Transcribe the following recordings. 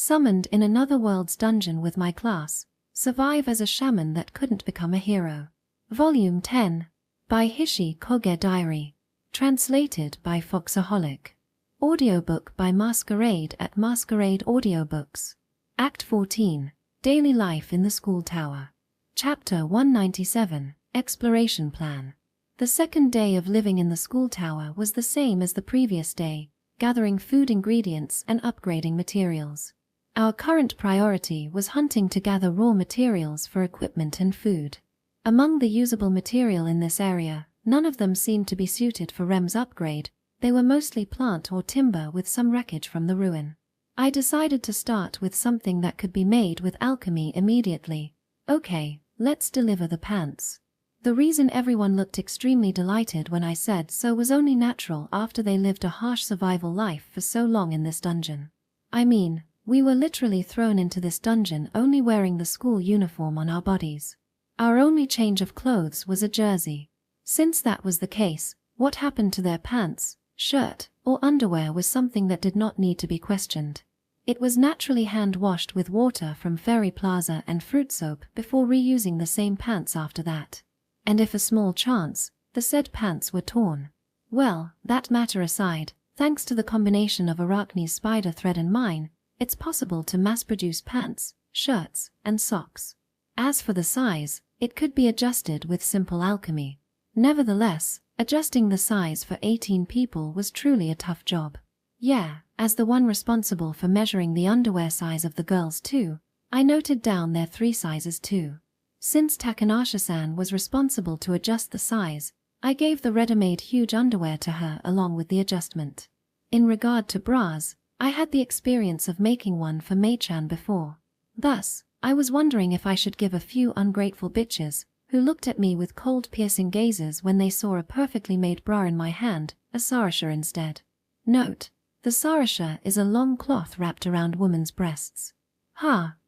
Summoned in another world's dungeon with my class. Survive as a shaman that couldn't become a hero. Volume 10. By Hishi Koge Diary. Translated by Foxaholic. Audiobook by Masquerade at Masquerade Audiobooks. Act 14. Daily Life in the School Tower. Chapter 197. Exploration Plan. The second day of living in the school tower was the same as the previous day, gathering food ingredients and upgrading materials. Our current priority was hunting to gather raw materials for equipment and food. Among the usable material in this area, none of them seemed to be suited for Rem's upgrade. They were mostly plant or timber with some wreckage from the ruin. I decided to start with something that could be made with alchemy immediately. Okay, let's deliver the pants. The reason everyone looked extremely delighted when I said so was only natural after they lived a harsh survival life for so long in this dungeon. I mean, we were literally thrown into this dungeon only wearing the school uniform on our bodies. Our only change of clothes was a jersey. Since that was the case, what happened to their pants, shirt, or underwear was something that did not need to be questioned. It was naturally hand-washed with water from Fairy Plaza and fruit soap before reusing the same pants after that. And if a small chance, the said pants were torn. Well, that matter aside, thanks to the combination of Arachne's spider thread and mine, it's possible to mass-produce pants, shirts, and socks. As for the size, it could be adjusted with simple alchemy. Nevertheless, adjusting the size for 18 people was truly a tough job. Yeah, as the one responsible for measuring the underwear size of the girls too, I noted down their 3 sizes too. Since Takanasha-san was responsible to adjust the size, I gave the ready-made huge underwear to her along with the adjustment. In regard to bras, I had the experience of making one for Mei-chan before. Thus, I was wondering if I should give a few ungrateful bitches, who looked at me with cold piercing gazes when they saw a perfectly made bra in my hand, a sarasha instead. Note: the sarasha is a long cloth wrapped around woman's breasts.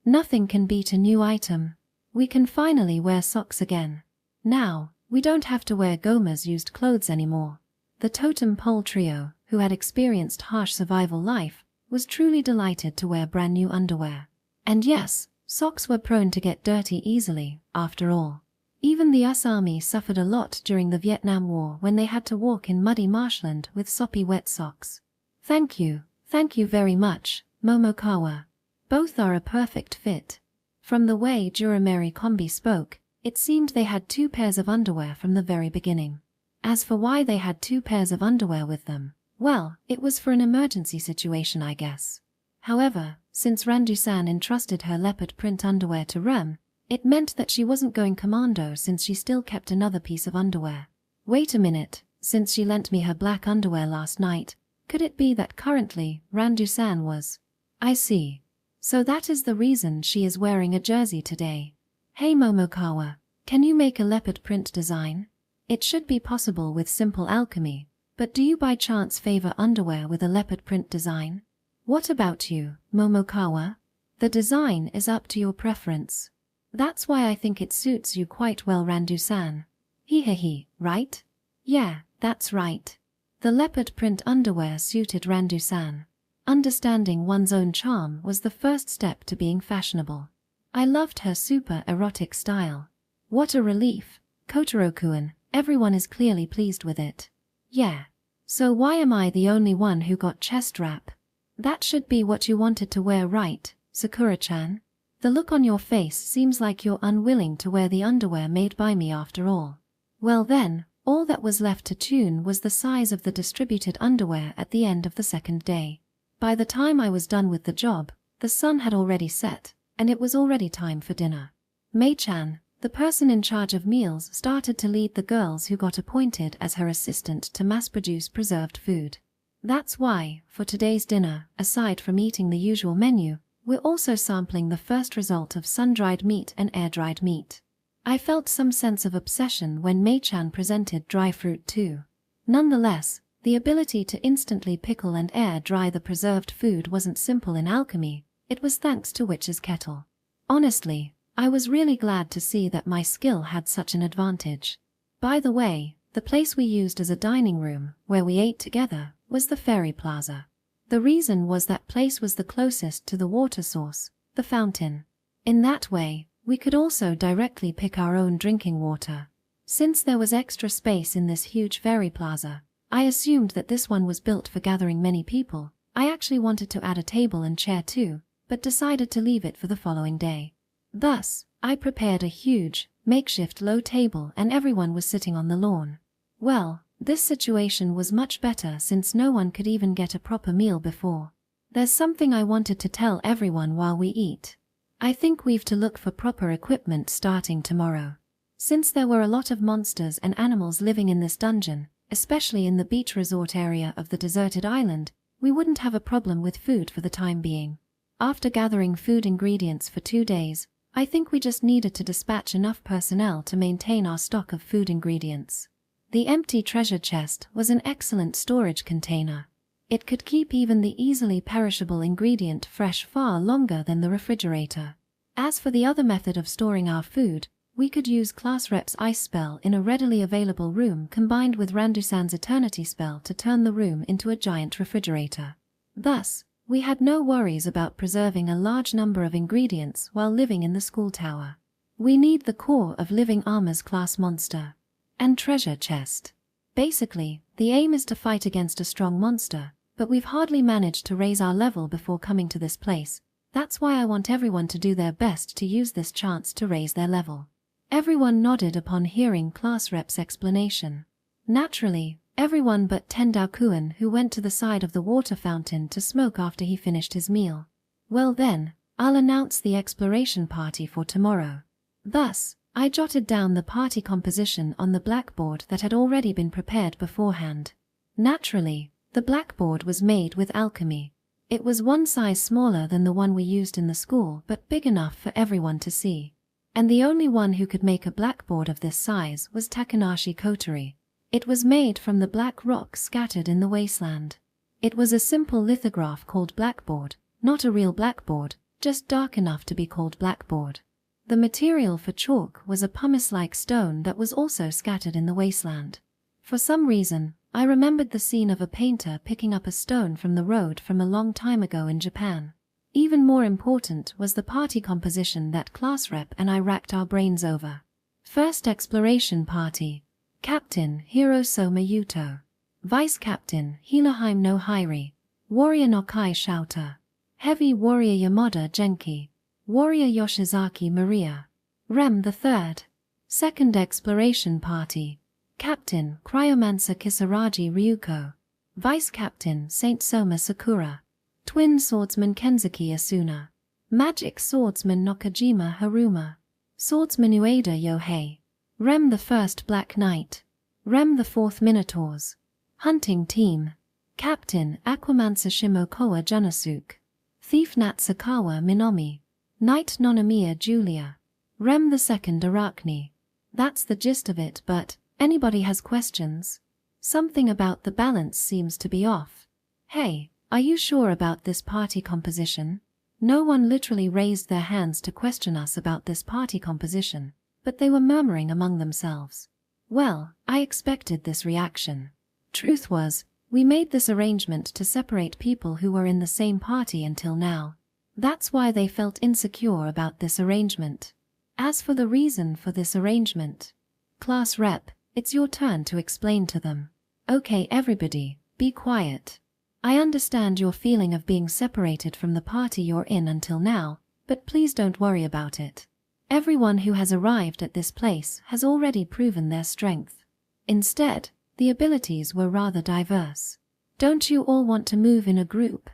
Nothing can beat a new item. We can finally wear socks again. Now, we don't have to wear Goma's used clothes anymore. The totem pole trio, who had experienced harsh survival life, was truly delighted to wear brand new underwear. And yes, socks were prone to get dirty easily, after all. Even the US Army suffered a lot during the Vietnam War when they had to walk in muddy marshland with soppy wet socks. Thank you very much, Momokawa. Both are a perfect fit. From the way Jurameri Kombi spoke, it seemed they had 2 pairs of underwear from the very beginning. As for why they had 2 pairs of underwear with them, well, it was for an emergency situation, I guess. However, since Randu-san entrusted her leopard print underwear to Rem, it meant that she wasn't going commando since she still kept another piece of underwear. Wait a minute, since she lent me her black underwear last night, could it be that currently Randu-san was? I see. So that is the reason she is wearing a jersey today. Hey Momokawa, can you make a leopard print design? It should be possible with simple alchemy, but do you by chance favor underwear with a leopard print design? What about you, Momokawa? The design is up to your preference. That's why I think it suits you quite well, Randu-san. Hehehe, right? Yeah, that's right. The leopard print underwear suited Randu-san. Understanding one's own charm was the first step to being fashionable. I loved her super erotic style. What a relief, Kotaro-kun, everyone is clearly pleased with it. Yeah. So why am I the only one who got chest wrap? That should be what you wanted to wear, right, Sakura-chan? The look on your face seems like you're unwilling to wear the underwear made by me after all. Well then, all that was left to tune was the size of the distributed underwear at the end of the second day. By the time I was done with the job, the sun had already set, and it was already time for dinner. Mei-chan, the person in charge of meals, started to lead the girls who got appointed as her assistant to mass-produce preserved food. That's why, for today's dinner, aside from eating the usual menu, we're also sampling the first result of sun-dried meat and air-dried meat. I felt some sense of obsession when Mei-chan presented dry fruit too. Nonetheless, the ability to instantly pickle and air-dry the preserved food wasn't simple in alchemy, it was thanks to Witch's Kettle. Honestly, I was really glad to see that my skill had such an advantage. By the way, the place we used as a dining room, where we ate together, was the Fairy Plaza. The reason was that place was the closest to the water source, the fountain. In that way, we could also directly pick our own drinking water. Since there was extra space in this huge ferry plaza, I assumed that this one was built for gathering many people. I actually wanted to add a table and chair too, but decided to leave it for the following day. Thus, I prepared a huge, makeshift low table and everyone was sitting on the lawn. Well, this situation was much better since no one could even get a proper meal before. There's something I wanted to tell everyone while we eat. I think we've to look for proper equipment starting tomorrow. Since there were a lot of monsters and animals living in this dungeon, especially in the beach resort area of the deserted island, we wouldn't have a problem with food for the time being. After gathering food ingredients for 2 days, I think we just needed to dispatch enough personnel to maintain our stock of food ingredients. The empty treasure chest was an excellent storage container. It could keep even the easily perishable ingredient fresh far longer than the refrigerator. As for the other method of storing our food, we could use Class Rep's ice spell in a readily available room combined with Randusan's eternity spell to turn the room into a giant refrigerator. Thus, we had no worries about preserving a large number of ingredients while living in the school tower. We need the core of Living Armor's class monster. And treasure chest. Basically, the aim is to fight against a strong monster, but we've hardly managed to raise our level before coming to this place. That's why I want everyone to do their best to use this chance to raise their level. Everyone nodded upon hearing Class Rep's explanation. Naturally, everyone but Tendakuan, who went to the side of the water fountain to smoke after he finished his meal. Well then, I'll announce the exploration party for tomorrow. Thus, I jotted down the party composition on the blackboard that had already been prepared beforehand. Naturally, the blackboard was made with alchemy. It was one size smaller than the one we used in the school but big enough for everyone to see. And the only one who could make a blackboard of this size was Takanashi Kotori. It was made from the black rock scattered in the wasteland. It was a simple lithograph called blackboard, not a real blackboard, just dark enough to be called blackboard. The material for chalk was a pumice-like stone that was also scattered in the wasteland. For some reason, I remembered the scene of a painter picking up a stone from the road from a long time ago in Japan. Even more important was the party composition that Class Rep and I racked our brains over. First Exploration Party. Captain Hirosoma Yuto. Vice Captain Hiloheim no Hairi. Warrior no Kai Shouter. Heavy Warrior Yamada Genki. Warrior Yoshizaki Maria. Rem the Third. Second Exploration Party. Captain Cryomancer Kisaragi Ryuko. Vice Captain Saint Soma Sakura. Twin Swordsman Kenzuki Asuna. Magic Swordsman Nakajima Haruma. Swordsman Ueda Yohei. Rem the First Black Knight. Rem the Fourth Minotaurs. Hunting Team. Captain Aquamancer Shimokoa Junasuke. Thief Natsakawa Minomi. Knight Nonamiya Julia. Rem the Second Arachne. That's the gist of it, but anybody has questions? Something about the balance seems to be off. Hey, are you sure about this party composition? No one literally raised their hands to question us about this party composition, but they were murmuring among themselves. Well, I expected this reaction. Truth was, we made this arrangement to separate people who were in the same party until now. That's why they felt insecure about this arrangement. As for the reason for this arrangement, Class Rep, it's your turn to explain to them. Okay everybody, be quiet. I understand your feeling of being separated from the party you're in until now, but please don't worry about it. Everyone who has arrived at this place has already proven their strength. Instead, the abilities were rather diverse. Don't you all want to move in a group?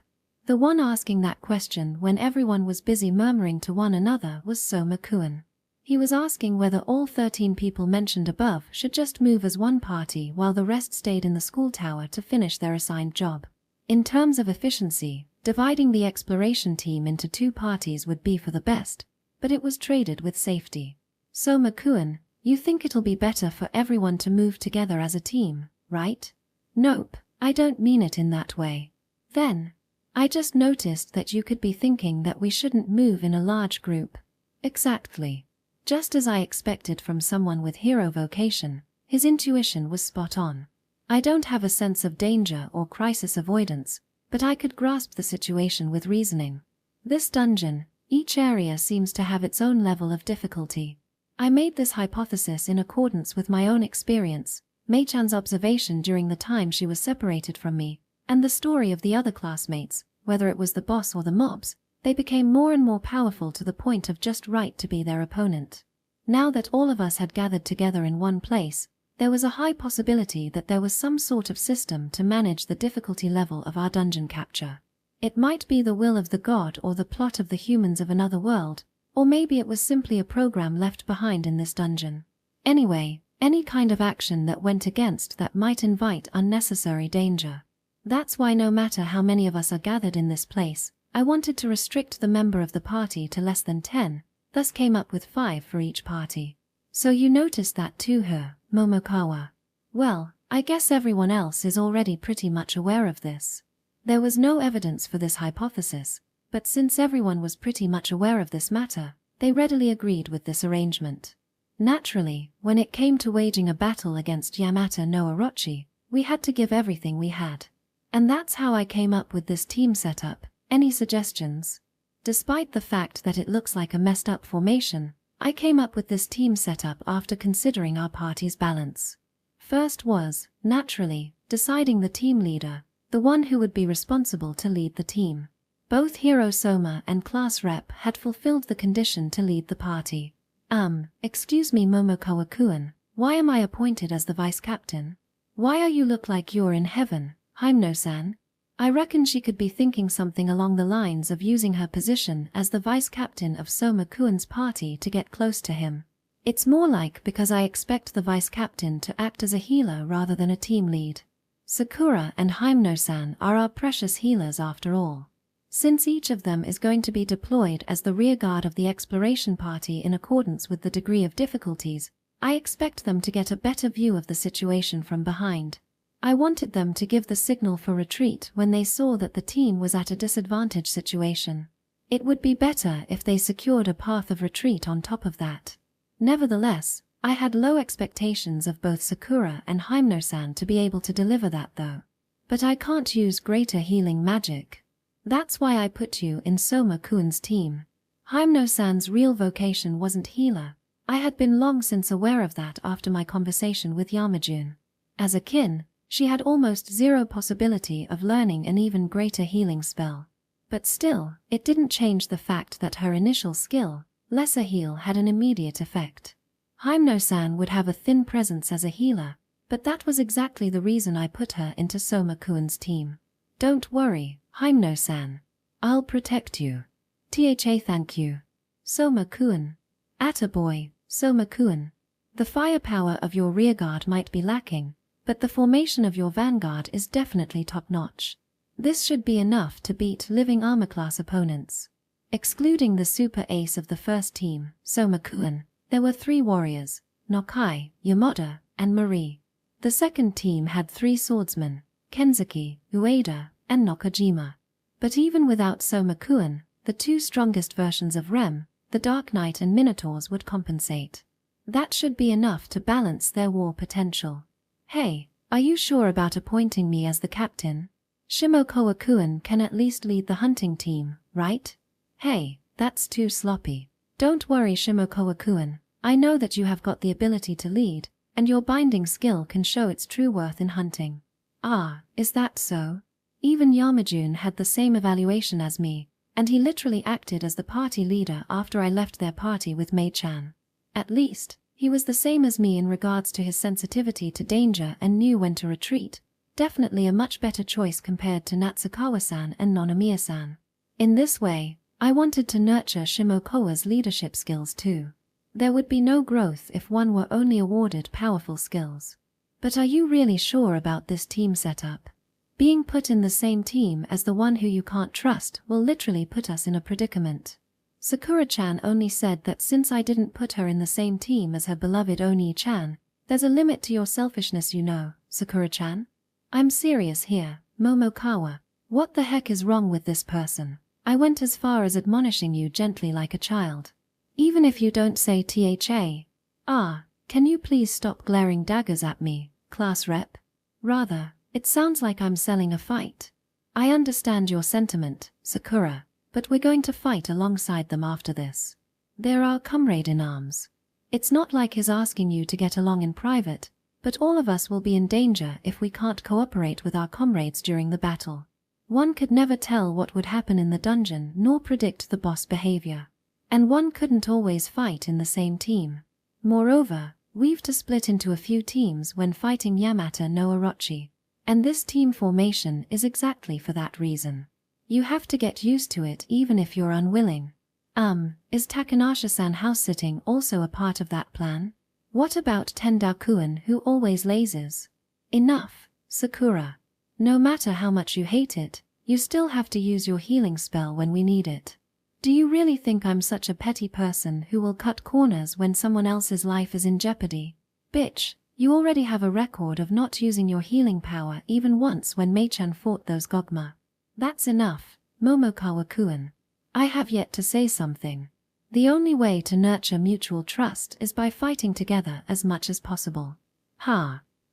The one asking that question when everyone was busy murmuring to one another was Soma-kun. He was asking whether all 13 people mentioned above should just move as one party while the rest stayed in the school tower to finish their assigned job. In terms of efficiency, dividing the exploration team into 2 parties would be for the best, but it was traded with safety. Soma-kun, you think it'll be better for everyone to move together as a team, right? Nope, I don't mean it in that way. Then, I just noticed that you could be thinking that we shouldn't move in a large group. Exactly. Just as I expected from someone with hero vocation, his intuition was spot on. I don't have a sense of danger or crisis avoidance, but I could grasp the situation with reasoning. This dungeon, each area seems to have its own level of difficulty. I made this hypothesis in accordance with my own experience, Mei-chan's observation during the time she was separated from me, and the story of the other classmates. Whether it was the boss or the mobs, they became more and more powerful to the point of just right to be their opponent. Now that all of us had gathered together in one place, there was a high possibility that there was some sort of system to manage the difficulty level of our dungeon capture. It might be the will of the god or the plot of the humans of another world, or maybe it was simply a program left behind in this dungeon. Anyway, any kind of action that went against that might invite unnecessary danger. That's why no matter how many of us are gathered in this place, I wanted to restrict the member of the party to less than 10, thus came up with 5 for each party. So you noticed that too, Momokawa? Well, I guess everyone else is already pretty much aware of this. There was no evidence for this hypothesis, but since everyone was pretty much aware of this matter, they readily agreed with this arrangement. Naturally, when it came to waging a battle against Yamata no Orochi, we had to give everything we had. And that's how I came up with this team setup. Any suggestions? Despite the fact that it looks like a messed up formation, I came up with this team setup after considering our party's balance. First was, naturally, deciding the team leader, the one who would be responsible to lead the team. Both Hero Soma and Class Rep had fulfilled the condition to lead the party. Excuse me, Momokawa-kun, why am I appointed as the vice captain? Why are you look like you're in heaven, Himeno-san? I reckon she could be thinking something along the lines of using her position as the vice captain of Soma-kun's party to get close to him. It's more like because I expect the vice captain to act as a healer rather than a team lead. Sakura and Himeno-san are our precious healers after all. Since each of them is going to be deployed as the rearguard of the exploration party in accordance with the degree of difficulties, I expect them to get a better view of the situation from behind. I wanted them to give the signal for retreat when they saw that the team was at a disadvantage situation. It would be better if they secured a path of retreat on top of that. Nevertheless, I had low expectations of both Sakura and Himeno-san to be able to deliver that though. But I can't use greater healing magic. That's why I put you in Soma-kun's team. Himeno-san's real vocation wasn't healer. I had been long since aware of that after my conversation with Yamajun. As a kin, she had almost zero possibility of learning an even greater healing spell. But still, it didn't change the fact that her initial skill, Lesser Heal, had an immediate effect. Himeno-san would have a thin presence as a healer, but that was exactly the reason I put her into Soma-kun's team. Don't worry, Himeno-san. I'll protect you. Thank you. Soma-kun. Attaboy, Soma-kun. The firepower of your rearguard might be lacking, but the formation of your vanguard is definitely top-notch. This should be enough to beat living armor class opponents. Excluding the super ace of the first team, Soma-kun, there were 3 warriors, Nokai, Yamada, and Marie. The second team had 3 swordsmen, Kenzuki, Ueda, and Nakajima. But even without Soma-kun, the 2 strongest versions of Rem, the Dark Knight and Minotaurs, would compensate. That should be enough to balance their war potential. Hey, are you sure about appointing me as the captain? Shimokawa-kun can at least lead the hunting team, right? Hey, that's too sloppy. Don't worry, Shimokawa-kun, I know that you have got the ability to lead, and your binding skill can show its true worth in hunting. Ah, is that so? Even Yamajun had the same evaluation as me, and he literally acted as the party leader after I left their party with Mei-chan. At least, he was the same as me in regards to his sensitivity to danger and knew when to retreat. Definitely a much better choice compared to Natsukawa-san and Nonomiya-san. In this way, I wanted to nurture Shimokawa's leadership skills too. There would be no growth if one were only awarded powerful skills. But are you really sure about this team setup? Being put in the same team as the one who you can't trust will literally put us in a predicament. Sakura-chan only said that since I didn't put her in the same team as her beloved Oni-chan, there's a limit to your selfishness, you know, Sakura-chan. I'm serious here, Momokawa. What the heck is wrong with this person? I went as far as admonishing you gently like a child. Even if you don't say THA. Can you please stop glaring daggers at me, class rep? Rather, it sounds like I'm selling a fight. I understand your sentiment, Sakura, but we're going to fight alongside them after this. They're our comrade in arms. It's not like he's asking you to get along in private, but all of us will be in danger if we can't cooperate with our comrades during the battle. One could never tell what would happen in the dungeon nor predict the boss behavior. And one couldn't always fight in the same team. Moreover, we've to split into a few teams when fighting Yamata no Orochi. And this team formation is exactly for that reason. You have to get used to it even if you're unwilling. Is Takanasha-san house-sitting also a part of that plan? What about Tendakuan who always lazes? Enough, Sakura. No matter how much you hate it, you still have to use your healing spell when we need it. Do you really think I'm such a petty person who will cut corners when someone else's life is in jeopardy? Bitch, you already have a record of not using your healing power even once when Mei-chan fought those Gogma. That's enough, Momokawa-kun. I have yet to say something. The only way to nurture mutual trust is by fighting together as much as possible.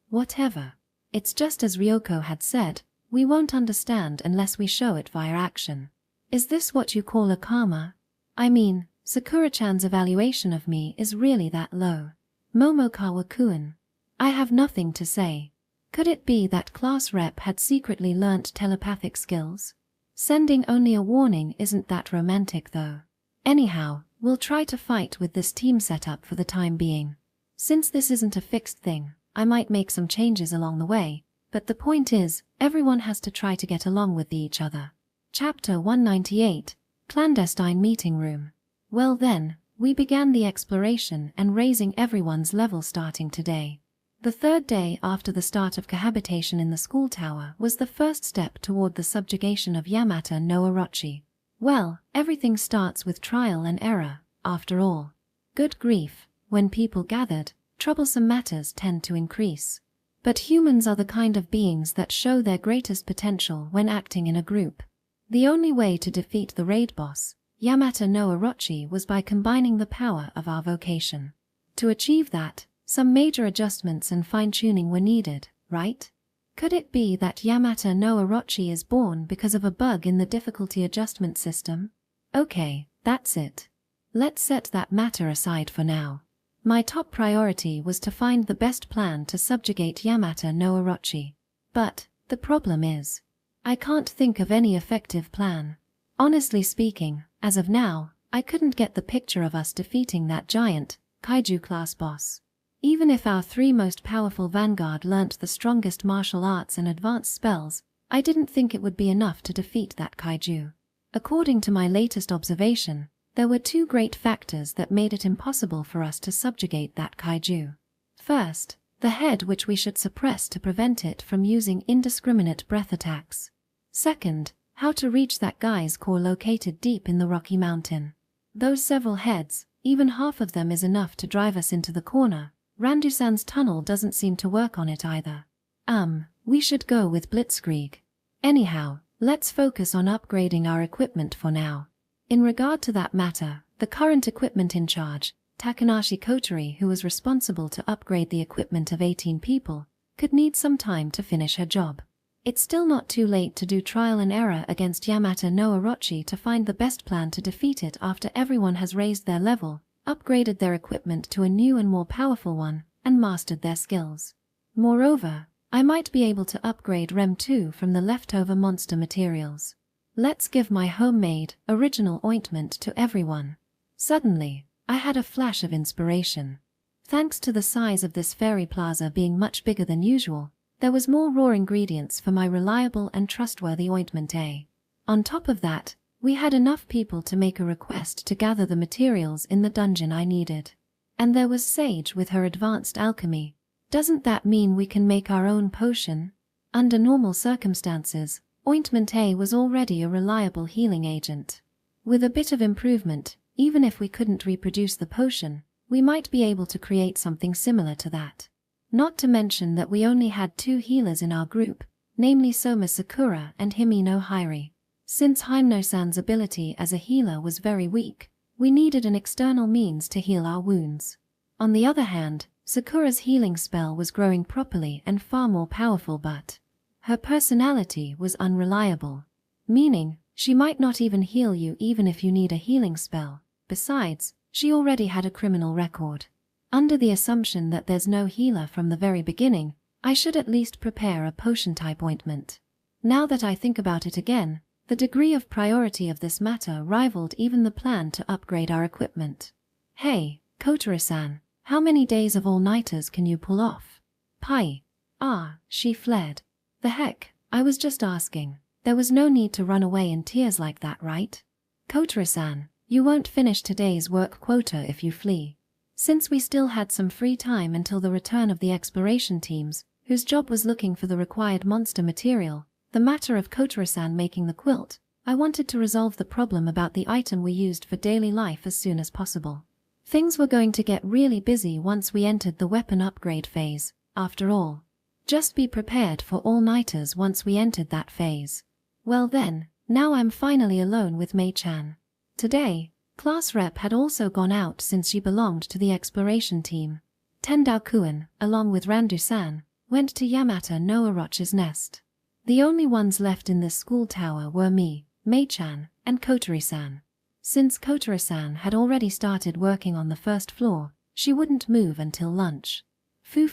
Whatever. It's just as Ryoko had said, we won't understand unless we show it via action. Is this what you call a karma? I mean, Sakura-chan's evaluation of me is really that low. Momokawa-kun. I have nothing to say. Could it be that class rep had secretly learnt telepathic skills? Sending only a warning isn't that romantic though. Anyhow, we'll try to fight with this team setup for the time being. Since this isn't a fixed thing, I might make some changes along the way, but the point is, everyone has to try to get along with each other. Chapter 198, Clandestine Meeting Room. Well then, we began the exploration and raising everyone's level starting today. The third day after the start of cohabitation in the school tower was the first step toward the subjugation of Yamata no Orochi. Well, everything starts with trial and error, after all. Good grief, when people gathered, troublesome matters tend to increase. But humans are the kind of beings that show their greatest potential when acting in a group. The only way to defeat the raid boss, Yamata no Orochi, was by combining the power of our vocation. To achieve that, some major adjustments and fine-tuning were needed, right? Could it be that Yamata no Orochi is born because of a bug in the difficulty adjustment system? Okay, that's it. Let's set that matter aside for now. My top priority was to find the best plan to subjugate Yamata no Orochi. But, the problem is, I can't think of any effective plan. Honestly speaking, as of now, I couldn't get the picture of us defeating that giant, kaiju-class boss. Even if our three most powerful vanguard learnt the strongest martial arts and advanced spells, I didn't think it would be enough to defeat that kaiju. According to my latest observation, there were two great factors that made it impossible for us to subjugate that kaiju. First, the head, which we should suppress to prevent it from using indiscriminate breath attacks. Second, how to reach that guy's core located deep in the Rocky Mountain. Those several heads, even half of them is enough to drive us into the corner. Randusan's tunnel doesn't seem to work on it either. We should go with Blitzkrieg. Anyhow, let's focus on upgrading our equipment for now. In regard to that matter, the current equipment in charge, Takanashi Kotori, who was responsible to upgrade the equipment of 18 people, could need some time to finish her job. It's still not too late to do trial and error against Yamata no Orochi to find the best plan to defeat it after everyone has raised their level, upgraded their equipment to a new and more powerful one, and mastered their skills. Moreover, I might be able to upgrade Rem 2 from the leftover monster materials. Let's give my homemade, original ointment to everyone. Suddenly, I had a flash of inspiration. Thanks to the size of this fairy plaza being much bigger than usual, there was more raw ingredients for my reliable and trustworthy ointment A. On top of that, we had enough people to make a request to gather the materials in the dungeon I needed. And there was Sage with her advanced alchemy. Doesn't that mean we can make our own potion? Under normal circumstances, ointment A was already a reliable healing agent. With a bit of improvement, even if we couldn't reproduce the potion, we might be able to create something similar to that. Not to mention that we only had 2 healers in our group, namely Soma Sakura and Hime no Hairi. Since Himeno-san's ability as a healer was very weak, we needed an external means to heal our wounds. On the other hand, Sakura's healing spell was growing properly and far more powerful, but Her personality was unreliable, meaning she might not even heal you even if you need a healing spell. Besides, she already had a criminal record. Under the assumption that there's no healer from the very beginning, I should at least prepare a potion-type ointment. Now that I think about it again, the degree of priority of this matter rivaled even the plan to upgrade our equipment. Hey, Kotaro-san, how many days of all-nighters can you pull off? Pai. Ah, she fled. The heck, I was just asking. There was no need to run away in tears like that, right? Kotaro-san, you won't finish today's work quota if you flee. Since we still had some free time until the return of the exploration teams, whose job was looking for the required monster material, the matter of Kotaro-san making the quilt, I wanted to resolve the problem about the item we used for daily life as soon as possible. Things were going to get really busy once we entered the weapon upgrade phase, after all. Just be prepared for all-nighters once we entered that phase. Well then, now I'm finally alone with Mei-chan. Today, class rep had also gone out since she belonged to the exploration team. Tendao-kun, along with Randu-san, went to Yamata no Orochi's nest. The only ones left in this school tower were me, Mei-chan, and Kotori-san. Since Kotaro-san had already started working on the first floor, she wouldn't move until lunch. Foo.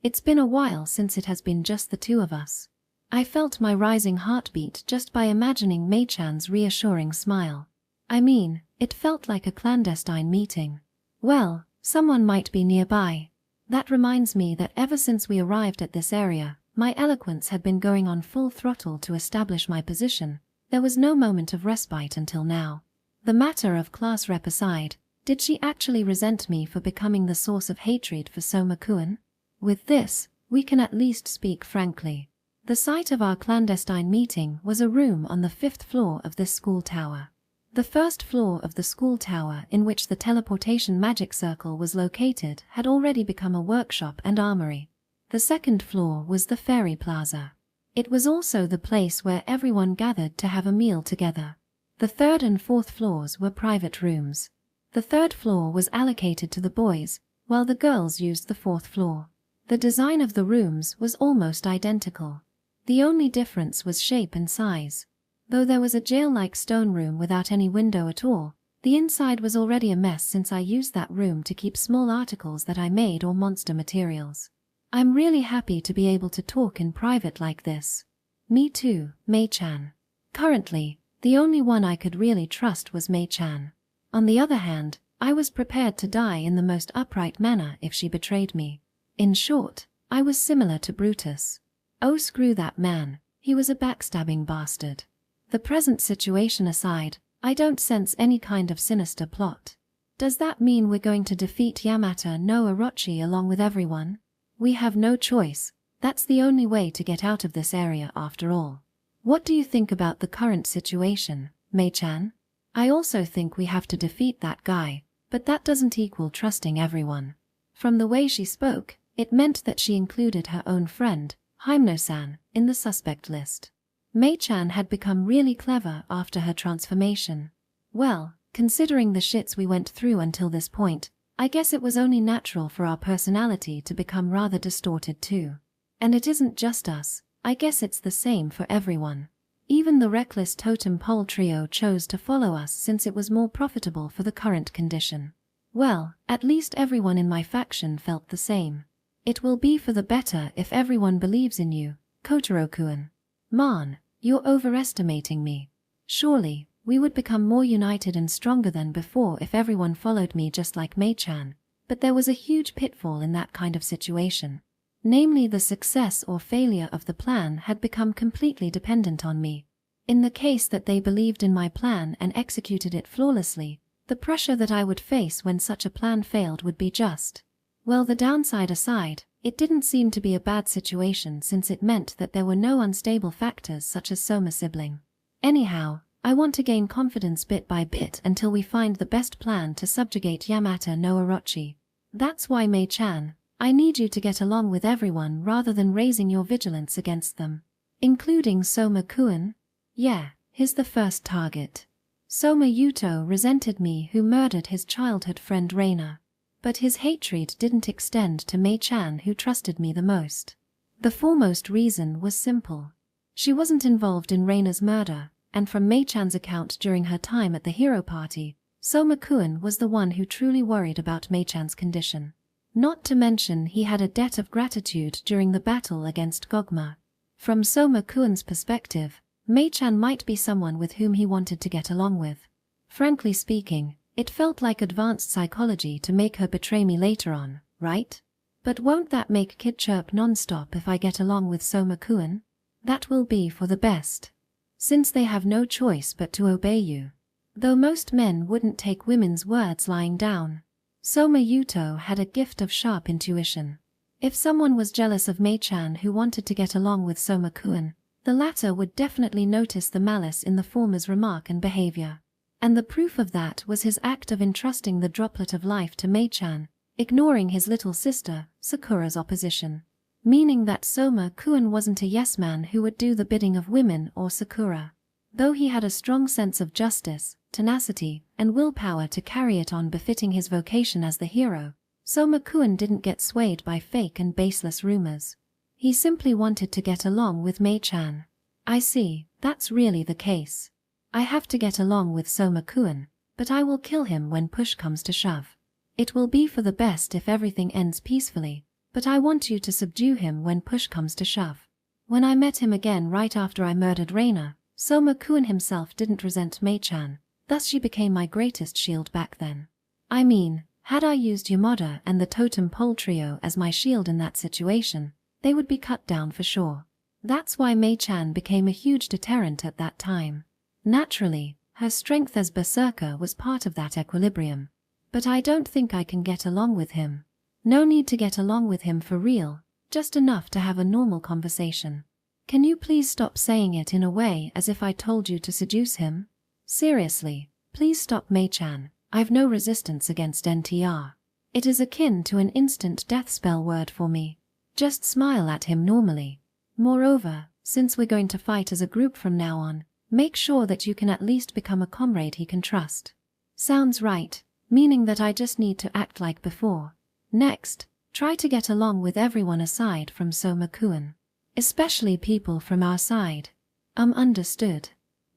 It's been a while since it has been just the two of us. I felt my rising heartbeat just by imagining Mei-chan's reassuring smile. I mean, it felt like a clandestine meeting. Well, someone might be nearby. That reminds me that ever since we arrived at this area, my eloquence had been going on full throttle to establish my position. There was no moment of respite until now. The matter of class rep aside, did she actually resent me for becoming the source of hatred for Soma-kun? With this, we can at least speak frankly. The site of our clandestine meeting was a room on the 5th floor of this school tower. The first floor of the school tower in which the teleportation magic circle was located had already become a workshop and armory. The second floor was the Fairy Plaza. It was also the place where everyone gathered to have a meal together. The third and fourth floors were private rooms. The third floor was allocated to the boys, while the girls used the fourth floor. The design of the rooms was almost identical. The only difference was shape and size. Though there was a jail-like stone room without any window at all, the inside was already a mess since I used that room to keep small articles that I made or monster materials. I'm really happy to be able to talk in private like this. Me too, Mei-chan. Currently, the only one I could really trust was Mei-chan. On the other hand, I was prepared to die in the most upright manner if she betrayed me. In short, I was similar to Brutus. Oh, screw that man, he was a backstabbing bastard. The present situation aside, I don't sense any kind of sinister plot. Does that mean we're going to defeat Yamata no Orochi along with everyone? We have no choice. That's the only way to get out of this area after all. What do you think about the current situation, Mei-chan? I also think we have to defeat that guy, but that doesn't equal trusting everyone. From the way she spoke, it meant that she included her own friend, Himeno-san, in the suspect list. Mei-chan had become really clever after her transformation. Well, considering the shits we went through until this point, I guess it was only natural for our personality to become rather distorted too. And it isn't just us, I guess it's the same for everyone. Even the reckless totem pole trio chose to follow us since it was more profitable for the current condition. Well, at least everyone in my faction felt the same. It will be for the better if everyone believes in you, Kotaro-kun. Man, you're overestimating me. Surely, we would become more united and stronger than before if everyone followed me just like Mei-chan, but there was a huge pitfall in that kind of situation. Namely, the success or failure of the plan had become completely dependent on me. In the case that they believed in my plan and executed it flawlessly, the pressure that I would face when such a plan failed would be just. Well, the downside aside, it didn't seem to be a bad situation since it meant that there were no unstable factors such as Soma sibling. Anyhow, I want to gain confidence bit by bit until we find the best plan to subjugate Yamata no Orochi. That's why, Mei-chan, I need you to get along with everyone rather than raising your vigilance against them. Including Soma-kun? Yeah, he's the first target. Soma Yuto resented me who murdered his childhood friend Reina. But his hatred didn't extend to Mei-chan who trusted me the most. The foremost reason was simple. She wasn't involved in Reina's murder, and from Mei-chan's account during her time at the hero party, Soma-kun was the one who truly worried about Mei-chan's condition. Not to mention he had a debt of gratitude during the battle against Gogma. From Soma-kun's perspective, Mei-chan might be someone with whom he wanted to get along with. Frankly speaking, it felt like advanced psychology to make her betray me later on, right? But won't that make Kid chirp non-stop if I get along with Soma-kun? That will be for the best. Since they have no choice but to obey you. Though most men wouldn't take women's words lying down. Soma Yuto had a gift of sharp intuition. If someone was jealous of Mei-chan who wanted to get along with Soma-kun, the latter would definitely notice the malice in the former's remark and behavior. And the proof of that was his act of entrusting the droplet of life to Mei-chan, ignoring his little sister, Sakura's opposition. Meaning that Soma-kun wasn't a yes-man who would do the bidding of women or Sakura. Though he had a strong sense of justice, tenacity, and willpower to carry it on befitting his vocation as the hero, Soma-kun didn't get swayed by fake and baseless rumors. He simply wanted to get along with Mei-chan. I see, that's really the case. I have to get along with Soma-kun, but I will kill him when push comes to shove. It will be for the best if everything ends peacefully, but I want you to subdue him when push comes to shove. When I met him again right after I murdered Reina, Soma-kun himself didn't resent Mei-chan, thus she became my greatest shield back then. I mean, had I used Yamada and the totem pole trio as my shield in that situation, they would be cut down for sure. That's why Mei-chan became a huge deterrent at that time. Naturally, her strength as berserker was part of that equilibrium. But I don't think I can get along with him. No need to get along with him for real, just enough to have a normal conversation. Can you please stop saying it in a way as if I told you to seduce him? Seriously, please stop Mei-chan, I've no resistance against NTR. It is akin to an instant death spell word for me. Just smile at him normally. Moreover, since we're going to fight as a group from now on, make sure that you can at least become a comrade he can trust. Sounds right, meaning that I just need to act like before. Next, try to get along with everyone aside from Soma-kun. Especially people from our side. Understood.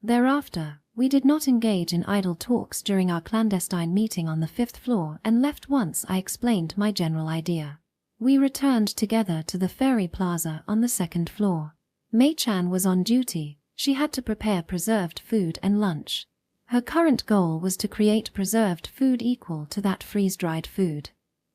Thereafter, we did not engage in idle talks during our clandestine meeting on the 5th floor and left once I explained my general idea. We returned together to the ferry plaza on the 2nd floor. Mei-chan was on duty. She had to prepare preserved food and lunch. Her current goal was to create preserved food equal to that freeze-dried food.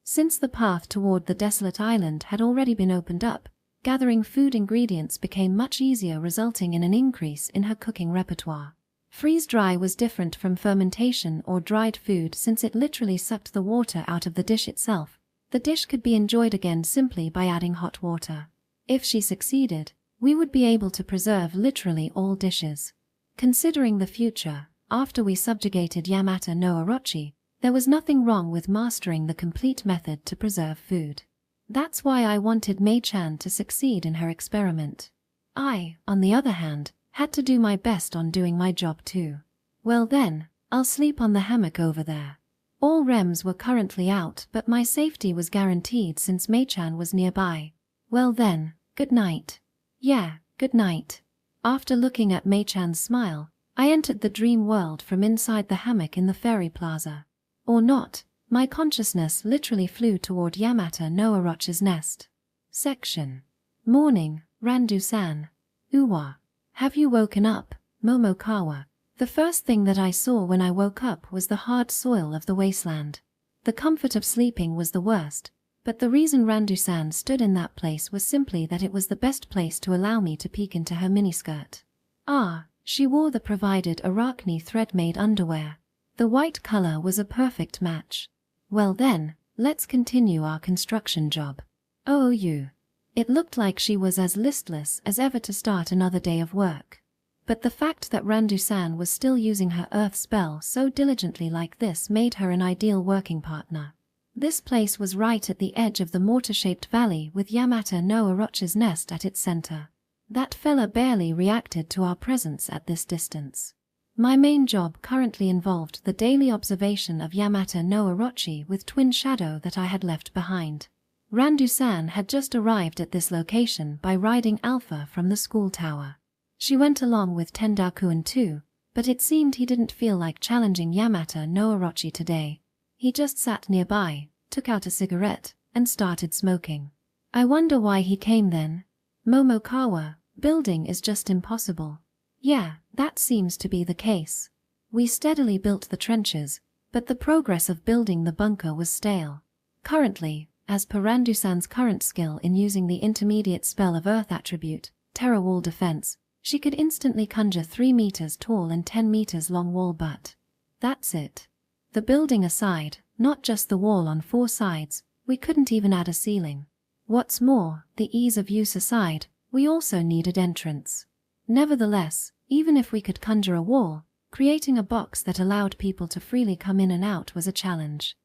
Since the path toward the desolate island had already been opened up, gathering food ingredients became much easier, resulting in an increase in her cooking repertoire. Freeze-dry was different from fermentation or dried food since it literally sucked the water out of the dish itself. The dish could be enjoyed again simply by adding hot water. If she succeeded, we would be able to preserve literally all dishes. Considering the future, after we subjugated Yamata no Orochi, there was nothing wrong with mastering the complete method to preserve food. That's why I wanted Mei-chan to succeed in her experiment. I, on the other hand, had to do my best on doing my job too. Well then, I'll sleep on the hammock over there. All REMs were currently out, but my safety was guaranteed since Mei-chan was nearby. Well then, good night. Yeah, good night. After looking at Mei-chan's smile, I entered the dream world from inside the hammock in the ferry plaza. Or not, my consciousness literally flew toward Yamata no Orochi's nest. Section. Morning, Randu-san. Uwa. Have you woken up, Momokawa? The first thing that I saw when I woke up was the hard soil of the wasteland. The comfort of sleeping was the worst, but the reason Randu-san stood in that place was simply that it was the best place to allow me to peek into her miniskirt. Ah, she wore the provided Arachne thread-made underwear. The white color was a perfect match. Well then, let's continue our construction job. Oh you. It looked like she was as listless as ever to start another day of work. But the fact that Randu-san was still using her earth spell so diligently like this made her an ideal working partner. This place was right at the edge of the mortar-shaped valley with Yamata no Orochi's nest at its center. That fella barely reacted to our presence at this distance. My main job currently involved the daily observation of Yamata no Orochi with Twin Shadow that I had left behind. Randu-san had just arrived at this location by riding Alpha from the school tower. She went along with Tendakuan too, but it seemed he didn't feel like challenging Yamata no Orochi today. He just sat nearby, took out a cigarette, and started smoking. I wonder why he came then. Momokawa, building is just impossible. Yeah, that seems to be the case. We steadily built the trenches, but the progress of building the bunker was stale. Currently, as per Randu-san's current skill in using the intermediate spell of Earth attribute, Terror Wall Defense, she could instantly conjure 3 meters tall and 10 meters long wall, but that's it. The building aside, not just the wall on 4 sides, we couldn't even add a ceiling. What's more, the ease of use aside, we also needed entrance. Nevertheless, even if we could conjure a wall, creating a box that allowed people to freely come in and out was a challenge.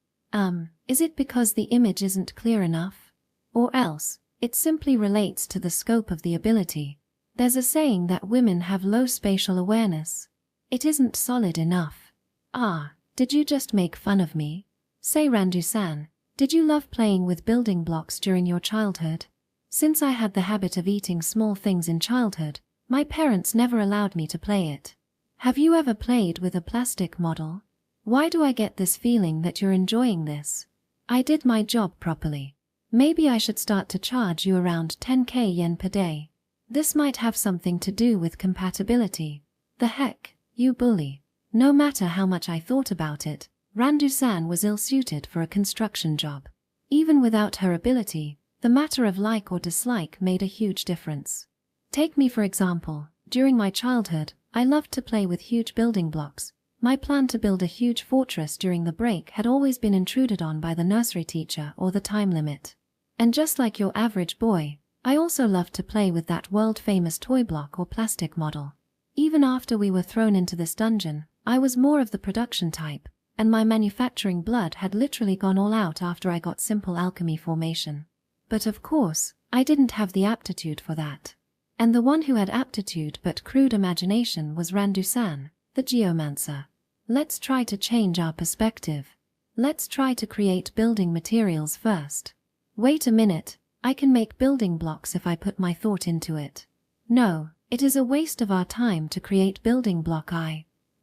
Is it because the image isn't clear enough? Or else, it simply relates to the scope of the ability. There's a saying that women have low spatial awareness. It isn't solid enough. Ah, did you just make fun of me? Say, Randu-san, did you love playing with building blocks during your childhood? Since I had the habit of eating small things in childhood, my parents never allowed me to play it. Have you ever played with a plastic model? Why do I get this feeling that you're enjoying this? I did my job properly. Maybe I should start to charge you around 10k yen per day. This might have something to do with compatibility. The heck, you bully. No matter how much I thought about it, Randu-san was ill-suited for a construction job. Even without her ability, the matter of like or dislike made a huge difference. Take me for example. During my childhood, I loved to play with huge building blocks. My plan to build a huge fortress during the break had always been intruded on by the nursery teacher or the time limit. And just like your average boy, I also loved to play with that world-famous toy block or plastic model. Even after we were thrown into this dungeon, I was more of the production type, and my manufacturing blood had literally gone all out after I got simple alchemy formation. But of course, I didn't have the aptitude for that. And the one who had aptitude but crude imagination was Randu-san, the geomancer. Let's try to change our perspective. Let's try to create building materials first. Wait a minute, I can make building blocks if I put my thought into it. No, it is a waste of our time to create building block.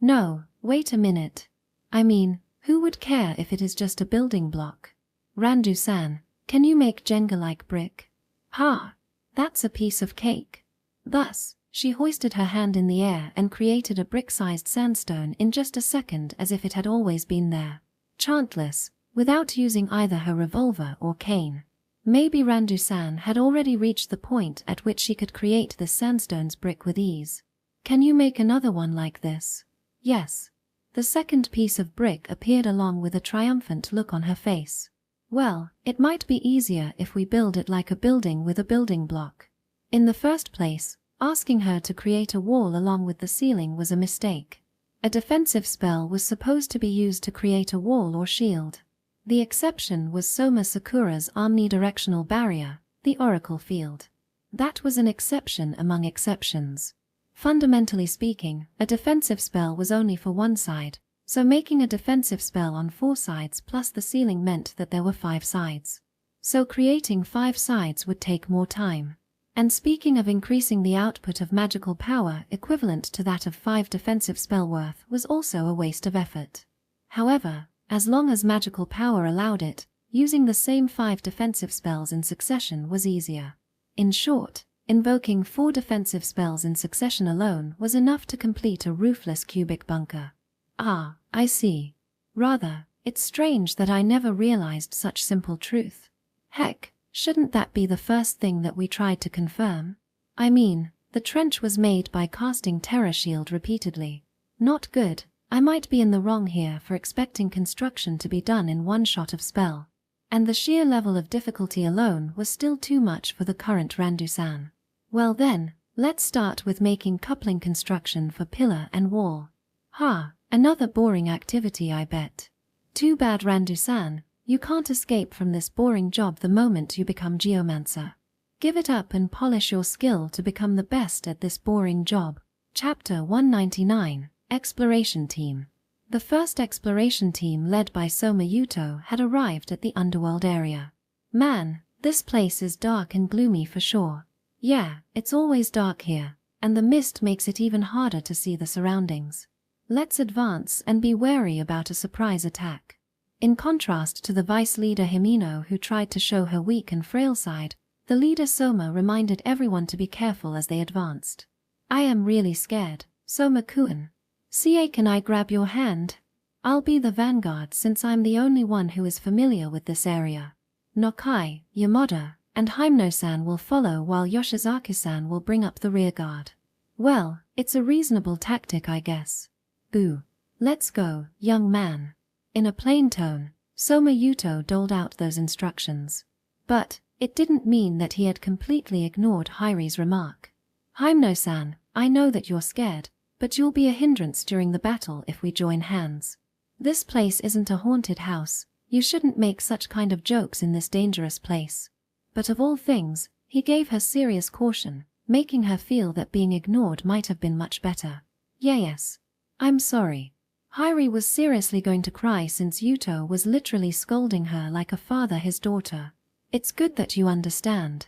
No, wait a minute. I mean, who would care if it is just a building block? Randu-san, can you make Jenga-like brick? Ha! That's a piece of cake. Thus, she hoisted her hand in the air and created a brick-sized sandstone in just a second as if it had always been there. Chantless, without using either her revolver or cane. Maybe Randu-san had already reached the point at which she could create the sandstone's brick with ease. Can you make another one like this? Yes. The second piece of brick appeared along with a triumphant look on her face. Well, it might be easier if we build it like a building with a building block. In the first place, asking her to create a wall along with the ceiling was a mistake. A defensive spell was supposed to be used to create a wall or shield. The exception was Soma Sakura's omnidirectional barrier, the Oracle Field. That was an exception among exceptions. Fundamentally speaking, a defensive spell was only for one side, so making a defensive spell on 4 sides plus the ceiling meant that there were 5 sides. So creating 5 sides would take more time. And speaking of increasing the output of magical power equivalent to that of 5 defensive spell worth was also a waste of effort. However, as long as magical power allowed it, using the same 5 defensive spells in succession was easier. In short, invoking 4 defensive spells in succession alone was enough to complete a roofless cubic bunker. Ah, I see. Rather, it's strange that I never realized such simple truth. Heck, shouldn't that be the first thing that we tried to confirm? I mean, the trench was made by casting Terror Shield repeatedly. Not good. I might be in the wrong here for expecting construction to be done in one shot of spell. And the sheer level of difficulty alone was still too much for the current Randu-san. Well then, let's start with making coupling construction for pillar and wall. Ha, another boring activity, I bet. Too bad, Randu-san, you can't escape from this boring job the moment you become Geomancer. Give it up and polish your skill to become the best at this boring job. Chapter 199, Exploration Team. The first exploration team led by Soma Yuto had arrived at the Underworld area. Man, This place is dark and gloomy for sure. Yeah, it's always dark here, and the mist makes it even harder to see the surroundings. Let's advance and be wary about a surprise attack. In contrast to the vice leader Himeno, who tried to show her weak and frail side, the leader Soma reminded everyone to be careful as they advanced. I am really scared, Soma-kun. CA, can I grab your hand? I'll be the vanguard since I'm the only one who is familiar with this area. Nokai, Yamada, and Himeno-san will follow while Yoshizaki-san will bring up the rear guard. Well, it's a reasonable tactic, I guess. Boo. Let's go, young man. In a plain tone, Soma Yuto doled out those instructions. But it didn't mean that he had completely ignored Hairi's remark. Himeno-san, I know that you're scared, but you'll be a hindrance during the battle if we join hands. This place isn't a haunted house. You shouldn't make such kind of jokes in this dangerous place. But of all things, he gave her serious caution, making her feel that being ignored might have been much better. Yes. I'm sorry. Hairi was seriously going to cry since Yuto was literally scolding her like a father his daughter. It's good that you understand.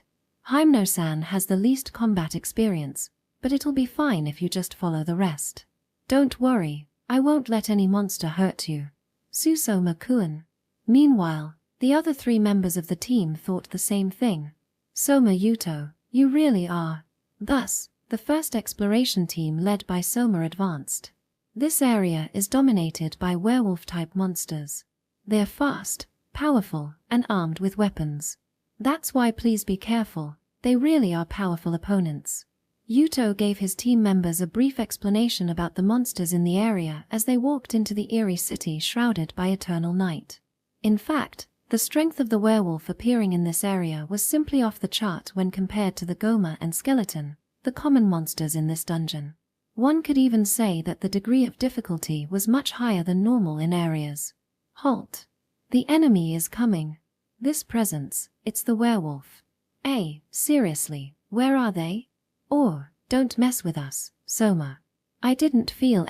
Himeno-san has the least combat experience, but it'll be fine if you just follow the rest. Don't worry, I won't let any monster hurt you. Soma-kun. Meanwhile, the other 3 members of the team thought the same thing. Soma Yuto, you really are. Thus, the first exploration team led by Soma advanced. This area is dominated by werewolf-type monsters. They're fast, powerful, and armed with weapons. That's why please be careful, they really are powerful opponents. Yuto gave his team members a brief explanation about the monsters in the area as they walked into the eerie city shrouded by eternal night. In fact, the strength of the werewolf appearing in this area was simply off the chart when compared to the Goma and Skeleton, the common monsters in this dungeon. One could even say that the degree of difficulty was much higher than normal in areas. Halt. The enemy is coming. This presence, it's the werewolf. Seriously, where are they? Or, don't mess with us, Soma. I didn't feel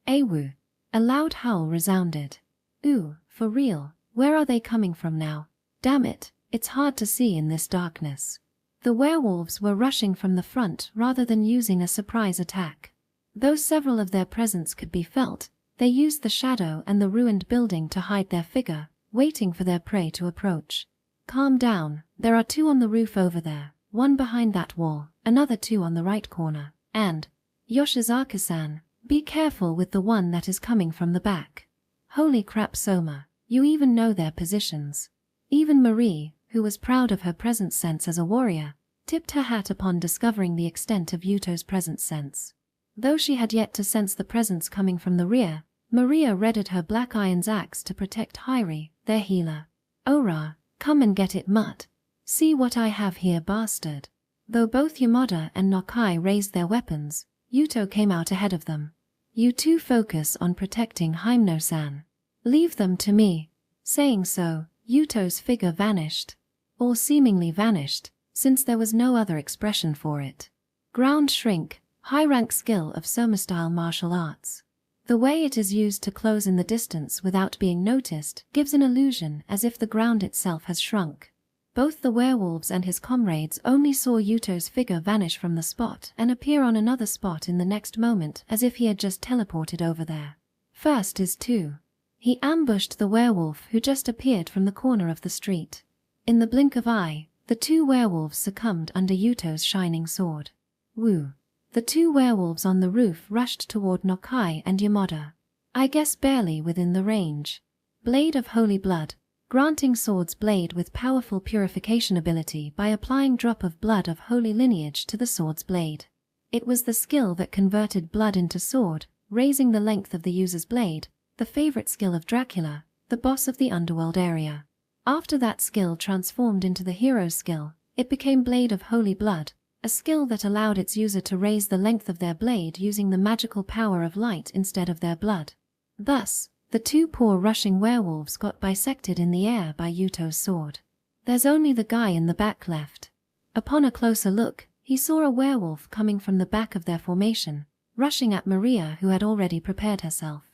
woo. A loud howl resounded. Ooh, for real, where are they coming from now? Damn it, it's hard to see in this darkness. The werewolves were rushing from the front rather than using a surprise attack. Though several of their presence could be felt, they used the shadow and the ruined building to hide their figure, waiting for their prey to approach. Calm down, there are 2 on the roof over there, 1 behind that wall, another 2 on the right corner, and Yoshizaki-san, be careful with the one that is coming from the back. Holy crap, Soma, you even know their positions. Even Marie, who was proud of her presence sense as a warrior, tipped her hat upon discovering the extent of Yuto's presence sense. Though she had yet to sense the presence coming from the rear, Maria readied her Black Iron's axe to protect Hairi, their healer. Ora, come and get it, mutt. See what I have here, bastard. Though both Yamada and Nokai raised their weapons, Yuto came out ahead of them. You 2 focus on protecting Himeno-san. Leave them to me. Saying so, Yuto's figure vanished. Or seemingly vanished, since there was no other expression for it. Ground shrink, high-rank skill of Soma-style martial arts. The way it is used to close in the distance without being noticed gives an illusion as if the ground itself has shrunk. Both the werewolves and his comrades only saw Yuto's figure vanish from the spot and appear on another spot in the next moment as if he had just teleported over there. First is 2. He ambushed the werewolf who just appeared from the corner of the street. In the blink of eye, the 2 werewolves succumbed under Yuto's shining sword. Woo. The 2 werewolves on the roof rushed toward Nokai and Yamada. I guess barely within the range. Blade of Holy Blood, granting sword's blade with powerful purification ability by applying drop of blood of holy lineage to the sword's blade. It was the skill that converted blood into sword, raising the length of the user's blade, the favorite skill of Dracula, the boss of the Underworld area. After that skill transformed into the hero's skill, it became Blade of Holy Blood, a skill that allowed its user to raise the length of their blade using the magical power of light instead of their blood. Thus, the 2 poor rushing werewolves got bisected in the air by Yuto's sword. There's only the guy in the back left. Upon a closer look, he saw a werewolf coming from the back of their formation, rushing at Maria, who had already prepared herself.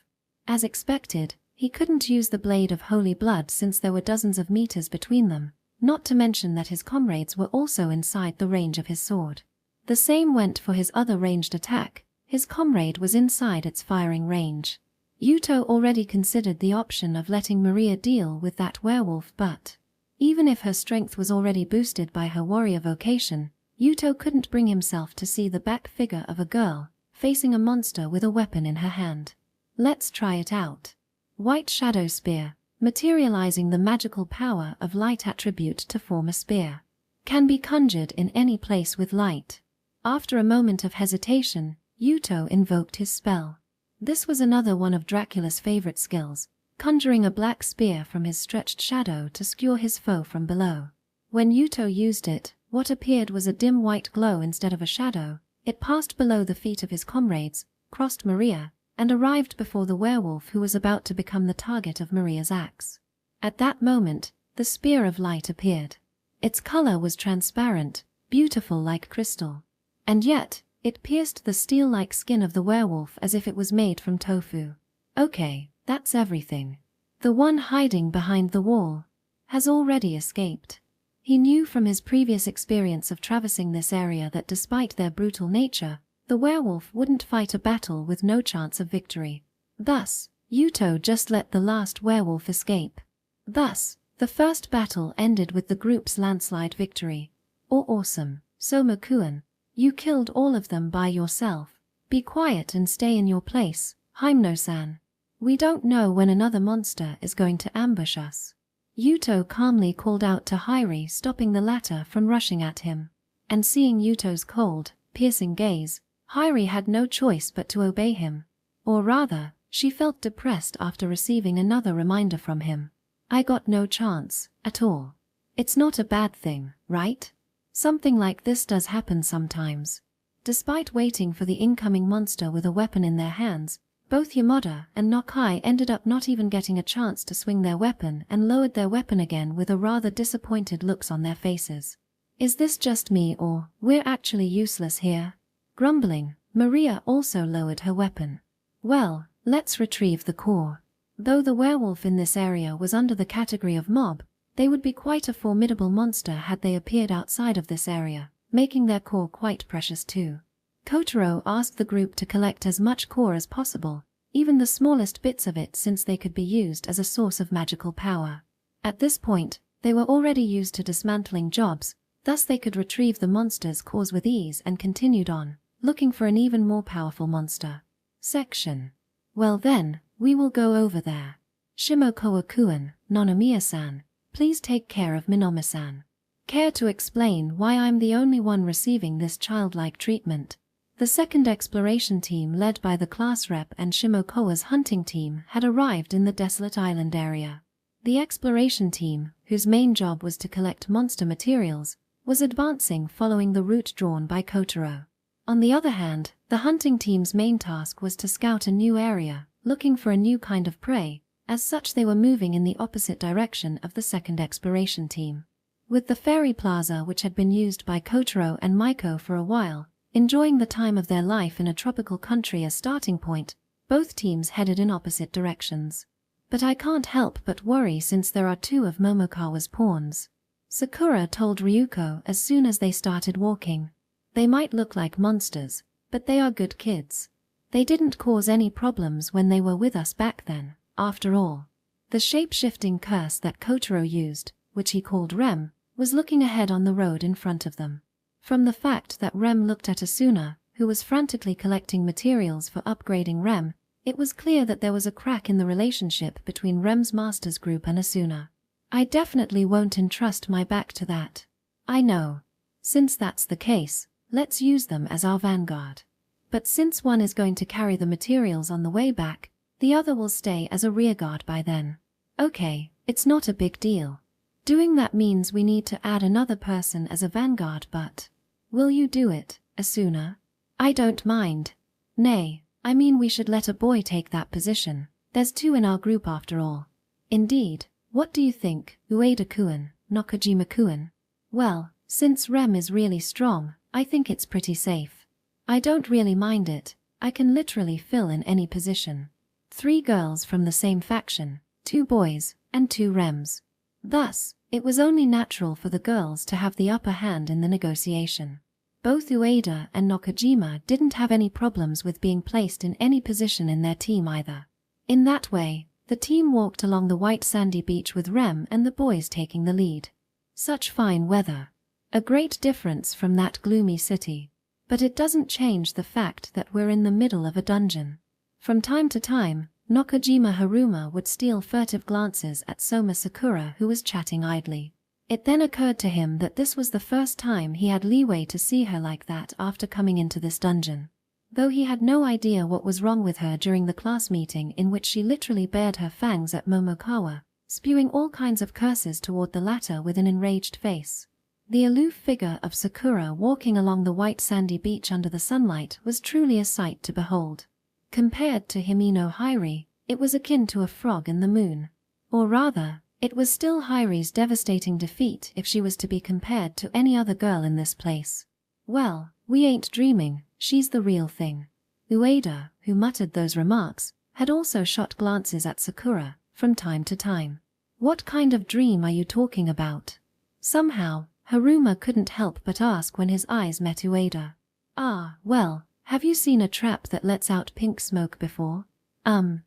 As expected, he couldn't use the Blade of Holy Blood since there were dozens of meters between them, not to mention that his comrades were also inside the range of his sword. The same went for his other ranged attack, his comrade was inside its firing range. Yuto already considered the option of letting Maria deal with that werewolf, but even if her strength was already boosted by her warrior vocation, Yuto couldn't bring himself to see the back figure of a girl facing a monster with a weapon in her hand. Let's try it out. White Shadow Spear, materializing the magical power of light attribute to form a spear. Can be conjured in any place with light. After a moment of hesitation, Yuto invoked his spell. This was another one of Dracula's favorite skills, conjuring a black spear from his stretched shadow to skewer his foe from below. When Yuto used it, what appeared was a dim white glow instead of a shadow. It passed below the feet of his comrades, crossed Maria, and arrived before the werewolf who was about to become the target of Maria's axe. At that moment, the spear of light appeared. Its color was transparent, beautiful like crystal. And yet, it pierced the steel-like skin of the werewolf as if it was made from tofu. Okay, that's everything. The one hiding behind the wall has already escaped. He knew from his previous experience of traversing this area that despite their brutal nature, the werewolf wouldn't fight a battle with no chance of victory. Thus, Yuto just let the last werewolf escape. Thus, the first battle ended with the group's landslide victory. Awesome, Soma-kun. You killed all of them by yourself. Be quiet and stay in your place, Himeno-san. We don't know when another monster is going to ambush us. Yuto calmly called out to Hairi, stopping the latter from rushing at him. And seeing Yuto's cold, piercing gaze, Hairi had no choice but to obey him. Or rather, she felt depressed after receiving another reminder from him. I got no chance, at all. It's not a bad thing, right? Something like this does happen sometimes. Despite waiting for the incoming monster with a weapon in their hands, both Yamada and Nokai ended up not even getting a chance to swing their weapon and lowered their weapon again with a rather disappointed looks on their faces. Is this just me or we're actually useless here? Grumbling, Maria also lowered her weapon. Well, let's retrieve the core. Though the werewolf in this area was under the category of mob, they would be quite a formidable monster had they appeared outside of this area, making their core quite precious too. Kotaro asked the group to collect as much core as possible, even the smallest bits of it, since they could be used as a source of magical power. At this point, they were already used to dismantling jobs, thus they could retrieve the monster's cores with ease and continued on, looking for an even more powerful monster. Section. Well then, we will go over there. Shimokawa-kun, Nonomiya-san, please take care of Minoma-san. Care to explain why I'm the only one receiving this childlike treatment? The second exploration team led by the class rep and Shimokawa's hunting team had arrived in the desolate island area. The exploration team, whose main job was to collect monster materials, was advancing following the route drawn by Kotaro. On the other hand, the hunting team's main task was to scout a new area, looking for a new kind of prey. As such, they were moving in the opposite direction of the second exploration team. With the ferry plaza, which had been used by Kotaro and Maiko for a while, enjoying the time of their life in a tropical country as starting point, both teams headed in opposite directions. But I can't help but worry since there are two of Momokawa's pawns. Sakura told Ryuko as soon as they started walking. They might look like monsters, but they are good kids. They didn't cause any problems when they were with us back then, after all. The shape-shifting curse that Kotaro used, which he called Rem, was looking ahead on the road in front of them. From the fact that Rem looked at Asuna, who was frantically collecting materials for upgrading Rem, it was clear that there was a crack in the relationship between Rem's master's group and Asuna. I definitely won't entrust my back to that. I know. Since that's the case, let's use them as our vanguard. But since one is going to carry the materials on the way back, the other will stay as a rearguard by then. Okay, it's not a big deal. Doing that means we need to add another person as a vanguard, but will you do it, Asuna? I don't mind. Nay, I mean we should let a boy take that position. There's two in our group after all. Indeed, what do you think, Ueda-kun, Nakajima-kun? Well, since Rem is really strong, I think it's pretty safe. I don't really mind it. I can literally fill in any position. 3 girls from the same faction, 2 boys, and 2 Rems. Thus, it was only natural for the girls to have the upper hand in the negotiation. Both Ueda and Nakajima didn't have any problems with being placed in any position in their team either. In that way, the team walked along the white sandy beach with Rem and the boys taking the lead. Such fine weather. A great difference from that gloomy city. But it doesn't change the fact that we're in the middle of a dungeon. From time to time, Nakajima Haruma would steal furtive glances at Soma Sakura, who was chatting idly. It then occurred to him that this was the first time he had leeway to see her like that after coming into this dungeon. Though he had no idea what was wrong with her during the class meeting in which she literally bared her fangs at Momokawa, spewing all kinds of curses toward the latter with an enraged face. The aloof figure of Sakura walking along the white sandy beach under the sunlight was truly a sight to behold. Compared to Himino Hairi, it was akin to a frog in the moon. Or rather, it was still Hairi's devastating defeat if she was to be compared to any other girl in this place. Well, we ain't dreaming, she's the real thing. Ueda, who muttered those remarks, had also shot glances at Sakura from time to time. What kind of dream are you talking about? Somehow, Haruma couldn't help but ask when his eyes met Ueda. Ah, well, have you seen a trap that lets out pink smoke before?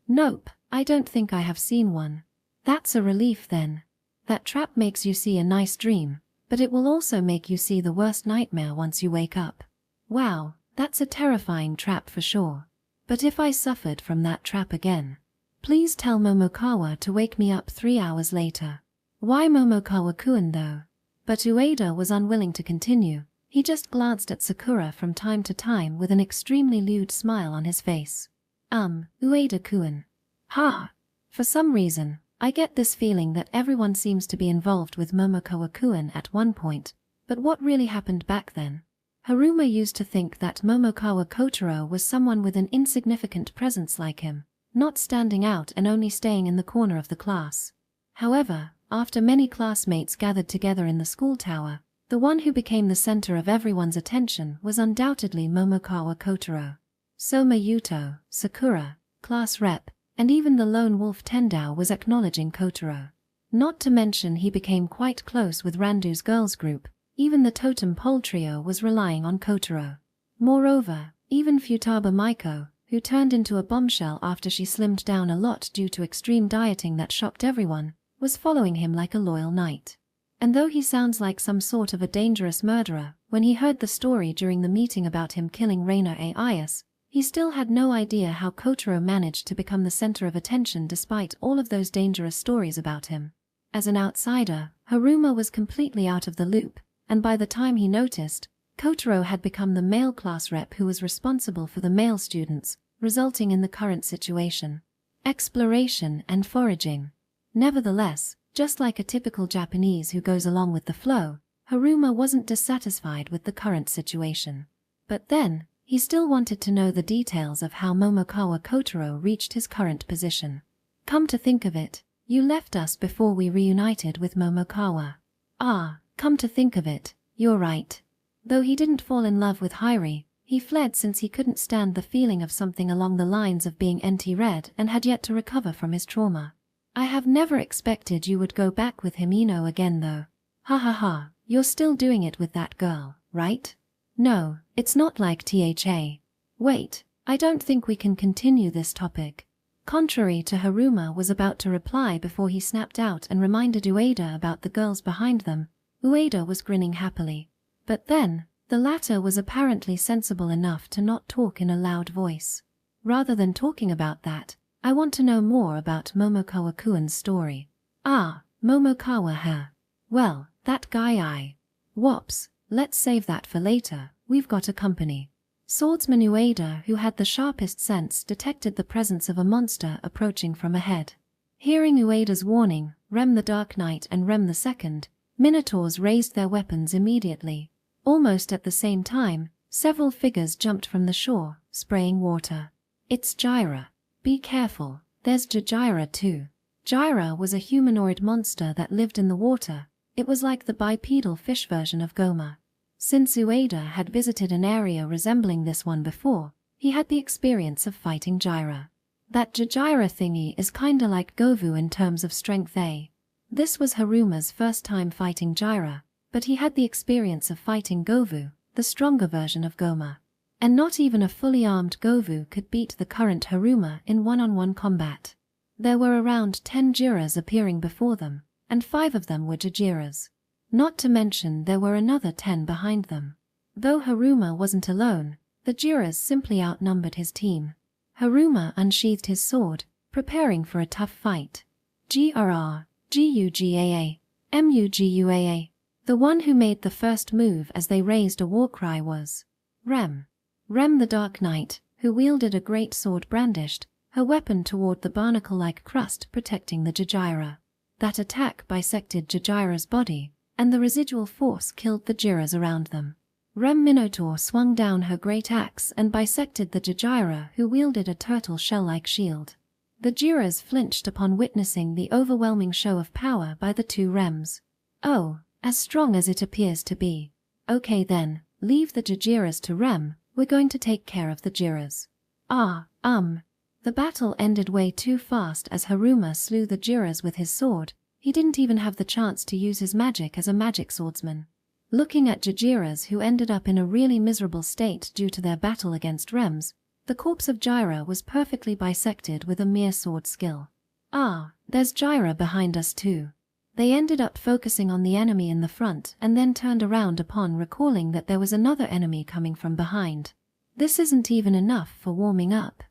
Nope, I don't think I have seen one. That's a relief then. That trap makes you see a nice dream, but it will also make you see the worst nightmare once you wake up. Wow, that's a terrifying trap for sure. But if I suffered from that trap again, please tell Momokawa to wake me up 3 hours later. Why Momokawa-kun though? But Ueda was unwilling to continue. He just glanced at Sakura from time to time with an extremely lewd smile on his face. Ueda-kun. Ha! For some reason, I get this feeling that everyone seems to be involved with Momokawa-kun at one point, but what really happened back then? Haruma used to think that Momokawa Kotaro was someone with an insignificant presence like him, not standing out and only staying in the corner of the class. However, after many classmates gathered together in the school tower, the one who became the center of everyone's attention was undoubtedly Momokawa Kotaro. Soma Yuto, Sakura, class rep, and even the lone wolf Tendao was acknowledging Kotaro. Not to mention he became quite close with Randu's girls group. Even the totem pole trio was relying on Kotaro. Moreover, even Futaba Maiko, who turned into a bombshell after she slimmed down a lot due to extreme dieting that shocked everyone, was following him like a loyal knight. And though he sounds like some sort of a dangerous murderer, when he heard the story during the meeting about him killing Reina Aias, he still had no idea how Kotaro managed to become the center of attention despite all of those dangerous stories about him. As an outsider, Haruma was completely out of the loop, and by the time he noticed, Kotaro had become the male class rep who was responsible for the male students, resulting in the current situation. Exploration and foraging. Nevertheless, just like a typical Japanese who goes along with the flow, Haruma wasn't dissatisfied with the current situation. But then, he still wanted to know the details of how Momokawa Kotaro reached his current position. Come to think of it, you left us before we reunited with Momokawa. Ah, come to think of it, you're right. Though he didn't fall in love with Hairi, he fled since he couldn't stand the feeling of something along the lines of being NT-red and had yet to recover from his trauma. I have never expected you would go back with Himino again though. Ha ha ha, you're still doing it with that girl, right? No, it's not like THA. Wait, I don't think we can continue this topic. Contrary to Haruma was about to reply before he snapped out and reminded Ueda about the girls behind them. Ueda was grinning happily. But then, the latter was apparently sensible enough to not talk in a loud voice. Rather than talking about that, I want to know more about Momokawa-kun's story. Ah, Momokawa. Well, that guy Whoops, let's save that for later, we've got a company. Swordsman Ueda, who had the sharpest sense, detected the presence of a monster approaching from ahead. Hearing Ueda's warning, Rem the Dark Knight and Rem the Second, Minotaurs raised their weapons immediately. Almost at the same time, several figures jumped from the shore, spraying water. It's Gyra. Be careful, there's Gyra too. Gyra was a humanoid monster that lived in the water. It was like the bipedal fish version of Goma. Since Ueda had visited an area resembling this one before, he had the experience of fighting Gyra. That Gyra thingy is kinda like Govu in terms of strength, eh? This was Haruma's first time fighting Jiraiya, but he had the experience of fighting Govu, the stronger version of Goma. And not even a fully armed Govu could beat the current Haruma in one-on-one combat. There were around 10 Jiras appearing before them, and 5 of them were Jajiras. Not to mention there were another 10 behind them. Though Haruma wasn't alone, the Jiras simply outnumbered his team. Haruma unsheathed his sword, preparing for a tough fight. GRR, GUGAA, MUGUAA. The one who made the first move as they raised a war cry was Rem. Rem the Dark Knight, who wielded a great sword brandished, her weapon toward the barnacle-like crust protecting the Jajira. That attack bisected Jajira's body, and the residual force killed the Jiras around them. Rem Minotaur swung down her great axe and bisected the Jajira, who wielded a turtle shell-like shield. The Jiras flinched upon witnessing the overwhelming show of power by the 2 Rems. Oh, as strong as it appears to be. Okay then, leave the Jajiras to Rem, we're going to take care of the Jiras. The battle ended way too fast as Haruma slew the Jiras with his sword. He didn't even have the chance to use his magic as a magic swordsman. Looking at Jajiras who ended up in a really miserable state due to their battle against Rems, the corpse of Jiraiya was perfectly bisected with a mere sword skill. There's Jiraiya behind us too. They ended up focusing on the enemy in the front and then turned around upon recalling that there was another enemy coming from behind. This isn't even enough for warming up.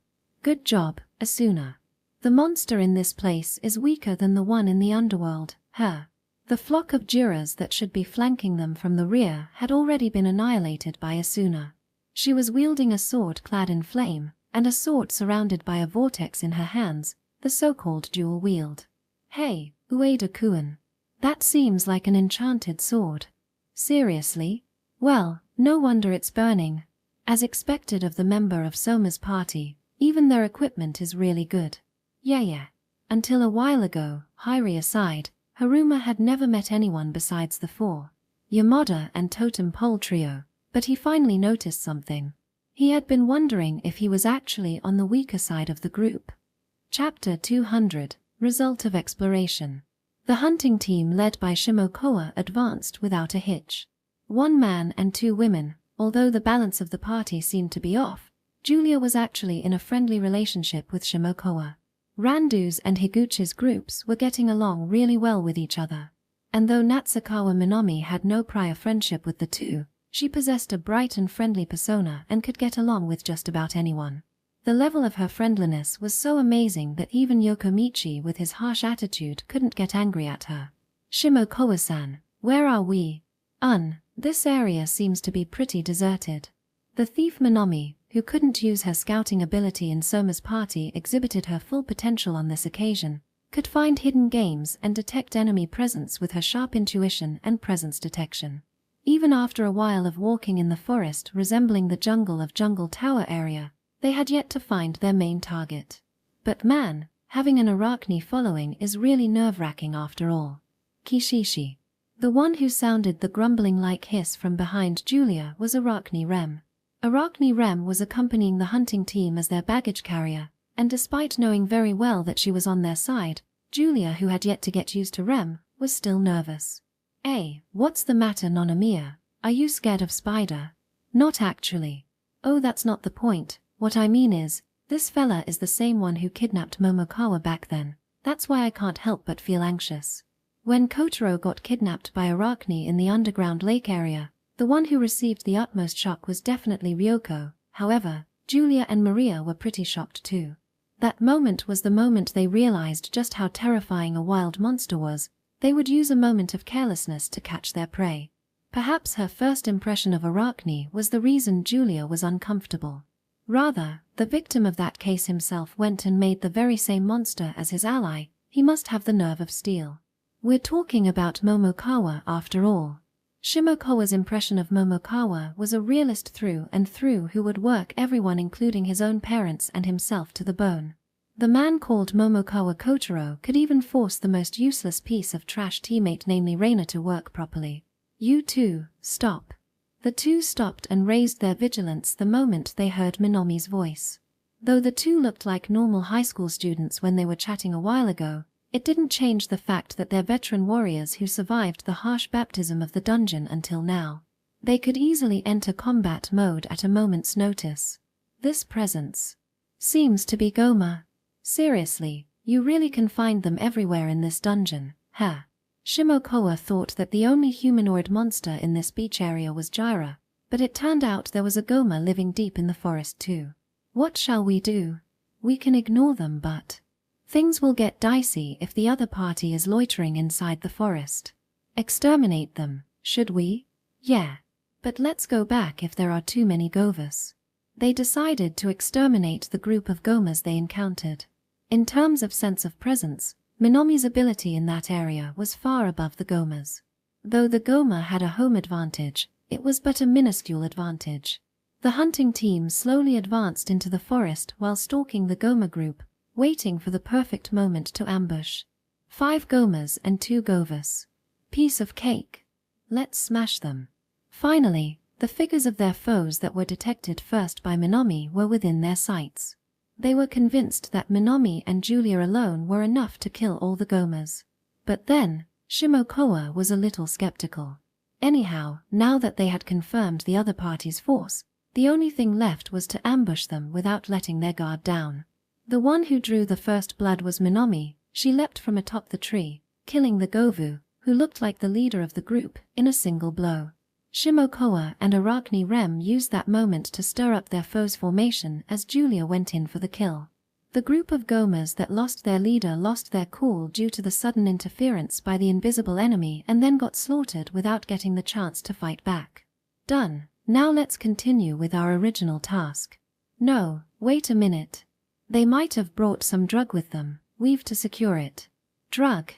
Good job, Asuna. The monster in this place is weaker than the one in the underworld, The flock of Jiras that should be flanking them from the rear had already been annihilated by Asuna. She was wielding a sword clad in flame, and a sword surrounded by a vortex in her hands, the so-called dual wield. Hey, Ueda-kun. That seems like an enchanted sword. Seriously? Well, no wonder it's burning. As expected of the member of Soma's party, even their equipment is really good. Yeah. Until a while ago, Hyri aside, Haruma had never met anyone besides the 4 Yamada and Totem Pole trio, but he finally noticed something. He had been wondering if he was actually on the weaker side of the group. Chapter 200, Result of Exploration. The hunting team led by Shimokoa advanced without a hitch. 1 man and 2 women, although the balance of the party seemed to be off, Julia was actually in a friendly relationship with Shimokoa. Randu's and Higuchi's groups were getting along really well with each other. And though Natsukawa Minami had no prior friendship with the 2, she possessed a bright and friendly persona and could get along with just about anyone. The level of her friendliness was so amazing that even Yokomichi with his harsh attitude couldn't get angry at her. Shimokoa-san, where are we? This area seems to be pretty deserted. The thief Minami, who couldn't use her scouting ability in Soma's party, exhibited her full potential on this occasion, could find hidden games and detect enemy presence with her sharp intuition and presence detection. Even after a while of walking in the forest resembling the jungle of Jungle Tower area, they had yet to find their main target. But man, having an Arachne following is really nerve-wracking after all. Kishishi. The one who sounded the grumbling-like hiss from behind Julia was Arachne Rem. Arachne Rem was accompanying the hunting team as their baggage carrier, and despite knowing very well that she was on their side, Julia, who had yet to get used to Rem, was still nervous. Hey, what's the matter, Nonomiya? Are you scared of Spider? Not actually. Oh, that's not the point. What I mean is, this fella is the same one who kidnapped Momokawa back then. That's why I can't help but feel anxious. When Kotaro got kidnapped by Arachne in the underground lake area, the one who received the utmost shock was definitely Ryoko. However, Julia and Maria were pretty shocked too. That moment was the moment they realized just how terrifying a wild monster was. They would use a moment of carelessness to catch their prey. Perhaps her first impression of Arachne was the reason Julia was uncomfortable. Rather, the victim of that case himself went and made the very same monster as his ally. He must have the nerve of steel. We're talking about Momokawa after all. Shimokoa's impression of Momokawa was a realist through and through who would work everyone including his own parents and himself to the bone. The man called Momokawa Kotaro could even force the most useless piece of trash teammate namely Reina to work properly. You two, stop. The two stopped and raised their vigilance the moment they heard Minomi's voice. Though the two looked like normal high school students when they were chatting a while ago, It didn't change the fact that they're veteran warriors who survived the harsh baptism of the dungeon until now. They could easily enter combat mode at a moment's notice. This presence seems to be Goma. Seriously, you really can find them everywhere in this dungeon, huh? Shimokoa thought that the only humanoid monster in this beach area was Jireh, but it turned out there was a Goma living deep in the forest too. What shall we do? We can ignore them, but things will get dicey if the other party is loitering inside the forest. Exterminate them, should we? Yeah. But let's go back if there are too many Govas. They decided to exterminate the group of Gomas they encountered. In terms of sense of presence, Minomi's ability in that area was far above the Gomas. Though the Goma had a home advantage, it was but a minuscule advantage. The hunting team slowly advanced into the forest while stalking the Goma group, waiting for the perfect moment to ambush. 5 Gomas and 2 Govas. Piece of cake. Let's smash them. Finally, the figures of their foes that were detected first by Minomi were within their sights. They were convinced that Minomi and Julia alone were enough to kill all the Gomas. But then, Shimokoa was a little skeptical. Anyhow, now that they had confirmed the other party's force, the only thing left was to ambush them without letting their guard down. The one who drew the first blood was Minomi. She leapt from atop the tree, killing the Govu, who looked like the leader of the group, in a single blow. Shimokoa and Arachne Rem used that moment to stir up their foe's formation as Julia went in for the kill. The group of Gomas that lost their leader lost their cool due to the sudden interference by the invisible enemy and then got slaughtered without getting the chance to fight back. Done. Now let's continue with our original task. No, wait a minute. They might have brought some drug with them. We've to secure it. Drug.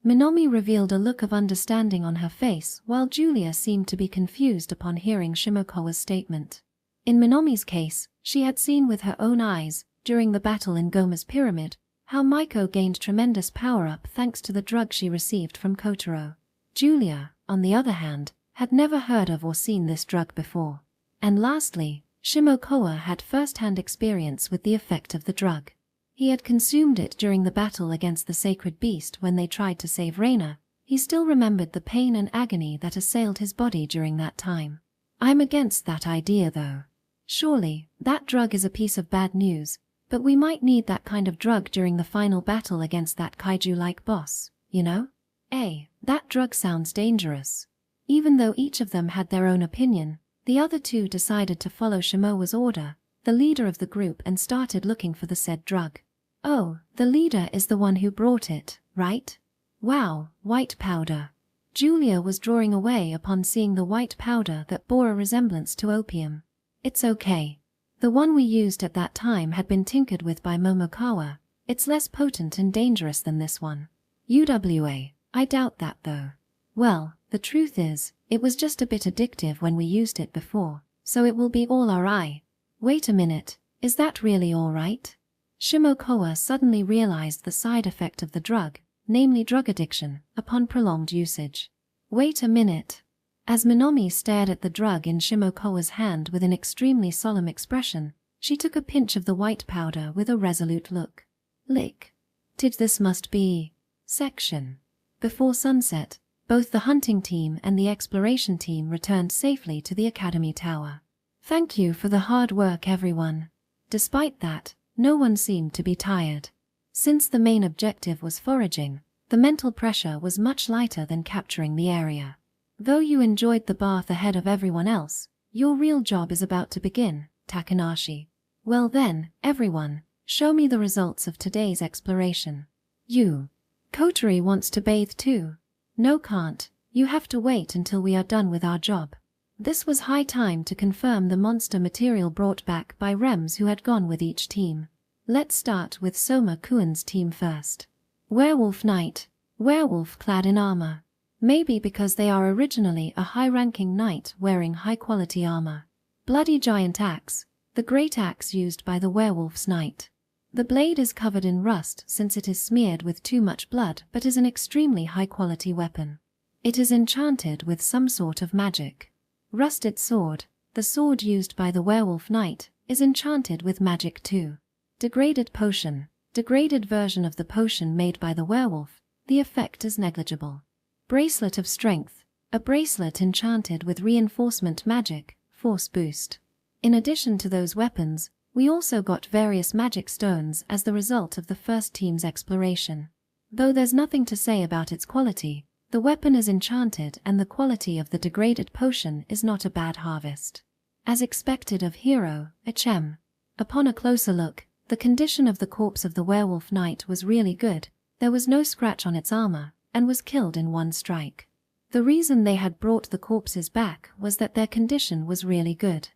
Minomi revealed a look of understanding on her face while Julia seemed to be confused upon hearing Shimokoa's statement. In Minomi's case, she had seen with her own eyes, during the battle in Goma's pyramid, how Maiko gained tremendous power-up thanks to the drug she received from Kotaro. Julia, on the other hand, had never heard of or seen this drug before. And lastly, Shimokoa had first-hand experience with the effect of the drug. He had consumed it during the battle against the sacred beast when they tried to save Reina. He still remembered the pain and agony that assailed his body during that time. I'm against that idea though. Surely, that drug is a piece of bad news, but we might need that kind of drug during the final battle against that kaiju-like boss, you know? That drug sounds dangerous. Even though each of them had their own opinion, the other two decided to follow Shimowa's order, the leader of the group, and started looking for the said drug. Oh, the leader is the one who brought it, right? Wow, white powder. Julia was drawing away upon seeing the white powder that bore a resemblance to opium. It's okay. The one we used at that time had been tinkered with by Momokawa. It's less potent and dangerous than this one. UWA, I doubt that though. Well, the truth is, it was just a bit addictive when we used it before, so it will be all alright. Wait a minute, is that really alright? Shimokoa suddenly realized the side effect of the drug, namely drug addiction, upon prolonged usage. Wait a minute. As Minomi stared at the drug in Shimokoa's hand with an extremely solemn expression, she took a pinch of the white powder with a resolute look. Lick. This must be section. Before sunset, both the hunting team and the exploration team returned safely to the Academy Tower. Thank you for the hard work, everyone. Despite that, no one seemed to be tired. Since the main objective was foraging, the mental pressure was much lighter than capturing the area. Though you enjoyed the bath ahead of everyone else, your real job is about to begin, Takanashi. Well then, everyone, show me the results of today's exploration. You. Kotori wants to bathe too. No, can't. You have to wait until we are done with our job. This was high time to confirm the monster material brought back by Rems who had gone with each team. Let's start with Soma-Kuen's team first. Werewolf Knight. Werewolf clad in armor. Maybe because they are originally a high-ranking knight wearing high-quality armor. Bloody Giant Axe. The great axe used by the werewolf's knight. The blade is covered in rust since it is smeared with too much blood, but is an extremely high-quality weapon. It is enchanted with some sort of magic. Rusted Sword. The sword used by the werewolf knight is enchanted with magic too. Degraded Potion. Degraded version of the potion made by the werewolf, the effect is negligible. Bracelet of Strength, a bracelet enchanted with reinforcement magic, force boost. In addition to those weapons, we also got various magic stones as the result of the first team's exploration. Though there's nothing to say about its quality, the weapon is enchanted and the quality of the degraded potion is not a bad harvest. As expected of hero, Achem. Upon a closer look, the condition of the corpse of the werewolf knight was really good. There was no scratch on its armor, and was killed in one strike. The reason they had brought the corpses back was that their condition was really good.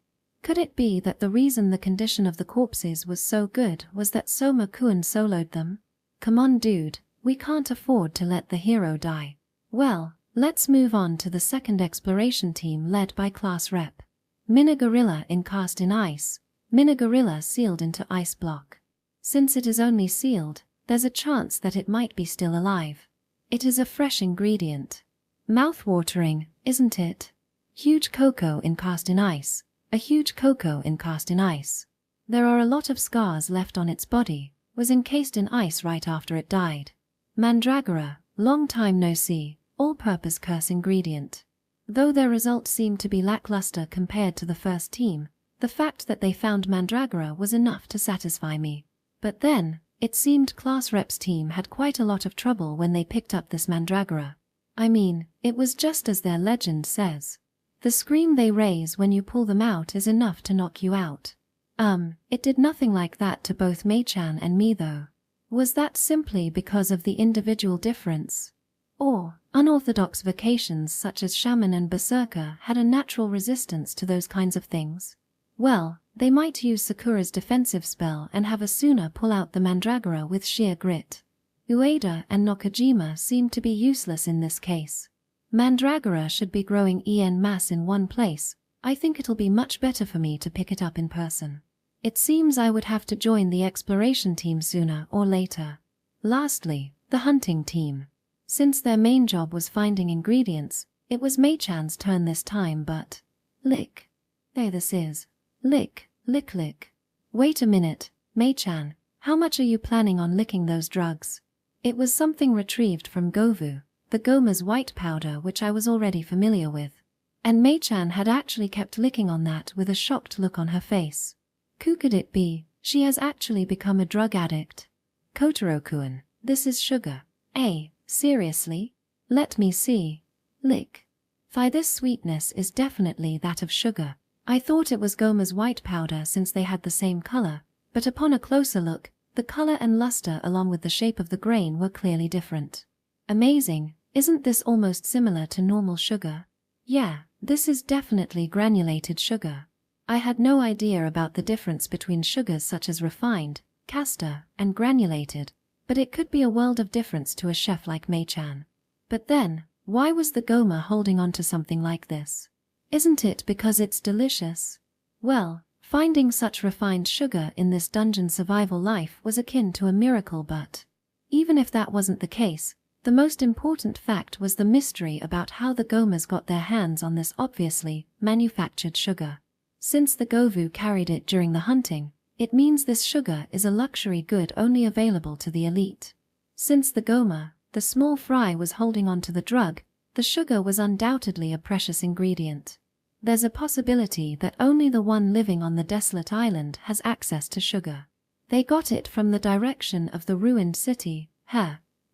Could it be that the reason the condition of the corpses was so good was that Soma-kun soloed them? Come on dude, we can't afford to let the hero die. Well, let's move on to the second exploration team led by Class Rep. Minigorilla encast in ice. Minigorilla sealed into ice block. Since it is only sealed, there's a chance that it might be still alive. It is a fresh ingredient. Mouth-watering, isn't it? Huge cocoa encast in ice. A huge cocoa encast in ice. There are a lot of scars left on its body, was encased in ice right after it died. Mandragora, long time no see, all-purpose curse ingredient. Though their results seemed to be lackluster compared to the first team, the fact that they found Mandragora was enough to satisfy me. But then, it seemed Class Rep's team had quite a lot of trouble when they picked up this Mandragora. I mean, it was just as their legend says. The scream they raise when you pull them out is enough to knock you out. It did nothing like that to both Mei-chan and me though. Was that simply because of the individual difference? Or, unorthodox vocations such as Shaman and Berserker had a natural resistance to those kinds of things? Well, they might use Sakura's defensive spell and have Asuna pull out the Mandragora with sheer grit. Ueda and Nakajima seem to be useless in this case. Mandragora should be growing en masse in one place. I think it'll be much better for me to pick it up in person. It seems I would have to join the exploration team sooner or later. Lastly, the hunting team. Since their main job was finding ingredients, it was Mei-chan's turn this time but... Lick. There this is. Lick, lick, lick. Wait a minute, Mei-chan, how much are you planning on licking those drugs? It was something retrieved from Govu, the Goma's white powder which I was already familiar with. And Mei-chan had actually kept licking on that with a shocked look on her face. Who could it be? She has actually become a drug addict. Kotaro-kun, this is sugar. Seriously? Let me see. Lick. This sweetness is definitely that of sugar. I thought it was Goma's white powder since they had the same color, but upon a closer look, the color and luster along with the shape of the grain were clearly different. Amazing, isn't this almost similar to normal sugar? Yeah, this is definitely granulated sugar. I had no idea about the difference between sugars such as refined, castor, and granulated, but it could be a world of difference to a chef like Mei-chan. But then, why was the Goma holding on to something like this? Isn't it because it's delicious? Well, finding such refined sugar in this dungeon survival life was akin to a miracle, but even if that wasn't the case, the most important fact was the mystery about how the Gomas got their hands on this obviously manufactured sugar. Since the Govu carried it during the hunting, it means this sugar is a luxury good only available to the elite. Since the Goma, the small fry, was holding on to the drug, the sugar was undoubtedly a precious ingredient. There's a possibility that only the one living on the desolate island has access to sugar. They got it from the direction of the ruined city.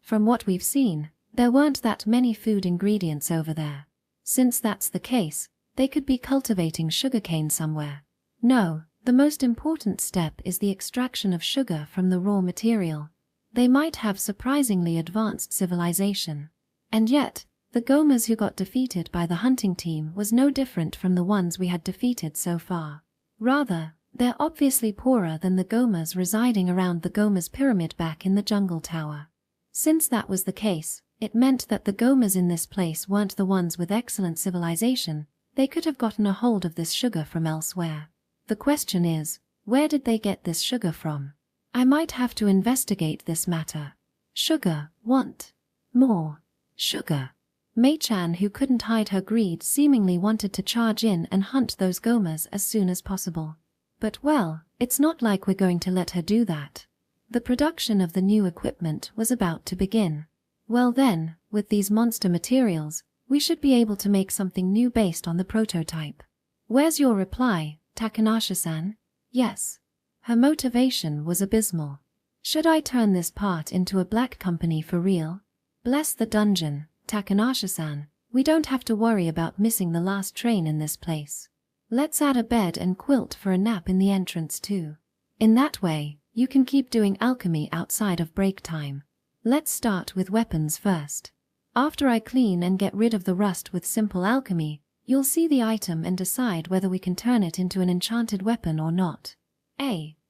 From what we've seen, there weren't that many food ingredients over there. Since that's the case, they could be cultivating sugarcane somewhere. No, the most important step is the extraction of sugar from the raw material. They might have surprisingly advanced civilization. And yet, the Gomas who got defeated by the hunting team was no different from the ones we had defeated so far. Rather, they're obviously poorer than the Gomas residing around the Gomas pyramid back in the jungle tower. Since that was the case, it meant that the Gomas in this place weren't the ones with excellent civilization. They could have gotten a hold of this sugar from elsewhere. The question is, where did they get this sugar from? I might have to investigate this matter. Sugar, want more sugar. Mei-chan, who couldn't hide her greed, seemingly wanted to charge in and hunt those Gomas as soon as possible. But well, it's not like we're going to let her do that. The production of the new equipment was about to begin. Well then, with these monster materials, we should be able to make something new based on the prototype. Where's your reply, Takanasha-san? Yes. Her motivation was abysmal. Should I turn this part into a black company for real? Bless the dungeon, Takanasha-san. We don't have to worry about missing the last train in this place. Let's add a bed and quilt for a nap in the entrance too. In that way, you can keep doing alchemy outside of break time. Let's start with weapons first. After I clean and get rid of the rust with simple alchemy, you'll see the item and decide whether we can turn it into an enchanted weapon or not.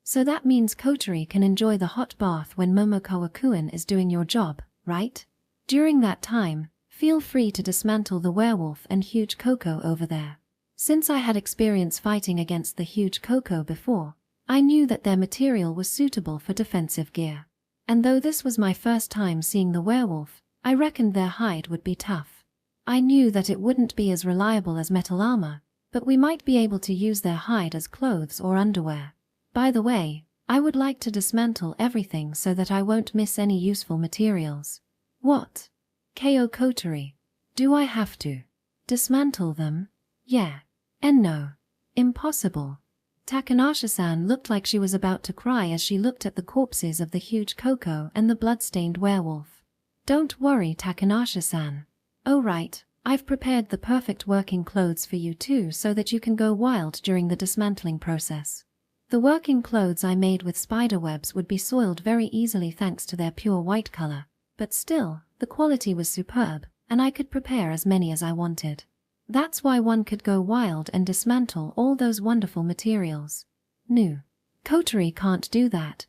So that means Kotori can enjoy the hot bath when Momokawa-kun is doing your job, right? During that time, feel free to dismantle the werewolf and huge Coco over there. Since I had experience fighting against the huge Coco before, I knew that their material was suitable for defensive gear. And though this was my first time seeing the werewolf, I reckoned their hide would be tough. I knew that it wouldn't be as reliable as metal armor, but we might be able to use their hide as clothes or underwear. By the way, I would like to dismantle everything so that I won't miss any useful materials. What? Ko Kotori. Do I have to dismantle them? Yeah. And no. Impossible. Takanasha-san looked like she was about to cry as she looked at the corpses of the huge Coco and the blood-stained werewolf. Don't worry, Takanasha-san. Oh right, I've prepared the perfect working clothes for you too so that you can go wild during the dismantling process. The working clothes I made with spiderwebs would be soiled very easily thanks to their pure white color, but still, the quality was superb, and I could prepare as many as I wanted. That's why one could go wild and dismantle all those wonderful materials. No. Kotori can't do that.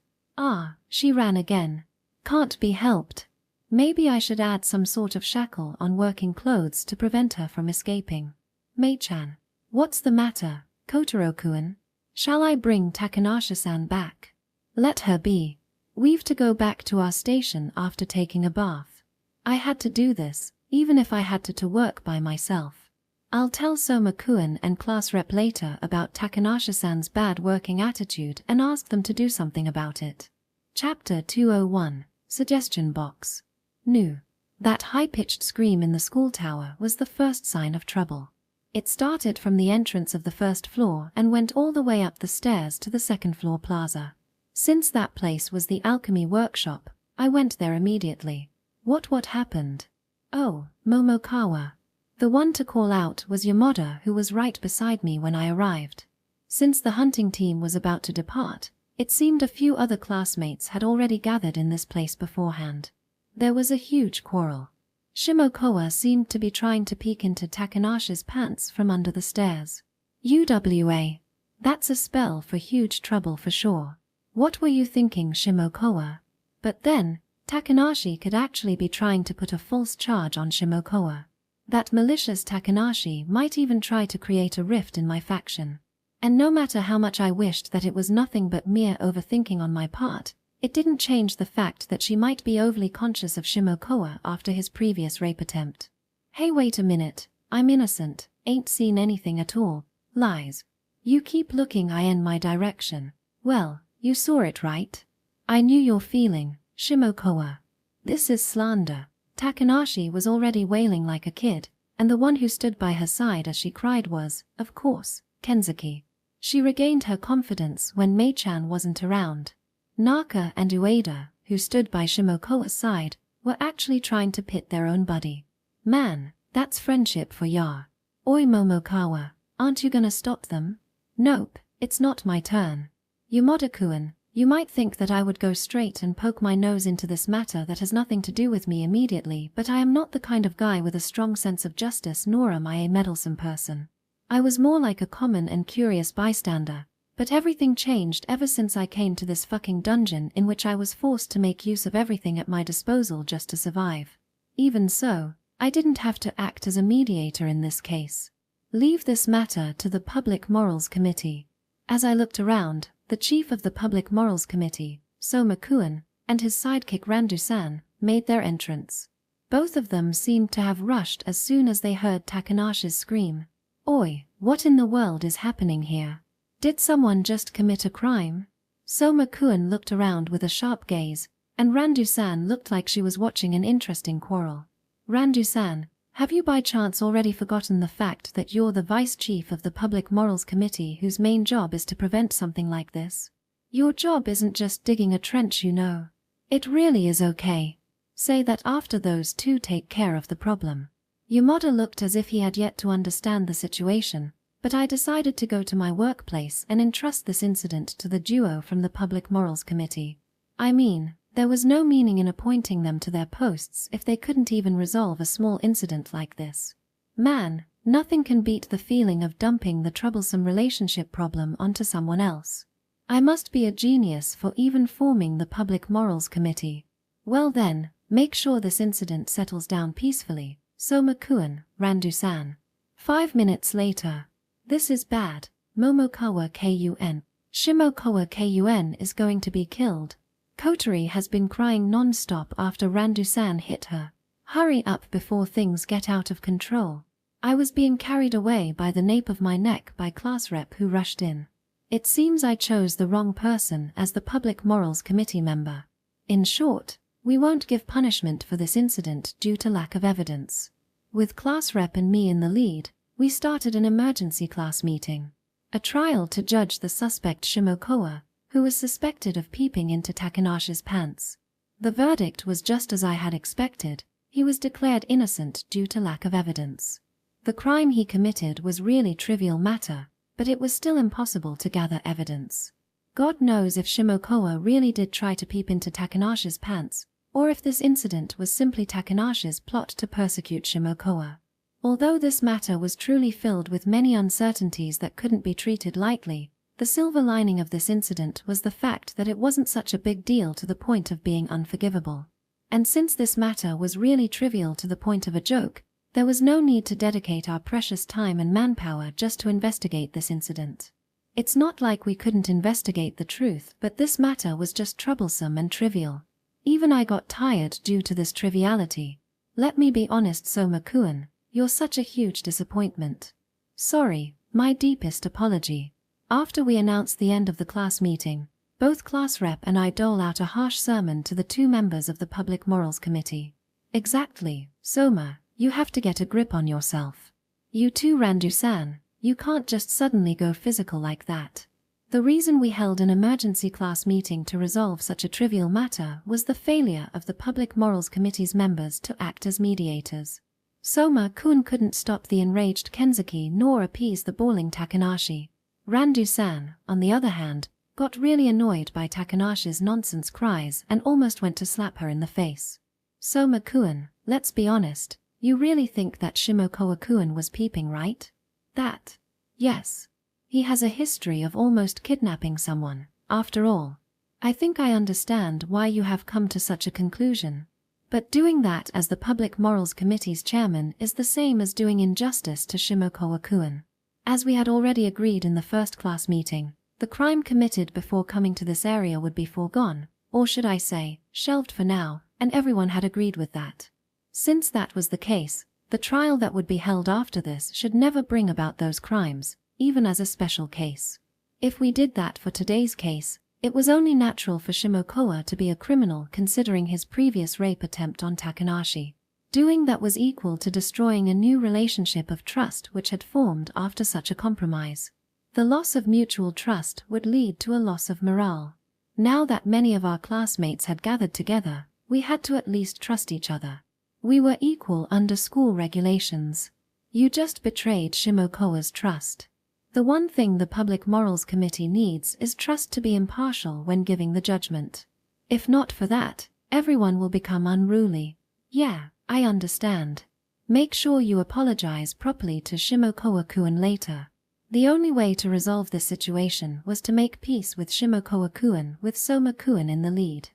She ran again. Can't be helped. Maybe I should add some sort of shackle on working clothes to prevent her from escaping. Mei-chan. What's the matter, Kotaro-kun? Shall I bring Takanasha-san back? Let her be. We've to go back to our station after taking a bath. I had to do this, even if I had to work by myself. I'll tell Soma-kun and class rep later about Takanasha-san's bad working attitude and ask them to do something about it. Chapter 201, Suggestion Box. No. That high-pitched scream in the school tower was the first sign of trouble. It started from the entrance of the first floor and went all the way up the stairs to the second-floor plaza. Since that place was the alchemy workshop, I went there immediately. What happened? Oh, Momokawa. The one to call out was Yamada, who was right beside me when I arrived. Since the hunting team was about to depart, it seemed a few other classmates had already gathered in this place beforehand. There was a huge quarrel. Shimokawa seemed to be trying to peek into Takanashi's pants from under the stairs. UWA. That's a spell for huge trouble for sure. What were you thinking, Shimokawa? But then, Takanashi could actually be trying to put a false charge on Shimokawa. That malicious Takanashi might even try to create a rift in my faction. And no matter how much I wished that it was nothing but mere overthinking on my part, it didn't change the fact that she might be overly conscious of Shimokawa after his previous rape attempt. Hey, wait a minute, I'm innocent, ain't seen anything at all. Lies. You keep looking in my direction. Well, you saw it right? I knew your feeling, Shimokawa. This is slander. Takanashi was already wailing like a kid, and the one who stood by her side as she cried was, of course, Kenzuki. She regained her confidence when Mei-chan wasn't around. Naka and Ueda, who stood by Shimokawa's side, were actually trying to pit their own buddy. Man, that's friendship for ya. Oi Momokawa, aren't you gonna stop them? Nope, it's not my turn. Yamada-kun, you might think that I would go straight and poke my nose into this matter that has nothing to do with me immediately, but I am not the kind of guy with a strong sense of justice, nor am I a meddlesome person. I was more like a common and curious bystander. But everything changed ever since I came to this fucking dungeon in which I was forced to make use of everything at my disposal just to survive. Even so, I didn't have to act as a mediator in this case. Leave this matter to the Public Morals Committee. As I looked around, the chief of the Public Morals Committee, Soma-kun, and his sidekick Randu-san, made their entrance. Both of them seemed to have rushed as soon as they heard Takanashi's scream. Oi, what in the world is happening here? Did someone just commit a crime? Soma-kun looked around with a sharp gaze, and Randu-san looked like she was watching an interesting quarrel. Randu-san, have you by chance already forgotten the fact that you're the Vice Chief of the Public Morals Committee whose main job is to prevent something like this? Your job isn't just digging a trench, you know. It really is okay. Say that after those two take care of the problem. Yamada looked as if he had yet to understand the situation, but I decided to go to my workplace and entrust this incident to the duo from the Public Morals Committee. I mean, there was no meaning in appointing them to their posts if they couldn't even resolve a small incident like this. Man, nothing can beat the feeling of dumping the troublesome relationship problem onto someone else. I must be a genius for even forming the Public Morals Committee. Well then, make sure this incident settles down peacefully. Soma-kun, Randu-san. 5 minutes later. This is bad. Momokawa-kun. Shimokawa-kun is going to be killed. Kotori has been crying non-stop after Randu-san hit her. Hurry up before things get out of control. I was being carried away by the nape of my neck by class rep who rushed in. It seems I chose the wrong person as the Public Morals Committee member. In short, we won't give punishment for this incident due to lack of evidence. With class rep and me in the lead, we started an emergency class meeting. A trial to judge the suspect Shimokawa, who was suspected of peeping into Takanashi's pants. The verdict was just as I had expected. He was declared innocent due to lack of evidence. The crime he committed was really trivial matter, but it was still impossible to gather evidence. God knows if Shimokawa really did try to peep into Takanashi's pants, or if this incident was simply Takanashi's plot to persecute Shimokawa. Although this matter was truly filled with many uncertainties that couldn't be treated lightly, the silver lining of this incident was the fact that it wasn't such a big deal to the point of being unforgivable. And since this matter was really trivial to the point of a joke, there was no need to dedicate our precious time and manpower just to investigate this incident. It's not like we couldn't investigate the truth, but this matter was just troublesome and trivial. Even I got tired due to this triviality. Let me be honest, Soma-kun, you're such a huge disappointment. Sorry, my deepest apology. After we announced the end of the class meeting, both class rep and I dole out a harsh sermon to the two members of the Public Morals Committee. Exactly, Soma, you have to get a grip on yourself. You too, Randu-san, you can't just suddenly go physical like that. The reason we held an emergency class meeting to resolve such a trivial matter was the failure of the Public Morals Committee's members to act as mediators. Soma-kun couldn't stop the enraged Kenzuki nor appease the bawling Takanashi. Randu-san, on the other hand, got really annoyed by Takanashi's nonsense cries and almost went to slap her in the face. Soma-kun, let's be honest, you really think that Shimokawa-kun was peeping, right? That? Yes. He has a history of almost kidnapping someone, after all. I think I understand why you have come to such a conclusion. But doing that as the Public Morals Committee's chairman is the same as doing injustice to Shimokawa-kun. As we had already agreed in the first class meeting, the crime committed before coming to this area would be foregone, or should I say, shelved for now, and everyone had agreed with that. Since that was the case, the trial that would be held after this should never bring about those crimes, even as a special case. If we did that for today's case, it was only natural for Shimokawa to be a criminal considering his previous rape attempt on Takanashi. Doing that was equal to destroying a new relationship of trust which had formed after such a compromise. The loss of mutual trust would lead to a loss of morale. Now that many of our classmates had gathered together, we had to at least trust each other. We were equal under school regulations. You just betrayed Shimokawa's trust. The one thing the Public Morals Committee needs is trust to be impartial when giving the judgment. If not for that, everyone will become unruly. Yeah, I understand. Make sure you apologize properly to Shimokawa-kun later. The only way to resolve this situation was to make peace with Shimokawa-kun with Soma-kun in the lead.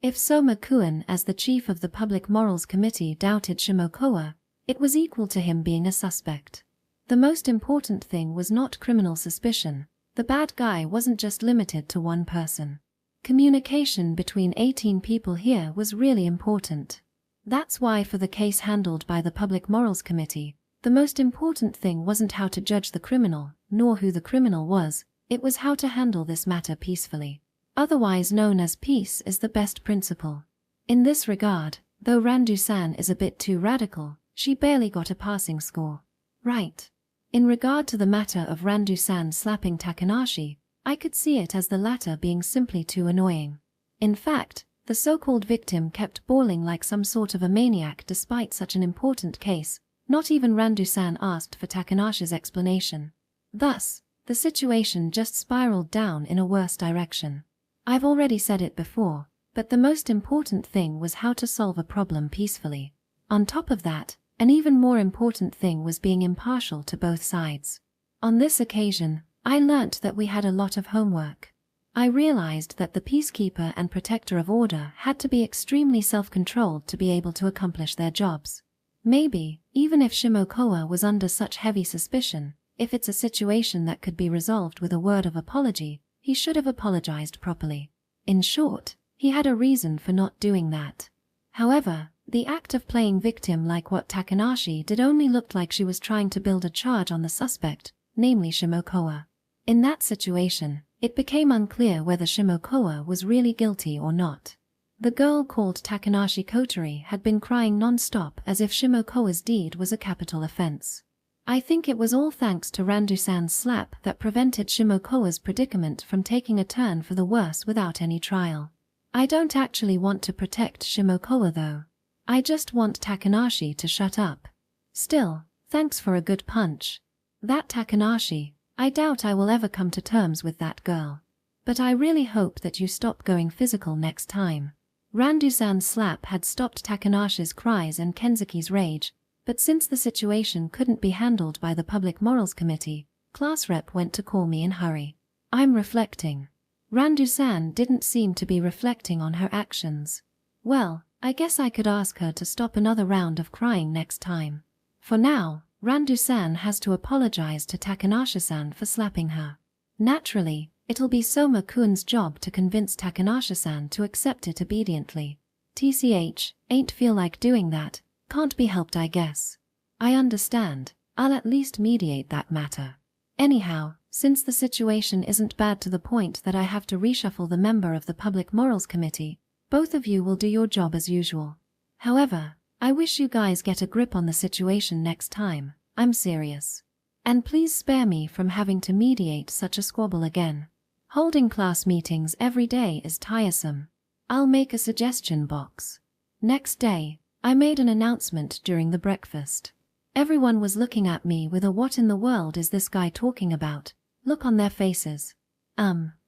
If Soma-kun as the chief of the Public Morals Committee doubted Shimokawa, it was equal to him being a suspect. The most important thing was not criminal suspicion. The bad guy wasn't just limited to one person. Communication between 18 people here was really important. That's why for the case handled by the Public Morals Committee, the most important thing wasn't how to judge the criminal, nor who the criminal was, it was how to handle this matter peacefully. otherwise known as peace is the best principle. In this regard, though Randu-san is a bit too radical, she barely got a passing score. Right. In regard to the matter of Randu-san slapping Takanashi, I could see it as the latter being simply too annoying. In fact, the so-called victim kept bawling like some sort of a maniac despite such an important case. Not even Randu-san asked for Takanashi's explanation. Thus, the situation just spiraled down in a worse direction. I've already said it before, but the most important thing was how to solve a problem peacefully. On top of that, an even more important thing was being impartial to both sides. On this occasion, I learnt that we had a lot of homework. I realized that the peacekeeper and protector of order had to be extremely self-controlled to be able to accomplish their jobs. Maybe, even if Shimokoa was under such heavy suspicion, if it's a situation that could be resolved with a word of apology, he should have apologized properly. In short, he had a reason for not doing that. However, the act of playing victim like what Takanashi did only looked like she was trying to build a charge on the suspect, namely Shimokoa. In that situation, it became unclear whether Shimokoa was really guilty or not. The girl called Takanashi Kotori had been crying non-stop as if Shimokoa's deed was a capital offense. I think it was all thanks to Randu-san's slap that prevented Shimokoa's predicament from taking a turn for the worse without any trial. I don't actually want to protect Shimokoa though. I just want Takanashi to shut up. Still, thanks for a good punch. That Takanashi, I doubt I will ever come to terms with that girl. But I really hope that you stop going physical next time. Randu-san's slap had stopped Takanashi's cries and Kenzuki's rage, but since the situation couldn't be handled by the Public Morals Committee, class rep went to call me in hurry. I'm reflecting. Randu-san didn't seem to be reflecting on her actions. Well, I guess I could ask her to stop another round of crying next time. For now, Randu-san has to apologize to Takanashi-san for slapping her. Naturally, it'll be Soma-kun's job to convince Takanashi-san to accept it obediently. TCH, ain't feel like doing that, can't be helped I guess. I understand, I'll at least mediate that matter. Anyhow, since the situation isn't bad to the point that I have to reshuffle the member of the Public Morals Committee, both of you will do your job as usual. However, I wish you guys get a grip on the situation next time, I'm serious. And please spare me from having to mediate such a squabble again. Holding class meetings every day is tiresome. I'll make a suggestion box. Next day, I made an announcement during the breakfast. Everyone was looking at me with a "what in the world is this guy talking about" look on their faces.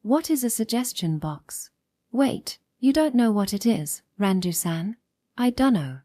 What is a suggestion box? Wait, you don't know what it is, Randu-san? I dunno.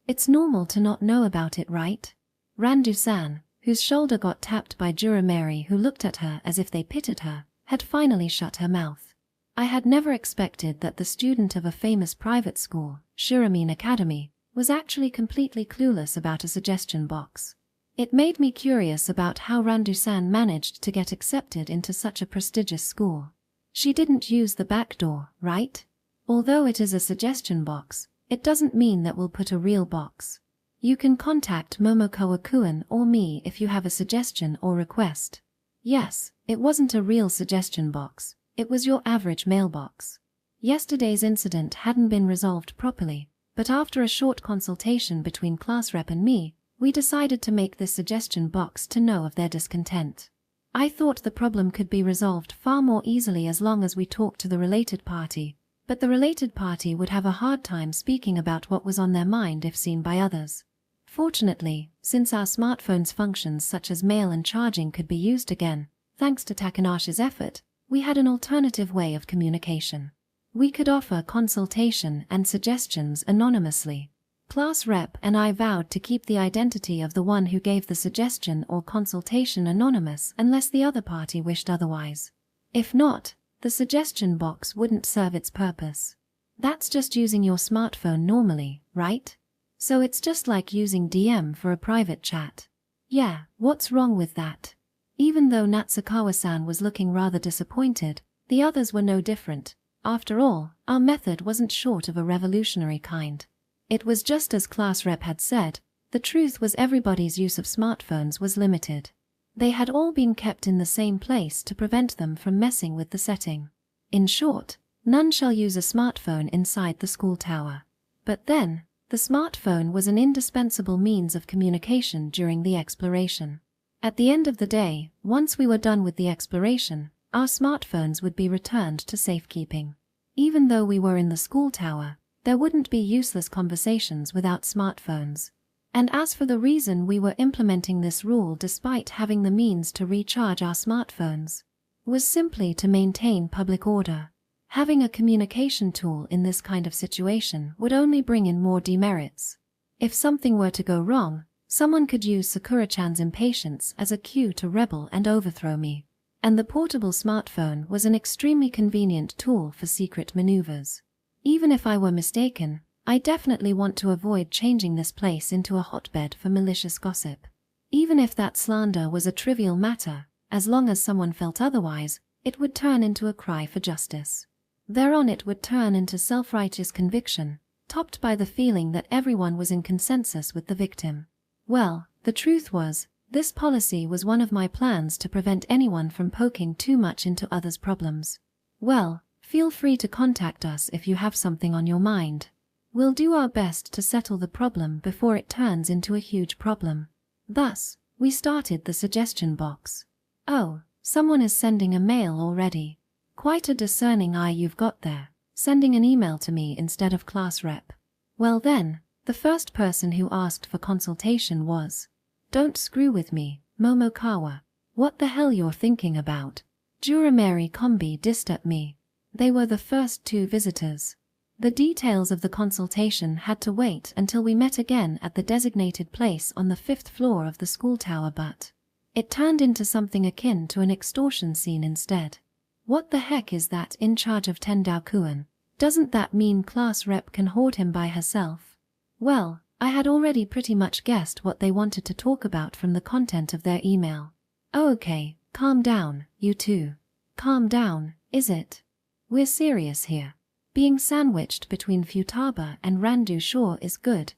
It's normal to not know about it, right? Randu-san, whose shoulder got tapped by Jurameri who looked at her as if they pitied her, had finally shut her mouth. I had never expected that the student of a famous private school, Shiromine Academy, was actually completely clueless about a suggestion box. It made me curious about how Randu-san managed to get accepted into such a prestigious school. She didn't use the back door, right? Although it is a suggestion box, it doesn't mean that we'll put a real box. You can contact Momokoa-kun or me if you have a suggestion or request. Yes, it wasn't a real suggestion box, it was your average mailbox. Yesterday's incident hadn't been resolved properly, but after a short consultation between class rep and me, we decided to make this suggestion box to know of their discontent. I thought the problem could be resolved far more easily as long as we talked to the related party, but the related party would have a hard time speaking about what was on their mind if seen by others. Fortunately, since our smartphones' functions such as mail and charging could be used again, thanks to Takanashi's effort, we had an alternative way of communication. We could offer consultation and suggestions anonymously. Class rep and I vowed to keep the identity of the one who gave the suggestion or consultation anonymous unless the other party wished otherwise. If not, the suggestion box wouldn't serve its purpose. That's just using your smartphone normally, right? So it's just like using DM for a private chat. Yeah, what's wrong with that? Even though Natsukawa-san was looking rather disappointed, the others were no different. After all, our method wasn't short of a revolutionary kind. It was just as class rep had said, the truth was everybody's use of smartphones was limited. They had all been kept in the same place to prevent them from messing with the setting. In short, none shall use a smartphone inside the school tower. But then, the smartphone was an indispensable means of communication during the exploration. At the end of the day, once we were done with the exploration, our smartphones would be returned to safekeeping. Even though we were in the school tower, there wouldn't be useless conversations without smartphones. And as for the reason we were implementing this rule despite having the means to recharge our smartphones, was simply to maintain public order. Having a communication tool in this kind of situation would only bring in more demerits. If something were to go wrong, someone could use Sakura-chan's impatience as a cue to rebel and overthrow me. And the portable smartphone was an extremely convenient tool for secret maneuvers. Even if I were mistaken, I definitely want to avoid changing this place into a hotbed for malicious gossip. Even if that slander was a trivial matter, as long as someone felt otherwise, it would turn into a cry for justice. Thereon it would turn into self-righteous conviction, topped by the feeling that everyone was in consensus with the victim. Well, the truth was, this policy was one of my plans to prevent anyone from poking too much into others' problems. Well, feel free to contact us if you have something on your mind. We'll do our best to settle the problem before it turns into a huge problem. Thus, we started the suggestion box. Oh, someone is sending a mail already. Quite a discerning eye you've got there, sending an email to me instead of class rep. Well then, the first person who asked for consultation was, "Don't screw with me, Momokawa. What the hell you're thinking about?" Jurameri Kombi dissed at me. They were the first two visitors. The details of the consultation had to wait until we met again at the designated place on the 5th floor of the school tower, but it turned into something akin to an extortion scene instead. What the heck is that in charge of Tendao-kun? Doesn't that mean class rep can hoard him by herself? Well, I had already pretty much guessed what they wanted to talk about from the content of their email. Oh, okay, calm down, you two. Calm down, is it? We're serious here. Being sandwiched between Futaba and Randu Shore is good.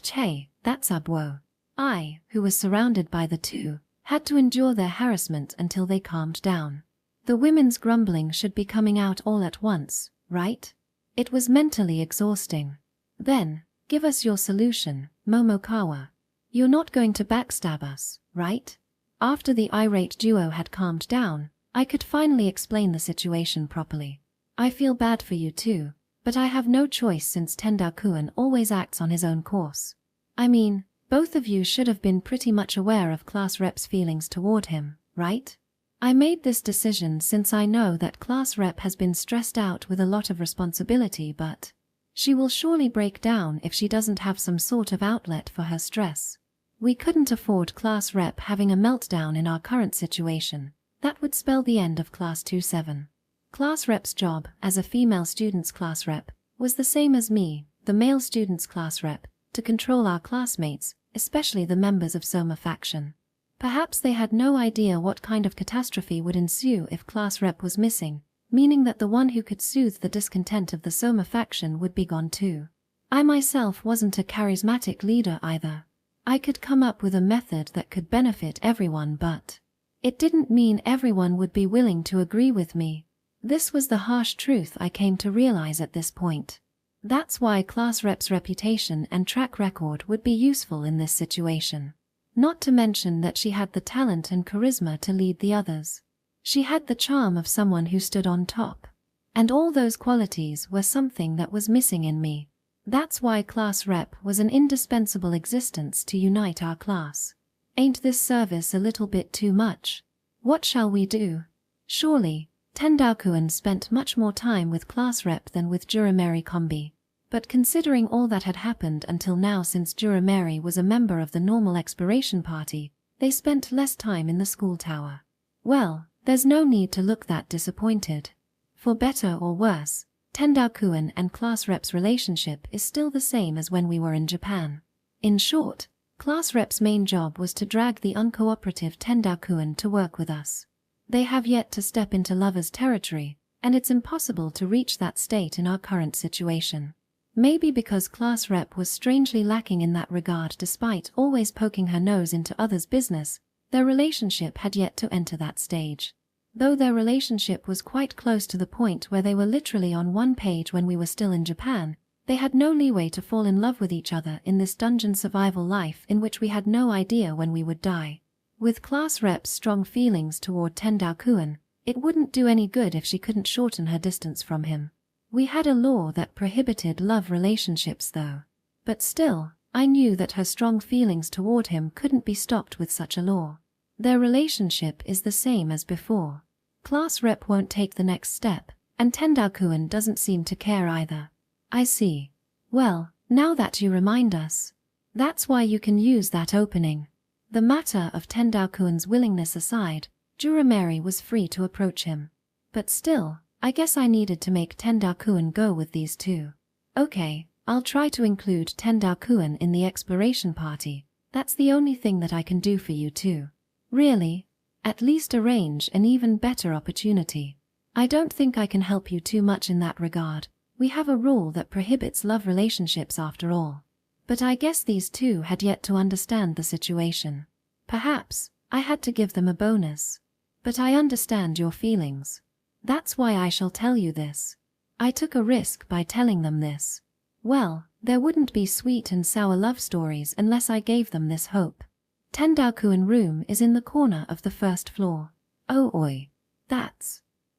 Hey, that's Abwo. I, who was surrounded by the two, had to endure their harassment until they calmed down. The women's grumbling should be coming out all at once, right? It was mentally exhausting. Then, give us your solution, Momokawa. You're not going to backstab us, right? After the irate duo had calmed down, I could finally explain the situation properly. I feel bad for you too, but I have no choice since Tendao-kun always acts on his own course. I mean, both of you should have been pretty much aware of class rep's feelings toward him, right? I made this decision since I know that class rep has been stressed out with a lot of responsibility, but she will surely break down if she doesn't have some sort of outlet for her stress. We couldn't afford class rep having a meltdown in our current situation. That would spell the end of Class 27. Class rep's job as a female student's class rep was the same as me, the male student's class rep, to control our classmates, especially the members of Soma faction. Perhaps they had no idea what kind of catastrophe would ensue if class rep was missing, meaning that the one who could soothe the discontent of the Soma faction would be gone too. I myself wasn't a charismatic leader either. I could come up with a method that could benefit everyone, but it didn't mean everyone would be willing to agree with me. This was the harsh truth I came to realize at this point. That's why class rep's reputation and track record would be useful in this situation. Not to mention that she had the talent and charisma to lead the others. She had the charm of someone who stood on top. And all those qualities were something that was missing in me. That's why class rep was an indispensable existence to unite our class. Ain't this service a little bit too much? What shall we do? Surely, Tendao-kun spent much more time with class rep than with Jurameri Kombi. But considering all that had happened until now since Jurameri was a member of the normal exploration party, they spent less time in the school tower. Well, there's no need to look that disappointed. For better or worse, Tendao-kun and class rep's relationship is still the same as when we were in Japan. In short, class rep's main job was to drag the uncooperative Tendao-kun to work with us. They have yet to step into lovers' territory, and it's impossible to reach that state in our current situation. Maybe because class rep was strangely lacking in that regard despite always poking her nose into others' business, their relationship had yet to enter that stage. Though their relationship was quite close to the point where they were literally on one page when we were still in Japan, they had no leeway to fall in love with each other in this dungeon survival life in which we had no idea when we would die. With class rep's strong feelings toward Tendao-kun, it wouldn't do any good if she couldn't shorten her distance from him. We had a law that prohibited love relationships though. But still, I knew that her strong feelings toward him couldn't be stopped with such a law. Their relationship is the same as before. Class rep won't take the next step, and Tendao-kun doesn't seem to care either. I see. Well, now that you remind us, that's why you can use that opening. The matter of Tendao-kun's willingness aside, Jurameri was free to approach him. But still, I guess I needed to make Tendao-kun go with these two. Okay, I'll try to include Tendao-kun in the exploration party. That's the only thing that I can do for you too. Really? At least arrange an even better opportunity. I don't think I can help you too much in that regard. We have a rule that prohibits love relationships after all. But I guess these two had yet to understand the situation. Perhaps I had to give them a bonus. But I understand your feelings. That's why I shall tell you this. I took a risk by telling them this. Well, there wouldn't be sweet and sour love stories unless I gave them this hope. Tendao-kun room is in the corner of the first floor. Oh oi.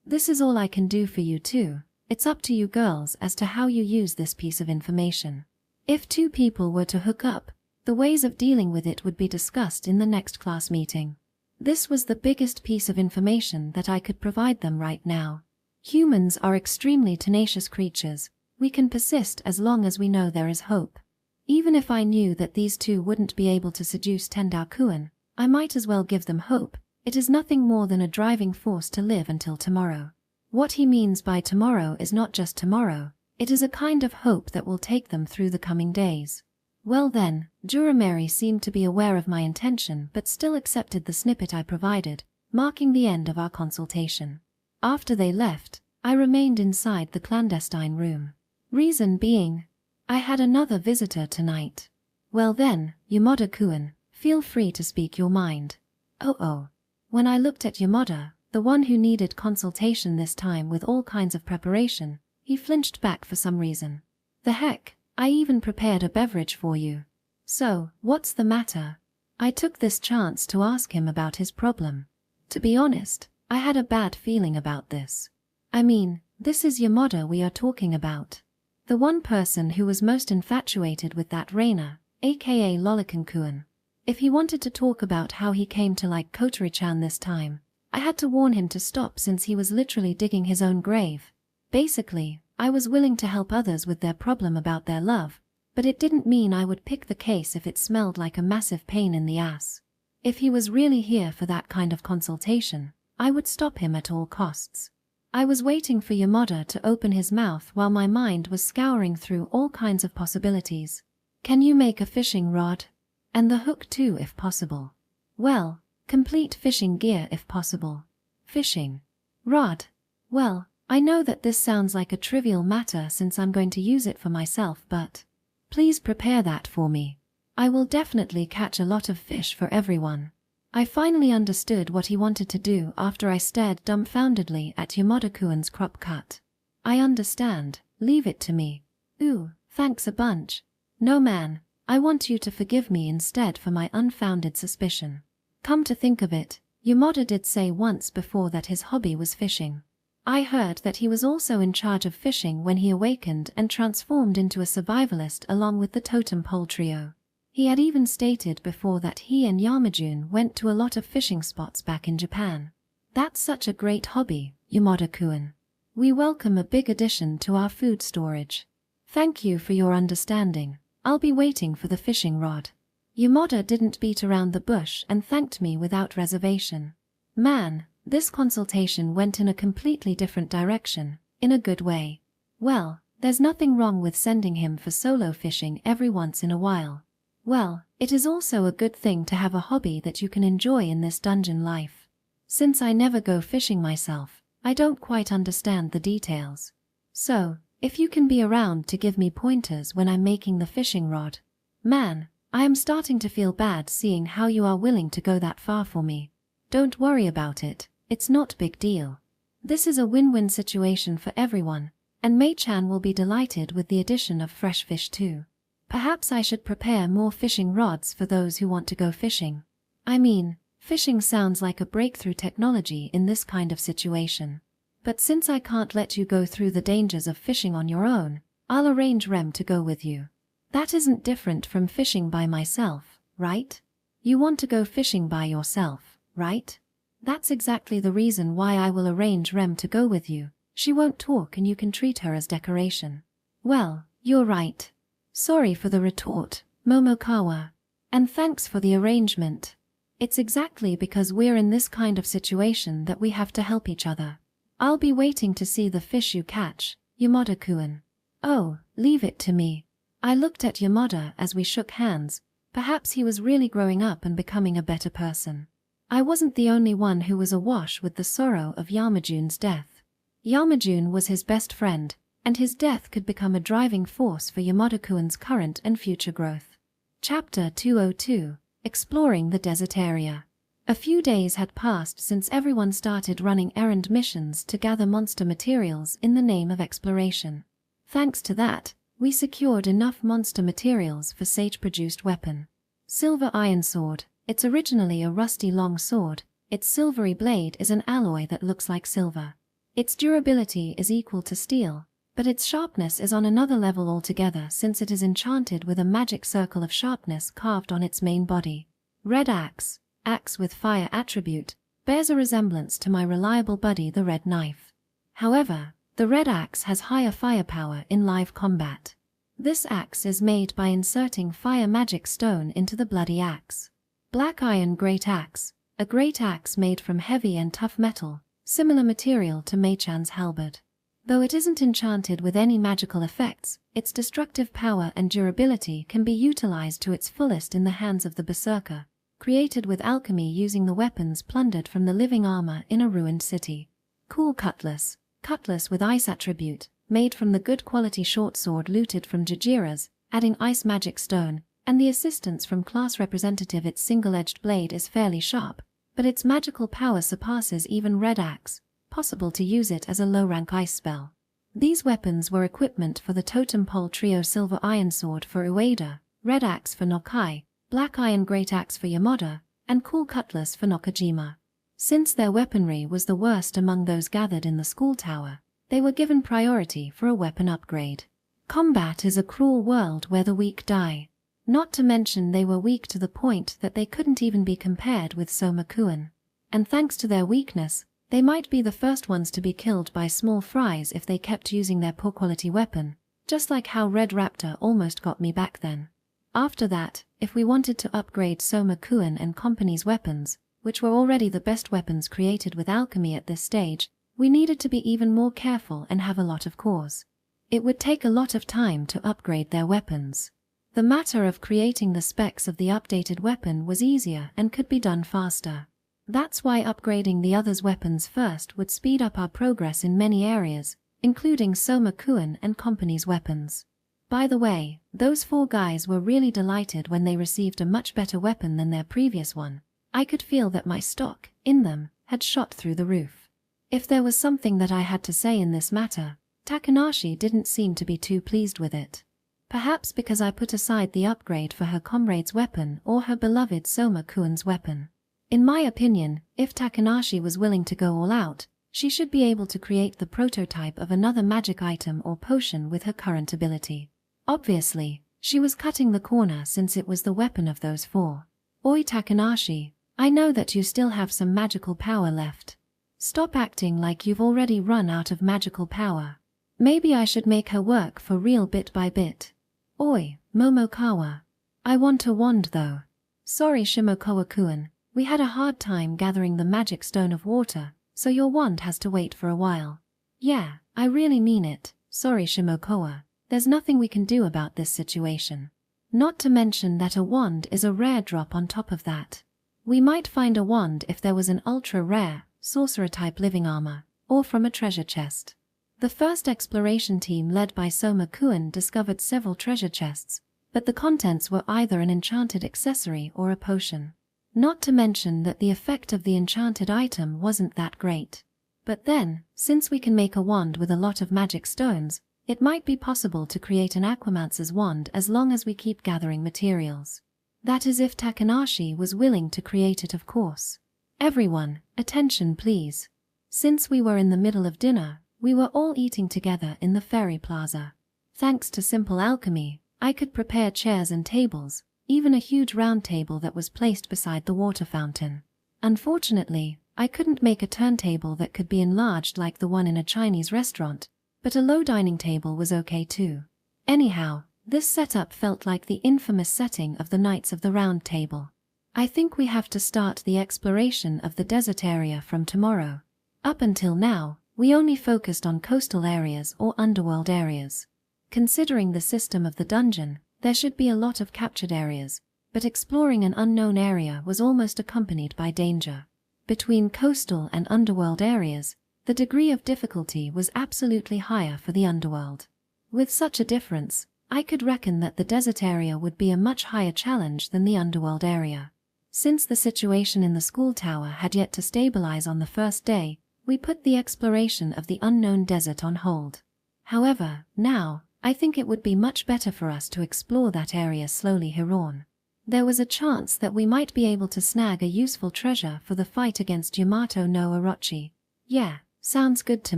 This is all I can do for you too. It's up to you girls as to how you use this piece of information. If two people were to hook up, the ways of dealing with it would be discussed in the next class meeting. This was the biggest piece of information that I could provide them right now. Humans are extremely tenacious creatures. We can persist as long as we know there is hope. Even if I knew that these two wouldn't be able to seduce Tendao-kun, I might as well give them hope. It is nothing more than a driving force to live until tomorrow. What he means by tomorrow is not just tomorrow, it is a kind of hope that will take them through the coming days. Well then, Jurameri seemed to be aware of my intention but still accepted the snippet I provided, marking the end of our consultation. After they left, I remained inside the clandestine room. Reason being, I had another visitor tonight. Well then, Yamada-kun, feel free to speak your mind. Oh. When I looked at Yamada, the one who needed consultation this time with all kinds of preparation, he flinched back for some reason. The heck, I even prepared a beverage for you. So, what's the matter? I took this chance to ask him about his problem. To be honest, I had a bad feeling about this. I mean, this is Yamada we are talking about. The one person who was most infatuated with that Reina, aka Lolikan-kun. If he wanted to talk about how he came to like Kotori-chan this time, I had to warn him to stop since he was literally digging his own grave. Basically, I was willing to help others with their problem about their love, but it didn't mean I would pick the case if it smelled like a massive pain in the ass. If he was really here for that kind of consultation, I would stop him at all costs. I was waiting for Yamada to open his mouth while my mind was scouring through all kinds of possibilities. Can you make a fishing rod? And the hook too if possible. Well, complete fishing gear if possible. Fishing rod. Well, I know that this sounds like a trivial matter since I'm going to use it for myself, but please prepare that for me. I will definitely catch a lot of fish for everyone. I finally understood what he wanted to do after I stared dumbfoundedly at Yamada-kun's crop cut. I understand, leave it to me. Ooh, thanks a bunch. No man, I want you to forgive me instead for my unfounded suspicion. Come to think of it, Yamada did say once before that his hobby was fishing. I heard that he was also in charge of fishing when he awakened and transformed into a survivalist along with the totem pole trio. He had even stated before that he and Yamajun went to a lot of fishing spots back in Japan. That's such a great hobby, Yamada-kun. We welcome a big addition to our food storage. Thank you for your understanding. I'll be waiting for the fishing rod. Yamada didn't beat around the bush and thanked me without reservation. Man, this consultation went in a completely different direction, in a good way. Well, there's nothing wrong with sending him for solo fishing every once in a while. Well, it is also a good thing to have a hobby that you can enjoy in this dungeon life. Since I never go fishing myself, I don't quite understand the details. So, if you can be around to give me pointers when I'm making the fishing rod. Man, I am starting to feel bad seeing how you are willing to go that far for me. Don't worry about it, It's not big deal. This is a win-win situation for everyone, and Mei-chan will be delighted with the addition of fresh fish too. Perhaps I should prepare more fishing rods for those who want to go fishing. I mean, fishing sounds like a breakthrough technology in this kind of situation. But since I can't let you go through the dangers of fishing on your own, I'll arrange Rem to go with you. That isn't different from fishing by myself, right? You want to go fishing by yourself, right? That's exactly the reason why I will arrange Rem to go with you. She won't talk and you can treat her as decoration. Well, you're right. Sorry for the retort, Momokawa. And thanks for the arrangement. It's exactly because we're in this kind of situation that we have to help each other. I'll be waiting to see the fish you catch, Yamada-kun. Oh, leave it to me. I looked at Yamada as we shook hands. Perhaps he was really growing up and becoming a better person. I wasn't the only one who was awash with the sorrow of Yamajun's death. Yamajun was his best friend, and his death could become a driving force for Yamada-kun's current and future growth. Chapter 202, Exploring the Desert Area. A few days had passed since everyone started running errand missions to gather monster materials in the name of exploration. Thanks to that, we secured enough monster materials for Sage-produced weapon. Silver Iron Sword. It's originally a rusty long sword. Its silvery blade is an alloy that looks like silver. Its durability is equal to steel, but its sharpness is on another level altogether since it is enchanted with a magic circle of sharpness carved on its main body. Red Axe. Axe with fire attribute, bears a resemblance to my reliable buddy the Red Knife. However, the Red Axe has higher firepower in live combat. This axe is made by inserting fire magic stone into the bloody axe. Black Iron Great Axe, a great axe made from heavy and tough metal, similar material to Mei-chan's halberd. Though it isn't enchanted with any magical effects, its destructive power and durability can be utilized to its fullest in the hands of the berserker, created with alchemy using the weapons plundered from the living armor in a ruined city. Cool Cutlass. Cutlass with ice attribute, made from the good quality short sword looted from Jajiras, adding ice magic stone, and the assistance from class representative. Its single-edged blade is fairly sharp, but its magical power surpasses even Red Axe, possible to use it as a low-rank ice spell. These weapons were equipment for the Totem Pole Trio. Silver Iron Sword for Ueda, Red Axe for Nokai, Black Iron Great Axe for Yamada, and Cool Cutlass for Nakajima. Since their weaponry was the worst among those gathered in the school tower, they were given priority for a weapon upgrade. Combat is a cruel world where the weak die. Not to mention they were weak to the point that they couldn't even be compared with Soma-kun. And thanks to their weakness, they might be the first ones to be killed by small fries if they kept using their poor quality weapon, just like how Red Raptor almost got me back then. After that, if we wanted to upgrade Soma-kun and company's weapons, which were already the best weapons created with alchemy at this stage, we needed to be even more careful and have a lot of cores. It would take a lot of time to upgrade their weapons. The matter of creating the specs of the updated weapon was easier and could be done faster. That's why upgrading the others' weapons first would speed up our progress in many areas, including Soma-kun and company's weapons. By the way, those 4 guys were really delighted when they received a much better weapon than their previous one. I could feel that my stock, in them, had shot through the roof. If there was something that I had to say in this matter, Takanashi didn't seem to be too pleased with it. Perhaps because I put aside the upgrade for her comrade's weapon or her beloved Soma-kun's weapon. In my opinion, if Takanashi was willing to go all out, she should be able to create the prototype of another magic item or potion with her current ability. Obviously, she was cutting the corner since it was the weapon of those 4. Oi Takanashi, I know that you still have some magical power left. Stop acting like you've already run out of magical power. Maybe I should make her work for real bit by bit. Oi, Momokawa. I want a wand though. Sorry Shimokawa-kun, we had a hard time gathering the magic stone of water, so your wand has to wait for a while. Yeah, I really mean it, sorry Shimokawa, there's nothing we can do about this situation. Not to mention that a wand is a rare drop on top of that. We might find a wand if there was an ultra-rare, sorcerer-type living armor, or from a treasure chest. The first exploration team led by Soma-kun discovered several treasure chests, but the contents were either an enchanted accessory or a potion. Not to mention that the effect of the enchanted item wasn't that great. But then, since we can make a wand with a lot of magic stones, it might be possible to create an Aquamancer's wand as long as we keep gathering materials. That is if Takanashi was willing to create it, of course. Everyone, attention please. Since we were in the middle of dinner, we were all eating together in the ferry plaza. Thanks to simple alchemy, I could prepare chairs and tables, even a huge round table that was placed beside the water fountain. Unfortunately, I couldn't make a turntable that could be enlarged like the one in a Chinese restaurant, but a low dining table was okay too. Anyhow, this setup felt like the infamous setting of the Knights of the Round Table. I think we have to start the exploration of the desert area from tomorrow. Up until now, we only focused on coastal areas or underworld areas. Considering the system of the dungeon, there should be a lot of captured areas, but exploring an unknown area was almost accompanied by danger. Between coastal and underworld areas, the degree of difficulty was absolutely higher for the underworld. With such a difference, I could reckon that the desert area would be a much higher challenge than the underworld area. Since the situation in the school tower had yet to stabilize on the first day, we put the exploration of the unknown desert on hold. However, now, I think it would be much better for us to explore that area slowly here on. There was a chance that we might be able to snag a useful treasure for the fight against Yamato no Orochi. Yeah, sounds good to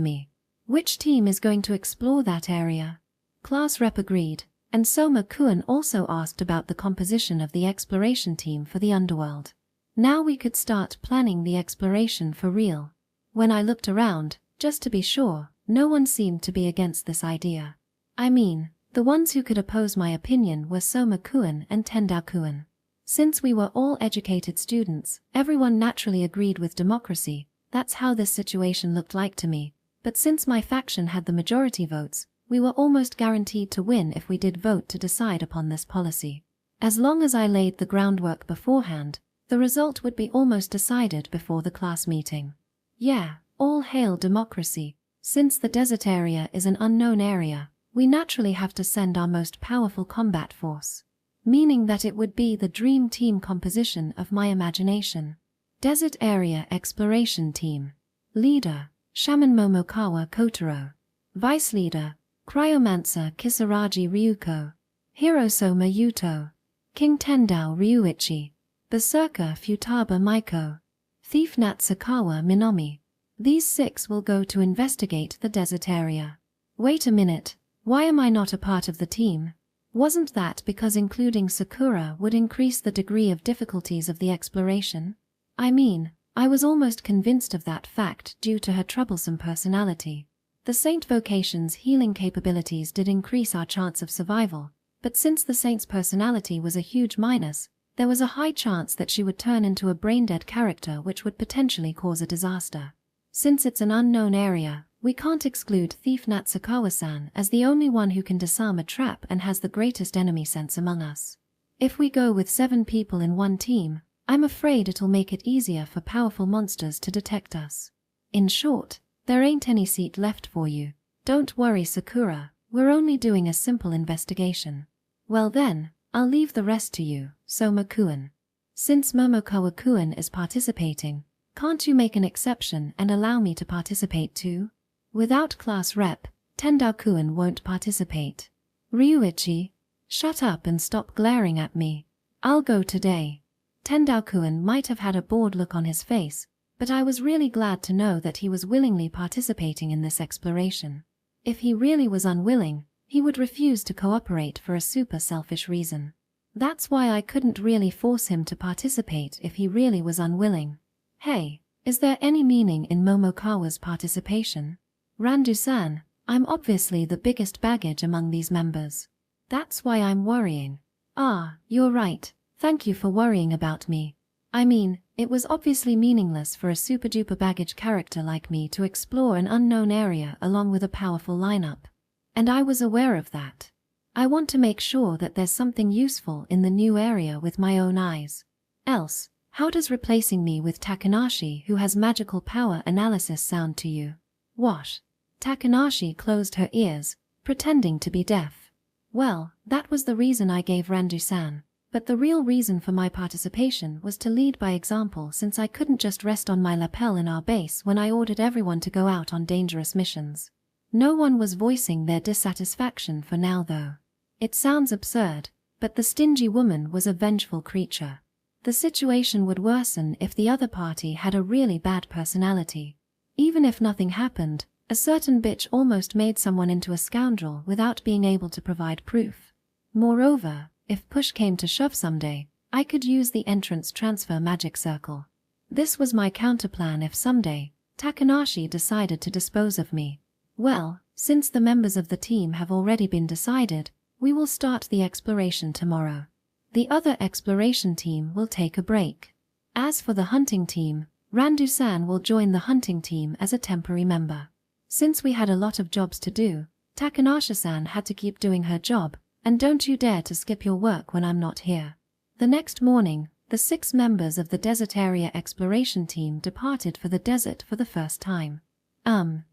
me. Which team is going to explore that area? Class rep agreed, and Soma-kun also asked about the composition of the exploration team for the underworld. Now we could start planning the exploration for real. When I looked around, just to be sure, no one seemed to be against this idea. I mean, the ones who could oppose my opinion were Soma-kun and Tendao-kun. Since we were all educated students, everyone naturally agreed with democracy. That's how this situation looked like to me. But since my faction had the majority votes, we were almost guaranteed to win if we did vote to decide upon this policy. As long as I laid the groundwork beforehand, the result would be almost decided before the class meeting. Yeah, all hail democracy. Since the desert area is an unknown area, we naturally have to send our most powerful combat force. Meaning that it would be the dream team composition of my imagination. Desert Area Exploration Team. Leader, Shaman Momokawa Kotaro. Vice Leader, Cryomancer Kisaragi Ryuko. Hero Soma Yuto. King Tendao Ryuichi. Berserker Futaba Maiko. Thief Natsukawa Minomi. These 6 will go to investigate the desert area. Wait a minute, why am I not a part of the team? Wasn't that because including Sakura would increase the degree of difficulties of the exploration? I mean, I was almost convinced of that fact due to her troublesome personality. The Saint Vocation's healing capabilities did increase our chance of survival, but since the Saint's personality was a huge minus, there was a high chance that she would turn into a brain-dead character which would potentially cause a disaster. Since it's an unknown area, we can't exclude Thief Natsukawa-san as the only one who can disarm a trap and has the greatest enemy sense among us. If we go with 7 people in one team, I'm afraid it'll make it easier for powerful monsters to detect us. In short, there ain't any seat left for you. Don't worry, Sakura, we're only doing a simple investigation. Well then, I'll leave the rest to you, Soma-kun. Since Momokawa-kun is participating, can't you make an exception and allow me to participate too? Without class rep, Tendao-kun won't participate. Ryuichi, shut up and stop glaring at me. I'll go today. Tendao-kun might have had a bored look on his face, but I was really glad to know that he was willingly participating in this exploration. If he really was unwilling, he would refuse to cooperate for a super selfish reason. That's why I couldn't really force him to participate if he really was unwilling. Hey, is there any meaning in Momokawa's participation? Randu-san, I'm obviously the biggest baggage among these members. That's why I'm worrying. Ah, you're right. Thank you for worrying about me. I mean, it was obviously meaningless for a super-duper baggage character like me to explore an unknown area along with a powerful lineup. And I was aware of that. I want to make sure that there's something useful in the new area with my own eyes. Else, how does replacing me with Takanashi, who has magical power analysis, sound to you? What? Takanashi closed her ears, pretending to be deaf. Well, that was the reason I gave Randu-san. But the real reason for my participation was to lead by example, since I couldn't just rest on my lapel in our base when I ordered everyone to go out on dangerous missions. No one was voicing their dissatisfaction for now though. It sounds absurd, but the stingy woman was a vengeful creature. The situation would worsen if the other party had a really bad personality. Even if nothing happened, a certain bitch almost made someone into a scoundrel without being able to provide proof. Moreover, if push came to shove someday, I could use the entrance transfer magic circle. This was my counterplan if someday Takanashi decided to dispose of me. Well, since the members of the team have already been decided, we will start the exploration tomorrow. The other exploration team will take a break. As for the hunting team, Randu-san will join the hunting team as a temporary member. Since we had a lot of jobs to do, Takanashi-san had to keep doing her job, and don't you dare to skip your work when I'm not here. The next morning, the 6 members of the desert area exploration team departed for the desert for the first time.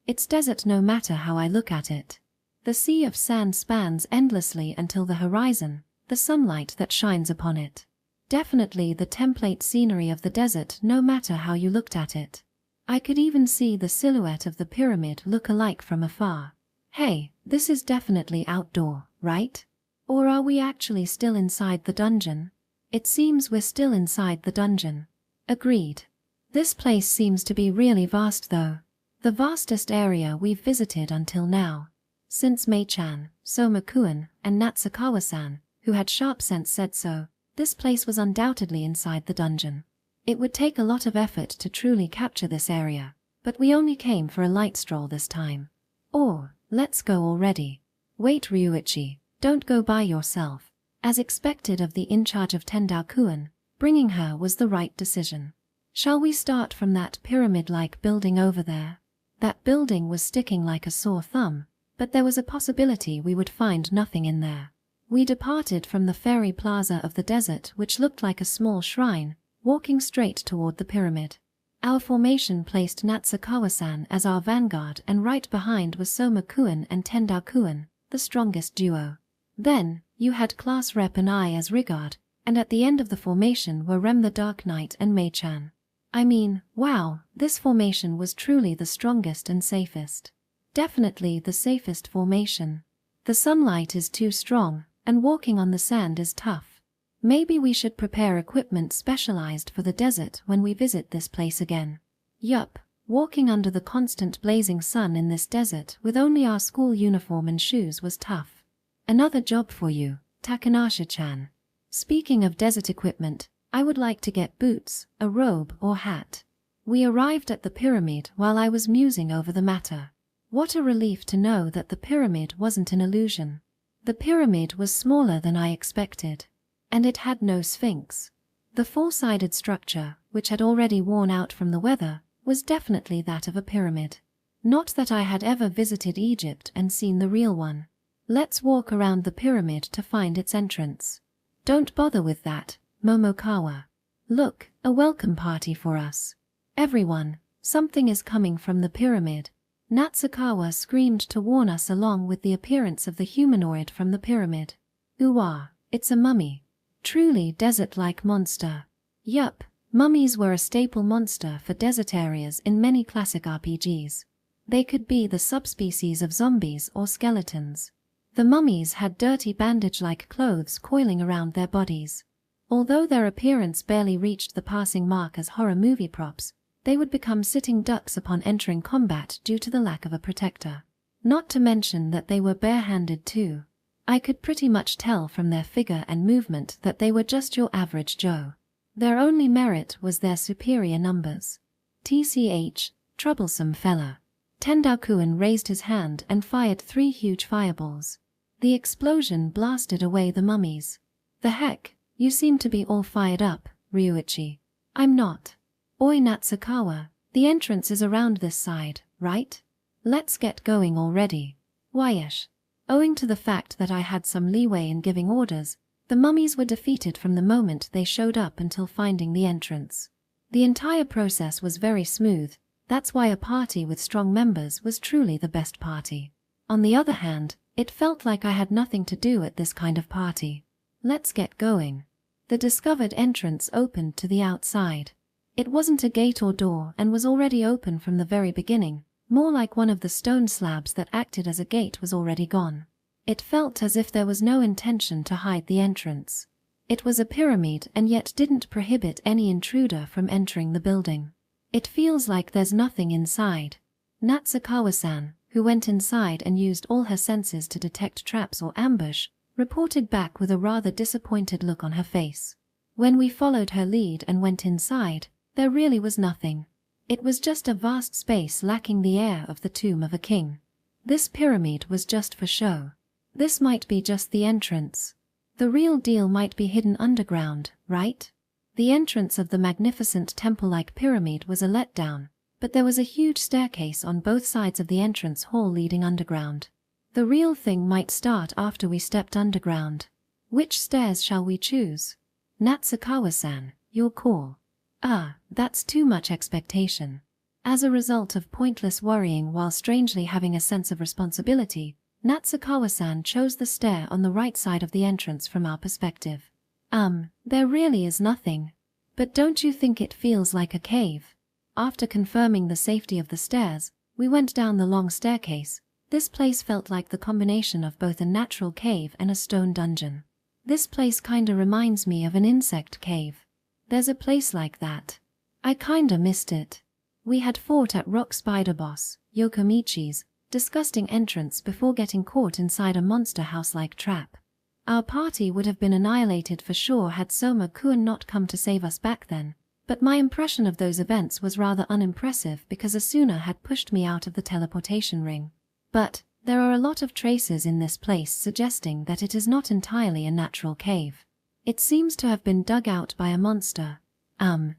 It's desert no matter how I look at it. The sea of sand spans endlessly until the horizon, the sunlight that shines upon it. Definitely the template scenery of the desert no matter how you looked at it. I could even see the silhouette of the pyramid look alike from afar. Hey, this is definitely outdoor, right? Or are we actually still inside the dungeon? It seems we're still inside the dungeon. Agreed. This place seems to be really vast though. The vastest area we've visited until now. Since Mei-chan, Soma-kun, and Natsukawa-san, who had sharp sense, said so, this place was undoubtedly inside the dungeon. It would take a lot of effort to truly capture this area, but we only came for a light stroll this time. Or, let's go already. Wait, Ryuichi, don't go by yourself. As expected of the in charge of Tendao-kun, bringing her was the right decision. Shall we start from that pyramid-like building over there? That building was sticking like a sore thumb, but there was a possibility we would find nothing in there. We departed from the ferry plaza of the desert, which looked like a small shrine, walking straight toward the pyramid. Our formation placed Natsukawa-san as our vanguard, and right behind was Soma-kun and Tendao-kun, the strongest duo. Then, you had Class Rep and I as Rigard, and at the end of the formation were Rem the Dark Knight and Mei-chan. I mean, wow, this formation was truly the strongest and safest. Definitely the safest formation. The sunlight is too strong, and walking on the sand is tough. Maybe we should prepare equipment specialized for the desert when we visit this place again. Yup, walking under the constant blazing sun in this desert with only our school uniform and shoes was tough. Another job for you, Takanashi-chan. Speaking of desert equipment, I would like to get boots, a robe or hat. We arrived at the pyramid while I was musing over the matter. What a relief to know that the pyramid wasn't an illusion. The pyramid was smaller than I expected. And it had no sphinx. The four-sided structure, which had already worn out from the weather, was definitely that of a pyramid. Not that I had ever visited Egypt and seen the real one. Let's walk around the pyramid to find its entrance. Don't bother with that, Momokawa. Look, a welcome party for us. Everyone, something is coming from the pyramid. Natsukawa screamed to warn us along with the appearance of the humanoid from the pyramid. Ooh-ah, it's a mummy. Truly desert-like monster. Yup, mummies were a staple monster for desert areas in many classic RPGs. They could be the subspecies of zombies or skeletons. The mummies had dirty bandage-like clothes coiling around their bodies. Although their appearance barely reached the passing mark as horror movie props, they would become sitting ducks upon entering combat due to the lack of a protector. Not to mention that they were barehanded too. I could pretty much tell from their figure and movement that they were just your average Joe. Their only merit was their superior numbers. TCH, troublesome fella. Tendao-kun raised his hand and fired 3 huge fireballs. The explosion blasted away the mummies. The heck, you seem to be all fired up, Ryuichi. I'm not. Oi Natsukawa, the entrance is around this side, right? Let's get going already. Whyish. Owing to the fact that I had some leeway in giving orders, the mummies were defeated from the moment they showed up until finding the entrance. The entire process was very smooth. That's why a party with strong members was truly the best party. On the other hand, it felt like I had nothing to do at this kind of party. Let's get going. The discovered entrance opened to the outside. It wasn't a gate or door and was already open from the very beginning, more like one of the stone slabs that acted as a gate was already gone. It felt as if there was no intention to hide the entrance. It was a pyramid and yet didn't prohibit any intruder from entering the building. It feels like there's nothing inside. Natsukawa-san, who went inside and used all her senses to detect traps or ambush, reported back with a rather disappointed look on her face. When we followed her lead and went inside, there really was nothing. It was just a vast space lacking the air of the tomb of a king. This pyramid was just for show. This might be just the entrance. The real deal might be hidden underground, right? The entrance of the magnificent temple-like pyramid was a letdown, but there was a huge staircase on both sides of the entrance hall leading underground. The real thing might start after we stepped underground. Which stairs shall we choose? Natsukawa-san, your call. That's too much expectation. As a result of pointless worrying while strangely having a sense of responsibility, Natsukawa-san chose the stair on the right side of the entrance from our perspective. There really is nothing. But don't you think it feels like a cave? After confirming the safety of the stairs, we went down the long staircase. This place felt like the combination of both a natural cave and a stone dungeon. This place kinda reminds me of an insect cave. There's a place like that. I kinda missed it. We had fought at Rock Spider Boss, Yokomichi's, disgusting entrance before getting caught inside a monster house-like trap. Our party would have been annihilated for sure had Soma-kun not come to save us back then, but my impression of those events was rather unimpressive because Asuna had pushed me out of the teleportation ring. But there are a lot of traces in this place suggesting that it is not entirely a natural cave. It seems to have been dug out by a monster.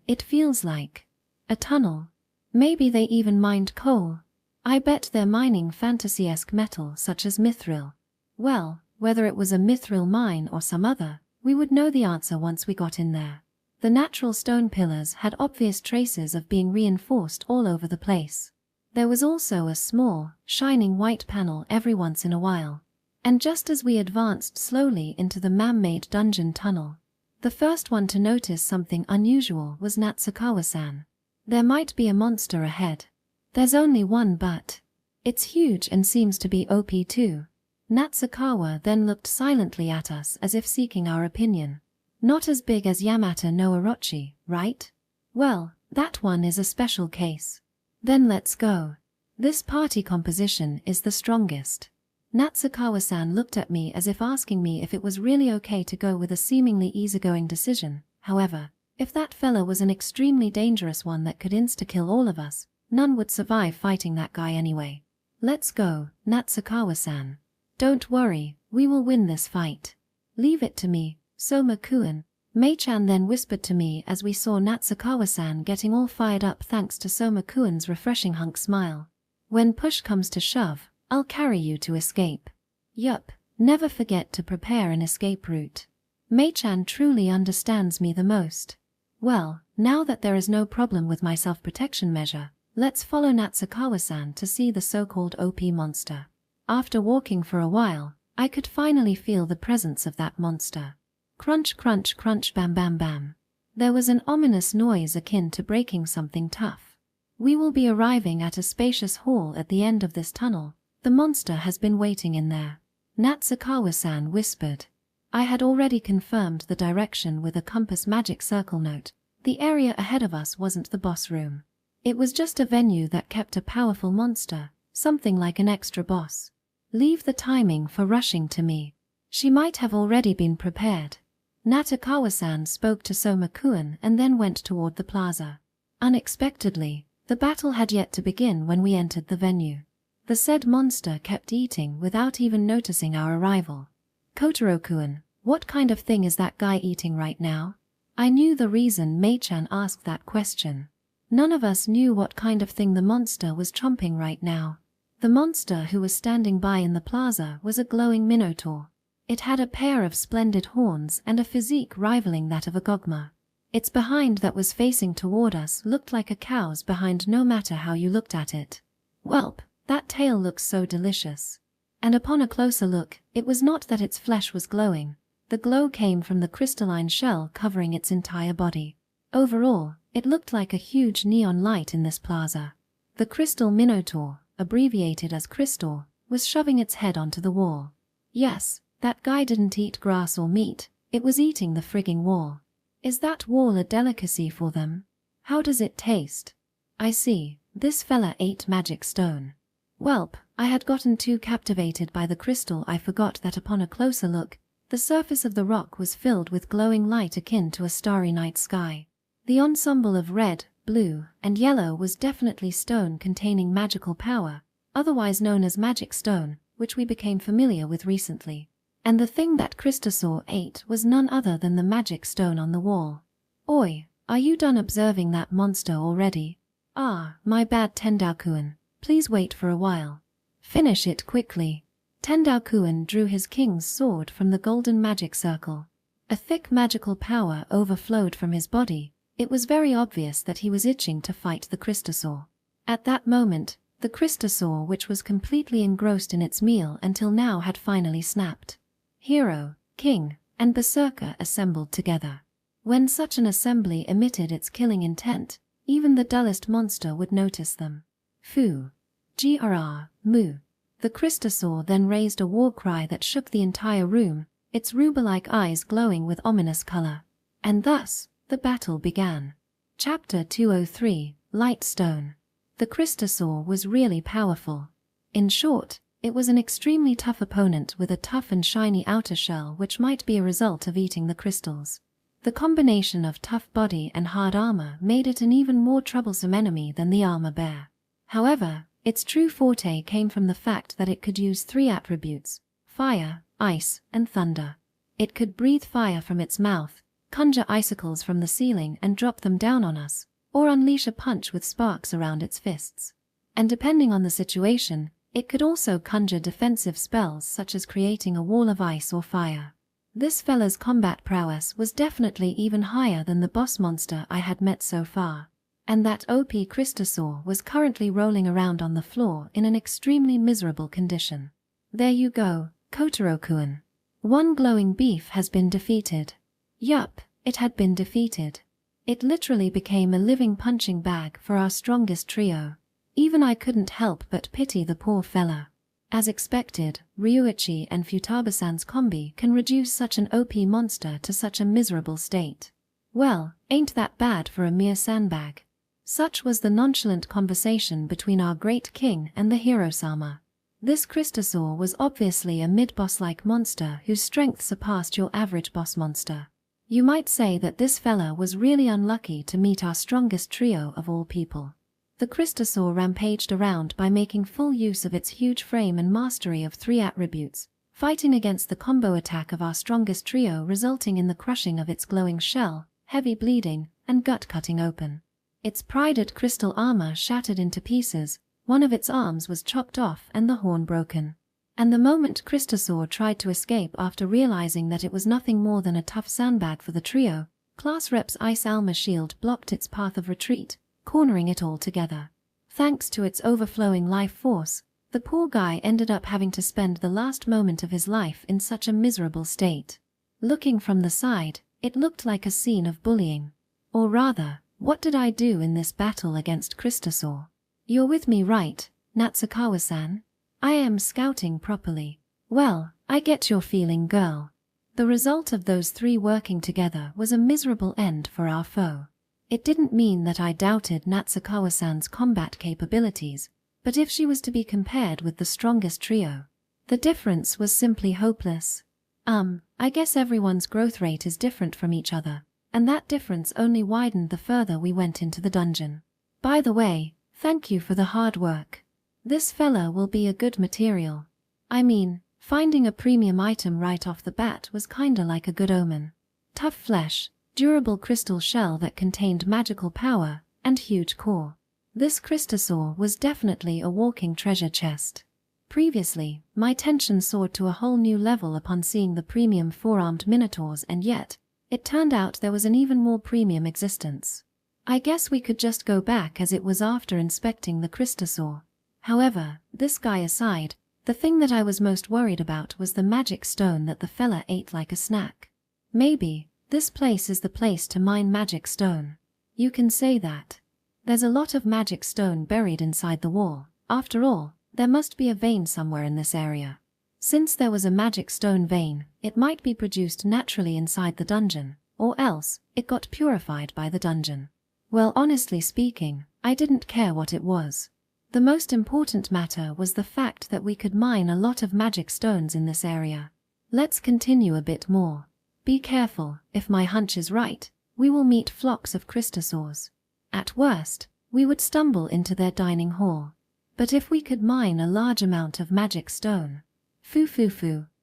It feels like a tunnel. Maybe they even mined coal. I bet they're mining fantasy-esque metal such as mithril. Well, whether it was a mithril mine or some other, we would know the answer once we got in there. The natural stone pillars had obvious traces of being reinforced all over the place. There was also a small, shining white panel every once in a while. And just as we advanced slowly into the man-made dungeon tunnel, the first one to notice something unusual was Natsukawa-san. There might be a monster ahead. There's only one but it's huge and seems to be OP too. Natsukawa then looked silently at us as if seeking our opinion. Not as big as Yamata no Orochi, right? Well, that one is a special case. Then let's go. This party composition is the strongest. Natsukawa-san looked at me as if asking me if it was really okay to go with a seemingly easygoing decision. However, if that fella was an extremely dangerous one that could insta-kill all of us, none would survive fighting that guy anyway. Let's go, Natsukawa-san. Don't worry, we will win this fight. Leave it to me, Soma-kun. Mei-chan then whispered to me as we saw Natsukawa-san getting all fired up thanks to Soma-kun's refreshing hunk smile. When push comes to shove, I'll carry you to escape. Yup, never forget to prepare an escape route. Mei-chan truly understands me the most. Well, now that there is no problem with my self-protection measure, let's follow Natsukawa-san to see the so-called OP monster. After walking for a while, I could finally feel the presence of that monster. Crunch crunch crunch bam bam bam. There was an ominous noise akin to breaking something tough. We will be arriving at a spacious hall at the end of this tunnel. The monster has been waiting in there. Natsukawa-san whispered. I had already confirmed the direction with a compass magic circle note. The area ahead of us wasn't the boss room. It was just a venue that kept a powerful monster, something like an extra boss. Leave the timing for rushing to me. She might have already been prepared. Natsukawa-san spoke to Soma-kun and then went toward the plaza. Unexpectedly, the battle had yet to begin when we entered the venue. The said monster kept eating without even noticing our arrival. Kotaro-kun, what kind of thing is that guy eating right now? I knew the reason Mei-chan asked that question. None of us knew what kind of thing the monster was chomping right now. The monster who was standing by in the plaza was a glowing minotaur. It had a pair of splendid horns and a physique rivaling that of a gogma. Its behind that was facing toward us looked like a cow's behind no matter how you looked at it. Welp, that tail looks so delicious. And upon a closer look, it was not that its flesh was glowing. The glow came from the crystalline shell covering its entire body. Overall, it looked like a huge neon light in this plaza. The crystal minotaur, abbreviated as Crystal, was shoving its head onto the wall. Yes, that guy didn't eat grass or meat, it was eating the frigging wall. Is that wall a delicacy for them? How does it taste? I see, this fella ate magic stone. Welp, I had gotten too captivated by the crystal I forgot that upon a closer look, the surface of the rock was filled with glowing light akin to a starry night sky. The ensemble of red, blue, and yellow was definitely stone containing magical power, otherwise known as magic stone, which we became familiar with recently. And the thing that Christosaur ate was none other than the magic stone on the wall. Oi, are you done observing that monster already? Ah, my bad Tendao-kun, please wait for a while. Finish it quickly. Tendao-kun drew his king's sword from the golden magic circle. A thick magical power overflowed from his body. It was very obvious that he was itching to fight the Christosaur. At that moment, the Christosaur, which was completely engrossed in its meal until now, had finally snapped. Hero, king, and berserker assembled together. When such an assembly emitted its killing intent, even the dullest monster would notice them. Fu. Grr, moo. The Christosaur then raised a war cry that shook the entire room, its ruber-like eyes glowing with ominous color. And thus, the battle began. Chapter 203, Lightstone. The Christosaur was really powerful. In short, it was an extremely tough opponent with a tough and shiny outer shell, which might be a result of eating the crystals. The combination of tough body and hard armor made it an even more troublesome enemy than the armor bear. However, its true forte came from the fact that it could use 3 attributes: fire, ice, and thunder. It could breathe fire from its mouth, conjure icicles from the ceiling and drop them down on us, or unleash a punch with sparks around its fists. And depending on the situation, it could also conjure defensive spells such as creating a wall of ice or fire. This fella's combat prowess was definitely even higher than the boss monster I had met so far. And that OP Christosaur was currently rolling around on the floor in an extremely miserable condition. There you go, Kotaro-kun. One glowing beef has been defeated. Yup, it had been defeated. It literally became a living punching bag for our strongest trio. Even I couldn't help but pity the poor fella. As expected, Ryuichi and Futaba-san's combi can reduce such an OP monster to such a miserable state. Well, ain't that bad for a mere sandbag. Such was the nonchalant conversation between our great king and the hero-sama. This Christosaur was obviously a mid-boss-like monster whose strength surpassed your average boss monster. You might say that this fella was really unlucky to meet our strongest trio of all people. The Christosaur rampaged around by making full use of its huge frame and mastery of 3 attributes, fighting against the combo attack of our strongest trio, resulting in the crushing of its glowing shell, heavy bleeding, and gut cutting open. Its prided crystal armor shattered into pieces, one of its arms was chopped off and the horn broken. And the moment Christosaur tried to escape after realizing that it was nothing more than a tough sandbag for the trio, Class Rep's Ice Alma shield blocked its path of retreat, cornering it all together. Thanks to its overflowing life force, the poor guy ended up having to spend the last moment of his life in such a miserable state. Looking from the side, it looked like a scene of bullying. Or rather, what did I do in this battle against Christosaur? You're with me, right, Natsukawa-san? I am scouting properly. Well, I get your feeling, girl. The result of those 3 working together was a miserable end for our foe. It didn't mean that I doubted Natsukawa-san's combat capabilities, but if she was to be compared with the strongest trio, the difference was simply hopeless. I guess everyone's growth rate is different from each other, and that difference only widened the further we went into the dungeon. By the way, thank you for the hard work. This fella will be a good material. I mean, finding a premium item right off the bat was kinda like a good omen. Tough flesh, durable crystal shell that contained magical power, and huge core. This Christosaur was definitely a walking treasure chest. Previously, my tension soared to a whole new level upon seeing the premium 4-armed minotaurs, and yet, it turned out there was an even more premium existence. I guess we could just go back as it was after inspecting the Christosaur. However, this guy aside, The thing that I was most worried about was the magic stone that the fella ate like a snack. Maybe this place is the place to mine magic stone. You can say that. There's a lot of magic stone buried inside the wall. After all, there must be a vein somewhere in this area. Since there was a magic stone vein, it might be produced naturally inside the dungeon, or else it got purified by the dungeon. Well, honestly speaking, I didn't care what it was. The most important matter was the fact that we could mine a lot of magic stones in this area. Let's continue a bit more. Be careful, if my hunch is right, we will meet flocks of Christosaurs. At worst, we would stumble into their dining hall. But if we could mine a large amount of magic stone,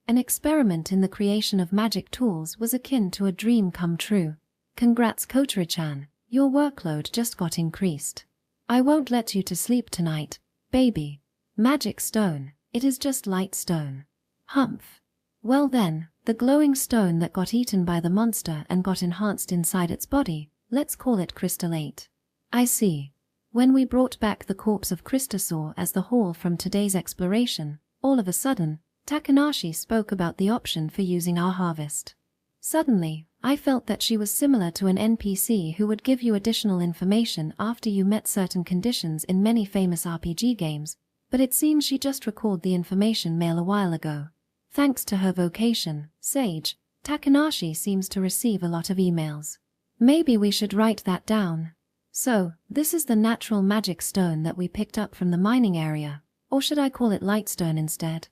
an experiment in the creation of magic tools was akin to a dream come true. Congrats Kotori-chan, your workload just got increased. I won't let you to sleep tonight, baby. Magic stone, it is just light stone. Humph. Well then, the glowing stone that got eaten by the monster and got enhanced inside its body, let's call it crystallate. I see. When we brought back the corpse of Christosaur as the haul from today's exploration, all of a sudden, Takanashi spoke about the option for using our harvest. Suddenly, I felt that she was similar to an NPC who would give you additional information after you met certain conditions in many famous RPG games, but it seems she just recalled the information mail a while ago. Thanks to her vocation, Sage, Takanashi seems to receive a lot of emails. Maybe we should write that down. So, this is the natural magic stone that we picked up from the mining area, or should I call it lightstone instead?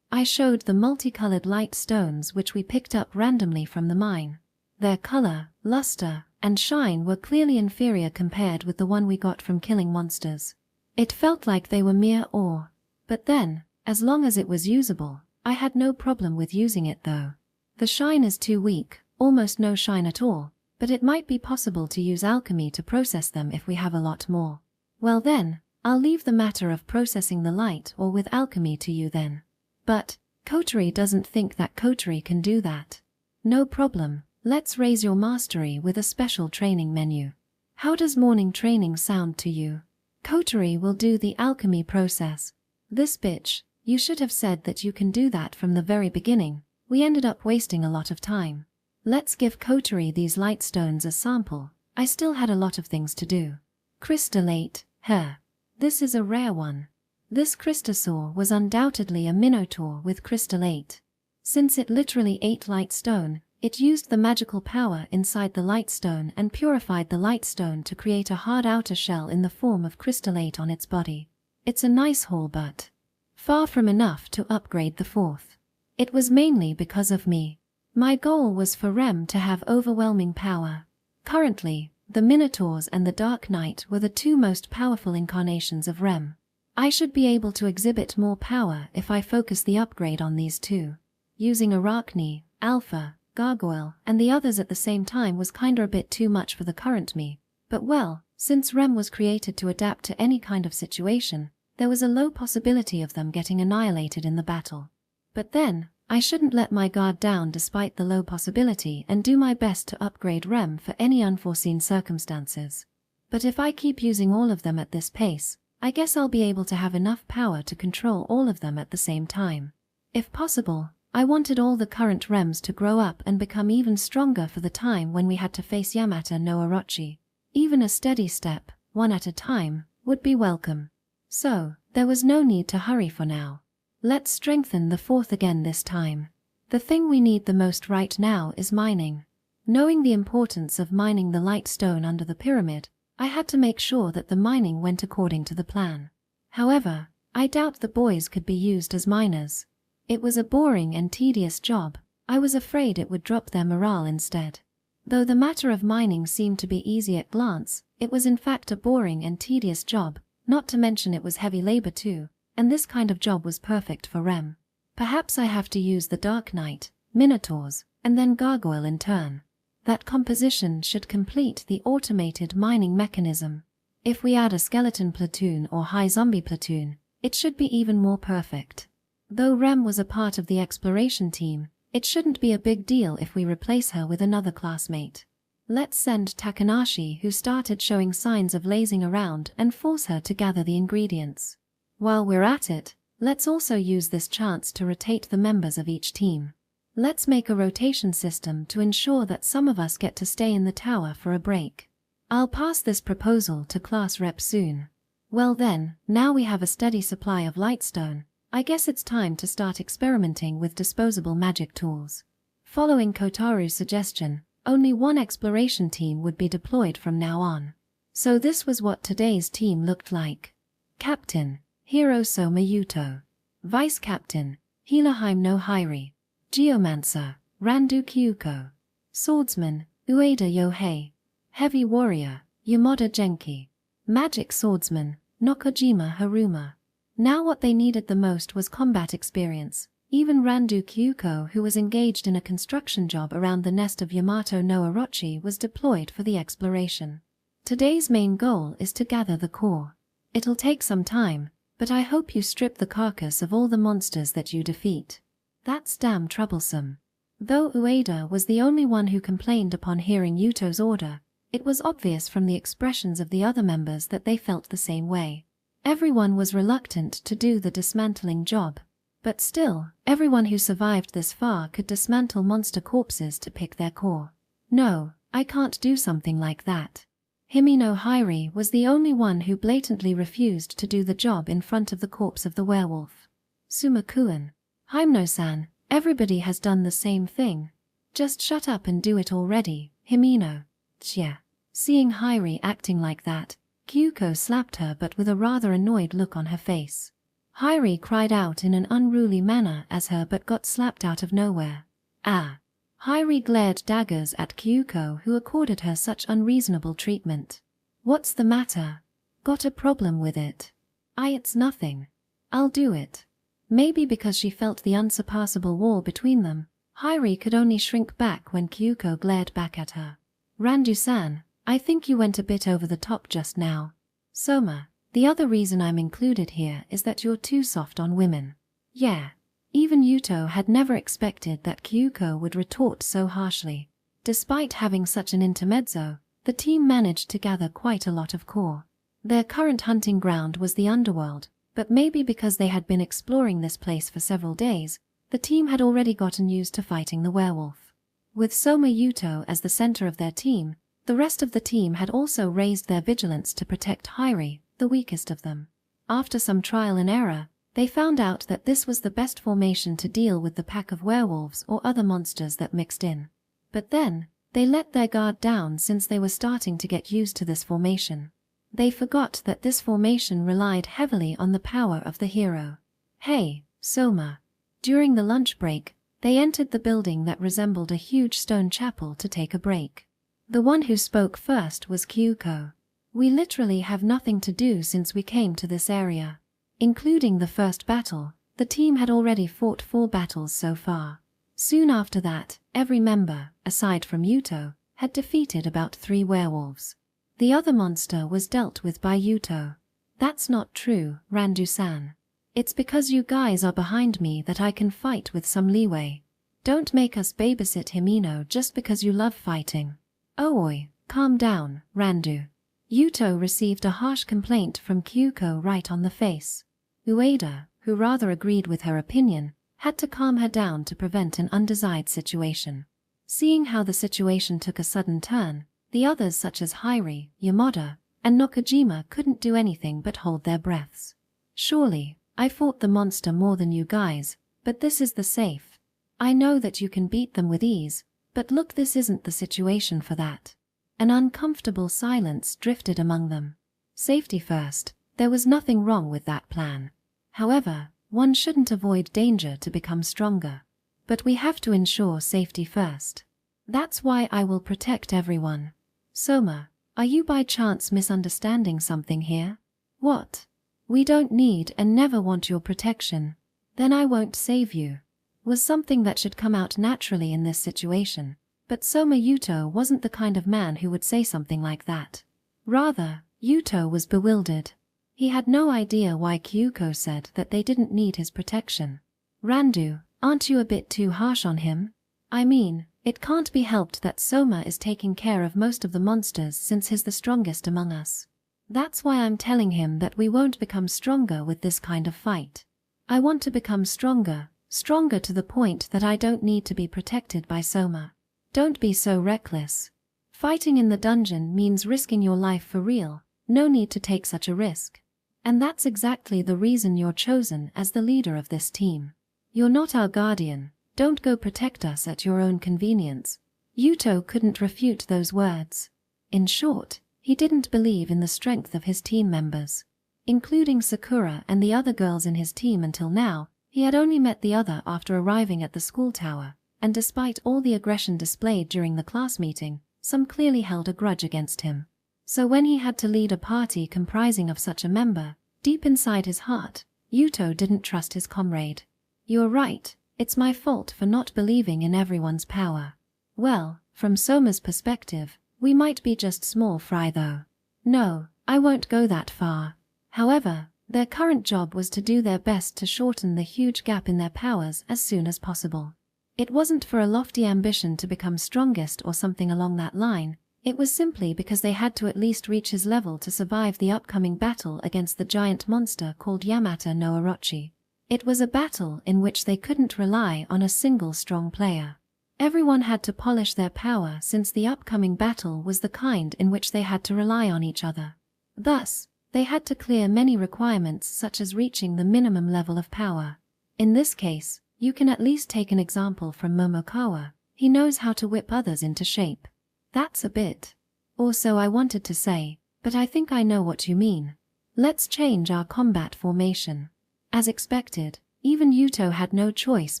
I showed the multicolored light stones which we picked up randomly from the mine. Their color, luster, and shine were clearly inferior compared with the one we got from killing monsters. It felt like they were mere ore. But then, as long as it was usable, I had no problem with using it though. The shine is too weak, almost no shine at all, but it might be possible to use alchemy to process them if we have a lot more. Well then, I'll leave the matter of processing the light or with alchemy to you then. But, Kotori doesn't think that Kotori can do that. No problem, let's raise your mastery with a special training menu. How does morning training sound to you? Kotori will do the alchemy process. This bitch, you should have said that you can do that from the very beginning. We ended up wasting a lot of time. Let's give Kotori these light stones a sample. I still had a lot of things to do. Crystallate, her. This is a rare one. This Christosaur was undoubtedly a minotaur with crystallate. Since it literally ate light stone, it used the magical power inside the light stone and purified the light stone to create a hard outer shell in the form of crystallate on its body. It's a nice haul but far from enough to upgrade the fourth. It was mainly because of me. My goal was for Rem to have overwhelming power. Currently, the Minotaurs and the Dark Knight were the two most powerful incarnations of Rem. I should be able to exhibit more power if I focus the upgrade on these two. Using Arachne, Alpha, Gargoyle, and the others at the same time was kinda a bit too much for the current me. But well, since Rem was created to adapt to any kind of situation, there was a low possibility of them getting annihilated in the battle. But then, I shouldn't let my guard down despite the low possibility and do my best to upgrade Rem for any unforeseen circumstances. But if I keep using all of them at this pace, I guess I'll be able to have enough power to control all of them at the same time. If possible, I wanted all the current Rems to grow up and become even stronger for the time when we had to face Yamata no Orochi. Even a steady step, one at a time, would be welcome. So, there was no need to hurry for now. Let's strengthen the fourth again this time. The thing we need the most right now is mining. Knowing the importance of mining the light stone under the pyramid, I had to make sure that the mining went according to the plan. However, I doubt the boys could be used as miners. It was a boring and tedious job. I was afraid it would drop their morale instead. Though the matter of mining seemed to be easy at glance, it was in fact a boring and tedious job, not to mention it was heavy labor too, and this kind of job was perfect for Rem. Perhaps I have to use the Dark Knight, Minotaurs, and then Gargoyle in turn. That composition should complete the automated mining mechanism. If we add a skeleton platoon or high zombie platoon, it should be even more perfect. Though Rem was a part of the exploration team, it shouldn't be a big deal if we replace her with another classmate. Let's send Takanashi, who started showing signs of lazing around, and force her to gather the ingredients. While we're at it, Let's also use this chance to rotate the members of each team. Let's make a rotation system to ensure that some of us get to stay in the tower for a break. I'll pass this proposal to class rep soon. Well then, now we have a steady supply of lightstone, I guess it's time to start experimenting with disposable magic tools. Following Kotaru's suggestion, only one exploration team would be deployed from now on. So this was what today's team looked like. Captain, Hiro Soma Yuto. Vice Captain, Hilaheim no Hairi. Geomancer, Randu Kyuko. Swordsman, Ueda Yohei. Heavy Warrior, Yamada Genki. Magic Swordsman, Nakajima Haruma. Now what they needed the most was combat experience. Even Randu Kyuko, who was engaged in a construction job around the nest of Yamato no Orochi, was deployed for the exploration. Today's main goal is to gather the core. It'll take some time, but I hope you strip the carcass of all the monsters that you defeat. That's damn troublesome. Though Ueda was the only one who complained upon hearing Yuto's order, it was obvious from the expressions of the other members that they felt the same way. Everyone was reluctant to do the dismantling job. But still, everyone who survived this far could dismantle monster corpses to pick their core. No, I can't do something like that. Himino Hairi was the only one who blatantly refused to do the job in front of the corpse of the werewolf. Sumakuan. Haimno-san, everybody has done the same thing. Just shut up and do it already, Himino. Tja. Seeing Hairi acting like that, Kyuko slapped her but with a rather annoyed look on her face. Hairi cried out in an unruly manner as her but got slapped out of nowhere. Ah! Hairi glared daggers at Kyuko, who accorded her such unreasonable treatment. What's the matter? Got a problem with it? It's nothing. I'll do it. Maybe because she felt the unsurpassable wall between them, Hairi could only shrink back when Kyuko glared back at her. Randu-san, I think you went a bit over the top just now. Soma, the other reason I'm included here is that you're too soft on women. Yeah. Even Yuto had never expected that Kyuko would retort so harshly. Despite having such an intermezzo, the team managed to gather quite a lot of core. Their current hunting ground was the Underworld, but maybe because they had been exploring this place for several days, the team had already gotten used to fighting the werewolf. With Soma Yuto as the center of their team, the rest of the team had also raised their vigilance to protect Hairi, the weakest of them. After some trial and error, they found out that this was the best formation to deal with the pack of werewolves or other monsters that mixed in. But then, they let their guard down since they were starting to get used to this formation. They forgot that this formation relied heavily on the power of the hero. Hey, Soma. During the lunch break, they entered the building that resembled a huge stone chapel to take a break. The one who spoke first was Kyuko. We literally have nothing to do since we came to this area. Including the first battle, the team had already fought 4 battles so far. Soon after that, every member, aside from Yuto, had defeated about 3 werewolves. The other monster was dealt with by Yuto. That's not true, Randu-san. It's because you guys are behind me that I can fight with some leeway. Don't make us babysit Himino just because you love fighting. Oi, calm down, Randu. Yuto received a harsh complaint from Kyuko right on the face. Ueda, who rather agreed with her opinion, had to calm her down to prevent an undesired situation. Seeing how the situation took a sudden turn, the others such as Hairi, Yamada, and Nakajima couldn't do anything but hold their breaths. Surely, I fought the monster more than you guys, but this is the safe. I know that you can beat them with ease, but look, this isn't the situation for that. An uncomfortable silence drifted among them. Safety first, there was nothing wrong with that plan. However, one shouldn't avoid danger to become stronger. But we have to ensure safety first. That's why I will protect everyone. Soma, are you by chance misunderstanding something here? What? We don't need and never want your protection. Then I won't save you. Was something that should come out naturally in this situation. But Soma Yuto wasn't the kind of man who would say something like that. Rather, Yuto was bewildered. He had no idea why Kyuko said that they didn't need his protection. Randu, aren't you a bit too harsh on him? I mean, it can't be helped that Soma is taking care of most of the monsters since he's the strongest among us. That's why I'm telling him that we won't become stronger with this kind of fight. I want to become stronger to the point that I don't need to be protected by Soma. Don't be so reckless. Fighting in the dungeon means risking your life for real. No need to take such a risk. And that's exactly the reason you're chosen as the leader of this team. You're not our guardian. Don't go protect us at your own convenience. Yuto couldn't refute those words. In short, he didn't believe in the strength of his team members. Including Sakura and the other girls in his team until now, he had only met the other after arriving at the school tower, and despite all the aggression displayed during the class meeting, some clearly held a grudge against him. So when he had to lead a party comprising of such a member, deep inside his heart, Yuto didn't trust his comrade. You're right, it's my fault for not believing in everyone's power. Well, from Soma's perspective, we might be just small fry though. No, I won't go that far. However, their current job was to do their best to shorten the huge gap in their powers as soon as possible. It wasn't for a lofty ambition to become strongest or something along that line, it was simply because they had to at least reach his level to survive the upcoming battle against the giant monster called Yamata no Orochi. It was a battle in which they couldn't rely on a single strong player. Everyone had to polish their power since the upcoming battle was the kind in which they had to rely on each other. Thus, they had to clear many requirements such as reaching the minimum level of power. In this case, you can at least take an example from Momokawa. He knows how to whip others into shape. That's a bit. Or so I wanted to say, but I think I know what you mean. Let's change our combat formation. As expected, even Yuto had no choice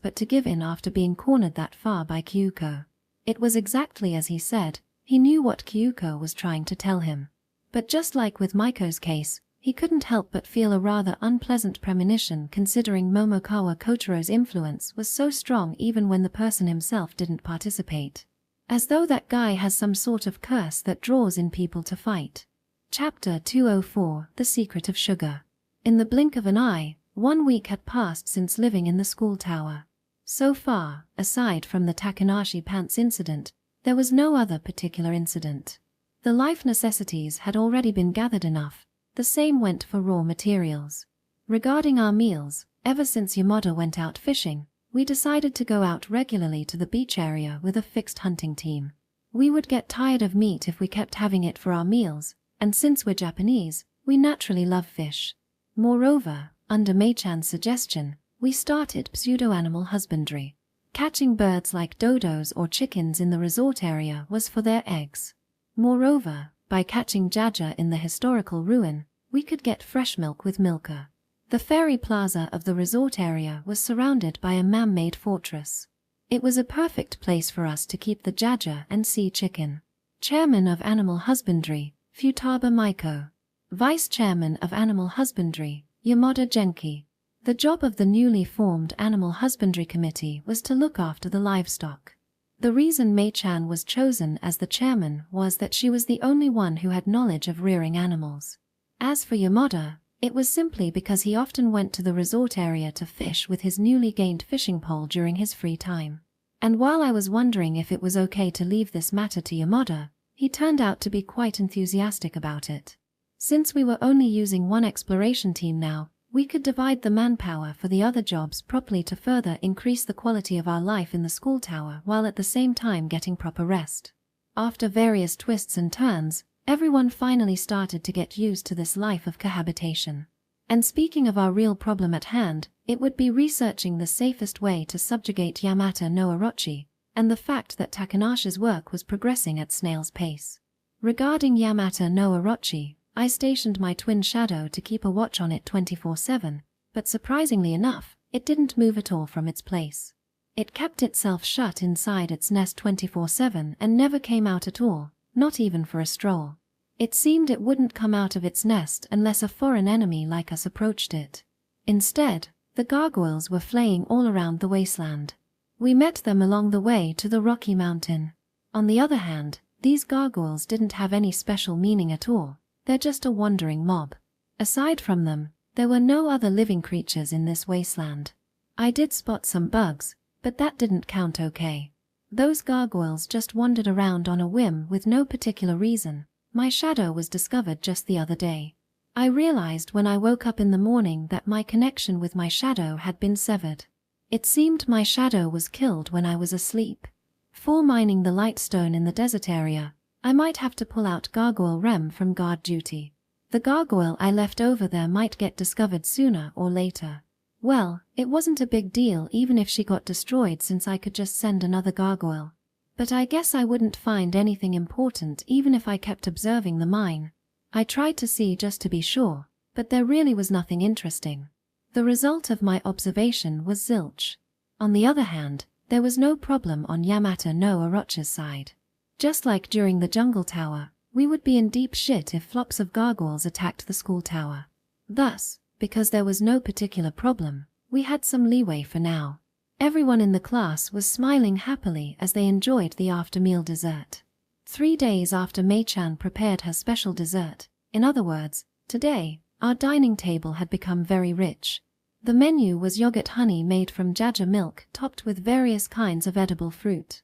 but to give in after being cornered that far by Kyuko. It was exactly as he said, he knew what Kyuko was trying to tell him. But just like with Maiko's case, he couldn't help but feel a rather unpleasant premonition considering Momokawa Kotaro's influence was so strong even when the person himself didn't participate. As though that guy has some sort of curse that draws in people to fight. Chapter 204, The Secret of Sugar. In the blink of an eye, 1 week had passed since living in the school tower. So far, aside from the Takanashi pants incident, there was no other particular incident. The life necessities had already been gathered enough. The same went for raw materials. Regarding our meals, ever since Yamada went out fishing, we decided to go out regularly to the beach area with a fixed hunting team. We would get tired of meat if we kept having it for our meals, and since we're Japanese, we naturally love fish. Moreover, under Mei-chan's suggestion, we started pseudo-animal husbandry. Catching birds like dodos or chickens in the resort area was for their eggs. Moreover, by catching jaja in the historical ruin, we could get fresh milk with milker. The ferry plaza of the resort area was surrounded by a man-made fortress. It was a perfect place for us to keep the jaja and sea chicken. Chairman of Animal Husbandry, Futaba Maiko. Vice Chairman of Animal Husbandry, Yamada Genki. The job of the newly formed Animal Husbandry Committee was to look after the livestock. The reason Mei-chan was chosen as the chairman was that she was the only one who had knowledge of rearing animals. As for Yamada, it was simply because he often went to the resort area to fish with his newly gained fishing pole during his free time. And while I was wondering if it was okay to leave this matter to Yamada, he turned out to be quite enthusiastic about it. Since we were only using one exploration team now, we could divide the manpower for the other jobs properly to further increase the quality of our life in the school tower while at the same time getting proper rest. After various twists and turns, everyone finally started to get used to this life of cohabitation. And speaking of our real problem at hand, it would be researching the safest way to subjugate Yamata no Orochi, and the fact that Takanashi's work was progressing at snail's pace. Regarding Yamata no Orochi, I stationed my twin shadow to keep a watch on it 24/7, but surprisingly enough, it didn't move at all from its place. It kept itself shut inside its nest 24/7 and never came out at all, not even for a stroll. It seemed it wouldn't come out of its nest unless a foreign enemy like us approached it. Instead, the gargoyles were flaying all around the wasteland. We met them along the way to the Rocky Mountain. On the other hand, these gargoyles didn't have any special meaning at all. They're just a wandering mob. Aside from them, there were no other living creatures in this wasteland. I did spot some bugs, but that didn't count okay. Those gargoyles just wandered around on a whim with no particular reason. My shadow was discovered just the other day. I realized when I woke up in the morning that my connection with my shadow had been severed. It seemed my shadow was killed when I was asleep. For mining the lightstone in the desert area, I might have to pull out Gargoyle Rem from guard duty. The gargoyle I left over there might get discovered sooner or later. Well, it wasn't a big deal even if she got destroyed since I could just send another gargoyle. But I guess I wouldn't find anything important even if I kept observing the mine. I tried to see just to be sure, but there really was nothing interesting. The result of my observation was zilch. On the other hand, there was no problem on Yamato no Orochi's side. Just like during the jungle tower, we would be in deep shit if flocks of gargoyles attacked the school tower. Thus, because there was no particular problem, we had some leeway for now. Everyone in the class was smiling happily as they enjoyed the after-meal dessert. 3 days after Mei-chan prepared her special dessert, in other words, today, our dining table had become very rich. The menu was yogurt honey made from jaja milk topped with various kinds of edible fruit.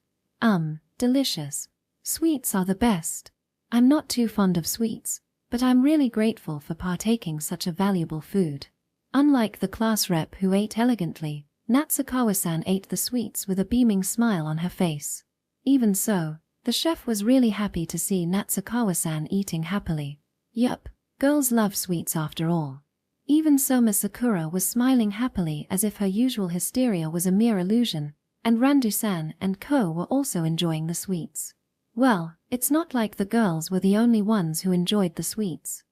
Delicious. Sweets are the best. I'm not too fond of sweets, but I'm really grateful for partaking such a valuable food. Unlike the class rep who ate elegantly, Natsukawa-san ate the sweets with a beaming smile on her face. Even so, the chef was really happy to see Natsukawa-san eating happily. Yup, girls love sweets after all. Even Soma Sakura was smiling happily as if her usual hysteria was a mere illusion, and Randu-san and Co were also enjoying the sweets. Well, it's not like the girls were the only ones who enjoyed the sweets.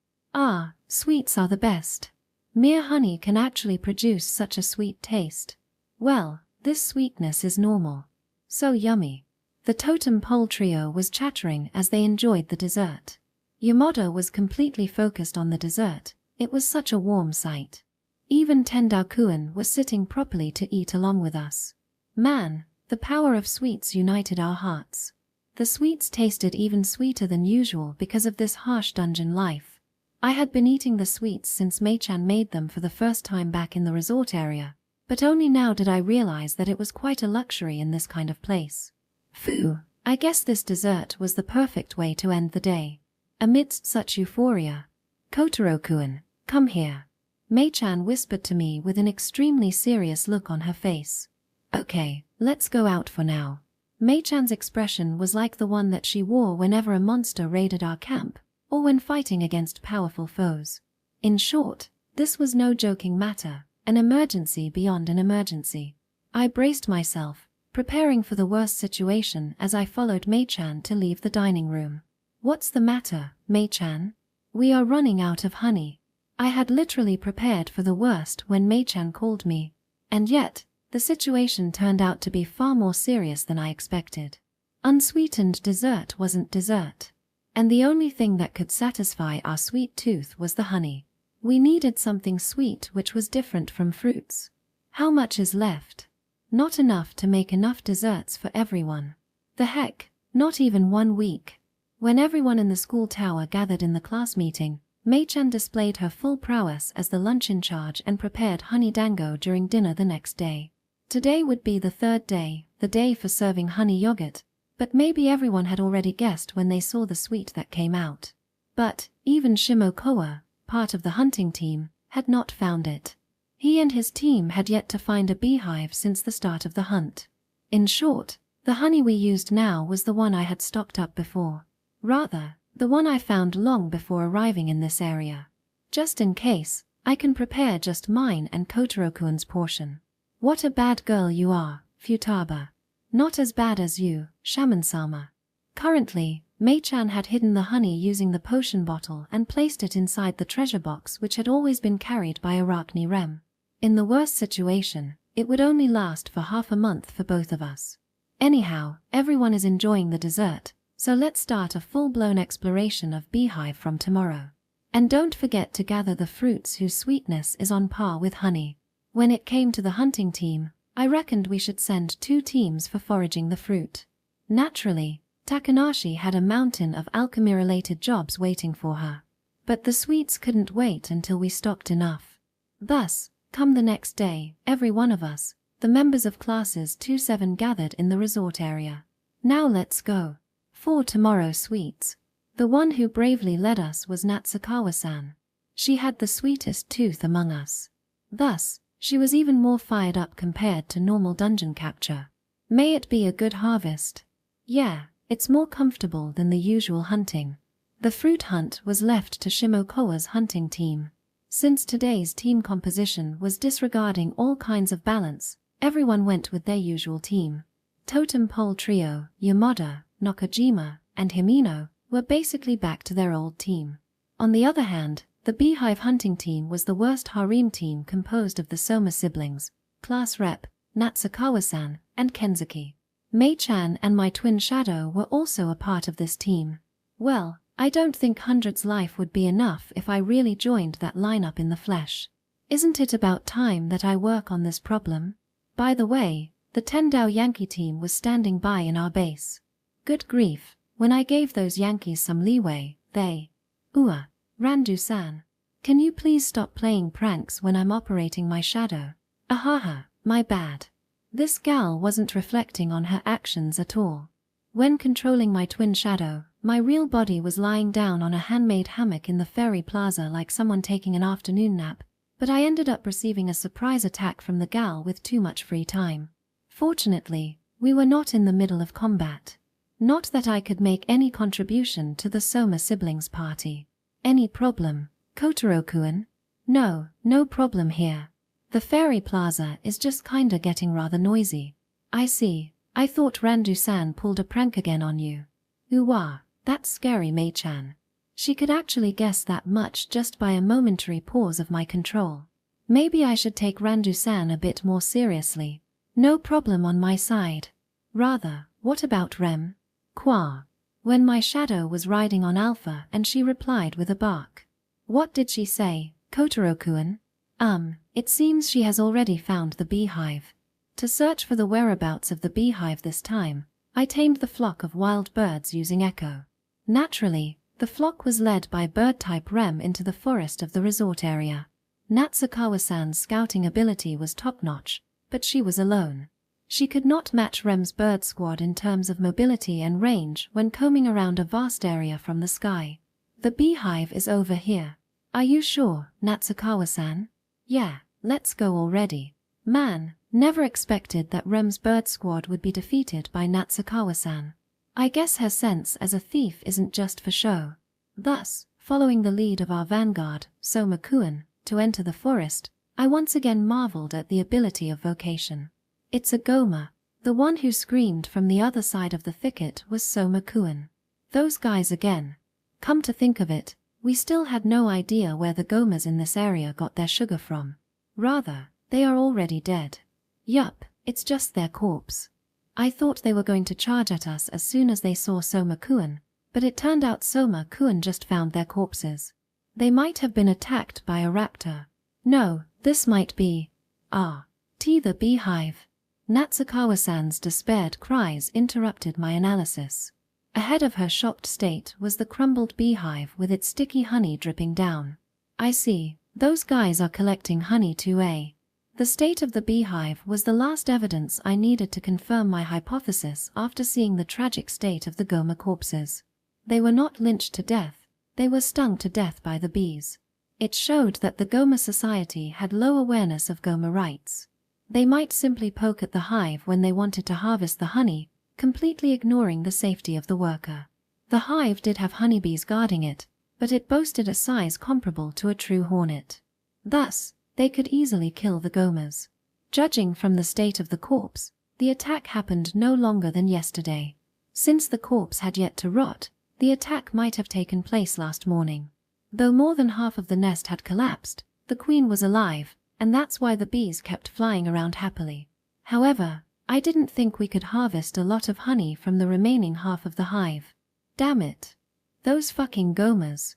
Sweets are the best. Mere honey can actually produce such a sweet taste. Well, this sweetness is normal. So yummy. The totem pole trio was chattering as they enjoyed the dessert. Yamato was completely focused on the dessert. It was such a warm sight. Even Tendao-kun was sitting properly to eat along with us. Man, the power of sweets united our hearts. The sweets tasted even sweeter than usual because of this harsh dungeon life. I had been eating the sweets since Mei-chan made them for the first time back in the resort area, but only now did I realize that it was quite a luxury in this kind of place. Phew, I guess this dessert was the perfect way to end the day. Amidst such euphoria, Kotaro-kun, come here. Mei-chan whispered to me with an extremely serious look on her face. Okay, let's go out for now. Mei-chan's expression was like the one that she wore whenever a monster raided our camp, or when fighting against powerful foes. In short, this was no joking matter, an emergency beyond an emergency. I braced myself, preparing for the worst situation as I followed Mei-chan to leave the dining room. What's the matter, Mei-chan? We are running out of honey. I had literally prepared for the worst when Mei-chan called me, and yet, the situation turned out to be far more serious than I expected. Unsweetened dessert wasn't dessert, and the only thing that could satisfy our sweet tooth was the honey. We needed something sweet which was different from fruits. How much is left? Not enough to make enough desserts for everyone. The heck, not even 1 week. When everyone in the school tower gathered in the class meeting, Mei-chan displayed her full prowess as the lunch in charge and prepared honey dango during dinner the next day. Today would be the 3rd day, the day for serving honey yogurt, but maybe everyone had already guessed when they saw the sweet that came out. But, even Shimokoa, part of the hunting team, had not found it. He and his team had yet to find a beehive since the start of the hunt. In short, the honey we used now was the one I had stocked up before. Rather, the one I found long before arriving in this area. Just in case, I can prepare just mine and Kotaro-kun's portion. What a bad girl you are, Futaba. Not as bad as you, Shaman-sama. Currently, Mei-chan had hidden the honey using the potion bottle and placed it inside the treasure box which had always been carried by Arachne Rem. In the worst situation, it would only last for half a month for both of us. Anyhow, everyone is enjoying the dessert, so let's start a full-blown exploration of Beehive from tomorrow. And don't forget to gather the fruits whose sweetness is on par with honey. When it came to the hunting team, I reckoned we should send 2 teams for foraging the fruit. Naturally, Takanashi had a mountain of alchemy-related jobs waiting for her. But the sweets couldn't wait until we stocked enough. Thus, come the next day, every one of us, the members of classes 2-7 gathered in the resort area. Now let's go. For tomorrow's sweets. The one who bravely led us was Natsukawa-san. She had the sweetest tooth among us. Thus, she was even more fired up compared to normal dungeon capture. May it be a good harvest. Yeah, it's more comfortable than the usual hunting. The fruit hunt was left to Shimokawa's hunting team. Since today's team composition was disregarding all kinds of balance, everyone went with their usual team. Totem Pole Trio, Yamada, Nakajima, and Himino were basically back to their old team. On the other hand, the Beehive hunting team was the worst harem team composed of the Soma siblings, class rep, Natsukawa-san, and Kenzuki. Mei-chan and my twin shadow were also a part of this team. Well, I don't think 100's life would be enough if I really joined that lineup in the flesh. Isn't it about time that I work on this problem? By the way, the Tendao Yankee team was standing by in our base. Good grief, when I gave those Yankees some leeway, they... Randu-san. Can you please stop playing pranks when I'm operating my shadow? Ahaha, my bad. This gal wasn't reflecting on her actions at all. When controlling my twin shadow, my real body was lying down on a handmade hammock in the ferry plaza like someone taking an afternoon nap, but I ended up receiving a surprise attack from the gal with too much free time. Fortunately, we were not in the middle of combat. Not that I could make any contribution to the Soma siblings party. Any problem, Kotaro-kun? No, no problem here. The ferry plaza is just kinda getting rather noisy. I see. I thought Randu-san pulled a prank again on you. That's scary, Mei-chan. She could actually guess that much just by a momentary pause of my control. Maybe I should take Randu-san a bit more seriously. No problem on my side. Rather, what about Rem? Qua. When my shadow was riding on Alpha and she replied with a bark. What did she say, Kotaro-kun? It seems she has already found the beehive. To search for the whereabouts of the beehive this time, I tamed the flock of wild birds using Echo. Naturally, the flock was led by bird-type Rem into the forest of the resort area. Natsukawa-san's scouting ability was top-notch, but she was alone. She could not match Rem's bird squad in terms of mobility and range when combing around a vast area from the sky. The beehive is over here. Are you sure, Natsukawa-san? Yeah, let's go already. Man, never expected that Rem's bird squad would be defeated by Natsukawa-san. I guess her sense as a thief isn't just for show. Thus, following the lead of our vanguard, Soma-kun, to enter the forest, I once again marveled at the ability of vocation. It's a Goma. The one who screamed from the other side of the thicket was Soma-kun. Those guys again. Come to think of it, we still had no idea where the Gomas in this area got their sugar from. Rather, they are already dead. Yup, it's just their corpse. I thought they were going to charge at us as soon as they saw Soma-kun, but it turned out Soma-kun just found their corpses. They might have been attacked by a raptor. No, this might be... the beehive. Natsukawa-san's despaired cries interrupted my analysis. Ahead of her shocked state was the crumbled beehive with its sticky honey dripping down. I see, those guys are collecting honey too, eh? The state of the beehive was the last evidence I needed to confirm my hypothesis after seeing the tragic state of the Goma corpses. They were not lynched to death, they were stung to death by the bees. It showed that the Goma Society had low awareness of Goma rights. They might simply poke at the hive when they wanted to harvest the honey, completely ignoring the safety of the worker. The hive did have honeybees guarding it, but it boasted a size comparable to a true hornet. Thus, they could easily kill the Gomas. Judging from the state of the corpse, the attack happened no longer than yesterday. Since the corpse had yet to rot, the attack might have taken place last morning. Though more than half of the nest had collapsed, the queen was alive, and that's why the bees kept flying around happily. However, I didn't think we could harvest a lot of honey from the remaining half of the hive. Damn it. Those fucking Gomas.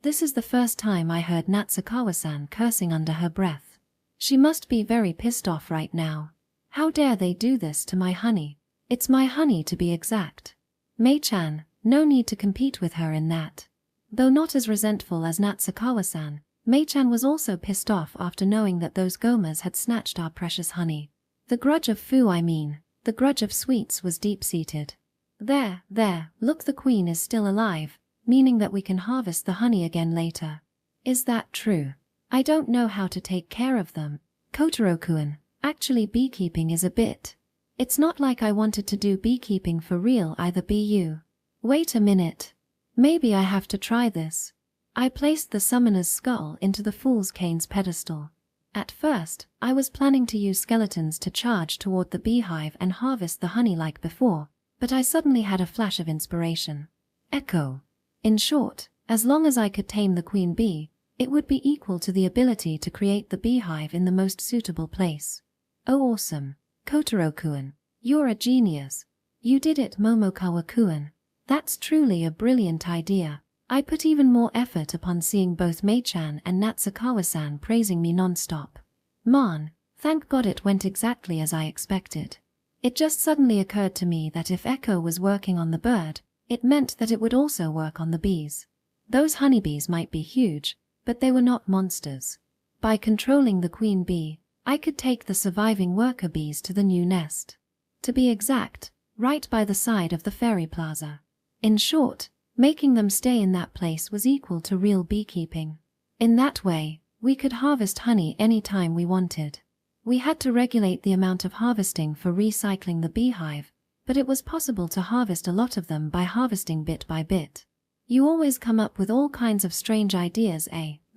This is the first time I heard Natsukawa-san cursing under her breath. She must be very pissed off right now. How dare they do this to my honey? It's my honey to be exact. Mei-chan, no need to compete with her in that. Though not as resentful as Natsukawa-san, Mei-chan was also pissed off after knowing that those Gomas had snatched our precious honey. The grudge of the grudge of sweets was deep-seated. There, look, the queen is still alive, meaning that we can harvest the honey again later. Is that true? I don't know how to take care of them. Kotaro-kun, actually beekeeping is a bit. It's not like I wanted to do beekeeping for real either, BU. Wait a minute. Maybe I have to try this. I placed the summoner's skull into the fool's cane's pedestal. At first, I was planning to use skeletons to charge toward the beehive and harvest the honey like before, but I suddenly had a flash of inspiration. Echo. In short, as long as I could tame the queen bee, it would be equal to the ability to create the beehive in the most suitable place. Oh awesome. Kotaro-kun, you're a genius. You did it, Momokawa-kun. That's truly a brilliant idea. I put even more effort upon seeing both Mei-chan and Natsukawa-san praising me non-stop. Man, thank God it went exactly as I expected. It just suddenly occurred to me that if Echo was working on the bird, it meant that it would also work on the bees. Those honeybees might be huge, but they were not monsters. By controlling the queen bee, I could take the surviving worker bees to the new nest. To be exact, right by the side of the fairy plaza. In short, making them stay in that place was equal to real beekeeping. In that way, we could harvest honey any time we wanted. We had to regulate the amount of harvesting for recycling the beehive, but it was possible to harvest a lot of them by harvesting bit by bit. You always come up with all kinds of strange ideas,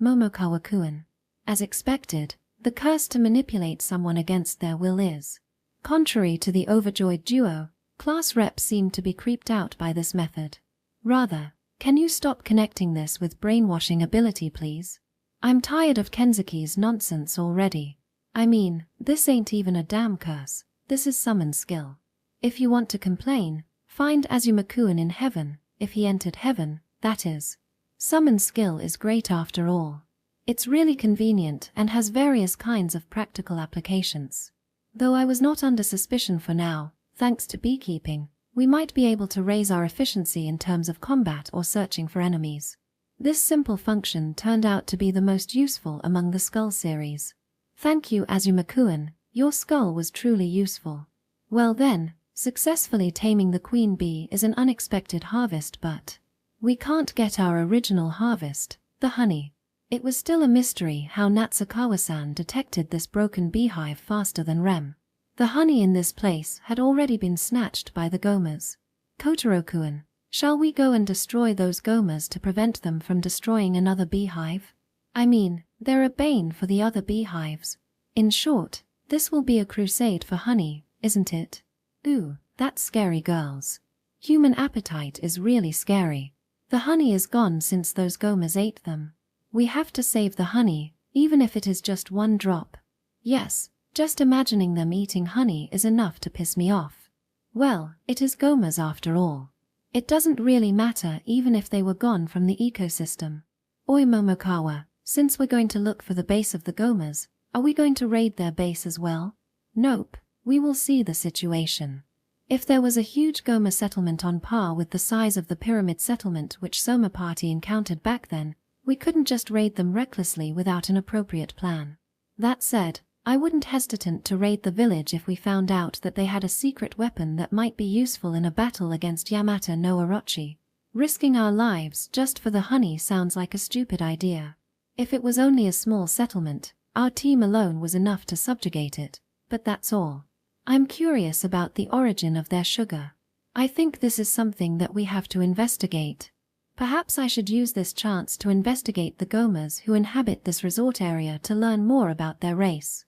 Momokawa-kun. As expected, the curse to manipulate someone against their will is. Contrary to the overjoyed duo, class reps seemed to be creeped out by this method. Rather, can you stop connecting this with brainwashing ability, please? I'm tired of Kenzuki's nonsense already. I mean, this ain't even a damn curse, this is summon skill. If you want to complain, find Azuma-kun in heaven, if he entered heaven, that is. Summon skill is great after all. It's really convenient and has various kinds of practical applications. Though I was not under suspicion for now, thanks to beekeeping, we might be able to raise our efficiency in terms of combat or searching for enemies. This simple function turned out to be the most useful among the skull series. Thank you, Azuma-kun, your skull was truly useful. Well then, successfully taming the queen bee is an unexpected harvest, but we can't get our original harvest, the honey. It was still a mystery how Natsukawa-san detected this broken beehive faster than Rem. The honey in this place had already been snatched by the gomas. Kotaro-kun, shall we go and destroy those gomas to prevent them from destroying another beehive? I mean, they're a bane for the other beehives. In short, this will be a crusade for honey, isn't it? Ooh, that's scary, girls. Human appetite is really scary. The honey is gone since those gomas ate them. We have to save the honey, even if it is just one drop. Yes, just imagining them eating honey is enough to piss me off. Well, it is gomas after all. It doesn't really matter even if they were gone from the ecosystem. Oi Momokawa, since we're going to look for the base of the gomas, are we going to raid their base as well? Nope, we will see the situation. If there was a huge goma settlement on par with the size of the pyramid settlement which Soma Party encountered back then, we couldn't just raid them recklessly without an appropriate plan. That said, I wouldn't hesitate to raid the village if we found out that they had a secret weapon that might be useful in a battle against Yamata no Orochi. Risking our lives just for the honey sounds like a stupid idea. If it was only a small settlement, our team alone was enough to subjugate it, but that's all. I'm curious about the origin of their sugar. I think this is something that we have to investigate. Perhaps I should use this chance to investigate the gomas who inhabit this resort area to learn more about their race.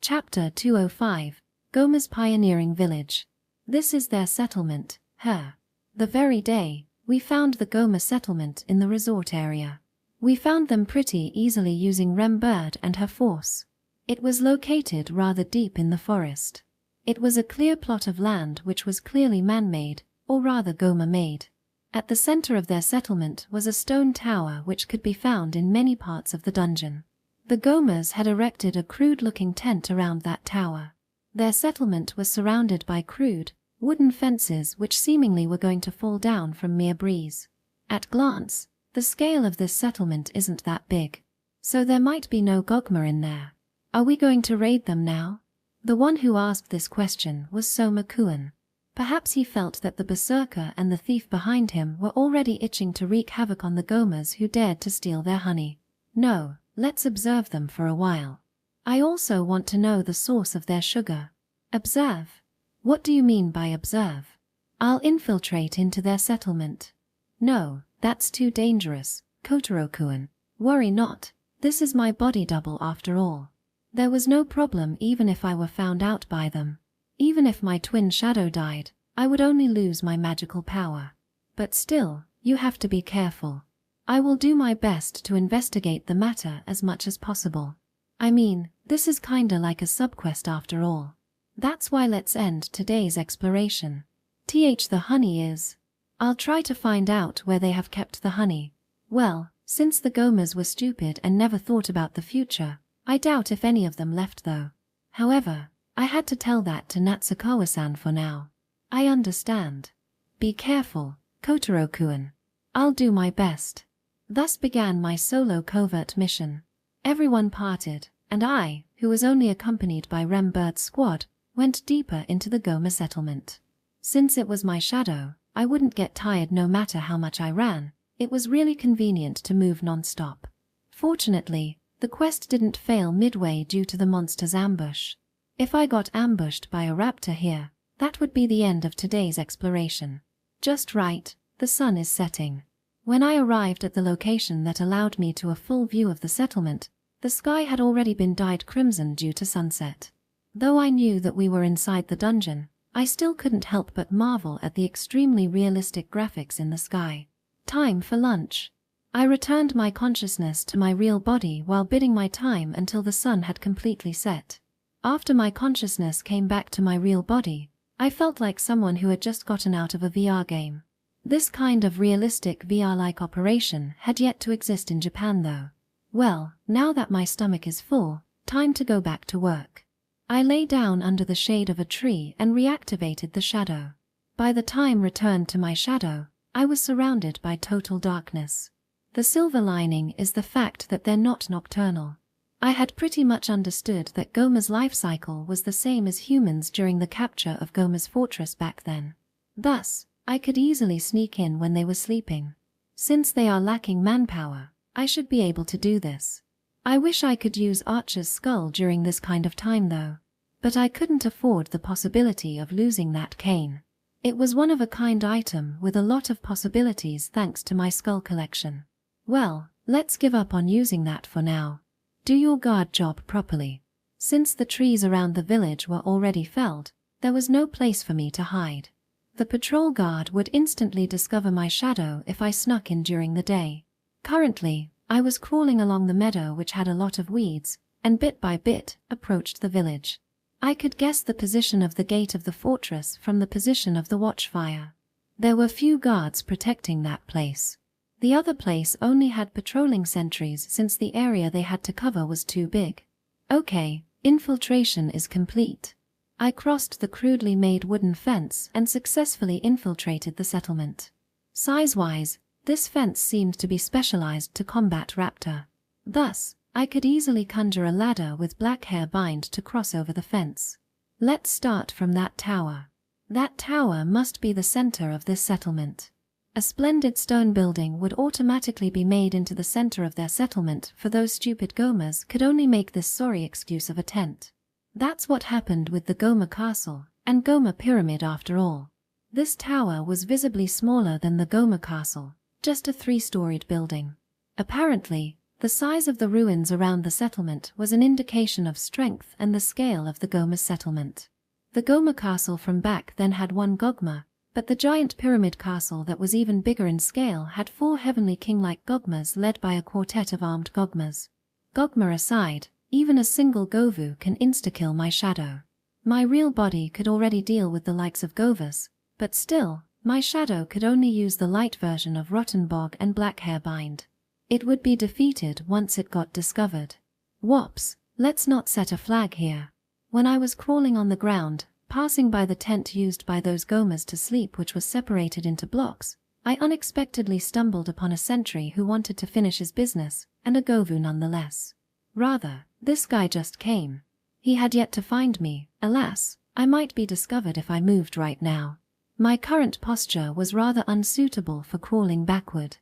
Chapter 205, Goma's Pioneering Village. This is their settlement, her. The very day, we found the Goma settlement in the resort area. We found them pretty easily using Rem Bird and her force. It was located rather deep in the forest. It was a clear plot of land which was clearly man-made, or rather Goma-made. At the center of their settlement was a stone tower which could be found in many parts of the dungeon. The Gomas had erected a crude-looking tent around that tower. Their settlement was surrounded by crude, wooden fences which seemingly were going to fall down from mere breeze. At glance, the scale of this settlement isn't that big. So there might be no Gogma in there. Are we going to raid them now? The one who asked this question was Soma-kun. Perhaps he felt that the berserker and the thief behind him were already itching to wreak havoc on the Gomas who dared to steal their honey. No, let's observe them for a while. I also want to know the source of their sugar. Observe? What do you mean by observe? I'll infiltrate into their settlement. No, that's too dangerous, Kotaro-kun. Worry not. This is my body double after all. There was no problem even if I were found out by them. Even if my twin shadow died, I would only lose my magical power. But still, you have to be careful. I will do my best to investigate the matter as much as possible. I mean, this is kinda like a subquest after all. That's why let's end today's exploration. The honey is. I'll try to find out where they have kept the honey. Well, since the Gomas were stupid and never thought about the future, I doubt if any of them left though. However, I had to tell that to Natsukawa-san for now. I understand. Be careful, Kotaro-kun. I'll do my best. Thus began my solo covert mission. Everyone parted, and I, who was only accompanied by Rembird's squad, went deeper into the Goma settlement. Since it was my shadow, I wouldn't get tired no matter how much I ran. It was really convenient to move non-stop. Fortunately, the quest didn't fail midway due to the monster's ambush. If I got ambushed by a raptor here, that would be the end of today's exploration. Just right, the sun is setting. When I arrived at the location that allowed me to a full view of the settlement, the sky had already been dyed crimson due to sunset. Though I knew that we were inside the dungeon, I still couldn't help but marvel at the extremely realistic graphics in the sky. Time for lunch. I returned my consciousness to my real body while biding my time until the sun had completely set. After my consciousness came back to my real body, I felt like someone who had just gotten out of a VR game. This kind of realistic VR-like operation had yet to exist in Japan though. Well, now that my stomach is full, time to go back to work. I lay down under the shade of a tree and reactivated the shadow. By the time returned to my shadow, I was surrounded by total darkness. The silver lining is the fact that they're not nocturnal. I had pretty much understood that Goma's life cycle was the same as humans during the capture of Goma's fortress back then. Thus, I could easily sneak in when they were sleeping. Since they are lacking manpower, I should be able to do this. I wish I could use Archer's skull during this kind of time though. But I couldn't afford the possibility of losing that cane. It was one-of-a-kind item with a lot of possibilities thanks to my skull collection. Well, let's give up on using that for now. Do your guard job properly. Since the trees around the village were already felled, there was no place for me to hide. The patrol guard would instantly discover my shadow if I snuck in during the day. Currently, I was crawling along the meadow which had a lot of weeds, and bit by bit, approached the village. I could guess the position of the gate of the fortress from the position of the watchfire. There were few guards protecting that place. The other place only had patrolling sentries since the area they had to cover was too big. Okay, infiltration is complete. I crossed the crudely made wooden fence and successfully infiltrated the settlement. Size-wise, this fence seemed to be specialized to combat raptor. Thus, I could easily conjure a ladder with black hair bind to cross over the fence. Let's start from that tower. That tower must be the center of this settlement. A splendid stone building would automatically be made into the center of their settlement, for those stupid Gomas could only make this sorry excuse of a tent. That's what happened with the Goma Castle and Goma Pyramid after all. This tower was visibly smaller than the Goma Castle, just a 3-storied building. Apparently, the size of the ruins around the settlement was an indication of strength and the scale of the Goma settlement. The Goma Castle from back then had 1 Gogma, but the giant pyramid castle that was even bigger in scale had 4 heavenly king-like Gogmas led by a quartet of armed Gogmas. Gogma aside, even a single Govu can insta-kill my shadow. My real body could already deal with the likes of Govas, but still, my shadow could only use the light version of Rottenbog and Blackhair Bind. It would be defeated once it got discovered. Whops, let's not set a flag here. When I was crawling on the ground, passing by the tent used by those Gomas to sleep which was separated into blocks, I unexpectedly stumbled upon a sentry who wanted to finish his business, and a Govu nonetheless. Rather, this guy just came. He had yet to find me. Alas, I might be discovered if I moved right now. My current posture was rather unsuitable for crawling backward.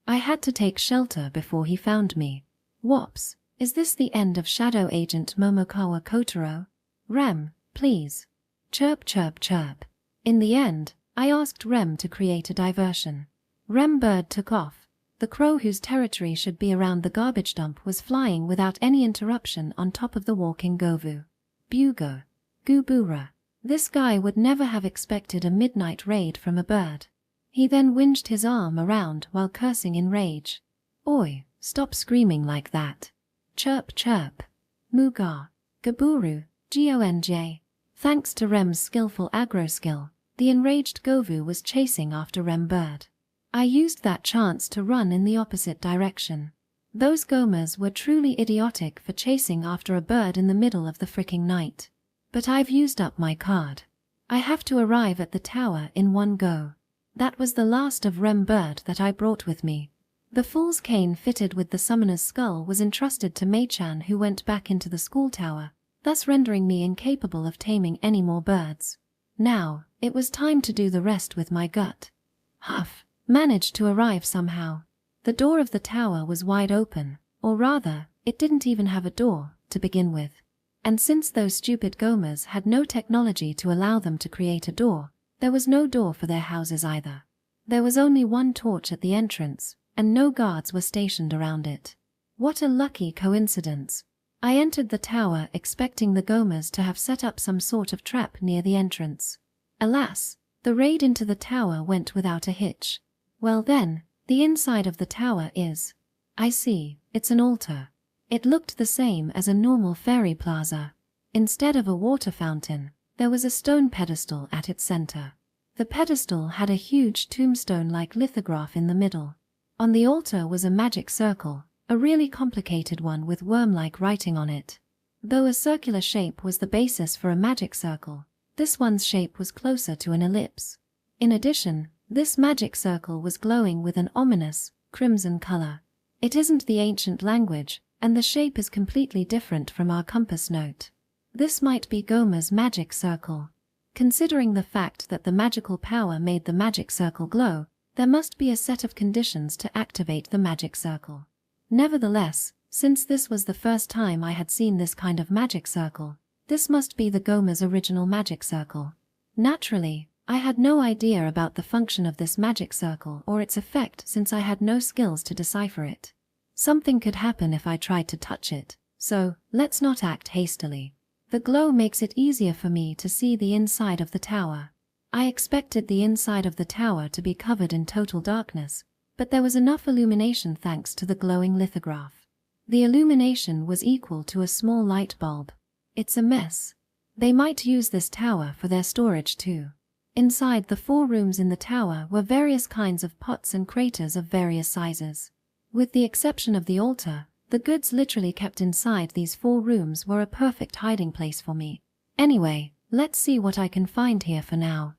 I had to take shelter before he found me. Whoops, is this the end of Shadow Agent Momokawa Kotaro? Rem, please. Chirp chirp chirp. In the end, I asked Rem to create a diversion. Rem bird took off. The crow whose territory should be around the garbage dump was flying without any interruption on top of the walking Govu. Bugo. Gubura. This guy would never have expected a midnight raid from a bird. He then winged his arm around while cursing in rage. Oi, stop screaming like that. Chirp chirp. Muga. Gaburu. Gonj. Thanks to Rem's skillful aggro skill, the enraged Govu was chasing after Rem bird. I used that chance to run in the opposite direction. Those Gomas were truly idiotic for chasing after a bird in the middle of the fricking night. But I've used up my card. I have to arrive at the tower in one go. That was the last of Rem bird that I brought with me. The fool's cane fitted with the summoner's skull was entrusted to Mei-chan, who went back into the school tower, thus rendering me incapable of taming any more birds. Now, it was time to do the rest with my gut. Huff. Managed to arrive somehow. The door of the tower was wide open, or rather, it didn't even have a door, to begin with. And since those stupid Gomas had no technology to allow them to create a door, there was no door for their houses either. There was only one torch at the entrance, and no guards were stationed around it. What a lucky coincidence. I entered the tower expecting the Gomas to have set up some sort of trap near the entrance. Alas, the raid into the tower went without a hitch. Well then, the inside of the tower is... I see, it's an altar. It looked the same as a normal fairy plaza. Instead of a water fountain, there was a stone pedestal at its center. The pedestal had a huge tombstone-like lithograph in the middle. On the altar was a magic circle, a really complicated one with worm-like writing on it. Though a circular shape was the basis for a magic circle, this one's shape was closer to an ellipse. In addition, this magic circle was glowing with an ominous, crimson color. It isn't the ancient language, and the shape is completely different from our compass note. This might be Goma's magic circle. Considering the fact that the magical power made the magic circle glow, there must be a set of conditions to activate the magic circle. Nevertheless, since this was the first time I had seen this kind of magic circle, this must be the Goma's original magic circle. Naturally, I had no idea about the function of this magic circle or its effect since I had no skills to decipher it. Something could happen if I tried to touch it, so let's not act hastily. The glow makes it easier for me to see the inside of the tower. I expected the inside of the tower to be covered in total darkness, but there was enough illumination thanks to the glowing lithograph. The illumination was equal to a small light bulb. It's a mess. They might use this tower for their storage too. Inside the 4 rooms in the tower were various kinds of pots and craters of various sizes. With the exception of the altar, the goods literally kept inside these 4 rooms were a perfect hiding place for me. Anyway, let's see what I can find here for now.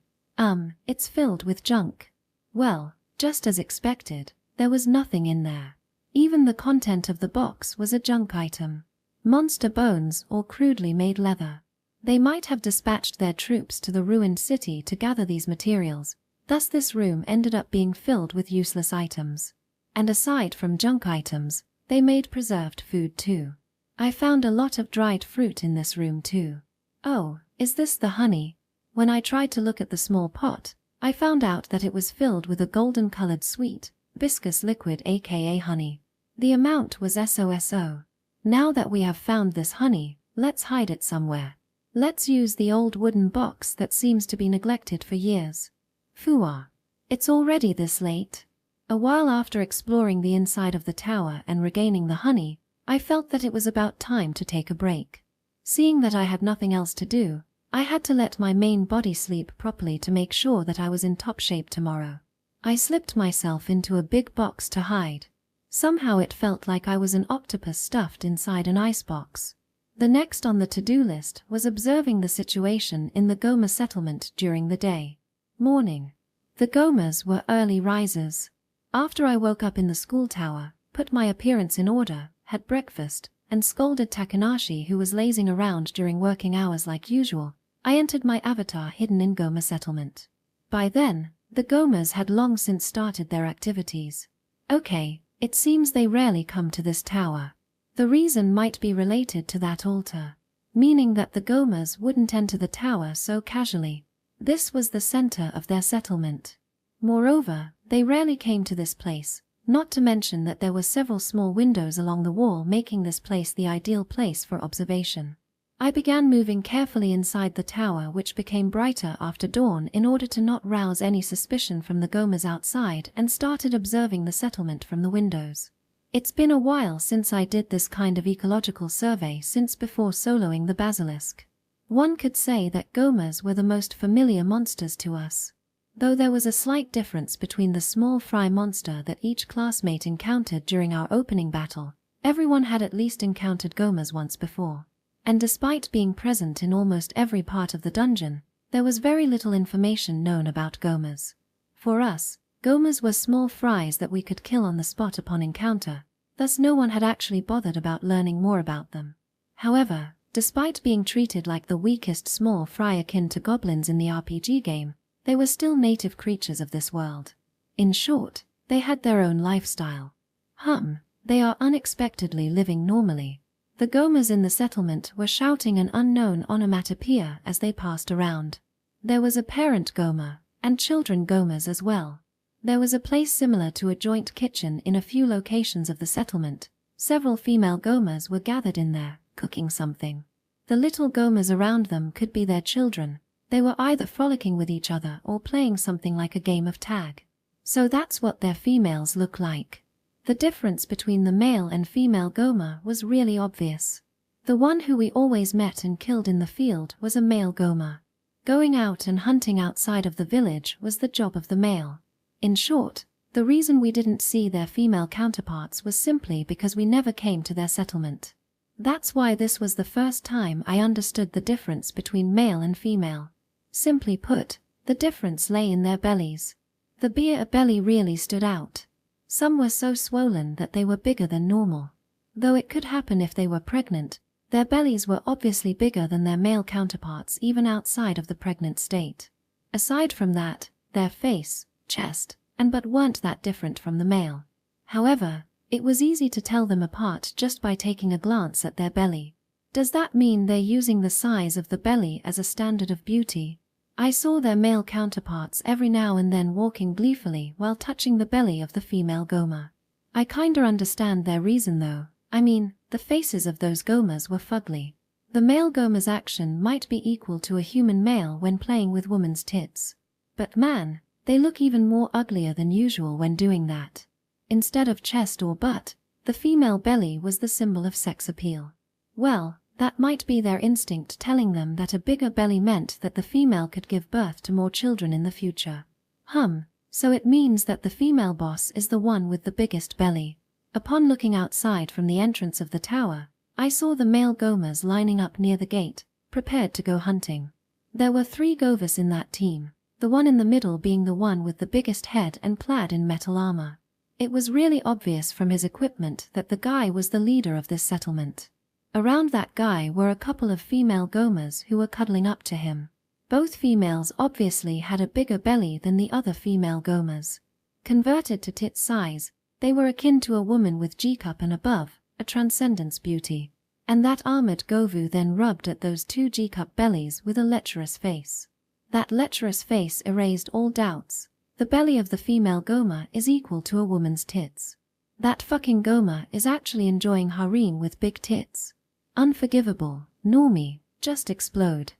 It's filled with junk. Well, just as expected, there was nothing in there. Even the content of the box was a junk item. Monster bones or crudely made leather. They might have dispatched their troops to the ruined city to gather these materials, thus this room ended up being filled with useless items. And aside from junk items, they made preserved food too. I found a lot of dried fruit in this room too. Oh, is this the honey? When I tried to look at the small pot, I found out that it was filled with a golden-colored sweet, viscous liquid aka honey. The amount was SOSO. Now that we have found this honey, let's hide it somewhere. Let's use the old wooden box that seems to be neglected for years. Fua. It's already this late. A while after exploring the inside of the tower and regaining the honey, I felt that it was about time to take a break. Seeing that I had nothing else to do, I had to let my main body sleep properly to make sure that I was in top shape tomorrow. I slipped myself into a big box to hide. Somehow it felt like I was an octopus stuffed inside an icebox. The next on the to-do list was observing the situation in the Goma settlement during the day. Morning. The Gomas were early risers. After I woke up in the school tower, put my appearance in order, had breakfast, and scolded Takanashi who was lazing around during working hours like usual, I entered my avatar hidden in Goma settlement. By then, the Gomas had long since started their activities. Okay, it seems they rarely come to this tower. The reason might be related to that altar, meaning that the Gomas wouldn't enter the tower so casually. This was the center of their settlement. Moreover, they rarely came to this place, not to mention that there were several small windows along the wall making this place the ideal place for observation. I began moving carefully inside the tower, which became brighter after dawn in order to not rouse any suspicion from the Gomas outside, and started observing the settlement from the windows. It's been a while since I did this kind of ecological survey, since before soloing the Basilisk. One could say that Gomas were the most familiar monsters to us. Though there was a slight difference between the small fry monster that each classmate encountered during our opening battle, everyone had at least encountered Gomas once before. And despite being present in almost every part of the dungeon, there was very little information known about Gomas. For us, Gomas were small fries that we could kill on the spot upon encounter, thus no one had actually bothered about learning more about them. However, despite being treated like the weakest small fry akin to goblins in the RPG game, they were still native creatures of this world. In short, they had their own lifestyle. They are unexpectedly living normally. The Gomas in the settlement were shouting an unknown onomatopoeia as they passed around. There was a parent Goma, and children Gomas as well. There was a place similar to a joint kitchen in a few locations of the settlement. Several female Gomas were gathered in there, cooking something. The little Gomas around them could be their children. They were either frolicking with each other or playing something like a game of tag. So that's what their females look like. The difference between the male and female Goma was really obvious. The one who we always met and killed in the field was a male Goma. Going out and hunting outside of the village was the job of the male. In short, the reason we didn't see their female counterparts was simply because we never came to their settlement. That's why this was the first time I understood the difference between male and female. Simply put, the difference lay in their bellies. The beer belly really stood out. Some were so swollen that they were bigger than normal. Though it could happen if they were pregnant, their bellies were obviously bigger than their male counterparts even outside of the pregnant state. Aside from that, their face, chest, and butt weren't that different from the male. However, it was easy to tell them apart just by taking a glance at their belly. Does that mean they're using the size of the belly as a standard of beauty? I saw their male counterparts every now and then walking gleefully while touching the belly of the female Goma. I kinda understand their reason though. I mean, the faces of those Gomas were fugly. The male Goma's action might be equal to a human male when playing with woman's tits. But man, they look even more uglier than usual when doing that. Instead of chest or butt, the female belly was the symbol of sex appeal. Well, that might be their instinct telling them that a bigger belly meant that the female could give birth to more children in the future. So it means that the female boss is the one with the biggest belly. Upon looking outside from the entrance of the tower, I saw the male Gomas lining up near the gate, prepared to go hunting. There were 3 Govas in that team, the one in the middle being the one with the biggest head and clad in metal armor. It was really obvious from his equipment that the guy was the leader of this settlement. Around that guy were a couple of female Gomas who were cuddling up to him. Both females obviously had a bigger belly than the other female Gomas. Converted to tit size, they were akin to a woman with G-cup and above, a transcendence beauty. And that armored Govu then rubbed at those 2 G-cup bellies with a lecherous face. That lecherous face erased all doubts. The belly of the female Goma is equal to a woman's tits. That fucking Goma is actually enjoying harem with big tits. Unforgivable, normie, just explode.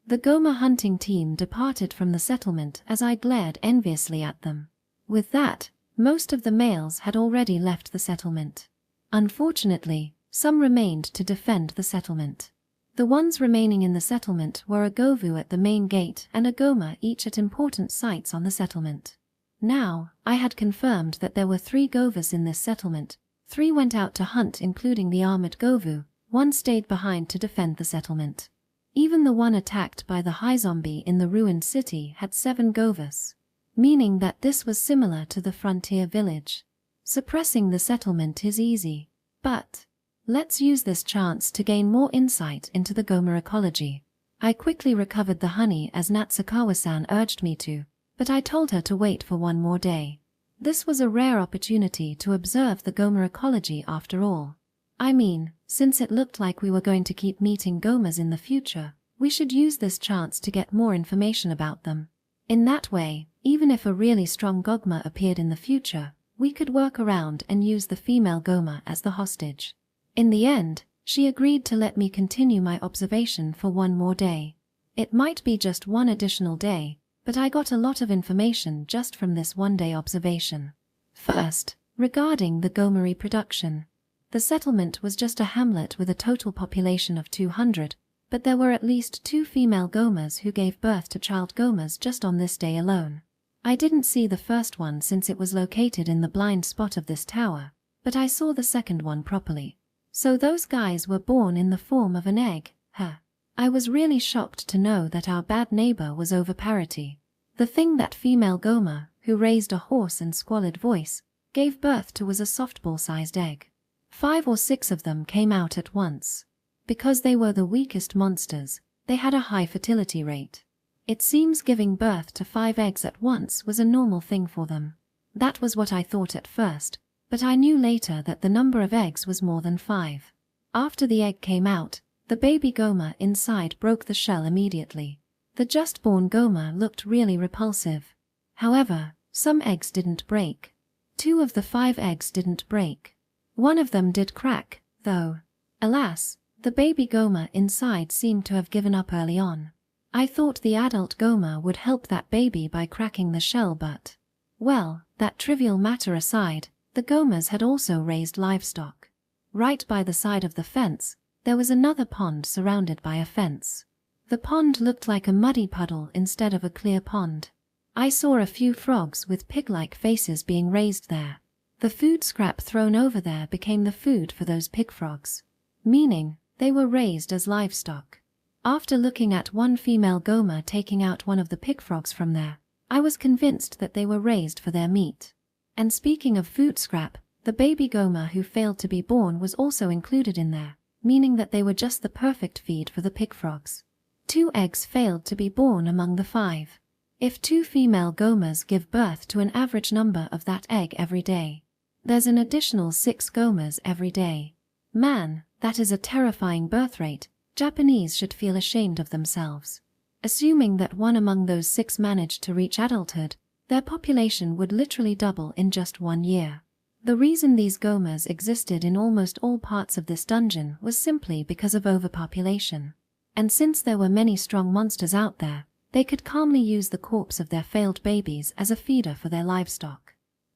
The Goma hunting team departed from the settlement as I glared enviously at them. With that, most of the males had already left the settlement. Unfortunately, some remained to defend the settlement. The ones remaining in the settlement were a Govu at the main gate and a Goma each at important sites on the settlement. Now, I had confirmed that there were 3 Govas in this settlement. 3 went out to hunt including the armored Govu. 1 stayed behind to defend the settlement. Even the one attacked by the high zombie in the ruined city had 7 Govas, meaning that this was similar to the frontier village. Suppressing the settlement is easy, but let's use this chance to gain more insight into the Goma ecology. I quickly recovered the honey as Natsukawa-san urged me to, but I told her to wait for 1 more day. This was a rare opportunity to observe the Goma ecology after all. I mean, since it looked like we were going to keep meeting Gomas in the future, we should use this chance to get more information about them. In that way, even if a really strong Gogma appeared in the future, we could work around and use the female Goma as the hostage. In the end, she agreed to let me continue my observation for one more day. It might be just one additional day, but I got a lot of information just from this one-day observation. First, regarding the Goma reproduction. The settlement was just a hamlet with a total population of 200, but there were at least 2 female Gomas who gave birth to child Gomas just on this day alone. I didn't see the first one since it was located in the blind spot of this tower, but I saw the second one properly. So those guys were born in the form of an egg, huh? I was really shocked to know that our bad neighbor was over parity. The thing that female Goma, who raised a hoarse and squalid voice, gave birth to was a softball-sized egg. 5 or 6 of them came out at once. Because they were the weakest monsters, they had a high fertility rate. It seems giving birth to 5 eggs at once was a normal thing for them. That was what I thought at first, but I knew later that the number of eggs was more than 5. After the egg came out, the baby Goma inside broke the shell immediately. The just-born Goma looked really repulsive. However, some eggs didn't break. 2 of the 5 eggs didn't break. One of them did crack, though. Alas, the baby Goma inside seemed to have given up early on. I thought the adult Goma would help that baby by cracking the shell, but... well, that trivial matter aside, the Gomas had also raised livestock. Right by the side of the fence, there was another pond surrounded by a fence. The pond looked like a muddy puddle instead of a clear pond. I saw a few frogs with pig-like faces being raised there. The food scrap thrown over there became the food for those pig frogs, meaning they were raised as livestock. After looking at one female Goma taking out one of the pig frogs from there, I was convinced that they were raised for their meat. And speaking of food scrap, the baby Goma who failed to be born was also included in there, meaning that they were just the perfect feed for the pig frogs. 2 eggs failed to be born among the 5. If 2 female Gomas give birth to an average number of that egg every day, there's an additional 6 Gomas every day. Man, that is a terrifying birth rate. Japanese should feel ashamed of themselves. Assuming that one among those 6 managed to reach adulthood, their population would literally double in just 1 year. The reason these Gomas existed in almost all parts of this dungeon was simply because of overpopulation. And since there were many strong monsters out there, they could calmly use the corpse of their failed babies as a feeder for their livestock.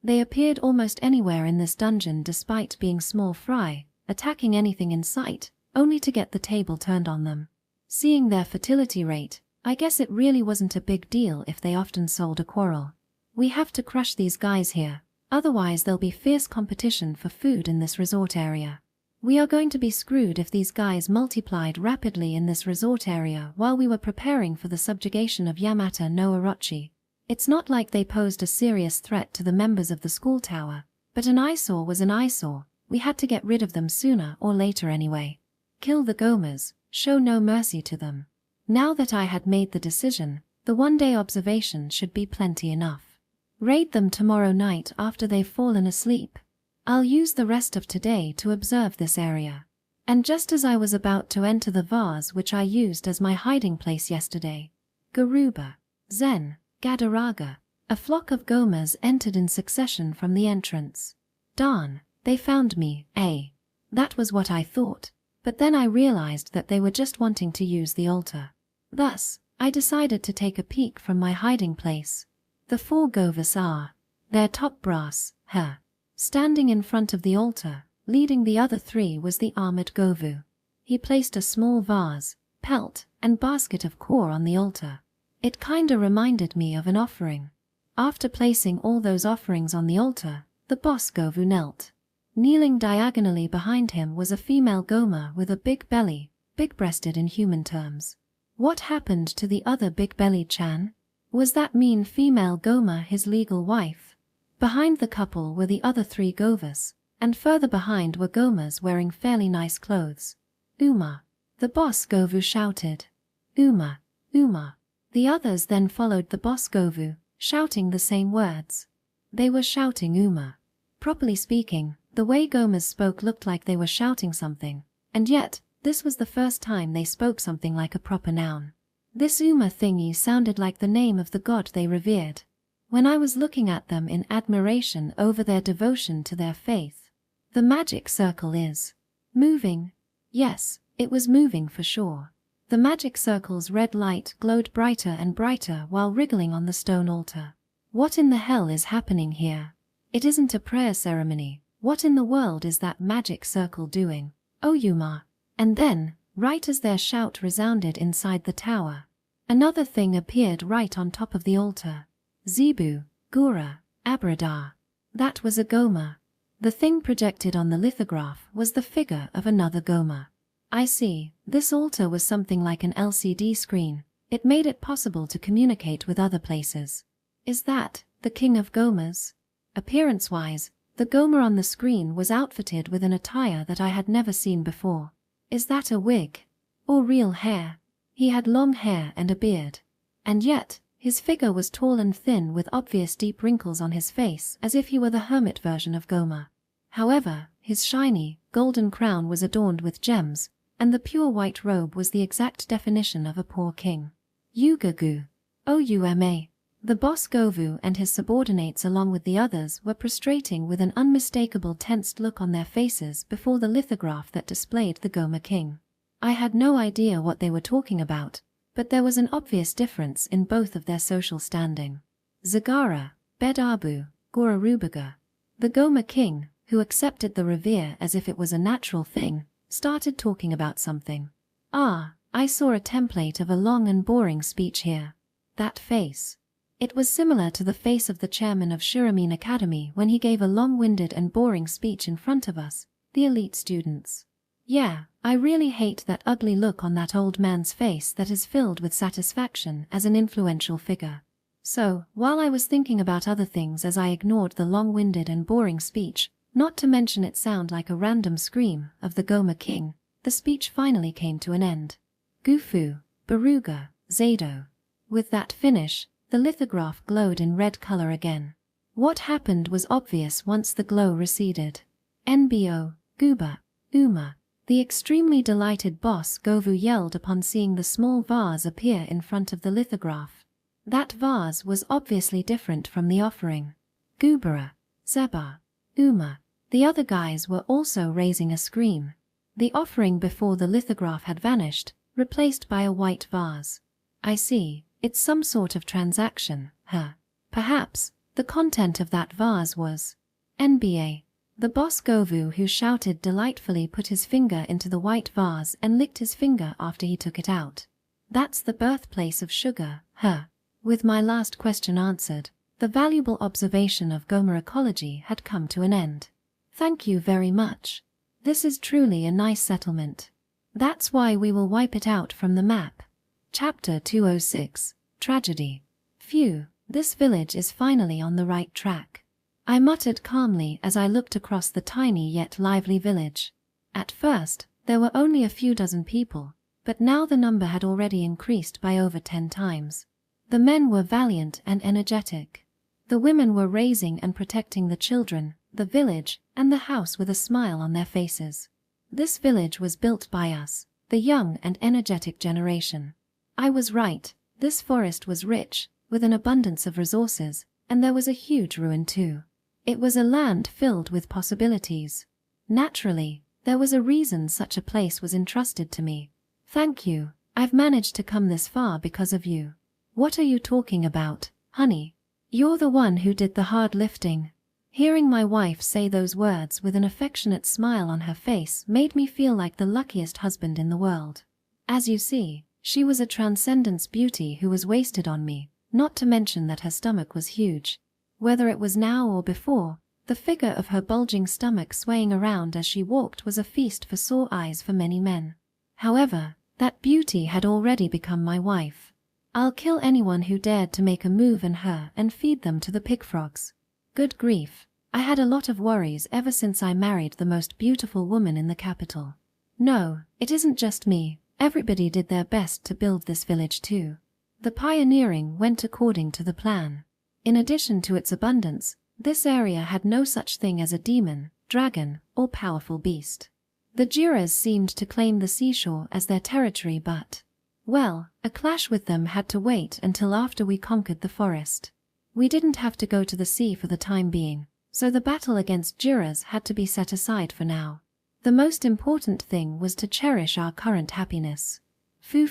They appeared almost anywhere in this dungeon despite being small fry, attacking anything in sight, only to get the table turned on them. Seeing their fertility rate, I guess it really wasn't a big deal if they often sold a quarrel. We have to crush these guys here, otherwise there'll be fierce competition for food in this resort area. We are going to be screwed if these guys multiplied rapidly in this resort area while we were preparing for the subjugation of Yamata no Orochi. It's not like they posed a serious threat to the members of the school tower, but an eyesore was an eyesore. We had to get rid of them sooner or later anyway. Kill the Gomas, show no mercy to them. Now that I had made the decision, the one-day observation should be plenty enough. Raid them tomorrow night after they've fallen asleep. I'll use the rest of today to observe this area. And just as I was about to enter the vase which I used as my hiding place yesterday, Garuba, Zen, Gadaraga, a flock of Gomas entered in succession from the entrance. Darn, they found me, eh? That was what I thought, but then I realized that they were just wanting to use the altar. Thus, I decided to take a peek from my hiding place. The 4 Govas are, their top brass, standing in front of the altar. Leading the other 3 was the armored Govu. He placed a small vase, pelt, and basket of core on the altar. It kinda reminded me of an offering. After placing all those offerings on the altar, the boss Govu knelt. Kneeling diagonally behind him was a female Goma with a big belly, big-breasted in human terms. What happened to the other big-bellied Chan? Was that mean female Goma his legal wife? Behind the couple were the other 3 Govas, and further behind were Gomas wearing fairly nice clothes. Uma. The boss Govu shouted. Uma, Uma. The others then followed the boss Govu, shouting the same words. They were shouting Uma. Properly speaking, The way Gomas spoke looked like they were shouting something, and yet, this was the first time they spoke something like a proper noun. This Uma thingy sounded like the name of the god they revered. When I was looking at them in admiration over their devotion to their faith. The magic circle is moving. Yes, it was moving for sure. The magic circle's red light glowed brighter and brighter while wriggling on the stone altar. What in the hell is happening here? It isn't a prayer ceremony. What in the world is that magic circle doing? Oh Yuma. And then, right as their shout resounded inside the tower, another thing appeared right on top of the altar. Zebu, Gura, Abradar. That was a Goma. The thing projected on the lithograph was the figure of another Goma. I see, this altar was something like an LCD screen. It made it possible to communicate with other places. Is that the king of Gomas? Appearance-wise, the Goma on the screen was outfitted with an attire that I had never seen before. Is that a wig? Or real hair? He had long hair and a beard. And yet, his figure was tall and thin with obvious deep wrinkles on his face as if he were the hermit version of Goma. However, his shiny, golden crown was adorned with gems, and the pure white robe was the exact definition of a poor king. Yugagu. Ouma. The boss Govu and his subordinates along with the others were prostrating with an unmistakable tensed look on their faces before the lithograph that displayed the Goma king. I had no idea what they were talking about, but there was an obvious difference in both of their social standing. Zagara, Bedabu, Gorarubaga. The Goma king, who accepted the revere as if it was a natural thing, started talking about something. Ah, I saw a template of a long and boring speech here. That face. It was similar to the face of the chairman of Shiromine Academy when he gave a long-winded and boring speech in front of us, the elite students. Yeah, I really hate that ugly look on that old man's face that is filled with satisfaction as an influential figure. So, while I was thinking about other things as I ignored the long-winded and boring speech, not to mention it sound like a random scream of the Goma king, the speech finally came to an end. Gufu, Baruga, Zado. With that finish, the lithograph glowed in red color again. What happened was obvious once the glow receded. NBO, Guba, Uma. The extremely delighted boss Govu yelled upon seeing the small vase appear in front of the lithograph. That vase was obviously different from the offering. Gubara, Zeba, Uma. The other guys were also raising a scream. The offering before the lithograph had vanished, replaced by a white vase. I see, it's some sort of transaction, huh? Perhaps, the content of that vase was NBA. The boss Govu who shouted delightfully put his finger into the white vase and licked his finger after he took it out. That's the birthplace of sugar, huh? With my last question answered, the valuable observation of Goma ecology had come to an end. Thank you very much. This is truly a nice settlement. That's why we will wipe it out from the map. Chapter 206, Tragedy. Phew, this village is finally on the right track. I muttered calmly as I looked across the tiny yet lively village. At first, there were only a few dozen people, but now the number had already increased by over 10 times. The men were valiant and energetic. The women were raising and protecting the children, the village, and the house with a smile on their faces. This village was built by us, the young and energetic generation. I was right, this forest was rich, with an abundance of resources, and there was a huge ruin too. It was a land filled with possibilities. Naturally, there was a reason such a place was entrusted to me. Thank you, I've managed to come this far because of you. What are you talking about, honey? You're the one who did the hard lifting. Hearing my wife say those words with an affectionate smile on her face made me feel like the luckiest husband in the world. As you see, she was a transcendence beauty who was wasted on me, not to mention that her stomach was huge. Whether it was now or before, the figure of her bulging stomach swaying around as she walked was a feast for sore eyes for many men. However, that beauty had already become my wife. I'll kill anyone who dared to make a move in her and feed them to the pig frogs. Good grief, I had a lot of worries ever since I married the most beautiful woman in the capital. No, it isn't just me, everybody did their best to build this village too. The pioneering went according to the plan. In addition to its abundance, this area had no such thing as a demon, dragon, or powerful beast. The Jiras seemed to claim the seashore as their territory, but, well, a clash with them had to wait until after we conquered the forest. We didn't have to go to the sea for the time being, so the battle against Jiras had to be set aside for now. The most important thing was to cherish our current happiness. Fu.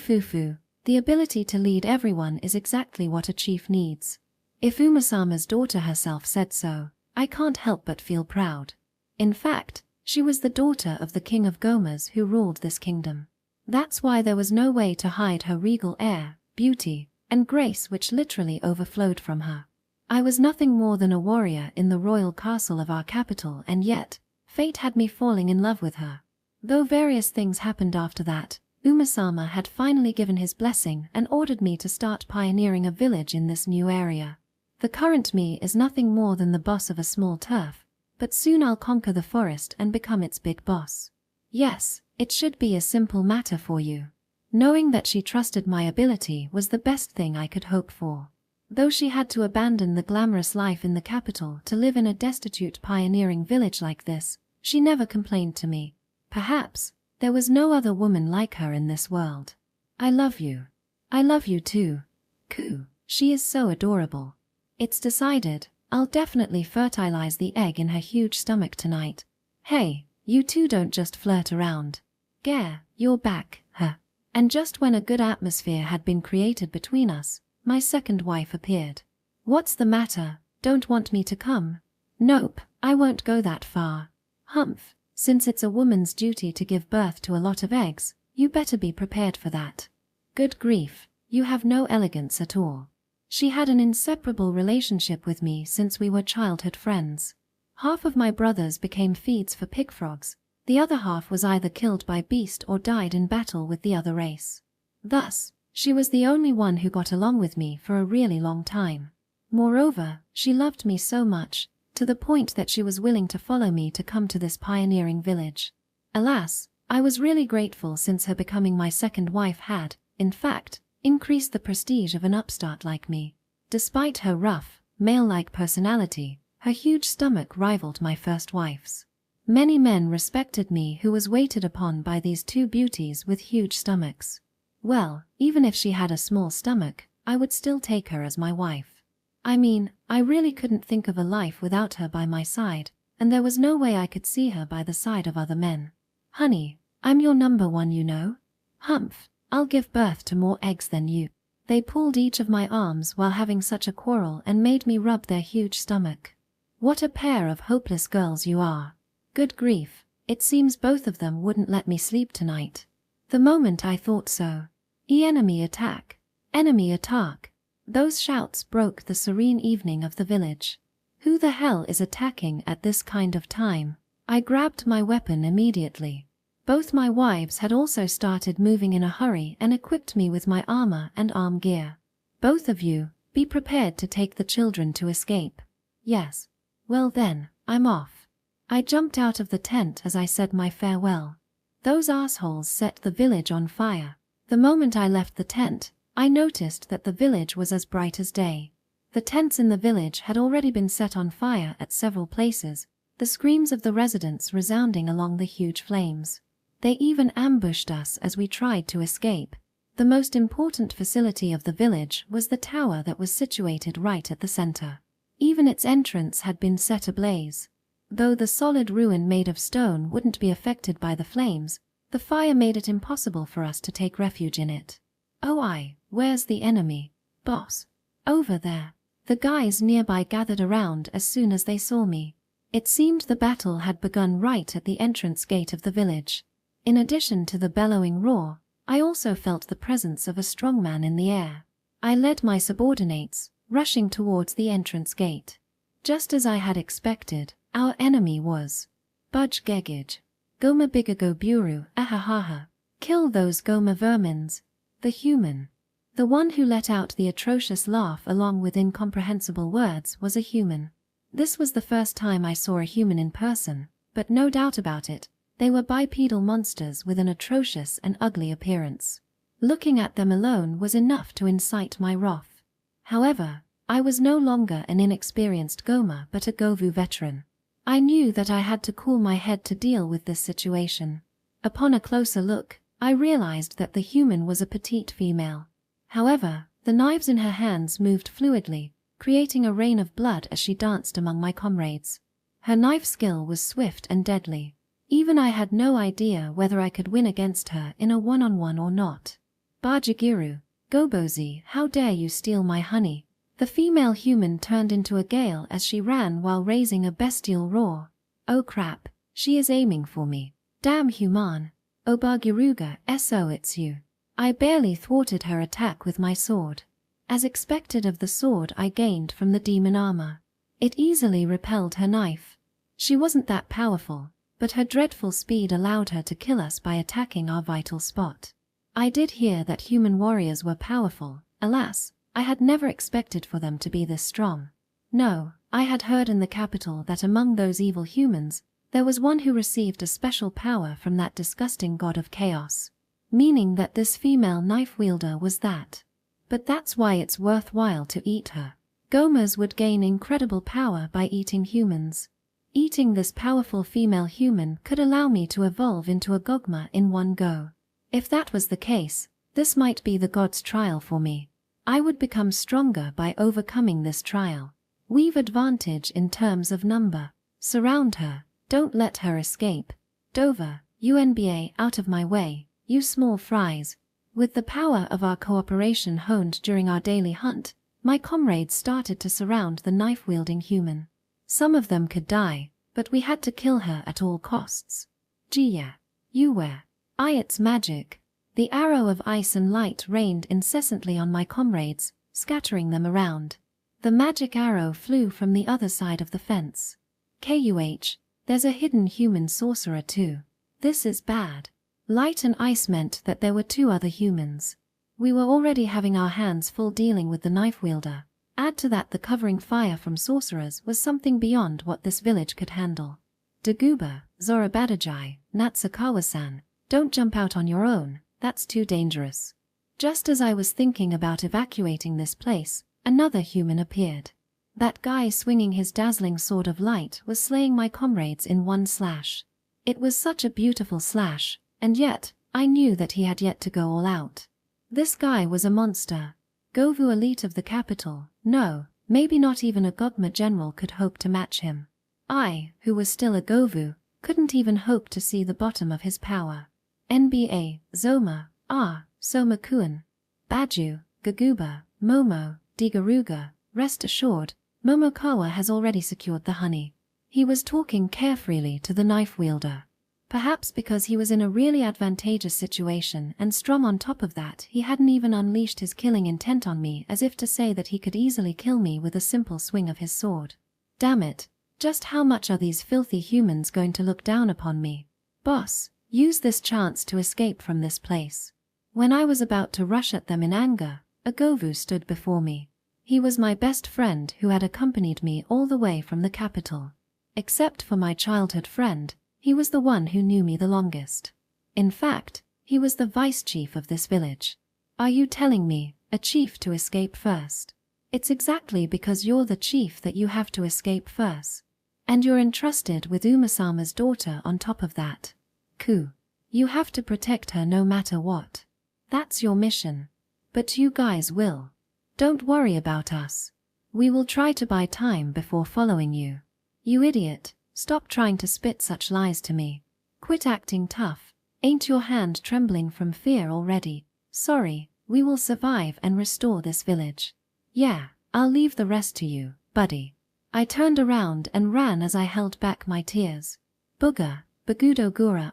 The ability to lead everyone is exactly what a chief needs. If Umasama's daughter herself said so, I can't help but feel proud. In fact, she was the daughter of the king of Gomas who ruled this kingdom. That's why there was no way to hide her regal air, beauty, and grace which literally overflowed from her. I was nothing more than a warrior in the royal castle of our capital, and yet, fate had me falling in love with her. Though various things happened after that, Umasama had finally given his blessing and ordered me to start pioneering a village in this new area. The current me is nothing more than the boss of a small turf, but soon I'll conquer the forest and become its big boss. Yes, it should be a simple matter for you. Knowing that she trusted my ability was the best thing I could hope for. Though she had to abandon the glamorous life in the capital to live in a destitute pioneering village like this, she never complained to me. Perhaps there was no other woman like her in this world. I love you. I love you too. Coo, she is so adorable. It's decided, I'll definitely fertilize the egg in her huge stomach tonight. Hey, you two don't just flirt around. Gare, you're back, huh? And just when a good atmosphere had been created between us, my second wife appeared. What's the matter? Don't want me to come? Nope, I won't go that far. Humph, since it's a woman's duty to give birth to a lot of eggs, you better be prepared for that. Good grief, you have no elegance at all. She had an inseparable relationship with me since we were childhood friends. Half of my brothers became feeds for pig frogs, the other half was either killed by beast or died in battle with the other race. Thus, she was the only one who got along with me for a really long time. Moreover, she loved me so much, to the point that she was willing to follow me to come to this pioneering village. Alas, I was really grateful since her becoming my second wife had, in fact, increased the prestige of an upstart like me. Despite her rough, male-like personality, her huge stomach rivaled my first wife's. Many men respected me who was waited upon by these two beauties with huge stomachs. Well, even if she had a small stomach, I would still take her as my wife. I mean, I really couldn't think of a life without her by my side, and there was no way I could see her by the side of other men. Honey, I'm your number one, you know. Humph, I'll give birth to more eggs than you. They pulled each of my arms while having such a quarrel and made me rub their huge stomach. What a pair of hopeless girls you are. Good grief, it seems both of them wouldn't let me sleep tonight. The moment I thought so. Enemy attack. Enemy attack. Those shouts broke the serene evening of the village. Who the hell is attacking at this kind of time? I grabbed my weapon immediately. Both my wives had also started moving in a hurry and equipped me with my armor and arm gear. Both of you, be prepared to take the children to escape. Yes. Well then, I'm off. I jumped out of the tent as I said my farewell. Those assholes set the village on fire. The moment I left the tent, I noticed that the village was as bright as day. The tents in the village had already been set on fire at several places, the screams of the residents resounding along the huge flames. They even ambushed us as we tried to escape. The most important facility of the village was the tower that was situated right at the center. Even its entrance had been set ablaze. Though the solid ruin made of stone wouldn't be affected by the flames, the fire made it impossible for us to take refuge in it. Oh, where's the enemy? Boss. Over there. The guys nearby gathered around as soon as they saw me. It seemed the battle had begun right at the entrance gate of the village. In addition to the bellowing roar, I also felt the presence of a strong man in the air. I led my subordinates, rushing towards the entrance gate. Just as I had expected, our enemy was Budge Gegage. Goma Bigago Buru, ahahaha. Kill those Goma vermins. The human. The one who let out the atrocious laugh along with incomprehensible words was a human. This was the first time I saw a human in person, but no doubt about it, they were bipedal monsters with an atrocious and ugly appearance. Looking at them alone was enough to incite my wrath. However, I was no longer an inexperienced Goma but a Govu veteran. I knew that I had to cool my head to deal with this situation. Upon a closer look, I realized that the human was a petite female. However, the knives in her hands moved fluidly, creating a rain of blood as she danced among my comrades. Her knife skill was swift and deadly. Even I had no idea whether I could win against her in a one-on-one or not. Bajigiru, Gobozi, how dare you steal my honey? The female human turned into a gale as she ran while raising a bestial roar. Oh crap, she is aiming for me. Damn human. Oh Bagiruga, so it's you. I barely thwarted her attack with my sword. As expected of the sword I gained from the demon armor, it easily repelled her knife. She wasn't that powerful, but her dreadful speed allowed her to kill us by attacking our vital spot. I did hear that human warriors were powerful. Alas, I had never expected for them to be this strong. No, I had heard in the capital that among those evil humans, there was one who received a special power from that disgusting god of chaos. Meaning that this female knife wielder was that. But that's why it's worthwhile to eat her. Gomers would gain incredible power by eating humans. Eating this powerful female human could allow me to evolve into a Gogma in one go. If that was the case, this might be the god's trial for me. I would become stronger by overcoming this trial. We've advantage in terms of number. Surround her, don't let her escape. Dover, UNBA, out of my way, you small fries. With the power of our cooperation honed during our daily hunt, my comrades started to surround the knife-wielding human. Some of them could die, but we had to kill her at all costs. Gia, you were. It's magic. The arrow of ice and light rained incessantly on my comrades, scattering them around. The magic arrow flew from the other side of the fence. KUH, there's a hidden human sorcerer too. This is bad. Light and ice meant that there were two other humans. We were already having our hands full dealing with the knife wielder. Add to that the covering fire from sorcerers was something beyond what this village could handle. Daguba, Zorabadajai, Natsakawa-san, don't jump out on your own, that's too dangerous. Just as I was thinking about evacuating this place, another human appeared. That guy swinging his dazzling sword of light was slaying my comrades in one slash. It was such a beautiful slash, and yet, I knew that he had yet to go all out. This guy was a monster. Govu elite of the capital, no, maybe not even a Gogma general could hope to match him. I, who was still a Govu, couldn't even hope to see the bottom of his power. NBA, Zoma, Somakuen, Baju, Gaguba, Momo, Digaruga, rest assured, Momokawa has already secured the honey. He was talking carefreely to the knife wielder. Perhaps because he was in a really advantageous situation and strong on top of that he hadn't even unleashed his killing intent on me as if to say that he could easily kill me with a simple swing of his sword. Damn it, just how much are these filthy humans going to look down upon me? Boss, use this chance to escape from this place. When I was about to rush at them in anger, a Govu stood before me. He was my best friend who had accompanied me all the way from the capital. Except for my childhood friend, he was the one who knew me the longest. In fact, he was the vice chief of this village. Are you telling me, a chief to escape first? It's exactly because you're the chief that you have to escape first. And you're entrusted with Umasama's daughter on top of that. Ku. You have to protect her no matter what. That's your mission. But you guys will. Don't worry about us. We will try to buy time before following you. You idiot. Stop trying to spit such lies to me. Quit acting tough. Ain't your hand trembling from fear already? Sorry, we will survive and restore this village. Yeah, I'll leave the rest to you, buddy. I turned around and ran as I held back my tears. Booga, Bagudogura,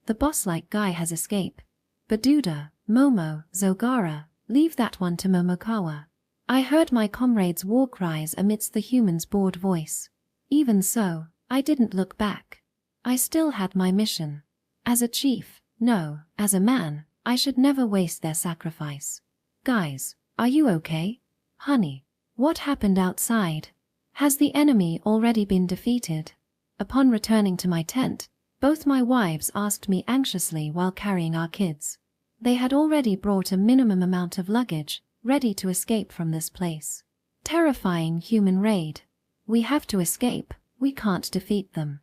the boss-like guy has escaped. Baduda, Momo, Zogara, leave that one to Momokawa. I heard my comrades' war cries amidst the human's bored voice. Even so, I didn't look back. I still had my mission. As a chief, no, as a man, I should never waste their sacrifice. Guys, are you okay? Honey, what happened outside? Has the enemy already been defeated? Upon returning to my tent, both my wives asked me anxiously while carrying our kids. They had already brought a minimum amount of luggage, ready to escape from this place. Terrifying human raid. We have to escape. We can't defeat them.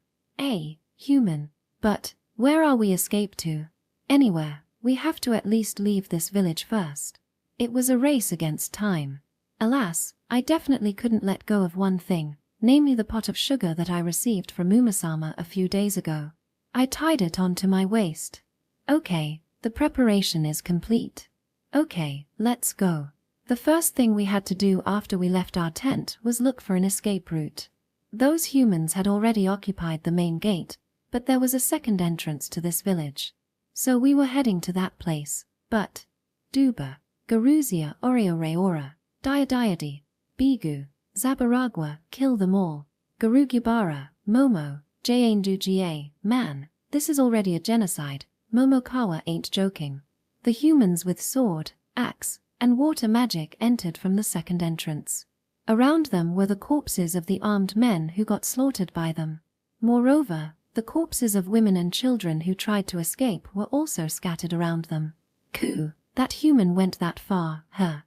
Human. But, where are we escape to? Anywhere. We have to at least leave this village first. It was a race against time. Alas, I definitely couldn't let go of one thing, namely the pot of sugar that I received from Umasama a few days ago. I tied it onto my waist. Okay, the preparation is complete. Okay, let's go. The first thing we had to do after we left our tent was look for an escape route. Those humans had already occupied the main gate, but there was a second entrance to this village. So we were heading to that place, but Duba, Garuzia, Orioreora, Diadiadi, Bigu, Zabaragua, kill them all. Garugibara, Momo, Jainduga, man, this is already a genocide. Momokawa ain't joking. The humans with sword, axe, and water magic entered from the second entrance. Around them were the corpses of the armed men who got slaughtered by them. Moreover, the corpses of women and children who tried to escape were also scattered around them. Coo, that human went that far, huh?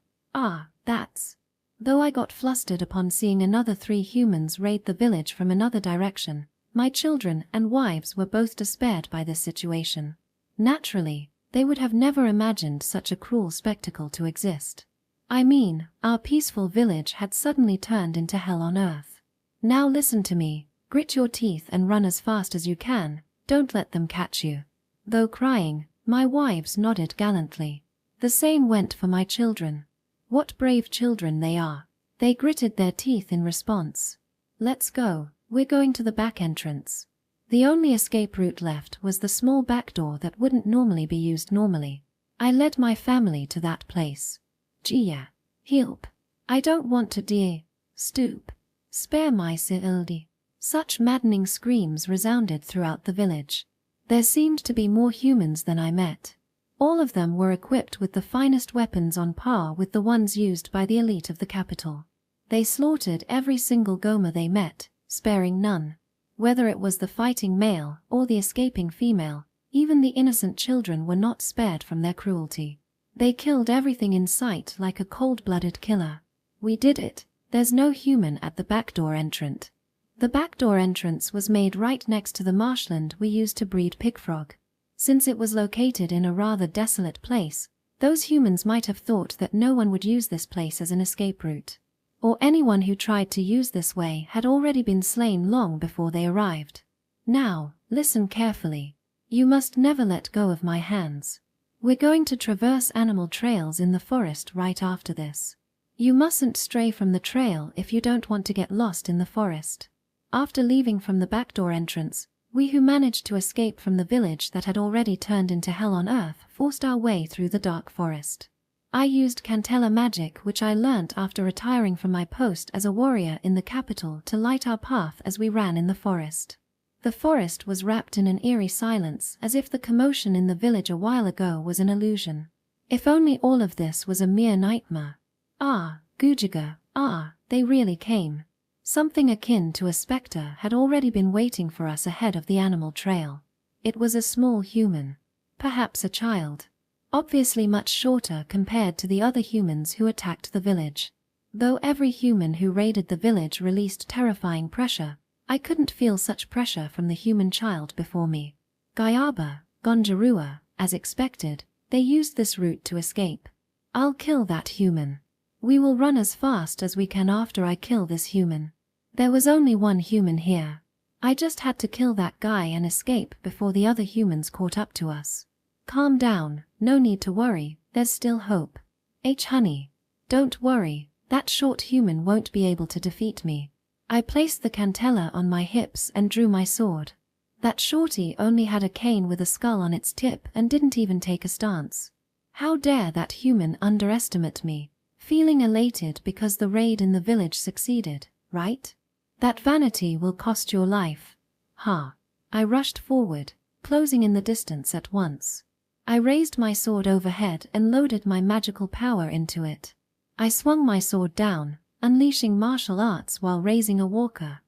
That's. Though I got flustered upon seeing another 3 humans raid the village from another direction, my children and wives were both despaired by this situation. Naturally, they would have never imagined such a cruel spectacle to exist. I mean, our peaceful village had suddenly turned into hell on earth. Now listen to me, grit your teeth and run as fast as you can, don't let them catch you. Though crying, my wives nodded gallantly. The same went for my children. What brave children they are. They gritted their teeth in response. Let's go, we're going to the back entrance. The only escape route left was the small back door that wouldn't normally be used normally. I led my family to that place. Gia, help. I don't want to die. Stoop. Spare my Sildi. Such maddening screams resounded throughout the village. There seemed to be more humans than I met. All of them were equipped with the finest weapons on par with the ones used by the elite of the capital. They slaughtered every single Goma they met, sparing none. Whether it was the fighting male or the escaping female, even the innocent children were not spared from their cruelty. They killed everything in sight like a cold-blooded killer. We did it. There's no human at the backdoor entrance. The backdoor entrance was made right next to the marshland we used to breed pigfrog. Since it was located in a rather desolate place, those humans might have thought that no one would use this place as an escape route. Or anyone who tried to use this way had already been slain long before they arrived. Now, listen carefully. You must never let go of my hands. We're going to traverse animal trails in the forest right after this. You mustn't stray from the trail if you don't want to get lost in the forest. After leaving from the backdoor entrance, we who managed to escape from the village that had already turned into hell on earth forced our way through the dark forest. I used Cantella magic, which I learnt after retiring from my post as a warrior in the capital, to light our path as we ran in the forest. The forest was wrapped in an eerie silence, as if the commotion in the village a while ago was an illusion. If only all of this was a mere nightmare. Gujiga, they really came. Something akin to a spectre had already been waiting for us ahead of the animal trail. It was a small human. Perhaps a child. Obviously much shorter compared to the other humans who attacked the village. Though every human who raided the village released terrifying pressure, I couldn't feel such pressure from the human child before me. Gayaba, Gonjarua, as expected, they used this route to escape. I'll kill that human. We will run as fast as we can after I kill this human. There was only one human here. I just had to kill that guy and escape before the other humans caught up to us. Calm down, no need to worry, there's still hope. Honey. Don't worry, that short human won't be able to defeat me. I placed the cantella on my hips and drew my sword. That shorty only had a cane with a skull on its tip and didn't even take a stance. How dare that human underestimate me, feeling elated because the raid in the village succeeded, right? That vanity will cost your life. I rushed forward, closing in the distance at once. I raised my sword overhead and loaded my magical power into it. I swung my sword down, unleashing martial arts while raising a walker.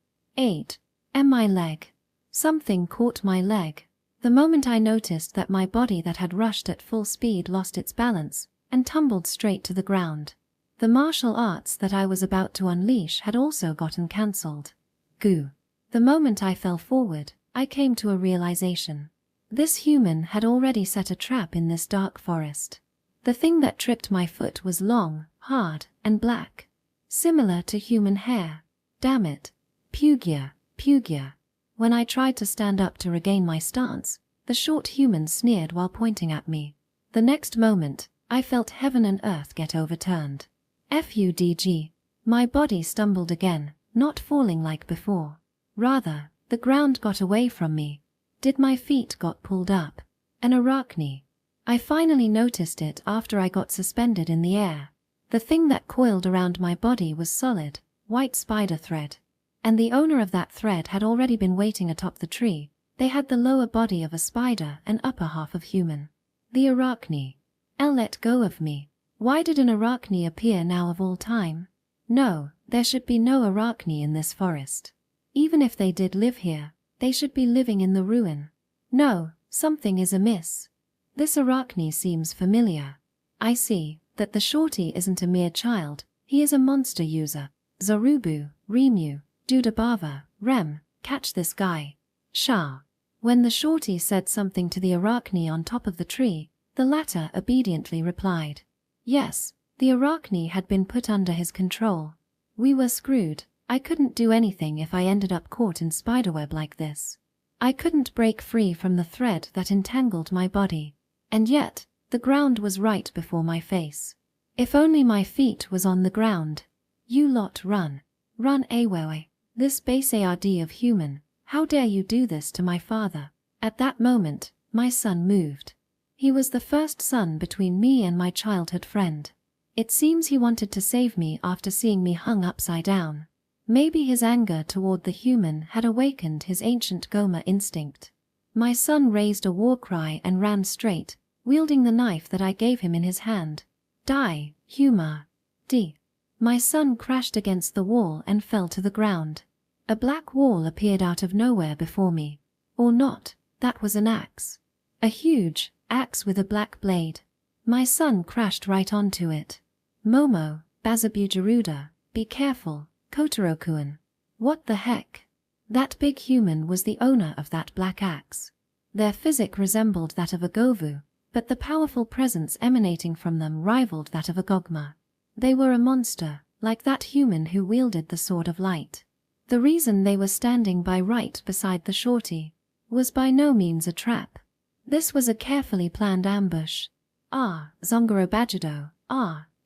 My leg. Something caught my leg. The moment I noticed that my body that had rushed at full speed lost its balance and tumbled straight to the ground. The martial arts that I was about to unleash had also gotten cancelled. The The moment I fell forward, I came to a realization. This human had already set a trap in this dark forest. The thing that tripped my foot was long, hard, and black. Similar to human hair. Damn it. Pugia, Pugia. When I tried to stand up to regain my stance, the short human sneered while pointing at me. The next moment, I felt heaven and earth get overturned. FUDG. My body stumbled again, not falling like before. Rather, the ground got away from me. Did my feet got pulled up? An arachne. I finally noticed it after I got suspended in the air. The thing that coiled around my body was solid, white spider thread. And the owner of that thread had already been waiting atop the tree. They had the lower body of a spider and upper half of human. The arachne. Let go of me. Why did an arachne appear now of all time? No, there should be no arachne in this forest. Even if they did live here, they should be living in the ruin. No, something is amiss. This arachne seems familiar. I see that the shorty isn't a mere child, he is a monster user. Zorubu, Remu, Dudabava, Rem, catch this guy. Shah. When the shorty said something to the arachne on top of the tree, the latter obediently replied. Yes, the arachne had been put under his control. We were screwed. I couldn't do anything if I ended up caught in spiderweb like this. I couldn't break free from the thread that entangled my body. And yet, the ground was right before my face. If only my feet was on the ground. You lot run. Run away. This base ARD of human. How dare you do this to my father? At that moment, my son moved. He was the first son between me and my childhood friend. It seems he wanted to save me after seeing me hung upside down. Maybe his anger toward the human had awakened his ancient Goma instinct. My son raised a war cry and ran straight, wielding the knife that I gave him in his hand. Die, Huma. D. My son crashed against the wall and fell to the ground. A black wall appeared out of nowhere before me. Or not, that was an axe. A huge axe with a black blade. My son crashed right onto it. Momo, Bazabujaruda, be careful, Kotaro-kun. What the heck? That big human was the owner of that black axe. Their physique resembled that of a Govu, but the powerful presence emanating from them rivaled that of a Gogma. They were a monster, like that human who wielded the Sword of Light. The reason they were standing by right beside the shorty was by no means a trap. This was a carefully planned ambush. Zongoro Bajido,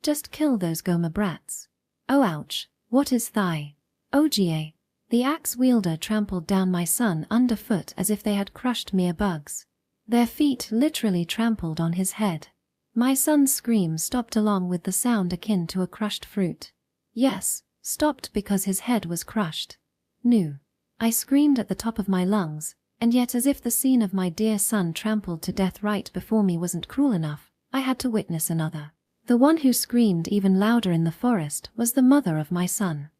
just kill those Goma brats. Oh ouch, what is thigh? Oga. The axe wielder trampled down my son underfoot as if they had crushed mere bugs. Their feet literally trampled on his head. My son's scream stopped along with the sound akin to a crushed fruit. Yes, stopped because his head was crushed. Nu. I screamed at the top of my lungs, and yet as if the scene of my dear son trampled to death right before me wasn't cruel enough, I had to witness another. The one who screamed even louder in the forest was the mother of my son.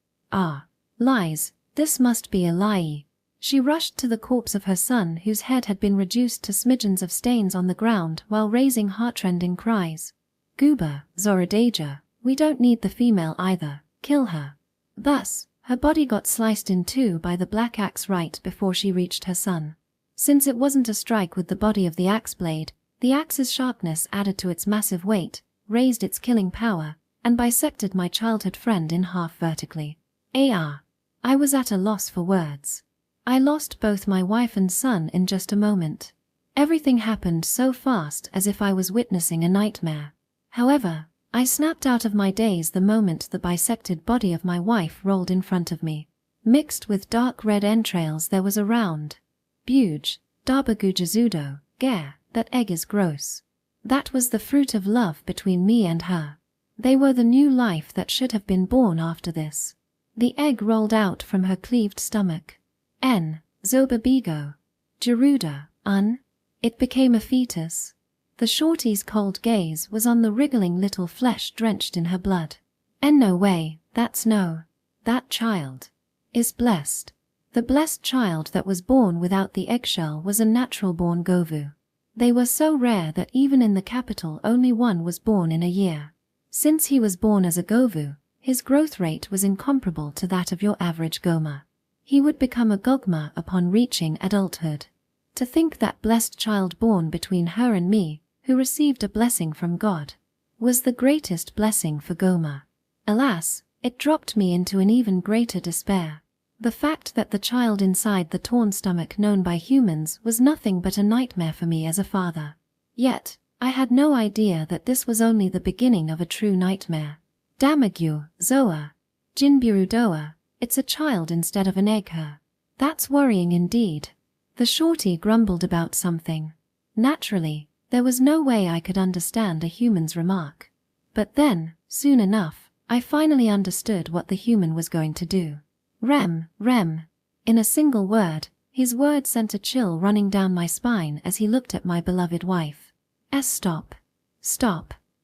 Lies, this must be a lie. She rushed to the corpse of her son whose head had been reduced to smidgens of stains on the ground while raising heartrending cries. Gooba, Zoradaja, we don't need the female either, kill her. Thus, her body got sliced in two by the black axe right before she reached her son. Since it wasn't a strike with the body of the axe blade, the axe's sharpness added to its massive weight, raised its killing power, and bisected my childhood friend in half vertically. I was at a loss for words. I lost both my wife and son in just a moment. Everything happened so fast as if I was witnessing a nightmare. However, I snapped out of my daze the moment the bisected body of my wife rolled in front of me. Mixed with dark red entrails there was a round, buge, Dabagujazudo, gare, that egg is gross. That was the fruit of love between me and her. They were the new life that should have been born after this. The egg rolled out from her cleaved stomach. Zobabigo. Geruda, It became a fetus. The shorty's cold gaze was on the wriggling little flesh drenched in her blood. No way, that's no. That child is blessed. The blessed child that was born without the eggshell was a natural-born Govu. They were so rare that even in the capital only one was born in a year. Since he was born as a Govu, his growth rate was incomparable to that of your average Goma. He would become a Gogma upon reaching adulthood. To think that blessed child born between her and me, who received a blessing from God, was the greatest blessing for Goma. Alas, it dropped me into an even greater despair. The fact that the child inside the torn stomach known by humans was nothing but a nightmare for me as a father. Yet, I had no idea that this was only the beginning of a true nightmare. Damagyu, Zoa, Jinburu Doa, it's a child instead of an egg her. That's worrying indeed. The shorty grumbled about something. Naturally, there was no way I could understand a human's remark. But then, soon enough, I finally understood what the human was going to do. Rem. In a single word, his word sent a chill running down my spine as he looked at my beloved wife. Stop.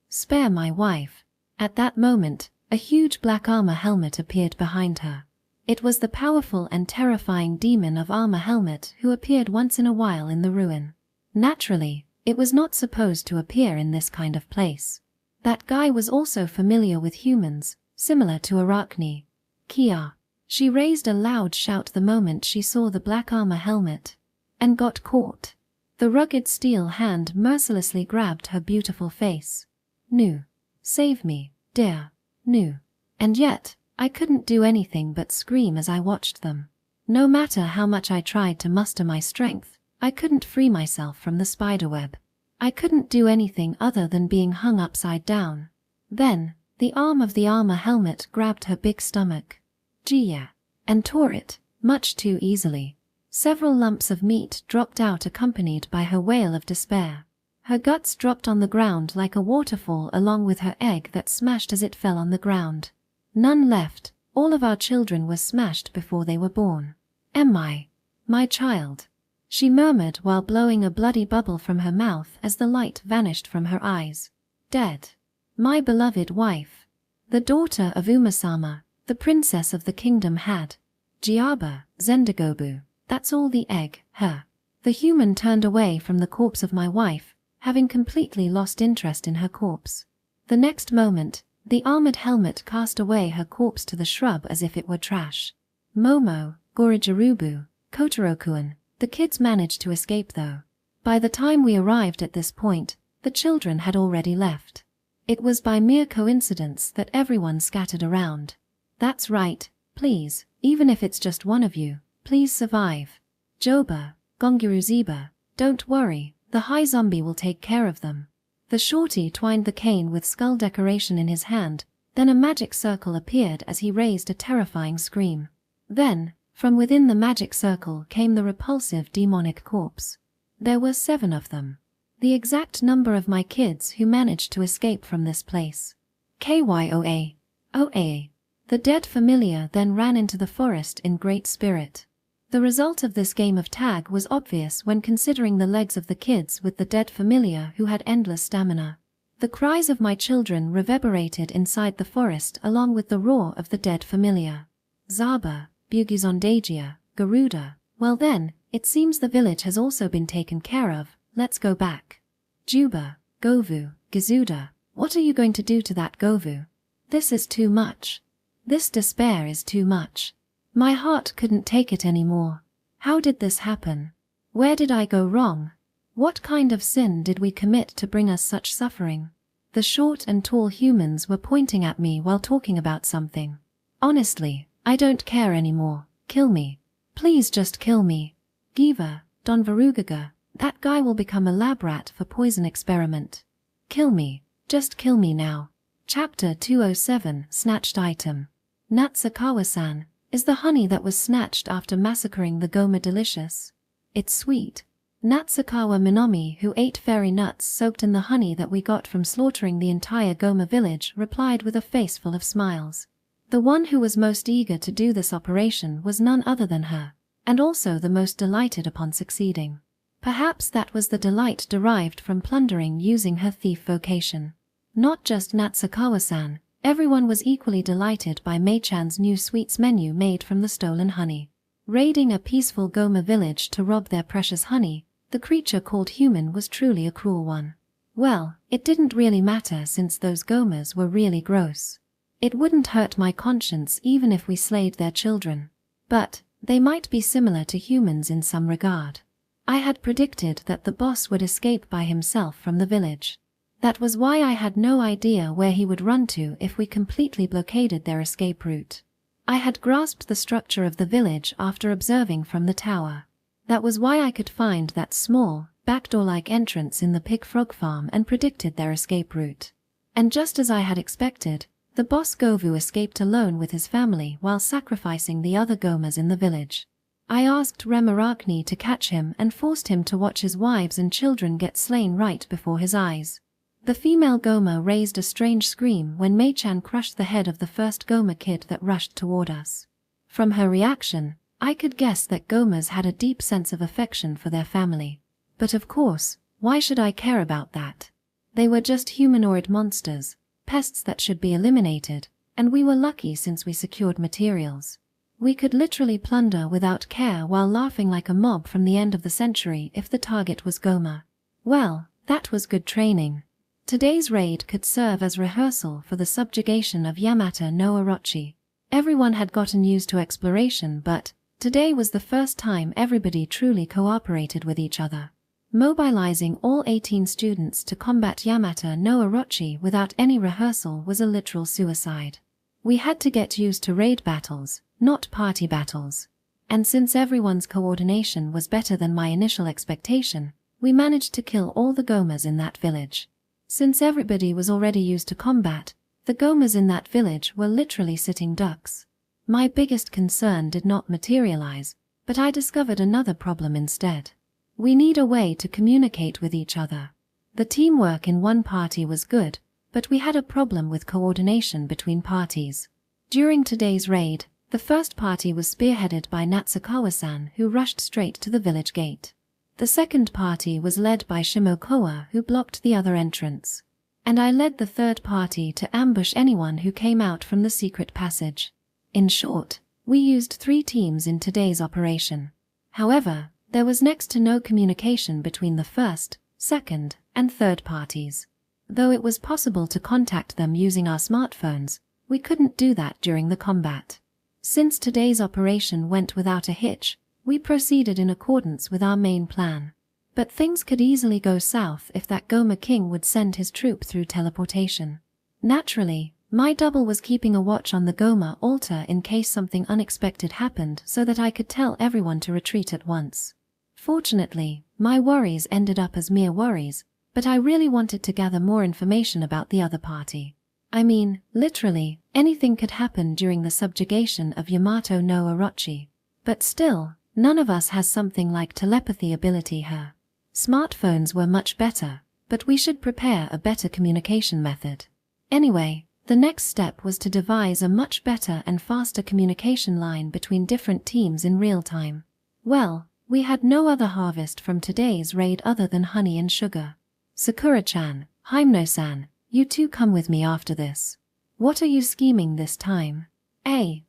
Spare my wife. At that moment, a huge black armor helmet appeared behind her. It was the powerful and terrifying demon of armor helmet who appeared once in a while in the ruin. Naturally, it was not supposed to appear in this kind of place. That guy was also familiar with humans, similar to Arachne. Kia. She raised a loud shout the moment she saw the black armor helmet. And got caught. The rugged steel hand mercilessly grabbed her beautiful face. Nu. Save me, dear. Nu. And yet, I couldn't do anything but scream as I watched them. No matter how much I tried to muster my strength, I couldn't free myself from the spiderweb. I couldn't do anything other than being hung upside down. Then, the arm of the armor helmet grabbed her big stomach. Gia. And tore it, much too easily. Several lumps of meat dropped out accompanied by her wail of despair. Her guts dropped on the ground like a waterfall along with her egg that smashed as it fell on the ground. None left, all of our children were smashed before they were born. My child, she murmured while blowing a bloody bubble from her mouth as the light vanished from her eyes. Dead. My beloved wife. The daughter of Umasama, the princess of the kingdom had. Giaba, Zendagobu, that's all the egg, her. The human turned away from the corpse of my wife, having completely lost interest in her corpse. The next moment, the armored helmet cast away her corpse to the shrub as if it were trash. Momo, Gorijarubu, Kotaro-kun, the kids managed to escape though. By the time we arrived at this point, the children had already left. It was by mere coincidence that everyone scattered around. That's right, please, even if it's just one of you, please survive. Joba, Gongiruziba, don't worry, the high zombie will take care of them. The shorty twined the cane with skull decoration in his hand, then a magic circle appeared as he raised a terrifying scream. Then, from within the magic circle came the repulsive demonic corpse. There were 7 of them. The exact number of my kids who managed to escape from this place. Kyoa. Oa. The dead familiar then ran into the forest in great spirit. The result of this game of tag was obvious when considering the legs of the kids with the dead familiar who had endless stamina. The cries of my children reverberated inside the forest along with the roar of the dead familiar. Zaba, Bugizondagia, Garuda, well then, it seems the village has also been taken care of, let's go back. Juba, Govu, Gizuda, what are you going to do to that Govu? This is too much. This despair is too much. My heart couldn't take it anymore. How did this happen? Where did I go wrong? What kind of sin did we commit to bring us such suffering? The short and tall humans were pointing at me while talking about something. Honestly, I don't care anymore. Kill me. Please just kill me. Giva, Don Varugaga, that guy will become a lab rat for poison experiment. Kill me. Just kill me now. Chapter 207, Snatched Item. Natsukawa-san, is the honey that was snatched after massacring the Goma delicious? It's sweet. Natsukawa Minomi, who ate fairy nuts soaked in the honey that we got from slaughtering the entire Goma village, replied with a face full of smiles. The one who was most eager to do this operation was none other than her, and also the most delighted upon succeeding. Perhaps that was the delight derived from plundering using her thief vocation. Not just Natsukawa-san, everyone was equally delighted by Mei-chan's new sweets menu made from the stolen honey. Raiding a peaceful Goma village to rob their precious honey, the creature called human was truly a cruel one. Well, it didn't really matter since those Gomas were really gross. It wouldn't hurt my conscience even if we slayed their children. But, They might be similar to humans in some regard. I had predicted that the boss would escape by himself from the village. That was why I had no idea where he would run to if we completely blockaded their escape route. I had grasped the structure of the village after observing from the tower. That was why I could find that small, backdoor-like entrance in the pig frog farm and predicted their escape route. And just as I had expected, the boss Govu escaped alone with his family while sacrificing the other Gomas in the village. I asked Remarachni to catch him and forced him to watch his wives and children get slain right before his eyes. The female Goma raised a strange scream when Mei-chan crushed the head of the first Goma kid that rushed toward us. From her reaction, I could guess that Gomas had a deep sense of affection for their family. But of course, why should I care about that? They were just humanoid monsters, pests that should be eliminated, and we were lucky since we secured materials. We could literally plunder without care while laughing like a mob from the end of the century if the target was Goma. Well, that was good training. Today's raid could serve as rehearsal for the subjugation of Yamato no Orochi. Everyone had gotten used to exploration, but today was the first time everybody truly cooperated with each other. Mobilizing all 18 students to combat Yamato no Orochi without any rehearsal was a literal suicide. We had to get used to raid battles, not party battles. And since everyone's coordination was better than my initial expectation, we managed to kill all the Gomas in that village. Since everybody was already used to combat, the Gomas in that village were literally sitting ducks. My biggest concern did not materialize, but I discovered another problem instead. We need a way to communicate with each other. The teamwork in one party was good, but we had a problem with coordination between parties. During today's raid, the first party was spearheaded by Natsukawa-san, who rushed straight to the village gate. The second party was led by Shimokawa, who blocked the other entrance. And I led the third party to ambush anyone who came out from the secret passage. In short, we used 3 teams in today's operation. However, there was next to no communication between the first, second, and third parties. Though it was possible to contact them using our smartphones, we couldn't do that during the combat. Since today's operation went without a hitch, we proceeded in accordance with our main plan. But things could easily go south if that Goma King would send his troop through teleportation. Naturally, my double was keeping a watch on the Goma altar in case something unexpected happened so that I could tell everyone to retreat at once. Fortunately, my worries ended up as mere worries, but I really wanted to gather more information about the other party. I mean, literally, anything could happen during the subjugation of Yamato no Orochi. But still, none of us has something like telepathy ability here. Smartphones were much better, but we should prepare a better communication method. Anyway, the next step was to devise a much better and faster communication line between different teams in real time. Well, we had no other harvest from today's raid other than honey and sugar. Sakura-chan, Himeno-san, you two come with me after this. What are you scheming this time?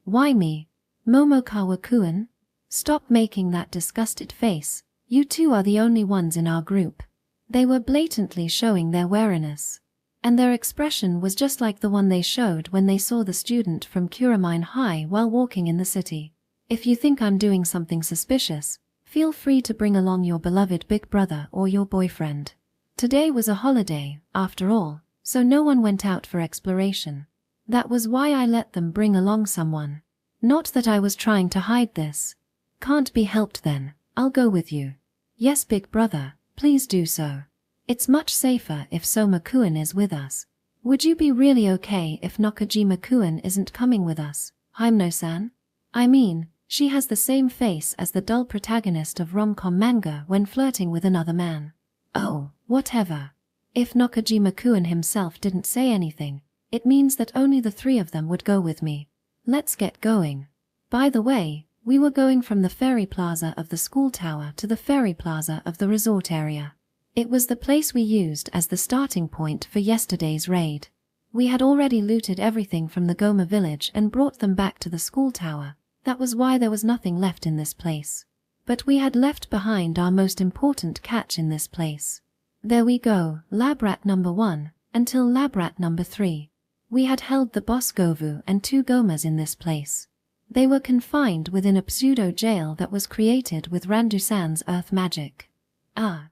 Why me? Momokawa-kun? Stop making that disgusted face. You two are the only ones in our group. They were blatantly showing their wariness. And their expression was just like the one they showed when they saw the student from Shiromine High while walking in the city. If you think I'm doing something suspicious, feel free to bring along your beloved big brother or your boyfriend. Today was a holiday, after all, so no one went out for exploration. That was why I let them bring along someone. Not that I was trying to hide this. Can't be helped then, I'll go with you. Yes, big brother, please do so. It's much safer if Soma-kun is with us. Would you be really okay if Nakajima-kun isn't coming with us, Himeno-san? I mean, she has the same face as the dull protagonist of rom-com manga when flirting with another man. Oh, whatever. If Nakajima-kun himself didn't say anything, it means that only the 3 of them would go with me. Let's get going. By the way, we were going from the ferry plaza of the school tower to the ferry plaza of the resort area. It was the place we used as the starting point for yesterday's raid. We had already looted everything from the Goma village and brought them back to the school tower. That was why there was nothing left in this place. But we had left behind our most important catch in this place. There we go, lab rat number 1, until lab rat number 3. We had held the boss Govu and 2 Gomas in this place. They were confined within a pseudo-jail that was created with Randusan's earth magic.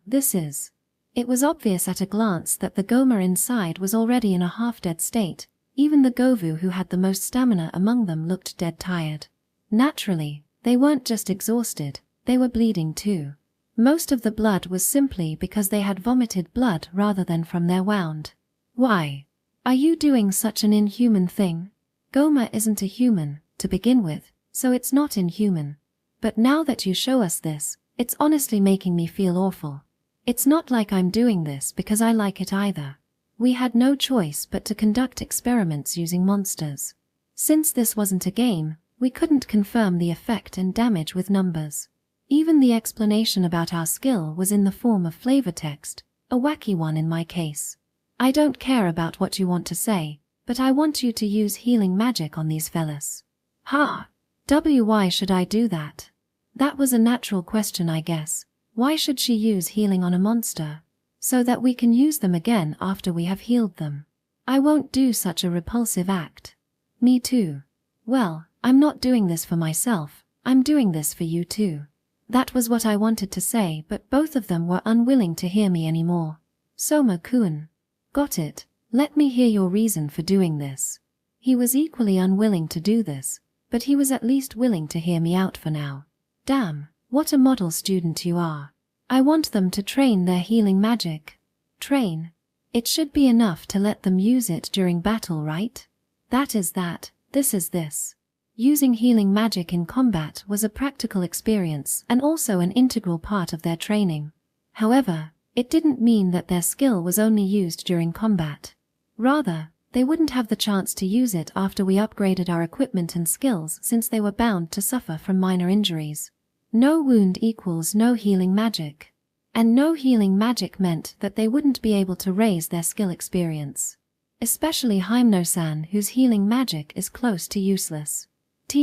This is... It was obvious at a glance that the Goma inside was already in a half-dead state. Even the Govu who had the most stamina among them looked dead tired. Naturally, they weren't just exhausted, they were bleeding too. Most of the blood was simply because they had vomited blood rather than from their wound. Why? Are you doing such an inhuman thing? Goma isn't a human, to begin with, so it's not inhuman. But now that you show us this, it's honestly making me feel awful. It's not like I'm doing this because I like it either. We had no choice but to conduct experiments using monsters. Since this wasn't a game, we couldn't confirm the effect and damage with numbers. Even the explanation about our skill was in the form of flavor text, a wacky one in my case. I don't care about what you want to say, but I want you to use healing magic on these fellas. Why should I do that? That was a natural question, I guess. Why should she use healing on a monster? So that we can use them again after we have healed them. I won't do such a repulsive act. Me too. Well, I'm not doing this for myself, I'm doing this for you too. That was what I wanted to say, but both of them were unwilling to hear me anymore. Soma-kun. Got it. Let me hear your reason for doing this. He was equally unwilling to do this, but he was at least willing to hear me out for now. Damn, what a model student you are. I want them to train their healing magic. Train? It should be enough to let them use it during battle, right? That is that, this is this. Using healing magic in combat was a practical experience and also an integral part of their training. However, it didn't mean that their skill was only used during combat. Rather, they wouldn't have the chance to use it after we upgraded our equipment and skills since they were bound to suffer from minor injuries. No wound equals no healing magic. And no healing magic meant that they wouldn't be able to raise their skill experience. Especially Hypno-san, whose healing magic is close to useless.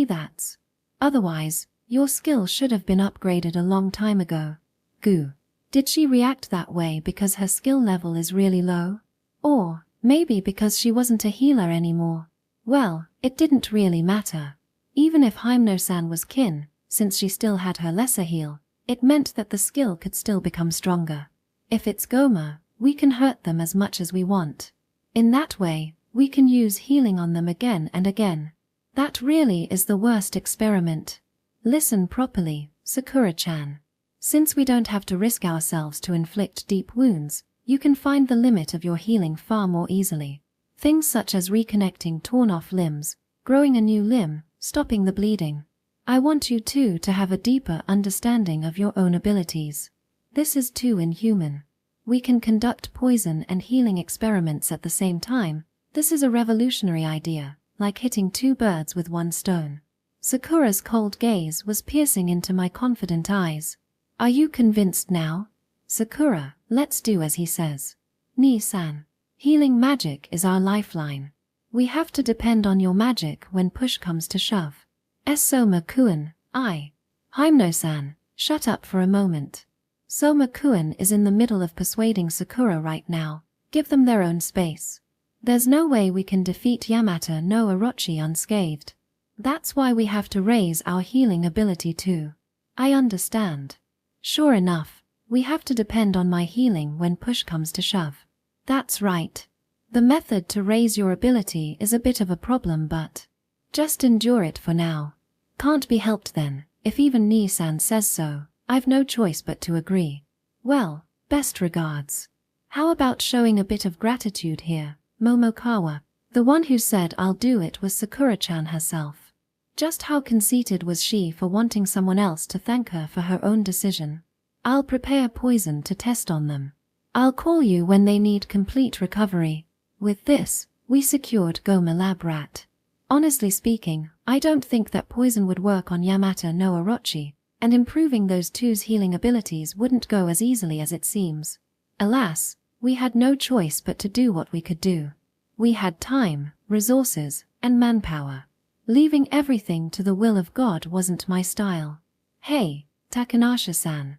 That's. Otherwise, your skill should have been upgraded a long time ago. Goo. Did she react that way because her skill level is really low? Or, maybe because she wasn't a healer anymore? Well, it didn't really matter. Even if Hypno-san was kin, since she still had her lesser heal, it meant that the skill could still become stronger. If it's Goma, we can hurt them as much as we want. In that way, we can use healing on them again and again. That really is the worst experiment. Listen properly, Sakura-chan. Since we don't have to risk ourselves to inflict deep wounds, you can find the limit of your healing far more easily. Things such as reconnecting torn-off limbs, growing a new limb, stopping the bleeding. I want you too to have a deeper understanding of your own abilities. This is too inhuman. We can conduct poison and healing experiments at the same time. This is a revolutionary idea, like hitting two birds with one stone. Sakura's cold gaze was piercing into my confident eyes. Are you convinced now? Sakura, let's do as he says. Nii-san, healing magic is our lifeline. We have to depend on your magic when push comes to shove. Soma-kun, Hypno-san, shut up for a moment. Soma-kun is in the middle of persuading Sakura right now. Give them their own space. There's no way we can defeat Yamato no Orochi unscathed. That's why we have to raise our healing ability too. I understand. Sure enough, we have to depend on my healing when push comes to shove. That's right. The method to raise your ability is a bit of a problem, but just endure it for now. Can't be helped then, if even Nii-san says so. I've no choice but to agree. Well, best regards. How about showing a bit of gratitude here, Momokawa? The one who said I'll do it was Sakura-chan herself. Just how conceited was she for wanting someone else to thank her for her own decision? I'll prepare poison to test on them. I'll call you when they need complete recovery. With this, we secured Goma Lab Rat. Honestly speaking, I don't think that poison would work on Yamato no Orochi, and improving those two's healing abilities wouldn't go as easily as it seems. Alas, we had no choice but to do what we could do. We had time, resources, and manpower. Leaving everything to the will of God wasn't my style. Hey, Takanasha-san.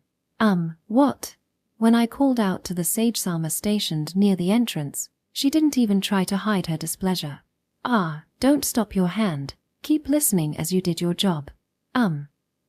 What? When I called out to the Sage-sama stationed near the entrance, she didn't even try to hide her displeasure. Don't stop your hand. Keep listening as you did your job.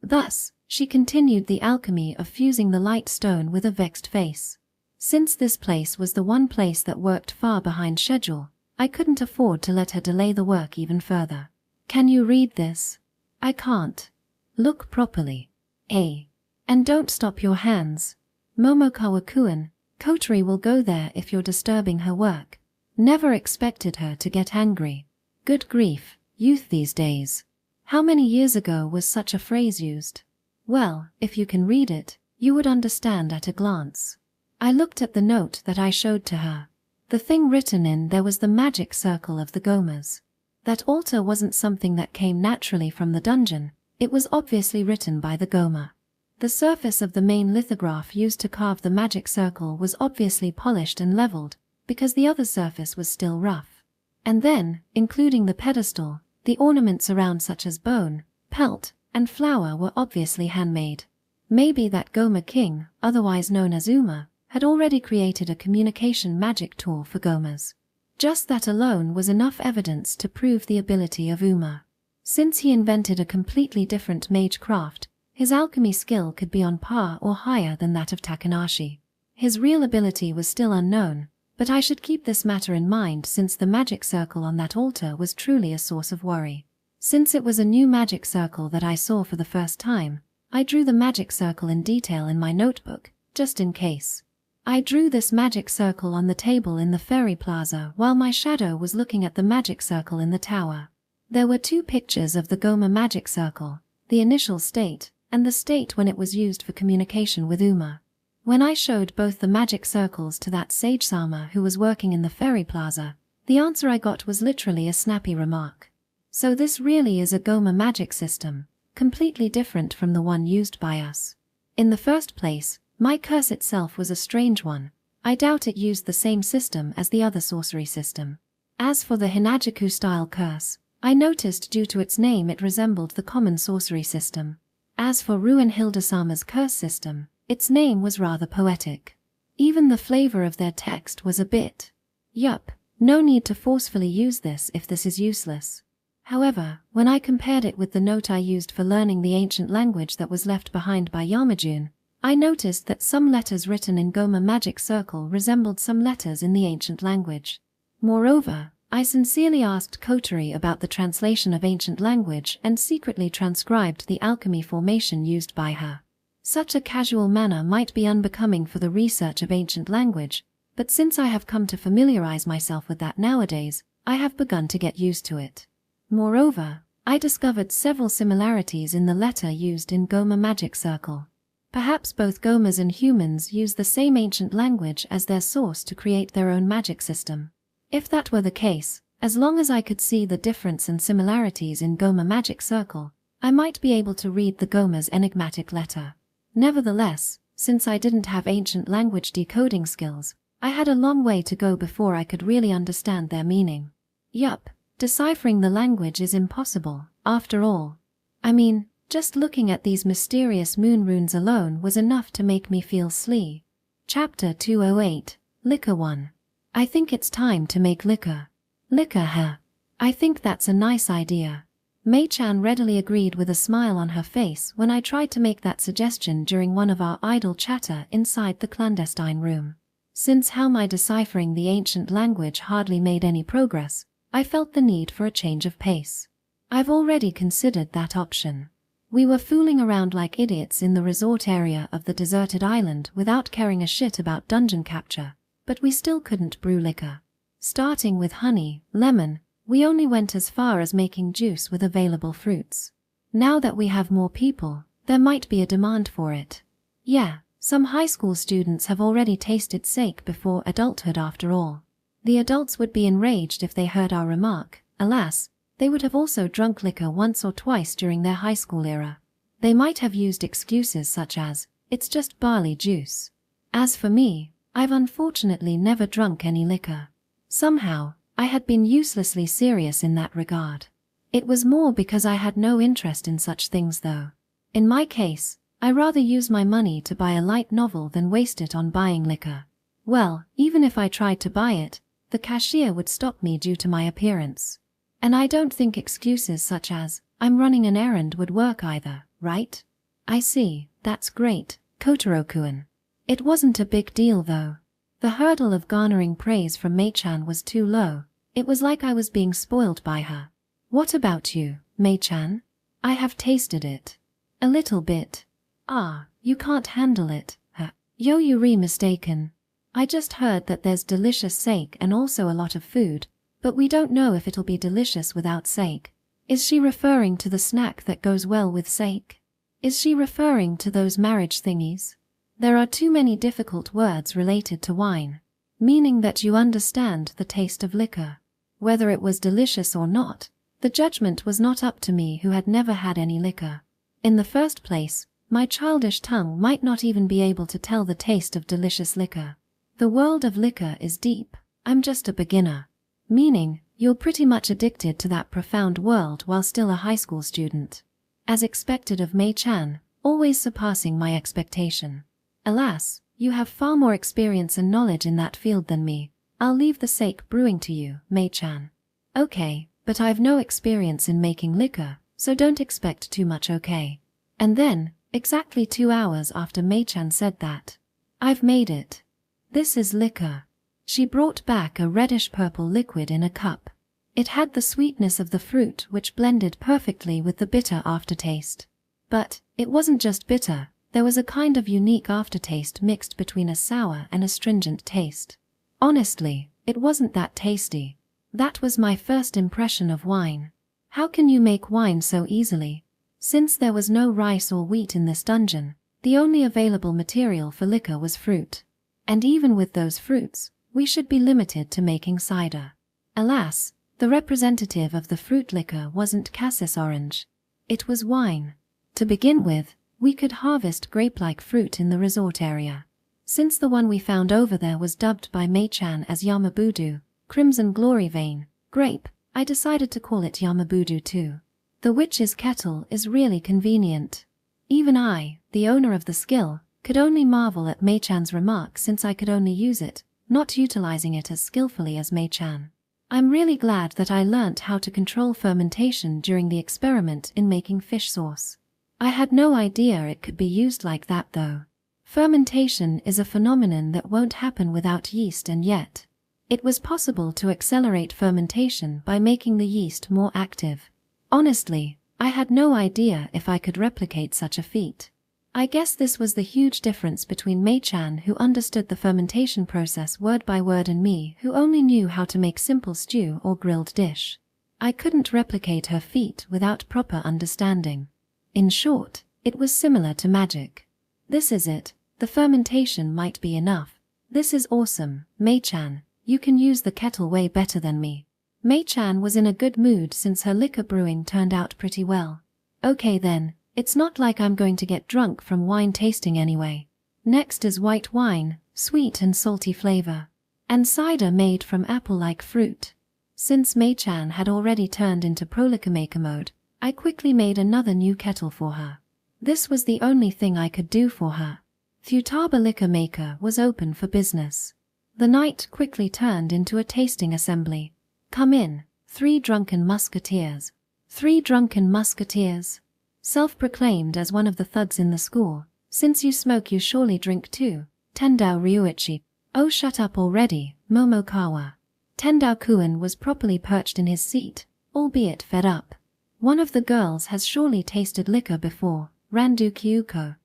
Thus, she continued the alchemy of fusing the light stone with a vexed face. Since this place was the one place that worked far behind schedule, I couldn't afford to let her delay the work even further. Can you read this? I can't. Look properly. And don't stop your hands. Momokawa-kun, Kotori will go there if you're disturbing her work. Never expected her to get angry. Good grief, youth these days. How many years ago was such a phrase used? Well, if you can read it, you would understand at a glance. I looked at the note that I showed to her. The thing written in there was the magic circle of the Gomas. That altar wasn't something that came naturally from the dungeon, it was obviously written by the Goma. The surface of the main lithograph used to carve the magic circle was obviously polished and leveled, because the other surface was still rough. And then, including the pedestal, the ornaments around such as bone, pelt, and flower were obviously handmade. Maybe that Goma king, otherwise known as Uma, had already created a communication magic tool for Gomas. Just that alone was enough evidence to prove the ability of Uma. Since he invented a completely different mage craft, his alchemy skill could be on par or higher than that of Takanashi. His real ability was still unknown, but I should keep this matter in mind since the magic circle on that altar was truly a source of worry. Since it was a new magic circle that I saw for the first time, I drew the magic circle in detail in my notebook, just in case. I drew this magic circle on the table in the ferry plaza while my shadow was looking at the magic circle in the tower. There were 2 pictures of the Goma magic circle, the initial state, and the state when it was used for communication with Uma. When I showed both the magic circles to that sage-sama who was working in the ferry plaza, the answer I got was literally a snappy remark. So this really is a Goma magic system, completely different from the one used by us. In the first place, my curse itself was a strange one. I doubt it used the same system as the other sorcery system. As for the Hinajuku-style curse, I noticed due to its name it resembled the common sorcery system. As for Ruin Hilda-sama's curse system, its name was rather poetic. Even the flavor of their text was a bit. Yup, no need to forcefully use this if this is useless. However, when I compared it with the note I used for learning the ancient language that was left behind by Yamajun, I noticed that some letters written in Goma Magic Circle resembled some letters in the ancient language. Moreover, I sincerely asked Kotori about the translation of ancient language and secretly transcribed the alchemy formation used by her. Such a casual manner might be unbecoming for the research of ancient language, but since I have come to familiarize myself with that nowadays, I have begun to get used to it. Moreover, I discovered several similarities in the letter used in Goma Magic Circle. Perhaps both Gomas and humans use the same ancient language as their source to create their own magic system. If that were the case, as long as I could see the difference and similarities in Goma Magic Circle, I might be able to read the Goma's enigmatic letter. Nevertheless, since I didn't have ancient language decoding skills, I had a long way to go before I could really understand their meaning. Yup, deciphering the language is impossible, after all. I mean, just looking at these mysterious moon runes alone was enough to make me feel sleepy. Chapter 208, Liquor 1. I think it's time to make liquor. Liquor, huh? I think that's a nice idea. Mei-chan readily agreed with a smile on her face when I tried to make that suggestion during one of our idle chatter inside the clandestine room. Since how my deciphering the ancient language hardly made any progress, I felt the need for a change of pace. I've already considered that option. We were fooling around like idiots in the resort area of the deserted island without caring a shit about dungeon capture, but we still couldn't brew liquor. Starting with honey, lemon, we only went as far as making juice with available fruits. Now that we have more people, there might be a demand for it. Yeah, some high school students have already tasted sake before adulthood after all. The adults would be enraged if they heard our remark. Alas, they would have also drunk liquor once or twice during their high school era. They might have used excuses such as, "It's just barley juice." As for me, I've unfortunately never drunk any liquor. Somehow, I had been uselessly serious in that regard. It was more because I had no interest in such things though. In my case, I rather use my money to buy a light novel than waste it on buying liquor. Well, even if I tried to buy it, the cashier would stop me due to my appearance. And I don't think excuses such as, "I'm running an errand" would work either, right? I see, that's great, Kotaro-kun. It wasn't a big deal though. The hurdle of garnering praise from Mei-chan was too low. It was like I was being spoiled by her. What about you, Mei-chan? I have tasted it. A little bit. Ah, you can't handle it, huh? Yo, you're mistaken. I just heard that there's delicious sake and also a lot of food, but we don't know if it'll be delicious without sake. Is she referring to the snack that goes well with sake? Is she referring to those marriage thingies? There are too many difficult words related to wine, meaning that you understand the taste of liquor. Whether it was delicious or not, the judgment was not up to me who had never had any liquor. In the first place, my childish tongue might not even be able to tell the taste of delicious liquor. The world of liquor is deep. I'm just a beginner. Meaning, you're pretty much addicted to that profound world while still a high school student. As expected of Mei-chan, always surpassing my expectation. Alas, you have far more experience and knowledge in that field than me. I'll leave the sake brewing to you, Mei-chan. Okay, but I've no experience in making liquor, so don't expect too much, okay? And then, exactly 2 hours after Mei-chan said that, I've made it. This is liquor. She brought back a reddish-purple liquid in a cup. It had the sweetness of the fruit which blended perfectly with the bitter aftertaste. But, it wasn't just bitter, there was a kind of unique aftertaste mixed between a sour and astringent taste. Honestly, it wasn't that tasty. That was my first impression of wine. How can you make wine so easily? Since there was no rice or wheat in this dungeon, the only available material for liquor was fruit. And even with those fruits, we should be limited to making cider. Alas, the representative of the fruit liquor wasn't cassis orange. It was wine. To begin with, we could harvest grape-like fruit in the resort area. Since the one we found over there was dubbed by Mei-chan as Yamabudu, Crimson Glory Vein, grape, I decided to call it Yamabudu too. The witch's kettle is really convenient. Even I, the owner of the skill, could only marvel at Mei-chan's remark since I could only use it, not utilizing it as skillfully as Mei-chan. I'm really glad that I learnt how to control fermentation during the experiment in making fish sauce. I had no idea it could be used like that though. Fermentation is a phenomenon that won't happen without yeast, and yet it was possible to accelerate fermentation by making the yeast more active. Honestly, I had no idea if I could replicate such a feat. I guess this was the huge difference between Mei-chan, who understood the fermentation process word by word, and me, who only knew how to make simple stew or grilled dish. I couldn't replicate her feat without proper understanding. In short, it was similar to magic. This is it, the fermentation might be enough. This is awesome, Mei-chan, you can use the kettle way better than me. Mei-chan was in a good mood since her liquor brewing turned out pretty well. Okay then, it's not like I'm going to get drunk from wine tasting anyway. Next is white wine, sweet and salty flavor. And cider made from apple-like fruit. Since Mei-chan had already turned into prolica maker mode, I quickly made another new kettle for her. This was the only thing I could do for her. Futaba Liquor Maker was open for business. The night quickly turned into a tasting assembly. Come in, 3 drunken musketeers. 3 drunken musketeers. Self-proclaimed as one of the thugs in the school. Since you smoke you surely drink too. Tendao Ryuichi. Oh, shut up already, Momokawa. Tendao-kun was properly perched in his seat, albeit fed up. One of the girls has surely tasted liquor before, Randu Kyuko.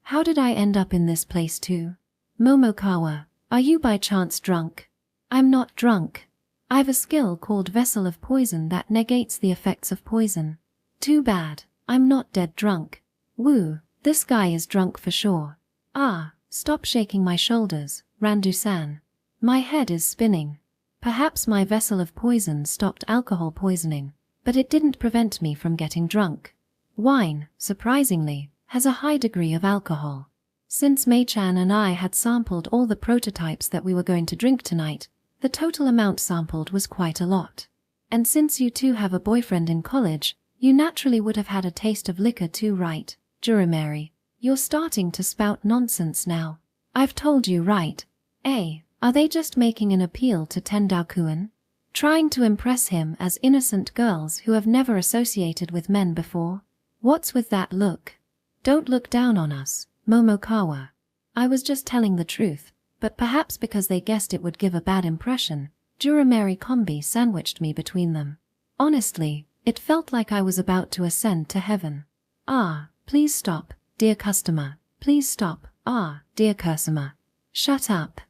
How did I end up in this place too? Momokawa, are you by chance drunk? I'm not drunk. I've a skill called Vessel of Poison that negates the effects of poison. Too bad, I'm not dead drunk. Woo, this guy is drunk for sure. Ah, stop shaking my shoulders, Randu-san. My head is spinning. Perhaps my Vessel of Poison stopped alcohol poisoning, but it didn't prevent me from getting drunk. Wine, surprisingly, has a high degree of alcohol. Since Mei-chan and I had sampled all the prototypes that we were going to drink tonight, the total amount sampled was quite a lot. And since you two have a boyfriend in college, you naturally would have had a taste of liquor too, right, Juromari? You're starting to spout nonsense now. I've told you, right? Are they just making an appeal to Tendao-kun? Trying to impress him as innocent girls who have never associated with men before? What's with that look? Don't look down on us, Momokawa. I was just telling the truth, but perhaps because they guessed it would give a bad impression, Jurameri Kombi sandwiched me between them. Honestly, it felt like I was about to ascend to heaven. Ah, please stop, dear customer. Please stop. Ah, dear customer. Shut up.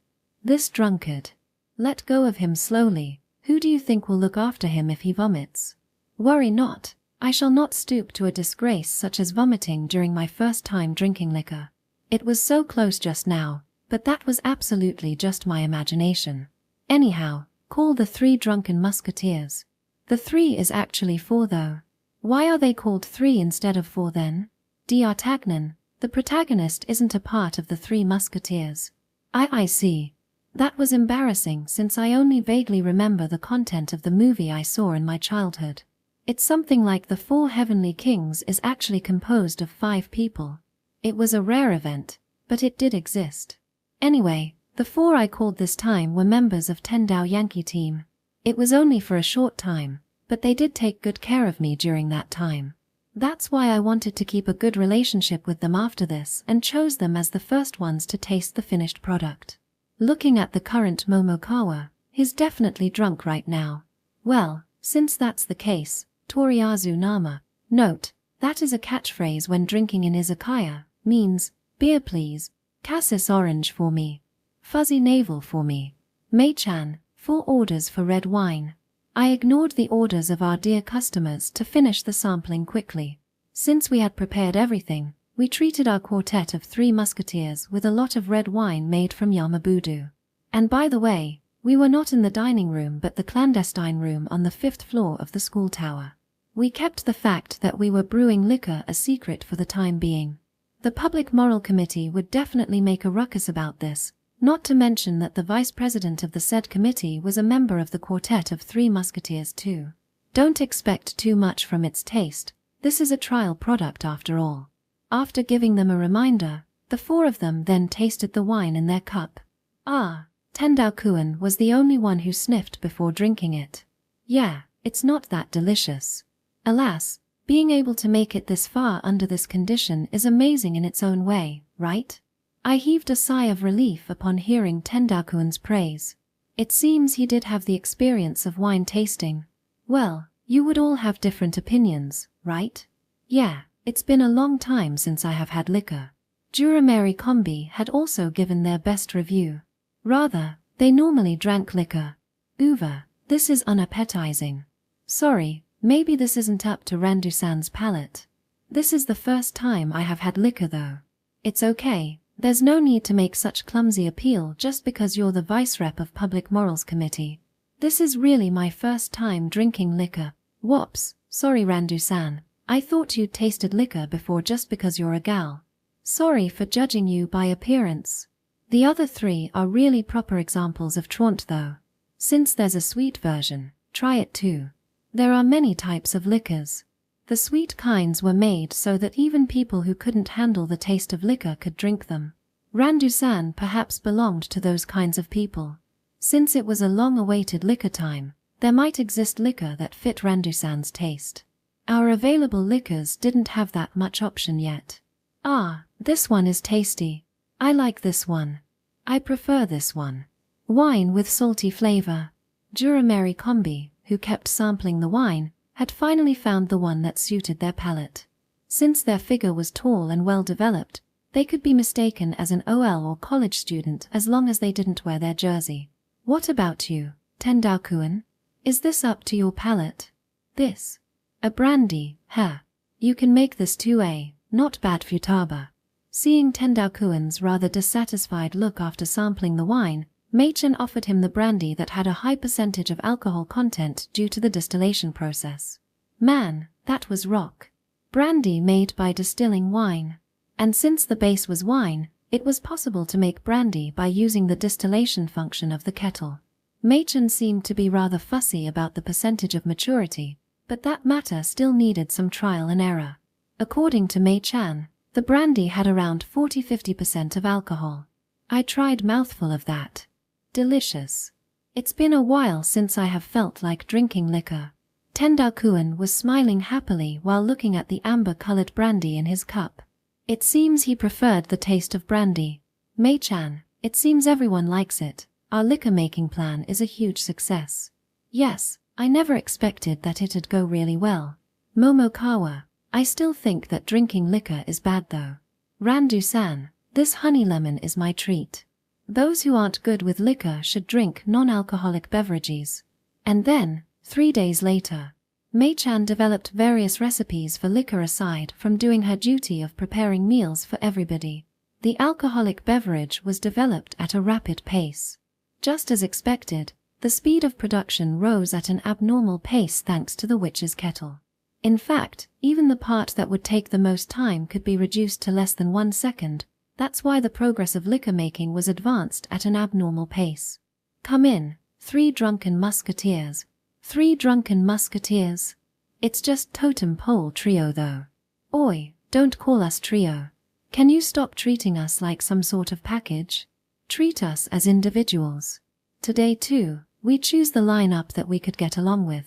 This drunkard. Let go of him slowly. Who do you think will look after him if he vomits? Worry not. I shall not stoop to a disgrace such as vomiting during my first time drinking liquor. It was so close just now, but that was absolutely just my imagination. Anyhow, call the 3 drunken musketeers. The 3 is actually 4 though. Why are they called 3 instead of 4 then? D'Artagnan, the protagonist isn't a part of the 3 musketeers. I see. That was embarrassing since I only vaguely remember the content of the movie I saw in my childhood. It's something like the 4 Heavenly Kings is actually composed of 5 people. It was a rare event, but it did exist. Anyway, the 4 I called this time were members of Tendao Yankee team. It was only for a short time, but they did take good care of me during that time. That's why I wanted to keep a good relationship with them after this and chose them as the first ones to taste the finished product. Looking at the current Momokawa, he's definitely drunk right now. Well, since that's the case, Toriyazu Nama, note, that is a catchphrase when drinking in izakaya, means, beer please, cassis orange for me, fuzzy navel for me. Mei-chan, 4 orders for red wine. I ignored the orders of our dear customers to finish the sampling quickly. Since we had prepared everything, we treated our quartet of 3 musketeers with a lot of red wine made from Yamabudu. And by the way, we were not in the dining room but the clandestine room on the 5th floor of the school tower. We kept the fact that we were brewing liquor a secret for the time being. The Public Moral Committee would definitely make a ruckus about this, not to mention that the vice president of the said committee was a member of the quartet of 3 musketeers too. Don't expect too much from its taste, this is a trial product after all. After giving them a reminder, the 4 of them then tasted the wine in their cup. Ah, Tendao-kun was the only one who sniffed before drinking it. Yeah, it's not that delicious. Alas, being able to make it this far under this condition is amazing in its own way, right? I heaved a sigh of relief upon hearing Tendao-kun's praise. It seems he did have the experience of wine tasting. Well, you would all have different opinions, right? Yeah, it's been a long time since I have had liquor. Jurameri Kombi had also given their best review. Rather, they normally drank liquor. Uva, this is unappetizing. Sorry, maybe this isn't up to Randu-san's palate. This is the first time I have had liquor though. It's okay. There's no need to make such clumsy appeal just because you're the vice rep of Public Morals Committee. This is really my first time drinking liquor. Whoops, sorry Randu-san. I thought you'd tasted liquor before just because you're a gal. Sorry for judging you by appearance. The other 3 are really proper examples of Traunt though. Since there's a sweet version, try it too. There are many types of liquors. The sweet kinds were made so that even people who couldn't handle the taste of liquor could drink them. Randu-san perhaps belonged to those kinds of people. Since it was a long-awaited liquor time, there might exist liquor that fit Randu-san's taste. Our available liquors didn't have that much option yet. Ah, this one is tasty. I like this one. I prefer this one. Wine with salty flavor. Jurameri Kombi, who kept sampling the wine, had finally found the one that suited their palate. Since their figure was tall and well developed, they could be mistaken as an OL or college student as long as they didn't wear their jersey. What about you, Tendao-kun? Is this up to your palate? This? A brandy, huh? You can make this 2A, not bad Futaba. Seeing Tendao-kun's rather dissatisfied look after sampling the wine, Mei-chan offered him the brandy that had a high percentage of alcohol content due to the distillation process. Man, that was rock. Brandy made by distilling wine. And since the base was wine, it was possible to make brandy by using the distillation function of the kettle. Mei-chan seemed to be rather fussy about the percentage of maturity, but that matter still needed some trial and error. According to Mei-chan, the brandy had around 40–50% of alcohol. I tried mouthful of that. Delicious. It's been a while since I have felt like drinking liquor. Tendao-kun was smiling happily while looking at the amber-colored brandy in his cup. It seems he preferred the taste of brandy. Mei-chan, it seems everyone likes it. Our liquor-making plan is a huge success. Yes, I never expected that it'd go really well. Momokawa, I still think that drinking liquor is bad though. Randu-san, this honey lemon is my treat. Those who aren't good with liquor should drink non-alcoholic beverages. And then, 3 days later, Mei-chan developed various recipes for liquor aside from doing her duty of preparing meals for everybody. The alcoholic beverage was developed at a rapid pace. Just as expected, the speed of production rose at an abnormal pace thanks to the witch's kettle. In fact, even the part that would take the most time could be reduced to less than 1 second. That's why the progress of liquor making was advanced at an abnormal pace. Come in, 3 drunken musketeers. 3 drunken musketeers. It's just totem pole trio though. Oi, don't call us trio. Can you stop treating us like some sort of package? Treat us as individuals. Today too, we choose the lineup that we could get along with.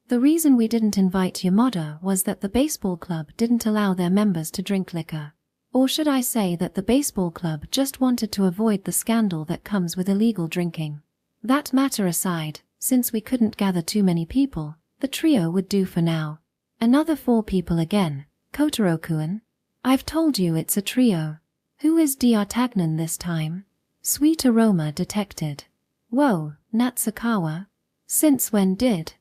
The reason we didn't invite Yamada was that the baseball club didn't allow their members to drink liquor. Or should I say that the baseball club just wanted to avoid the scandal that comes with illegal drinking. That matter aside, since we couldn't gather too many people, the trio would do for now. Another 4 people again, Kotaro-kun. I've told you it's a trio. Who is D'Artagnan this time? Sweet aroma detected. Whoa, Natsukawa. Since when did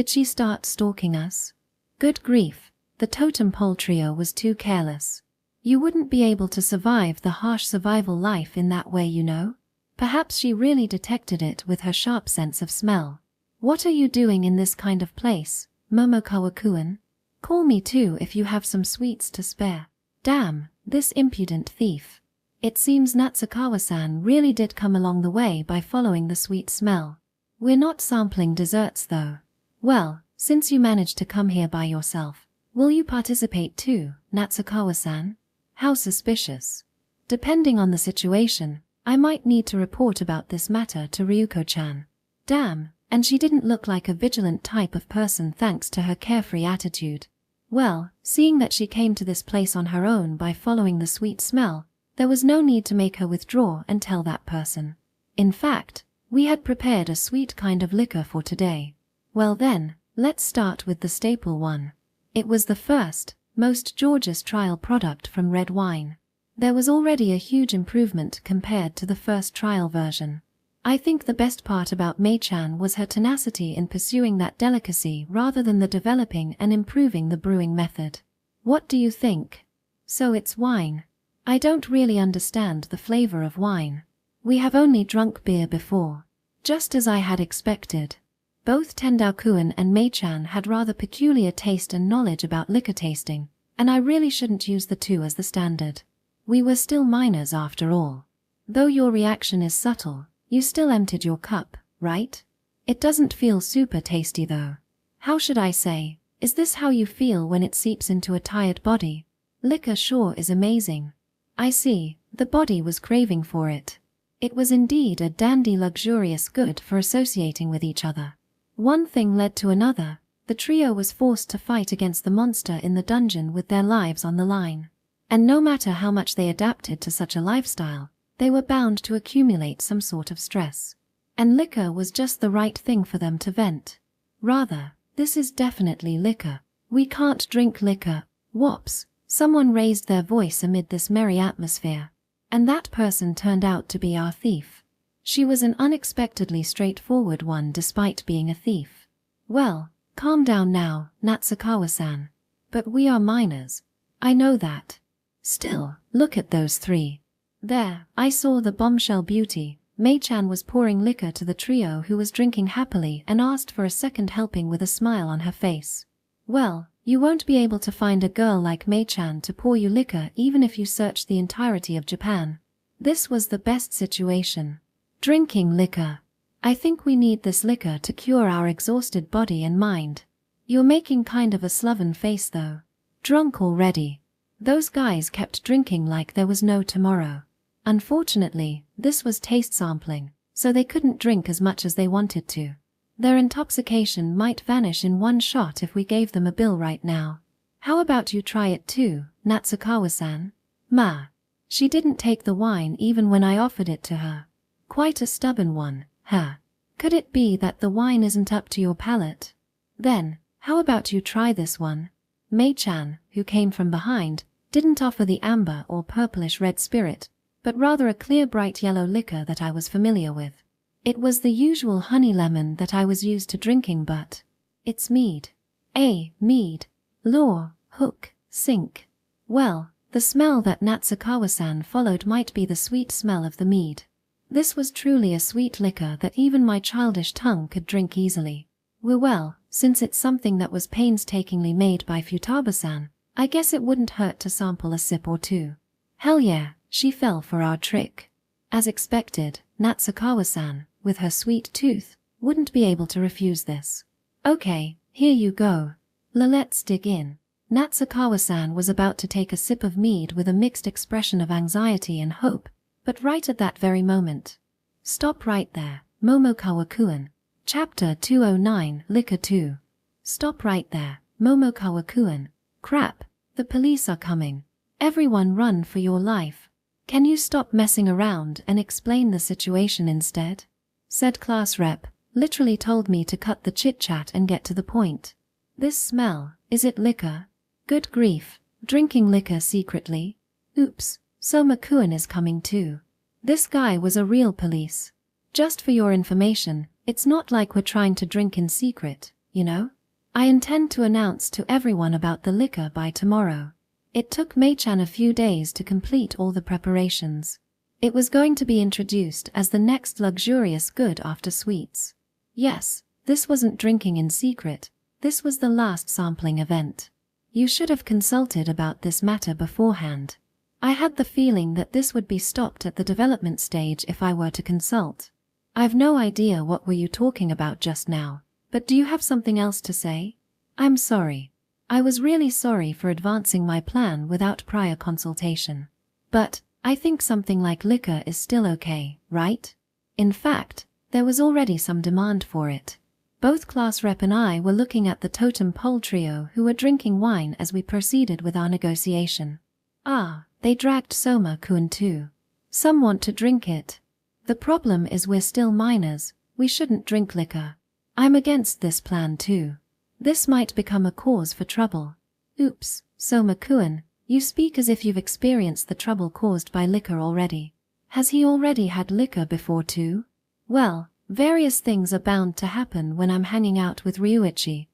she start stalking us? Good grief, the totem pole trio was too careless. You wouldn't be able to survive the harsh survival life in that way, you know? Perhaps she really detected it with her sharp sense of smell. What are you doing in this kind of place, Momokawa-kun? Call me too if you have some sweets to spare. Damn, this impudent thief. It seems Natsukawa-san really did come along the way by following the sweet smell. We're not sampling desserts though. Well, since you managed to come here by yourself, will you participate too, Natsukawa-san? How suspicious. Depending on the situation, I might need to report about this matter to Ryuko-chan. Damn, and she didn't look like a vigilant type of person thanks to her carefree attitude. Well, seeing that she came to this place on her own by following the sweet smell, there was no need to make her withdraw and tell that person. In fact, we had prepared a sweet kind of liquor for today. Well then, let's start with the staple one. It was the first, most gorgeous trial product from red wine. There was already a huge improvement compared to the first trial version. I think the best part about Mei-chan was her tenacity in pursuing that delicacy rather than the developing and improving the brewing method. What do you think? So it's wine. I don't really understand the flavor of wine. We have only drunk beer before. Just as I had expected. Both Tendao-kun and Mei-chan had rather peculiar taste and knowledge about liquor tasting, and I really shouldn't use the two as the standard. We were still minors after all. Though your reaction is subtle, you still emptied your cup, right? It doesn't feel super tasty though. How should I say, is this how you feel when it seeps into a tired body? Liquor sure is amazing. I see, the body was craving for it. It was indeed a dandy luxurious good for associating with each other. One thing led to another. The trio was forced to fight against the monster in the dungeon with their lives on the line. And no matter how much they adapted to such a lifestyle, they were bound to accumulate some sort of stress. And liquor was just the right thing for them to vent. Rather, this is definitely liquor. We can't drink liquor. Whoops, someone raised their voice amid this merry atmosphere. And that person turned out to be our thief. She was an unexpectedly straightforward one despite being a thief. Well, calm down now, Natsukawa-san. But we are minors. I know that. Still, look at those 3. There, I saw the bombshell beauty. Mei-chan was pouring liquor to the trio who was drinking happily and asked for a second helping with a smile on her face. Well, you won't be able to find a girl like Mei-chan to pour you liquor even if you search the entirety of Japan. This was the best situation. Drinking liquor. I think we need this liquor to cure our exhausted body and mind. You're making kind of a sloven face though. Drunk already. Those guys kept drinking like there was no tomorrow. Unfortunately, this was taste sampling, so they couldn't drink as much as they wanted to. Their intoxication might vanish in one shot if we gave them a bill right now. How about you try it too, Natsukawa-san? Ma. She didn't take the wine even when I offered it to her. Quite a stubborn one, huh? Could it be that the wine isn't up to your palate? Then, how about you try this one? Mei-chan, who came from behind, didn't offer the amber or purplish red spirit, but rather a clear bright yellow liquor that I was familiar with. It was the usual honey lemon that I was used to drinking, but it's mead. Mead. Lure, hook, sink. Well, the smell that Natsukawa-san followed might be the sweet smell of the mead. This was truly a sweet liquor that even my childish tongue could drink easily. Well, since it's something that was painstakingly made by Futaba-san, I guess it wouldn't hurt to sample a sip or two. Hell yeah, she fell for our trick. As expected, Natsukawa-san, with her sweet tooth, wouldn't be able to refuse this. Okay, here you go. Let's dig in. Natsukawa-san was about to take a sip of mead with a mixed expression of anxiety and hope, but right at that very moment. Stop right there, Momokawa-kun. Chapter 209, Liquor 2. Stop right there, Momokawa-kun. Crap, the police are coming. Everyone run for your life. Can you stop messing around and explain the situation instead? Said class rep, literally told me to cut the chit-chat and get to the point. This smell, is it liquor? Good grief, drinking liquor secretly? Oops, Soma-kun is coming too. This guy was a real police. Just for your information, it's not like we're trying to drink in secret, you know? I intend to announce to everyone about the liquor by tomorrow. It took Mei-chan a few days to complete all the preparations. It was going to be introduced as the next luxurious good after sweets. Yes, this wasn't drinking in secret, this was the last sampling event. You should have consulted about this matter beforehand. I had the feeling that this would be stopped at the development stage if I were to consult. I've no idea what were you talking about just now, but do you have something else to say? I'm sorry. I was really sorry for advancing my plan without prior consultation. But I think something like liquor is still okay, right? In fact, there was already some demand for it. Both class rep and I were looking at the totem pole trio who were drinking wine as we proceeded with our negotiation. Ah, they dragged Soma-kun too. Some want to drink it. The problem is we're still minors, we shouldn't drink liquor. I'm against this plan too. This might become a cause for trouble. Oops, Soma-kun, you speak as if you've experienced the trouble caused by liquor already. Has he already had liquor before too? Well, various things are bound to happen when I'm hanging out with Ryuichi.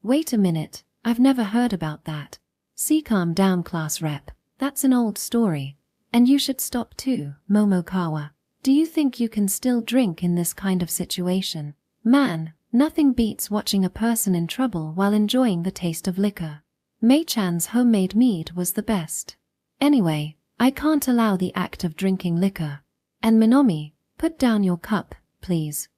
Wait a minute, I've never heard about that. See, calm down class rep, that's an old story. And you should stop too, Momokawa. Do you think you can still drink in this kind of situation? Man, nothing beats watching a person in trouble while enjoying the taste of liquor. Mei-chan's homemade mead was the best. Anyway, I can't allow the act of drinking liquor. And Minomi, put down your cup, please.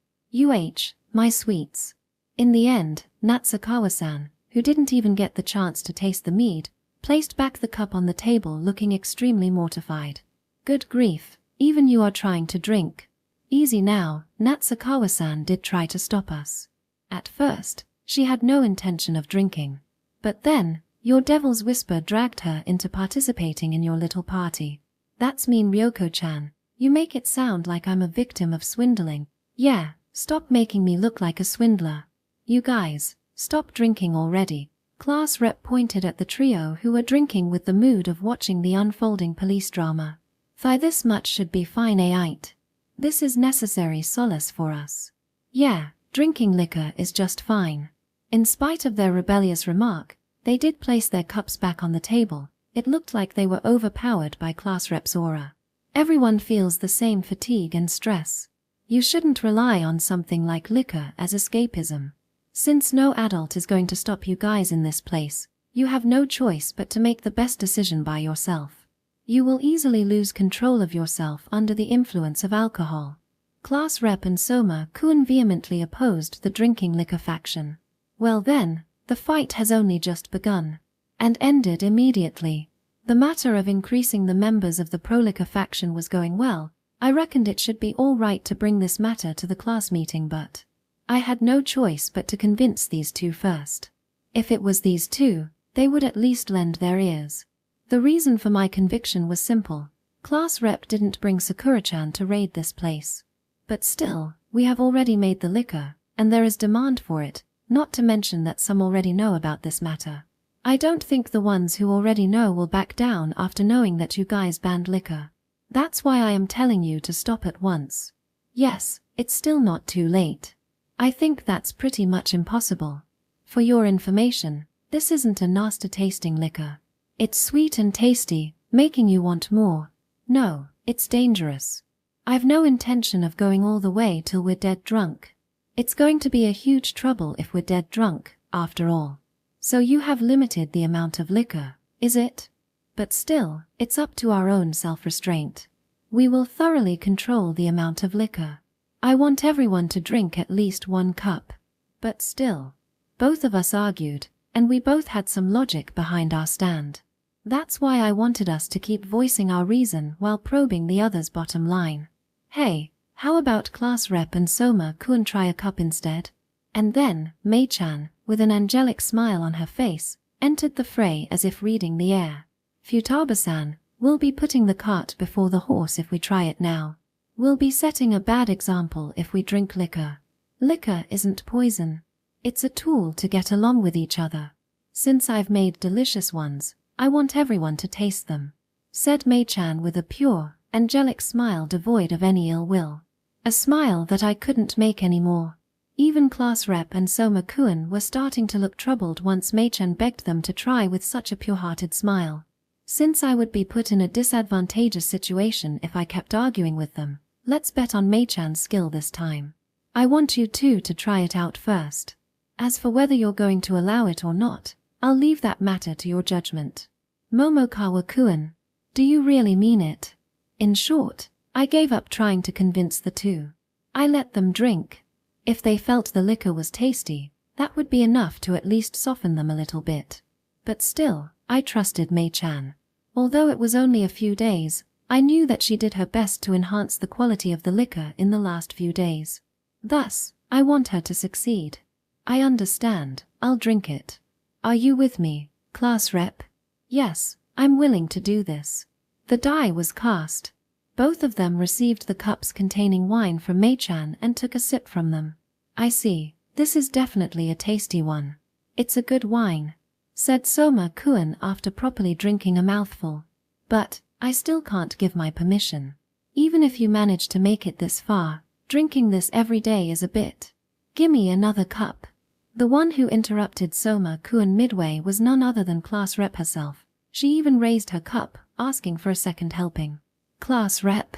My sweets. In the end, Natsukawa-san, who didn't even get the chance to taste the mead, placed back the cup on the table looking extremely mortified. Good grief, even you are trying to drink. Easy now, Natsukawa-san did try to stop us. At first, she had no intention of drinking. But then, your devil's whisper dragged her into participating in your little party. That's mean, Ryoko-chan. You make it sound like I'm a victim of swindling. Yeah, stop making me look like a swindler. You guys, stop drinking already. Class rep pointed at the trio who were drinking with the mood of watching the unfolding police drama. This much should be fine, aight. This is necessary solace for us. Yeah, drinking liquor is just fine. In spite of their rebellious remark, they did place their cups back on the table. It looked like they were overpowered by class rep's aura. Everyone feels the same fatigue and stress. You shouldn't rely on something like liquor as escapism. Since no adult is going to stop you guys in this place, you have no choice but to make the best decision by yourself. You will easily lose control of yourself under the influence of alcohol. Class rep and Soma-kun vehemently opposed the drinking liquor faction. Well then, the fight has only just begun. And ended immediately. The matter of increasing the members of the pro-liquor faction was going well, I reckoned it should be all right to bring this matter to the class meeting, but I had no choice but to convince these two first. If it was these two, they would at least lend their ears. The reason for my conviction was simple. Class rep didn't bring Sakura-chan to raid this place. But still, we have already made the liquor, and there is demand for it, not to mention that some already know about this matter. I don't think the ones who already know will back down after knowing that you guys banned liquor. That's why I am telling you to stop at once. Yes, it's still not too late. I think that's pretty much impossible. For your information, this isn't a nasty tasting liquor. It's sweet and tasty, making you want more. No, it's dangerous. I've no intention of going all the way till we're dead drunk. It's going to be a huge trouble if we're dead drunk, after all. So you have limited the amount of liquor, is it? But still, it's up to our own self-restraint. We will thoroughly control the amount of liquor. I want everyone to drink at least 1 cup. But still, both of us argued, and we both had some logic behind our stand. That's why I wanted us to keep voicing our reason while probing the other's bottom line. Hey, how about class rep and Soma-kun try a cup instead? And then, Mei-chan, with an angelic smile on her face, entered the fray as if reading the air. Futaba-san, we'll be putting the cart before the horse if we try it now. We'll be setting a bad example if we drink liquor. Liquor isn't poison. It's a tool to get along with each other. Since I've made delicious ones, I want everyone to taste them, said Mei-chan with a pure, angelic smile devoid of any ill will. A smile that I couldn't make anymore. Even class rep and Soma-kun were starting to look troubled once Mei-chan begged them to try with such a pure-hearted smile. Since I would be put in a disadvantageous situation if I kept arguing with them, let's bet on Mei-chan's skill this time. I want you two to try it out first. As for whether you're going to allow it or not, I'll leave that matter to your judgment. Momokawa-kun, do you really mean it? In short, I gave up trying to convince the two. I let them drink. If they felt the liquor was tasty, that would be enough to at least soften them a little bit. But still, I trusted Mei-chan. Although it was only a few days, I knew that she did her best to enhance the quality of the liquor in the last few days. Thus, I want her to succeed. I understand, I'll drink it. Are you with me, class rep? Yes, I'm willing to do this. The die was cast. Both of them received the cups containing wine from Mei-chan and took a sip from them. I see, this is definitely a tasty one. It's a good wine, said Soma-kun after properly drinking a mouthful. But, I still can't give my permission. Even if you manage to make it this far, drinking this every day is a bit. Gimme another cup. The one who interrupted Soma-kun midway was none other than class rep herself. She even raised her cup, asking for a second helping. Class rep.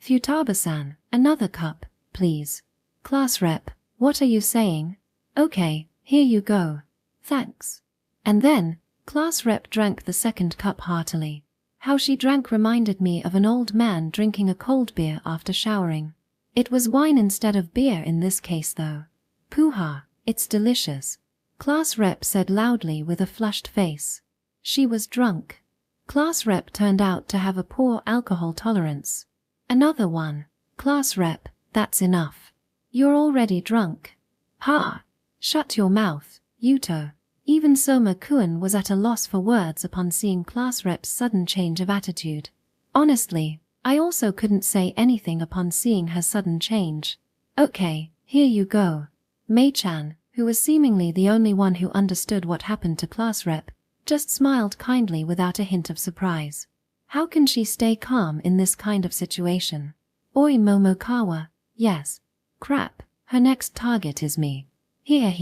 Futaba-san, another cup, please. Class rep, what are you saying? Okay, here you go. Thanks. And then, class rep drank the second cup heartily. How she drank reminded me of an old man drinking a cold beer after showering. It was wine instead of beer in this case though. Poo-ha, it's delicious. Class rep said loudly with a flushed face. She was drunk. Class rep turned out to have a poor alcohol tolerance. Another one. Class rep, that's enough. You're already drunk. Ha! Shut your mouth, Yuto. Even Soma-kun was at a loss for words upon seeing class rep's sudden change of attitude. Honestly, I also couldn't say anything upon seeing her sudden change. Okay, here you go. Mei-chan, who was seemingly the only one who understood what happened to class rep, just smiled kindly without a hint of surprise. How can she stay calm in this kind of situation? Oi Momokawa, yes. Crap, her next target is me. Here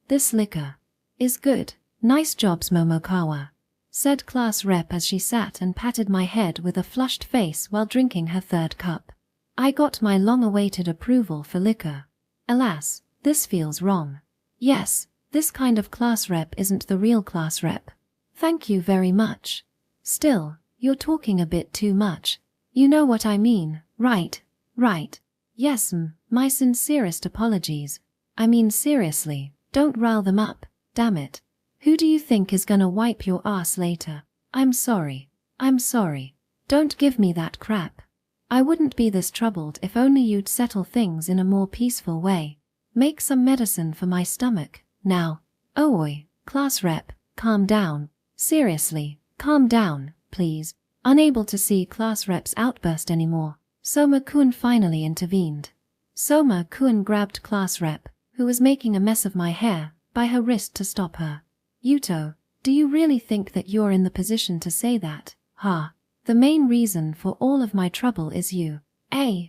this liquor is good. Nice jobs Momokawa, said class rep as she sat and patted my head with a flushed face while drinking her third cup. I got my long-awaited approval for liquor. Alas, this feels wrong. Yes, this kind of class rep isn't the real class rep. Thank you very much. Still, you're talking a bit too much. You know what I mean, right? Right. Yes, my sincerest apologies. I mean seriously, don't rile them up, damn it. Who do you think is gonna wipe your ass later? I'm sorry. I'm sorry. Don't give me that crap. I wouldn't be this troubled if only you'd settle things in a more peaceful way. Make some medicine for my stomach, now. Oi, class rep, calm down. Seriously, calm down, please. Unable to see class rep's outburst anymore, Soma-kun finally intervened. Soma-kun grabbed class rep, who was making a mess of my hair, by her wrist to stop her. Yuto, do you really think that you're in the position to say that? Ha. The main reason for all of my trouble is you.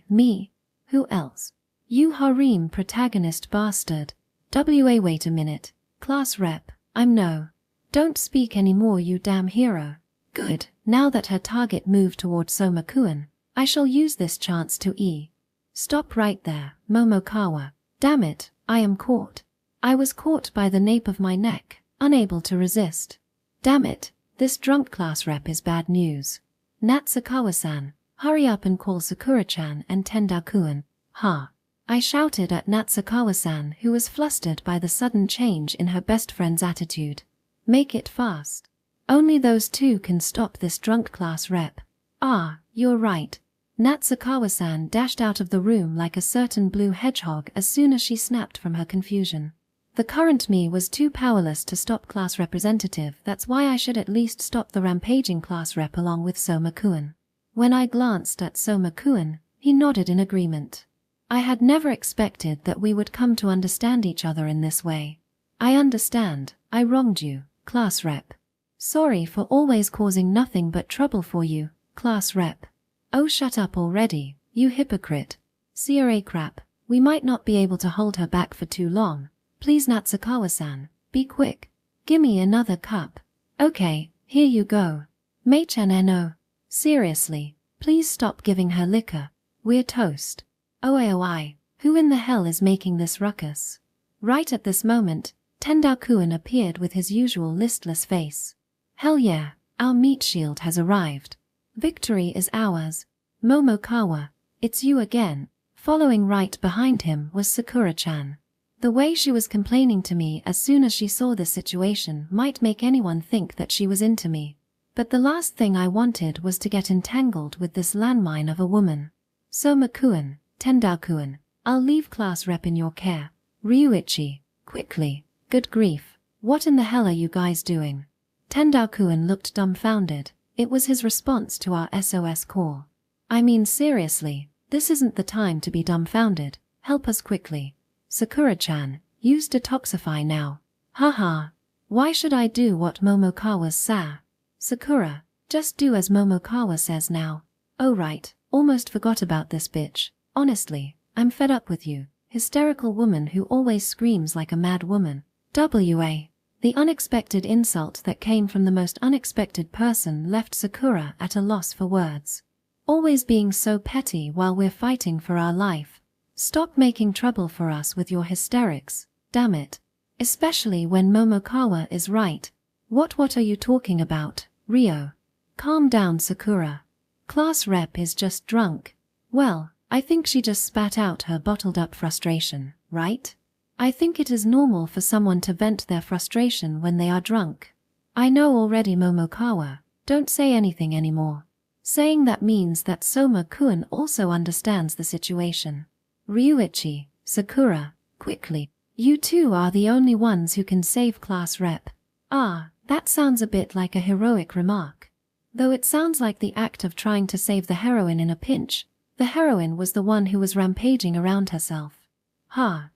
Me. Who else? You harem protagonist bastard. Wait a minute. Class rep, I'm no. Don't speak anymore, you damn hero. Good. Now that her target moved toward Soma-kun, I shall use this chance to Stop right there, Momokawa. Damn it, I am caught. I was caught by the nape of my neck, unable to resist. Damn it, this drunk class rep is bad news. Natsukawa-san, hurry up and call Sakura-chan and Tendao-kun. Ha. I shouted at Natsukawa-san, who was flustered by the sudden change in her best friend's attitude. Make it fast. Only those two can stop this drunk class rep. Ah, you're right. Natsukawa-san dashed out of the room like a certain blue hedgehog as soon as she snapped from her confusion. The current me was too powerless to stop class representative, that's why I should at least stop the rampaging class rep along with Soma-kun. When I glanced at Soma-kun, he nodded in agreement. I had never expected that we would come to understand each other in this way. I understand, I wronged you, class rep. Sorry for always causing nothing but trouble for you, class rep. Oh, shut up already, you hypocrite. CRA crap, we might not be able to hold her back for too long. Please Natsukawa-san, be quick. Gimme another cup. Okay, here you go. Mei-chan no. Seriously, please stop giving her liquor. We're toast. OAOI, who in the hell is making this ruckus? Right at this moment, Tendao-kun appeared with his usual listless face. Hell yeah, our meat shield has arrived. Victory is ours. Momokawa, it's you again. Following right behind him was Sakura-chan. The way she was complaining to me as soon as she saw this situation might make anyone think that she was into me. But the last thing I wanted was to get entangled with this landmine of a woman. Soma-kun, Tendao-kun, I'll leave class rep in your care. Ryuichi, quickly. Good grief. What in the hell are you guys doing? Tendao-kun looked dumbfounded. It was his response to our SOS call. I mean seriously, this isn't the time to be dumbfounded. Help us quickly. Sakura-chan, use detoxify now. Haha. Why should I do what Momokawa's sa? Sakura, just do as Momokawa says now. Oh right, almost forgot about this bitch. Honestly, I'm fed up with you. Hysterical woman who always screams like a mad woman. WA. The unexpected insult that came from the most unexpected person left Sakura at a loss for words. Always being so petty while we're fighting for our life. Stop making trouble for us with your hysterics, damn it. Especially when Momokawa is right. What are you talking about, Rio? Calm down, Sakura. Class rep is just drunk. Well, I think she just spat out her bottled up frustration, right? I think it is normal for someone to vent their frustration when they are drunk. I know already, Momokawa, don't say anything anymore. Saying that means that Soma-kun also understands the situation. Ryuichi, Sakura, quickly. You two are the only ones who can save class rep. Ah, that sounds a bit like a heroic remark. Though it sounds like the act of trying to save the heroine in a pinch. The heroine was the one who was rampaging around herself.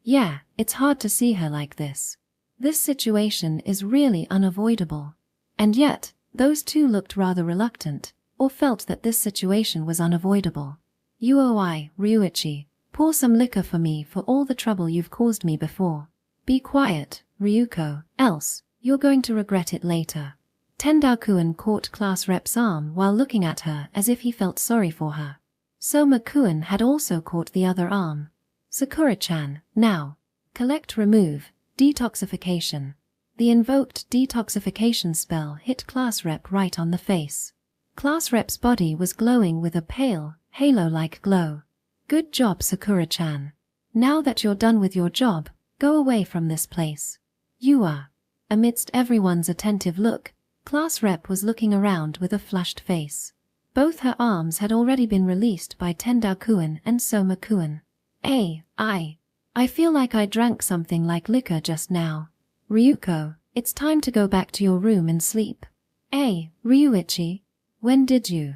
Yeah, it's hard to see her like this. This situation is really unavoidable. And yet, those two looked rather reluctant, or felt that this situation was unavoidable. Ryuichi, pour some liquor for me for all the trouble you've caused me before. Be quiet, Ryuko, else, you're going to regret it later. Tendao-kun caught class rep's arm while looking at her as if he felt sorry for her. Soma-kun had also caught the other arm. Sakura-chan, now. Collect remove, detoxification. The invoked detoxification spell hit class rep right on the face. Class rep's body was glowing with a pale, halo-like glow. Good job, Sakura-chan. Now that you're done with your job, go away from this place. You are. Amidst everyone's attentive look, class rep was looking around with a flushed face. Both her arms had already been released by Tendao-kun and Soma-kun. I feel like I drank something like liquor just now. Ryuko, it's time to go back to your room and sleep. Ryuichi, when did you?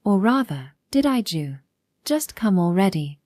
Or rather, did I just come already?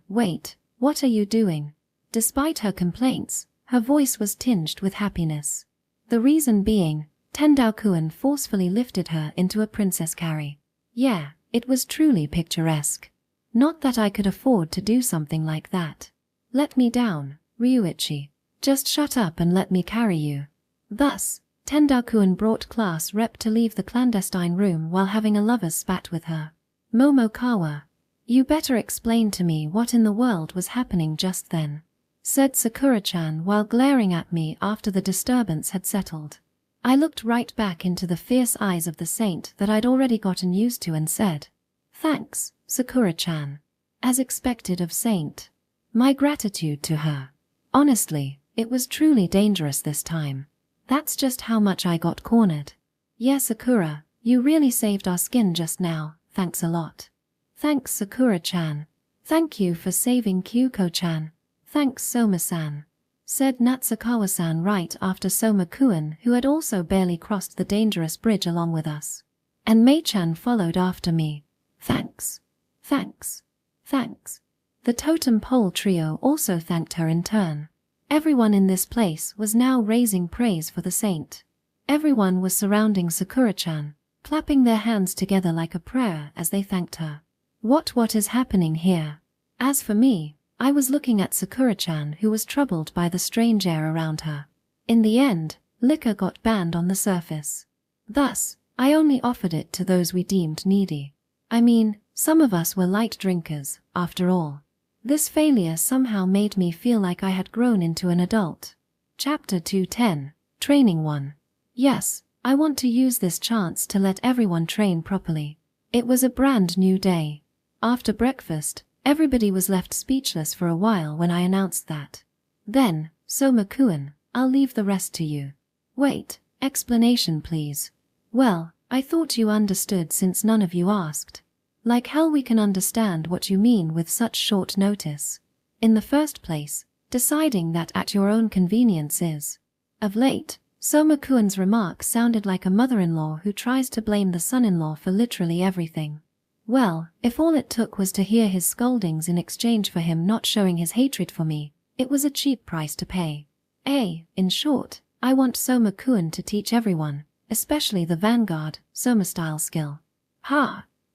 Wait, what are you doing? Despite her complaints, her voice was tinged with happiness. The reason being, Tendao-kun forcefully lifted her into a princess carry. Yeah, it was truly picturesque. Not that I could afford to do something like that. Let me down, Ryuichi. Just shut up and let me carry you. Thus, Tendao-kun brought class rep to leave the clandestine room while having a lover's spat with her. Momokawa, you better explain to me what in the world was happening just then, said Sakura-chan while glaring at me after the disturbance had settled. I looked right back into the fierce eyes of the saint that I'd already gotten used to and said, "Thanks, Sakura-chan." As expected of Saint. My gratitude to her. Honestly, it was truly dangerous this time. That's just how much I got cornered. Yeah, Sakura, you really saved our skin just now, thanks a lot. Thanks, Sakura-chan. Thank you for saving Kyuko-chan. Thanks, Soma-san, said Natsukawa-san right after Soma-kun, who had also barely crossed the dangerous bridge along with us. And Mei-chan followed after me. Thanks. Thanks. Thanks. The totem pole trio also thanked her in turn. Everyone in this place was now raising praise for the saint. Everyone was surrounding Sakura-chan, clapping their hands together like a prayer as they thanked her. What is happening here? As for me, I was looking at Sakura-chan, who was troubled by the strange air around her. In the end, liquor got banned on the surface. Thus, I only offered it to those we deemed needy. I mean, some of us were light drinkers, after all. This failure somehow made me feel like I had grown into an adult. Chapter 210, Training 1. Yes, I want to use this chance to let everyone train properly. It was a brand new day. After breakfast, everybody was left speechless for a while when I announced that. Then, Soma-kun, I'll leave the rest to you. Wait, explanation please. Well, I thought you understood since none of you asked. Like hell we can understand what you mean with such short notice. In the first place, deciding that at your own convenience is. Of late, Soma-kun's remark sounded like a mother-in-law who tries to blame the son-in-law for literally everything. Well, if all it took was to hear his scoldings in exchange for him not showing his hatred for me, it was a cheap price to pay. In short, I want Soma-kun to teach everyone, especially the Vanguard, Soma-style skill.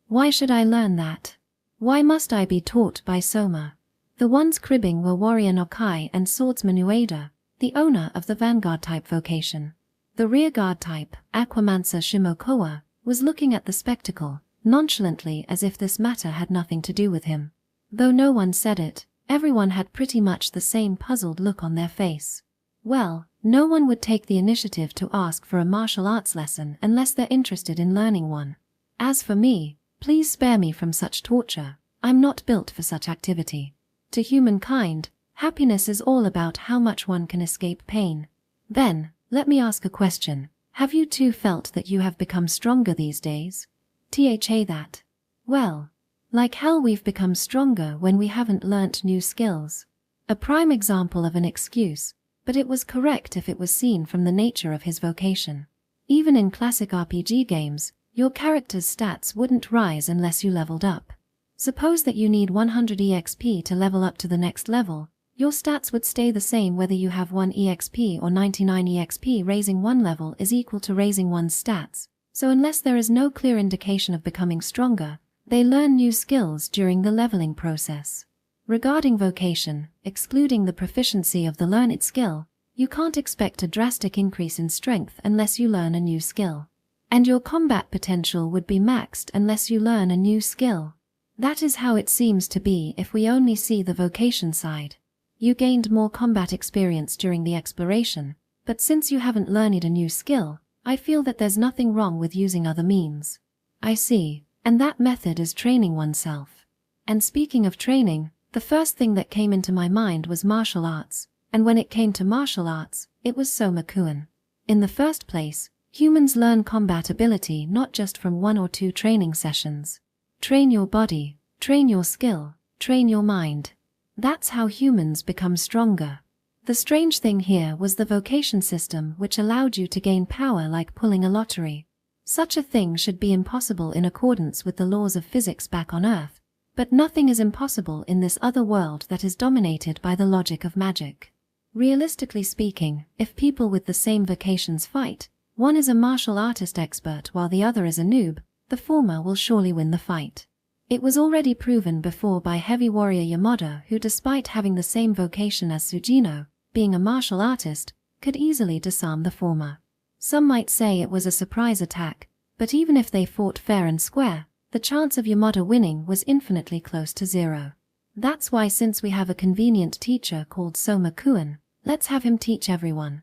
Why should I learn that? Why must I be taught by Soma? The ones cribbing were Warrior Nokai and Swordsman Ueda, the owner of the Vanguard-type vocation. The rearguard type, Aquamancer Shimokawa, was looking at the spectacle, nonchalantly as if this matter had nothing to do with him. Though no one said it, everyone had pretty much the same puzzled look on their face. Well, no one would take the initiative to ask for a martial arts lesson unless they're interested in learning one. As for me, please spare me from such torture. I'm not built for such activity. To humankind, happiness is all about how much one can escape pain. Then, let me ask a question. Have you too felt that you have become stronger these days? That. Well, like hell we've become stronger when we haven't learnt new skills. A prime example of an excuse, but it was correct if it was seen from the nature of his vocation. Even in classic RPG games, your character's stats wouldn't rise unless you leveled up. Suppose that you need 100 EXP to level up to the next level. Your stats would stay the same whether you have 1 EXP or 99 EXP. Raising one level is equal to raising one's stats, so unless there is no clear indication of becoming stronger, they learn new skills during the leveling process. Regarding vocation, excluding the proficiency of the learned skill, you can't expect a drastic increase in strength unless you learn a new skill. And your combat potential would be maxed unless you learn a new skill. That is how it seems to be if we only see the vocation side. You gained more combat experience during the exploration, but since you haven't learned a new skill, I feel that there's nothing wrong with using other means. I see, and that method is training oneself. And speaking of training, the first thing that came into my mind was martial arts, and when it came to martial arts, it was Soma-kun. In the first place, Humans learn combat ability not just from 1 or 2 training sessions. Train your body, train your skill, train your mind. That's how humans become stronger. The strange thing here was the vocation system, which allowed you to gain power like pulling a lottery. Such a thing should be impossible in accordance with the laws of physics back on Earth, but nothing is impossible in this other world that is dominated by the logic of magic. Realistically speaking, if people with the same vocations fight, one is a martial artist expert while the other is a noob, the former will surely win the fight. It was already proven before by heavy warrior Yamada, who despite having the same vocation as Sujino, being a martial artist, could easily disarm the former. Some might say it was a surprise attack, but even if they fought fair and square, the chance of Yamada winning was infinitely close to 0. That's why, since we have a convenient teacher called Soma-kun, let's have him teach everyone.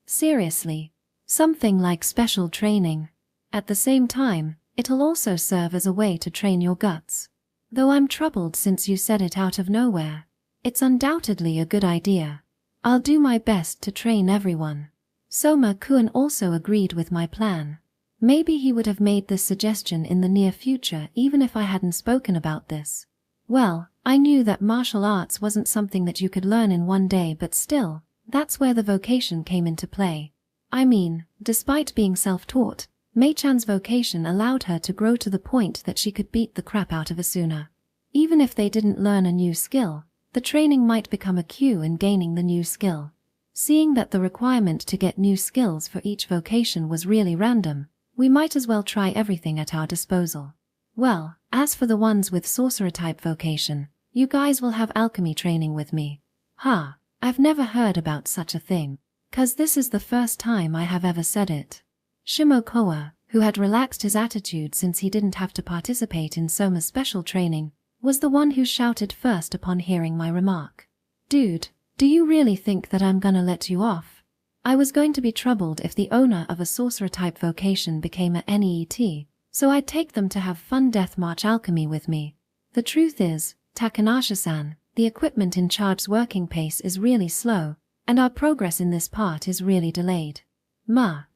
Seriously. Something like special training. At the same time, it'll also serve as a way to train your guts. Though I'm troubled since you said it out of nowhere. It's undoubtedly a good idea. I'll do my best to train everyone. Soma-kun also agreed with my plan. Maybe he would have made this suggestion in the near future even if I hadn't spoken about this. Well, I knew that martial arts wasn't something that you could learn in one day, but still, that's where the vocation came into play. I mean, despite being self-taught, Mei-chan's vocation allowed her to grow to the point that she could beat the crap out of Asuna. Even if they didn't learn a new skill, the training might become a cue in gaining the new skill. Seeing that the requirement to get new skills for each vocation was really random, we might as well try everything at our disposal. Well, as for the ones with sorcerer-type vocation, you guys will have alchemy training with me. I've never heard about such a thing. 'Cause this is the first time I have ever said it. Shimokoa, who had relaxed his attitude since he didn't have to participate in Soma's special training, was the one who shouted first upon hearing my remark. Dude, do you really think that I'm gonna let you off? I was going to be troubled if the owner of a sorcerer-type vocation became a NEET, so I'd take them to have fun Death March alchemy with me. The truth is, Takanasha-san, the equipment in charge's working pace is really slow, and our progress in this part is really delayed.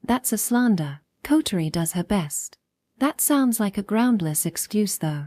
That's a slander. Kotori does her best. That sounds like a groundless excuse though.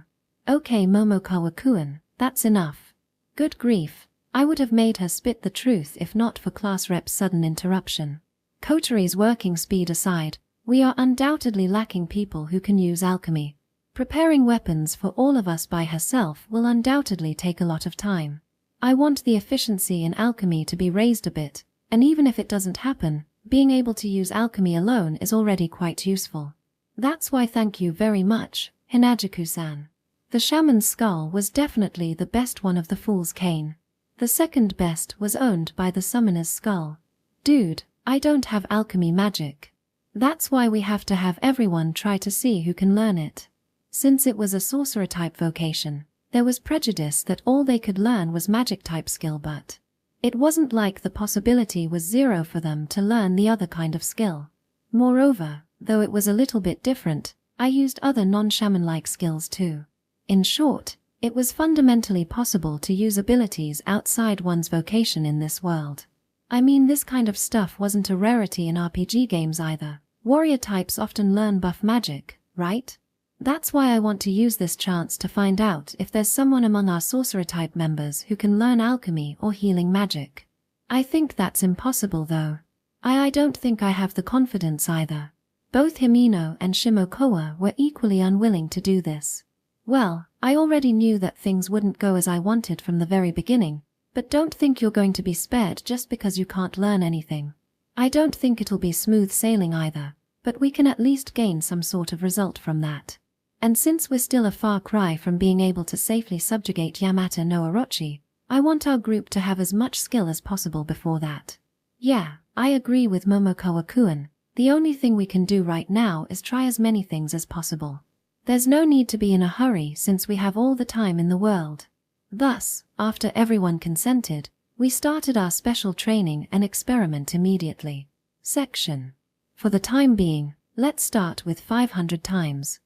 Okay, Momokawa-kun, that's enough. Good grief, I would have made her spit the truth if not for class rep's sudden interruption. Kotori's working speed aside, we are undoubtedly lacking people who can use alchemy. Preparing weapons for all of us by herself will undoubtedly take a lot of time. I want the efficiency in alchemy to be raised a bit, and even if it doesn't happen, being able to use alchemy alone is already quite useful. That's why thank you very much, Hinajuku-san. The shaman's skull was definitely the best one of the fool's cane. The second best was owned by the summoner's skull. Dude, I don't have alchemy magic. That's why we have to have everyone try to see who can learn it. Since it was a sorcerer-type vocation, there was prejudice that all they could learn was magic-type skill, but it wasn't like the possibility was 0 for them to learn the other kind of skill. Moreover, though it was a little bit different, I used other non-shaman-like skills too. In short, it was fundamentally possible to use abilities outside one's vocation in this world. I mean, this kind of stuff wasn't a rarity in RPG games either. Warrior types often learn buff magic, right? That's why I want to use this chance to find out if there's someone among our sorcerer-type members who can learn alchemy or healing magic. I think that's impossible though. I don't think I have the confidence either. Both Himino and Shimokoa were equally unwilling to do this. Well, I already knew that things wouldn't go as I wanted from the very beginning, but don't think you're going to be spared just because you can't learn anything. I don't think it'll be smooth sailing either, but we can at least gain some sort of result from that. And since we're still a far cry from being able to safely subjugate Yamata no Orochi, I want our group to have as much skill as possible before that. Yeah, I agree with Momokawa-kun. The only thing we can do right now is try as many things as possible. There's no need to be in a hurry since we have all the time in the world. Thus, after everyone consented, we started our special training and experiment immediately. Section. For the time being, let's start with 500 times.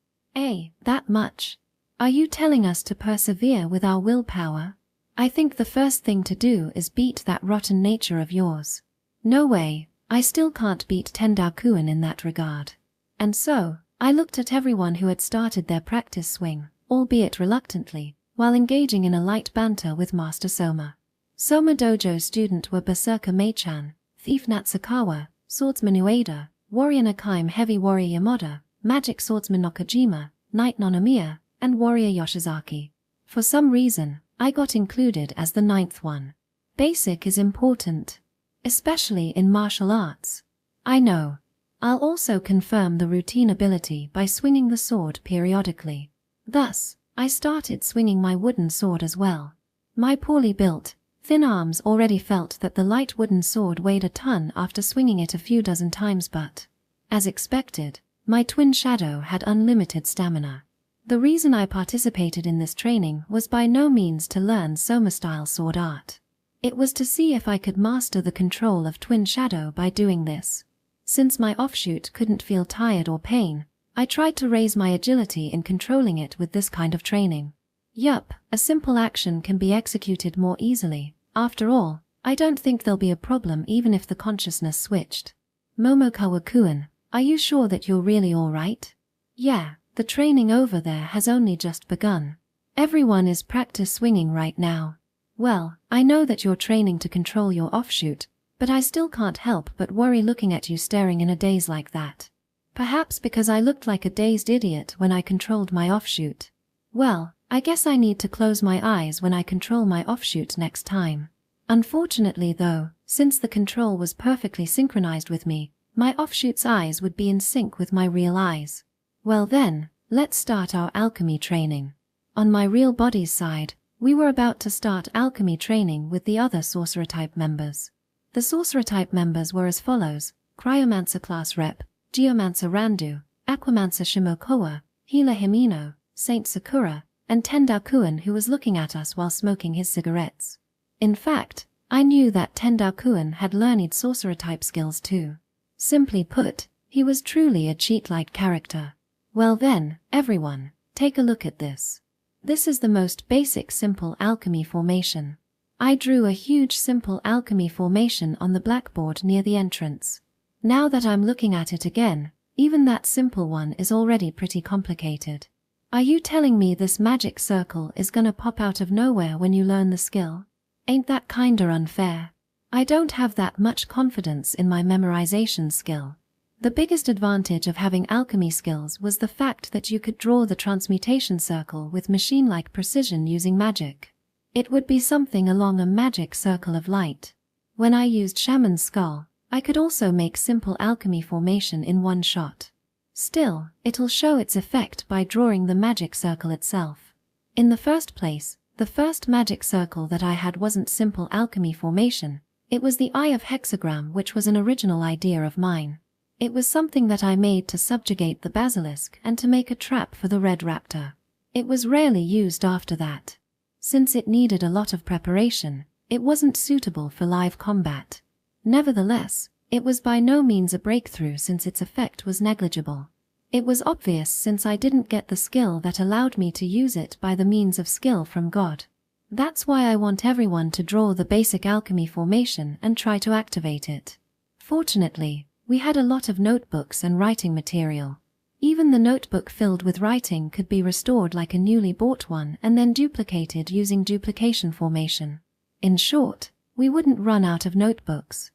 That much? Are you telling us to persevere with our willpower? I think the first thing to do is beat that rotten nature of yours. No way, I still can't beat Tendakuin in that regard. And so, I looked at everyone who had started their practice swing, albeit reluctantly, while engaging in a light banter with Master Soma. Soma Dojo student were Berserker Mei-chan, Thief Natsukawa, Swordsman Ueda, Warrior Nakaim Heavy Warrior Yamoda, Magic Swordsman Nakajima, Knight Nonomiya, and Warrior Yoshizaki. For some reason, I got included as the 9th one. Basic is important, especially in martial arts. I know. I'll also confirm the routine ability by swinging the sword periodically. Thus, I started swinging my wooden sword as well. My poorly built, thin arms already felt that the light wooden sword weighed a ton after swinging it a few dozen times, but, as expected, my twin shadow had unlimited stamina. The reason I participated in this training was by no means to learn Soma-style sword art. It was to see if I could master the control of twin shadow by doing this. Since my offshoot couldn't feel tired or pain, I tried to raise my agility in controlling it with this kind of training. Yup, a simple action can be executed more easily. After all, I don't think there'll be a problem even if the consciousness switched. Momokawa-kun, are you sure that you're really alright? Yeah, the training over there has only just begun. Everyone is practice swinging right now. Well, I know that you're training to control your offshoot, but I still can't help but worry looking at you staring in a daze like that. Perhaps because I looked like a dazed idiot when I controlled my offshoot. Well, I guess I need to close my eyes when I control my offshoot next time. Unfortunately though, since the control was perfectly synchronized with me, my offshoot's eyes would be in sync with my real eyes. Well then, let's start our alchemy training. On my real body's side, we were about to start alchemy training with the other sorcerer-type members. The sorcerer-type members were as follows: Cryomancer Class Rep, Geomancer Randu, Aquamancer Shimokawa, Healer Himino, Saint Sakura, and Tendakuin, who was looking at us while smoking his cigarettes. In fact, I knew that Tendakuin had learned sorcerer-type skills too. Simply put, he was truly a cheat-like character. Well then, everyone, take a look at this. This is the most basic simple alchemy formation. I drew a huge simple alchemy formation on the blackboard near the entrance. Now that I'm looking at it again, even that simple one is already pretty complicated. Are you telling me this magic circle is gonna pop out of nowhere when you learn the skill? Ain't that kinda unfair? I don't have that much confidence in my memorization skill. The biggest advantage of having alchemy skills was the fact that you could draw the transmutation circle with machine-like precision using magic. It would be something along a magic circle of light. When I used Shaman's skull, I could also make simple alchemy formation in one shot. Still, it'll show its effect by drawing the magic circle itself. In the first place, the first magic circle that I had wasn't simple alchemy formation, it was the Eye of Hexagram, which was an original idea of mine. It was something that I made to subjugate the basilisk and to make a trap for the red raptor. It was rarely used after that. Since it needed a lot of preparation, it wasn't suitable for live combat. Nevertheless, it was by no means a breakthrough since its effect was negligible. It was obvious since I didn't get the skill that allowed me to use it by the means of skill from God. That's why I want everyone to draw the basic alchemy formation and try to activate it. Fortunately, we had a lot of notebooks and writing material. Even the notebook filled with writing could be restored like a newly bought one and then duplicated using duplication formation. In short, we wouldn't run out of notebooks.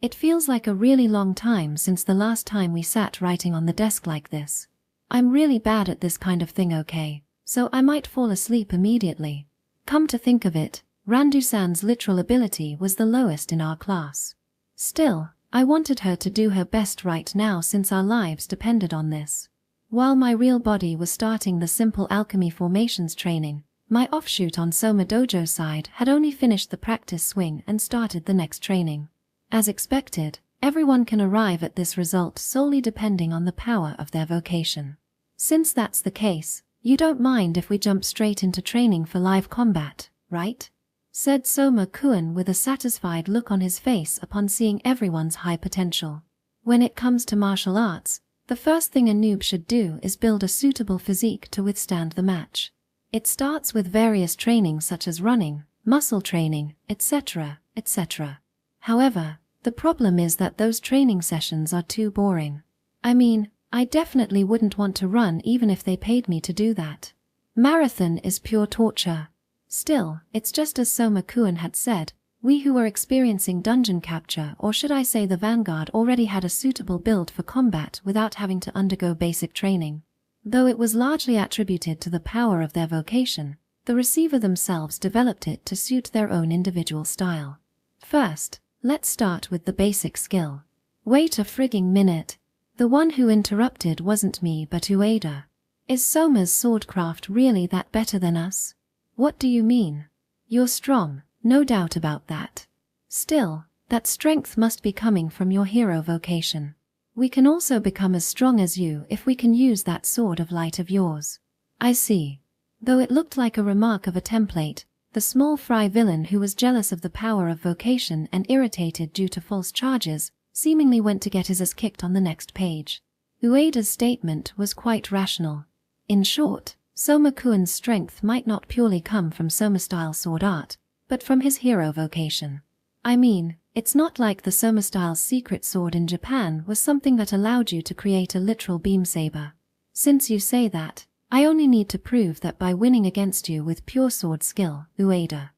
It feels like a really long time since the last time we sat writing on the desk like this. I'm really bad at this kind of thing, okay, so I might fall asleep immediately. Come to think of it, Randu-san's literal ability was the lowest in our class. Still, I wanted her to do her best right now since our lives depended on this. While my real body was starting the simple alchemy formations training, my offshoot on Soma Dojo's side had only finished the practice swing and started the next training. As expected, everyone can arrive at this result solely depending on the power of their vocation. Since that's the case, you don't mind if we jump straight into training for live combat, right? Said Soma-kun with a satisfied look on his face upon seeing everyone's high potential. When it comes to martial arts, the first thing a noob should do is build a suitable physique to withstand the match. It starts with various training such as running, muscle training, etc., etc. However, The problem is that those training sessions are too boring. I mean, I definitely wouldn't want to run even if they paid me to do that. Marathon is pure torture. Still, it's just as Soma-kun had said, we who were experiencing dungeon capture, or should I say the Vanguard, already had a suitable build for combat without having to undergo basic training. Though it was largely attributed to the power of their vocation, the receiver themselves developed it to suit their own individual style. First, let's start with the basic skill. Wait a frigging minute. The one who interrupted wasn't me but Ueda. Is Soma's swordcraft really that better than us? What do you mean? You're strong, no doubt about that. Still, that strength must be coming from your hero vocation. We can also become as strong as you if we can use that sword of light of yours. I see. Though it looked like a remark of a template, the small fry villain who was jealous of the power of vocation and irritated due to false charges, seemingly went to get his ass kicked on the next page. Ueda's statement was quite rational. In short, Soma-kun's strength might not purely come from Soma-style sword art, but from his hero vocation. I mean, it's not like the Soma-style's secret sword in Japan was something that allowed you to create a literal beam saber. Since you say that, I only need to prove that by winning against you with pure sword skill, Ueda.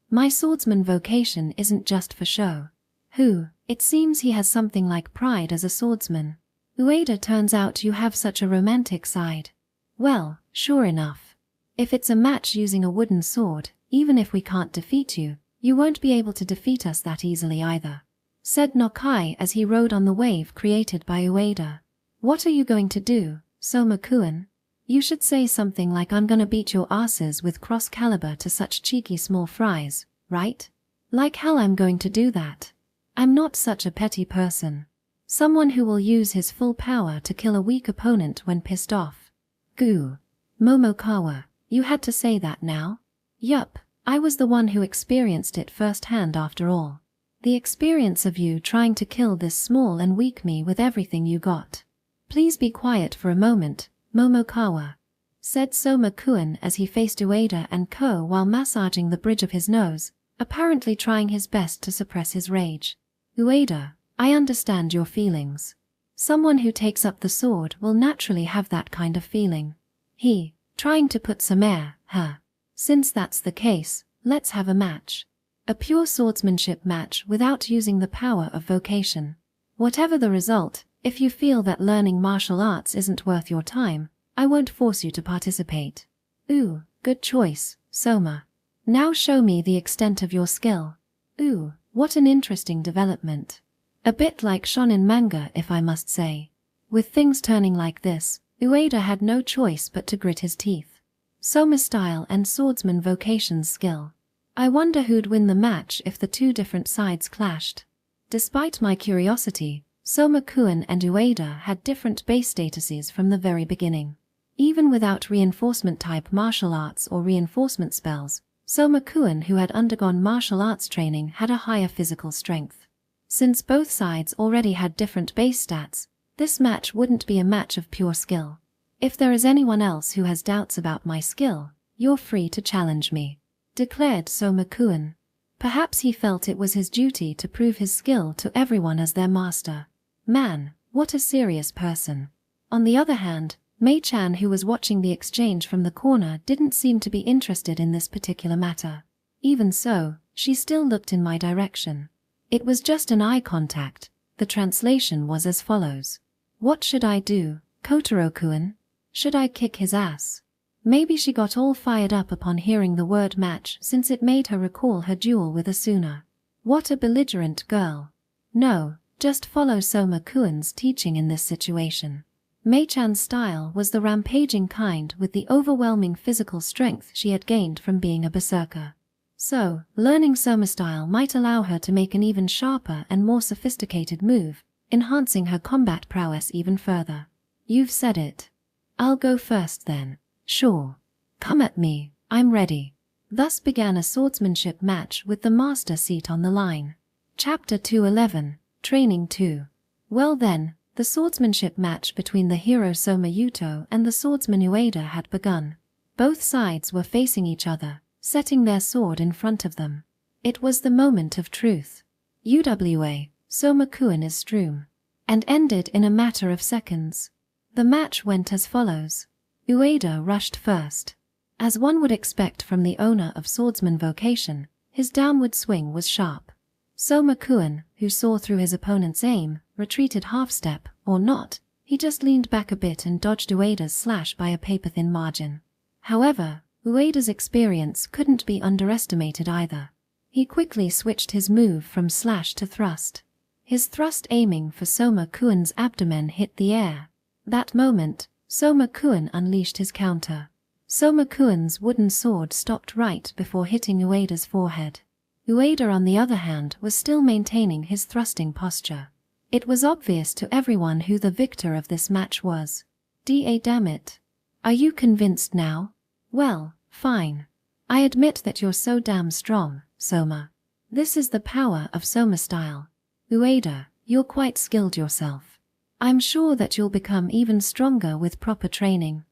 My swordsman vocation isn't just for show. It seems he has something like pride as a swordsman. Ueda, turns out you have such a romantic side. Well, sure enough. If it's a match using a wooden sword, even if we can't defeat you, you won't be able to defeat us that easily either, said Nokai as he rode on the wave created by Ueda. What are you going to do, Soma-kun? You should say something like I'm gonna beat your asses with cross caliber to such cheeky small fries, right? Like hell I'm going to do that. I'm not such a petty person. Someone who will use his full power to kill a weak opponent when pissed off. Goo. Momokawa, you had to say that now? Yup, I was the one who experienced it firsthand after all. The experience of you trying to kill this small and weak me with everything you got. Please be quiet for a moment, Momokawa, said Soma-kun as he faced Ueda and Co. while massaging the bridge of his nose, apparently trying his best to suppress his rage. Ueda, I understand your feelings. Someone who takes up the sword will naturally have that kind of feeling. Trying to put some air, Since that's the case, let's have a match. A pure swordsmanship match without using the power of vocation. Whatever the result, if you feel that learning martial arts isn't worth your time, I won't force you to participate. Ooh, good choice, Soma. Now show me the extent of your skill. Ooh, what an interesting development. A bit like shonen manga, if I must say. With things turning like this, Ueda had no choice but to grit his teeth. Soma style and swordsman vocation's skill. I wonder who'd win the match if the two different sides clashed. Despite my curiosity, Soma-kun and Ueda had different base statuses from the very beginning. Even without reinforcement-type martial arts or reinforcement spells, Soma-kun, who had undergone martial arts training, had a higher physical strength. Since both sides already had different base stats, this match wouldn't be a match of pure skill. If there is anyone else who has doubts about my skill, you're free to challenge me, declared Soma-kun. Perhaps he felt it was his duty to prove his skill to everyone as their master. Man, what a serious person. On the other hand, Mei-chan, who was watching the exchange from the corner, didn't seem to be interested in this particular matter. Even so, she still looked in my direction. It was just an eye contact. The translation was as follows. What should I do, Kotaro-kun? Should I kick his ass? Maybe she got all fired up upon hearing the word match since it made her recall her duel with Asuna. What a belligerent girl. No, just follow Soma-kun's teaching in this situation. Mei-chan's style was the rampaging kind with the overwhelming physical strength she had gained from being a berserker. So, learning Soma style might allow her to make an even sharper and more sophisticated move, enhancing her combat prowess even further. You've said it. I'll go first then. Sure. Come at me, I'm ready. Thus began a swordsmanship match with the master seat on the line. Chapter 211, Training 2. Well then, the swordsmanship match between the hero Soma Yuto and the swordsman Ueda had begun. Both sides were facing each other, setting their sword in front of them. It was the moment of truth. UWA, Soma-kun is Stroom. And ended in a matter of seconds. The match went as follows. Ueda rushed first. As one would expect from the owner of Swordsman Vocation, his downward swing was sharp. Soma-kun, who saw through his opponent's aim, retreated half-step, or not. He just leaned back a bit and dodged Ueda's slash by a paper-thin margin. However, Ueda's experience couldn't be underestimated either. He quickly switched his move from slash to thrust. His thrust aiming for Soma-kun's abdomen hit the air. That moment, Soma-kun unleashed his counter. Soma-kun's wooden sword stopped right before hitting Ueda's forehead. Ueda, on the other hand, was still maintaining his thrusting posture. It was obvious to everyone who the victor of this match was. Damn it. Are you convinced now? Well, fine. I admit that you're so damn strong, Soma. This is the power of Soma style. Ueda, you're quite skilled yourself. I'm sure that you'll become even stronger with proper training.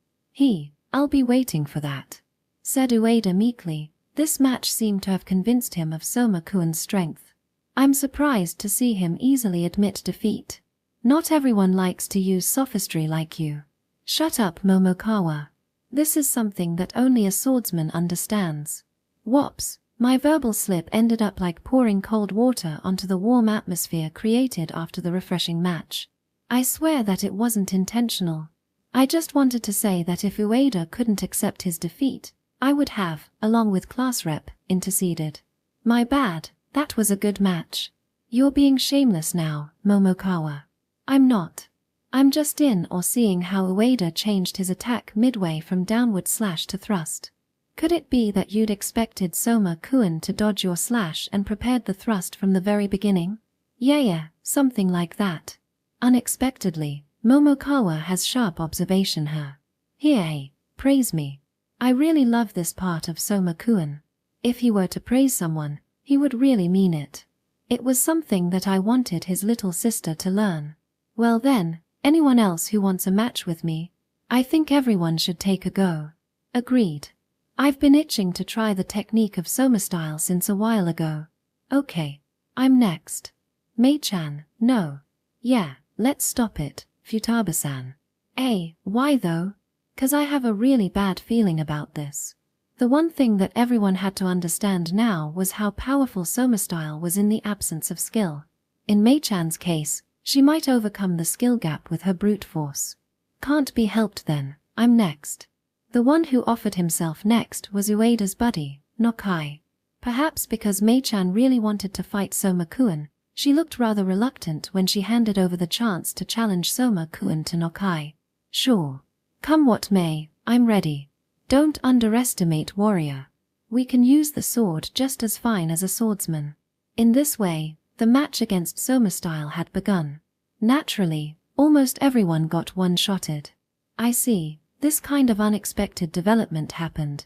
I'll be waiting for that, said Ueda meekly. This match seemed to have convinced him of Soma-kun's strength. I'm surprised to see him easily admit defeat. Not everyone likes to use sophistry like you. Shut up, Momokawa. This is something that only a swordsman understands. Whoops. My verbal slip ended up like pouring cold water onto the warm atmosphere created after the refreshing match. I swear that it wasn't intentional. I just wanted to say that if Ueda couldn't accept his defeat, I would have, along with class rep, interceded. My bad, that was a good match. You're being shameless now, Momokawa. I'm not. I'm just in or seeing how Ueda changed his attack midway from downward slash to thrust. Could it be that you'd expected Soma-kun to dodge your slash and prepared the thrust from the very beginning? Yeah, something like that. Unexpectedly, Momokawa has sharp observation her. Here, praise me. I really love this part of Soma-kun. If he were to praise someone, he would really mean it. It was something that I wanted his little sister to learn. Well then, anyone else who wants a match with me? I think everyone should take a go. Agreed. I've been itching to try the technique of Soma style since a while ago. Okay. I'm next. Mei-chan, no. Yeah, let's stop it, Futaba-san. Why though? 'Cause I have a really bad feeling about this. The one thing that everyone had to understand now was how powerful Soma style was in the absence of skill. In Mei-chan's case, she might overcome the skill gap with her brute force. Can't be helped then, I'm next. The one who offered himself next was Ueda's buddy, Nokai. Perhaps because Mei-chan really wanted to fight Soma-kun, she looked rather reluctant when she handed over the chance to challenge Soma-kun to Nokai. Sure. Come what may, I'm ready. Don't underestimate warrior. We can use the sword just as fine as a swordsman. In this way, the match against Soma style had begun. Naturally, almost everyone got one-shotted. I see. This kind of unexpected development happened.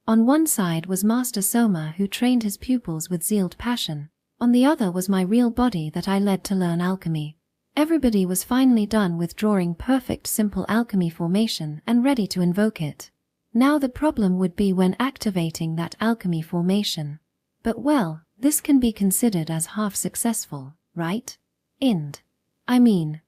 On one side was Master Soma, who trained his pupils with zealed passion. On the other was my real body that I led to learn alchemy. Everybody was finally done with drawing perfect simple alchemy formation and ready to invoke it. Now the problem would be when activating that alchemy formation. But well, this can be considered as half successful, right?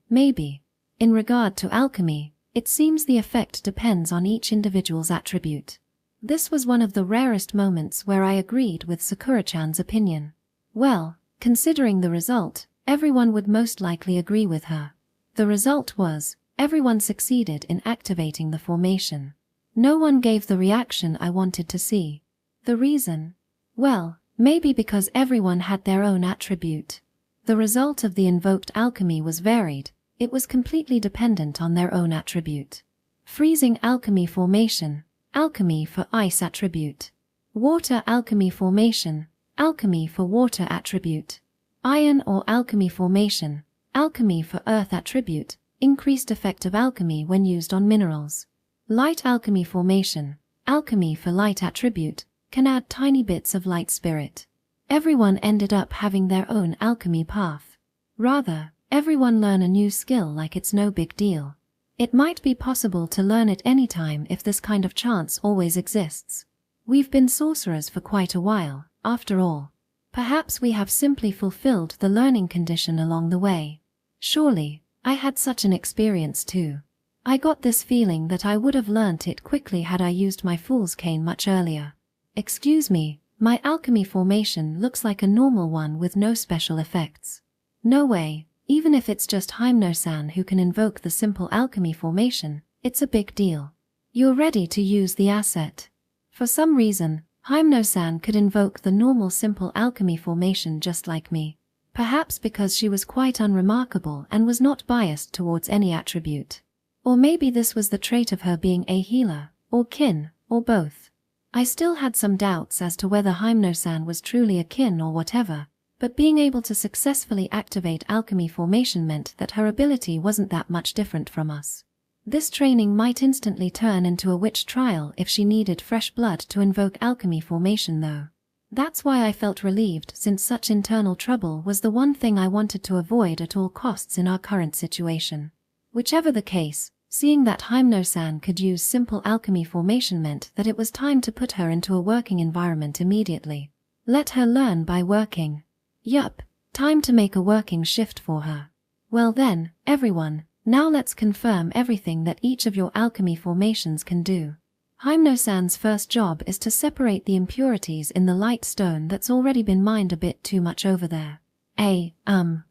Maybe. In regard to alchemy, it seems the effect depends on each individual's attribute. This was one of the rarest moments where I agreed with Sakura-chan's opinion. Well, considering the result, everyone would most likely agree with her. The result was, everyone succeeded in activating the formation. No one gave the reaction I wanted to see. The reason? Well, maybe because everyone had their own attribute. The result of the invoked alchemy was varied. It was completely dependent on their own attribute. Freezing alchemy formation, alchemy for ice attribute. Water alchemy formation, alchemy for water attribute. Iron or alchemy formation, alchemy for earth attribute, increased effect of alchemy when used on minerals. Light alchemy formation, alchemy for light attribute, can add tiny bits of light spirit. Everyone ended up having their own alchemy path. Rather, everyone learn a new skill like it's no big deal. It might be possible to learn it anytime if this kind of chance always exists. We've been sorcerers for quite a while, after all. Perhaps we have simply fulfilled the learning condition along the way. Surely, I had such an experience too. I got this feeling that I would have learnt it quickly had I used my Fool's Cane much earlier. Excuse me, my alchemy formation looks like a normal one with no special effects. No way, even if it's just Hypno-san who can invoke the simple alchemy formation, it's a big deal. You're ready to use the asset. For some reason, Hypno-san could invoke the normal simple alchemy formation just like me. Perhaps because she was quite unremarkable and was not biased towards any attribute. Or maybe this was the trait of her being a healer, or kin, or both. I still had some doubts as to whether Hypno-san was truly a kin or whatever, but being able to successfully activate alchemy formation meant that her ability wasn't that much different from us. This training might instantly turn into a witch trial if she needed fresh blood to invoke alchemy formation though. That's why I felt relieved, since such internal trouble was the one thing I wanted to avoid at all costs in our current situation. Whichever the case, seeing that Hypno-san could use simple alchemy formation meant that it was time to put her into a working environment immediately. Let her learn by working. Yup, time to make a working shift for her. Well then, everyone, now let's confirm everything that each of your alchemy formations can do. Hypno-san's first job is to separate the impurities in the light stone that's already been mined a bit too much over there.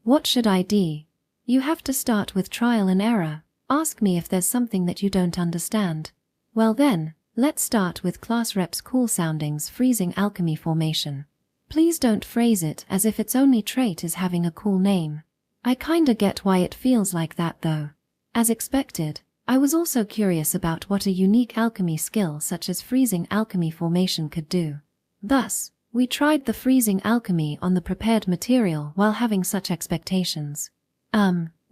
What should I do? You have to start with trial and error. Ask me if there's something that you don't understand. Well then, let's start with Class Rep's cool soundings freezing alchemy formation. Please don't phrase it as if its only trait is having a cool name. I kinda get why it feels like that though. As expected, I was also curious about what a unique alchemy skill such as freezing alchemy formation could do. Thus, we tried the freezing alchemy on the prepared material while having such expectations.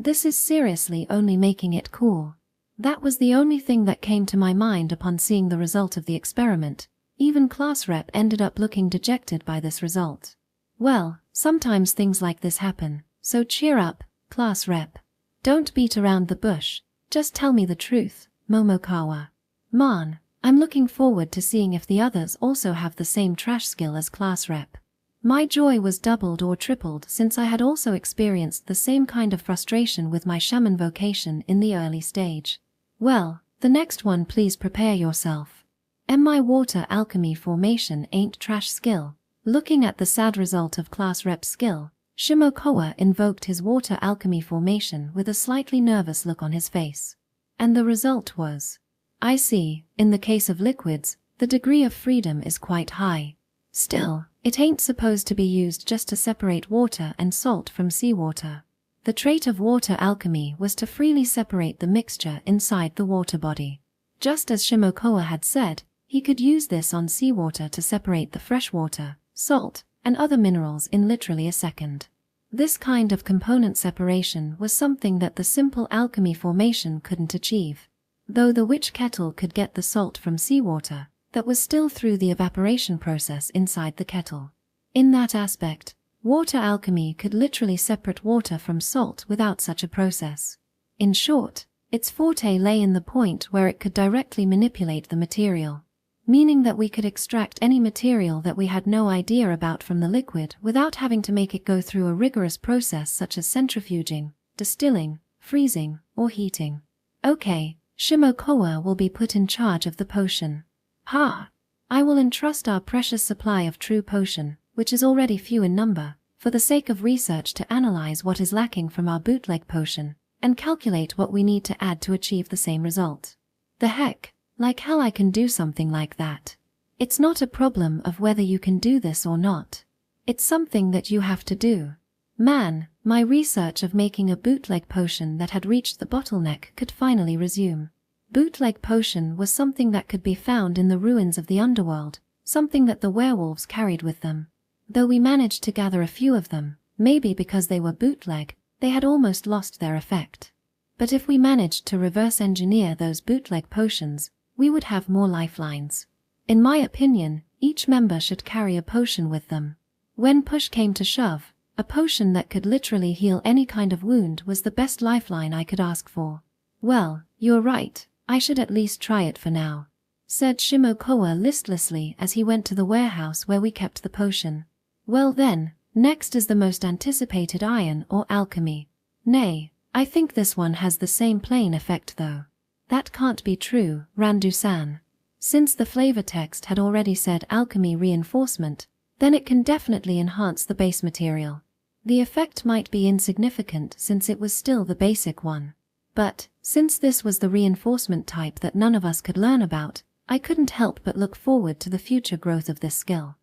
This is seriously only making it cool. That was the only thing that came to my mind upon seeing the result of the experiment. Even Class Rep ended up looking dejected by this result. Well, sometimes things like this happen, so cheer up, Class Rep. Don't beat around the bush, just tell me the truth, Momokawa. Man, I'm looking forward to seeing if the others also have the same trash skill as Class Rep. My joy was doubled or tripled since I had also experienced the same kind of frustration with my Shaman vocation in the early stage. Well, the next one, please prepare yourself. My water alchemy formation ain't trash skill. Looking at the sad result of Class Rep's skill, Shimokawa invoked his water alchemy formation with a slightly nervous look on his face. And the result was, I see, in the case of liquids, the degree of freedom is quite high. Still, it ain't supposed to be used just to separate water and salt from seawater. The trait of water alchemy was to freely separate the mixture inside the water body. Just as Shimokawa had said, he could use this on seawater to separate the freshwater, salt, and other minerals in literally a second. This kind of component separation was something that the simple alchemy formation couldn't achieve. Though the witch kettle could get the salt from seawater, that was still through the evaporation process inside the kettle. In that aspect, water alchemy could literally separate water from salt without such a process. In short, its forte lay in the point where it could directly manipulate the material, meaning that we could extract any material that we had no idea about from the liquid without having to make it go through a rigorous process such as centrifuging, distilling, freezing, or heating. Okay, Shimokawa will be put in charge of the potion. I will entrust our precious supply of true potion, which is already few in number, for the sake of research to analyze what is lacking from our bootleg potion, and calculate what we need to add to achieve the same result. The heck, like hell I can do something like that. It's not a problem of whether you can do this or not. It's something that you have to do. Man, my research of making a bootleg potion that had reached the bottleneck could finally resume. Bootleg potion was something that could be found in the ruins of the underworld, something that the werewolves carried with them. Though we managed to gather a few of them, maybe because they were bootleg, they had almost lost their effect. But if we managed to reverse engineer those bootleg potions, we would have more lifelines. In my opinion, each member should carry a potion with them. When push came to shove, a potion that could literally heal any kind of wound was the best lifeline I could ask for. Well, you're right. I should at least try it for now, said Shimokawa listlessly as he went to the warehouse where we kept the potion. Well then, next is the most anticipated iron or alchemy. Nay, I think this one has the same plane effect though. That can't be true, Randu-san. Since the flavor text had already said alchemy reinforcement, then it can definitely enhance the base material. The effect might be insignificant since it was still the basic one. But, since this was the reinforcement type that none of us could learn about, I couldn't help but look forward to the future growth of this skill.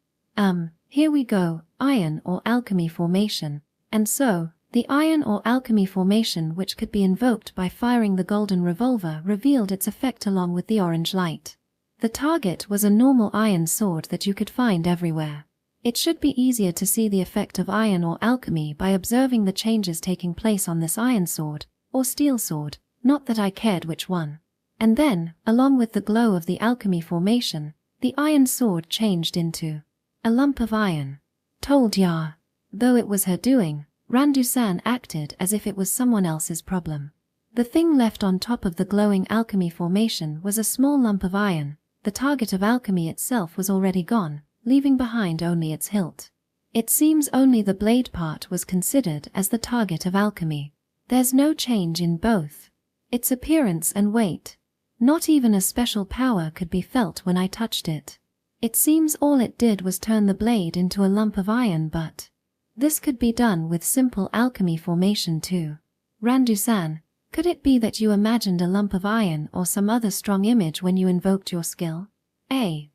Here we go, iron or alchemy formation. And so, the iron or alchemy formation which could be invoked by firing the golden revolver revealed its effect along with the orange light. The target was a normal iron sword that you could find everywhere. It should be easier to see the effect of iron or alchemy by observing the changes taking place on this iron sword, or steel sword, not that I cared which one. And then, along with the glow of the alchemy formation, the iron sword changed into a lump of iron. Told ya. Though it was her doing, Randu-san acted as if it was someone else's problem. The thing left on top of the glowing alchemy formation was a small lump of iron. The target of alchemy itself was already gone, leaving behind only its hilt. It seems only the blade part was considered as the target of alchemy. There's no change in both its appearance and weight. Not even a special power could be felt when I touched it. It seems all it did was turn the blade into a lump of iron, but this could be done with simple alchemy formation too. Randu-san, could it be that you imagined a lump of iron or some other strong image when you invoked your skill?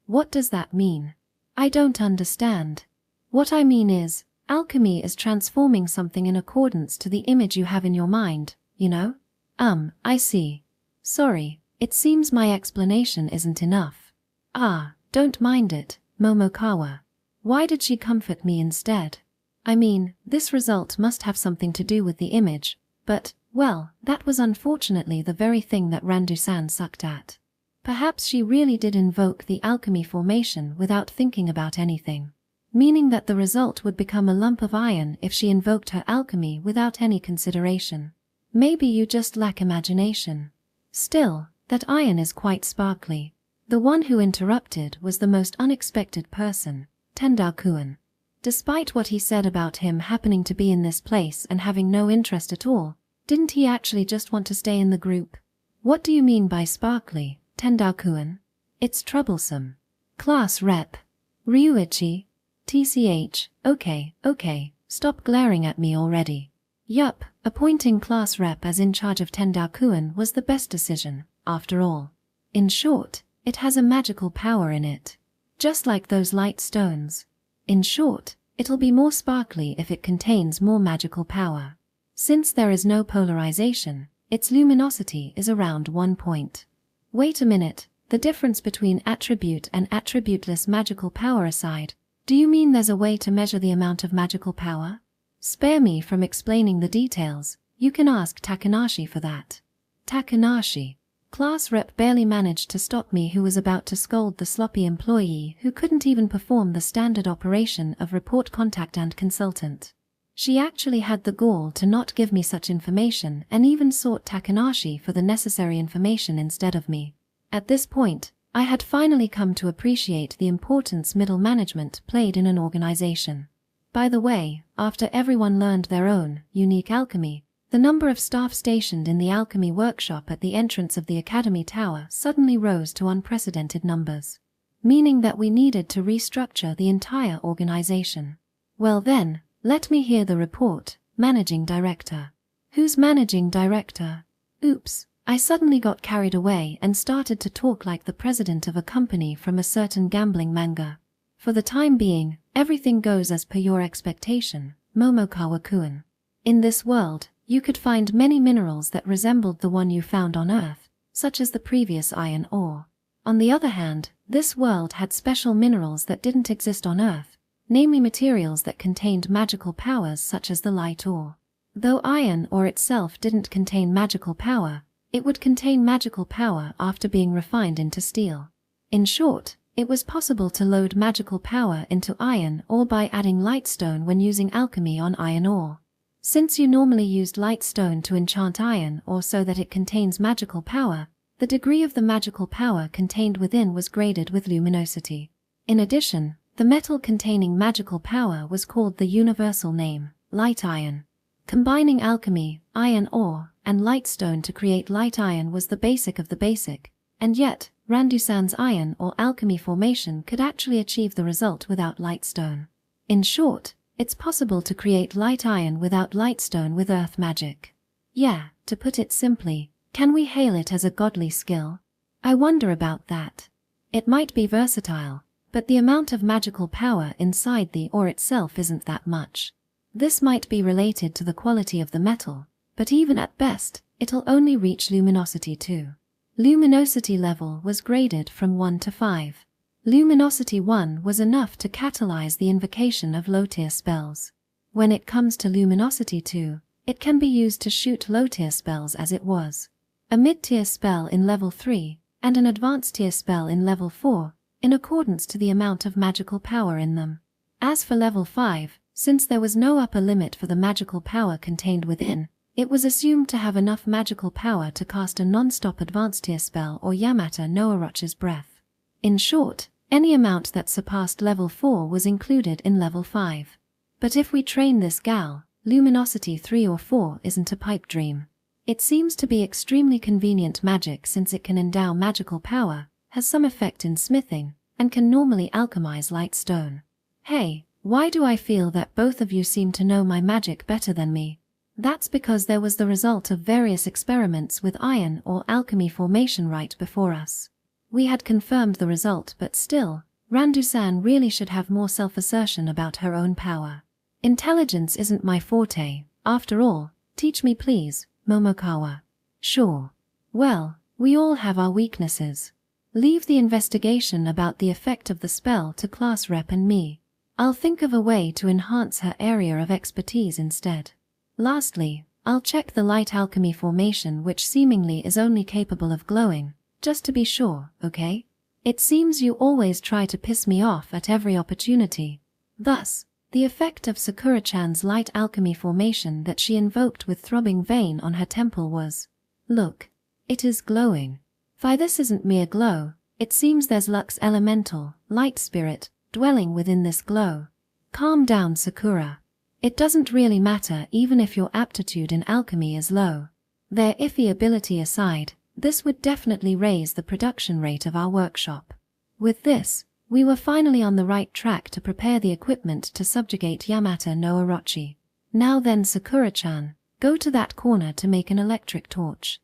What does that mean? I don't understand. What I mean is, alchemy is transforming something in accordance to the image you have in your mind, you know? I see. Sorry, it seems my explanation isn't enough. Don't mind it, Momokawa. Why did she comfort me instead? I mean, this result must have something to do with the image, but, well, that was unfortunately the very thing that Randu-san sucked at. Perhaps she really did invoke the alchemy formation without thinking about anything, meaning that the result would become a lump of iron if she invoked her alchemy without any consideration. Maybe you just lack imagination. Still, that iron is quite sparkly. The one who interrupted was the most unexpected person, Tendao-kun. Despite what he said about him happening to be in this place and having no interest at all, didn't he actually just want to stay in the group? What do you mean by sparkly, Tendao-kun? It's troublesome. Class rep. Ryuichi. TCH. Okay, stop glaring at me already. Yup, appointing class rep as in charge of Tendao-kun was the best decision, after all. In short, it has a magical power in it. Just like those light stones. In short, it'll be more sparkly if it contains more magical power. Since there is no polarization, its luminosity is around 1 point. Wait a minute, the difference between attribute and attributeless magical power aside, do you mean there's a way to measure the amount of magical power? Spare me from explaining the details, you can ask Takanashi for that. Takanashi. Class rep barely managed to stop me who was about to scold the sloppy employee who couldn't even perform the standard operation of report contact and consultant. She actually had the gall to not give me such information and even sought Takanashi for the necessary information instead of me. At this point, I had finally come to appreciate the importance middle management played in an organization. By the way, after everyone learned their own, unique alchemy, the number of staff stationed in the alchemy workshop at the entrance of the Academy Tower suddenly rose to unprecedented numbers, meaning that we needed to restructure the entire organization. Well then, let me hear the report, Managing Director. Who's Managing Director? Oops, I suddenly got carried away and started to talk like the president of a company from a certain gambling manga. For the time being, everything goes as per your expectation, Momokawa-kun. In this world, you could find many minerals that resembled the one you found on Earth, such as the previous iron ore. On the other hand, this world had special minerals that didn't exist on Earth, namely materials that contained magical powers such as the light ore. Though iron ore itself didn't contain magical power, it would contain magical power after being refined into steel. In short, it was possible to load magical power into iron ore by adding lightstone when using alchemy on iron ore. Since you normally used lightstone to enchant iron ore so that it contains magical power, the degree of the magical power contained within was graded with luminosity. In addition, The metal containing magical power was called the universal name, light iron. Combining alchemy, iron ore, and lightstone to create light iron was the basic of the basic, and yet, Randusan's iron or alchemy formation could actually achieve the result without lightstone. In short, it's possible to create light iron without lightstone with earth magic. Yeah, to put it simply, can we hail it as a godly skill? I wonder about that. It might be versatile, but the amount of magical power inside the ore itself isn't that much. This might be related to the quality of the metal, but even at best, it'll only reach luminosity 2. Luminosity level was graded from 1 to 5. Luminosity 1 was enough to catalyze the invocation of low-tier spells. When it comes to luminosity 2, it can be used to shoot low-tier spells as it was. A mid-tier spell in level 3, and an advanced tier spell in level 4, in accordance to the amount of magical power in them. As for level 5, since there was no upper limit for the magical power contained within, it was assumed to have enough magical power to cast a non-stop advanced tier spell or Yamata no Orochi's breath. In short, any amount that surpassed level 4 was included in level 5. But if we train this gal, luminosity 3 or 4 isn't a pipe dream. It seems to be extremely convenient magic since it can endow magical power, has some effect in smithing, and can normally alchemize light stone. Hey, why do I feel that both of you seem to know my magic better than me? That's because there was the result of various experiments with iron or alchemy formation right before us. We had confirmed the result, but still, Randusan really should have more self-assertion about her own power. Intelligence isn't my forte, after all, teach me please, Momokawa. Sure. Well, we all have our weaknesses. Leave the investigation about the effect of the spell to class rep and me. I'll think of a way to enhance her area of expertise instead. Lastly, I'll check the light alchemy formation, which seemingly is only capable of glowing, just to be sure, okay? It seems you always try to piss me off at every opportunity. Thus, the effect of Sakura-chan's light alchemy formation that she invoked with throbbing vein on her temple was, look, it is glowing. Why, this isn't mere glow, it seems there's Lux elemental, light spirit, dwelling within this glow. Calm down, Sakura. It doesn't really matter even if your aptitude in alchemy is low. Their iffy ability aside, this would definitely raise the production rate of our workshop. With this, we were finally on the right track to prepare the equipment to subjugate Yamata no Orochi. Now then, Sakura-chan, go to that corner to make an electric torch.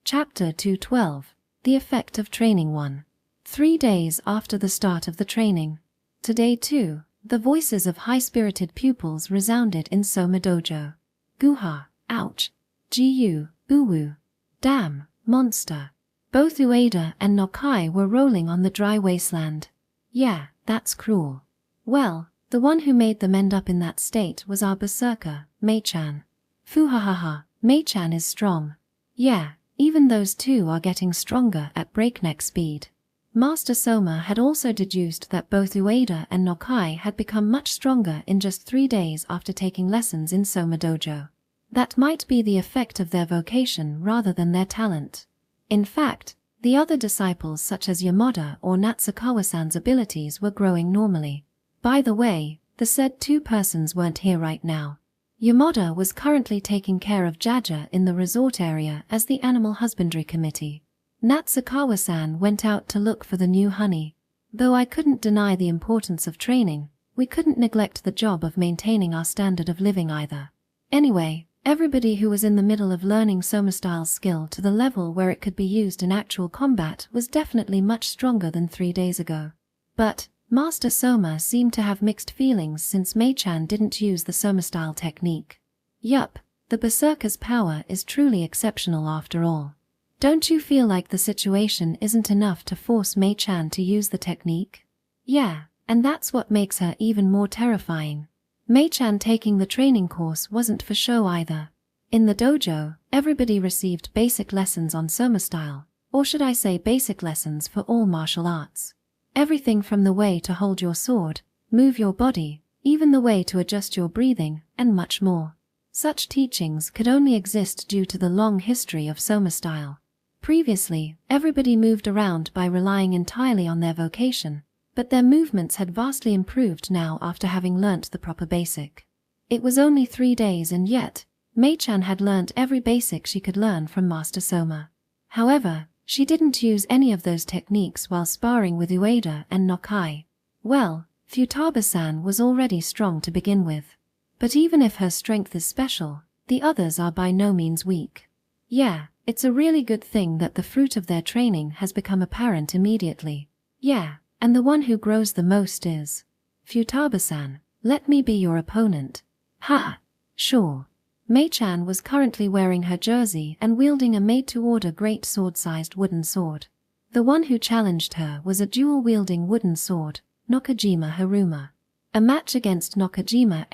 Chapter 212. The Effect of Training 1. 3 days after the start of the training. Today too, the voices of high-spirited pupils resounded in Soma Dojo. Guha, ouch. Giyu, uwu. Damn, monster. Both Ueda and Nokai were rolling on the dry wasteland. Yeah, that's cruel. Well, the one who made them end up in that state was our berserker, Mei-chan. Fuhahaha, Mei-chan is strong. Yeah, even those two are getting stronger at breakneck speed. Master Soma had also deduced that both Ueda and Nokai had become much stronger in just 3 days after taking lessons in Soma Dojo. That might be the effect of their vocation rather than their talent. In fact, the other disciples such as Yamada or Natsukawa-san's abilities were growing normally. By the way, the said 2 persons weren't here right now. Yamada was currently taking care of Jaja in the resort area as the Animal Husbandry Committee. Natsukawa-san went out to look for the new honey. Though I couldn't deny the importance of training, we couldn't neglect the job of maintaining our standard of living either. Anyway, everybody who was in the middle of learning Soma-style skill to the level where it could be used in actual combat was definitely much stronger than 3 days ago. But Master Soma seemed to have mixed feelings since Mei-chan didn't use the Soma-style technique. Yup, the berserker's power is truly exceptional after all. Don't you feel like the situation isn't enough to force Mei-chan to use the technique? Yeah, and that's what makes her even more terrifying. Mei-chan taking the training course wasn't for show either. In the dojo, everybody received basic lessons on Soma style, or should I say basic lessons for all martial arts. Everything from the way to hold your sword, move your body, even the way to adjust your breathing, and much more. Such teachings could only exist due to the long history of Soma style. Previously, everybody moved around by relying entirely on their vocation, but their movements had vastly improved now after having learnt the proper basic. It was only 3 days and yet, Mei-chan had learnt every basic she could learn from Master Soma. However, she didn't use any of those techniques while sparring with Ueda and Nokai. Well, Futaba-san was already strong to begin with. But even if her strength is special, the others are by no means weak. Yeah, it's a really good thing that the fruit of their training has become apparent immediately. Yeah, and the one who grows the most is Futaba-san. Let me be your opponent. Ha! Sure. Mei-chan was currently wearing her jersey and wielding a made-to-order great sword-sized wooden sword. The one who challenged her was a dual-wielding wooden sword, Nakajima Haruma. A match against Nakajima,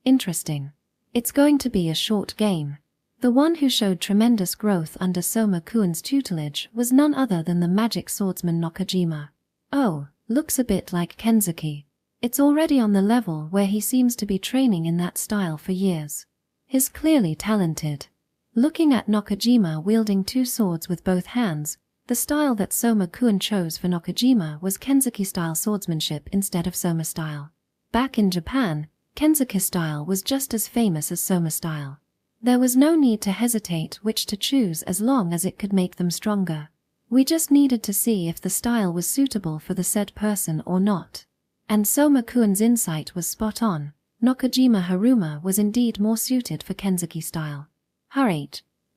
interesting. It's going to be a short game. The one who showed tremendous growth under Soma-kun's tutelage was none other than the magic swordsman Nakajima. Oh, looks a bit like Kenzuki. It's already on the level where he seems to be training in that style for years. He's clearly talented. Looking at Nakajima wielding 2 swords with both hands, the style that Soma-kun chose for Nakajima was Kenzuki-style swordsmanship instead of Soma style. Back in Japan, Kenzuki style was just as famous as Soma style. There was no need to hesitate which to choose as long as it could make them stronger. We just needed to see if the style was suitable for the said person or not. And Soma-kun's insight was spot on. Nakajima Haruma was indeed more suited for Kenzuki style. Hurry!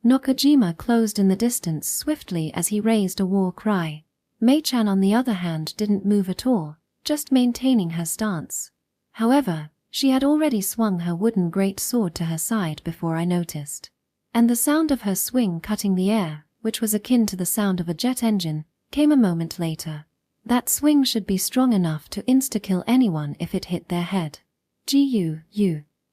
Nakajima closed in the distance swiftly as he raised a war cry. Mei-chan on the other hand didn't move at all, just maintaining her stance. However, she had already swung her wooden great sword to her side before I noticed. And the sound of her swing cutting the air, which was akin to the sound of a jet engine, came a moment later. That swing should be strong enough to insta-kill anyone if it hit their head.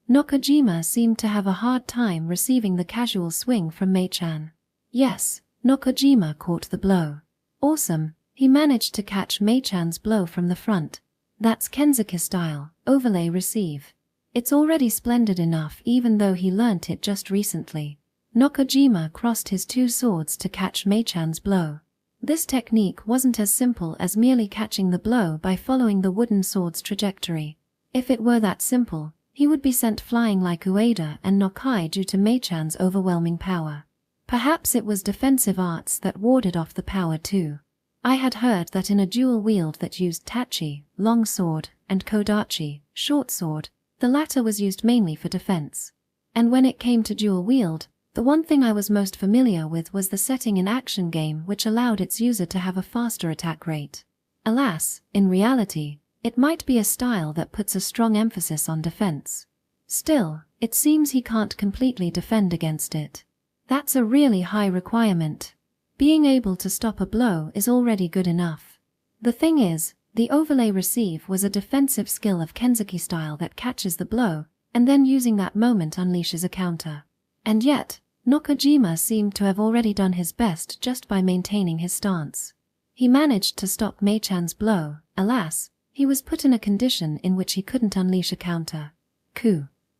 Nakajima seemed to have a hard time receiving the casual swing from Mei-chan. Yes, Nakajima caught the blow. Awesome, he managed to catch Mei-chan's blow from the front. That's Kenzuki style, overlay receive. It's already splendid enough even though he learnt it just recently. Nakajima crossed his 2 swords to catch Mei-chan's blow. This technique wasn't as simple as merely catching the blow by following the wooden sword's trajectory. If it were that simple, he would be sent flying like Ueda and Nokai due to Mei-chan's overwhelming power. Perhaps it was defensive arts that warded off the power too. I had heard that in a dual wield that used tachi, long sword, and kodachi, short sword, the latter was used mainly for defense. And when it came to dual wield, the one thing I was most familiar with was the setting in action game which allowed its user to have a faster attack rate. Alas, in reality, it might be a style that puts a strong emphasis on defense. Still, it seems he can't completely defend against it. That's a really high requirement. Being able to stop a blow is already good enough. The thing is, the overlay receive was a defensive skill of Kenzuki style that catches the blow, and then using that moment unleashes a counter. And yet, Nakajima seemed to have already done his best just by maintaining his stance. He managed to stop Mei-chan's blow. Alas, he was put in a condition in which he couldn't unleash a counter.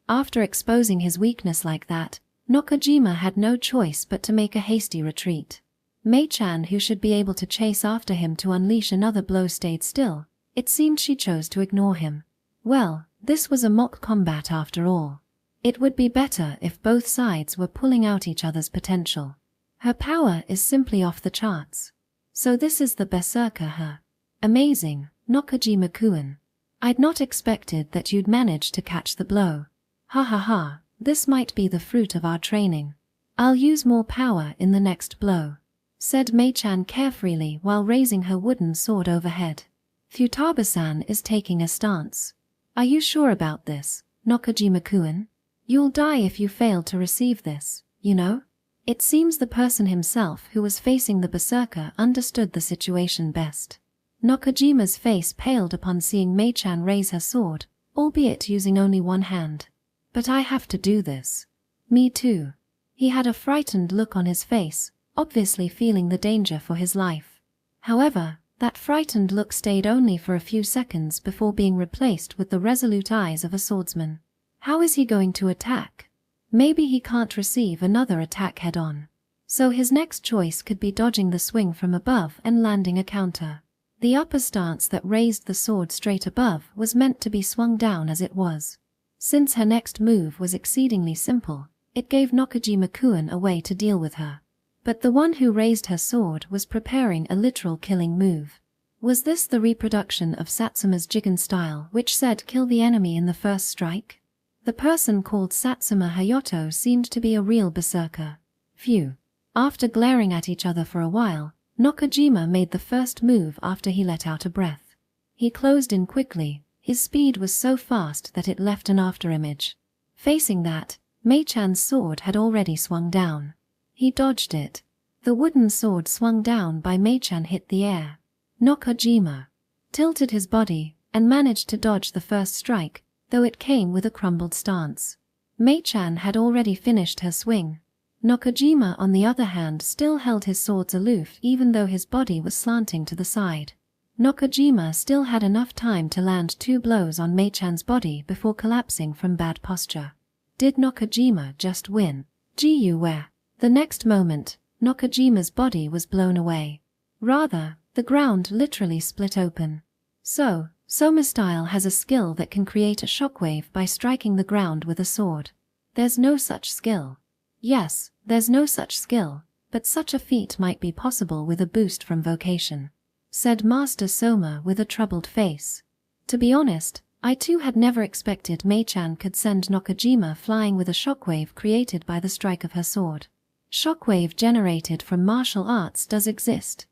After exposing his weakness like that, Nakajima had no choice but to make a hasty retreat. Mei-chan, who should be able to chase after him to unleash another blow, stayed still. It seemed she chose to ignore him. Well, this was a mock combat after all. It would be better if both sides were pulling out each other's potential. Her power is simply off the charts. So this is the berserker her. Amazing, Nakajima-kun. I'd not expected that you'd manage to catch the blow. Ha ha ha, this might be the fruit of our training. I'll use more power in the next blow, said Mei-chan carefree while raising her wooden sword overhead. Futaba-san is taking a stance. Are you sure about this, Nakajima-kun? You'll die if you fail to receive this, you know? It seems the person himself who was facing the berserker understood the situation best. Nakajima's face paled upon seeing Mei-chan raise her sword, albeit using only one hand. But I have to do this. Me too. He had a frightened look on his face, obviously feeling the danger for his life. However, that frightened look stayed only for a few seconds before being replaced with the resolute eyes of a swordsman. How is he going to attack? Maybe he can't receive another attack head-on. So his next choice could be dodging the swing from above and landing a counter. The upper stance that raised the sword straight above was meant to be swung down as it was. Since her next move was exceedingly simple, it gave Nakajima-kun a way to deal with her. But the one who raised her sword was preparing a literal killing move. Was this the reproduction of Satsuma's Jigen style, which said kill the enemy in the first strike? The person called Satsuma Hayato seemed to be a real berserker. Phew. After glaring at each other for a while, Nakajima made the first move after he let out a breath. He closed in quickly. His speed was so fast that it left an afterimage. Facing that, Mei-chan's sword had already swung down. He dodged it. The wooden sword swung down by Mei-chan hit the air. Nakajima tilted his body and managed to dodge the first strike, though it came with a crumbled stance. Mei-chan had already finished her swing. Nakajima, on the other hand, still held his swords aloof even though his body was slanting to the side. Nakajima still had enough time to land 2 blows on Mei-chan's body before collapsing from bad posture. Did Nakajima just win? Gee where? The next moment, Nakajima's body was blown away. Rather, the ground literally split open. So, Soma style has a skill that can create a shockwave by striking the ground with a sword. There's no such skill. Yes, there's no such skill, but such a feat might be possible with a boost from vocation, said Master Soma with a troubled face. To be honest, I too had never expected Mei-chan could send Nakajima flying with a shockwave created by the strike of her sword. Shockwave generated from martial arts does exist.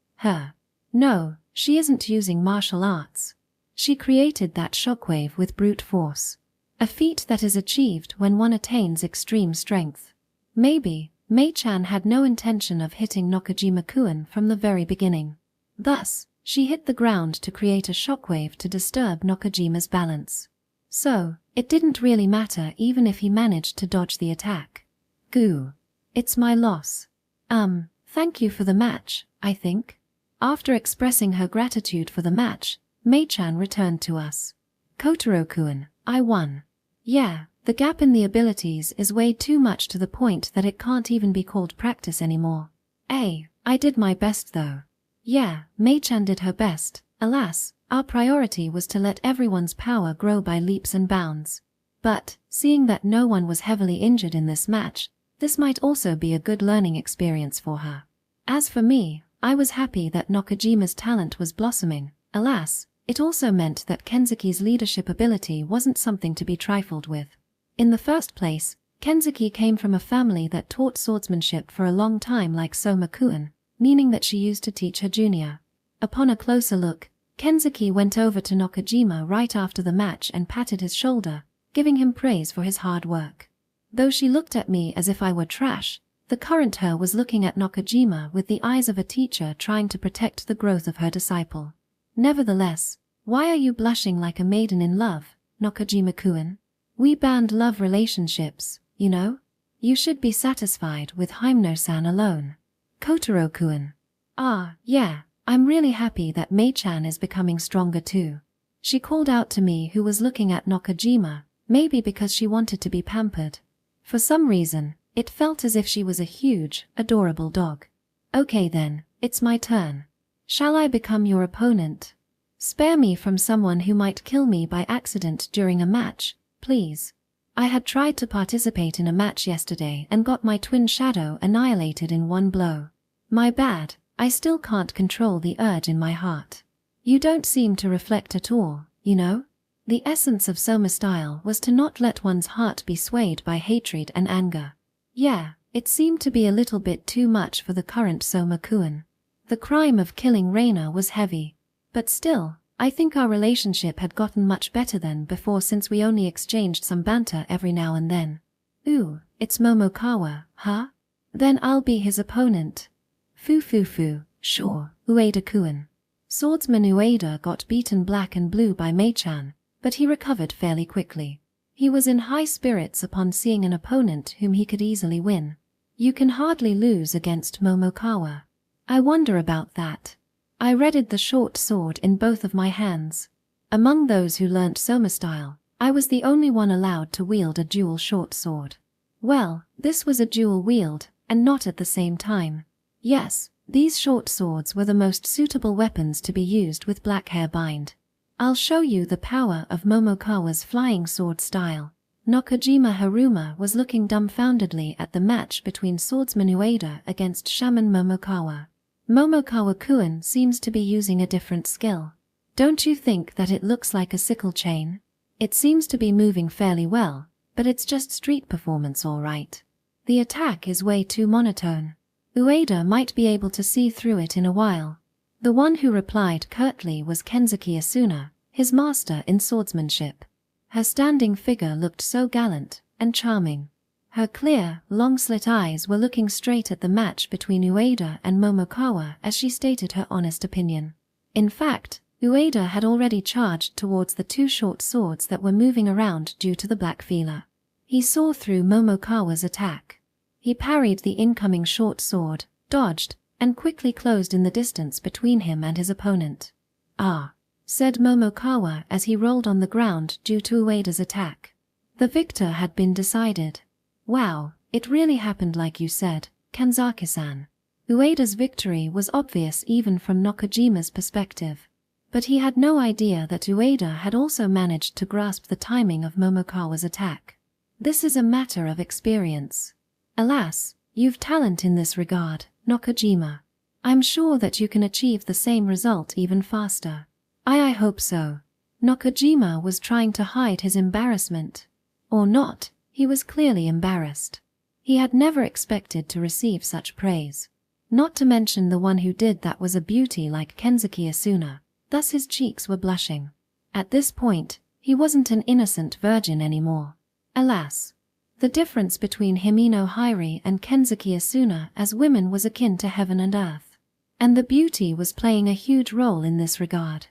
No, she isn't using martial arts. She created that shockwave with brute force. A feat that is achieved when one attains extreme strength. Maybe, Mei-chan had no intention of hitting Nakajima-kun from the very beginning. Thus, she hit the ground to create a shockwave to disturb Nakajima's balance. So, it didn't really matter even if he managed to dodge the attack. Goo. It's my loss. Thank you for the match, I think. After expressing her gratitude for the match, Mei-chan returned to us. Kotaro-kun, I won. Yeah, the gap in the abilities is way too much to the point that it can't even be called practice anymore. I did my best though. Yeah, Mei-chan did her best. Alas, our priority was to let everyone's power grow by leaps and bounds. But, seeing that no one was heavily injured in this match, this might also be a good learning experience for her. As for me, I was happy that Nakajima's talent was blossoming. Alas, it also meant that Kenzuki's leadership ability wasn't something to be trifled with. In the first place, Kenzuki came from a family that taught swordsmanship for a long time like Soma-kun, meaning that she used to teach her junior. Upon a closer look, Kenzuki went over to Nakajima right after the match and patted his shoulder, giving him praise for his hard work. Though she looked at me as if I were trash, the current her was looking at Nakajima with the eyes of a teacher trying to protect the growth of her disciple. Nevertheless, why are you blushing like a maiden in love, Nakajima-kun? We banned love relationships, you know? You should be satisfied with Himeno-san alone. Kotaro-kun. Yeah, I'm really happy that Mei-chan is becoming stronger too. She called out to me who was looking at Nakajima, maybe because she wanted to be pampered. For some reason, it felt as if she was a huge, adorable dog. Okay then, it's my turn. Shall I become your opponent? Spare me from someone who might kill me by accident during a match, please. I had tried to participate in a match yesterday and got my twin shadow annihilated in one blow. My bad, I still can't control the urge in my heart. You don't seem to reflect at all, you know? The essence of Soma style was to not let one's heart be swayed by hatred and anger. Yeah, it seemed to be a little bit too much for the current Soma-kun. The crime of killing Reina was heavy. But still, I think our relationship had gotten much better than before since we only exchanged some banter every now and then. Ooh, it's Momokawa, huh? Then I'll be his opponent. Fu, sure, Ueda-kun. Swordsman Ueda got beaten black and blue by Mei-chan, but he recovered fairly quickly. He was in high spirits upon seeing an opponent whom he could easily win. You can hardly lose against Momokawa. I wonder about that. I readied the short sword in both of my hands. Among those who learnt Soma style, I was the only one allowed to wield a dual short sword. Well, this was a dual wield, and not at the same time. Yes, These short swords were the most suitable weapons to be used with black hair bind. I'll show you the power of Momokawa's flying sword style. Nakajima Haruma was looking dumbfoundedly at the match between swordsman Ueda against Shaman Momokawa. Momokawa-kun seems to be using a different skill. Don't you think that it looks like a sickle chain? It seems to be moving fairly well, but it's just street performance all right. The attack is way too monotone. Ueda might be able to see through it in a while. The one who replied curtly was Kensuke Asuna, his master in swordsmanship. Her standing figure looked so gallant and charming. Her clear, long-slit eyes were looking straight at the match between Ueda and Momokawa as she stated her honest opinion. In fact, Ueda had already charged towards the two short swords that were moving around due to the black feeler. He saw through Momokawa's attack. He parried the incoming short sword, dodged, and quickly closed in the distance between him and his opponent. "Ah," said Momokawa as he rolled on the ground due to Ueda's attack. The victor had been decided. "Wow, it really happened like you said, Kanzaki-san." Ueda's victory was obvious even from Nakajima's perspective. But he had no idea that Ueda had also managed to grasp the timing of Momokawa's attack. This is a matter of experience. Alas, you've talent in this regard, Nakajima. I'm sure that you can achieve the same result even faster. I hope so. Nakajima was trying to hide his embarrassment. Or not, he was clearly embarrassed. He had never expected to receive such praise. Not to mention the one who did that was a beauty like Kensuke Asuna. Thus his cheeks were blushing. At this point, he wasn't an innocent virgin anymore. Alas. The difference between Himino Hairi and Kensuke Asuna as women was akin to heaven and earth. And the beauty was playing a huge role in this regard.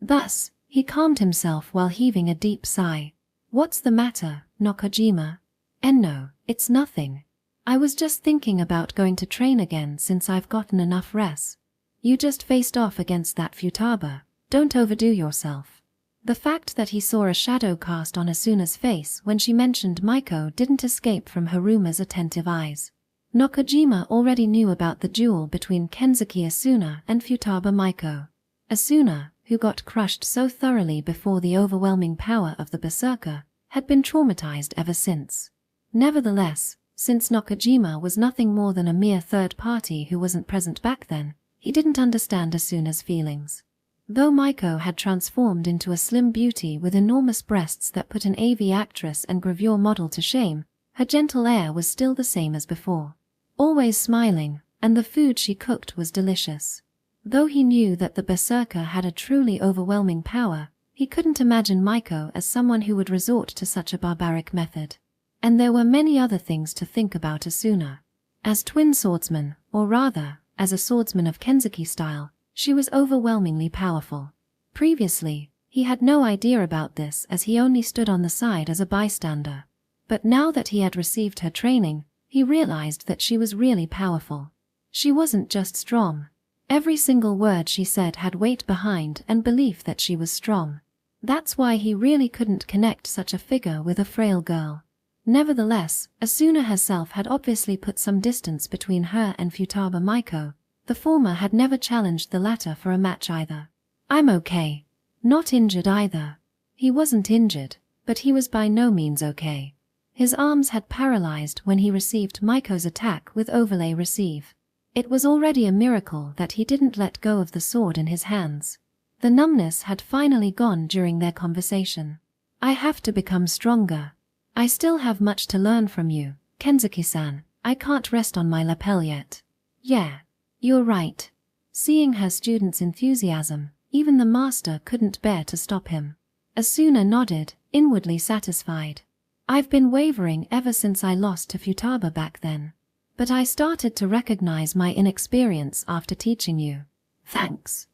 Thus, he calmed himself while heaving a deep sigh. "What's the matter, Nakajima?" "No, it's nothing. I was just thinking about going to train again since I've gotten enough rest." "You just faced off against that Futaba. Don't overdo yourself." The fact that he saw a shadow cast on Asuna's face when she mentioned Maiko didn't escape from Haruma's attentive eyes. Nakajima already knew about the duel between Kensuke Asuna and Futaba Maiko. Asuna, who got crushed so thoroughly before the overwhelming power of the Berserker, had been traumatized ever since. Nevertheless, since Nakajima was nothing more than a mere third party who wasn't present back then, he didn't understand Asuna's feelings. Though Maiko had transformed into a slim beauty with enormous breasts that put an AV actress and gravure model to shame, her gentle air was still the same as before. Always smiling, and the food she cooked was delicious. Though he knew that the Berserker had a truly overwhelming power, he couldn't imagine Maiko as someone who would resort to such a barbaric method. And there were many other things to think about Asuna. As twin swordsman, or rather, as a swordsman of Kensuke style, she was overwhelmingly powerful. Previously, he had no idea about this as he only stood on the side as a bystander. But now that he had received her training, he realized that she was really powerful. She wasn't just strong. Every single word she said had weight behind and belief that she was strong. That's why he really couldn't connect such a figure with a frail girl. Nevertheless, Asuna herself had obviously put some distance between her and Futaba Maiko. The former had never challenged the latter for a match either. "I'm okay. Not injured either." He wasn't injured, but he was by no means okay. His arms had paralyzed when he received Maiko's attack with overlay receive. It was already a miracle that he didn't let go of the sword in his hands. The numbness had finally gone during their conversation. "I have to become stronger. I still have much to learn from you, Kensuke-san. I can't rest on my lapel yet." "Yeah. You're right." Seeing her student's enthusiasm, even the master couldn't bear to stop him. Asuna nodded, inwardly satisfied. "I've been wavering ever since I lost to Futaba back then. But I started to recognize my inexperience after teaching you." "Thanks."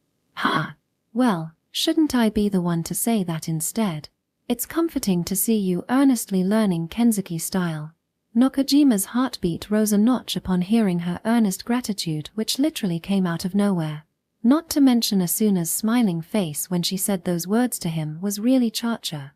Well, shouldn't I be the one to say that instead? It's comforting to see you earnestly learning Kensuke style. Nakajima's heartbeat rose a notch upon hearing her earnest gratitude, which literally came out of nowhere. Not to mention Asuna's smiling face when she said those words to him was really cha-cha.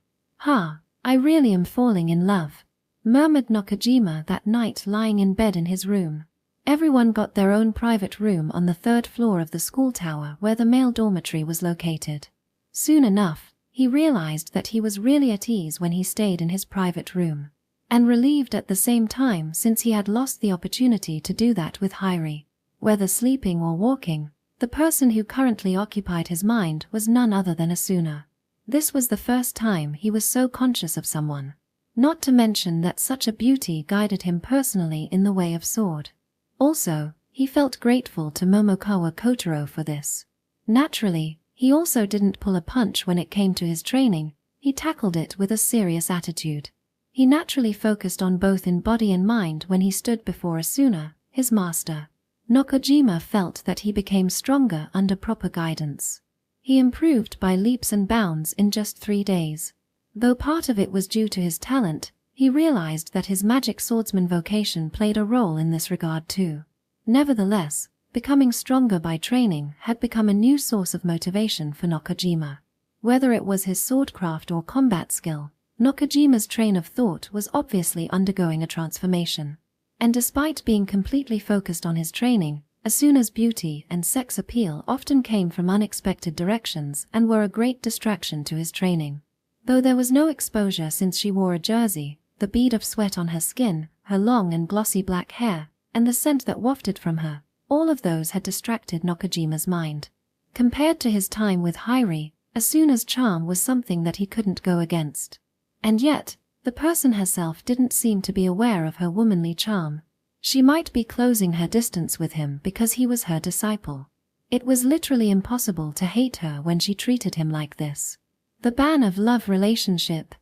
"I really am falling in love," murmured Nakajima that night lying in bed in his room. Everyone got their own private room on the 3rd floor of the school tower where the male dormitory was located. Soon enough, he realized that he was really at ease when he stayed in his private room, and relieved at the same time since he had lost the opportunity to do that with Hyrie. Whether sleeping or walking, the person who currently occupied his mind was none other than Asuna. This was the first time he was so conscious of someone. Not to mention that such a beauty guided him personally in the way of sword. Also, he felt grateful to Momokawa Kotaro for this. Naturally, he also didn't pull a punch when it came to his training. He tackled it with a serious attitude. He naturally focused on both in body and mind when he stood before Asuna, his master. Nakajima felt that he became stronger under proper guidance. He improved by leaps and bounds in just 3 days. Though part of it was due to his talent, he realized that his magic swordsman vocation played a role in this regard too. Nevertheless, becoming stronger by training had become a new source of motivation for Nakajima. Whether it was his swordcraft or combat skill, Nakajima's train of thought was obviously undergoing a transformation. And despite being completely focused on his training, Asuna's beauty and sex appeal often came from unexpected directions and were a great distraction to his training. Though there was no exposure since she wore a jersey, the bead of sweat on her skin, her long and glossy black hair, and the scent that wafted from her, all of those had distracted Nakajima's mind. Compared to his time with Hyrie, Asuna's charm was something that he couldn't go against. And yet, the person herself didn't seem to be aware of her womanly charm. She might be closing her distance with him because he was her disciple. It was literally impossible to hate her when she treated him like this. The ban of love relationship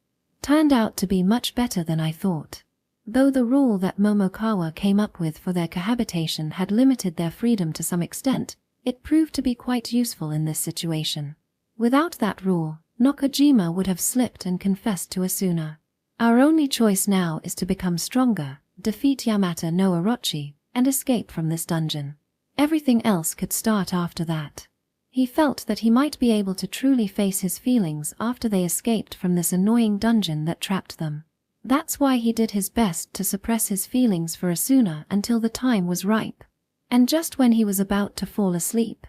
turned out to be much better than I thought. Though the rule that Momokawa came up with for their cohabitation had limited their freedom to some extent, it proved to be quite useful in this situation. Without that rule, Nakajima would have slipped and confessed to Asuna. Our only choice now is to become stronger, defeat Yamata no Orochi, and escape from this dungeon. Everything else could start after that. He felt that he might be able to truly face his feelings after they escaped from this annoying dungeon that trapped them. That's why he did his best to suppress his feelings for Asuna until the time was ripe. And just when he was about to fall asleep,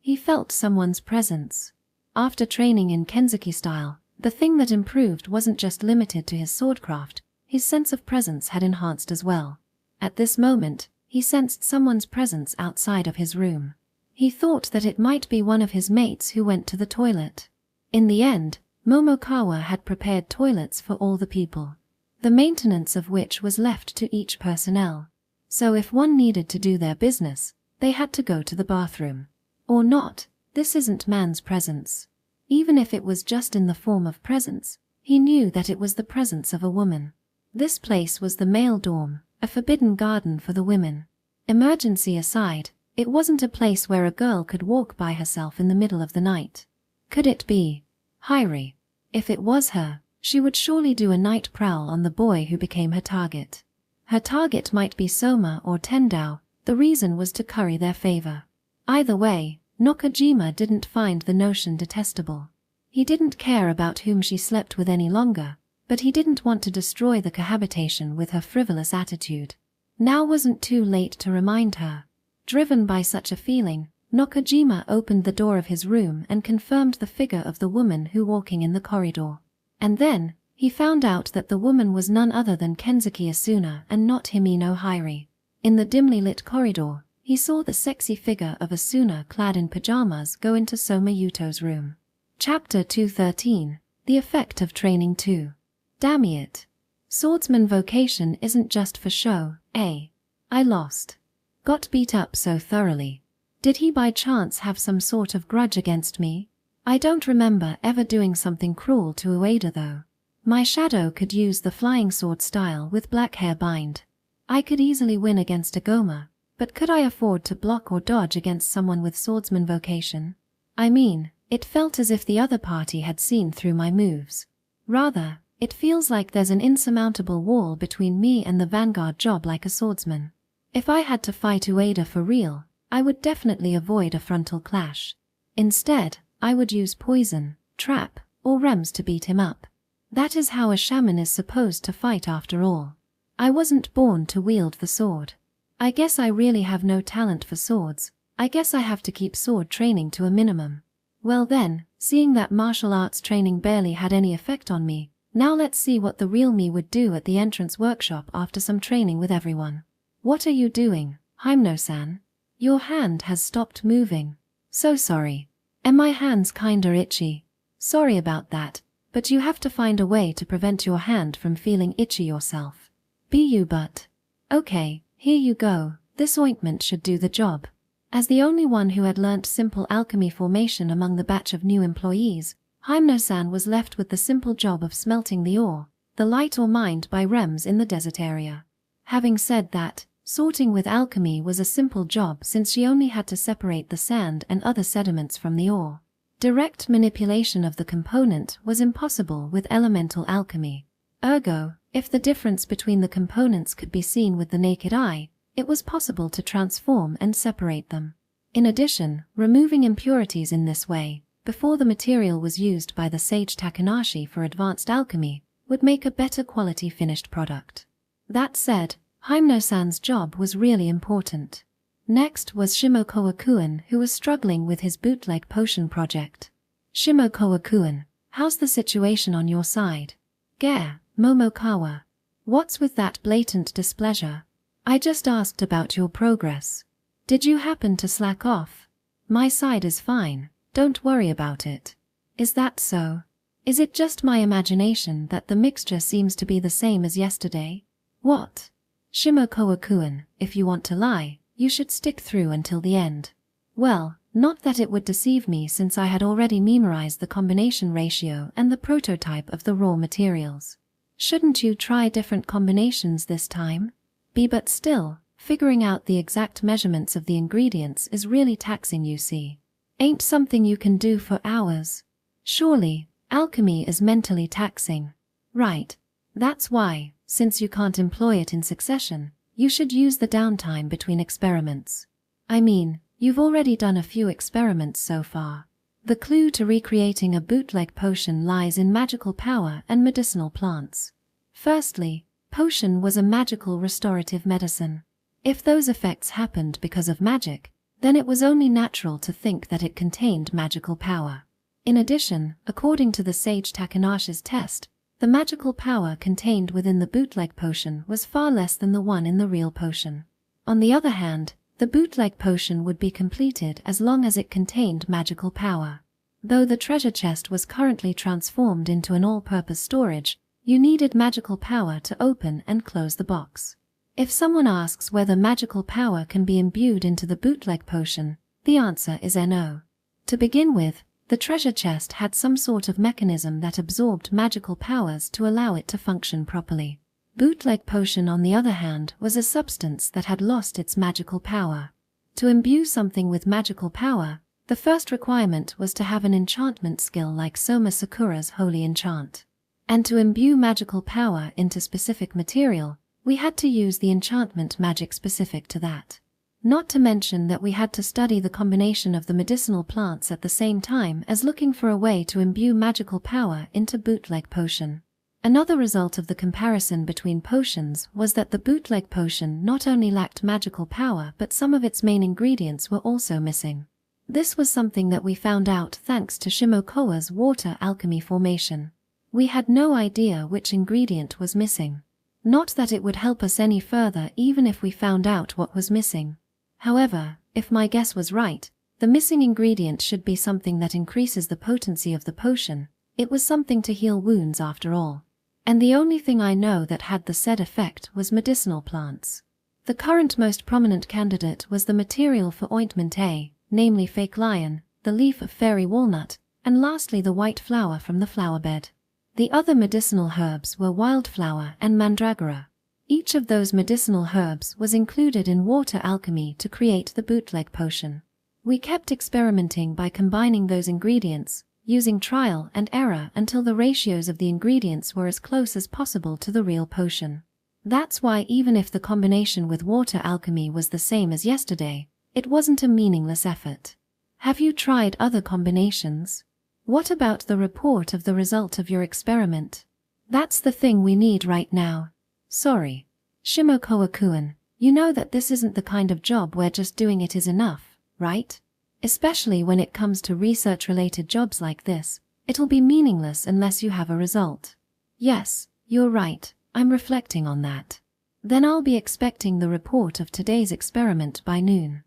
he felt someone's presence. After training in Kenzuki style, the thing that improved wasn't just limited to his swordcraft, his sense of presence had enhanced as well. At this moment, he sensed someone's presence outside of his room. He thought that it might be one of his mates who went to the toilet. In the end, Momokawa had prepared toilets for all the people, the maintenance of which was left to each personnel. So if one needed to do their business, they had to go to the bathroom. Or not, this isn't man's presence. Even if it was just in the form of presence, he knew that it was the presence of a woman. This place was the male dorm, a forbidden garden for the women. Emergency aside, it wasn't a place where a girl could walk by herself in the middle of the night. Could it be Hyrie? If it was her, she would surely do a night prowl on the boy who became her target. Her target might be Soma or Tendao, the reason was to curry their favor. Either way, Nakajima didn't find the notion detestable. He didn't care about whom she slept with any longer, but he didn't want to destroy the cohabitation with her frivolous attitude. Now wasn't too late to remind her. Driven by such a feeling, Nakajima opened the door of his room and confirmed the figure of the woman who walking in the corridor. And then, he found out that the woman was none other than Kenzuki Asuna and not Himino Hyrie. In the dimly lit corridor, he saw the sexy figure of Asuna clad in pajamas go into Soma Yuto's room. Chapter 213, The Effect of Training 2. Damn it. Swordsman vocation isn't just for show, eh? I lost. Got beat up so thoroughly. Did he by chance have some sort of grudge against me? I don't remember ever doing something cruel to Ueda though. My shadow could use the flying sword style with black hair bind. I could easily win against a Goma, but could I afford to block or dodge against someone with swordsman vocation? I mean, it felt as if the other party had seen through my moves. Rather, it feels like there's an insurmountable wall between me and the vanguard job like a swordsman. If I had to fight Ueda for real, I would definitely avoid a frontal clash. Instead, I would use poison, trap, or rems to beat him up. That is how a shaman is supposed to fight after all. I wasn't born to wield the sword. I guess I really have no talent for swords. I guess I have to keep sword training to a minimum. Well then, seeing that martial arts training barely had any effect on me, now let's see what the real me would do at the entrance workshop after some training with everyone. What are you doing, Hymno-san? Your hand has stopped moving. So sorry. And my hand's kinda itchy. Sorry about that, but you have to find a way to prevent your hand from feeling itchy yourself. But. Okay, here you go, this ointment should do the job. As the only one who had learnt simple alchemy formation among the batch of new employees, Hymno-san was left with the simple job of smelting the ore, the light or mined by rems in the desert area. Having said that, sorting with alchemy was a simple job since she only had to separate the sand and other sediments from the ore. Direct manipulation of the component was impossible with elemental alchemy. Ergo, if the difference between the components could be seen with the naked eye, it was possible to transform and separate them. In addition, removing impurities in this way, before the material was used by the sage Takanashi for advanced alchemy, would make a better quality finished product. That said, Hymno-san's job was really important. Next was Shimokawa-kun, who was struggling with his bootleg potion project. Shimokawa-kun, how's the situation on your side? Gare, Momokawa. What's with that blatant displeasure? I just asked about your progress. Did you happen to slack off? My side is fine, don't worry about it. Is that so? Is it just my imagination that the mixture seems to be the same as yesterday? What? Shimokawa-kun, if you want to lie, you should stick through until the end. Well, not that it would deceive me since I had already memorized the combination ratio and the prototype of the raw materials. Shouldn't you try different combinations this time? But still, figuring out the exact measurements of the ingredients is really taxing, you see. Ain't something you can do for hours. Surely, alchemy is mentally taxing. Right. That's why, since you can't employ it in succession, you should use the downtime between experiments. I mean, you've already done a few experiments so far. The clue to recreating a bootleg potion lies in magical power and medicinal plants. Firstly, potion was a magical restorative medicine. If those effects happened because of magic, then it was only natural to think that it contained magical power. In addition, according to the sage Takanashi's test, the magical power contained within the bootleg potion was far less than the one in the real potion. On the other hand, the bootleg potion would be completed as long as it contained magical power. Though the treasure chest was currently transformed into an all-purpose storage, you needed magical power to open and close the box. If someone asks whether magical power can be imbued into the bootleg potion, the answer is no. To begin with, the treasure chest had some sort of mechanism that absorbed magical powers to allow it to function properly. Bootleg potion, on the other hand, was a substance that had lost its magical power. To imbue something with magical power, the first requirement was to have an enchantment skill like Soma Sakura's Holy Enchant. And to imbue magical power into specific material, we had to use the enchantment magic specific to that. Not to mention that we had to study the combination of the medicinal plants at the same time as looking for a way to imbue magical power into bootleg potion. Another result of the comparison between potions was that the bootleg potion not only lacked magical power but some of its main ingredients were also missing. This was something that we found out thanks to Shimokawa's water alchemy formation. We had no idea which ingredient was missing. Not that it would help us any further even if we found out what was missing. However, if my guess was right, the missing ingredient should be something that increases the potency of the potion. It was something to heal wounds after all. And the only thing I know that had the said effect was medicinal plants. The current most prominent candidate was the material for ointment A, namely fake lion, the leaf of fairy walnut, and lastly the white flower from the flower bed. The other medicinal herbs were wildflower and mandragora. Each of those medicinal herbs was included in water alchemy to create the bootleg potion. We kept experimenting by combining those ingredients, using trial and error until the ratios of the ingredients were as close as possible to the real potion. That's why even if the combination with water alchemy was the same as yesterday, it wasn't a meaningless effort. Have you tried other combinations? What about the report of the result of your experiment? That's the thing we need right now. Sorry. Shimokawa-kun, You know that this isn't the kind of job where just doing it is enough, right? Especially when it comes to research-related jobs like this, it'll be meaningless unless you have a result. Yes, you're right, I'm reflecting on that. Then I'll be expecting the report of today's experiment by noon.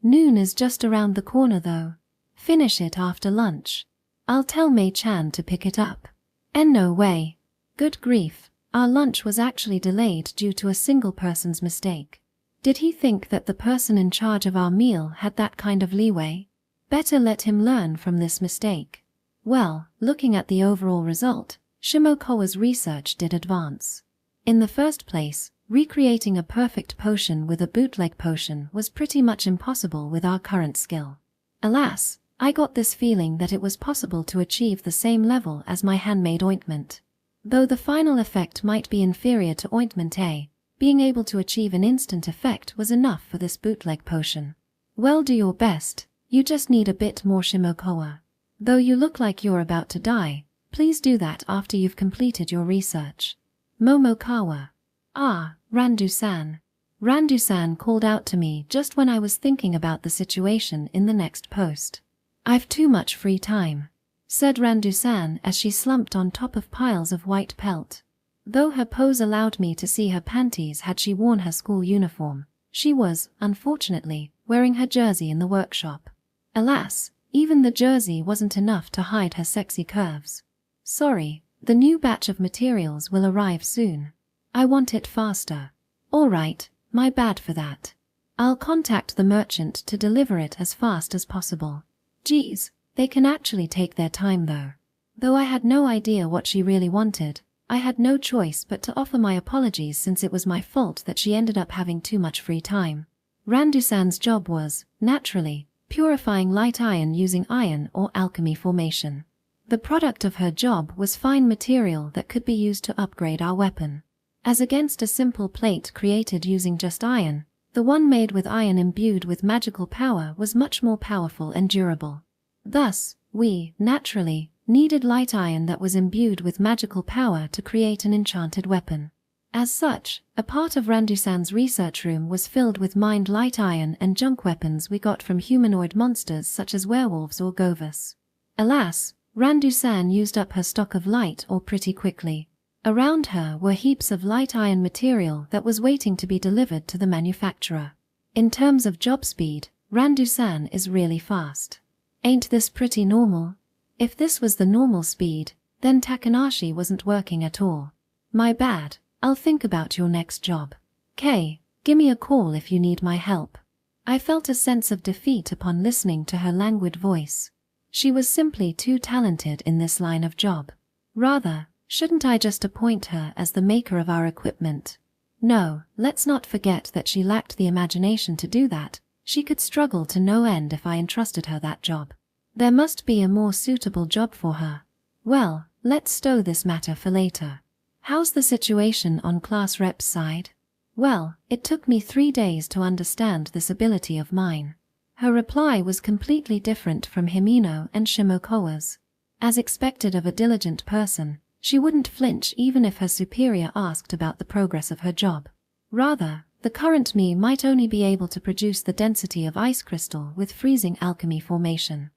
Noon is just around the corner though. Finish it after lunch. I'll tell Mei-chan to pick it up. No way. Good grief, our lunch was actually delayed due to a single person's mistake. Did he think that the person in charge of our meal had that kind of leeway? Better let him learn from this mistake. Well, looking at the overall result, Shimokawa's research did advance. In the first place, recreating a perfect potion with a bootleg potion was pretty much impossible with our current skill. Alas, I got this feeling that it was possible to achieve the same level as my handmade ointment. Though the final effect might be inferior to ointment A, being able to achieve an instant effect was enough for this bootleg potion. Well, do your best, you just need a bit more Shimokawa. Though you look like you're about to die, please do that after you've completed your research. Momokawa. Ah, Randu-san. Randu-san called out to me just when I was thinking about the situation in the next post. I've too much free time, said Randu-san as she slumped on top of piles of white pelt. Though her pose allowed me to see her panties had she worn her school uniform, she was, unfortunately, wearing her jersey in the workshop. Alas, even the jersey wasn't enough to hide her sexy curves. Sorry, the new batch of materials will arrive soon. I want it faster. All right, my bad for that. I'll contact the merchant to deliver it as fast as possible. Geez, they can actually take their time though. Though I had no idea what she really wanted, I had no choice but to offer my apologies since it was my fault that she ended up having too much free time. Randu-san's job was, naturally, purifying light iron using iron or alchemy formation. The product of her job was fine material that could be used to upgrade our weapon. As against a simple plate created using just iron, the one made with iron imbued with magical power was much more powerful and durable. Thus, we, naturally, needed light iron that was imbued with magical power to create an enchanted weapon. As such, a part of Randu-san's research room was filled with mined light iron and junk weapons we got from humanoid monsters such as werewolves or govas. Alas, Randu-san used up her stock of light ore pretty quickly. Around her were heaps of light iron material that was waiting to be delivered to the manufacturer. In terms of job speed, Randu-san is really fast. Ain't this pretty normal? If this was the normal speed, then Takanashi wasn't working at all. My bad, I'll think about your next job. Gimme a call if you need my help. I felt a sense of defeat upon listening to her languid voice. She was simply too talented in this line of job. Rather, shouldn't I just appoint her as the maker of our equipment? No, let's not forget that she lacked the imagination to do that. She could struggle to no end if I entrusted her that job. There must be a more suitable job for her. Well, let's stow this matter for later. How's the situation on class rep's side? Well, it took me 3 days to understand this ability of mine. Her reply was completely different from Himino and Shimokawa's. As expected of a diligent person, she wouldn't flinch even if her superior asked about the progress of her job. Rather, the current me might only be able to produce the density of ice crystal with freezing alchemy formation.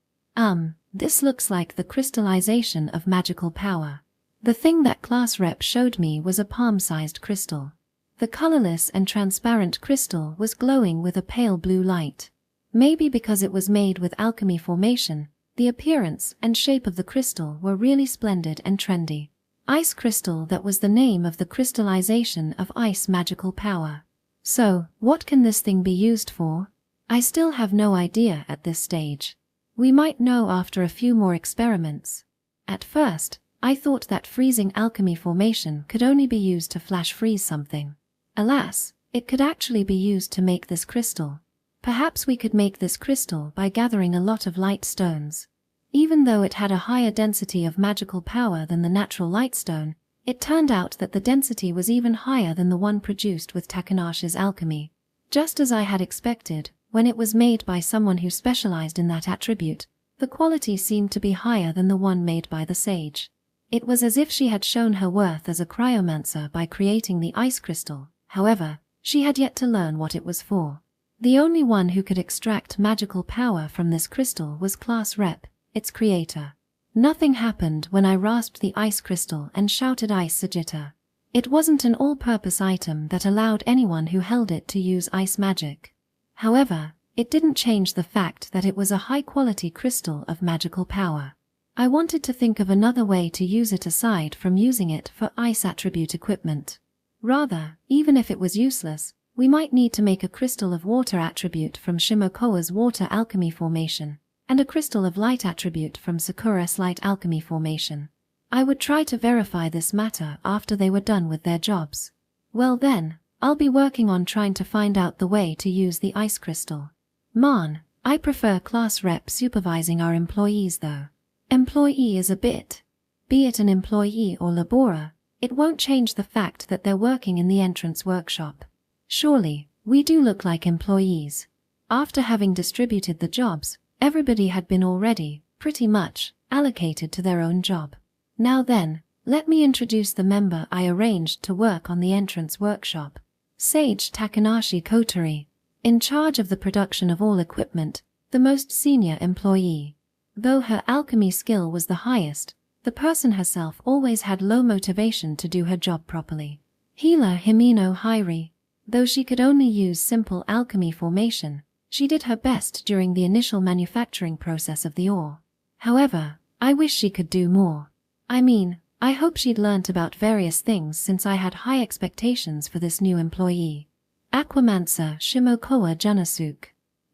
This looks like the crystallization of magical power. The thing that class rep showed me was a palm-sized crystal. The colorless and transparent crystal was glowing with a pale blue light. Maybe because it was made with alchemy formation, the appearance and shape of the crystal were really splendid and trendy. Ice crystal, that was the name of the crystallization of ice magical power. So, what can this thing be used for? I still have no idea at this stage. We might know after a few more experiments. At first, I thought that freezing alchemy formation could only be used to flash freeze something. Alas, it could actually be used to make this crystal. Perhaps we could make this crystal by gathering a lot of light stones. Even though it had a higher density of magical power than the natural light stone, it turned out that the density was even higher than the one produced with Takanashi's alchemy. Just as I had expected, when it was made by someone who specialized in that attribute, the quality seemed to be higher than the one made by the sage. It was as if she had shown her worth as a cryomancer by creating the ice crystal. However, She had yet to learn what it was for. The only one who could extract magical power from this crystal was Class Rep, its creator. Nothing happened when I rasped the ice crystal and shouted Ice Sagitta. It wasn't an all-purpose item that allowed anyone who held it to use ice magic. However, it didn't change the fact that it was a high-quality crystal of magical power. I wanted to think of another way to use it aside from using it for ice attribute equipment. Rather, even if it was useless, we might need to make a crystal of water attribute from Shimokoa's water alchemy formation, and a crystal of light attribute from Sakura's light alchemy formation. I would try to verify this matter after they were done with their jobs. Well then, I'll be working on trying to find out the way to use the ice crystal. Man, I prefer Class Rep supervising our employees though. Employee is a bit. Be it an employee or laborer, it won't change the fact that they're working in the entrance workshop. Surely, we do look like employees. After having distributed the jobs, everybody had been already, pretty much, allocated to their own job. Now then, let me introduce the member I arranged to work on the entrance workshop. Sage Takanashi Kotori, in charge of the production of all equipment, the most senior employee. Though her alchemy skill was the highest, the person herself always had low motivation to do her job properly. Healer Himino Hairi, though she could only use simple alchemy formation, she did her best during the initial manufacturing process of the ore. However, I wish she could do more. I hope she'd learnt about various things since I had high expectations for this new employee. Aquamancer Shimokoa Junasuke.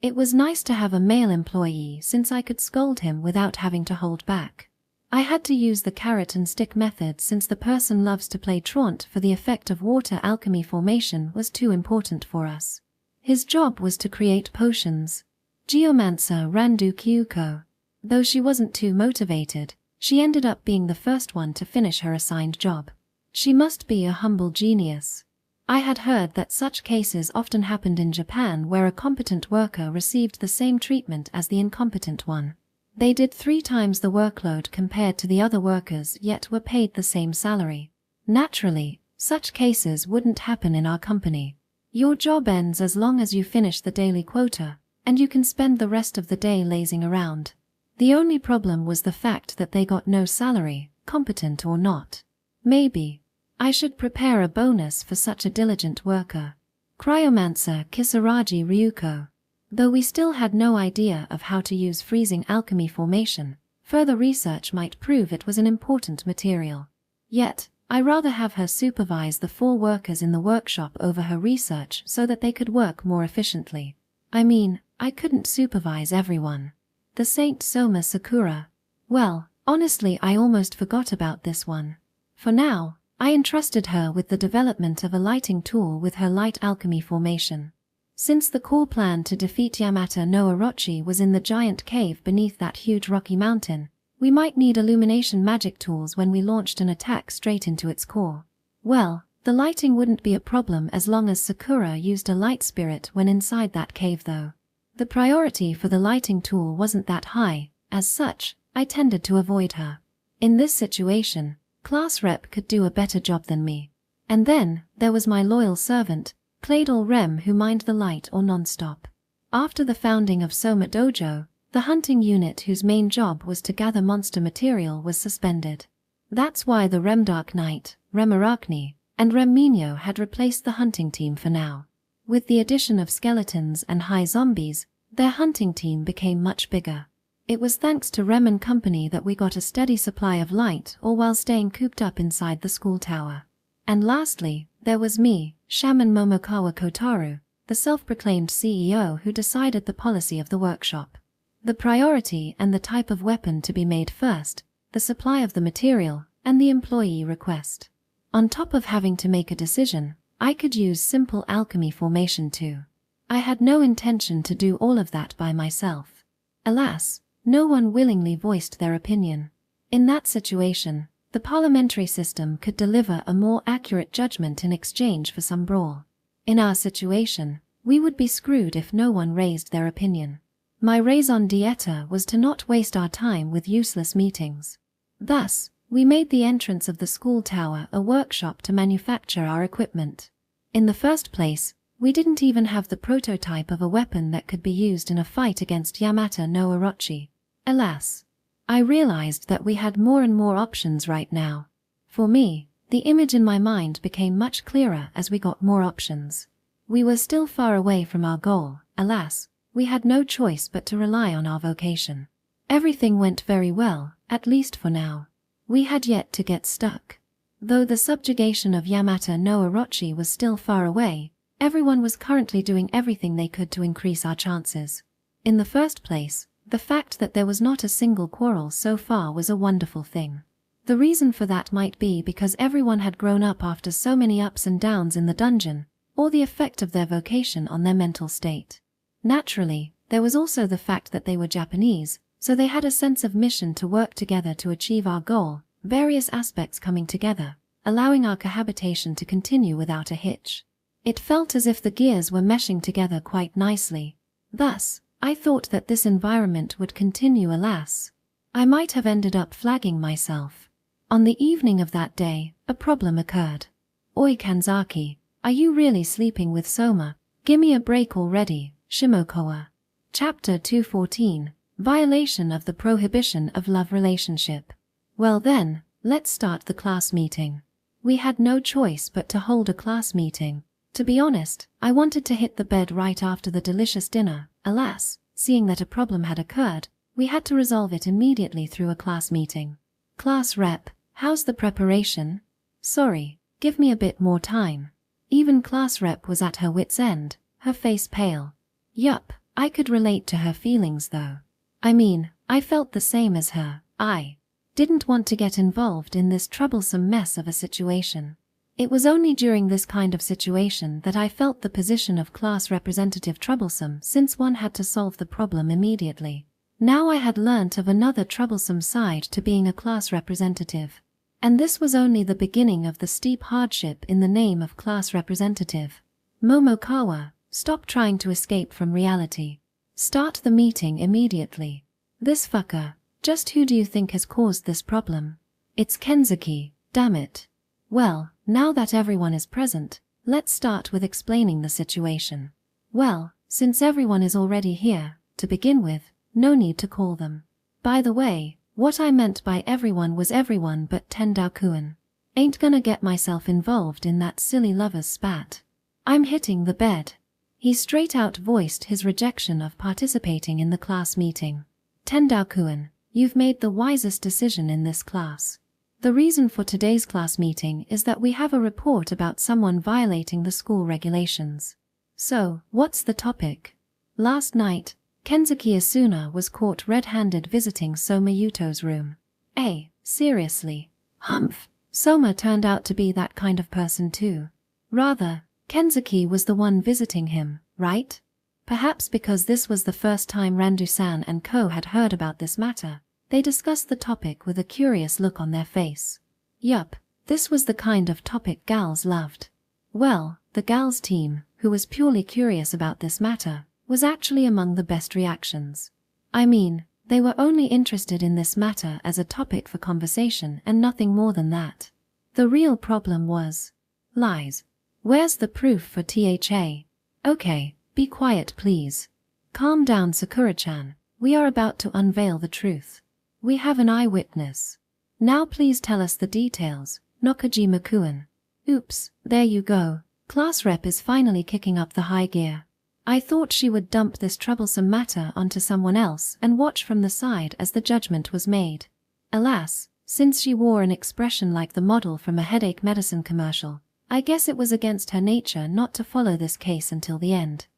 It was nice to have a male employee since I could scold him without having to hold back. I had to use the carrot and stick method since the person loves to play truant for the effect of water alchemy formation was too important for us. His job was to create potions. Geomancer Randu Kyuko. Though she wasn't too motivated, she ended up being the first one to finish her assigned job. She must be a humble genius. I had heard that such cases often happened in Japan where a competent worker received the same treatment as the incompetent one. They did 3 times the workload compared to the other workers yet were paid the same salary. Naturally, such cases wouldn't happen in our company. Your job ends as long as you finish the daily quota, and you can spend the rest of the day lazing around. The only problem was the fact that they got no salary, competent or not. Maybe I should prepare a bonus for such a diligent worker. Cryomancer Kisaragi Ryuko. Though we still had no idea of how to use freezing alchemy formation, further research might prove it was an important material. Yet, I rather have her supervise the 4 workers in the workshop over her research so that they could work more efficiently. I couldn't supervise everyone. The Saint Soma Sakura. Well, honestly I almost forgot about this one. For now, I entrusted her with the development of a lighting tool with her light alchemy formation. Since the core plan to defeat Yamata no Orochi was in the giant cave beneath that huge rocky mountain, we might need illumination magic tools when we launched an attack straight into its core. Well, the lighting wouldn't be a problem as long as Sakura used a light spirit when inside that cave though. The priority for the lighting tool wasn't that high, as such, I tended to avoid her. In this situation, Class Rep could do a better job than me. And then, there was my loyal servant, Claydol Rem who mined the light or non-stop. After the founding of Soma Dojo, the hunting unit whose main job was to gather monster material was suspended. That's why the Rem Dark Knight, Rem Arachne, and Rem Minyo had replaced the hunting team for now. With the addition of skeletons and high zombies, their hunting team became much bigger. It was thanks to Rem and company that we got a steady supply of light all while staying cooped up inside the school tower. And lastly, there was me, Shaman Momokawa Kotaru, the self-proclaimed CEO who decided the policy of the workshop. The priority and the type of weapon to be made first, the supply of the material, and the employee request. On top of having to make a decision, I could use simple alchemy formation too. I had no intention to do all of that by myself. Alas, no one willingly voiced their opinion. In that situation, the parliamentary system could deliver a more accurate judgment in exchange for some brawl. In our situation, we would be screwed if no one raised their opinion. My raison d'etre was to not waste our time with useless meetings. Thus, we made the entrance of the school tower a workshop to manufacture our equipment. In the first place, we didn't even have the prototype of a weapon that could be used in a fight against Yamata no Orochi. Alas. I realized that we had more and more options right now. For me, the image in my mind became much clearer as we got more options. We were still far away from our goal. Alas, we had no choice but to rely on our vocation. Everything went very well, at least for now. We had yet to get stuck. Though the subjugation of Yamata no Orochi was still far away, everyone was currently doing everything they could to increase our chances. In the first place, the fact that there was not a single quarrel so far was a wonderful thing. The reason for that might be because everyone had grown up after so many ups and downs in the dungeon, or the effect of their vocation on their mental state. Naturally, there was also the fact that they were Japanese, so they had a sense of mission to work together to achieve our goal, various aspects coming together, allowing our cohabitation to continue without a hitch. It felt as if the gears were meshing together quite nicely. Thus, I thought that this environment would continue. Alas, I might have ended up flagging myself. On the evening of that day, a problem occurred. Oi Kanzaki, are you really sleeping with Soma? Gimme a break already, Shimokoa. Chapter 214, Violation of the Prohibition of Love Relationship. Well then, let's start the class meeting. We had no choice but to hold a class meeting. To be honest, I wanted to hit the bed right after the delicious dinner. Alas, seeing that a problem had occurred, we had to resolve it immediately through a class meeting. Class rep, how's the preparation? Sorry, give me a bit more time. Even class rep was at her wit's end, her face pale. Yup, I could relate to her feelings though. I mean, I felt the same as her. I didn't want to get involved in this troublesome mess of a situation. It was only during this kind of situation that I felt the position of class representative troublesome, since one had to solve the problem immediately. Now I had learnt of another troublesome side to being a class representative. And this was only the beginning of the steep hardship in the name of class representative. Momokawa, stop trying to escape from reality. Start the meeting immediately. This fucker, just who do you think has caused this problem? It's Kenzuki, damn it. Well, now that everyone is present, let's start with explaining the situation. Well, since everyone is already here, to begin with, no need to call them. By the way, what I meant by everyone was everyone but Tendao-kun. Ain't gonna get myself involved in that silly lover's spat. I'm hitting the bed. He straight out voiced his rejection of participating in the class meeting. Tendao-kun, you've made the wisest decision in this class. The reason for today's class meeting is that we have a report about someone violating the school regulations. So, what's the topic? Last night, Kenzuki Asuna was caught red-handed visiting Soma Yuto's room. Seriously? Humph. Soma turned out to be that kind of person too. Rather, Kenzuki was the one visiting him, right? Perhaps because this was the first time Randu-san and co had heard about this matter, they discussed the topic with a curious look on their face. Yup, this was the kind of topic gals loved. Well, the gals team, who was purely curious about this matter, was actually among the best reactions. I mean, they were only interested in this matter as a topic for conversation and nothing more than that. The real problem was lies. Where's the proof for THA? Okay, be quiet please. Calm down Sakura-chan, we are about to unveil the truth. We have an eyewitness. Now please tell us the details, Nakajima-kun. Oops, there you go. Class rep is finally kicking up the high gear. I thought she would dump this troublesome matter onto someone else and watch from the side as the judgment was made. Alas, since she wore an expression like the model from a headache medicine commercial, I guess it was against her nature not to follow this case until the end.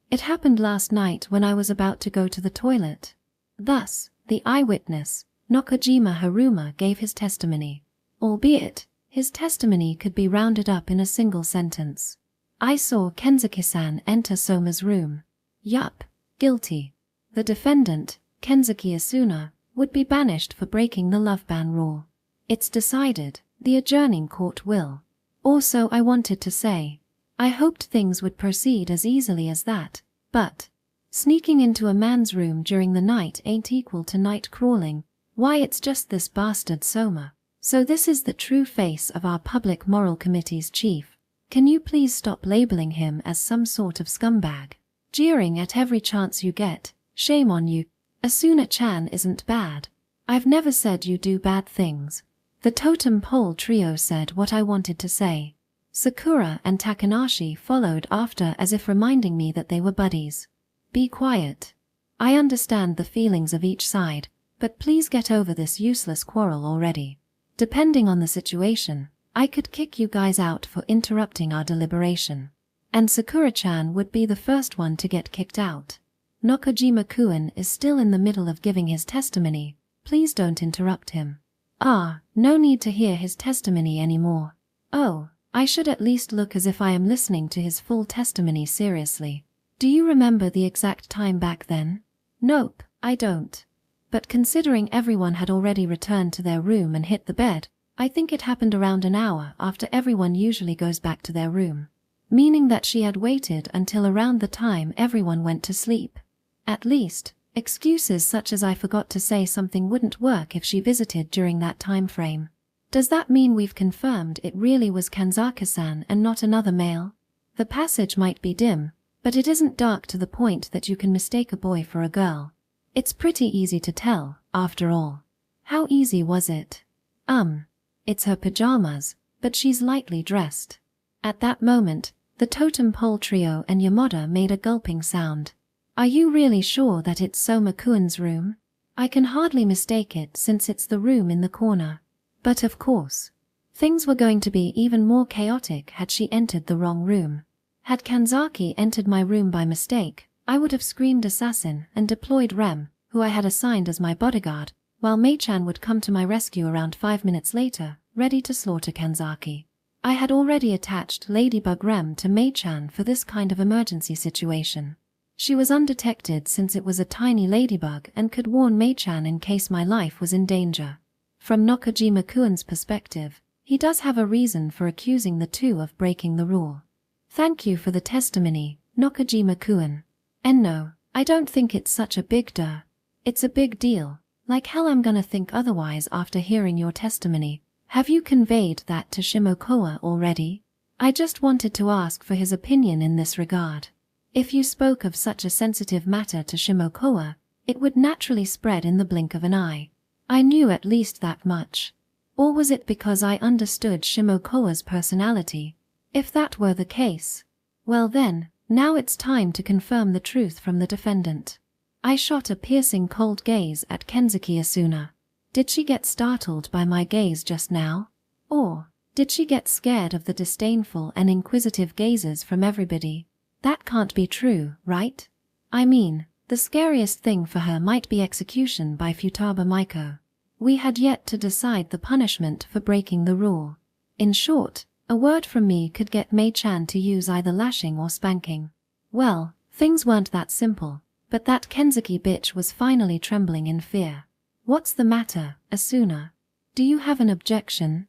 It happened last night when I was about to go to the toilet. Thus, the eyewitness, Nakajima Haruma, gave his testimony. Albeit, his testimony could be rounded up in a single sentence. I saw Kenzuki-san enter Soma's room. Yup, guilty. The defendant, Kenzuki Asuna, would be banished for breaking the love ban rule. It's decided, the adjourning court will. Also I wanted to say, I hoped things would proceed as easily as that, but sneaking into a man's room during the night ain't equal to night crawling. Why, it's just this bastard Soma. So this is the true face of our Public Moral Committee's chief. Can you please stop labeling him as some sort of scumbag? Jeering at every chance you get. Shame on you. Asuna-chan isn't bad. I've never said you do bad things. The totem pole trio said what I wanted to say. Sakura and Takanashi followed after as if reminding me that they were buddies. Be quiet. I understand the feelings of each side, but please get over this useless quarrel already. Depending on the situation, I could kick you guys out for interrupting our deliberation. And Sakura-chan would be the first one to get kicked out. Nakajima-kun is still in the middle of giving his testimony. Please don't interrupt him. No need to hear his testimony anymore. Oh, I should at least look as if I am listening to his full testimony seriously. Do you remember the exact time back then? Nope, I don't. But considering everyone had already returned to their room and hit the bed, I think it happened around an hour after everyone usually goes back to their room. Meaning that she had waited until around the time everyone went to sleep. At least, excuses such as I forgot to say something wouldn't work if she visited during that time frame. Does that mean we've confirmed it really was Kanzaki-san and not another male? The passage might be dim, but it isn't dark to the point that you can mistake a boy for a girl. It's pretty easy to tell, after all. How easy was it? It's her pajamas, but she's lightly dressed. At that moment, the totem pole trio and Yamada made a gulping sound. Are you really sure that it's Soma-kun's room? I can hardly mistake it since it's the room in the corner. But of course, things were going to be even more chaotic had she entered the wrong room. Had Kanzaki entered my room by mistake, I would have screamed assassin and deployed Rem, who I had assigned as my bodyguard, while Mei-chan would come to my rescue around 5 minutes later, ready to slaughter Kanzaki. I had already attached Ladybug Rem to Mei-chan for this kind of emergency situation. She was undetected since it was a tiny ladybug and could warn Mei-chan in case my life was in danger. From Nakajima-kun's perspective, he does have a reason for accusing the two of breaking the rule. Thank you for the testimony, Nakajima-kun. And no, I don't think it's such a big deal. It's a big deal. Like hell I'm gonna think otherwise after hearing your testimony. Have you conveyed that to Shimokoa already? I just wanted to ask for his opinion in this regard. If you spoke of such a sensitive matter to Shimokoa, it would naturally spread in the blink of an eye. I knew at least that much. Or was it because I understood Shimokoa's personality? If that were the case, well then, now it's time to confirm the truth from the defendant. I shot a piercing cold gaze at Kenzuki Asuna. Did she get startled by my gaze just now? Or did she get scared of the disdainful and inquisitive gazes from everybody? That can't be true, right? I mean, the scariest thing for her might be execution by Futaba Maiko. We had yet to decide the punishment for breaking the rule. In short, a word from me could get Mei-chan to use either lashing or spanking. Well, things weren't that simple, but that Kenzuki bitch was finally trembling in fear. What's the matter, Asuna? Do you have an objection?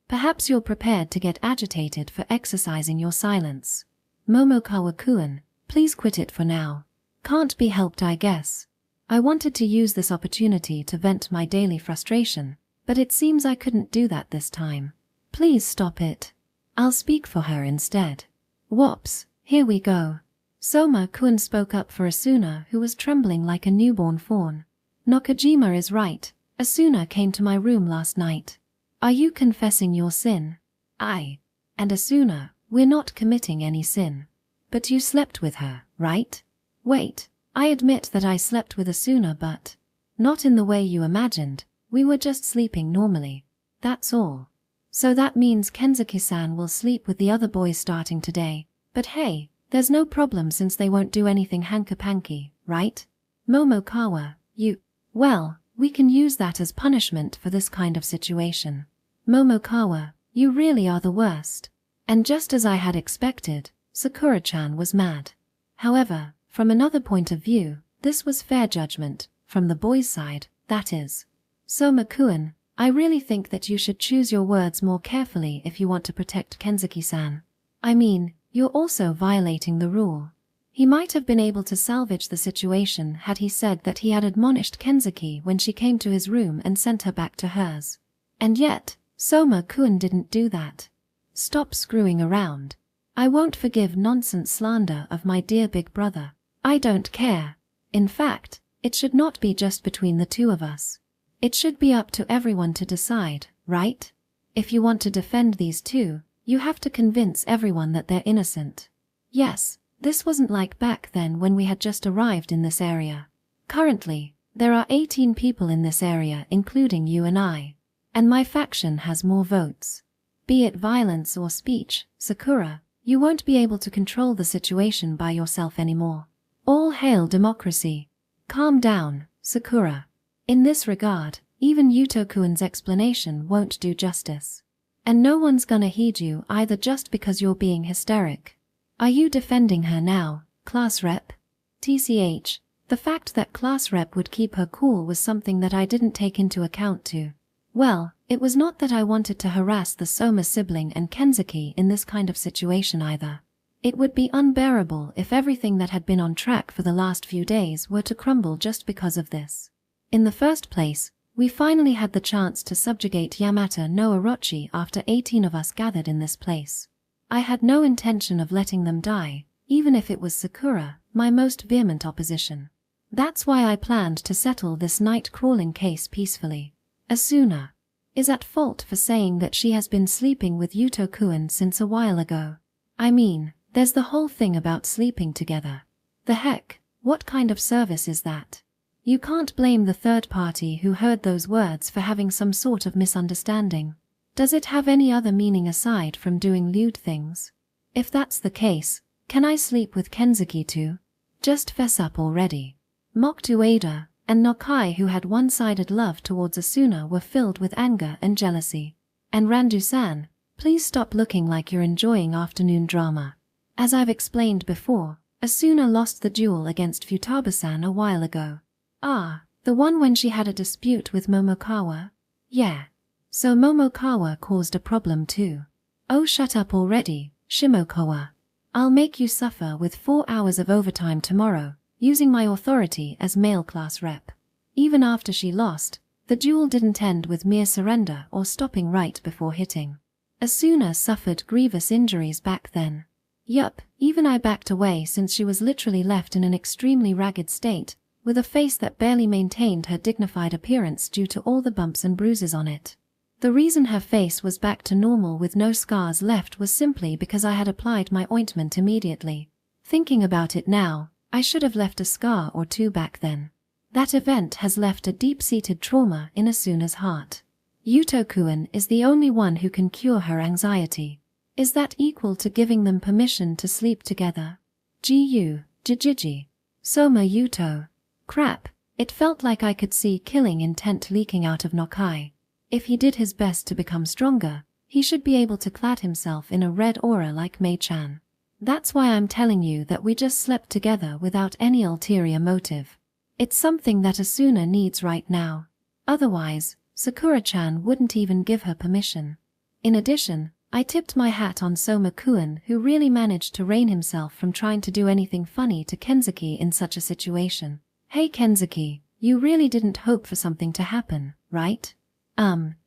Perhaps you're prepared to get agitated for exercising your silence. Momokawa-kun, please quit it for now. Can't be helped, I guess. I wanted to use this opportunity to vent my daily frustration, but it seems I couldn't do that this time. Please stop it. I'll speak for her instead. Whoops, here we go. Soma-kun spoke up for Asuna, who was trembling like a newborn fawn. Nakajima is right. Asuna came to my room last night. Are you confessing your sin? And Asuna, we're not committing any sin. But you slept with her, right? Wait, I admit that I slept with Asuna, but not in the way you imagined. We were just sleeping normally. That's all. So that means Kenzuki-san will sleep with the other boys starting today. But hey, there's no problem since they won't do anything hanky-panky, right? Momokawa, well, we can use that as punishment for this kind of situation. Momokawa, you really are the worst. And just as I had expected, Sakura-chan was mad. However, from another point of view, this was fair judgment, from the boys' side, that is. Soma-kun, I really think that you should choose your words more carefully if you want to protect Kenzuki-san. I mean, you're also violating the rule. He might have been able to salvage the situation had he said that he had admonished Kenzuki when she came to his room and sent her back to hers. And yet, Soma-kun didn't do that. Stop screwing around. I won't forgive nonsense slander of my dear big brother. I don't care. In fact, it should not be just between the two of us. It should be up to everyone to decide, right? If you want to defend these two, you have to convince everyone that they're innocent. Yes, this wasn't like back then when we had just arrived in this area. Currently, there are 18 people in this area including you and I. And my faction has more votes. Be it violence or speech, Sakura, you won't be able to control the situation by yourself anymore. All hail democracy. Calm down, Sakura. In this regard, even Yuto-kun's explanation won't do justice. And no one's gonna heed you either just because you're being hysteric. Are you defending her now, class rep? TCH, the fact that class rep would keep her cool was something that I didn't take into account too. Well, it was not that I wanted to harass the Soma sibling and Kenzuki in this kind of situation either. It would be unbearable if everything that had been on track for the last few days were to crumble just because of this. In the first place, we finally had the chance to subjugate Yamata no Orochi after 18 of us gathered in this place. I had no intention of letting them die, even if it was Sakura, my most vehement opposition. That's why I planned to settle this night-crawling case peacefully. Asuna is at fault for saying that she has been sleeping with Yuto-kun since a while ago. I mean, there's the whole thing about sleeping together. The heck, what kind of service is that? You can't blame the third party who heard those words for having some sort of misunderstanding. Does it have any other meaning aside from doing lewd things? If that's the case, can I sleep with Kenzuki too? Just fess up already. Mocked Ueda and Nokai, who had one-sided love towards Asuna, were filled with anger and jealousy. And Randu-san, please stop looking like you're enjoying afternoon drama. As I've explained before, Asuna lost the duel against Futaba-san a while ago. Ah, the one when she had a dispute with Momokawa? Yeah. So Momokawa caused a problem too. Oh, shut up already, Shimokawa. I'll make you suffer with 4 hours of overtime tomorrow, using my authority as male class rep. Even after she lost, the duel didn't end with mere surrender or stopping right before hitting. Asuna suffered grievous injuries back then. Yup, even I backed away since she was literally left in an extremely ragged state, with a face that barely maintained her dignified appearance due to all the bumps and bruises on it. The reason her face was back to normal with no scars left was simply because I had applied my ointment immediately. Thinking about it now, I should have left a scar or two back then. That event has left a deep-seated trauma in Asuna's heart. Yuto-kun is the only one who can cure her anxiety. Is that equal to giving them permission to sleep together? Jijiji. Soma Yuto. Crap, it felt like I could see killing intent leaking out of Nokai. If he did his best to become stronger, he should be able to clad himself in a red aura like Mei-chan. That's why I'm telling you that we just slept together without any ulterior motive. It's something that Asuna needs right now. Otherwise, Sakura-chan wouldn't even give her permission. In addition, I tipped my hat on Soma-kun, who really managed to rein himself from trying to do anything funny to Kenzuki in such a situation. Hey Kenzuki, you really didn't hope for something to happen, right?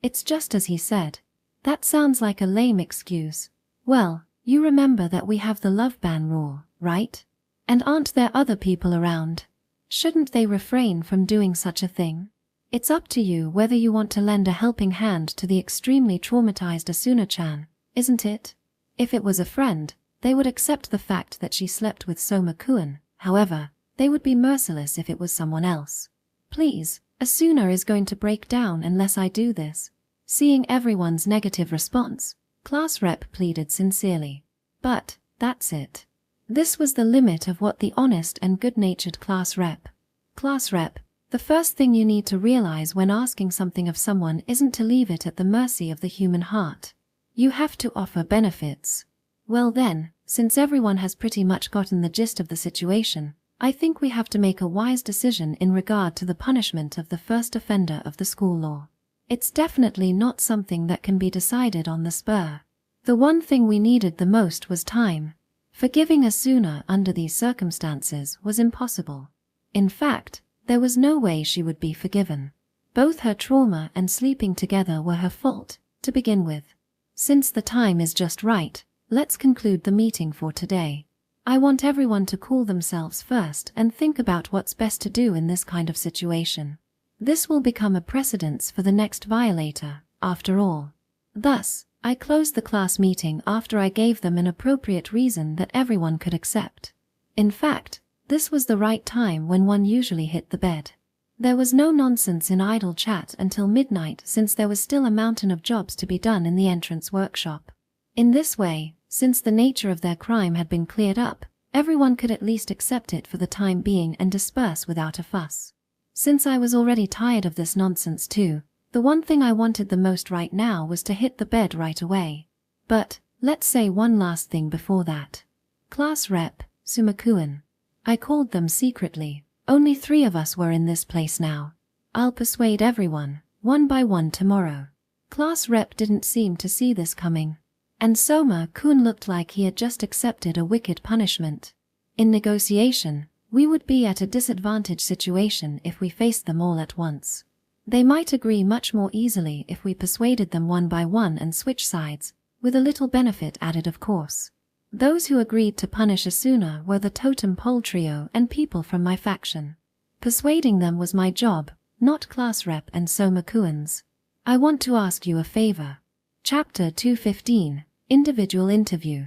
It's just as he said. That sounds like a lame excuse. Well, you remember that we have the love ban rule, right? And aren't there other people around? Shouldn't they refrain from doing such a thing? It's up to you whether you want to lend a helping hand to the extremely traumatized Asuna-chan, isn't it? If it was a friend, they would accept the fact that she slept with Soma-kun. However, they would be merciless if it was someone else. Please, Asuna is going to break down unless I do this. Seeing everyone's negative response, class rep pleaded sincerely. But, that's it. This was the limit of what the honest and good-natured class rep. Class rep, the first thing you need to realize when asking something of someone isn't to leave it at the mercy of the human heart. You have to offer benefits. Well then, since everyone has pretty much gotten the gist of the situation, I think we have to make a wise decision in regard to the punishment of the first offender of the school law. It's definitely not something that can be decided on the spur. The one thing we needed the most was time. Forgiving Asuna under these circumstances was impossible. In fact, there was no way she would be forgiven. Both her trauma and sleeping together were her fault, to begin with. Since the time is just right, let's conclude the meeting for today. I want everyone to cool themselves first and think about what's best to do in this kind of situation. This will become a precedence for the next violator, after all. Thus, I closed the class meeting after I gave them an appropriate reason that everyone could accept. In fact, this was the right time when one usually hit the bed. There was no nonsense in idle chat until midnight since there was still a mountain of jobs to be done in the entrance workshop. In this way, since the nature of their crime had been cleared up, everyone could at least accept it for the time being and disperse without a fuss. Since I was already tired of this nonsense too, the one thing I wanted the most right now was to hit the bed right away. But, let's say one last thing before that. Class Rep, Sumakuen. I called them secretly. Only 3 of us were in this place now. I'll persuade everyone, one by one tomorrow. Class Rep didn't seem to see this coming. And Soma-kun looked like he had just accepted a wicked punishment. In negotiation, we would be at a disadvantaged situation if we faced them all at once. They might agree much more easily if we persuaded them one by one and switch sides, with a little benefit added of course. Those who agreed to punish Asuna were the Totem Pole Trio and people from my faction. Persuading them was my job, not Class Rep and Soma-kuen's. I want to ask you a favor. Chapter 215, Individual Interview.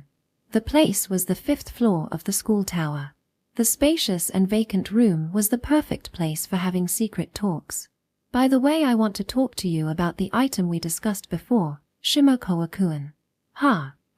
The place was the 5th floor of the school tower. The spacious and vacant room was the perfect place for having secret talks. By the way, I want to talk to you about the item we discussed before, Shimokawa-kun.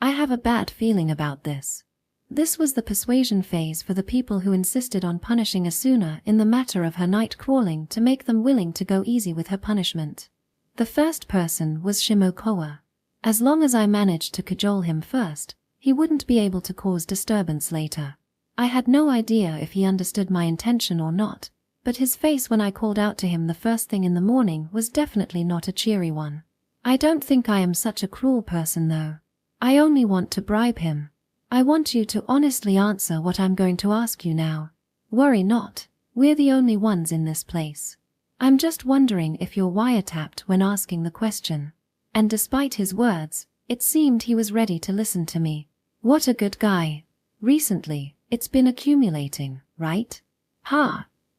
I have a bad feeling about this. This was the persuasion phase for the people who insisted on punishing Asuna in the matter of her night crawling to make them willing to go easy with her punishment. The first person was Shimokawa. As long as I managed to cajole him first, he wouldn't be able to cause disturbance later. I had no idea if he understood my intention or not, but his face when I called out to him the first thing in the morning was definitely not a cheery one. I don't think I am such a cruel person though. I only want to bribe him. I want you to honestly answer what I'm going to ask you now. Worry not, we're the only ones in this place. I'm just wondering if you're wiretapped when asking the question. And despite his words, it seemed he was ready to listen to me. What a good guy. Recently, it's been accumulating, right?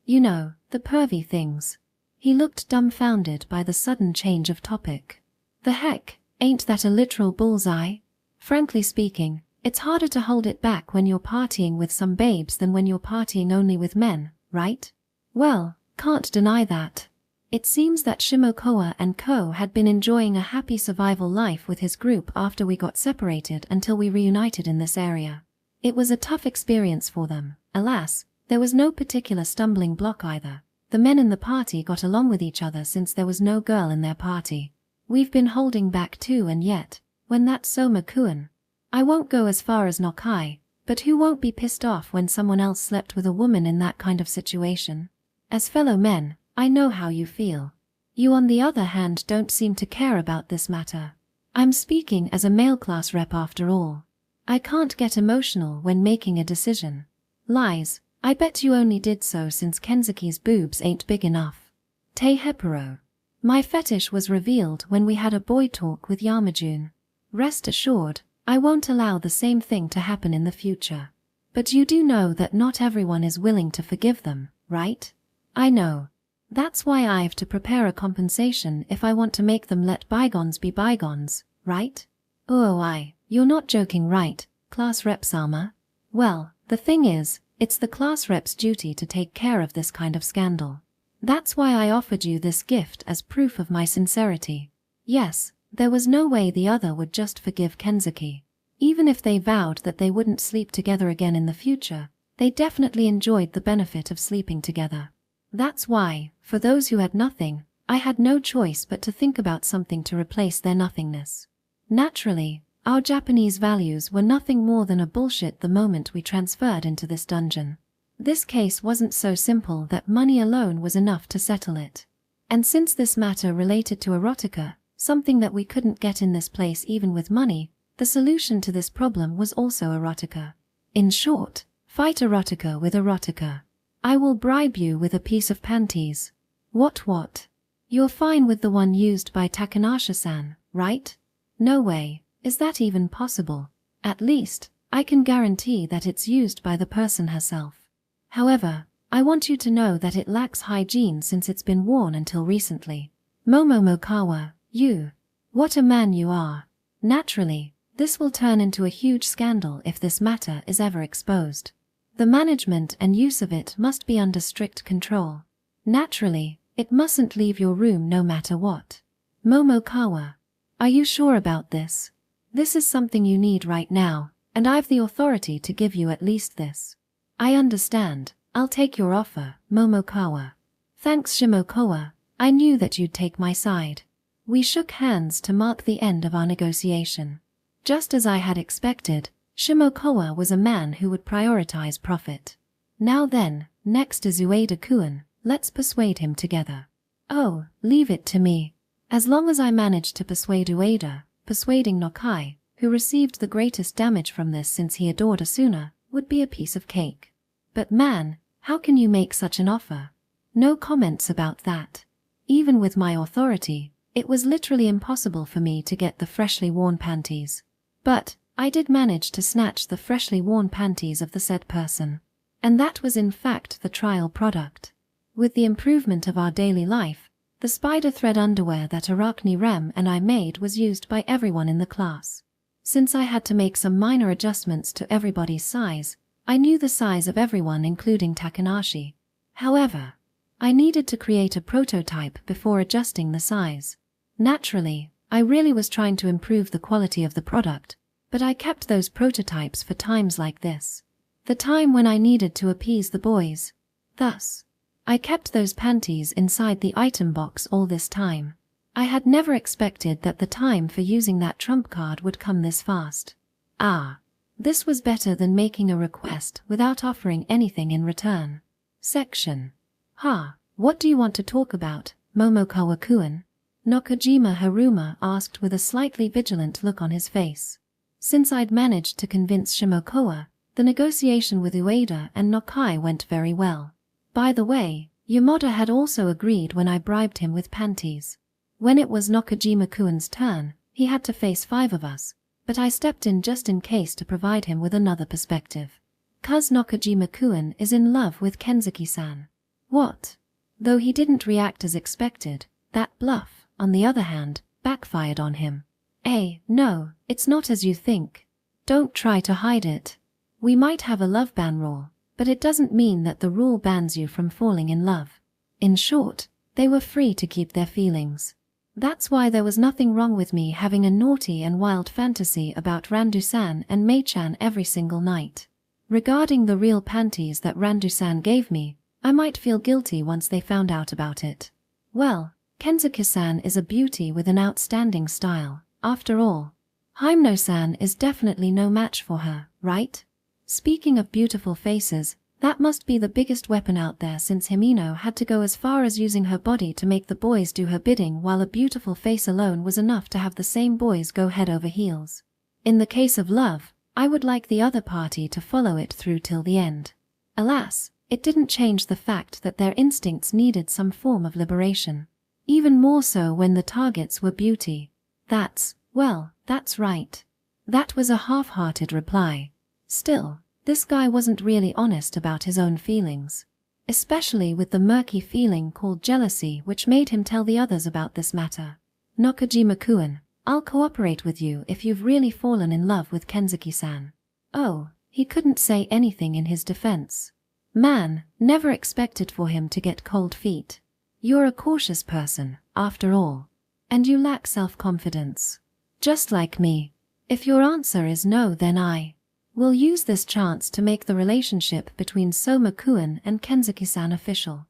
You know, the pervy things. He looked dumbfounded by the sudden change of topic. The heck, ain't that a literal bullseye? Frankly speaking, it's harder to hold it back when you're partying with some babes than when you're partying only with men, right? Well, can't deny that. It seems that Shimokawa and Co. had been enjoying a happy survival life with his group after we got separated until we reunited in this area. It was a tough experience for them. Alas, there was no particular stumbling block either. The men in the party got along with each other since there was no girl in their party. We've been holding back too, and yet, when that Soma-kun, I won't go as far as Nokai, but who won't be pissed off when someone else slept with a woman in that kind of situation? As fellow men, I know how you feel. You on the other hand don't seem to care about this matter. I'm speaking as a male class rep after all. I can't get emotional when making a decision. Lies, I bet you only did so since Kenzuki's boobs ain't big enough. Te Hepuro. My fetish was revealed when we had a boy talk with Yamajun. Rest assured, I won't allow the same thing to happen in the future. But you do know that not everyone is willing to forgive them, right? I know. That's why I've to prepare a compensation if I want to make them let bygones be bygones, right? You're not joking, right, Class Rep Sama? Well, the thing is, it's the class rep's duty to take care of this kind of scandal. That's why I offered you this gift as proof of my sincerity. Yes, there was no way the other would just forgive Kenzuki. Even if they vowed that they wouldn't sleep together again in the future, they definitely enjoyed the benefit of sleeping together. That's why, for those who had nothing, I had no choice but to think about something to replace their nothingness. Naturally, our Japanese values were nothing more than a bullshit the moment we transferred into this dungeon. This case wasn't so simple that money alone was enough to settle it. And since this matter related to erotica, something that we couldn't get in this place even with money, the solution to this problem was also erotica. In short, fight erotica with erotica. I will bribe you with a piece of panties. What? You're fine with the one used by Takanasha-san, right? No way, Is that even possible? At least, I can guarantee that it's used by the person herself. However, I want you to know that it lacks hygiene since it's been worn until recently. Momomokawa, you. What a man you are. Naturally, this will turn into a huge scandal if this matter is ever exposed. The management and use of it must be under strict control. Naturally, it mustn't leave your room no matter what. Momokawa, are you sure about this? This is something you need right now, and I've the authority to give you at least this. I understand. I'll take your offer, Momokawa. Thanks, Shimokawa. I knew that you'd take my side. We shook hands to mark the end of our negotiation. Just as I had expected, Shimokawa was a man who would prioritize profit. Now then, next is Ueda-kun. Let's persuade him together. Oh, leave it to me. As long as I manage to persuade Ueda, persuading Nokai, who received the greatest damage from this since he adored Asuna, would be a piece of cake. But man, how can you make such an offer? No comments about that. Even with my authority, it was literally impossible for me to get the freshly worn panties. But I did manage to snatch the freshly worn panties of the said person. And that was in fact the trial product. With the improvement of our daily life, the spider thread underwear that Arachne Rem and I made was used by everyone in the class. Since I had to make some minor adjustments to everybody's size, I knew the size of everyone including Takanashi. However, I needed to create a prototype before adjusting the size. Naturally, I really was trying to improve the quality of the product, but I kept those prototypes for times like this. The time when I needed to appease the boys. Thus, I kept those panties inside the item box all this time. I had never expected that the time for using that trump card would come this fast. This was better than making a request without offering anything in return. Section. What do you want to talk about, Momokawa-kun? Nakajima Haruma asked with a slightly vigilant look on his face. Since I'd managed to convince Shimokawa, the negotiation with Ueda and Nokai went very well. By the way, Yamada had also agreed when I bribed him with panties. When it was Nakajima-kun's turn, he had to face 5 of us, but I stepped in just in case to provide him with another perspective. 'Cause Nakajima-kun is in love with Kenzuki-san. What? Though he didn't react as expected, that bluff, on the other hand, backfired on him. No, it's not as you think. Don't try to hide it. We might have a love ban rule, but it doesn't mean that the rule bans you from falling in love. In short, they were free to keep their feelings. That's why there was nothing wrong with me having a naughty and wild fantasy about Randu-san and Mei-chan every single night. Regarding the real panties that Randu-san gave me, I might feel guilty once they found out about it. Well, Kenzuki-san is a beauty with an outstanding style, after all. Himeno-san is definitely no match for her, right? Speaking of beautiful faces, that must be the biggest weapon out there since Himeno had to go as far as using her body to make the boys do her bidding, while a beautiful face alone was enough to have the same boys go head over heels. In the case of love, I would like the other party to follow it through till the end. Alas, it didn't change the fact that their instincts needed some form of liberation. Even more so when the targets were beauty. That's right. That was a half-hearted reply. Still, this guy wasn't really honest about his own feelings. Especially with the murky feeling called jealousy which made him tell the others about this matter. Nakajima-kun, I'll cooperate with you if you've really fallen in love with Kenzuki-san. Oh, he couldn't say anything in his defense. Man, never expected for him to get cold feet. You're a cautious person, after all. And you lack self-confidence. Just like me. If your answer is no, then I will use this chance to make the relationship between Soma-kun and Kenzuki-san official.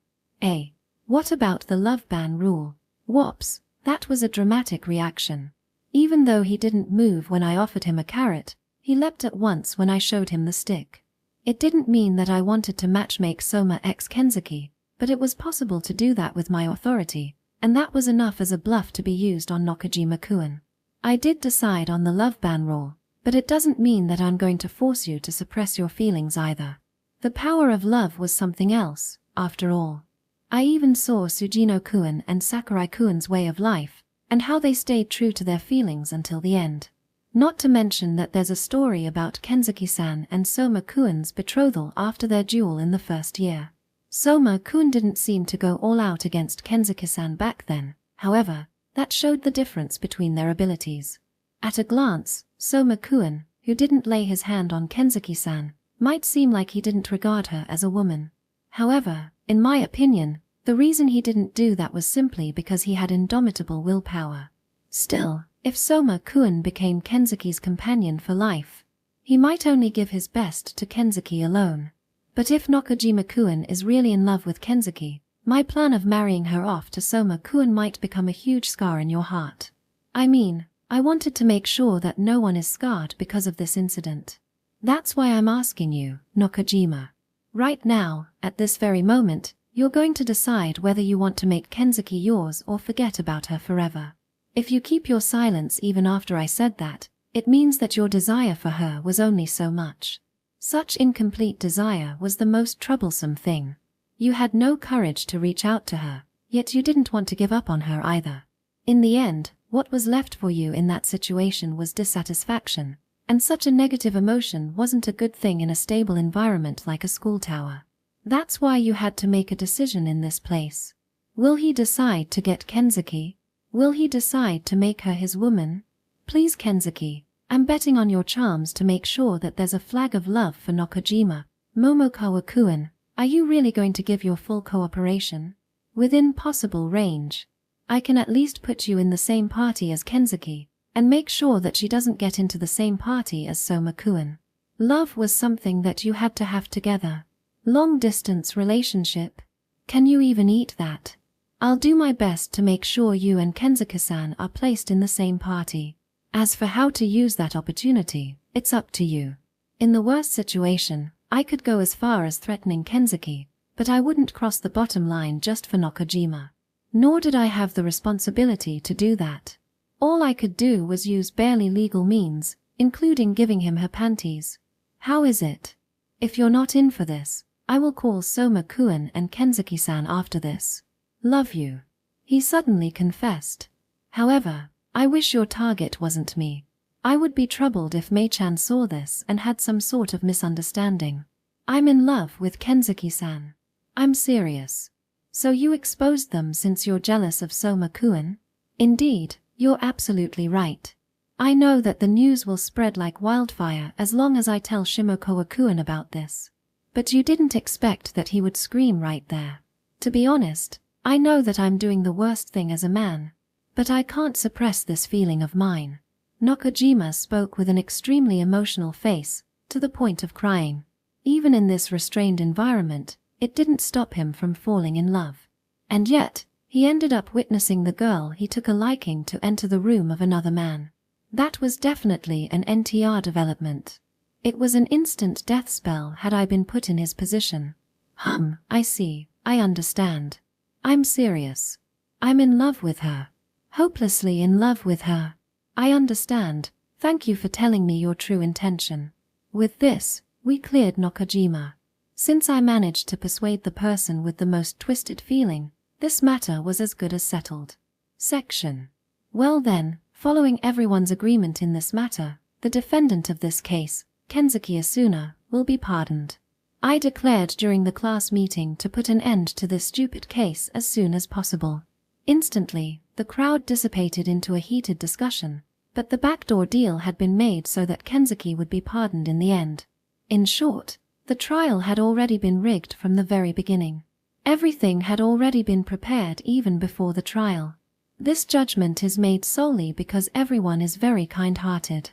What about the love ban rule? Whoops, that was a dramatic reaction. Even though he didn't move when I offered him a carrot, he leapt at once when I showed him the stick. It didn't mean that I wanted to matchmake Soma x Kenzuki, but it was possible to do that with my authority, and that was enough as a bluff to be used on Nakajima-kun. I did decide on the love ban rule, but it doesn't mean that I'm going to force you to suppress your feelings either. The power of love was something else, after all. I even saw Sujino-kun and Sakurai-kun's way of life, and how they stayed true to their feelings until the end. Not to mention that there's a story about Kenzuki-san and Soma-kun's betrothal after their duel in the first year. Soma-kun didn't seem to go all out against Kenzuki-san back then, however, that showed the difference between their abilities. At a glance, Soma-kun, who didn't lay his hand on Kenzuki-san, might seem like he didn't regard her as a woman. However, in my opinion, the reason he didn't do that was simply because he had indomitable willpower. Still, if Soma-kun became Kenzuki's companion for life, he might only give his best to Kenzuki alone. But if Nakajima-kun is really in love with Kenzuki, my plan of marrying her off to Soma-kun might become a huge scar in your heart. I mean, I wanted to make sure that no one is scarred because of this incident. That's why I'm asking you, Nakajima. Right now, at this very moment, you're going to decide whether you want to make Kenzuki yours or forget about her forever. If you keep your silence even after I said that, it means that your desire for her was only so much. Such incomplete desire was the most troublesome thing. You had no courage to reach out to her, yet you didn't want to give up on her either. In the end, what was left for you in that situation was dissatisfaction, and such a negative emotion wasn't a good thing in a stable environment like a school tower. That's why you had to make a decision in this place. Will he decide to get Kenzuki? Will he decide to make her his woman? Please, Kenzuki, I'm betting on your charms to make sure that there's a flag of love for Nakajima. Momokawa-kun, are you really going to give your full cooperation? Within possible range. I can at least put you in the same party as Kenzuki, and make sure that she doesn't get into the same party as Soma-kun. Love was something that you had to have together. Long-distance relationship. Can you even eat that? I'll do my best to make sure you and Kenzuki-san are placed in the same party. As for how to use that opportunity, it's up to you. In the worst situation, I could go as far as threatening Kenzuki, but I wouldn't cross the bottom line just for Nakajima. Nor did I have the responsibility to do that. All I could do was use barely legal means, including giving him her panties. How is it? If you're not in for this, I will call Soma-kun and Kenzuki-san after this. Love you. He suddenly confessed. However, I wish your target wasn't me. I would be troubled if Mei-chan saw this and had some sort of misunderstanding. I'm in love with Kenzuki-san. I'm serious. So you exposed them since you're jealous of Soma-kun? Indeed, you're absolutely right. I know that the news will spread like wildfire as long as I tell Shimokawa-kun about this. But you didn't expect that he would scream right there. To be honest, I know that I'm doing the worst thing as a man. But I can't suppress this feeling of mine. Nakajima spoke with an extremely emotional face, to the point of crying. Even in this restrained environment, it didn't stop him from falling in love. And yet, he ended up witnessing the girl he took a liking to enter the room of another man. That was definitely an NTR development. It was an instant death spell had I been put in his position. I see, I understand. I'm serious. I'm in love with her. Hopelessly in love with her. I understand. Thank you for telling me your true intention. With this, we cleared Nakajima. Since I managed to persuade the person with the most twisted feeling, this matter was as good as settled. Section. Well then, following everyone's agreement in this matter, the defendant of this case, Kenzuki Asuna, will be pardoned. I declared during the class meeting to put an end to this stupid case as soon as possible. Instantly, the crowd dissipated into a heated discussion, but the backdoor deal had been made so that Kenzuki would be pardoned in the end. In short, the trial had already been rigged from the very beginning. Everything had already been prepared even before the trial. This judgment is made solely because everyone is very kind-hearted.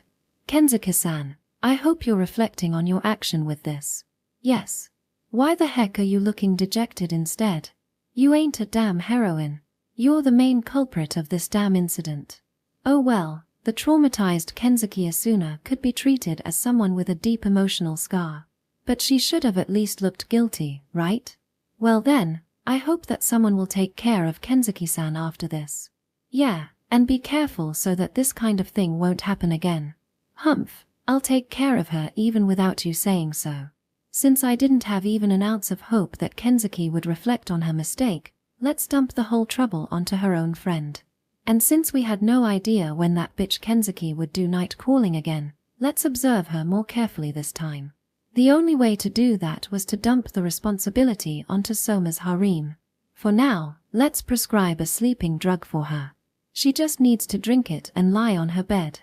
Kenzuki-san, I hope you're reflecting on your action with this. Yes. Why the heck are you looking dejected instead? You ain't a damn heroine. You're the main culprit of this damn incident. Oh well, the traumatized Kenzuki Asuna could be treated as someone with a deep emotional scar. But she should have at least looked guilty, right? Well then, I hope that someone will take care of Kenzuki-san after this. Yeah, and be careful so that this kind of thing won't happen again. Humph, I'll take care of her even without you saying so. Since I didn't have even an ounce of hope that Kenzuki would reflect on her mistake, let's dump the whole trouble onto her own friend. And since we had no idea when that bitch Kenzuki would do night calling again, let's observe her more carefully this time. The only way to do that was to dump the responsibility onto Soma's harem. For now, let's prescribe a sleeping drug for her. She just needs to drink it and lie on her bed.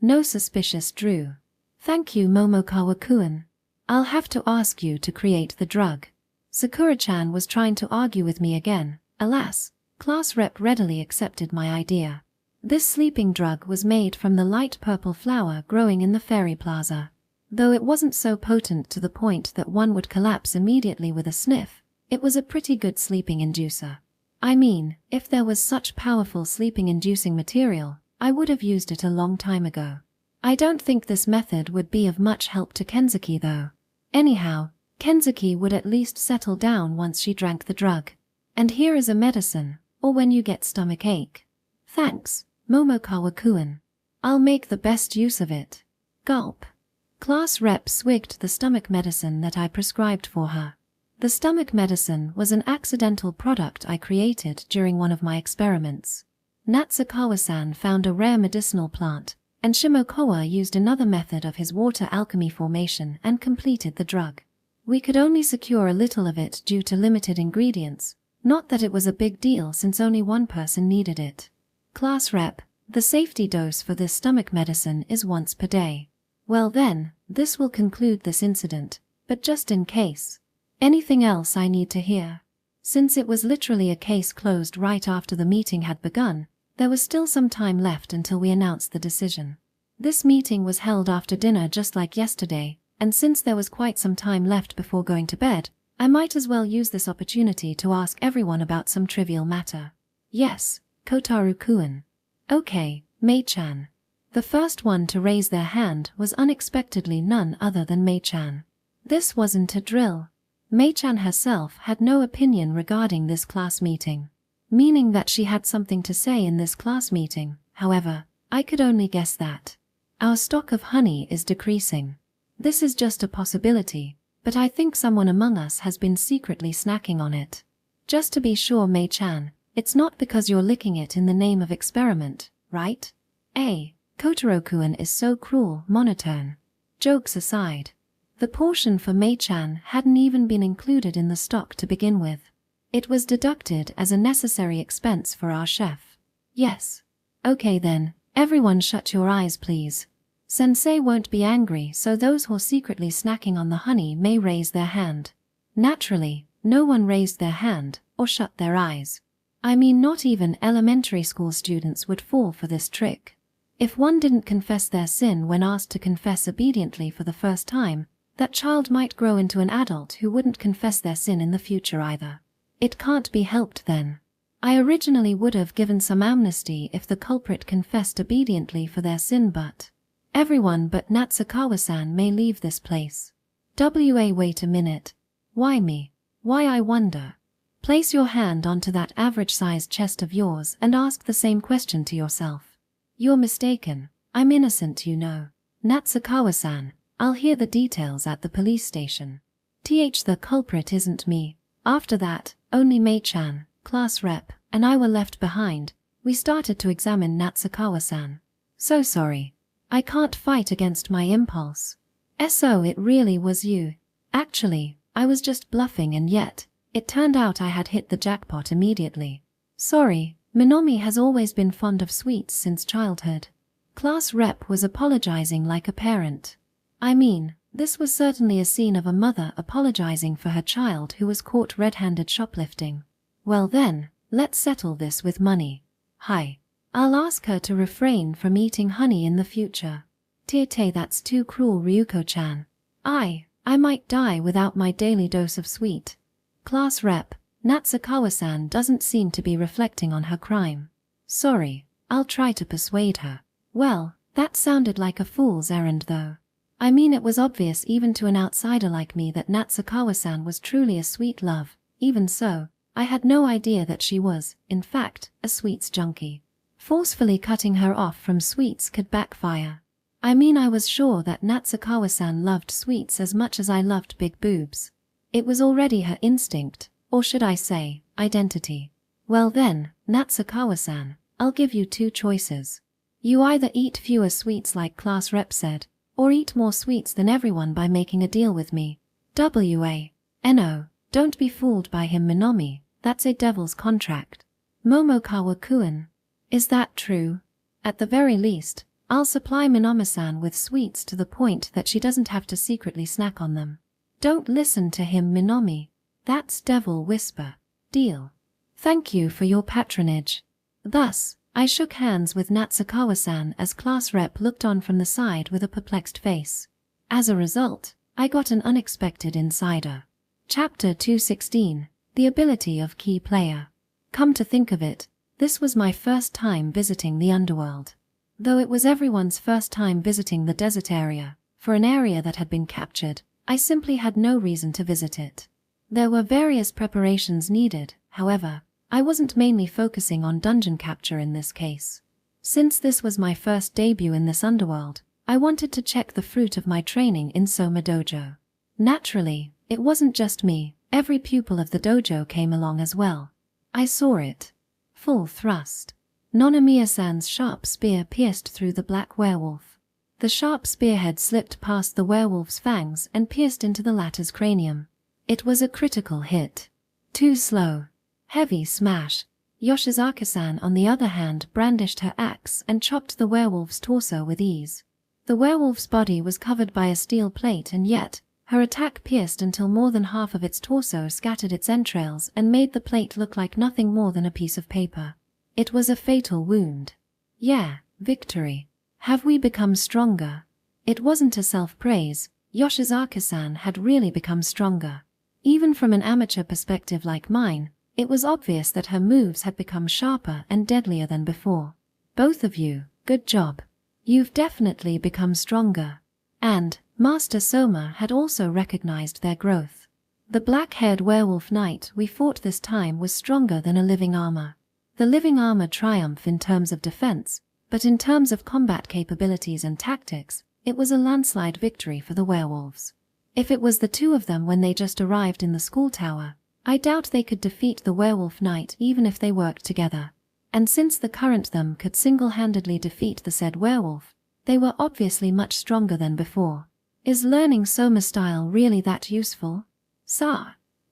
No suspicious Drew. Thank you, Momokawa-kun. I'll have to ask you to create the drug. Sakura-chan was trying to argue with me again. Alas, class rep readily accepted my idea. This sleeping drug was made from the light purple flower growing in the fairy plaza. Though it wasn't so potent to the point that one would collapse immediately with a sniff, it was a pretty good sleeping inducer. I mean, if there was such powerful sleeping-inducing material, I would have used it a long time ago. I don't think this method would be of much help to Kenzuki though. Anyhow, Kenzuki would at least settle down once she drank the drug. And here is a medicine, or when you get stomach ache. Thanks, Momokawa-kun. I'll make the best use of it. Gulp. Class rep swigged the stomach medicine that I prescribed for her. The stomach medicine was an accidental product I created during one of my experiments. Natsukawa-san found a rare medicinal plant, and Shimokawa used another method of his water alchemy formation and completed the drug. We could only secure a little of it due to limited ingredients, not that it was a big deal since only one person needed it. Class rep, the safety dose for this stomach medicine is once per day. Well then, this will conclude this incident, but just in case. Anything else I need to hear? Since it was literally a case closed right after the meeting had begun, there was still some time left until we announced the decision. This meeting was held after dinner just like yesterday, and since there was quite some time left before going to bed, I might as well use this opportunity to ask everyone about some trivial matter. Yes, Kotaro-kun. Okay, Mei-chan. The first one to raise their hand was unexpectedly none other than Mei-chan. This wasn't a drill. Mei-chan herself had no opinion regarding this class meeting, meaning that she had something to say in this class meeting. However, I could only guess that our stock of honey is decreasing. This is just a possibility, but I think someone among us has been secretly snacking on it. Just to be sure, Mei-chan, it's not because you're licking it in the name of experiment, right? Kotaro-kun is so cruel, monotone. Jokes aside, the portion for Mei-chan hadn't even been included in the stock to begin with. It was deducted as a necessary expense for our chef. Yes. Okay then, everyone shut your eyes please. Sensei won't be angry, so those who are secretly snacking on the honey may raise their hand. Naturally, no one raised their hand or shut their eyes. I mean, not even elementary school students would fall for this trick. If one didn't confess their sin when asked to confess obediently for the first time, that child might grow into an adult who wouldn't confess their sin in the future either. It can't be helped then. I originally would have given some amnesty if the culprit confessed obediently for their sin, but everyone but Natsukawa-san may leave this place. Wait a minute. Why me? Why, I wonder. Place your hand onto that average-sized chest of yours and ask the same question to yourself. You're mistaken. I'm innocent, you know. Natsukawa-san, I'll hear the details at the police station. The culprit isn't me. After that, only Mei-chan, class rep, and I were left behind. We started to examine Natsukawa-san. So sorry. I can't fight against my impulse. So it really was you. Actually, I was just bluffing, and yet it turned out I had hit the jackpot immediately. Sorry, Minomi has always been fond of sweets since childhood. Class rep was apologizing like a parent. I mean, this was certainly a scene of a mother apologizing for her child who was caught red-handed shoplifting. Well then, let's settle this with money. Hi. I'll ask her to refrain from eating honey in the future. That's too cruel, Ryuko-chan. I might die without my daily dose of sweet. Class rep, Natsukawa-san doesn't seem to be reflecting on her crime. Sorry, I'll try to persuade her. Well, that sounded like a fool's errand though. I mean, it was obvious even to an outsider like me that Natsukawa-san was truly a sweet love. Even so, I had no idea that she was, in fact, a sweets junkie. Forcefully cutting her off from sweets could backfire. I mean, I was sure that Natsukawa-san loved sweets as much as I loved big boobs. It was already her instinct, or should I say, identity. Well then, Natsukawa-san, I'll give you two choices. You either eat fewer sweets like class rep said, or eat more sweets than everyone by making a deal with me. No, don't be fooled by him, Minomi, that's a devil's contract. Momokawa-kun. Is that true? At the very least, I'll supply Minami-san with sweets to the point that she doesn't have to secretly snack on them. Don't listen to him, Minomi. That's devil whisper. Deal. Thank you for your patronage. Thus, I shook hands with Natsukawa-san as class rep looked on from the side with a perplexed face. As a result, I got an unexpected insider. Chapter 216, The Ability of Key Player. Come to think of it, this was my first time visiting the Underworld. Though it was everyone's first time visiting the desert area, for an area that had been captured, I simply had no reason to visit it. There were various preparations needed, however, I wasn't mainly focusing on dungeon capture in this case. Since this was my first debut in this underworld, I wanted to check the fruit of my training in Soma Dojo. Naturally, it wasn't just me, every pupil of the dojo came along as well. I saw it. Full thrust. Nonomiya-san's sharp spear pierced through the black werewolf. The sharp spearhead slipped past the werewolf's fangs and pierced into the latter's cranium. It was a critical hit. Too slow. Heavy smash. Yoshizaki-san on the other hand brandished her axe and chopped the werewolf's torso with ease. The werewolf's body was covered by a steel plate and yet, her attack pierced until more than half of its torso scattered its entrails and made the plate look like nothing more than a piece of paper. It was a fatal wound. Yeah, victory. Have we become stronger? It wasn't a self-praise, Yoshizaki-san had really become stronger. Even from an amateur perspective like mine, it was obvious that her moves had become sharper and deadlier than before. Both of you, good job. You've definitely become stronger. And, Master Soma had also recognized their growth. The black-haired werewolf knight we fought this time was stronger than a living armor. The living armor triumphed in terms of defense, but in terms of combat capabilities and tactics, it was a landslide victory for the werewolves. If it was the two of them when they just arrived in the school tower, I doubt they could defeat the werewolf knight even if they worked together. And since the current them could single-handedly defeat the said werewolf, they were obviously much stronger than before. Is learning Soma style really that useful?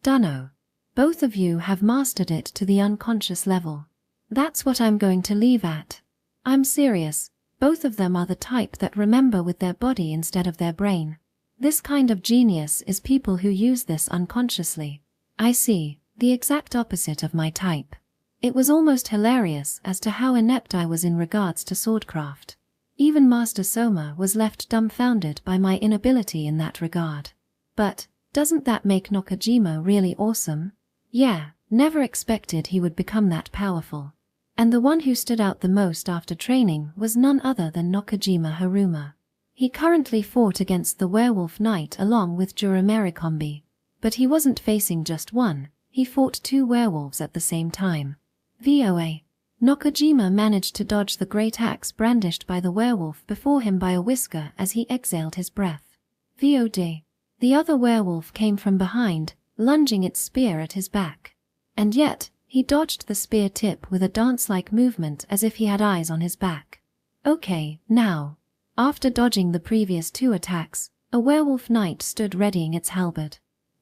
Dunno. Both of you have mastered it to the unconscious level. That's what I'm going to leave at. I'm serious, both of them are the type that remember with their body instead of their brain. This kind of genius is people who use this unconsciously. I see, the exact opposite of my type. It was almost hilarious as to how inept I was in regards to swordcraft. Even Master Soma was left dumbfounded by my inability in that regard. But, doesn't that make Nakajima really awesome? Yeah, never expected he would become that powerful. And the one who stood out the most after training was none other than Nakajima Haruma. He currently fought against the werewolf knight along with Jurameri Kombi. But he wasn't facing just one, he fought two werewolves at the same time. VOA. Nakajima managed to dodge the great axe brandished by the werewolf before him by a whisker as he exhaled his breath. VOD. The other werewolf came from behind, lunging its spear at his back. And yet, he dodged the spear tip with a dance-like movement as if he had eyes on his back. Okay, now. After dodging the previous two attacks, a werewolf knight stood readying its halberd.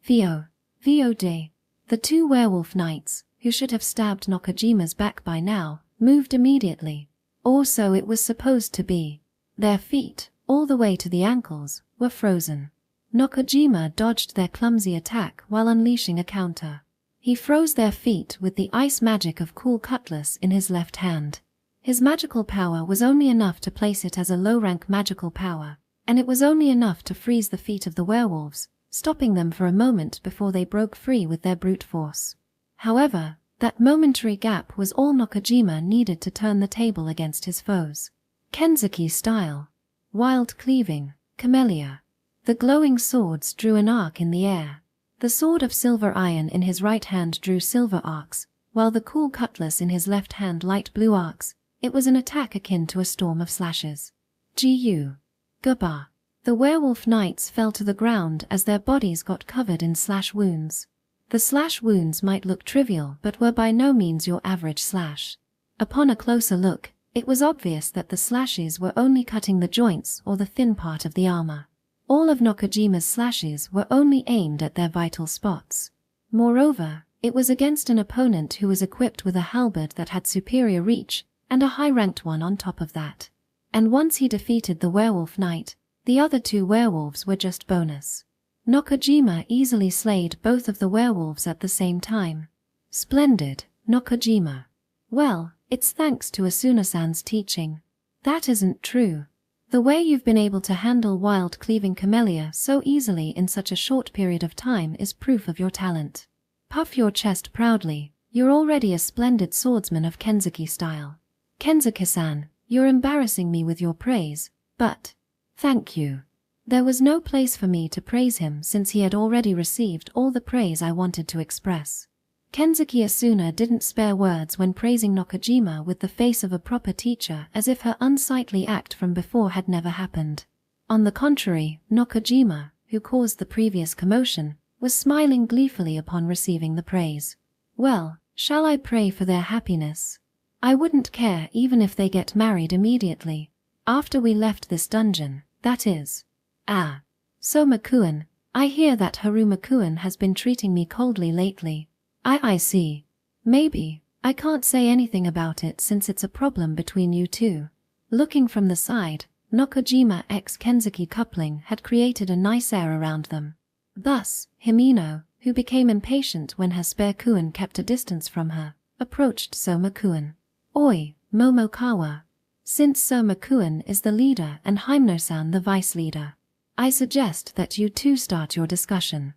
VOD. The two werewolf knights, who should have stabbed Nakajima's back by now, moved immediately. Or so it was supposed to be. Their feet, all the way to the ankles, were frozen. Nakajima dodged their clumsy attack while unleashing a counter. He froze their feet with the ice magic of Cool Cutlass in his left hand. His magical power was only enough to place it as a low-rank magical power, and it was only enough to freeze the feet of the werewolves, stopping them for a moment before they broke free with their brute force. However, that momentary gap was all Nakajima needed to turn the table against his foes. Kenzuki style. Wild cleaving, camellia. The glowing swords drew an arc in the air. The sword of silver iron in his right hand drew silver arcs, while the cool cutlass in his left hand light blue arcs. It was an attack akin to a storm of slashes. Gaba. The werewolf knights fell to the ground as their bodies got covered in slash wounds. The slash wounds might look trivial but were by no means your average slash. Upon a closer look, it was obvious that the slashes were only cutting the joints or the thin part of the armor. All of Nokojima's slashes were only aimed at their vital spots. Moreover, it was against an opponent who was equipped with a halberd that had superior reach, and a high-ranked one on top of that. And once he defeated the werewolf knight, the other two werewolves were just bonus. Nokojima easily slayed both of the werewolves at the same time. Splendid, Nokojima. Well, it's thanks to Asuna-san's teaching. That isn't true. The way you've been able to handle wild cleaving camellia so easily in such a short period of time is proof of your talent. Puff your chest proudly, you're already a splendid swordsman of Kenzuki style. Kenzuki-san, you're embarrassing me with your praise, but… thank you. There was no place for me to praise him since he had already received all the praise I wanted to express. Kenzuki Asuna didn't spare words when praising Nokojima with the face of a proper teacher as if her unsightly act from before had never happened. On the contrary, Nokojima, who caused the previous commotion, was smiling gleefully upon receiving the praise. Well, shall I pray for their happiness? I wouldn't care even if they get married immediately. After we left this dungeon, that is. Ah. So Makuen, I hear that Haru-Makuen has been treating me coldly lately. I see. Maybe. I can't say anything about it since it's a problem between you two. Looking from the side, Nokojima x Kenzuki coupling had created a nice air around them. Thus, Himino, who became impatient when her spare Kuen kept a distance from her, approached Soma-kun. Oi, Momokawa. Since Soma-kun is the leader and Himino-san the vice leader, I suggest that you two start your discussion.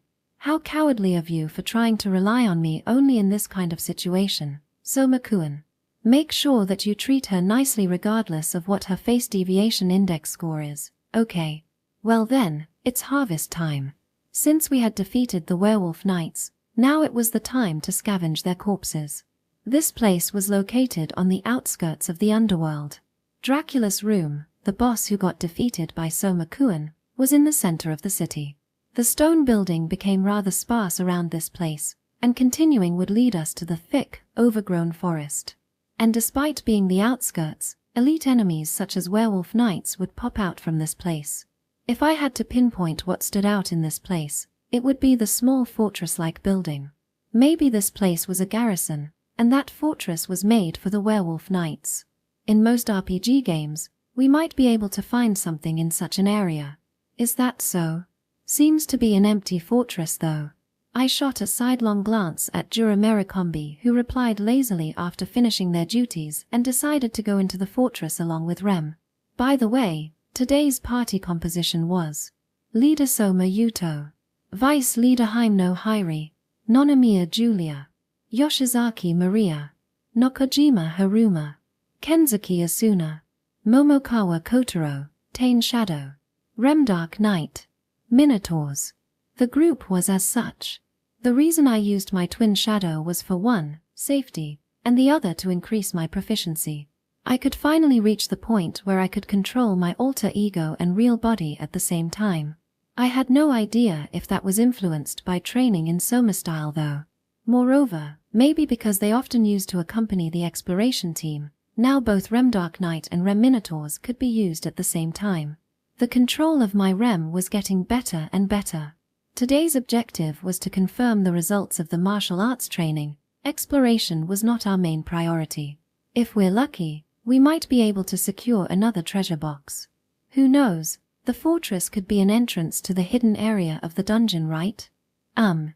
How cowardly of you for trying to rely on me only in this kind of situation, Soma-kun. Make sure that you treat her nicely regardless of what her face deviation index score is, okay? Well then, it's harvest time. Since we had defeated the werewolf knights, now it was the time to scavenge their corpses. This place was located on the outskirts of the underworld. Dracula's room, the boss who got defeated by Soma-kun, was in the center of the city. The stone building became rather sparse around this place, and continuing would lead us to the thick, overgrown forest. And despite being the outskirts, elite enemies such as werewolf knights would pop out from this place. If I had to pinpoint what stood out in this place, it would be the small fortress-like building. Maybe this place was a garrison, and that fortress was made for the werewolf knights. In most RPG games, we might be able to find something in such an area. Is that so? Seems to be an empty fortress though. I shot a sidelong glance at Juramerikombi, who replied lazily after finishing their duties and decided to go into the fortress along with Rem. By the way, today's party composition was Leader Soma Yuto, Vice Leader Himeno Hairi, Nonomiya Julia, Yoshizaki Maria, Nokojima Haruma, Kenzuki Asuna, Momokawa Kotaro, Tain Shadow, Rem Dark Knight, Minotaurs. The group was as such. The reason I used my twin shadow was for one, safety, and the other to increase my proficiency. I could finally reach the point where I could control my alter ego and real body at the same time. I had no idea if that was influenced by training in Soma style though. Moreover, maybe because they often used to accompany the exploration team, now both Rem Dark Knight and Rem Minotaurs could be used at the same time. The control of my Rem was getting better and better. Today's objective was to confirm the results of the martial arts training. Exploration was not our main priority. If we're lucky, we might be able to secure another treasure box. Who knows, the fortress could be an entrance to the hidden area of the dungeon, right?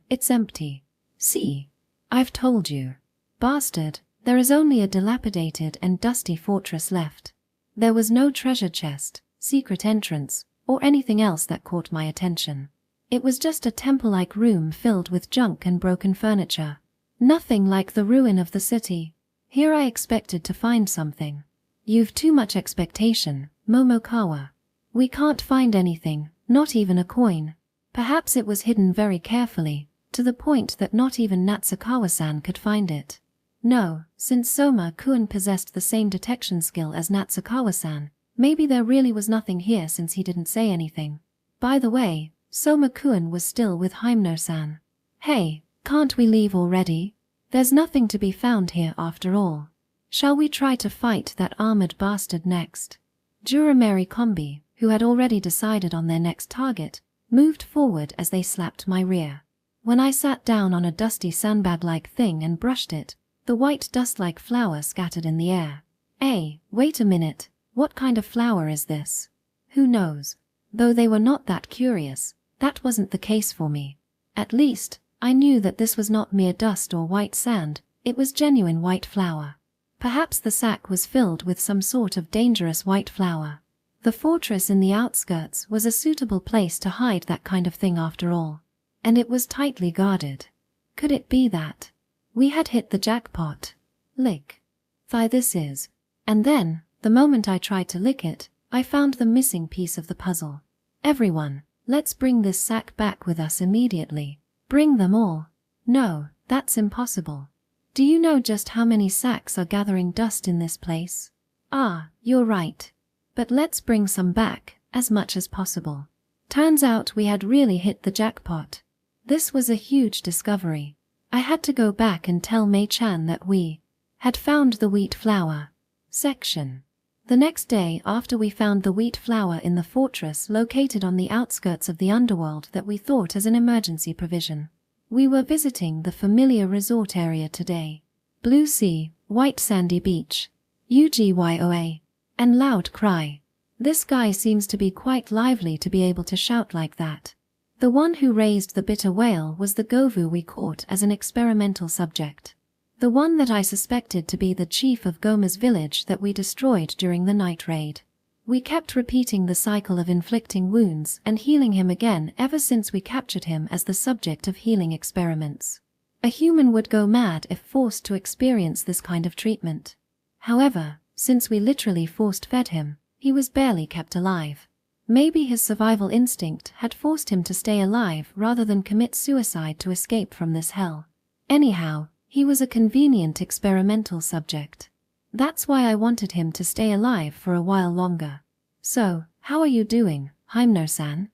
It's empty. See? I've told you. Bastard, there is only a dilapidated and dusty fortress left. There was no treasure chest, secret entrance, or anything else that caught my attention. It was just a temple-like room filled with junk and broken furniture. Nothing like the ruin of the city. Here I expected to find something. You've too much expectation, Momokawa. We can't find anything, not even a coin. Perhaps it was hidden very carefully, to the point that not even Natsukawa-san could find it. No, since Soma-kun possessed the same detection skill as Natsukawa-san, maybe there really was nothing here since he didn't say anything. By the way, Soma-kun was still with Himeno-san. Hey, can't we leave already? There's nothing to be found here after all. Shall we try to fight that armored bastard next? Juramary Combi, who had already decided on their next target, moved forward as they slapped my rear. When I sat down on a dusty sandbag-like thing and brushed it, the white dust-like flour scattered in the air. Wait a minute, what kind of flour is this? Who knows? Though they were not that curious, that wasn't the case for me. At least, I knew that this was not mere dust or white sand, it was genuine white flour. Perhaps the sack was filled with some sort of dangerous white flour. The fortress in the outskirts was a suitable place to hide that kind of thing after all. And it was tightly guarded. Could it be that we had hit the jackpot? Lick. This is. And then, the moment I tried to lick it, I found the missing piece of the puzzle. Everyone, let's bring this sack back with us immediately. Bring them all. No, that's impossible. Do you know just how many sacks are gathering dust in this place? You're right. But let's bring some back, as much as possible. Turns out we had really hit the jackpot. This was a huge discovery. I had to go back and tell Mei-chan that we had found the wheat flour. Section. The next day after we found the wheat flour in the fortress located on the outskirts of the underworld that we thought as an emergency provision, we were visiting the familiar resort area today. Blue sea, white sandy beach, UGYOA, and loud cry. This guy seems to be quite lively to be able to shout like that. The one who raised the bitter wail was the Govu we caught as an experimental subject. The one that I suspected to be the chief of Goma's village that we destroyed during the night raid. We kept repeating the cycle of inflicting wounds and healing him again ever since we captured him as the subject of healing experiments. A human would go mad if forced to experience this kind of treatment. However, since we literally force-fed him, he was barely kept alive. Maybe his survival instinct had forced him to stay alive rather than commit suicide to escape from this hell. Anyhow, he was a convenient experimental subject. That's why I wanted him to stay alive for a while longer. So, how are you doing, Hypno-san?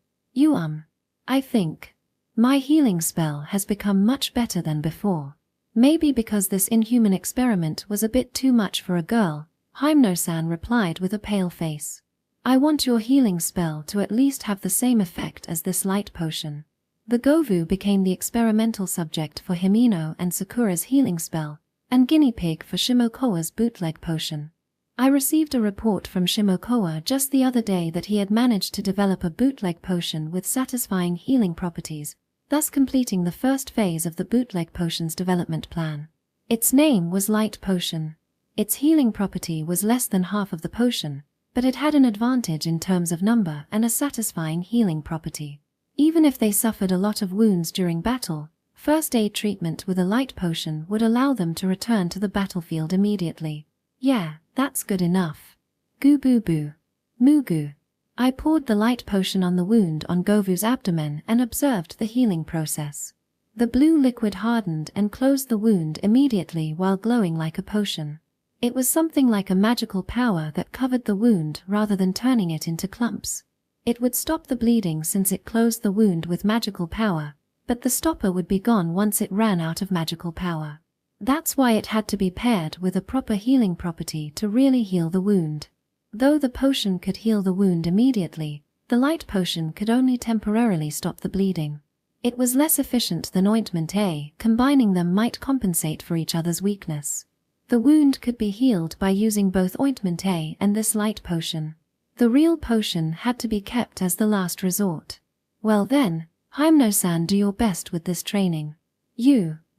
I think my healing spell has become much better than before. Maybe because this inhuman experiment was a bit too much for a girl, Hypno-san replied with a pale face. I want your healing spell to at least have the same effect as this light potion. The Govu became the experimental subject for Himino and Sakura's healing spell, and guinea pig for Shimokawa's bootleg potion. I received a report from Shimokawa just the other day that he had managed to develop a bootleg potion with satisfying healing properties, thus completing the first phase of the bootleg potion's development plan. Its name was Light Potion. Its healing property was less than half of the potion, but it had an advantage in terms of number and a satisfying healing property. Even if they suffered a lot of wounds during battle, first aid treatment with a light potion would allow them to return to the battlefield immediately. Yeah, that's good enough. Goo boo boo. Mugu. I poured the light potion on the wound on Govu's abdomen and observed the healing process. The blue liquid hardened and closed the wound immediately while glowing like a potion. It was something like a magical power that covered the wound rather than turning it into clumps. It would stop the bleeding since it closed the wound with magical power, but the stopper would be gone once it ran out of magical power. That's why it had to be paired with a proper healing property to really heal the wound. Though the potion could heal the wound immediately, the light potion could only temporarily stop the bleeding. It was less efficient than ointment A, combining them might compensate for each other's weakness. The wound could be healed by using both ointment A and this light potion. The real potion had to be kept as the last resort. Well then, Hypno-san, do your best with this training.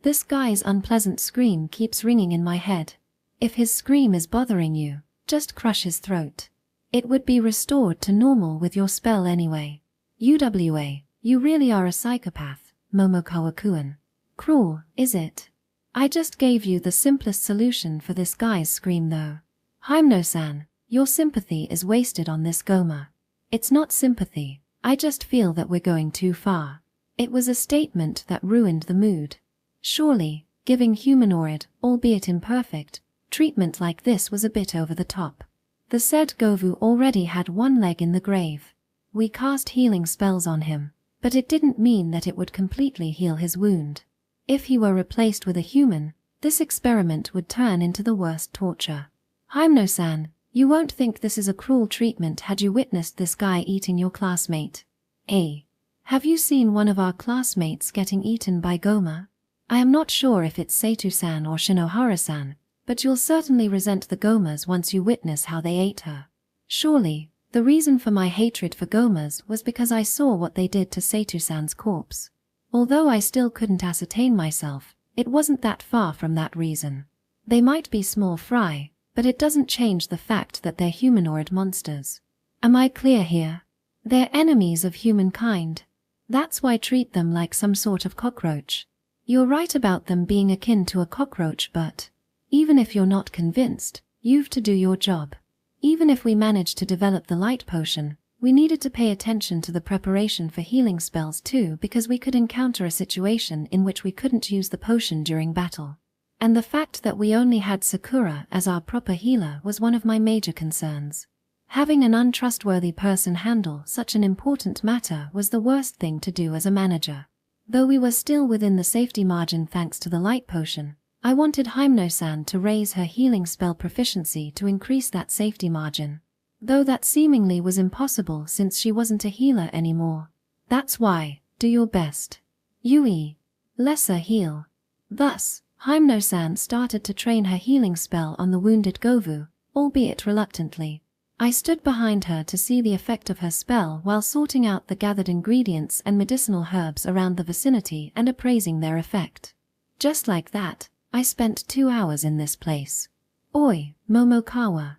This guy's unpleasant scream keeps ringing in my head. If his scream is bothering you, just crush his throat. It would be restored to normal with your spell anyway. UWA, you really are a psychopath, Momokawa-kun. Cruel, is it? I just gave you the simplest solution for this guy's scream though. Hypno-san, your sympathy is wasted on this Goma. It's not sympathy, I just feel that we're going too far. It was a statement that ruined the mood. Surely, giving humanoid, albeit imperfect, treatment like this was a bit over the top. The said Govu already had one leg in the grave. We cast healing spells on him, but it didn't mean that it would completely heal his wound. If he were replaced with a human, This experiment would turn into the worst torture. Hypno-san, you won't think this is a cruel treatment had you witnessed this guy eating your classmate. Have you seen one of our classmates getting eaten by Goma? I am not sure if it's Seitu-san or Shinohara-san, but you'll certainly resent the Gomas once you witness how they ate her. Surely, the reason for my hatred for Gomas was because I saw what they did to Seitu-san's corpse. Although I still couldn't ascertain myself, it wasn't that far from that reason. They might be small fry, but it doesn't change the fact that they're humanoid monsters. Am I clear here? They're enemies of humankind. That's why treat them like some sort of cockroach. You're right about them being akin to a cockroach, but even if you're not convinced, you've to do your job. Even if we managed to develop the light potion, we needed to pay attention to the preparation for healing spells too, because we could encounter a situation in which we couldn't use the potion during battle. And the fact that we only had Sakura as our proper healer was one of my major concerns. Having an untrustworthy person handle such an important matter was the worst thing to do as a manager. Though we were still within the safety margin thanks to the light potion, I wanted Hypno-san to raise her healing spell proficiency to increase that safety margin. Though that seemingly was impossible since she wasn't a healer anymore. That's why, do your best. Yui. Lesser heal. Thus, Hypno-san started to train her healing spell on the wounded Govu, albeit reluctantly. I stood behind her to see the effect of her spell while sorting out the gathered ingredients and medicinal herbs around the vicinity and appraising their effect. Just like that, I spent 2 hours in this place. Oi, Momokawa.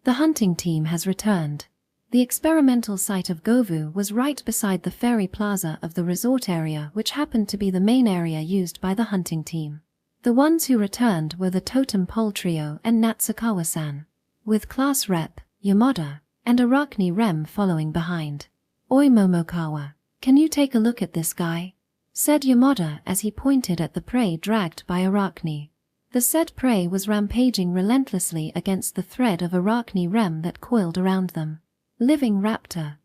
The hunting team has returned. The experimental site of Govu was right beside the ferry plaza of the resort area, which happened to be the main area used by the hunting team. The ones who returned were the Totem Pole Trio and Natsukawa-san, with class rep, Yamada, and Arachne Rem following behind. Oi Momokawa, can you take a look at this guy? Said Yamada as he pointed at the prey dragged by Arachne. The said prey was rampaging relentlessly against the thread of Arachne Rem that coiled around them. Living raptor,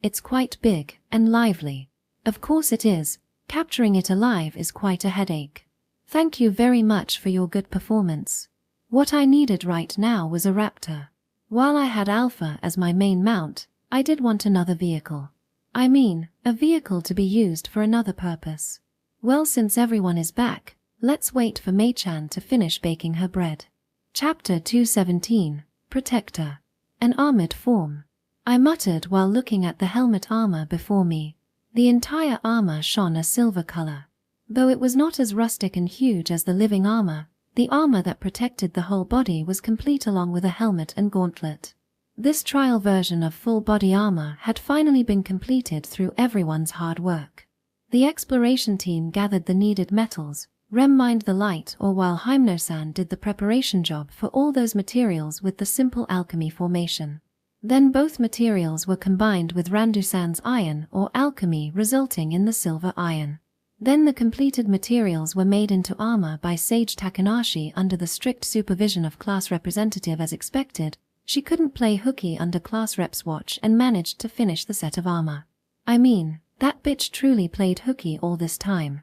it's quite big and lively. Of course it is, capturing it alive is quite a headache. Thank you very much for your good performance. What I needed right now was a raptor. While I had Alpha as my main mount, I did want another vehicle. I mean, a vehicle to be used for another purpose. Well, since everyone is back, let's wait for Mei-chan to finish baking her bread. Chapter 217, Protector. An armored form. I muttered while looking at the helmet armor before me. The entire armor shone a silver color. Though it was not as rustic and huge as the living armor, the armor that protected the whole body was complete along with a helmet and gauntlet. This trial version of full body armor had finally been completed through everyone's hard work. The exploration team gathered the needed metals, Rem mined the light, or while Hypno-san did the preparation job for all those materials with the simple alchemy formation. Then both materials were combined with Randu-san's iron or alchemy, resulting in the silver iron. Then the completed materials were made into armor by Sage Takanashi under the strict supervision of class representative as expected. She couldn't play hooky under class rep's watch and managed to finish the set of armor. I mean, that bitch truly played hooky all this time,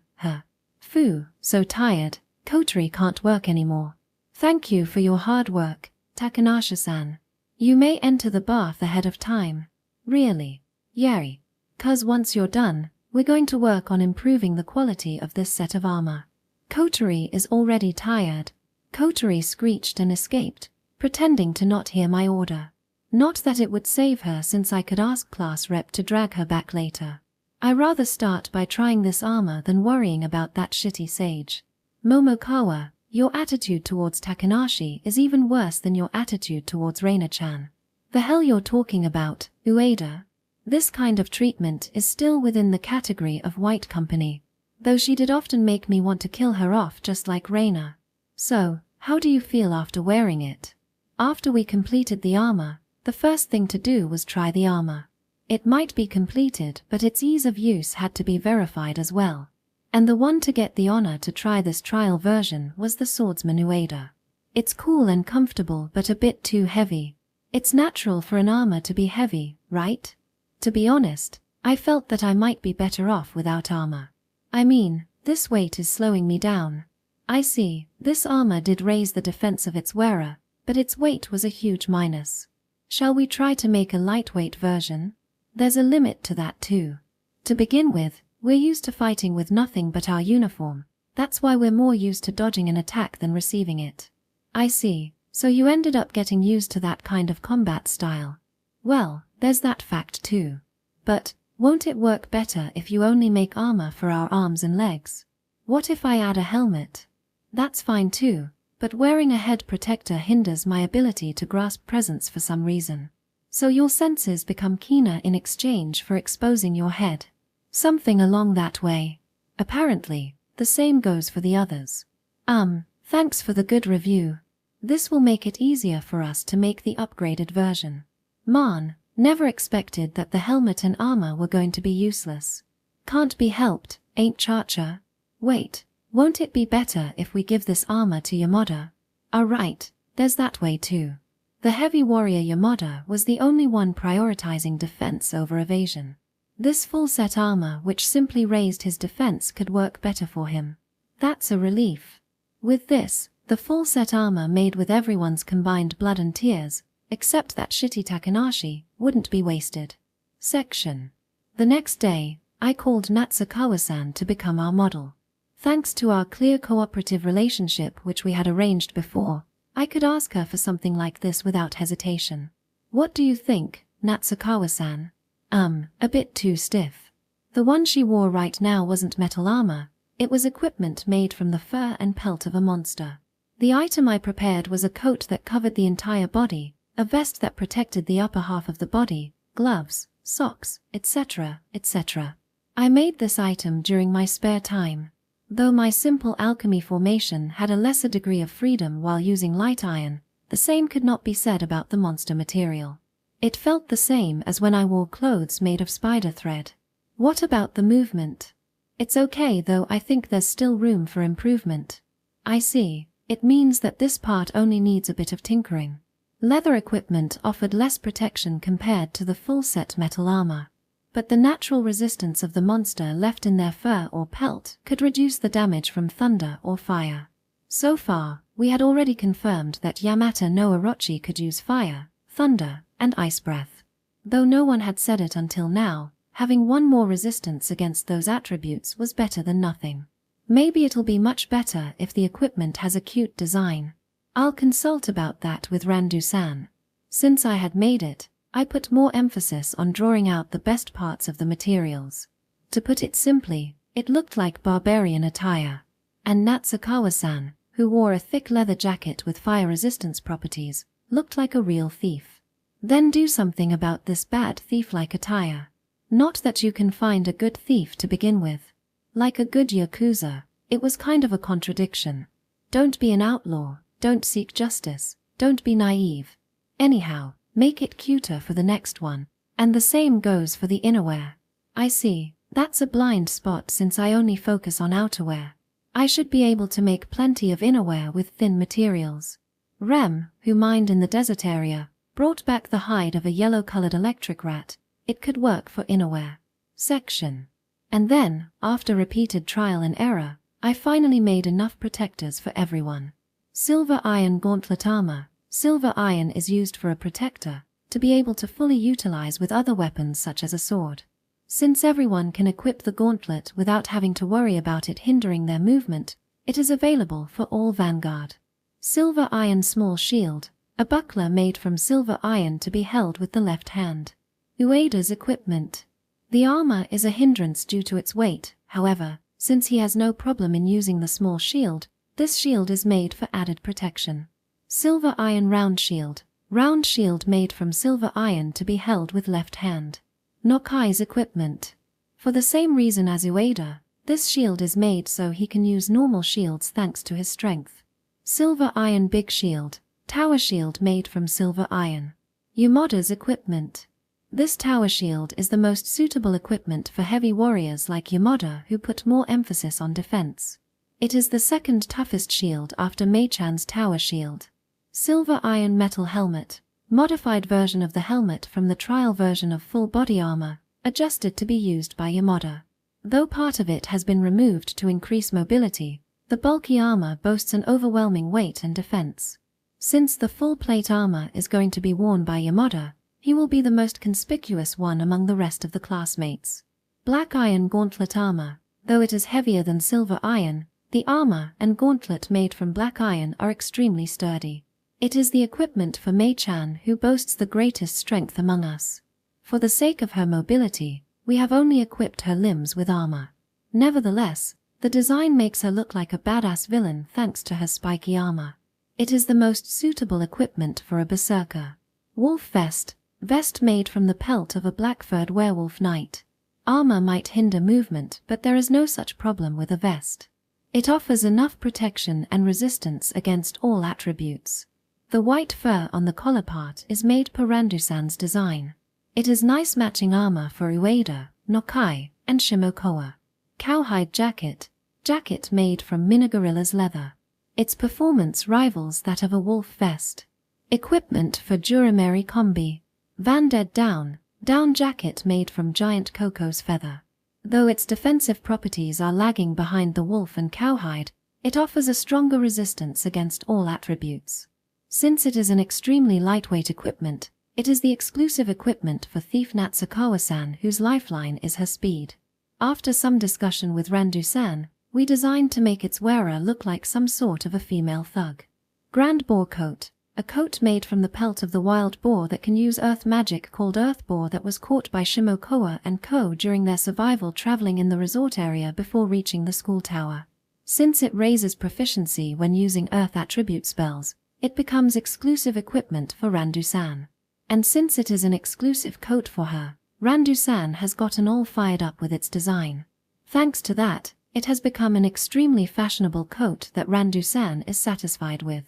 Phew, so tired, Kotori can't work anymore. Thank you for your hard work, Takanashi-san. You may enter the bath ahead of time. Really? Yari. 'Cause once you're done, we're going to work on improving the quality of this set of armor. Kotori is already tired. Kotori screeched and escaped, pretending to not hear my order. Not that it would save her, since I could ask class rep to drag her back later. I rather start by trying this armor than worrying about that shitty sage. Momokawa, your attitude towards Takanashi is even worse than your attitude towards Reina-chan. The hell you're talking about, Ueda? This kind of treatment is still within the category of white company, though she did often make me want to kill her off just like Reina. So, how do you feel after wearing it? After we completed the armor, the first thing to do was try the armor. It might be completed, but its ease of use had to be verified as well. And the one to get the honor to try this trial version was the swordsman Ueda. It's cool and comfortable, but a bit too heavy. It's natural for an armor to be heavy, right? To be honest, I felt that I might be better off without armor. I mean, this weight is slowing me down. I see, this armor did raise the defense of its wearer, but its weight was a huge minus. Shall we try to make a lightweight version? There's a limit to that too. To begin with, we're used to fighting with nothing but our uniform. That's why we're more used to dodging an attack than receiving it. I see, so you ended up getting used to that kind of combat style. Well, there's that fact too. But, won't it work better if you only make armor for our arms and legs? What if I add a helmet? That's fine too, but wearing a head protector hinders my ability to grasp presence for some reason. So your senses become keener in exchange for exposing your head. Something along that way. Apparently, the same goes for the others. Thanks for the good review. This will make it easier for us to make the upgraded version. Man, never expected that the helmet and armor were going to be useless. Can't be helped, ain't Charcha? Wait, won't it be better if we give this armor to Yamada? Right, there's that way too. The heavy warrior Yamada was the only one prioritizing defense over evasion. This full set armor which simply raised his defense could work better for him. That's a relief. With this, the full set armor made with everyone's combined blood and tears, except that shitty Takanashi, wouldn't be wasted. Section. The next day, I called Natsukawa-san to become our model. Thanks to our clear cooperative relationship which we had arranged before, I could ask her for something like this without hesitation. What do you think, Natsukawa-san? A bit too stiff. The one she wore right now wasn't metal armor, it was equipment made from the fur and pelt of a monster. The item I prepared was a coat that covered the entire body, a vest that protected the upper half of the body, gloves, socks, etc., etc. I made this item during my spare time. Though my simple alchemy formation had a lesser degree of freedom while using light iron, the same could not be said about the monster material. It felt the same as when I wore clothes made of spider thread. What about the movement? It's okay, though I think there's still room for improvement. I see, it means that this part only needs a bit of tinkering. Leather equipment offered less protection compared to the full set metal armor. But the natural resistance of the monster left in their fur or pelt could reduce the damage from thunder or fire. So far, we had already confirmed that Yamata no Orochi could use fire, thunder, and ice breath. Though no one had said it until now, having one more resistance against those attributes was better than nothing. Maybe it'll be much better if the equipment has a cute design. I'll consult about that with Randu-san. Since I had made it, I put more emphasis on drawing out the best parts of the materials. To put it simply, it looked like barbarian attire. And Natsukawa-san, who wore a thick leather jacket with fire resistance properties, looked like a real thief. Then do something about this bad thief-like attire. Not that you can find a good thief to begin with. Like a good Yakuza, it was kind of a contradiction. Don't be an outlaw, don't seek justice, don't be naive. Anyhow, make it cuter for the next one. And the same goes for the innerwear. I see, that's a blind spot since I only focus on outerwear. I should be able to make plenty of innerwear with thin materials. Rem, who mined in the desert area, brought back the hide of a yellow-colored electric rat. It could work for innerwear. Section. And then, after repeated trial and error, I finally made enough protectors for everyone. Silver iron gauntlet armor. Silver iron is used for a protector, to be able to fully utilize with other weapons such as a sword. Since everyone can equip the gauntlet without having to worry about it hindering their movement, it is available for all Vanguard. Silver iron small shield. A buckler made from silver iron to be held with the left hand. Ueda's equipment. The armor is a hindrance due to its weight, however, since he has no problem in using the small shield, this shield is made for added protection. Silver iron round shield made from silver iron to be held with left hand. Nokai's equipment. For the same reason as Ueda, this shield is made so he can use normal shields thanks to his strength. Silver iron big shield. Tower shield made from silver iron. Yamada's equipment. This tower shield is the most suitable equipment for heavy warriors like Yamada who put more emphasis on defense. It is the second toughest shield after Mei-chan's tower shield. Silver iron metal helmet. Modified version of the helmet from the trial version of full body armor, adjusted to be used by Yamada. Though part of it has been removed to increase mobility, The bulky armor boasts an overwhelming weight and defense. Since the full plate armor is going to be worn by Yamada, he will be the most conspicuous one among the rest of the classmates. Black iron gauntlet armor. Though it is heavier than silver iron, the armor and gauntlet made from black iron are extremely sturdy. It is the equipment for Mei-chan who boasts the greatest strength among us. For the sake of her mobility, we have only equipped her limbs with armor. Nevertheless, the design makes her look like a badass villain thanks to her spiky armor. It is the most suitable equipment for a berserker. Wolf vest. Vest made from the pelt of a black-furred werewolf knight. Armor might hinder movement, but there is no such problem with a vest. It offers enough protection and resistance against all attributes. The white fur on the collar part is made per Randu-san's design. It is nice matching armor for Ueda, Nokai, and Shimokoa. Cowhide jacket. Jacket made from Minagorilla's leather. Its performance rivals that of a wolf vest. Equipment for Jurimeri combi. Vanded down. Down jacket made from giant Coco's feather. Though its defensive properties are lagging behind the wolf and cowhide, it offers a stronger resistance against all attributes. Since it is an extremely lightweight equipment, it is the exclusive equipment for thief Natsukawa-san, whose lifeline is her speed. After some discussion with Randu-san, we designed to make its wearer look like some sort of a female thug. Grand Boar coat. A coat made from the pelt of the wild boar that can use earth magic called Earth Boar that was caught by Shimokoa and Co. during their survival traveling in the resort area before reaching the school tower. Since it raises proficiency when using earth attribute spells, it becomes exclusive equipment for Randu-san. And since it is an exclusive coat for her, Randu-san has gotten all fired up with its design. Thanks to that, it has become an extremely fashionable coat that Randu-san is satisfied with.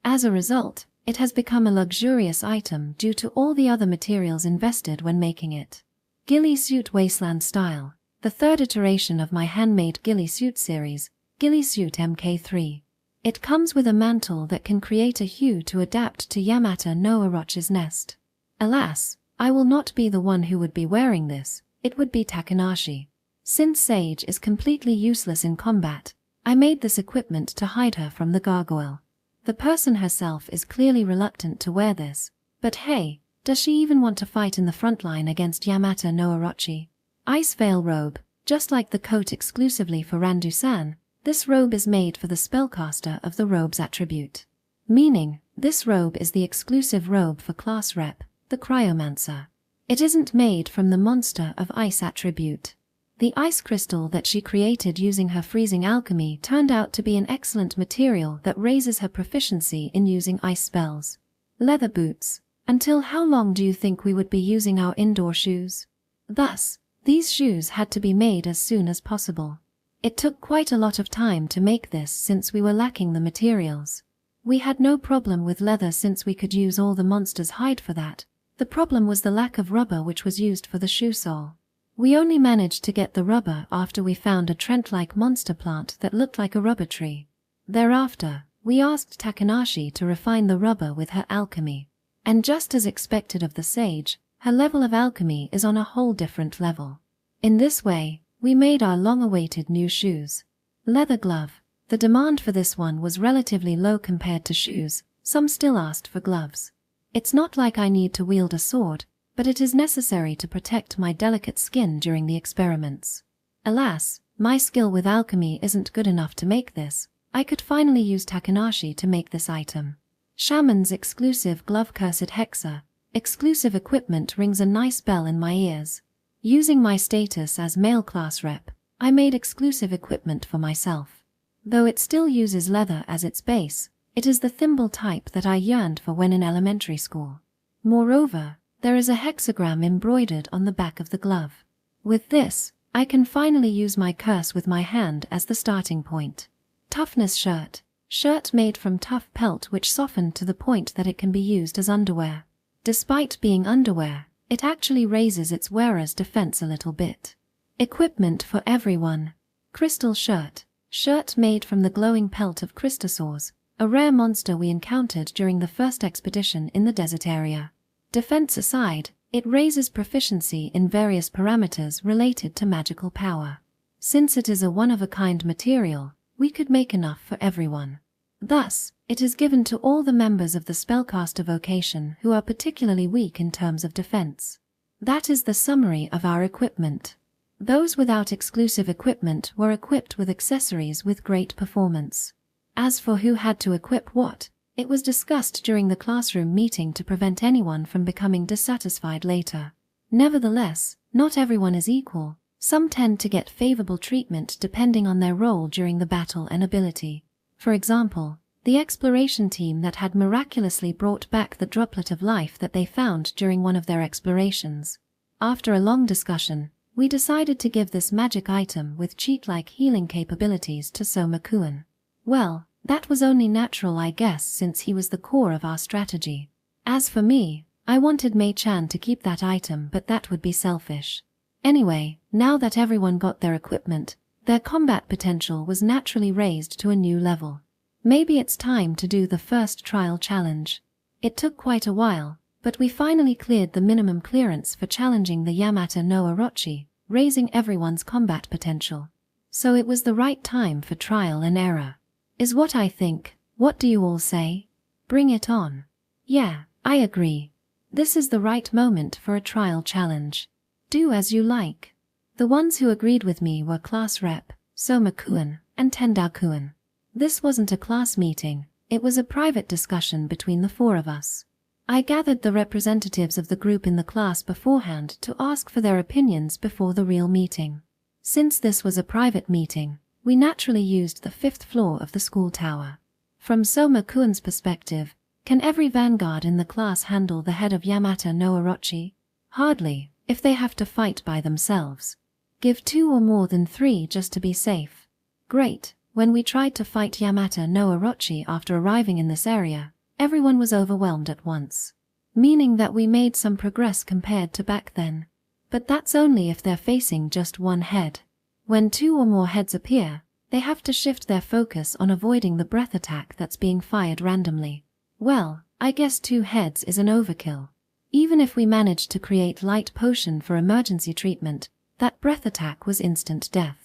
As a result, it has become a luxurious item due to all the other materials invested when making it. Ghillie Suit Wasteland Style. The third iteration of my handmade Ghillie Suit series, Ghillie Suit MK3. It comes with a mantle that can create a hue to adapt to Yamata no Orochi's nest. Alas, I will not be the one who would be wearing this, it would be Takanashi. Since Sage is completely useless in combat, I made this equipment to hide her from the gargoyle. The person herself is clearly reluctant to wear this, but hey, does she even want to fight in the front line against Yamata no Orochi? Ice Veil Robe. Just like the coat exclusively for Randu-san, this robe is made for the spellcaster of the robe's attribute. Meaning, this robe is the exclusive robe for class rep, the Cryomancer. It isn't made from the monster of ice attribute. The ice crystal that she created using her freezing alchemy turned out to be an excellent material that raises her proficiency in using ice spells. Leather boots. Until how long do you think we would be using our indoor shoes? Thus, these shoes had to be made as soon as possible. It took quite a lot of time to make this since we were lacking the materials. We had no problem with leather since we could use all the monster's hide for that. The problem was the lack of rubber which was used for the shoe sole. We only managed to get the rubber after we found a Trent-like monster plant that looked like a rubber tree. Thereafter, we asked Takanashi to refine the rubber with her alchemy. And just as expected of the sage, her level of alchemy is on a whole different level. In this way, we made our long-awaited new shoes. Leather glove. The demand for this one was relatively low compared to shoes, some still asked for gloves. It's not like I need to wield a sword, but it is necessary to protect my delicate skin during the experiments. Alas, my skill with alchemy isn't good enough to make this. I could finally use Takanashi to make this item. Shaman's exclusive glove Cursed Hexa. Exclusive equipment rings a nice bell in my ears. Using my status as male class rep, I made exclusive equipment for myself. Though it still uses leather as its base, it is the thimble type that I yearned for when in elementary school. Moreover, there is a hexagram embroidered on the back of the glove. With this, I can finally use my curse with my hand as the starting point. Toughness shirt. Shirt made from tough pelt which softened to the point that it can be used as underwear. Despite being underwear, it actually raises its wearer's defense a little bit. Equipment for everyone. Crystal shirt. Shirt made from the glowing pelt of Christosaurs, a rare monster we encountered during the first expedition in the desert area. Defense aside, it raises proficiency in various parameters related to magical power. Since it is a one-of-a-kind material, we could make enough for everyone. Thus, it is given to all the members of the spellcaster vocation who are particularly weak in terms of defense. That is the summary of our equipment. Those without exclusive equipment were equipped with accessories with great performance. As for who had to equip what, it was discussed during the classroom meeting to prevent anyone from becoming dissatisfied later. Nevertheless, not everyone is equal. Some tend to get favorable treatment depending on their role during the battle and ability. For example, the exploration team that had miraculously brought back the droplet of life that they found during one of their explorations. After a long discussion, we decided to give this magic item with cheat-like healing capabilities to Soma-kun. Well, that was only natural, I guess, since he was the core of our strategy. As for me, I wanted Mei-chan to keep that item, but that would be selfish. Anyway, now that everyone got their equipment, their combat potential was naturally raised to a new level. Maybe it's time to do the first trial challenge. It took quite a while, but we finally cleared the minimum clearance for challenging the Yamata no Orochi, raising everyone's combat potential. So it was the right time for trial and error. Is what I think. What do you all say? Bring it on. Yeah, I agree. This is the right moment for a trial challenge. Do as you like. The ones who agreed with me were class rep, Soma-kun, and Tendao-kun. This wasn't a class meeting, it was a private discussion between the four of us. I gathered the representatives of the group in the class beforehand to ask for their opinions before the real meeting. Since this was a private meeting, we naturally used the 5th floor of the school tower. From Soma-kun's perspective, can every vanguard in the class handle the head of Yamata no Orochi? Hardly, if they have to fight by themselves. Give 2 or more than 3 just to be safe. Great. When we tried to fight Yamata no Orochi after arriving in this area, everyone was overwhelmed at once. Meaning that we made some progress compared to back then. But that's only if they're facing just one head. When 2 or more heads appear, they have to shift their focus on avoiding the breath attack that's being fired randomly. Well, I guess 2 heads is an overkill. Even if we managed to create light potion for emergency treatment, that breath attack was instant death.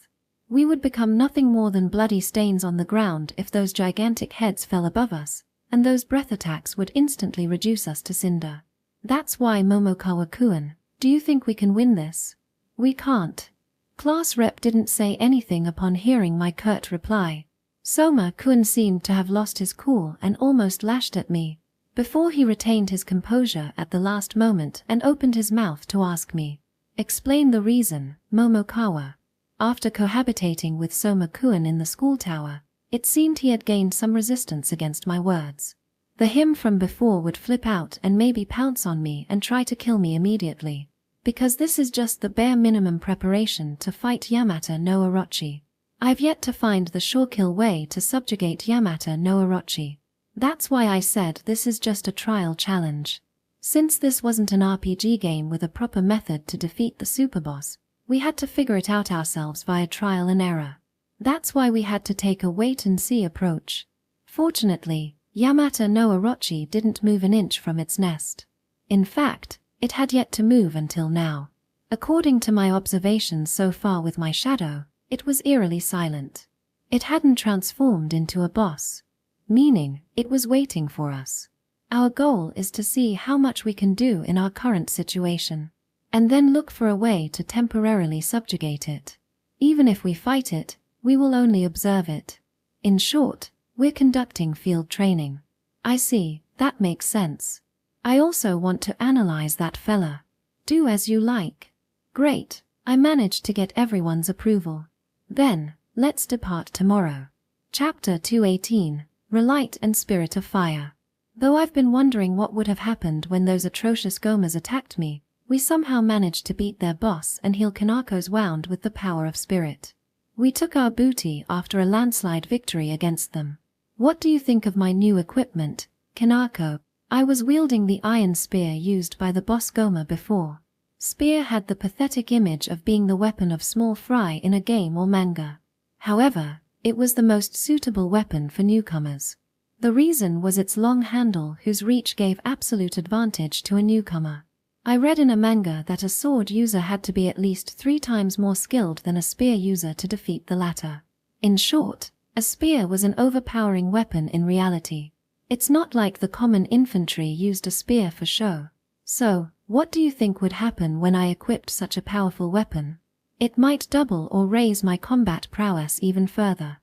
We would become nothing more than bloody stains on the ground if those gigantic heads fell above us, and those breath attacks would instantly reduce us to cinder. That's why Momokawa-kun, do you think we can win this? We can't. Class rep didn't say anything upon hearing my curt reply. Soma-kun seemed to have lost his cool and almost lashed at me, before he retained his composure at the last moment and opened his mouth to ask me, "Explain the reason, Momokawa." After cohabitating with Soma-kun in the school tower, it seemed he had gained some resistance against my words. The him from before would flip out and maybe pounce on me and try to kill me immediately. Because this is just the bare minimum preparation to fight Yamata no Orochi. I've yet to find the sure kill way to subjugate Yamata no Orochi. That's why I said this is just a trial challenge. Since this wasn't an RPG game with a proper method to defeat the superboss, we had to figure it out ourselves via trial and error. That's why we had to take a wait-and-see approach. Fortunately, Yamata no Orochi didn't move an inch from its nest. In fact, it had yet to move until now. According to my observations so far with my shadow, it was eerily silent. It hadn't transformed into a boss. Meaning, it was waiting for us. Our goal is to see how much we can do in our current situation, and then look for a way to temporarily subjugate it. Even if we fight it, we will only observe it. In short, we're conducting field training. I see, that makes sense. I also want to analyze that fella. Do as you like. Great, I managed to get everyone's approval. Then, let's depart tomorrow. Chapter 218, Relight and Spirit of Fire. Though I've been wondering what would have happened when those atrocious Gomas attacked me, we somehow managed to beat their boss and heal Kanako's wound with the power of spirit. We took our booty after a landslide victory against them. What do you think of my new equipment, Kanako? I was wielding the iron spear used by the boss Goma before. Spear had the pathetic image of being the weapon of small fry in a game or manga. However, it was the most suitable weapon for newcomers. The reason was its long handle whose reach gave absolute advantage to a newcomer. I read in a manga that a sword user had to be at least 3 times more skilled than a spear user to defeat the latter. In short, A spear was an overpowering weapon in reality. It's not like the common infantry used a spear for show. So, what do you think would happen when I equipped such a powerful weapon? It might double or raise my combat prowess even further.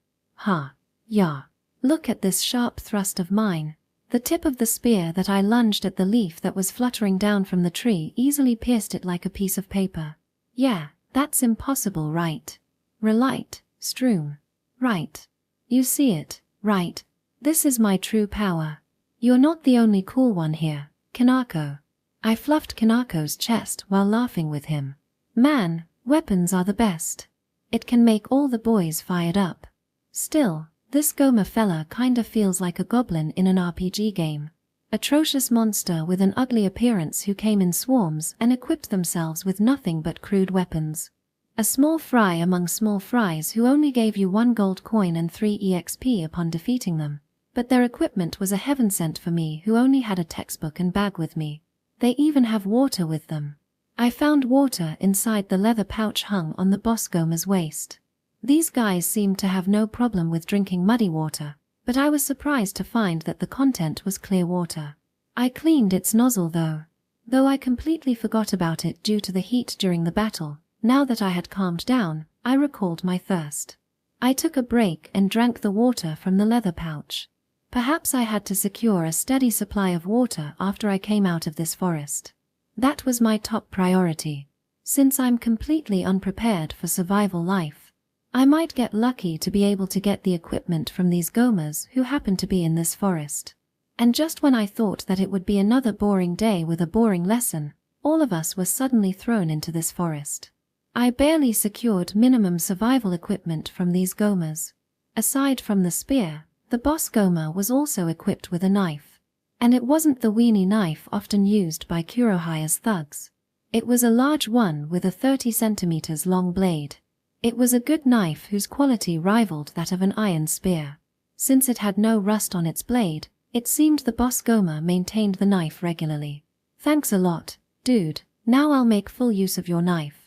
Yeah. Look at this sharp thrust of mine. The tip of the spear that I lunged at the leaf that was fluttering down from the tree easily pierced it like a piece of paper. Yeah, that's impossible, right? Relite, Stroom. Right. You see it, right? This is my true power. You're not the only cool one here, Kanako. I fluffed Kanako's chest while laughing with him. Man, weapons are the best. It can make all the boys fired up. Still, this Goma fella kinda feels like a goblin in an RPG game. Atrocious monster with an ugly appearance who came in swarms and equipped themselves with nothing but crude weapons. A small fry among small fries who only gave you 1 gold coin and 3 EXP upon defeating them. But their equipment was a heaven sent for me who only had a textbook and bag with me. They even have water with them. I found water inside the leather pouch hung on the boss Goma's waist. These guys seemed to have no problem with drinking muddy water, but I was surprised to find that the content was clear water. I cleaned its nozzle though I completely forgot about it due to the heat during the battle. Now that I had calmed down, I recalled my thirst. I took a break and drank the water from the leather pouch. Perhaps I had to secure a steady supply of water after I came out of this forest. That was my top priority. Since I'm completely unprepared for survival life, I might get lucky to be able to get the equipment from these Gomas who happen to be in this forest. And just when I thought that it would be another boring day with a boring lesson, all of us were suddenly thrown into this forest. I barely secured minimum survival equipment from these Gomas. Aside from the spear, the boss Goma was also equipped with a knife. And it wasn't the weenie knife often used by Kurohaya's thugs. It was a large one with a 30 centimeters long blade. It was a good knife whose quality rivaled that of an iron spear. Since it had no rust on its blade, it seemed the boss Goma maintained the knife regularly. Thanks a lot, dude. Now I'll make full use of your knife.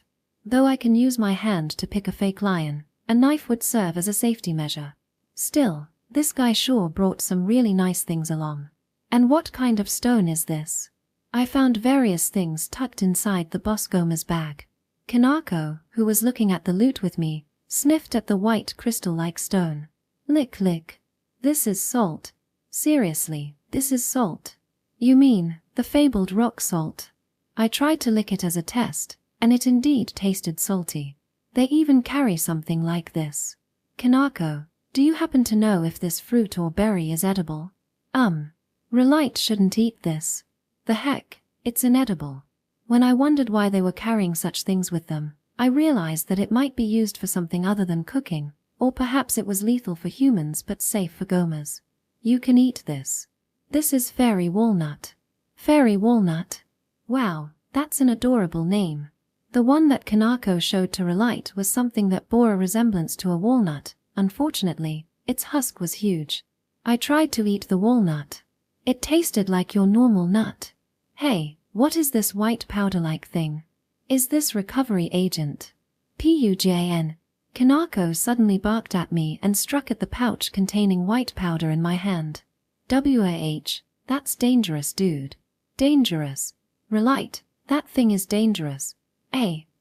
Though I can use my hand to pick a fake lion, a knife would serve as a safety measure. Still, this guy sure brought some really nice things along. And what kind of stone is this? I found various things tucked inside the boss Goma's bag. Kanako, who was looking at the loot with me, sniffed at the white crystal-like stone. Lick lick. This is salt. Seriously, this is salt. You mean, the fabled rock salt. I tried to lick it as a test, and it indeed tasted salty. They even carry something like this. Kanako, do you happen to know if this fruit or berry is edible? Relite shouldn't eat this. The heck, it's inedible. When I wondered why they were carrying such things with them, I realized that it might be used for something other than cooking, or perhaps it was lethal for humans but safe for Gomas. You can eat this. This is fairy walnut. Fairy walnut? Wow, that's an adorable name. The one that Kanako showed to Relite was something that bore a resemblance to a walnut. Unfortunately, its husk was huge. I tried to eat the walnut. It tasted like your normal nut. Hey, what is this white powder-like thing? Is this recovery agent? PUJN. Kanako suddenly barked at me and struck at the pouch containing white powder in my hand. WAH, that's dangerous, dude. Dangerous. Relite, that thing is dangerous.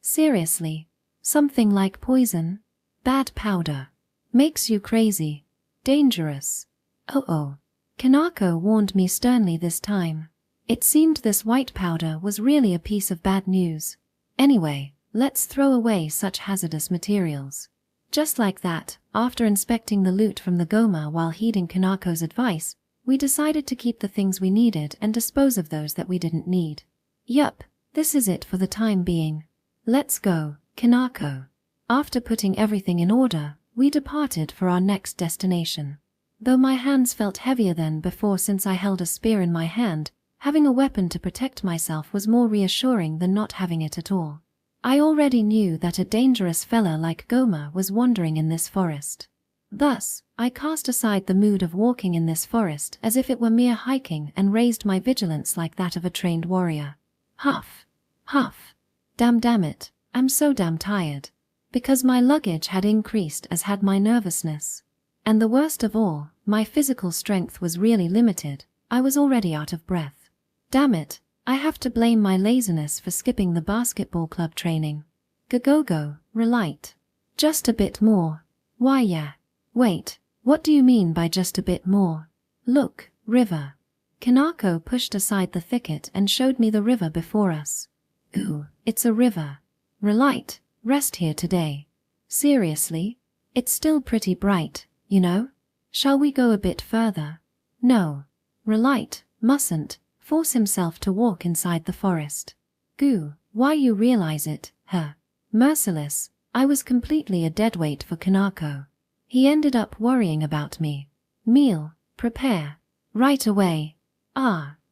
Seriously. Something like poison? Bad powder. Makes you crazy. Dangerous. Oh. Kanako warned me sternly this time. It seemed this white powder was really a piece of bad news. Anyway, let's throw away such hazardous materials. Just like that, after inspecting the loot from the Goma while heeding Kanako's advice, we decided to keep the things we needed and dispose of those that we didn't need. Yup, this is it for the time being. Let's go, Kanako. After putting everything in order, we departed for our next destination. Though my hands felt heavier than before since I held a spear in my hand, having a weapon to protect myself was more reassuring than not having it at all. I already knew that a dangerous fella like Goma was wandering in this forest. Thus, I cast aside the mood of walking in this forest as if it were mere hiking and raised my vigilance like that of a trained warrior. Huff. Huff. Damn it, I'm so damn tired. Because my luggage had increased as had my nervousness. And the worst of all, my physical strength was really limited. I was already out of breath. Damn it, I have to blame my laziness for skipping the basketball club training. Go, relight. Just a bit more. Why yeah. Wait, what do you mean by just a bit more? Look, river. Kanako pushed aside the thicket and showed me the river before us. Ooh, it's a river. Relight, rest here today. Seriously? It's still pretty bright, you know? Shall we go a bit further? No. Relight mustn't force himself to walk inside the forest. Goo, why you realize it, huh? Merciless, I was completely a deadweight for Kanako. He ended up worrying about me. Meal, prepare. Right away.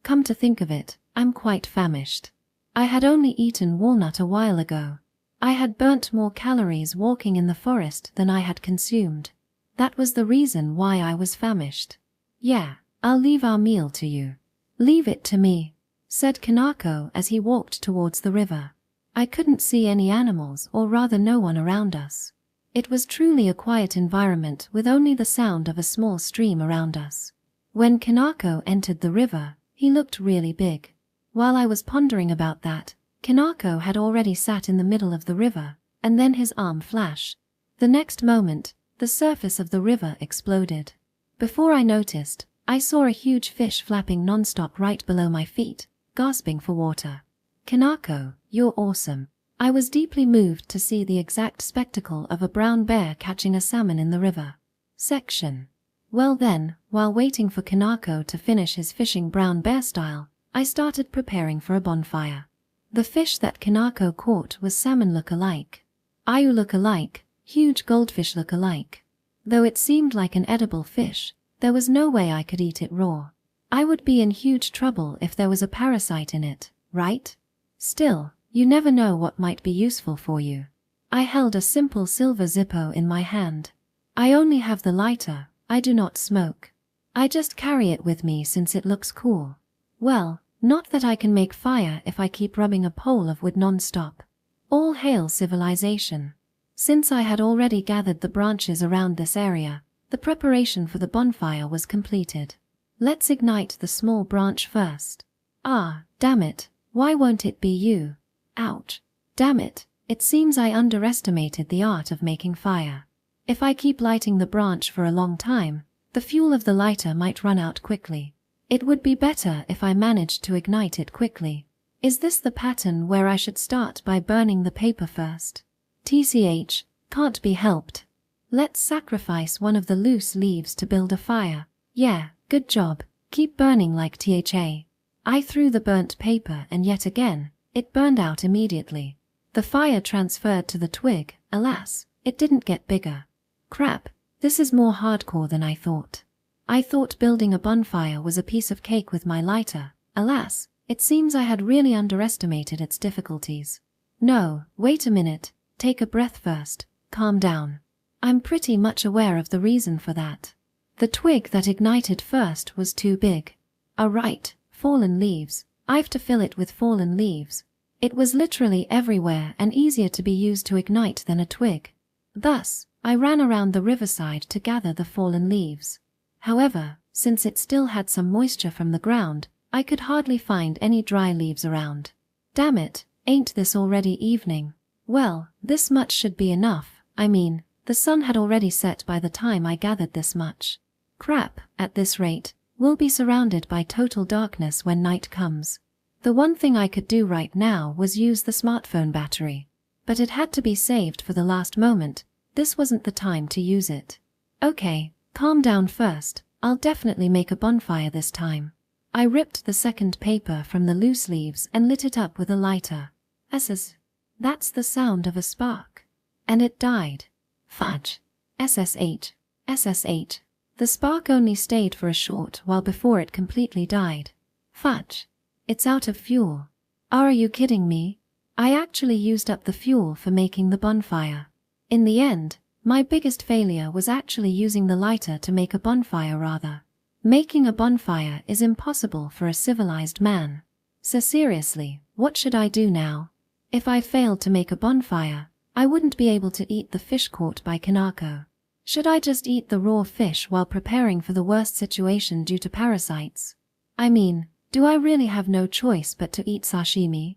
Come to think of it, I'm quite famished. I had only eaten walnut a while ago. I had burnt more calories walking in the forest than I had consumed. That was the reason why I was famished. Yeah, I'll leave our meal to you. Leave it to me, said Kanako as he walked towards the river. I couldn't see any animals, or rather no one around us. It was truly a quiet environment with only the sound of a small stream around us. When Kanako entered the river, he looked really big. While I was pondering about that, Kanako had already sat in the middle of the river, and then his arm flashed. The next moment, the surface of the river exploded. Before I noticed, I saw a huge fish flapping non-stop right below my feet, gasping for water. Kanako, you're awesome. I was deeply moved to see the exact spectacle of a brown bear catching a salmon in the river. Section. Well then, while waiting for Kanako to finish his fishing brown bear style, I started preparing for a bonfire. The fish that Kanako caught was salmon look-alike. Ayu look-alike, huge goldfish look-alike. Though it seemed like an edible fish, there was no way I could eat it raw. I would be in huge trouble if there was a parasite in it, right? Still, you never know what might be useful for you. I held a simple silver Zippo in my hand. I only have the lighter, I do not smoke. I just carry it with me since it looks cool. Well, not that I can make fire if I keep rubbing a pole of wood non-stop. All hail civilization. Since I had already gathered the branches around this area, the preparation for the bonfire was completed. Let's ignite the small branch first. Damn it, why won't it be you? Ouch. Damn it, it seems I underestimated the art of making fire. If I keep lighting the branch for a long time, the fuel of the lighter might run out quickly. It would be better if I managed to ignite it quickly. Is this the pattern where I should start by burning the paper first? TCH, can't be helped. Let's sacrifice one of the loose leaves to build a fire. Yeah, good job, keep burning like THA. I threw the burnt paper and yet again, it burned out immediately. The fire transferred to the twig, alas, it didn't get bigger. Crap, this is more hardcore than I thought. I thought building a bonfire was a piece of cake with my lighter. Alas, it seems I had really underestimated its difficulties. No, wait a minute, take a breath first, calm down. I'm pretty much aware of the reason for that. The twig that ignited first was too big. Right, fallen leaves. I've to fill it with fallen leaves. It was literally everywhere and easier to be used to ignite than a twig. Thus, I ran around the riverside to gather the fallen leaves. However, since it still had some moisture from the ground, I could hardly find any dry leaves around. Damn it, ain't this already evening? Well, this much should be enough. I mean, the sun had already set by the time I gathered this much. Crap, at this rate, we'll be surrounded by total darkness when night comes. The one thing I could do right now was use the smartphone battery. But it had to be saved for the last moment. This wasn't the time to use it. Okay. Calm down first, I'll definitely make a bonfire this time. I ripped the second paper from the loose leaves and lit it up with a lighter. That's the sound of a spark. And it died. Fudge. SSH. The spark only stayed for a short while before it completely died. Fudge. It's out of fuel. Are you kidding me? I actually used up the fuel for making the bonfire. In the end, my biggest failure was actually using the lighter to make a bonfire rather. Making a bonfire is impossible for a civilized man. So seriously, what should I do now? If I failed to make a bonfire, I wouldn't be able to eat the fish caught by Kanako. Should I just eat the raw fish while preparing for the worst situation due to parasites? I mean, do I really have no choice but to eat sashimi?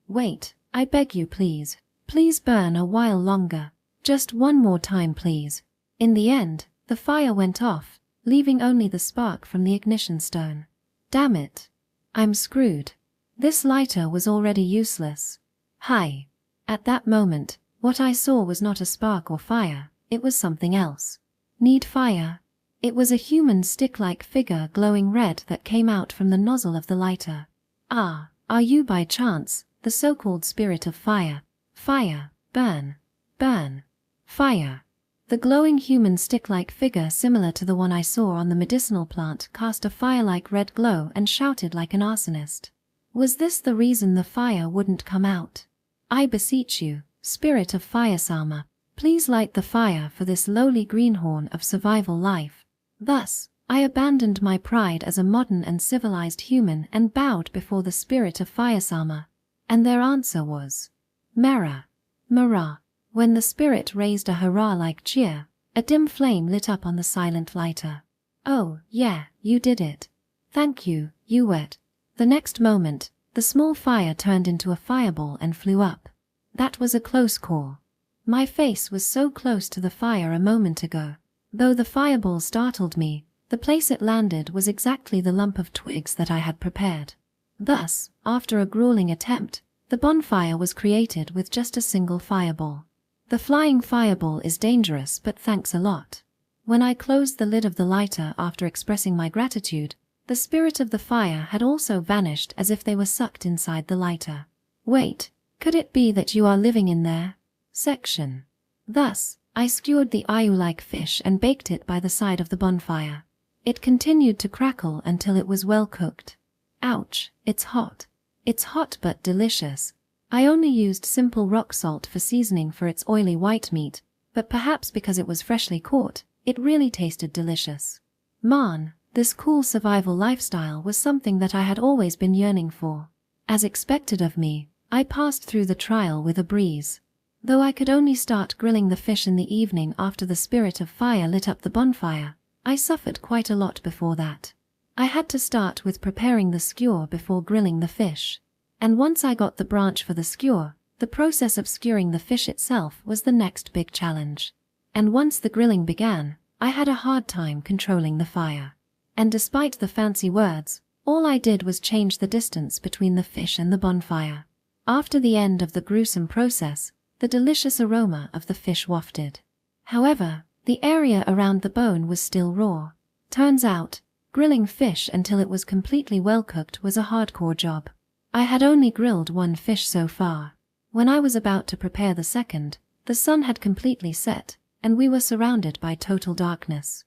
Wait, I beg you please. Please burn a while longer. Just one more time please. In the end, the fire went off, leaving only the spark from the ignition stone. Damn it. I'm screwed. This lighter was already useless. Hi. At that moment, what I saw was not a spark or fire, it was something else. Need fire? It was a human stick-like figure glowing red that came out from the nozzle of the lighter. Ah, are you by chance the so-called spirit of fire? Fire, burn, burn, fire. The glowing human stick-like figure similar to the one I saw on the medicinal plant cast a fire-like red glow and shouted like an arsonist. Was this the reason the fire wouldn't come out? I beseech you, spirit of fire-sama, please light the fire for this lowly greenhorn of survival life. Thus, I abandoned my pride as a modern and civilized human and bowed before the spirit of fire-sama. And their answer was Mera. Mara. When the spirit raised a hurrah-like cheer, a dim flame lit up on the silent lighter. Oh, yeah, you did it. Thank you, you wet. The next moment, the small fire turned into a fireball and flew up. That was a close call. My face was so close to the fire a moment ago. Though the fireball startled me, the place it landed was exactly the lump of twigs that I had prepared. Thus, after a grueling attempt, the bonfire was created with just a single fireball. The flying fireball is dangerous, but thanks a lot. When I closed the lid of the lighter after expressing my gratitude, the spirit of the fire had also vanished as if they were sucked inside the lighter. Wait, could it be that you are living in there? Section. Thus, I skewered the ayu-like fish and baked it by the side of the bonfire. It continued to crackle until it was well cooked. Ouch, it's hot. It's hot but delicious. I only used simple rock salt for seasoning for its oily white meat, but perhaps because it was freshly caught, it really tasted delicious. Man, this cool survival lifestyle was something that I had always been yearning for. As expected of me, I passed through the trial with a breeze. Though I could only start grilling the fish in the evening after the spirit of fire lit up the bonfire, I suffered quite a lot before that. I had to start with preparing the skewer before grilling the fish. And once I got the branch for the skewer, the process of skewering the fish itself was the next big challenge. And once the grilling began, I had a hard time controlling the fire. And despite the fancy words, all I did was change the distance between the fish and the bonfire. After the end of the gruesome process, the delicious aroma of the fish wafted. However, the area around the bone was still raw. Turns out, grilling fish until it was completely well cooked was a hardcore job. I had only grilled one fish so far. When I was about to prepare the second, the sun had completely set, and we were surrounded by total darkness.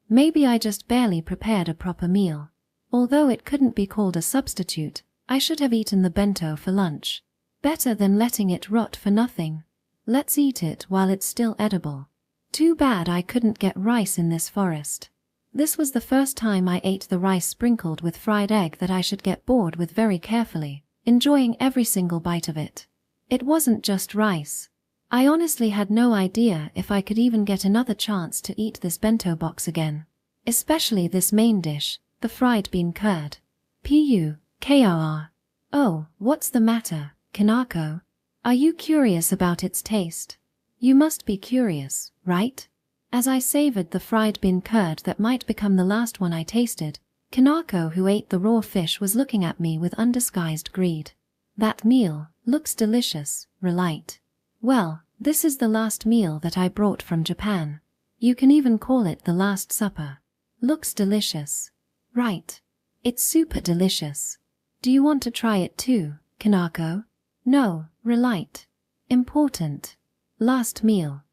Maybe I just barely prepared a proper meal. Although it couldn't be called a substitute, I should have eaten the bento for lunch. Better than letting it rot for nothing. Let's eat it while it's still edible. Too bad I couldn't get rice in this forest. This was the first time I ate the rice sprinkled with fried egg that I should get bored with very carefully, enjoying every single bite of it. It wasn't just rice. I honestly had no idea if I could even get another chance to eat this bento box again. Especially this main dish, the fried bean curd. P-U-K-R-R. Oh, what's the matter, Kanako? Are you curious about its taste? You must be curious, right? As I savored the fried bean curd that might become the last one I tasted, Kanako, who ate the raw fish, was looking at me with undisguised greed. That meal looks delicious, Relight. Well, this is the last meal that I brought from Japan. You can even call it the Last Supper. Looks delicious. Right. It's super delicious. Do you want to try it too, Kanako? No, Relight. Important. Last meal.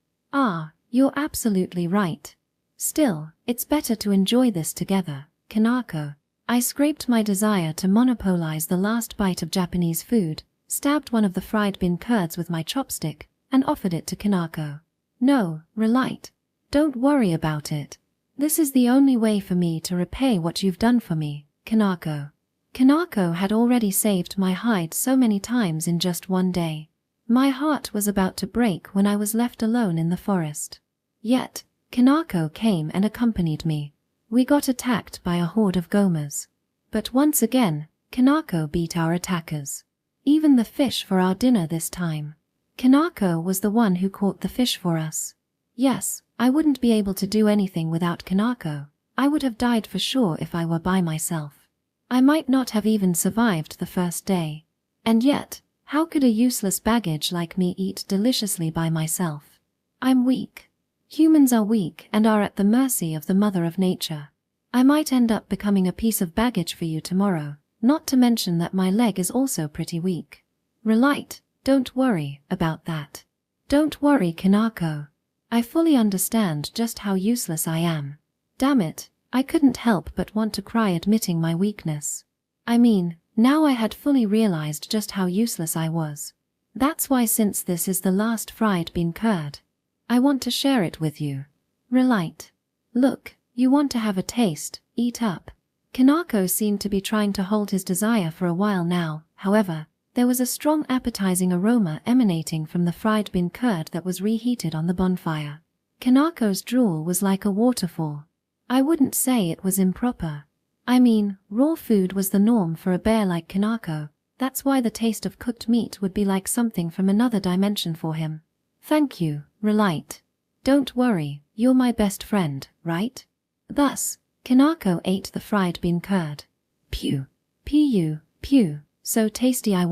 You're absolutely right. Still, it's better to enjoy this together, Kanako. I scraped my desire to monopolize the last bite of Japanese food, stabbed one of the fried bean curds with my chopstick, and offered it to Kanako. No, Relight. Don't worry about it. This is the only way for me to repay what you've done for me, Kanako. Kanako had already saved my hide so many times in just one day. My heart was about to break when I was left alone in the forest. Yet, Kanako came and accompanied me. We got attacked by a horde of Gomas. But once again, Kanako beat our attackers. Even the fish for our dinner this time. Kanako was the one who caught the fish for us. Yes, I wouldn't be able to do anything without Kanako. I would have died for sure if I were by myself. I might not have even survived the first day. And yet, how could a useless baggage like me eat deliciously by myself? I'm weak. Humans are weak and are at the mercy of the Mother of Nature. I might end up becoming a piece of baggage for you tomorrow, not to mention that my leg is also pretty weak. Relight, don't worry about that. Don't worry, Kanako. I fully understand just how useless I am. Damn it, I couldn't help but want to cry admitting my weakness. I mean, now I had fully realized just how useless I was. That's why since this is the last fried bean curd, I want to share it with you. Relight. Look, you want to have a taste, eat up. Kanako seemed to be trying to hold his desire for a while now, however, there was a strong appetizing aroma emanating from the fried bean curd that was reheated on the bonfire. Kanako's drool was like a waterfall. I wouldn't say it was improper. I mean, raw food was the norm for a bear like Kanako. That's why the taste of cooked meat would be like something from another dimension for him. Thank you, Relight. Don't worry, you're my best friend, right? Thus, Kanako ate the fried bean curd. Pew. Pew. Pew. So tasty ha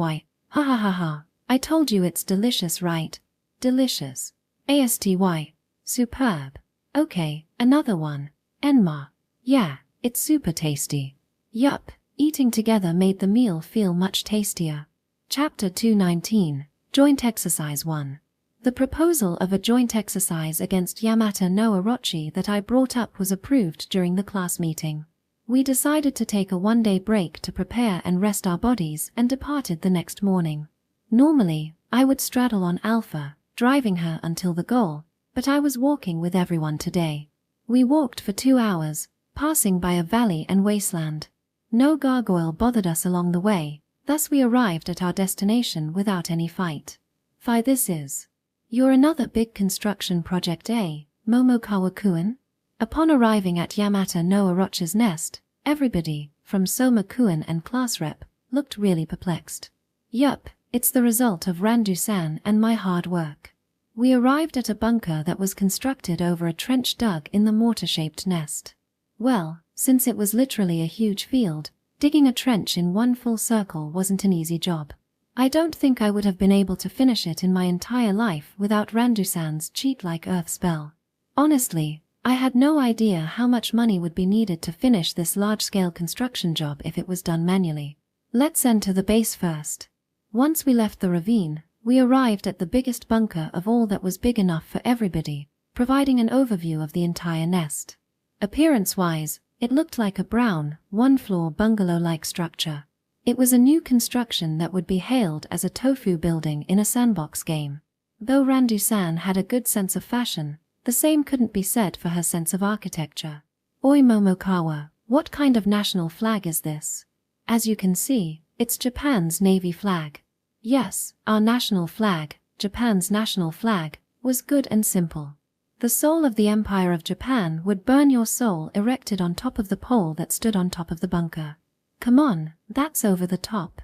ha ha ha. I told you it's delicious, right? Delicious. ASTY. Superb. Okay, another one. Enma. Yeah, it's super tasty. Yup, eating together made the meal feel much tastier. Chapter 219, Joint Exercise 1. The proposal of a joint exercise against Yamata no Orochi that I brought up was approved during the class meeting. We decided to take a one-day break to prepare and rest our bodies and departed the next morning. Normally, I would straddle on Alpha, driving her until the goal, but I was walking with everyone today. We walked for 2 hours, passing by a valley and wasteland. No gargoyle bothered us along the way, thus we arrived at our destination without any fight. This is. You're another big construction project, eh, Momokawa-kun? Upon arriving at Yamata no Orochi's nest, everybody, from Soma-kun and class rep, looked really perplexed. Yup, it's the result of Randu-san and my hard work. We arrived at a bunker that was constructed over a trench dug in the mortar-shaped nest. Well, since it was literally a huge field, digging a trench in one full circle wasn't an easy job. I don't think I would have been able to finish it in my entire life without Randu-san's cheat-like earth spell. Honestly, I had no idea how much money would be needed to finish this large-scale construction job if it was done manually. Let's enter the base first. Once we left the ravine, we arrived at the biggest bunker of all that was big enough for everybody, providing an overview of the entire nest. Appearance-wise, it looked like a brown, one-floor bungalow-like structure. It was a new construction that would be hailed as a tofu building in a sandbox game. Though Randu-san had a good sense of fashion, the same couldn't be said for her sense of architecture. Oi Momokawa, what kind of national flag is this? As you can see, it's Japan's navy flag. Yes, our national flag, Japan's national flag, was good and simple. The soul of the Empire of Japan would burn your soul erected on top of the pole that stood on top of the bunker. Come on, that's over the top.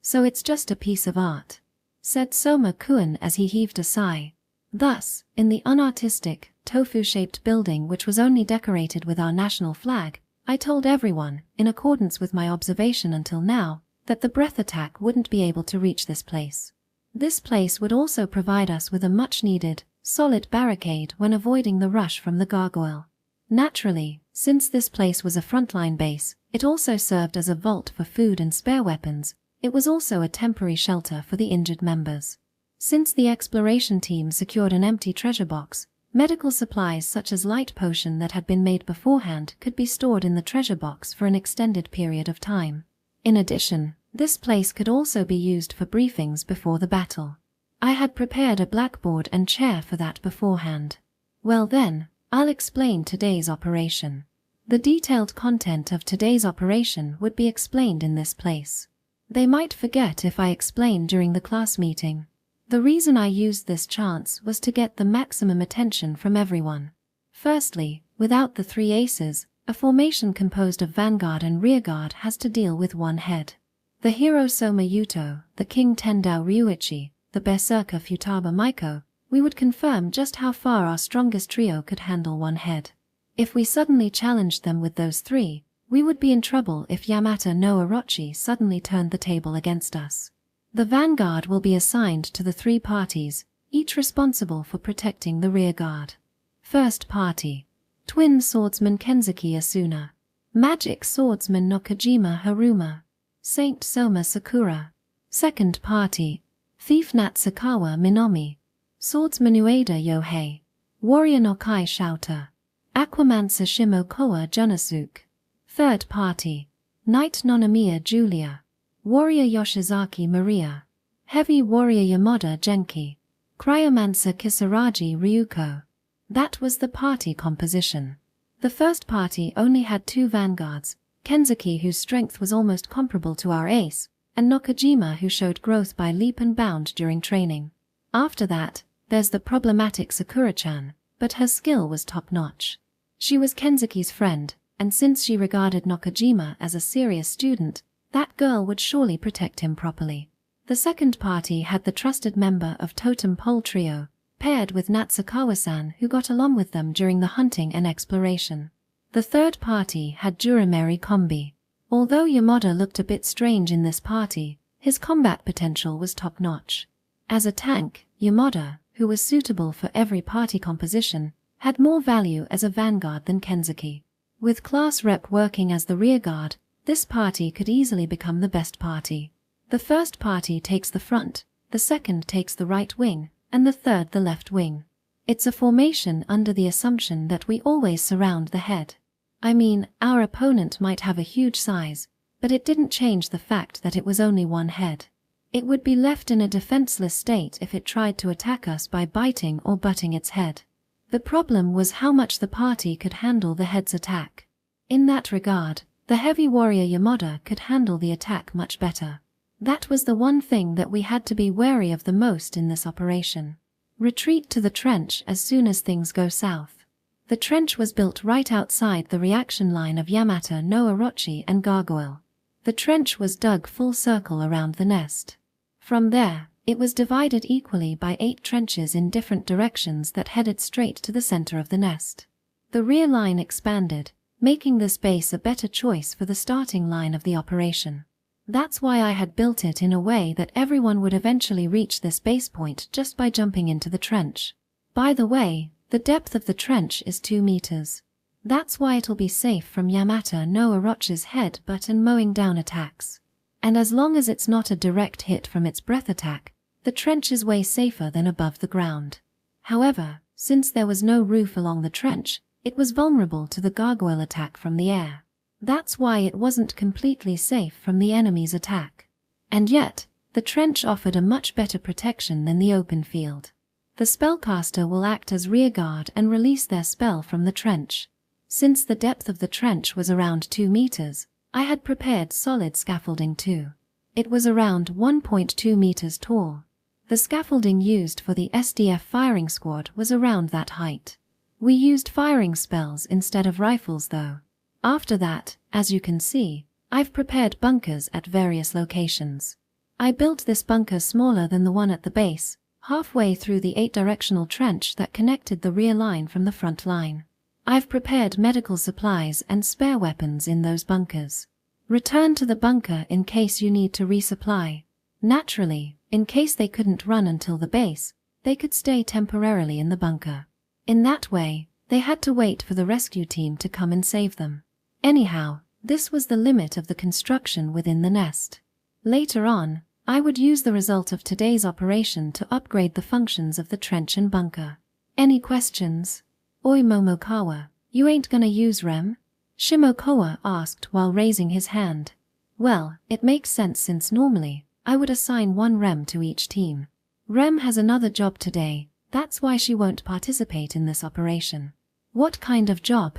So it's just a piece of art, said Soma-kun as he heaved a sigh. Thus, in the unartistic, tofu-shaped building which was only decorated with our national flag, I told everyone, in accordance with my observation until now, that the breath attack wouldn't be able to reach this place. This place would also provide us with a much-needed, solid barricade when avoiding the rush from the gargoyle. Naturally, since this place was a frontline base, it also served as a vault for food and spare weapons. It was also a temporary shelter for the injured members. Since the exploration team secured an empty treasure box, medical supplies such as light potion that had been made beforehand could be stored in the treasure box for an extended period of time. In addition, this place could also be used for briefings before the battle. I had prepared a blackboard and chair for that beforehand. Well then, I'll explain today's operation. The detailed content of today's operation would be explained in this place. They might forget if I explain during the class meeting. The reason I used this chance was to get the maximum attention from everyone. Firstly, without the 3 aces, a formation composed of vanguard and rearguard has to deal with one head. The hero Soma Yuto, the king Tendao Ryuichi, the berserker Futaba Maiko, we would confirm just how far our strongest trio could handle one head. If we suddenly challenged them with those 3, we would be in trouble if Yamata no Orochi suddenly turned the table against us. The vanguard will be assigned to the 3 parties, each responsible for protecting the rearguard. First party: Twin Swordsman Kenzuki Asuna, Magic Swordsman Nakajima Haruma, Saint Soma Sakura. Second party: Thief Natsukawa Minomi, Swordsman Ueda Yohei, Warrior Nokai Shouter, Aquamancer Shimokoa Junasuke. Third party: Knight Nonomiya Julia, Warrior Yoshizaki Maria, Heavy Warrior Yamoda Genki, Cryomancer Kisaragi Ryuko. That was the party composition. The first party only had 2 vanguards, Kenzuki whose strength was almost comparable to our ace, and Nakajima who showed growth by leap and bound during training. After that, there's the problematic Sakura-chan, but her skill was top-notch. She was Kenzuki's friend, and since she regarded Nakajima as a serious student, that girl would surely protect him properly. The second party had the trusted member of Totem Pole Trio, paired with Natsukawa-san who got along with them during the hunting and exploration. The third party had Jurameri Kombi. Although Yamoda looked a bit strange in this party, his combat potential was top-notch. As a tank, Yamoda, who was suitable for every party composition, had more value as a vanguard than Kenzuki. With class rep working as the rearguard, this party could easily become the best party. The first party takes the front, the second takes the right wing, and the third the left wing. It's a formation under the assumption that we always surround the head. I mean, our opponent might have a huge size, but it didn't change the fact that it was only one head. It would be left in a defenseless state if it tried to attack us by biting or butting its head. The problem was how much the party could handle the head's attack. In that regard, the heavy warrior Yamoda could handle the attack much better. That was the one thing that we had to be wary of the most in this operation. Retreat to the trench as soon as things go south. The trench was built right outside the reaction line of Yamata no Orochi and Gargoyle. The trench was dug full circle around the nest. From there, it was divided equally by 8 trenches in different directions that headed straight to the center of the nest. The rear line expanded, making this base a better choice for the starting line of the operation. That's why I had built it in a way that everyone would eventually reach this base point just by jumping into the trench. By the way, the depth of the trench is 2 meters. That's why it'll be safe from Yamata no Orochi's headbutt and mowing down attacks. And as long as it's not a direct hit from its breath attack, the trench is way safer than above the ground. However, since there was no roof along the trench, it was vulnerable to the gargoyle attack from the air. That's why it wasn't completely safe from the enemy's attack. And yet, the trench offered a much better protection than the open field. The spellcaster will act as rearguard and release their spell from the trench. Since the depth of the trench was around 2 meters, I had prepared solid scaffolding too. It was around 1.2 meters tall. The scaffolding used for the SDF firing squad was around that height. We used firing spells instead of rifles though. After that, as you can see, I've prepared bunkers at various locations. I built this bunker smaller than the one at the base, halfway through the 8-directional trench that connected the rear line from the front line. I've prepared medical supplies and spare weapons in those bunkers. Return to the bunker in case you need to resupply. Naturally, in case they couldn't run until the base, they could stay temporarily in the bunker. In that way, they had to wait for the rescue team to come and save them. Anyhow, this was the limit of the construction within the nest. Later on, I would use the result of today's operation to upgrade the functions of the trench and bunker. Any questions? Oi Momokawa, you ain't gonna use Rem? Shimokoa asked while raising his hand. Well, it makes sense since normally, I would assign 1 Rem to each team. Rem has another job today, that's why she won't participate in this operation. What kind of job?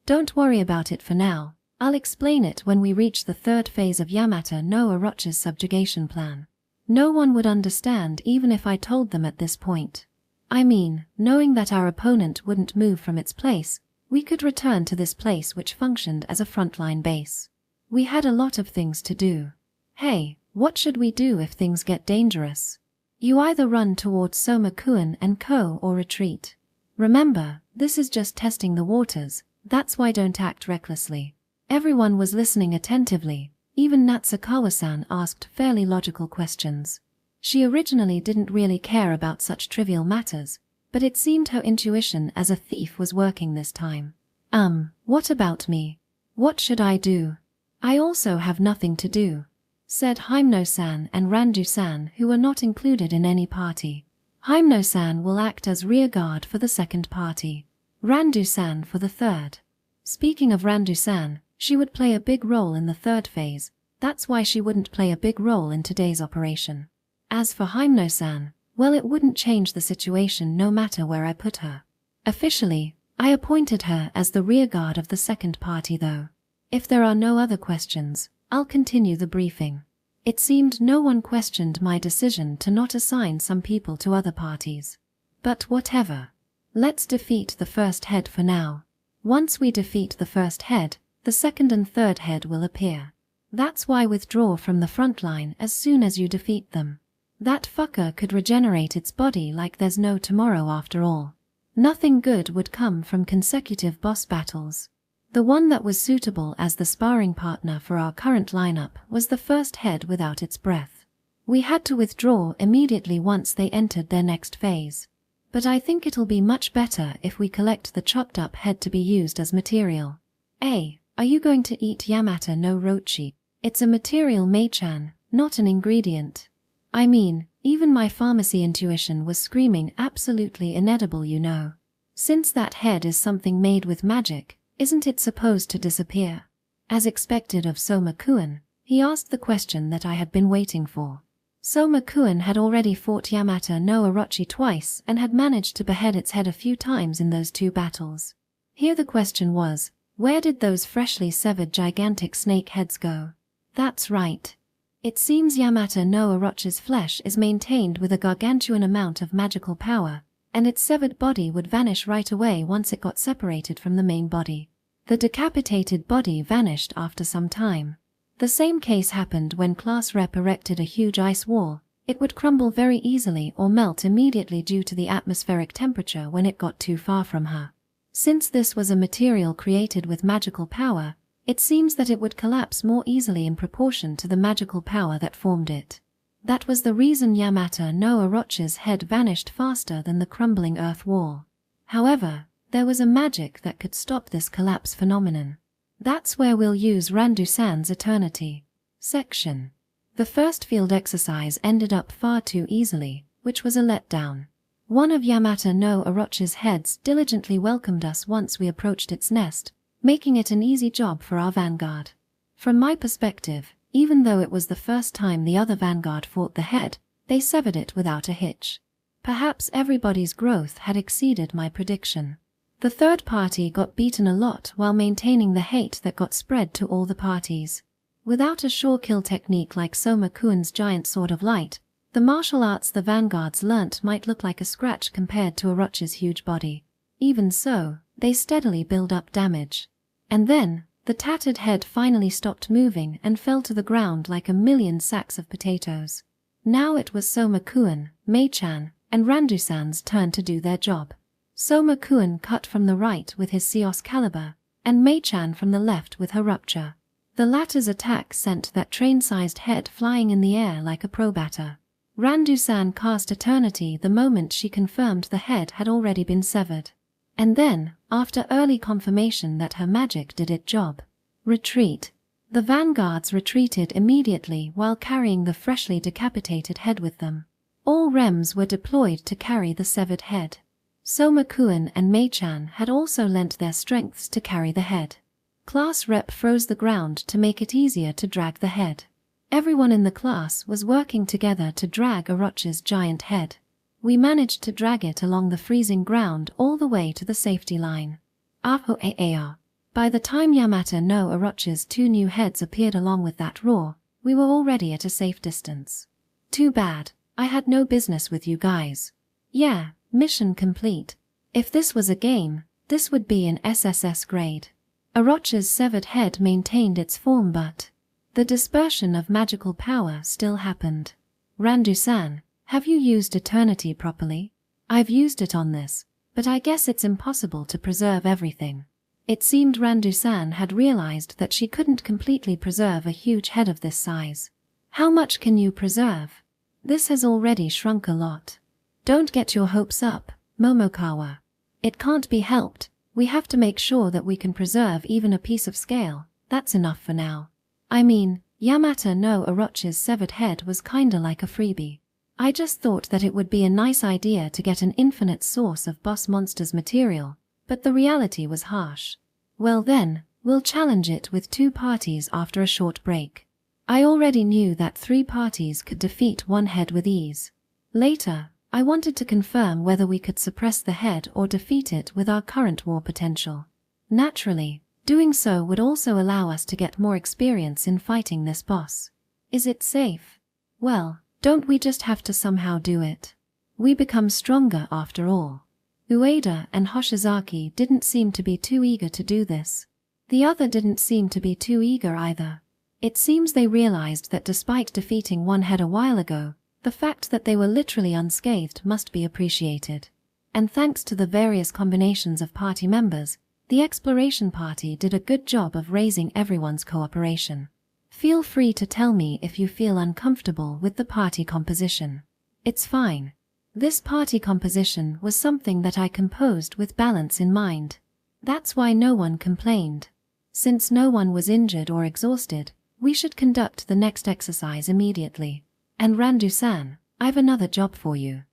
Don't worry about it for now, I'll explain it when we reach the 3rd phase of Yamata no Orochi's subjugation plan. No one would understand even if I told them at this point. I mean, knowing that our opponent wouldn't move from its place, we could return to this place which functioned as a frontline base. We had a lot of things to do. Hey, what should we do if things get dangerous? You either run towards Soma-kun and co. or retreat. Remember, this is just testing the waters, that's why don't act recklessly. Everyone was listening attentively, even Natsukawa-san asked fairly logical questions. She originally didn't really care about such trivial matters, but it seemed her intuition as a thief was working this time. What about me? What should I do? I also have nothing to do, said Himeno-san and Randu-san, who were not included in any party. Himeno-san will act as rear guard for the second party. Randu-san for the third. Speaking of Randu-san, she would play a big role in the third phase, that's why she wouldn't play a big role in today's operation. As for Himeno-san, well, it wouldn't change the situation no matter where I put her. Officially, I appointed her as the rear guard of the second party though. If there are no other questions, I'll continue the briefing. It seemed no one questioned my decision to not assign some people to other parties. But whatever. Let's defeat the first head for now. Once we defeat the first head, the second and third head will appear. That's why withdraw from the front line as soon as you defeat them. That fucker could regenerate its body like there's no tomorrow after all. Nothing good would come from consecutive boss battles. The one that was suitable as the sparring partner for our current lineup was the first head without its breath. We had to withdraw immediately once they entered their next phase. But I think it'll be much better if we collect the chopped up head to be used as material. Are you going to eat Yamata no Rochi? It's a material, Mei-chan, not an ingredient. I mean, even my pharmacy intuition was screaming absolutely inedible, you know. Since that head is something made with magic, isn't it supposed to disappear? As expected of Soma-kun, he asked the question that I had been waiting for. Soma-kun had already fought Yamata no Orochi twice and had managed to behead its head a few times in those two battles. Here the question was, where did those freshly severed gigantic snake heads go? That's right. It seems Yamata no Orochi's flesh is maintained with a gargantuan amount of magical power, and its severed body would vanish right away once it got separated from the main body. The decapitated body vanished after some time. The same case happened when Class Rep erected a huge ice wall. It would crumble very easily or melt immediately due to the atmospheric temperature when it got too far from her. Since this was a material created with magical power, it seems that it would collapse more easily in proportion to the magical power that formed it. That was the reason Yamata no Orochi's head vanished faster than the crumbling earth wall. However, there was a magic that could stop this collapse phenomenon. That's where we'll use Randu-san's Eternity section. The first field exercise ended up far too easily, which was a letdown. One of Yamata no Orochi's heads diligently welcomed us once we approached its nest, making it an easy job for our vanguard. From my perspective, even though it was the first time the other vanguard fought the head, they severed it without a hitch. Perhaps everybody's growth had exceeded my prediction. The third party got beaten a lot while maintaining the hate that got spread to all the parties. Without a sure kill technique like Soma-kun's giant sword of light, the martial arts the vanguards learnt might look like a scratch compared to Orochi's huge body. Even so, they steadily build up damage. And then, the tattered head finally stopped moving and fell to the ground like a million sacks of potatoes. Now it was Soma-kun, Mei-chan, and Randu-san's turn to do their job. Soma-kun cut from the right with his Seos caliber, and Mei-chan from the left with her rupture. The latter's attack sent that train-sized head flying in the air like a pro-batter. Randu-san cast Eternity the moment she confirmed the head had already been severed. And then, after early confirmation that her magic did its job, retreat. The vanguards retreated immediately while carrying the freshly decapitated head with them. All rems were deployed to carry the severed head. Soma-kun and Mei-chan had also lent their strengths to carry the head. Class Rep froze the ground to make it easier to drag the head. Everyone in the class was working together to drag Orochi's giant head. We managed to drag it along the freezing ground all the way to the safety line. By the time Yamata no Orochi's two new heads appeared along with that roar, we were already at a safe distance. Too bad, I had no business with you guys. Yeah, mission complete. If this was a game, this would be an SSS grade. Orochi's severed head maintained its form, but the dispersion of magical power still happened. Randu-san, have you used Eternity properly? I've used it on this, but I guess it's impossible to preserve everything. It seemed Randu-san had realized that she couldn't completely preserve a huge head of this size. How much can you preserve? This has already shrunk a lot. Don't get your hopes up, Momokawa. It can't be helped. We have to make sure that we can preserve even a piece of scale. That's enough for now. I mean, Yamata no Orochi's severed head was kinda like a freebie. I just thought that it would be a nice idea to get an infinite source of boss monsters material, but the reality was harsh. Well then, we'll challenge it with 2 parties after a short break. I already knew that 3 parties could defeat one head with ease. Later, I wanted to confirm whether we could suppress the head or defeat it with our current war potential. Naturally, doing so would also allow us to get more experience in fighting this boss. Is it safe? Well, don't we just have to somehow do it? We become stronger after all. Ueda and Hoshizaki didn't seem to be too eager to do this. The other didn't seem to be too eager either. It seems they realized that despite defeating one head a while ago, the fact that they were literally unscathed must be appreciated. And thanks to the various combinations of party members, the exploration party did a good job of raising everyone's cooperation. Feel free to tell me if you feel uncomfortable with the party composition. It's fine. This party composition was something that I composed with balance in mind. That's why no one complained. Since no one was injured or exhausted, we should conduct the next exercise immediately. And Randu-san, I've another job for you.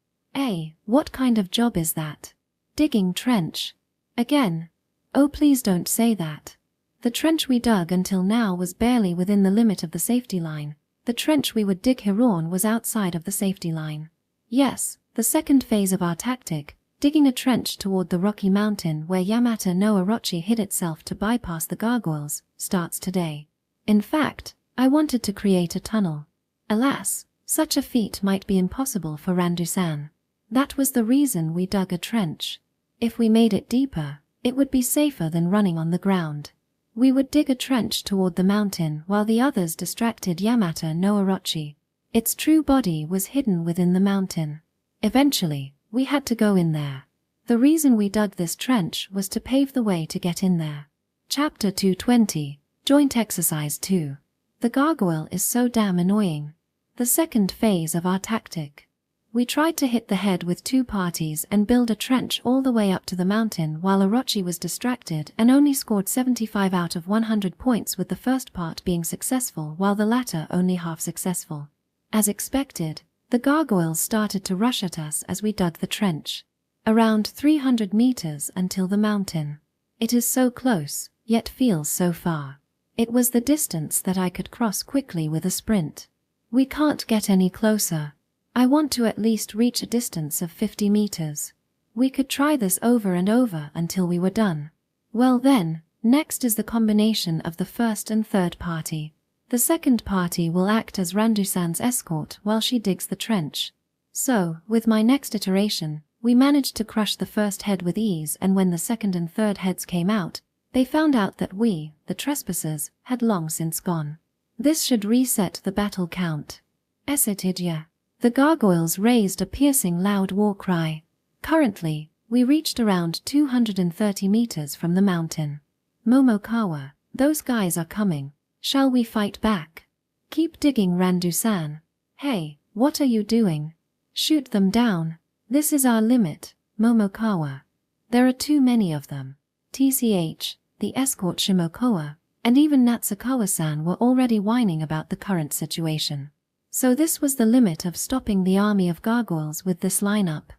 What kind of job is that? Digging trench. Again? Oh, please don't say that. The trench we dug until now was barely within the limit of the safety line. The trench we would dig here on was outside of the safety line. Yes, the second phase of our tactic, digging a trench toward the rocky mountain where Yamata no Orochi hid itself to bypass the gargoyles, starts today. In fact, I wanted to create a tunnel. Alas, such a feat might be impossible for Randu-san. That was the reason we dug a trench. If we made it deeper, it would be safer than running on the ground. We would dig a trench toward the mountain while the others distracted Yamata no Orochi. Its true body was hidden within the mountain. Eventually, we had to go in there. The reason we dug this trench was to pave the way to get in there. Chapter 220, Joint Exercise 2. The gargoyle is so damn annoying. The second phase of our tactic. We tried to hit the head with 2 parties and build a trench all the way up to the mountain while Orochi was distracted and only scored 75 out of 100 points, with the first part being successful while the latter only half successful. As expected, the gargoyles started to rush at us as we dug the trench. Around 300 meters until the mountain. It is so close, yet feels so far. It was the distance that I could cross quickly with a sprint. We can't get any closer. I want to at least reach a distance of 50 meters. We could try this over and over until we were done. Well then, next is the combination of the first and third party. The second party will act as Randu-san's escort while she digs the trench. So, with my next iteration, we managed to crush the first head with ease, and when the second and third heads came out, they found out that we, the trespassers, had long since gone. This should reset the battle count. Esitidya. The gargoyles raised a piercing loud war cry. Currently, we reached around 230 meters from the mountain. Momokawa, those guys are coming. Shall we fight back? Keep digging, Randu-san. Hey, what are you doing? Shoot them down. This is our limit, Momokawa. There are too many of them. TCH, the escort Shimokawa, and even Natsukawa-san were already whining about the current situation. So this was the limit of stopping the army of gargoyles with this lineup.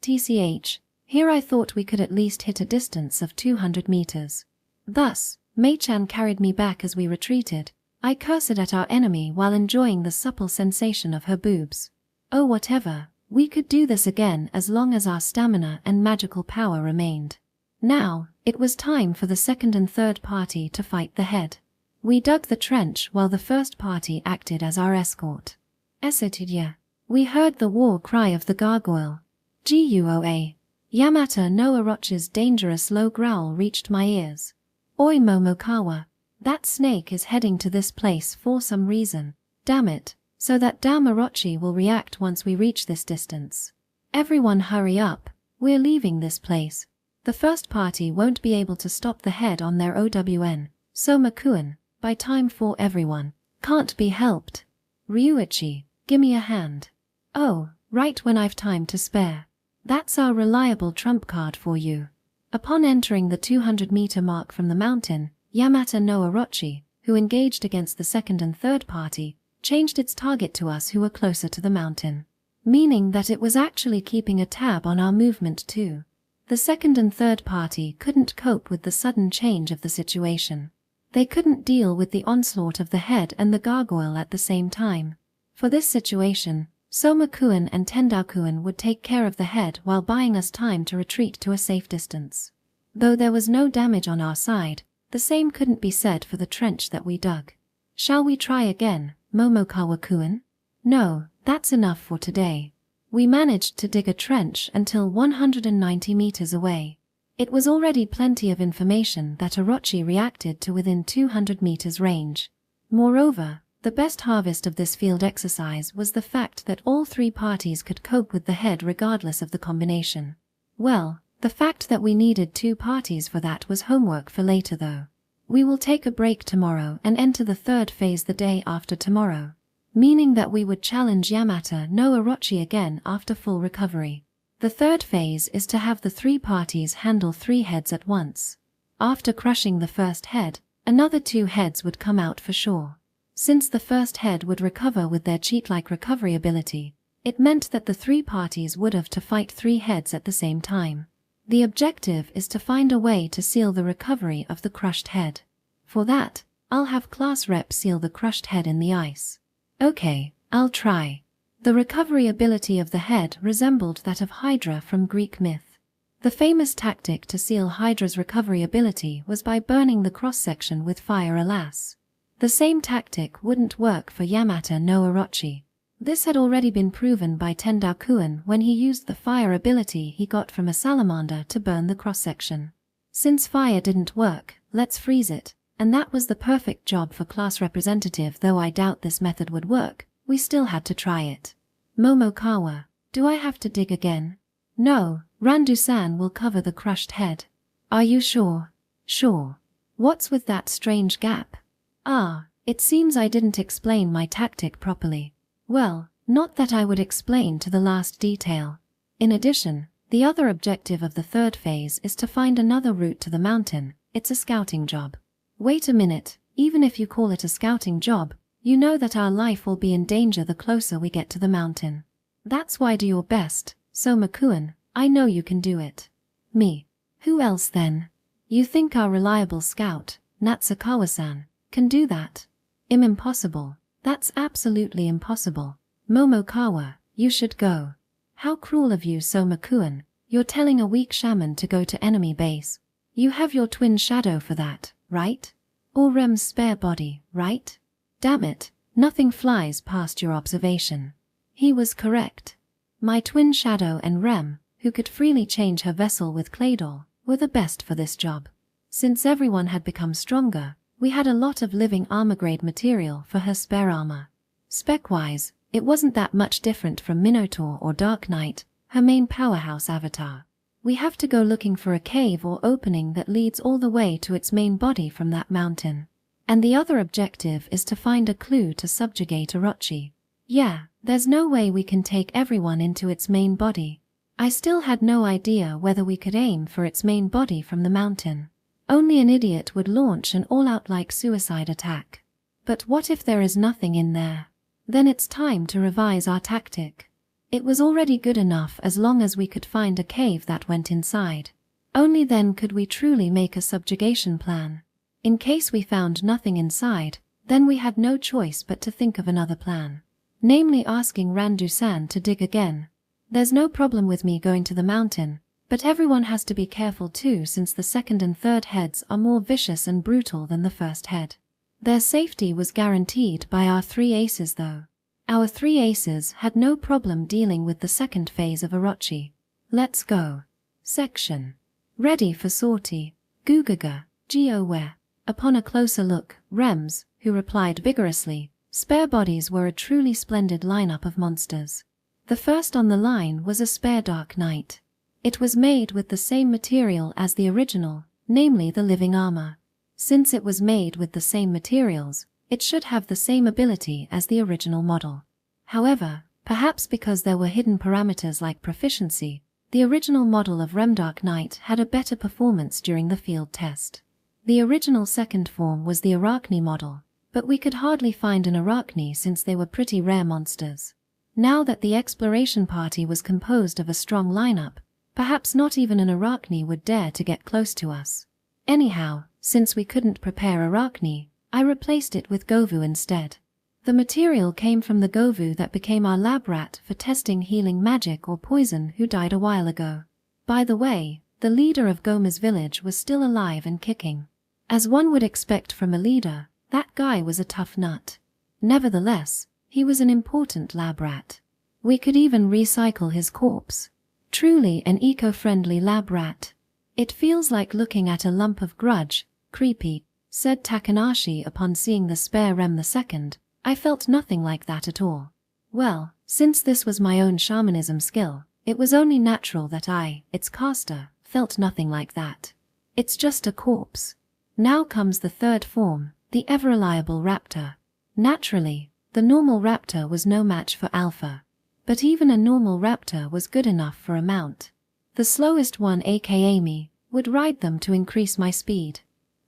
TCH, here I thought we could at least hit a distance of 200 meters. Thus, Mei-chan carried me back as we retreated. I cursed at our enemy while enjoying the supple sensation of her boobs. Oh whatever, we could do this again as long as our stamina and magical power remained. Now, it was time for the second and third party to fight the head. We dug the trench while the first party acted as our escort. Esitidya, We heard the war cry of the gargoyle. GUOA. Yamata no Orochi's dangerous low growl reached my ears. Oi Momokawa. That snake is heading to this place for some reason. Damn it. So that damn Orochi will react once we reach this distance. Everyone hurry up. We're leaving this place. The first party won't be able to stop the head on their OWN. Soma-kun, by time for everyone. Can't be helped. Ryuichi, gimme a hand. Oh, right when I've time to spare. That's our reliable trump card for you. Upon entering the 200-meter mark from the mountain, Yamata no Orochi, who engaged against the second and third party, changed its target to us who were closer to the mountain. Meaning that it was actually keeping a tab on our movement too. The second and third party couldn't cope with the sudden change of the situation. They couldn't deal with the onslaught of the head and the gargoyle at the same time. For this situation, Soma-kun and Tendao-kun would take care of the head while buying us time to retreat to a safe distance. Though there was no damage on our side, the same couldn't be said for the trench that we dug. Shall we try again, Momokawa-kun? No, that's enough for today. We managed to dig a trench until 190 meters away. It was already plenty of information that Orochi reacted to within 200 meters range. Moreover, the best harvest of this field exercise was the fact that all three parties could cope with the head regardless of the combination. Well, the fact that we needed two parties for that was homework for later though. We will take a break tomorrow and enter the third phase the day after tomorrow. Meaning that we would challenge Yamata no Orochi again after full recovery. The third phase is to have the three parties handle 3 heads at once. After crushing the first head, another 2 heads would come out for sure. Since the first head would recover with their cheat-like recovery ability, it meant that the 3 parties would have to fight 3 heads at the same time. The objective is to find a way to seal the recovery of the crushed head. For that, I'll have class rep seal the crushed head in the ice. Okay, I'll try. The recovery ability of the head resembled that of Hydra from Greek myth. The famous tactic to seal Hydra's recovery ability was by burning the cross-section with fire, alas. The same tactic wouldn't work for Yamata no Orochi. This had already been proven by Tendao-kun when he used the fire ability he got from a salamander to burn the cross-section. Since fire didn't work, let's freeze it, and that was the perfect job for class representative. Though I doubt this method would work, we still had to try it. Momokawa, do I have to dig again? No, Randu-san will cover the crushed head. Are you sure? Sure. What's with that strange gap? Ah, it seems I didn't explain my tactic properly. Well, not that I would explain to the last detail. In addition, the other objective of the third phase is to find another route to the mountain. It's a scouting job. Wait a minute, even if you call it a scouting job, you know that our life will be in danger the closer we get to the mountain. That's why do your best, Soma-kun, I know you can do it. Me. Who else then? You think our reliable scout, Natsukawa-san, can do that? Impossible. That's absolutely impossible. Momokawa, you should go. How cruel of you, Soma-kun, you're telling a weak shaman to go to enemy base. You have your twin shadow for that, right? Or Rem's spare body, right? Damn it, nothing flies past your observation. He was correct. My twin shadow and Rem, who could freely change her vessel with Claydol, were the best for this job. Since everyone had become stronger, we had a lot of living armor-grade material for her spare armor. Spec-wise, it wasn't that much different from Minotaur or Dark Knight, her main powerhouse avatar. We have to go looking for a cave or opening that leads all the way to its main body from that mountain. And the other objective is to find a clue to subjugate Orochi. Yeah, there's no way we can take everyone into its main body. I still had no idea whether we could aim for its main body from the mountain. Only an idiot would launch an all-out like suicide attack. But what if there is nothing in there? Then it's time to revise our tactic. It was already good enough as long as we could find a cave that went inside. Only then could we truly make a subjugation plan. In case we found nothing inside, then we had no choice but to think of another plan. Namely asking Randu-san to dig again. There's no problem with me going to the mountain, but everyone has to be careful too since the second and third heads are more vicious and brutal than the first head. Their safety was guaranteed by our 3 aces though. Our 3 aces had no problem dealing with the second phase of Orochi. Let's go. Section. Ready for sortie. Gugaga, Geo-ware. Upon a closer look, Rems, who replied vigorously, spare bodies were a truly splendid lineup of monsters. The first on the line was a spare Dark Knight. It was made with the same material as the original, namely the living armor. Since it was made with the same materials, it should have the same ability as the original model. However, perhaps because there were hidden parameters like proficiency, the original model of Dark Knight had a better performance during the field test. The original second form was the Arachne model, but we could hardly find an Arachne since they were pretty rare monsters. Now that the exploration party was composed of a strong lineup, perhaps not even an Arachne would dare to get close to us. Anyhow, since we couldn't prepare Arachne, I replaced it with Govu instead. The material came from the Govu that became our lab rat for testing healing magic or poison who died a while ago. By the way, the leader of Goma's village was still alive and kicking. As one would expect from a leader, that guy was a tough nut. Nevertheless, he was an important lab rat. We could even recycle his corpse. Truly an eco-friendly lab rat. It feels like looking at a lump of grudge. Creepy, said Takanashi upon seeing the spare Rem II. I felt nothing like that at all. Well, since this was my own shamanism skill, it was only natural that I, its caster, felt nothing like that. It's just a corpse. Now comes the third form, the ever-reliable raptor. Naturally, the normal raptor was no match for Alpha. But even a normal raptor was good enough for a mount. The slowest one, aka me, would ride them to increase my speed.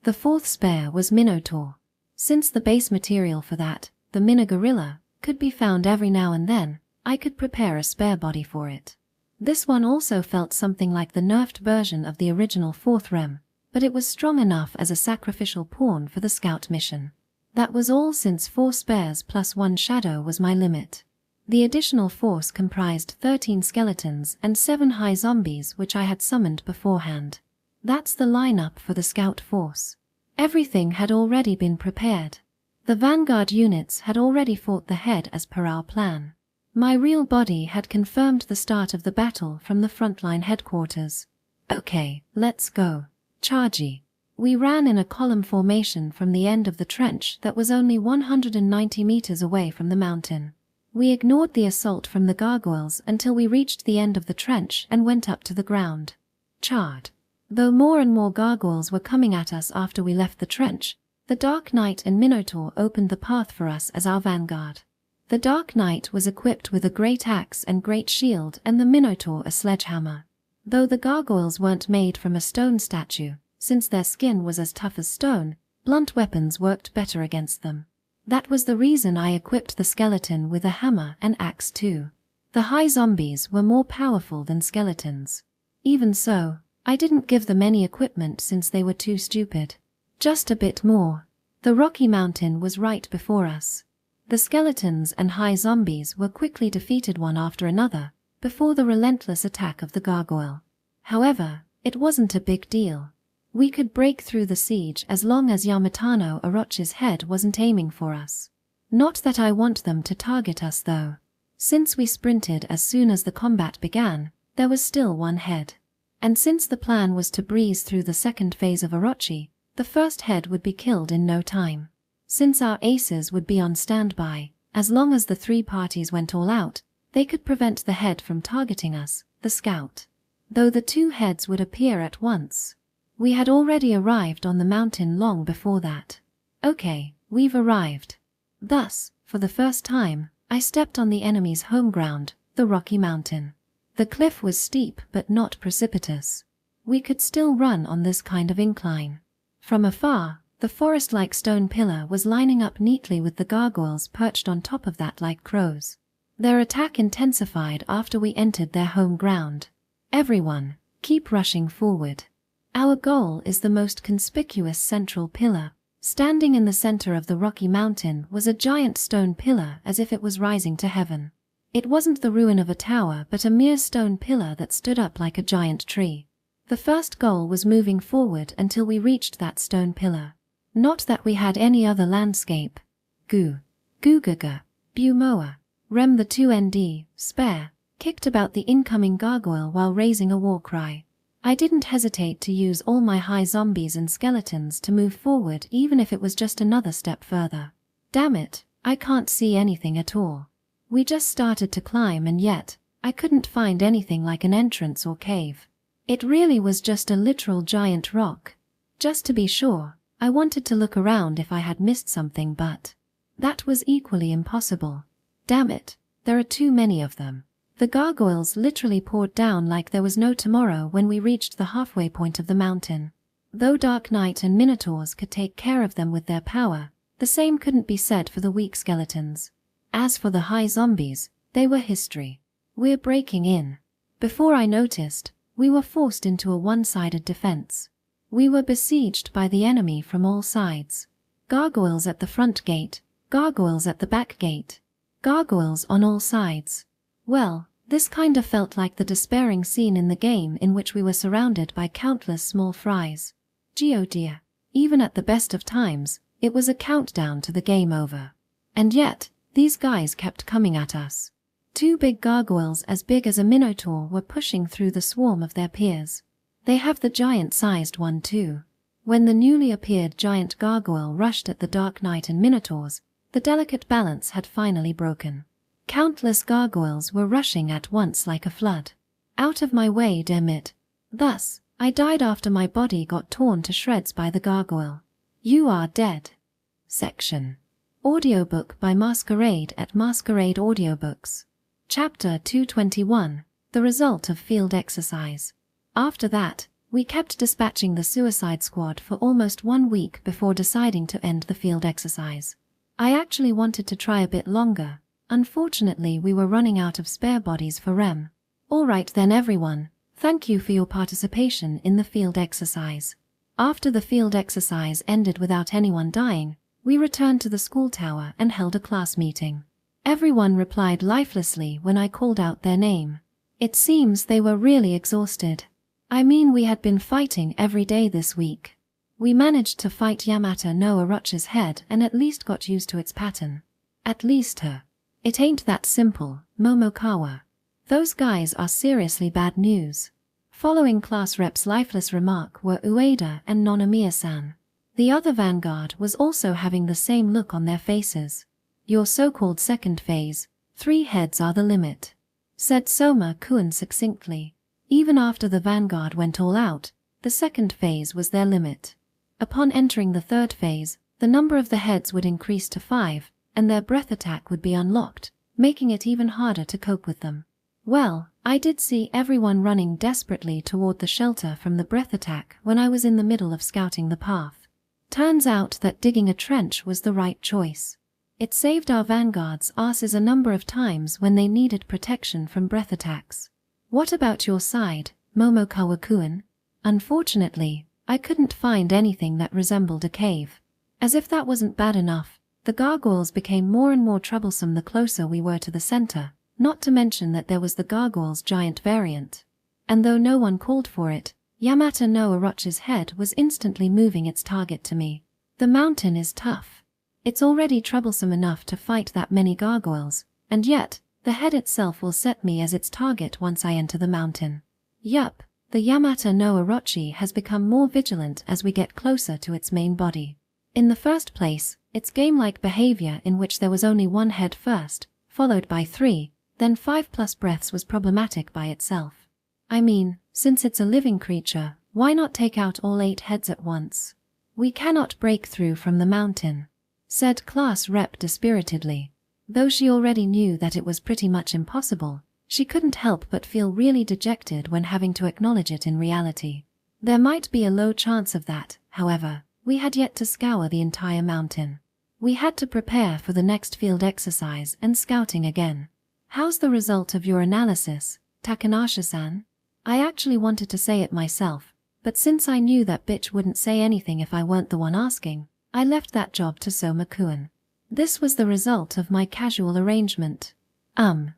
The fourth spare was Minotaur. Since the base material for that, the Minogorilla, could be found every now and then, I could prepare a spare body for it. This one also felt something like the nerfed version of the original fourth Rem, but it was strong enough as a sacrificial pawn for the scout mission. That was all since 4 spares plus 1 shadow was my limit. The additional force comprised 13 skeletons and 7 high zombies which I had summoned beforehand. That's the lineup for the scout force. Everything had already been prepared. The vanguard units had already fought the head as per our plan. My real body had confirmed the start of the battle from the frontline headquarters. Okay, let's go. Chargy. We ran in a column formation from the end of the trench that was only 190 meters away from the mountain. We ignored the assault from the gargoyles until we reached the end of the trench and went up to the ground. Charred. Though more and more gargoyles were coming at us after we left the trench, the Dark Knight and Minotaur opened the path for us as our vanguard. The Dark Knight was equipped with a great axe and great shield and the Minotaur a sledgehammer. Though the gargoyles weren't made from a stone statue, since their skin was as tough as stone, blunt weapons worked better against them. That was the reason I equipped the skeleton with a hammer and axe too. The high zombies were more powerful than skeletons. Even so, I didn't give them any equipment since they were too stupid. Just a bit more. The rocky mountain was right before us. The skeletons and high zombies were quickly defeated one after another, before the relentless attack of the gargoyle. However, it wasn't a big deal. We could break through the siege as long as Yamatano Orochi's head wasn't aiming for us. Not that I want them to target us though. Since we sprinted as soon as the combat began, there was still one head. And since the plan was to breeze through the second phase of Orochi, the first head would be killed in no time. Since our aces would be on standby, as long as the 3 parties went all out, they could prevent the head from targeting us, the scout. Though the 2 heads would appear at once. We had already arrived on the mountain long before that. Okay, we've arrived. Thus, for the first time, I stepped on the enemy's home ground, the Rocky Mountain. The cliff was steep but not precipitous. We could still run on this kind of incline. From afar, the forest-like stone pillar was lining up neatly with the gargoyles perched on top of that like crows. Their attack intensified after we entered their home ground. Everyone, keep rushing forward. Our goal is the most conspicuous central pillar. Standing in the center of the Rocky Mountain was a giant stone pillar as if it was rising to heaven. It wasn't the ruin of a tower but a mere stone pillar that stood up like a giant tree. The first goal was moving forward until we reached that stone pillar. Not that we had any other landscape. Gugaga, Bumoa. Rem the 2ND, spare, kicked about the incoming gargoyle while raising a war cry. I didn't hesitate to use all my high zombies and skeletons to move forward even if it was just another step further. Damn it, I can't see anything at all. We just started to climb and yet, I couldn't find anything like an entrance or cave. It really was just a literal giant rock. Just to be sure, I wanted to look around if I had missed something but that was equally impossible. Damn it, there are too many of them. The gargoyles literally poured down like there was no tomorrow when we reached the halfway point of the mountain. Though Dark Knight and Minotaurs could take care of them with their power, the same couldn't be said for the weak skeletons. As for the high zombies, they were history. We're breaking in. Before I noticed, we were forced into a one-sided defense. We were besieged by the enemy from all sides. Gargoyles at the front gate, gargoyles at the back gate, gargoyles on all sides. Well, this kinda felt like the despairing scene in the game in which we were surrounded by countless small fries. Gee oh dear, even at the best of times, it was a countdown to the game over. And yet, these guys kept coming at us. Two big gargoyles as big as a minotaur were pushing through the swarm of their peers. They have the giant-sized one too. When the newly appeared giant gargoyle rushed at the Dark Knight and Minotaurs, the delicate balance had finally broken. Countless gargoyles were rushing at once like a flood. Out of my way, damn it. Thus, I died after my body got torn to shreds by the gargoyle. You are dead. Section. Audiobook by Masquerade at Masquerade Audiobooks. Chapter 221. The Result of Field Exercise. After that, we kept dispatching the suicide squad for almost 1 week before deciding to end the field exercise. I actually wanted to try a bit longer. Unfortunately, we were running out of spare bodies for Rem. Alright then everyone, thank you for your participation in the field exercise. After the field exercise ended without anyone dying, we returned to the school tower and held a class meeting. Everyone replied lifelessly when I called out their name. It seems they were really exhausted. I mean, we had been fighting every day this week. We managed to fight Yamato no Orochi's head and at least got used to its pattern. At least her. It ain't that simple, Momokawa. Those guys are seriously bad news. Following class rep's lifeless remark were Ueda and Nonomiya-san. The other vanguard was also having the same look on their faces. Your so-called second phase, 3 heads are the limit, said Soma-kun succinctly. Even after the vanguard went all out, the second phase was their limit. Upon entering the third phase, the number of the heads would increase to 5, and their breath attack would be unlocked, making it even harder to cope with them. Well, I did see everyone running desperately toward the shelter from the breath attack when I was in the middle of scouting the path. Turns out that digging a trench was the right choice. It saved our vanguard's asses a number of times when they needed protection from breath attacks. What about your side, Momokawa-kun? Unfortunately, I couldn't find anything that resembled a cave. As if that wasn't bad enough, the gargoyles became more and more troublesome the closer we were to the center, not to mention that there was the gargoyle's giant variant. And though no one called for it, Yamato no Orochi's head was instantly moving its target to me. The mountain is tough. It's already troublesome enough to fight that many gargoyles, and yet, the head itself will set me as its target once I enter the mountain. Yup, the Yamato no Orochi has become more vigilant as we get closer to its main body. In the first place, its game-like behavior in which there was only 1 head first, followed by 3, then 5 plus breaths was problematic by itself. I mean, since it's a living creature, why not take out all 8 heads at once? We cannot break through from the mountain, said class rep dispiritedly. Though she already knew that it was pretty much impossible, she couldn't help but feel really dejected when having to acknowledge it in reality. There might be a low chance of that, however. We had yet to scour the entire mountain. We had to prepare for the next field exercise and scouting again. How's the result of your analysis, Takanashi-san? I actually wanted to say it myself, but since I knew that bitch wouldn't say anything if I weren't the one asking, I left that job to Soma-kun. This was the result of my casual arrangement.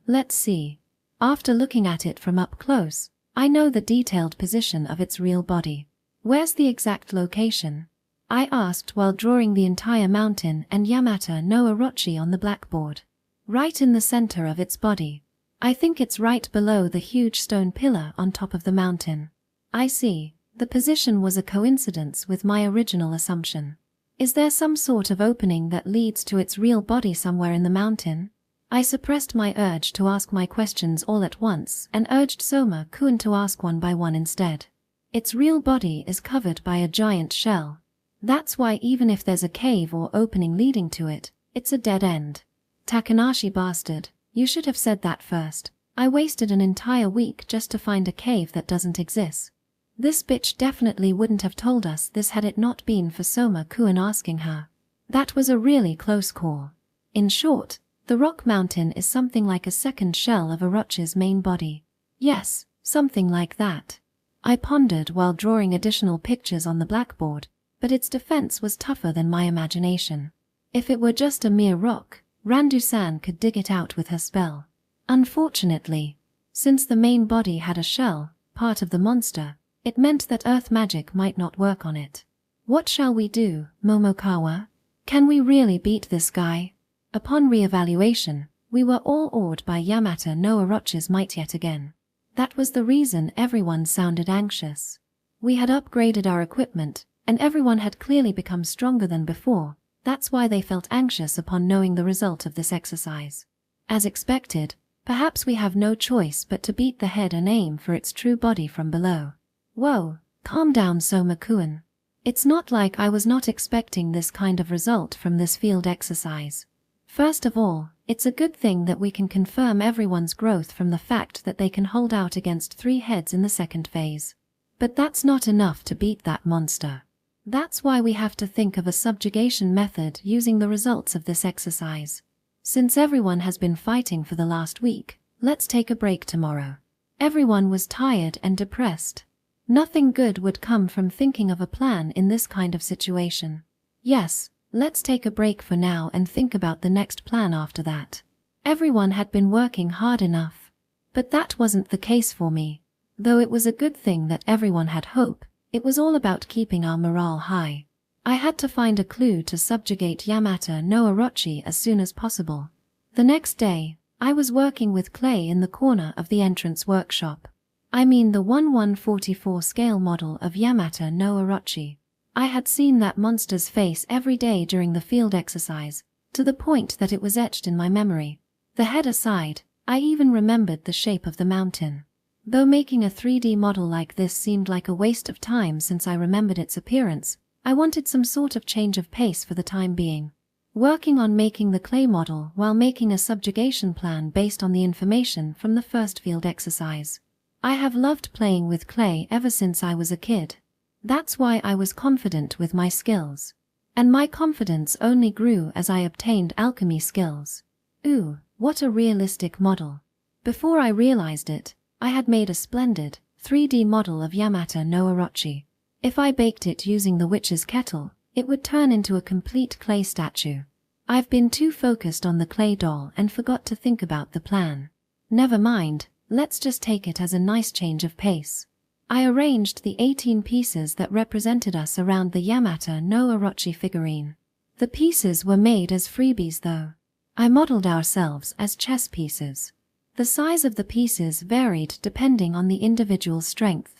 Let's see. After looking at it from up close, I know the detailed position of its real body. Where's the exact location? I asked while drawing the entire mountain and Yamato no Orochi on the blackboard. right in the center of its body. I think it's right below the huge stone pillar on top of the mountain. I see. The position was a coincidence with my original assumption. Is there some sort of opening that leads to its real body somewhere in the mountain? I suppressed my urge to ask my questions all at once and urged Soma-kun to ask one by one instead. Its real body is covered by a giant shell. That's why even if there's a cave or opening leading to it, it's a dead end. Takanashi bastard, you should have said that first. I wasted an entire week just to find a cave that doesn't exist. This bitch definitely wouldn't have told us this had it not been for Soma-kun asking her. That was a really close call. In short, the rock mountain is something like a second shell of Orochi's main body. Yes, something like that. I pondered while drawing additional pictures on the blackboard, but its defense was tougher than my imagination. If it were just a mere rock, Randu-san could dig it out with her spell. Unfortunately, since the main body had a shell, part of the monster, it meant that earth magic might not work on it. What shall we do, Momokawa? Can we really beat this guy? Upon re-evaluation, we were all awed by Yamato no Orochi's might yet again. That was the reason everyone sounded anxious. We had upgraded our equipment, and everyone had clearly become stronger than before. That's why they felt anxious upon knowing the result of this exercise. As expected, perhaps we have no choice but to beat the head and aim for its true body from below. Whoa, calm down, Soma-kun. It's not like I was not expecting this kind of result from this field exercise. First of all, it's a good thing that we can confirm everyone's growth from the fact that they can hold out against 3 heads in the second phase. But that's not enough to beat that monster. That's why we have to think of a subjugation method using the results of this exercise. Since everyone has been fighting for the last week, let's take a break tomorrow. Everyone was tired and depressed. Nothing good would come from thinking of a plan in this kind of situation. Yes, let's take a break for now and think about the next plan after that. Everyone had been working hard enough. But that wasn't the case for me. Though it was a good thing that everyone had hope, it was all about keeping our morale high. I had to find a clue to subjugate Yamato no Orochi as soon as possible. The next day, I was working with clay in the corner of the entrance workshop. I mean the 1144 scale model of Yamato no Orochi. I had seen that monster's face every day during the field exercise, to the point that it was etched in my memory. The head aside, I even remembered the shape of the mountain. Though making a 3D model like this seemed like a waste of time since I remembered its appearance, I wanted some sort of change of pace for the time being. Working on making the clay model while making a subjugation plan based on the information from the first field exercise. I have loved playing with clay ever since I was a kid. That's why I was confident with my skills. And my confidence only grew as I obtained alchemy skills. Ooh, what a realistic model. Before I realized it, I had made a splendid 3D model of Yamato no Orochi. If I baked it using the witch's kettle, it would turn into a complete clay statue. I've been too focused on the clay doll and forgot to think about the plan. Never mind, let's just take it as a nice change of pace. I arranged the 18 pieces that represented us around the Yamato no Orochi figurine. The pieces were made as freebies though. I modeled ourselves as chess pieces. The size of the pieces varied depending on the individual's strength.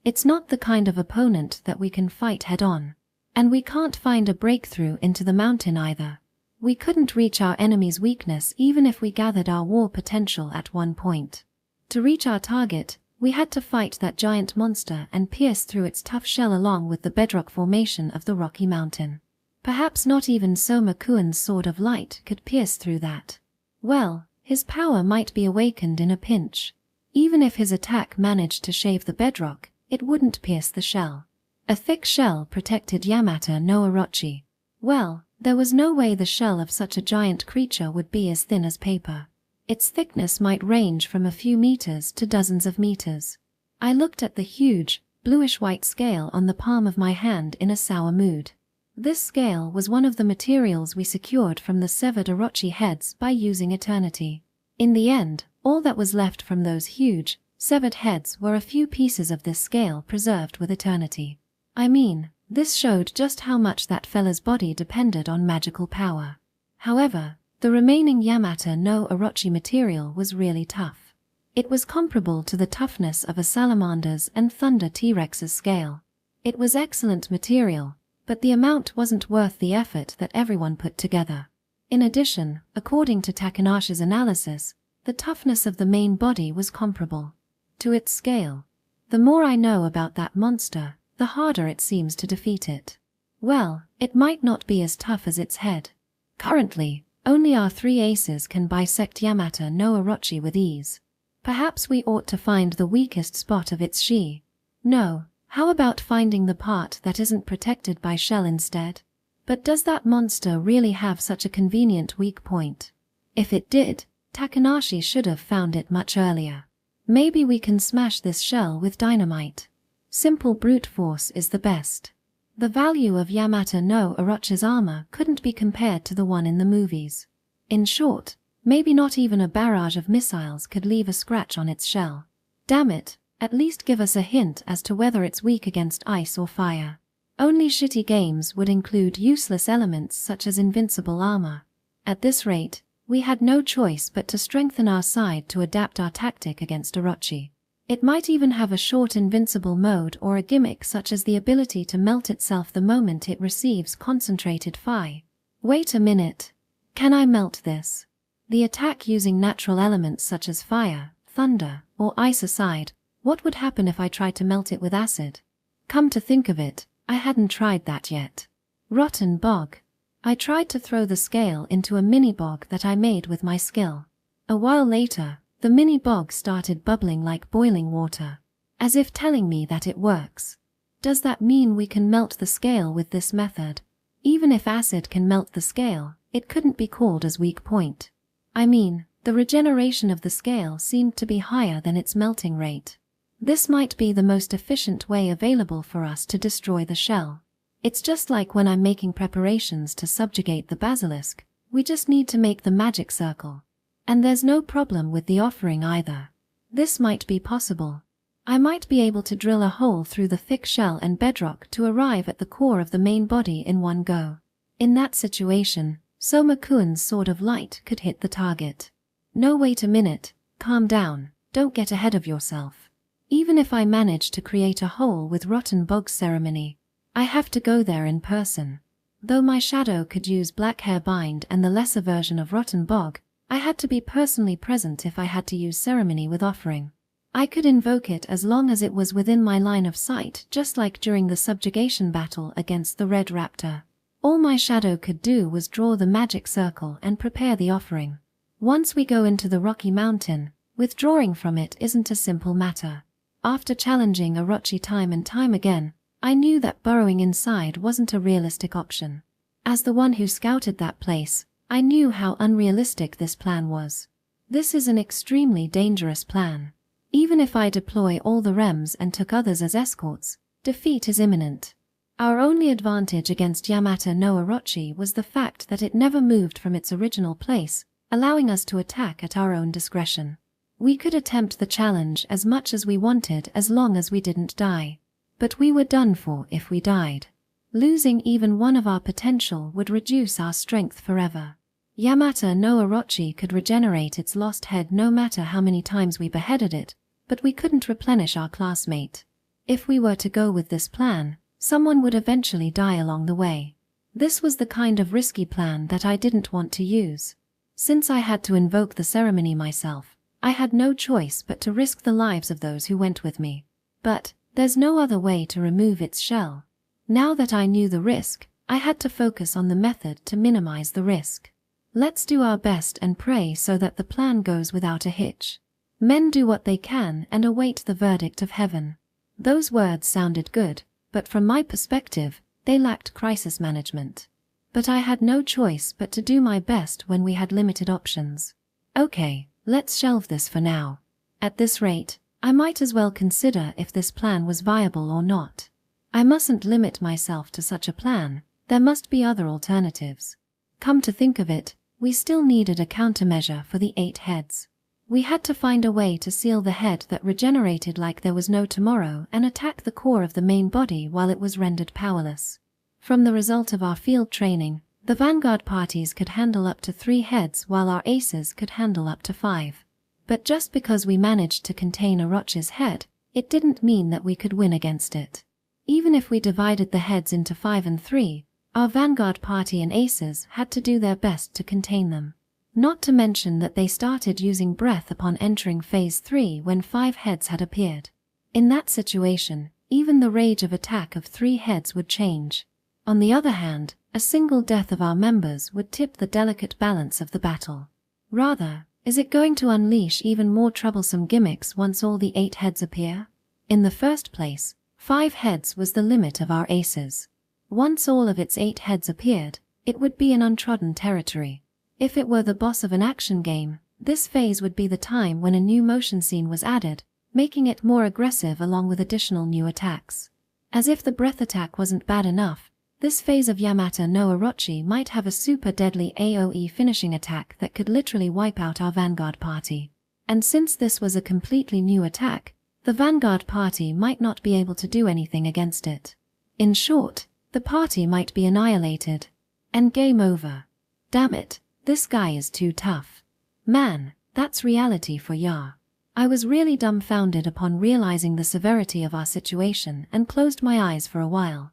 It's not the kind of opponent that we can fight head-on. And we can't find a breakthrough into the mountain either. We couldn't reach our enemy's weakness even if we gathered our war potential at one point. To reach our target, we had to fight that giant monster and pierce through its tough shell along with the bedrock formation of the rocky mountain. Perhaps not even Soma-kun's sword of light could pierce through that. Well, his power might be awakened in a pinch. Even if his attack managed to shave the bedrock, it wouldn't pierce the shell. A thick shell protected Yamato no Orochi. Well, there was no way the shell of such a giant creature would be as thin as paper. Its thickness might range from a few meters to dozens of meters. I looked at the huge, bluish-white scale on the palm of my hand in a sour mood. This scale was one of the materials we secured from the severed Orochi heads by using Eternity. In the end, all that was left from those huge, severed heads were a few pieces of this scale preserved with Eternity. I mean, this showed just how much that fella's body depended on magical power. However, The remaining Yamata no Orochi material was really tough. It was comparable to the toughness of a salamander's and thunder T-Rex's scale. It was excellent material, but the amount wasn't worth the effort that everyone put together. In addition, according to Takanashi's analysis, the toughness of the main body was comparable to its scale. The more I know about that monster, the harder it seems to defeat it. Well, it might not be as tough as its head. Currently, only our 3 aces can bisect Yamata no Orochi with ease. Perhaps we ought to find the weakest spot of its shi. No, how about finding the part that isn't protected by shell instead? But does that monster really have such a convenient weak point? If it did, Takanashi should have found it much earlier. Maybe we can smash this shell with dynamite. Simple brute force is the best. The value of Yamata no Orochi's armor couldn't be compared to the one in the movies. In short, maybe not even a barrage of missiles could leave a scratch on its shell. Damn it, at least give us a hint as to whether it's weak against ice or fire. Only shitty games would include useless elements such as invincible armor. At this rate, we had no choice but to strengthen our side to adapt our tactic against Orochi. It might even have a short invincible mode or a gimmick such as the ability to melt itself the moment it receives concentrated Phi. Wait a minute. Can I melt this? The attack using natural elements such as fire, thunder, or ice aside, what would happen if I tried to melt it with acid? Come to think of it, I hadn't tried that yet. Rotten bog. I tried to throw the scale into a mini bog that I made with my skill. A while later, the mini bog started bubbling like boiling water, as if telling me that it works. Does that mean we can melt the scale with this method? Even if acid can melt the scale, it couldn't be called as weak point. I mean, the regeneration of the scale seemed to be higher than its melting rate. This might be the most efficient way available for us to destroy the shell. It's just like when I'm making preparations to subjugate the basilisk, we just need to make the magic circle. And there's no problem with the offering either. This might be possible. I might be able to drill a hole through the thick shell and bedrock to arrive at the core of the main body in one go. In that situation, Soma-kun's Sword of Light could hit the target. No, wait a minute, calm down, don't get ahead of yourself. Even if I manage to create a hole with Rotten Bog's ceremony, I have to go there in person. Though my shadow could use Black Hair Bind and the lesser version of Rotten Bog, I had to be personally present if I had to use ceremony with offering. I could invoke it as long as it was within my line of sight, just like during the subjugation battle against the Red Raptor. All my shadow could do was draw the magic circle and prepare the offering. Once we go into the Rocky Mountain, withdrawing from it isn't a simple matter. After challenging Orochi time and time again, I knew that burrowing inside wasn't a realistic option. As the one who scouted that place, I knew how unrealistic this plan was. This is an extremely dangerous plan. Even if I deploy all the REMs and took others as escorts, defeat is imminent. Our only advantage against Yamata no Orochi was the fact that it never moved from its original place, allowing us to attack at our own discretion. We could attempt the challenge as much as we wanted as long as we didn't die. But we were done for if we died. Losing even one of our potential would reduce our strength forever. Yamata no Orochi could regenerate its lost head no matter how many times we beheaded it, but we couldn't replenish our classmate. If we were to go with this plan, someone would eventually die along the way. This was the kind of risky plan that I didn't want to use. Since I had to invoke the ceremony myself, I had no choice but to risk the lives of those who went with me. But there's no other way to remove its shell. Now that I knew the risk, I had to focus on the method to minimize the risk. Let's do our best and pray so that the plan goes without a hitch. Men do what they can and await the verdict of heaven. Those words sounded good, but from my perspective, they lacked crisis management. But I had no choice but to do my best when we had limited options. Okay, let's shelve this for now. At this rate, I might as well consider if this plan was viable or not. I mustn't limit myself to such a plan, there must be other alternatives. Come to think of it, we still needed a countermeasure for the 8 heads. We had to find a way to seal the head that regenerated like there was no tomorrow and attack the core of the main body while it was rendered powerless. From the result of our field training, The vanguard parties could handle up to 3 heads while our aces could handle up to 5. But just because we managed to contain Orochi's head, it didn't mean that we could win against it. Even if we divided the heads into 5 and 3, our vanguard party and aces had to do their best to contain them. Not to mention that they started using breath upon entering phase 3 when 5 heads had appeared. In that situation, even the rage of attack of 3 heads would change. On the other hand, a single death of our members would tip the delicate balance of the battle. Rather, is it going to unleash even more troublesome gimmicks once all the 8 heads appear? In the first place, 5 heads was the limit of our aces. Once all of its 8 heads appeared, it would be an untrodden territory. If it were the boss of an action game, this phase would be the time when a new motion scene was added, making it more aggressive along with additional new attacks. As if the breath attack wasn't bad enough, this phase of Yamata no Orochi might have a super deadly AoE finishing attack that could literally wipe out our vanguard party. And since this was a completely new attack, the vanguard party might not be able to do anything against it. In short, the party might be annihilated. And game over. Damn it, this guy is too tough. Man, that's reality for ya. I was really dumbfounded upon realizing the severity of our situation and closed my eyes for a while.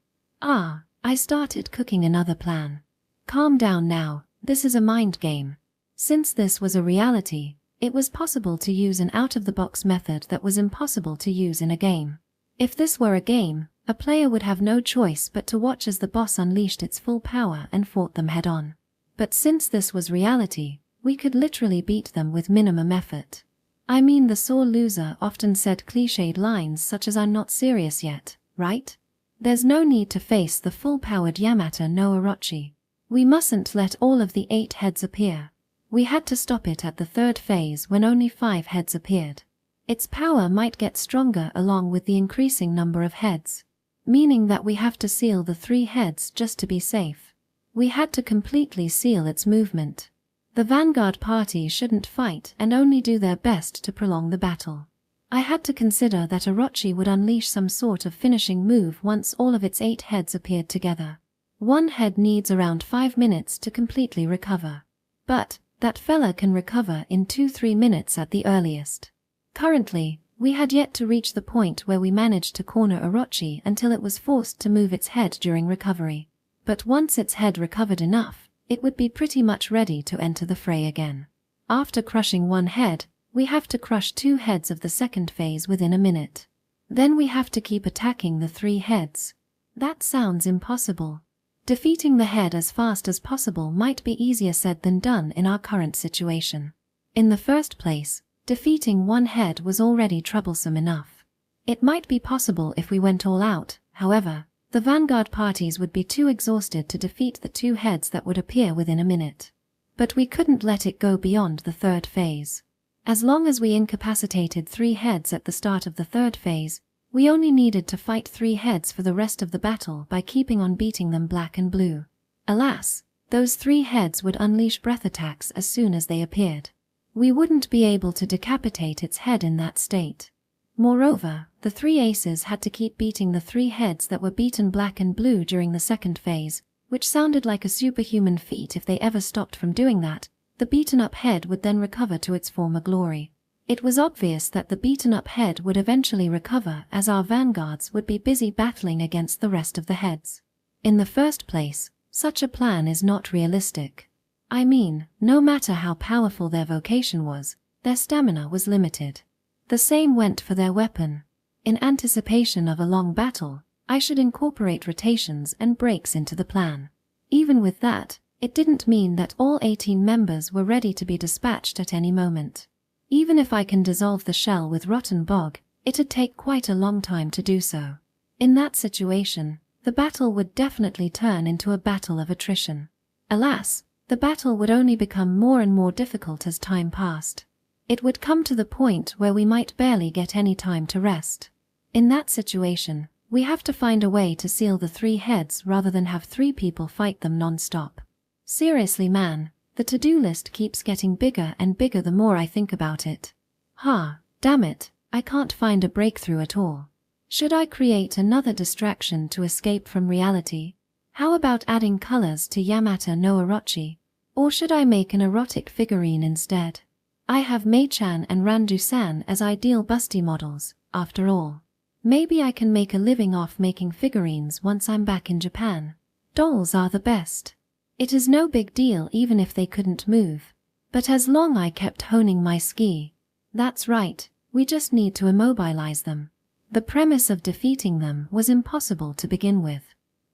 I started cooking another plan. Calm down now, this is a mind game. Since this was a reality, it was possible to use an out-of-the-box method that was impossible to use in a game. If this were a game, a player would have no choice but to watch as the boss unleashed its full power and fought them head-on. But since this was reality, we could literally beat them with minimum effort. I mean, the sore loser often said cliched lines such as "I'm not serious yet," right? There's no need to face the full-powered Yamata no Orochi. We mustn't let all of the 8 heads appear. We had to stop it at the 3rd phase when only 5 heads appeared. Its power might get stronger along with the increasing number of heads, meaning that we have to seal the 3 heads just to be safe. We had to completely seal its movement. The vanguard party shouldn't fight and only do their best to prolong the battle. I had to consider that Orochi would unleash some sort of finishing move once all of its 8 heads appeared together. One head needs around 5 minutes to completely recover. But that fella can recover in 2-3 minutes at the earliest. Currently, we had yet to reach the point where we managed to corner Orochi until it was forced to move its head during recovery. But once its head recovered enough, it would be pretty much ready to enter the fray again. After crushing 1 head, we have to crush 2 heads of the 2nd phase within a minute. Then we have to keep attacking the 3 heads. That sounds impossible. Defeating the head as fast as possible might be easier said than done in our current situation. In the first place, defeating 1 head was already troublesome enough. It might be possible if we went all out, however, the vanguard parties would be too exhausted to defeat the 2 heads that would appear within a minute. But we couldn't let it go beyond the 3rd phase. As long as we incapacitated 3 heads at the start of the 3rd phase, we only needed to fight 3 heads for the rest of the battle by keeping on beating them black and blue. Alas, those 3 heads would unleash breath attacks as soon as they appeared. We wouldn't be able to decapitate its head in that state. Moreover, the 3 aces had to keep beating the 3 heads that were beaten black and blue during the 2nd phase, which sounded like a superhuman feat if they ever stopped from doing that. The beaten-up head would then recover to its former glory. It was obvious that the beaten-up head would eventually recover as our vanguards would be busy battling against the rest of the heads. In the first place, such a plan is not realistic. I mean, no matter how powerful their vocation was, their stamina was limited. The same went for their weapon. In anticipation of a long battle, I should incorporate rotations and breaks into the plan. Even with that, it didn't mean that all 18 members were ready to be dispatched at any moment. Even if I can dissolve the shell with rotten bog, it'd take quite a long time to do so. In that situation, the battle would definitely turn into a battle of attrition. Alas, the battle would only become more and more difficult as time passed. It would come to the point where we might barely get any time to rest. In that situation, we have to find a way to seal the 3 heads rather than have 3 people fight them non-stop. Seriously man, the to-do list keeps getting bigger and bigger the more I think about it. Damn it, I can't find a breakthrough at all. Should I create another distraction to escape from reality? How about adding colors to Yamata no Orochi? Or should I make an erotic figurine instead? I have Mei-chan and Randu-san as ideal busty models, after all. Maybe I can make a living off making figurines once I'm back in Japan. Dolls are the best. It is no big deal even if they couldn't move. But as long I kept honing my ski. That's right, we just need to immobilize them. The premise of defeating them was impossible to begin with.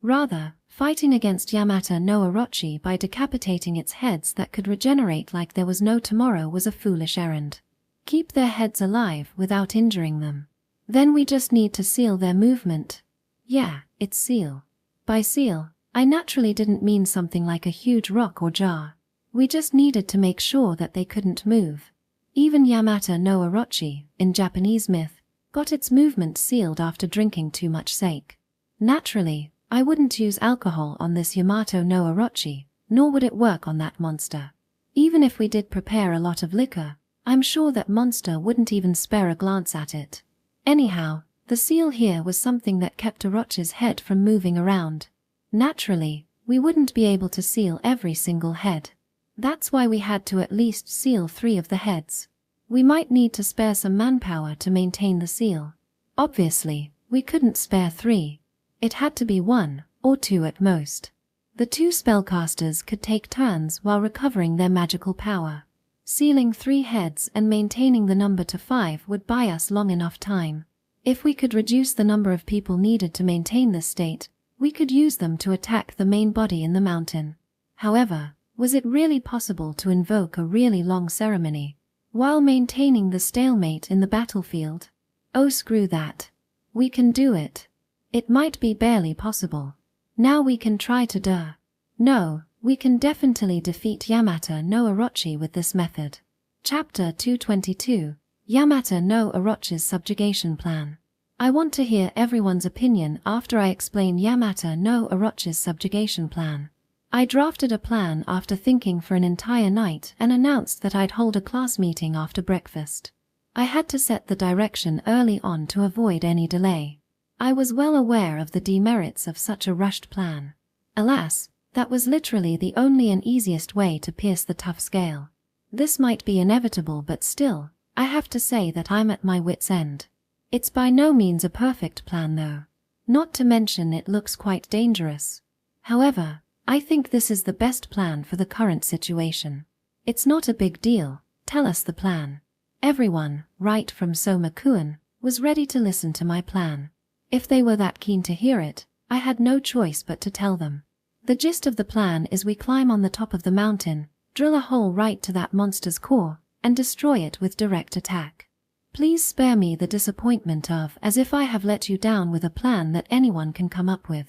Rather, fighting against Yamata no Orochi by decapitating its heads that could regenerate like there was no tomorrow was a foolish errand. Keep their heads alive without injuring them. Then we just need to seal their movement. Yeah, it's seal. By seal, I naturally didn't mean something like a huge rock or jar. We just needed to make sure that they couldn't move. Even Yamata no Orochi, in Japanese myth, got its movement sealed after drinking too much sake. Naturally, I wouldn't use alcohol on this Yamato no Orochi, nor would it work on that monster. Even if we did prepare a lot of liquor, I'm sure that monster wouldn't even spare a glance at it. Anyhow, the seal here was something that kept Orochi's head from moving around. Naturally, we wouldn't be able to seal every single head. That's why we had to at least seal 3 of the heads. We might need to spare some manpower to maintain the seal. Obviously, we couldn't spare 3. It had to be 1, or 2 at most. The 2 spellcasters could take turns while recovering their magical power. Sealing 3 heads and maintaining the number to 5 would buy us long enough time. If we could reduce the number of people needed to maintain this state, we could use them to attack the main body in the mountain. However, was it really possible to invoke a really long ceremony while maintaining the stalemate in the battlefield? Oh, screw that. We can do it. It might be barely possible. Now we can try to No, we can definitely defeat Yamata no Orochi with this method. Chapter 222, Yamata no Orochi's Subjugation Plan. I want to hear everyone's opinion after I explain Yamata no Orochi's subjugation plan. I drafted a plan after thinking for an entire night and announced that I'd hold a class meeting after breakfast. I had to set the direction early on to avoid any delay. I was well aware of the demerits of such a rushed plan. Alas, that was literally the only and easiest way to pierce the tough scale. This might be inevitable, but still, I have to say that I'm at my wit's end. It's by no means a perfect plan though. Not to mention it looks quite dangerous. However, I think this is the best plan for the current situation. It's not a big deal, tell us the plan. Everyone, right from Soma-kun, was ready to listen to my plan. If they were that keen to hear it, I had no choice but to tell them. The gist of the plan is we climb on the top of the mountain, drill a hole right to that monster's core, and destroy it with direct attack. Please spare me the disappointment of as if I have let you down with a plan that anyone can come up with.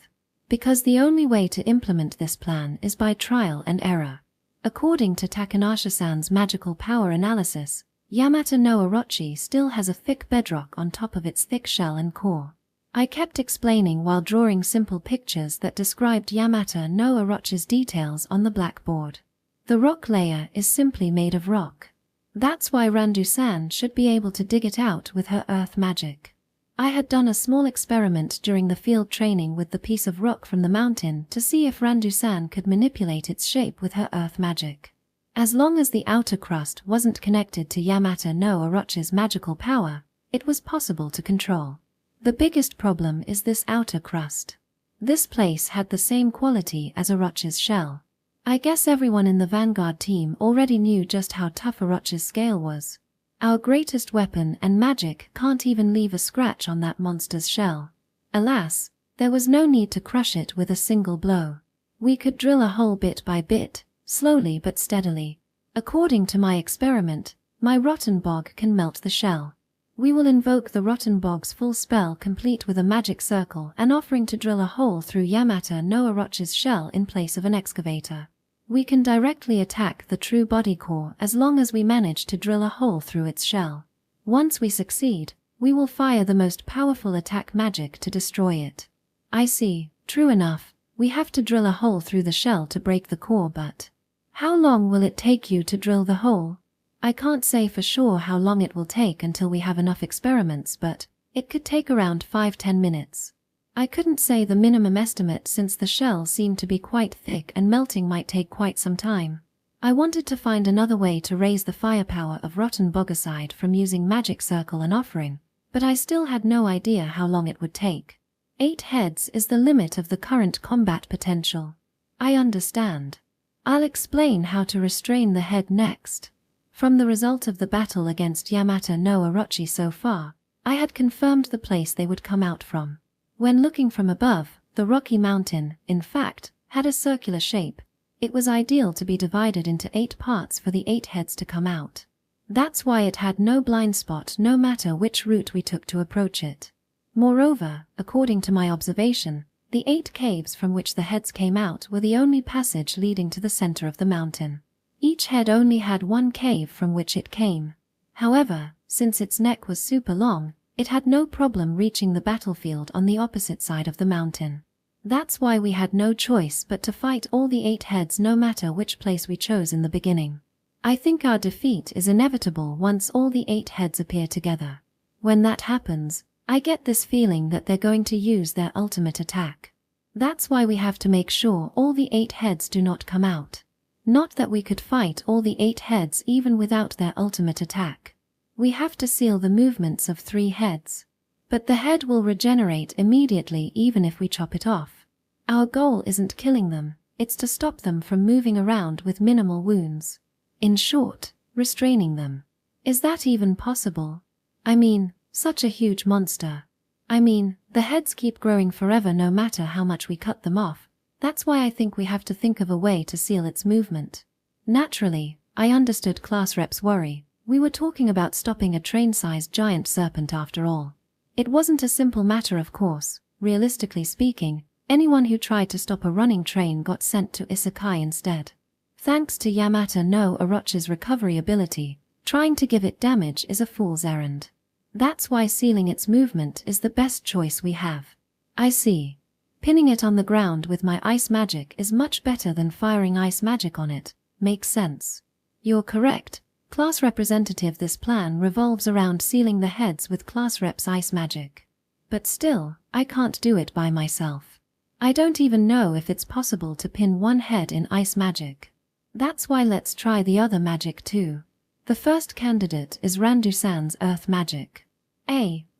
Because the only way to implement this plan is by trial and error. According to Takanasha-san's magical power analysis, Yamata no Orochi still has a thick bedrock on top of its thick shell and core. I kept explaining while drawing simple pictures that described Yamata no Orochi's details on the blackboard. The rock layer is simply made of rock. That's why Randu-san should be able to dig it out with her earth magic. I had done a small experiment during the field training with the piece of rock from the mountain to see if Randu-san could manipulate its shape with her earth magic. As long as the outer crust wasn't connected to Yamata no Orochi's magical power, it was possible to control. The biggest problem is this outer crust. This place had the same quality as Orochi's shell. I guess everyone in the Vanguard team already knew just how tough Orochi's scale was. Our greatest weapon and magic can't even leave a scratch on that monster's shell. Alas, there was no need to crush it with a single blow. We could drill a hole bit by bit, slowly but steadily. According to my experiment, my rotten bog can melt the shell. We will invoke the rotten bog's full spell complete with a magic circle and offering to drill a hole through Yamata no Orochi's shell in place of an excavator. We can directly attack the true body core as long as we manage to drill a hole through its shell. Once we succeed, we will fire the most powerful attack magic to destroy it. I see, true enough, we have to drill a hole through the shell to break the core, but how long will it take you to drill the hole? I can't say for sure how long it will take until we have enough experiments, but it could take around 5-10 minutes. I couldn't say the minimum estimate since the shell seemed to be quite thick and melting might take quite some time. I wanted to find another way to raise the firepower of Rotten Bogicide from using Magic Circle and Offering, but I still had no idea how long it would take. 8 heads is the limit of the current combat potential. I understand. I'll explain how to restrain the head next. From the result of the battle against Yamato no Orochi so far, I had confirmed the place they would come out from. When looking from above, the rocky mountain, in fact, had a circular shape. It was ideal to be divided into 8 parts for the 8 heads to come out. That's why it had no blind spot no matter which route we took to approach it. Moreover, according to my observation, the 8 caves from which the heads came out were the only passage leading to the center of the mountain. Each head only had 1 cave from which it came. However, since its neck was super long, it had no problem reaching the battlefield on the opposite side of the mountain. That's why we had no choice but to fight all the 8 heads no matter which place we chose in the beginning. I think our defeat is inevitable once all the 8 heads appear together. When that happens, I get this feeling that they're going to use their ultimate attack. That's why we have to make sure all the 8 heads do not come out. Not that we could fight all the 8 heads even without their ultimate attack. We have to seal the movements of 3 heads. But the head will regenerate immediately even if we chop it off. Our goal isn't killing them, it's to stop them from moving around with minimal wounds. In short, restraining them. Is that even possible? I mean, such a huge monster. The heads keep growing forever no matter how much we cut them off. That's why I think we have to think of a way to seal its movement. Naturally, I understood Class Rep's worry. We were talking about stopping a train-sized giant serpent after all. It wasn't a simple matter of course. Realistically speaking, anyone who tried to stop a running train got sent to Isekai instead. Thanks to Yamato no Orochi's recovery ability, trying to give it damage is a fool's errand. That's why sealing its movement is the best choice we have. I see. Pinning it on the ground with my ice magic is much better than firing ice magic on it. Makes sense. You're correct. Class representative, this plan revolves around sealing the heads with Class Rep's ice magic. But still, I can't do it by myself. I don't even know if it's possible to pin one head in ice magic. That's why let's try the other magic too. The first candidate is Randu-san's earth magic.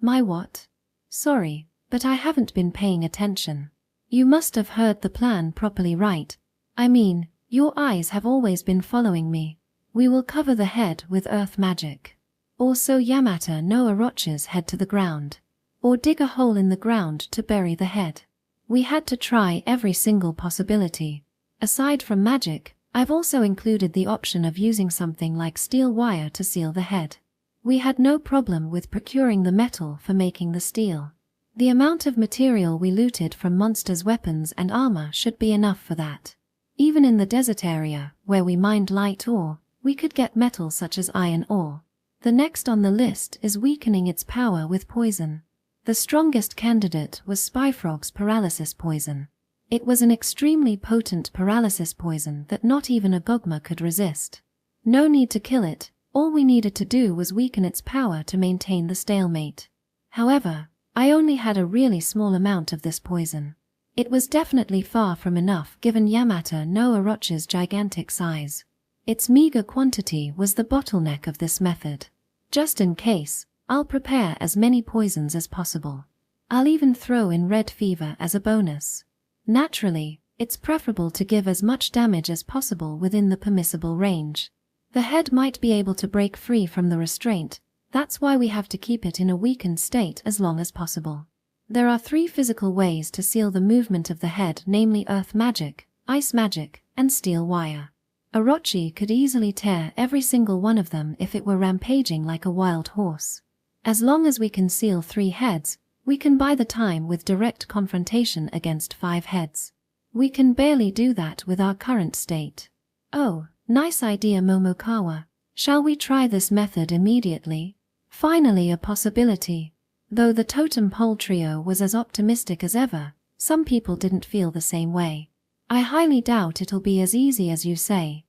My what? Sorry, but I haven't been paying attention. You must have heard the plan properly, right? Your eyes have always been following me. We will cover the head with earth magic. Or sew Yamato no Orochi's head to the ground. Or dig a hole in the ground to bury the head. We had to try every single possibility. Aside from magic, I've also included the option of using something like steel wire to seal the head. We had no problem with procuring the metal for making the steel. The amount of material we looted from monsters' weapons and armor should be enough for that. Even in the desert area, where we mined light ore, we could get metal such as iron ore. The next on the list is weakening its power with poison. The strongest candidate was Spyfrog's paralysis poison. It was an extremely potent paralysis poison that not even a Gogma could resist. No need to kill it, all we needed to do was weaken its power to maintain the stalemate. However, I only had a really small amount of this poison. It was definitely far from enough given Yamato no Orochi's gigantic size. Its meager quantity was the bottleneck of this method. Just in case, I'll prepare as many poisons as possible. I'll even throw in red fever as a bonus. Naturally, it's preferable to give as much damage as possible within the permissible range. The head might be able to break free from the restraint, that's why we have to keep it in a weakened state as long as possible. There are 3 physical ways to seal the movement of the head, namely earth magic, ice magic, and steel wire. Orochi could easily tear every single one of them if it were rampaging like a wild horse. As long as we can seal 3 heads, we can buy the time with direct confrontation against 5 heads. We can barely do that with our current state. Oh, nice idea, Momokawa. Shall we try this method immediately? Finally a possibility. Though the totem pole trio was as optimistic as ever, some people didn't feel the same way. I highly doubt it'll be as easy as you say.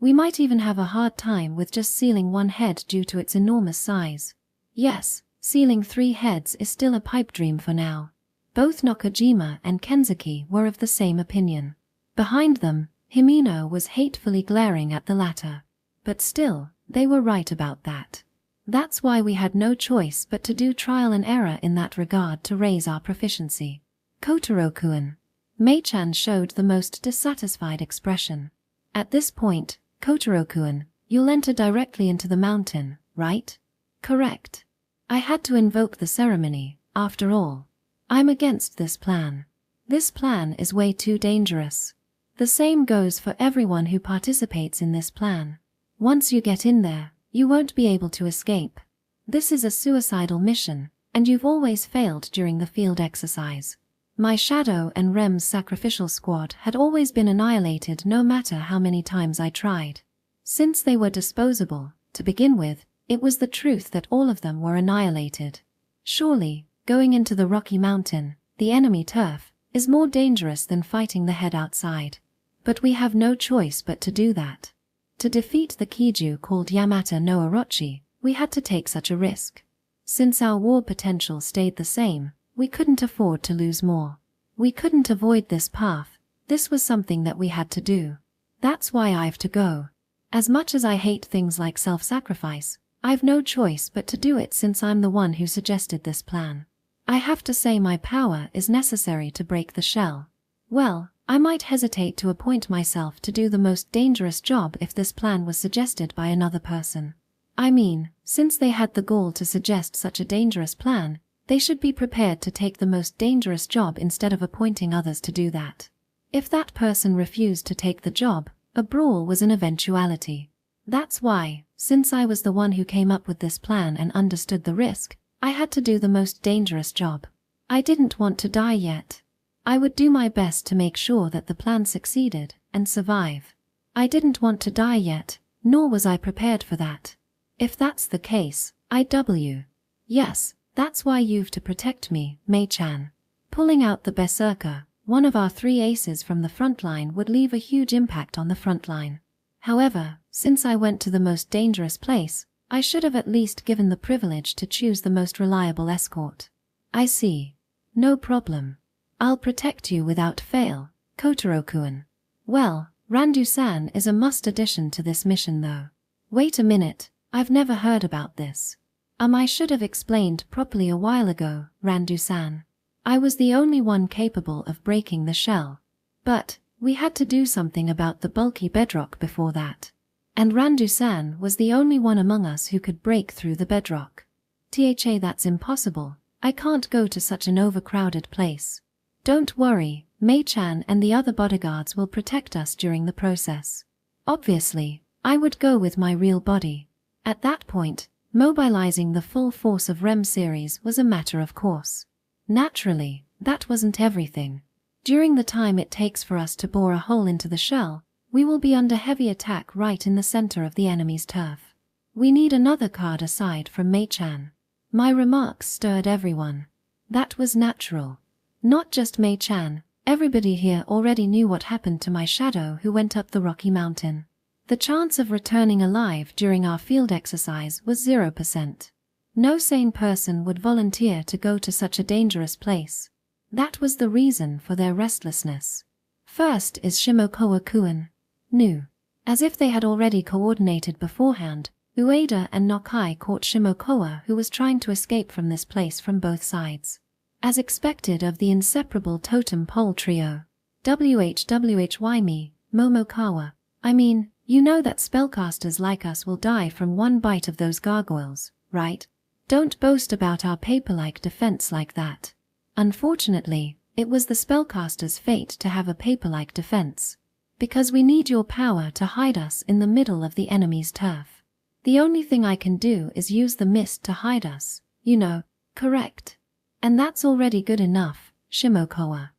We might even have a hard time with just sealing 1 head due to its enormous size. Yes, sealing 3 heads is still a pipe dream for now. Both Nakajima and Kenzuki were of the same opinion. Behind them, Himino was hatefully glaring at the latter. But still, they were right about that. That's why we had no choice but to do trial and error in that regard to raise our proficiency. Kotaro-kun. Mei-chan showed the most dissatisfied expression. At this point, Kotaro-kun, you'll enter directly into the mountain, right? Correct. I had to invoke the ceremony, after all. I'm against this plan. This plan is way too dangerous. The same goes for everyone who participates in this plan. Once you get in there, you won't be able to escape. This is a suicidal mission, and you've always failed during the field exercise. My Shadow and Rem's sacrificial squad had always been annihilated no matter how many times I tried. Since they were disposable, to begin with, it was the truth that all of them were annihilated. Surely, going into the Rocky Mountain, the enemy turf, is more dangerous than fighting the head outside. But we have no choice but to do that. To defeat the Kiju called Yamata no Orochi, we had to take such a risk. Since our war potential stayed the same, we couldn't afford to lose more. We couldn't avoid this path. This was something that we had to do. That's why I've to go. As much as I hate things like self-sacrifice, I've no choice but to do it since I'm the one who suggested this plan. I have to say my power is necessary to break the shell. Well, I might hesitate to appoint myself to do the most dangerous job if this plan was suggested by another person. I mean, since they had the gall to suggest such a dangerous plan, they should be prepared to take the most dangerous job instead of appointing others to do that. If that person refused to take the job, a brawl was an eventuality. That's why, since I was the one who came up with this plan and understood the risk, I had to do the most dangerous job. I didn't want to die yet. I would do my best to make sure that the plan succeeded and survive. I didn't want to die yet, nor was I prepared for that. If that's the case, IW. Yes, that's why you've to protect me, Mei-chan. Pulling out the Berserker, one of our 3 aces from the front line, would leave a huge impact on the front line. However, since I went to the most dangerous place, I should have at least given the privilege to choose the most reliable escort. I see. No problem. I'll protect you without fail, Kotaro-kun. Well, Randu-san is a must addition to this mission though. Wait a minute, I've never heard about this. I should have explained properly a while ago, Randu-san. I was the only one capable of breaking the shell. But, we had to do something about the bulky bedrock before that. And Randu-san was the only one among us who could break through the bedrock. That's impossible. I can't go to such an overcrowded place. Don't worry, Mei-chan and the other bodyguards will protect us during the process. Obviously, I would go with my real body. At that point, mobilizing the full force of REM series was a matter of course. Naturally, that wasn't everything. During the time it takes for us to bore a hole into the shell, we will be under heavy attack right in the center of the enemy's turf. We need another card aside from Mei-chan. My remarks stirred everyone. That was natural. Not just Mei-chan, everybody here already knew what happened to my shadow who went up the Rocky Mountain. The chance of returning alive during our field exercise was 0%. No sane person would volunteer to go to such a dangerous place. That was the reason for their restlessness. First is Shimokawa-kun. New. As if they had already coordinated beforehand, Ueda and Nokai caught Shimokawa, who was trying to escape from this place from both sides. As expected of the inseparable totem pole trio. WHWHY Momokawa. You know that spellcasters like us will die from one bite of those gargoyles, right? Don't boast about our paper-like defense like that. Unfortunately, it was the spellcaster's fate to have a paper-like defense. Because we need your power to hide us in the middle of the enemy's turf. The only thing I can do is use the mist to hide us, correct? And that's already good enough, Shimokawa.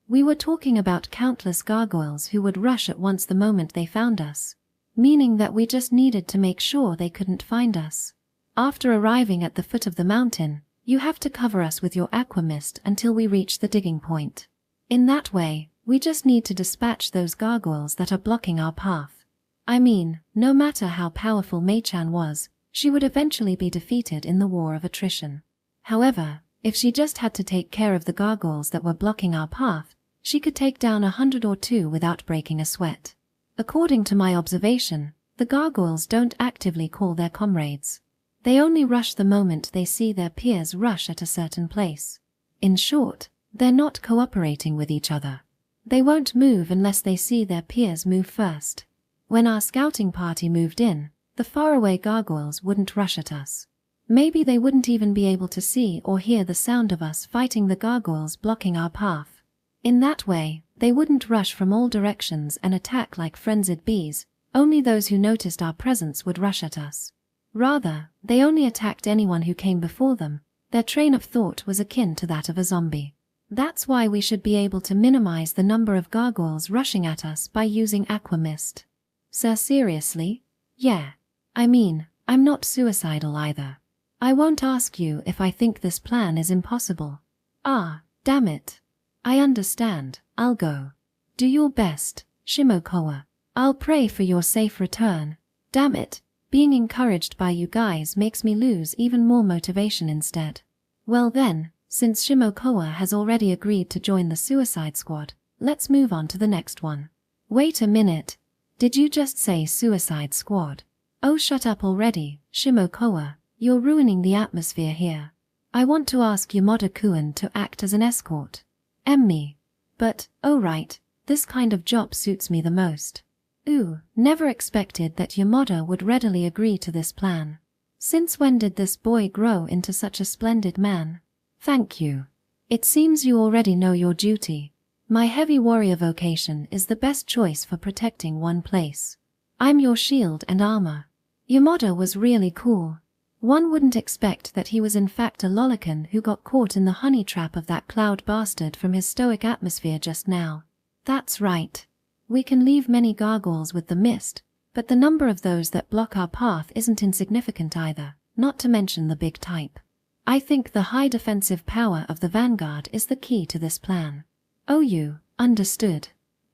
We were talking about countless gargoyles who would rush at once the moment they found us. Meaning that we just needed to make sure they couldn't find us. After arriving at the foot of the mountain, you have to cover us with your aqua mist until we reach the digging point. In that way, we just need to dispatch those gargoyles that are blocking our path. No matter how powerful Mei-chan was, she would eventually be defeated in the war of attrition. However, If she just had to take care of the gargoyles that were blocking our path, she could take down 100 or 2 without breaking a sweat. According to my observation, the gargoyles don't actively call their comrades. They only rush the moment they see their peers rush at a certain place. In short, they're not cooperating with each other. They won't move unless they see their peers move first. When our scouting party moved in, the faraway gargoyles wouldn't rush at us. Maybe they wouldn't even be able to see or hear the sound of us fighting the gargoyles blocking our path. In that way, they wouldn't rush from all directions and attack like frenzied bees. Only those who noticed our presence would rush at us. Rather, they only attacked anyone who came before them. Their train of thought was akin to that of a zombie. That's why we should be able to minimize the number of gargoyles rushing at us by using aqua mist. Sir, seriously? Yeah. I mean, I'm not suicidal either. I won't ask you if I think this plan is impossible. Ah, damn it. I understand, I'll go. Do your best, Shimokoa. I'll pray for your safe return. Damn it, being encouraged by you guys makes me lose even more motivation instead. Well then, since Shimokoa has already agreed to join the suicide squad, let's move on to the next one. Wait a minute. Did you just say suicide squad? Oh, shut up already, Shimokoa. You're ruining the atmosphere here. I want to ask Yamada-kun to act as an escort. Me. But, oh right, this kind of job suits me the most. Ooh, never expected that Yamada would readily agree to this plan. Since when did this boy grow into such a splendid man? Thank you. It seems you already know your duty. My heavy warrior vocation is the best choice for protecting one place. I'm your shield and armor. Yamada was really cool. One wouldn't expect that he was in fact a lolican who got caught in the honey trap of that cloud bastard from his stoic atmosphere just now. That's right. We can leave many gargoyles with the mist, but the number of those that block our path isn't insignificant either, not to mention the big type. I think the high defensive power of the Vanguard is the key to this plan. Oh, you understood.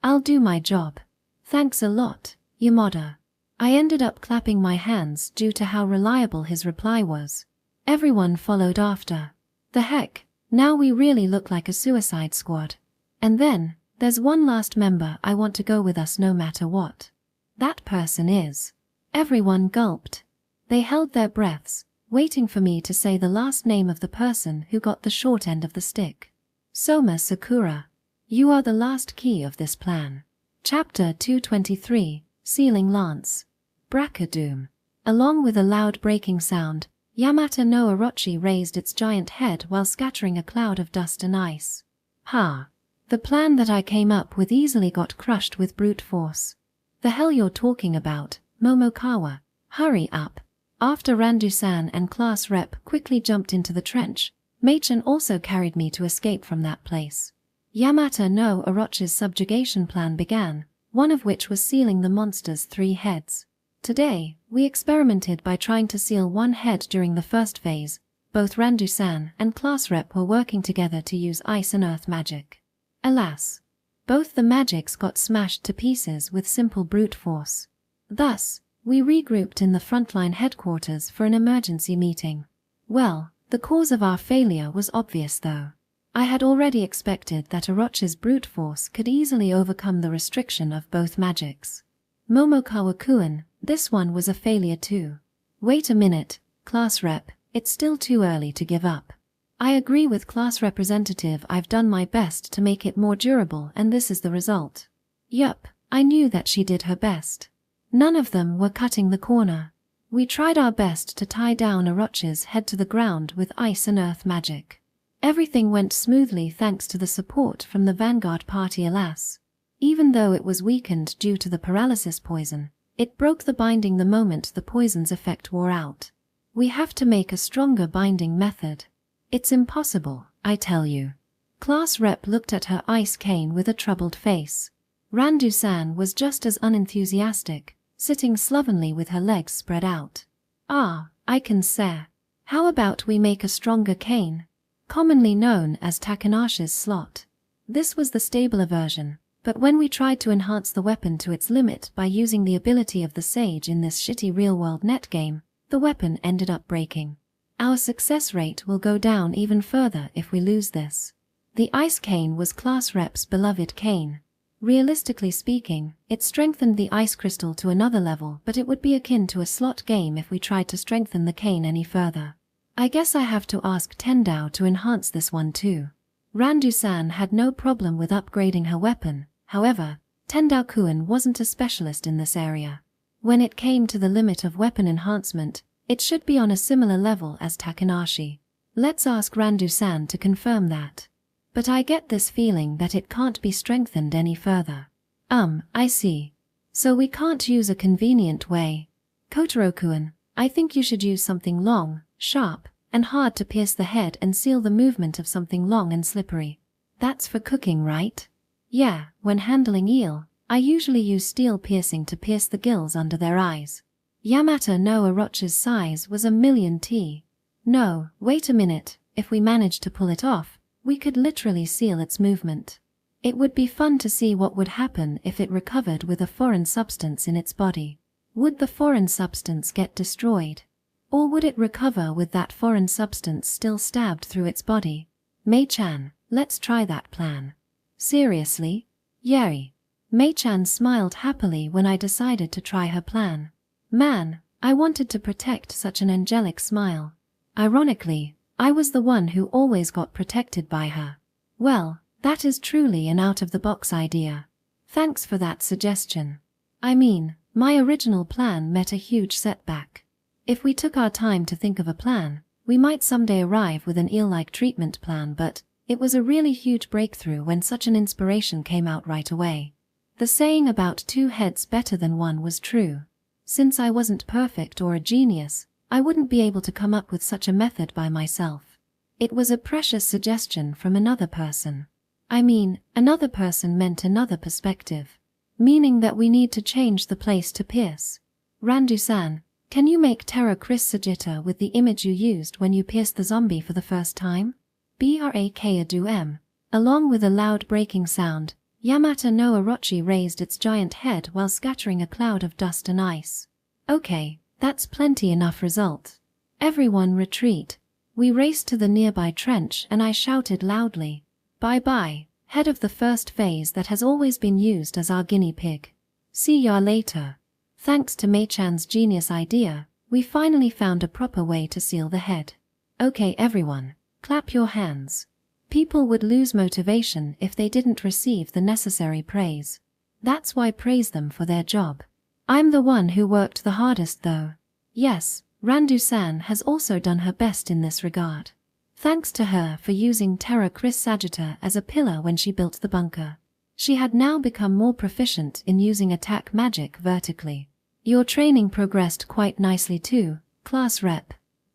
I'll do my job. Thanks a lot, Yamada. I ended up clapping my hands due to how reliable his reply was. Everyone followed after. The heck, now we really look like a suicide squad. And then, there's one last member I want to go with us no matter what. That person is. Everyone gulped. They held their breaths, waiting for me to say the last name of the person who got the short end of the stick. Soma Sakura. You are the last key of this plan. Chapter 223, Sealing Lance. Brackadoom. Along with a loud breaking sound, Yamata no Orochi raised its giant head while scattering a cloud of dust and ice. Ha! The plan that I came up with easily got crushed with brute force. The hell you're talking about, Momokawa? Hurry up. After Randu-san and class rep quickly jumped into the trench, Machen also carried me to escape from that place. Yamata no Orochi's subjugation plan began, one of which was sealing the monster's 3 heads. Today, we experimented by trying to seal one head during the first phase. Both Randu-san and class rep were working together to use ice and earth magic. Alas, both the magics got smashed to pieces with simple brute force. Thus, we regrouped in the frontline headquarters for an emergency meeting. Well, the cause of our failure was obvious though. I had already expected that Orochi's brute force could easily overcome the restriction of both magics. Momokawa-kun, this one was a failure too. Wait a minute, class rep, it's still too early to give up. I agree with class representative. I've done my best to make it more durable and this is the result. Yup, I knew that she did her best. None of them were cutting the corner. We tried our best to tie down Orochi's head to the ground with ice and earth magic. Everything went smoothly thanks to the support from the Vanguard party. Alas, even though it was weakened due to the paralysis poison, it broke the binding the moment the poison's effect wore out. We have to make a stronger binding method. It's impossible, I tell you. Class rep looked at her ice cane with a troubled face. Randu-san was just as unenthusiastic, sitting slovenly with her legs spread out. Ah, I can say. How about we make a stronger cane? Commonly known as Takanashi's slot. This was the stabler version, but when we tried to enhance the weapon to its limit by using the ability of the Sage in this shitty real-world net game, the weapon ended up breaking. Our success rate will go down even further if we lose this. The Ice Cane was Class Rep's beloved cane. Realistically speaking, it strengthened the ice crystal to another level, but it would be akin to a slot game if we tried to strengthen the cane any further. I guess I have to ask Tendao to enhance this one too. Randu-san had no problem with upgrading her weapon, however, Tendao-kun wasn't a specialist in this area. When it came to the limit of weapon enhancement, it should be on a similar level as Takanashi. Let's ask Randu-san to confirm that. But I get this feeling that it can't be strengthened any further. I see. So we can't use a convenient way. Kotaro-kun, I think you should use something long, sharp, and hard to pierce the head and seal the movement of something long and slippery. That's for cooking, right? Yeah, when handling eel, I usually use steel piercing to pierce the gills under their eyes. Yamata no Orochi's size was 1,000,000 T. No, wait a minute, if we managed to pull it off, we could literally seal its movement. It would be fun to see what would happen if it recovered with a foreign substance in its body. Would the foreign substance get destroyed? Or would it recover with that foreign substance still stabbed through its body? Mei-chan, let's try that plan. Seriously? Yeri. Mei-chan smiled happily when I decided to try her plan. Man, I wanted to protect such an angelic smile. Ironically, I was the one who always got protected by her. Well, that is truly an out-of-the-box idea. Thanks for that suggestion. I mean, my original plan met a huge setback. If we took our time to think of a plan, we might someday arrive with an eel-like treatment plan, but it was a really huge breakthrough when such an inspiration came out right away. The saying about 2 heads better than 1 was true. Since I wasn't perfect or a genius, I wouldn't be able to come up with such a method by myself. It was a precious suggestion from another person. I mean, another person meant another perspective. Meaning that we need to change the place to pierce. Randu-san, can you make Terra Chris Sagitta with the image you used when you pierced the zombie for the first time? Brakadu-m. Along with a loud breaking sound, Yamata no Orochi raised its giant head while scattering a cloud of dust and ice. Okay, that's plenty enough result. Everyone retreat. We raced to the nearby trench and I shouted loudly, "Bye-bye, head of the first phase that has always been used as our guinea pig. See ya later." Thanks to Mei-chan's genius idea, we finally found a proper way to seal the head. Okay everyone, clap your hands. People would lose motivation if they didn't receive the necessary praise. That's why praise them for their job. I'm the one who worked the hardest though. Yes, Randu-san has also done her best in this regard. Thanks to her for using Terra Chris Sagitta as a pillar when she built the bunker. She had now become more proficient in using attack magic vertically. Your training progressed quite nicely too, class rep.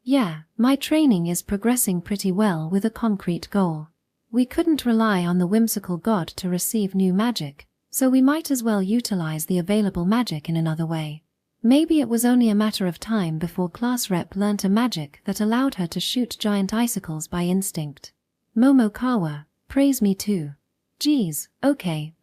Yeah, my training is progressing pretty well with a concrete goal. We couldn't rely on the whimsical god to receive new magic, so we might as well utilize the available magic in another way. Maybe it was only a matter of time before class rep learnt a magic that allowed her to shoot giant icicles by instinct. Momokawa, praise me too. Geez, okay,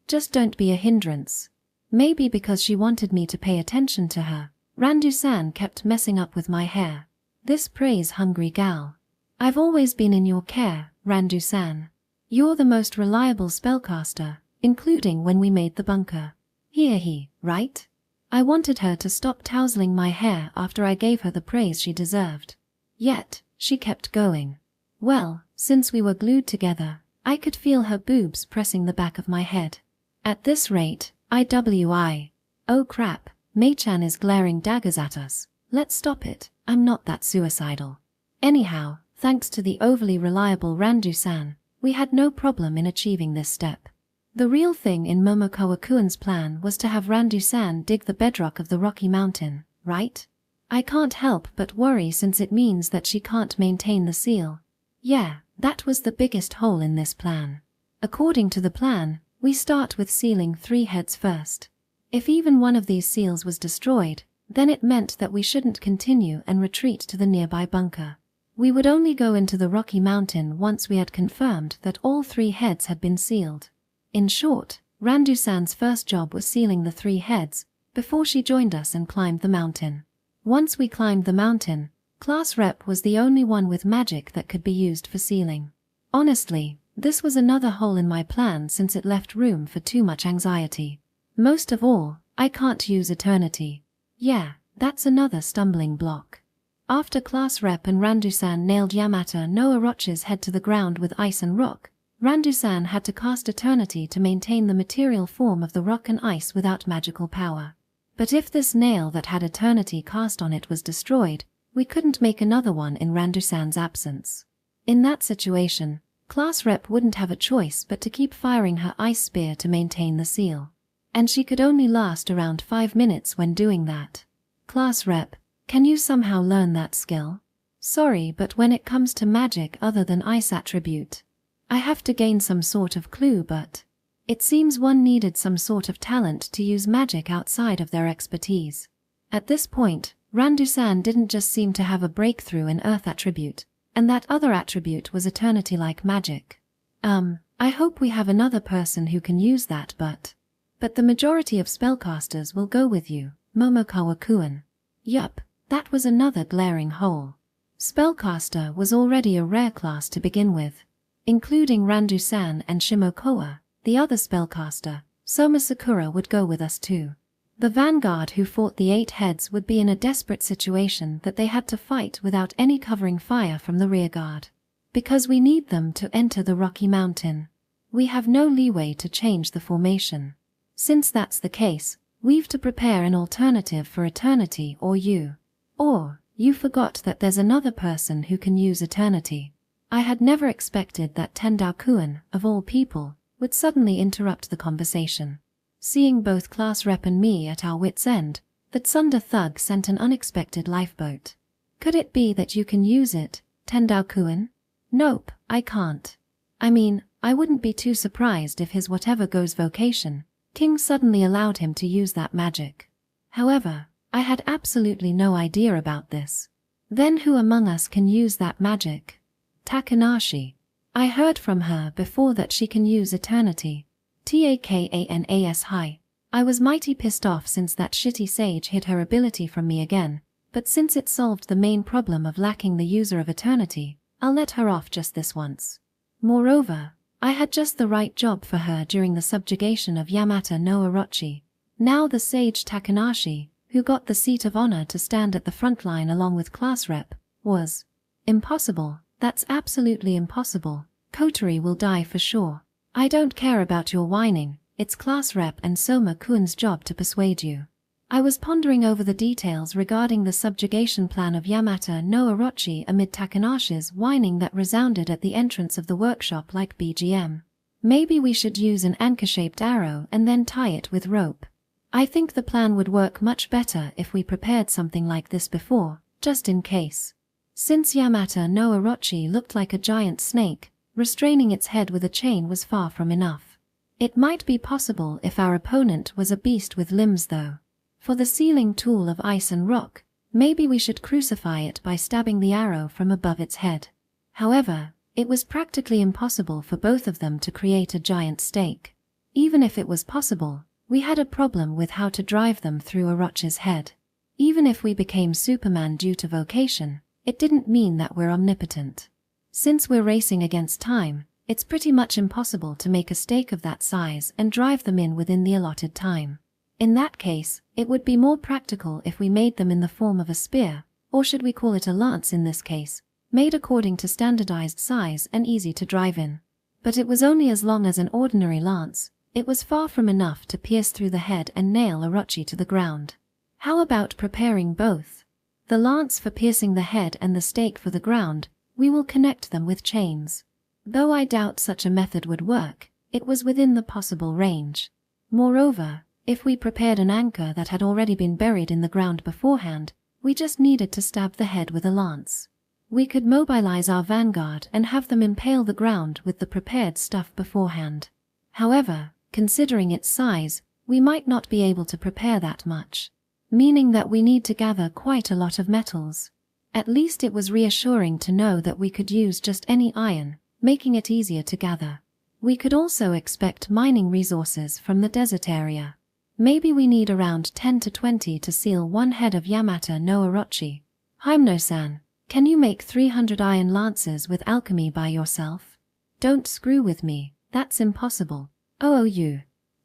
just don't be a hindrance. Maybe because she wanted me to pay attention to her, Randu-san kept messing up with my hair. This praise-hungry gal. I've always been in your care, Randu-san. You're the most reliable spellcaster, including when we made the bunker. He, right? I wanted her to stop tousling my hair after I gave her the praise she deserved. Yet, she kept going. Well, since we were glued together, I could feel her boobs pressing the back of my head. At this rate, oh crap, Mei-chan is glaring daggers at us. Let's stop it, I'm not that suicidal. Anyhow, thanks to the overly reliable Randu-san, we had no problem in achieving this step. The real thing in Momokawa-kun's plan was to have Randu-san dig the bedrock of the rocky mountain, right? I can't help but worry since it means that she can't maintain the seal. Yeah, that was the biggest hole in this plan. According to the plan, we start with sealing 3 heads first. If even one of these seals was destroyed, then it meant that we shouldn't continue and retreat to the nearby bunker. We would only go into the rocky mountain once we had confirmed that all 3 heads had been sealed. In short, Randu-san's first job was sealing the 3 heads, before she joined us and climbed the mountain. Once we climbed the mountain, Class Rep was the only one with magic that could be used for sealing. Honestly, this was another hole in my plan since it left room for too much anxiety. Most of all, I can't use Eternity. Yeah, that's another stumbling block. After Class Rep and Randusan nailed Yamata no Orochi's head to the ground with ice and rock, Randusan had to cast Eternity to maintain the material form of the rock and ice without magical power. But if this nail that had Eternity cast on it was destroyed, we couldn't make another one in Randusan's absence. In that situation, Class Rep wouldn't have a choice but to keep firing her ice spear to maintain the seal. And she could only last around 5 minutes when doing that. Class Rep, can you somehow learn that skill? Sorry, but when it comes to magic other than ice attribute, I have to gain some sort of clue, but it seems one needed some sort of talent to use magic outside of their expertise. At this point, Randusan didn't just seem to have a breakthrough in Earth attribute, and that other attribute was Eternity-like magic. I hope we have another person who can use that, but the majority of spellcasters will go with you, Momokawa-kun. Yup, that was another glaring hole. Spellcaster was already a rare class to begin with, including Randusan and Shimokawa. The other spellcaster, Soma Sakura, would go with us too. The vanguard who fought the 8 heads would be in a desperate situation that they had to fight without any covering fire from the rearguard. Because we need them to enter the Rocky Mountain, we have no leeway to change the formation. Since that's the case, we've to prepare an alternative for Eternity or you. Or, you forgot that there's another person who can use Eternity. I had never expected that Tendao-kun, of all people, would suddenly interrupt the conversation. Seeing both Class Rep and me at our wits' end, the Tsunda Thug sent an unexpected lifeboat. Could it be that you can use it, Tendao-kun? Nope, I can't. I mean, I wouldn't be too surprised if his whatever-goes vocation, King, suddenly allowed him to use that magic. However, I had absolutely no idea about this. Then who among us can use that magic? Takanashi. I heard from her before that she can use Eternity. Takas hi. I was mighty pissed off since that shitty sage hid her ability from me again, but since it solved the main problem of lacking the user of Eternity, I'll let her off just this once. Moreover, I had just the right job for her during the subjugation of Yamata no Orochi. Now the sage Takanashi, who got the seat of honor to stand at the front line along with Class Rep, was impossible. That's absolutely impossible. Kotori will die for sure. I don't care about your whining, it's Class Rep and Soma-kun's job to persuade you. I was pondering over the details regarding the subjugation plan of Yamata no Orochi amid Takanashi's whining that resounded at the entrance of the workshop like BGM. Maybe we should use an anchor-shaped arrow and then tie it with rope. I think the plan would work much better if we prepared something like this before, just in case. Since Yamata no Orochi looked like a giant snake, restraining its head with a chain was far from enough. It might be possible if our opponent was a beast with limbs though. For the sealing tool of ice and rock, maybe we should crucify it by stabbing the arrow from above its head. However, it was practically impossible for both of them to create a giant stake. Even if it was possible, we had a problem with how to drive them through Orochi's head. Even if we became Superman due to vocation, it didn't mean that we're omnipotent. Since we're racing against time, it's pretty much impossible to make a stake of that size and drive them in within the allotted time. In that case, it would be more practical if we made them in the form of a spear, or should we call it a lance in this case, made according to standardized size and easy to drive in. But it was only as long as an ordinary lance. It was far from enough to pierce through the head and nail Orochi to the ground. How about preparing both? The lance for piercing the head and the stake for the ground, we will connect them with chains. Though I doubt such a method would work, it was within the possible range. Moreover, if we prepared an anchor that had already been buried in the ground beforehand, we just needed to stab the head with a lance. We could mobilize our vanguard and have them impale the ground with the prepared stuff beforehand. However, considering its size, we might not be able to prepare that much, meaning that we need to gather quite a lot of metals. At least it was reassuring to know that we could use just any iron, making it easier to gather. We could also expect mining resources from the desert area. Maybe we need around 10 to 20 to seal one head of Yamata no Orochi. Haimno-san, Can you make 300 iron lances with alchemy by yourself? Don't screw with me, that's impossible. You.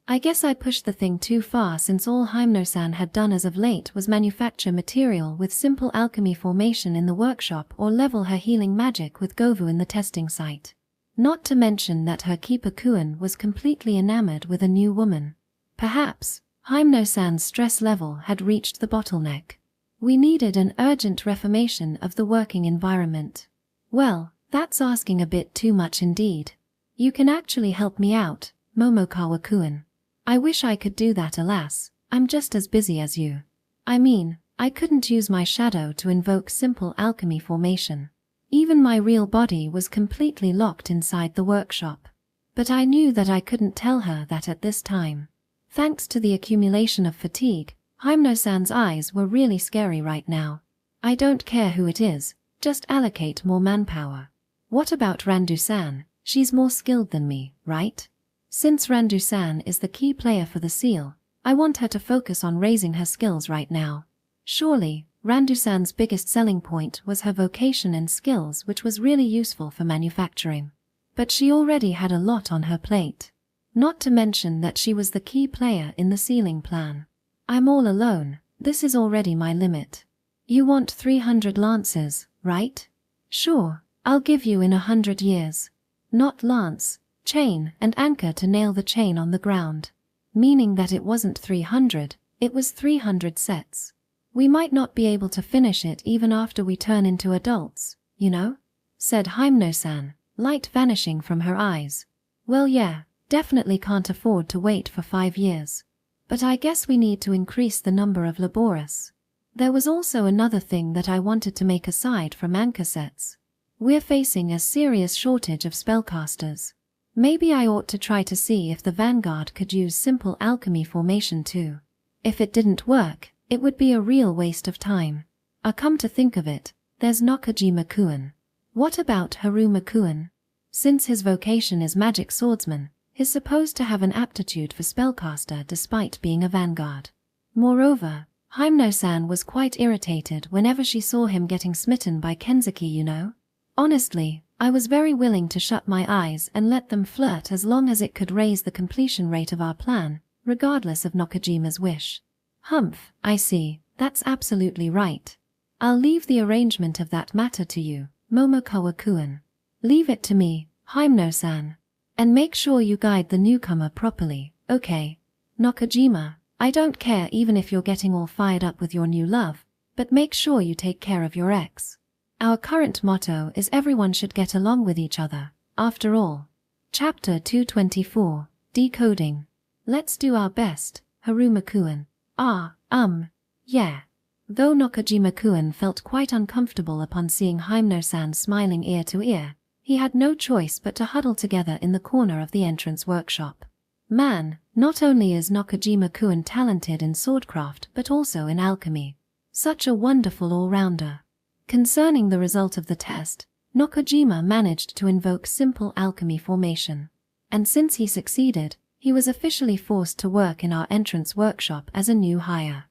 I guess I pushed the thing too far, since all Hypno-san had done as of late was manufacture material with simple alchemy formation in the workshop or level her healing magic with Govu in the testing site. Not to mention that her Kipa-kun was completely enamored with a new woman. Perhaps Hypno-san's stress level had reached the bottleneck. We needed an urgent reformation of the working environment. Well, that's asking a bit too much indeed. You can actually help me out, Momokawa-kun. I wish I could do that. Alas, I'm just as busy as you. I mean, I couldn't use my shadow to invoke simple alchemy formation. Even my real body was completely locked inside the workshop. But I knew that I couldn't tell her that at this time. Thanks to the accumulation of fatigue, Hypno-san's eyes were really scary right now. I don't care who it is, just allocate more manpower. What about Randu-san? She's more skilled than me, right? Since Randu-san is the key player for the seal, I want her to focus on raising her skills right now. Surely, Randu-san's biggest selling point was her vocation and skills, which was really useful for manufacturing. But she already had a lot on her plate. Not to mention that she was the key player in the sealing plan. I'm all alone, this is already my limit. You want 300 lances, right? Sure, I'll give you in 100 years. Not lance, chain and anchor to nail the chain on the ground. Meaning that it wasn't 300, it was 300 sets. We might not be able to finish it even after we turn into adults, you know? Said Hypno-san, light vanishing from her eyes. Well yeah, definitely can't afford to wait for 5 years. But I guess we need to increase the number of laboris. There was also another thing that I wanted to make aside from anchor sets. We're facing a serious shortage of spellcasters. Maybe I ought to try to see if the Vanguard could use simple alchemy formation too. If it didn't work, it would be a real waste of time. Come to think of it, there's Nakajima-kun. What about Haruma-kun? Since his vocation is magic swordsman, he's supposed to have an aptitude for spellcaster despite being a Vanguard. Moreover, Hypno-san was quite irritated whenever she saw him getting smitten by Kenzuki, you know? Honestly, I was very willing to shut my eyes and let them flirt as long as it could raise the completion rate of our plan, regardless of Nakajima's wish. Humph, I see, that's absolutely right. I'll leave the arrangement of that matter to you, Momokawa-kun. Leave it to me, Hypno-san. And make sure you guide the newcomer properly, okay? Nakajima, I don't care even if you're getting all fired up with your new love, but make sure you take care of your ex. Our current motto is everyone should get along with each other, after all. Chapter 224, Decoding. Let's do our best, Haruma-kun. Yeah. Though Nakajima-kun felt quite uncomfortable upon seeing Hypno-san smiling ear to ear, he had no choice but to huddle together in the corner of the entrance workshop. Man, not only is Nakajima-kun talented in swordcraft but also in alchemy. Such a wonderful all-rounder. Concerning the result of the test, Nakajima managed to invoke simple alchemy formation. And since he succeeded, he was officially forced to work in our entrance workshop as a new hire.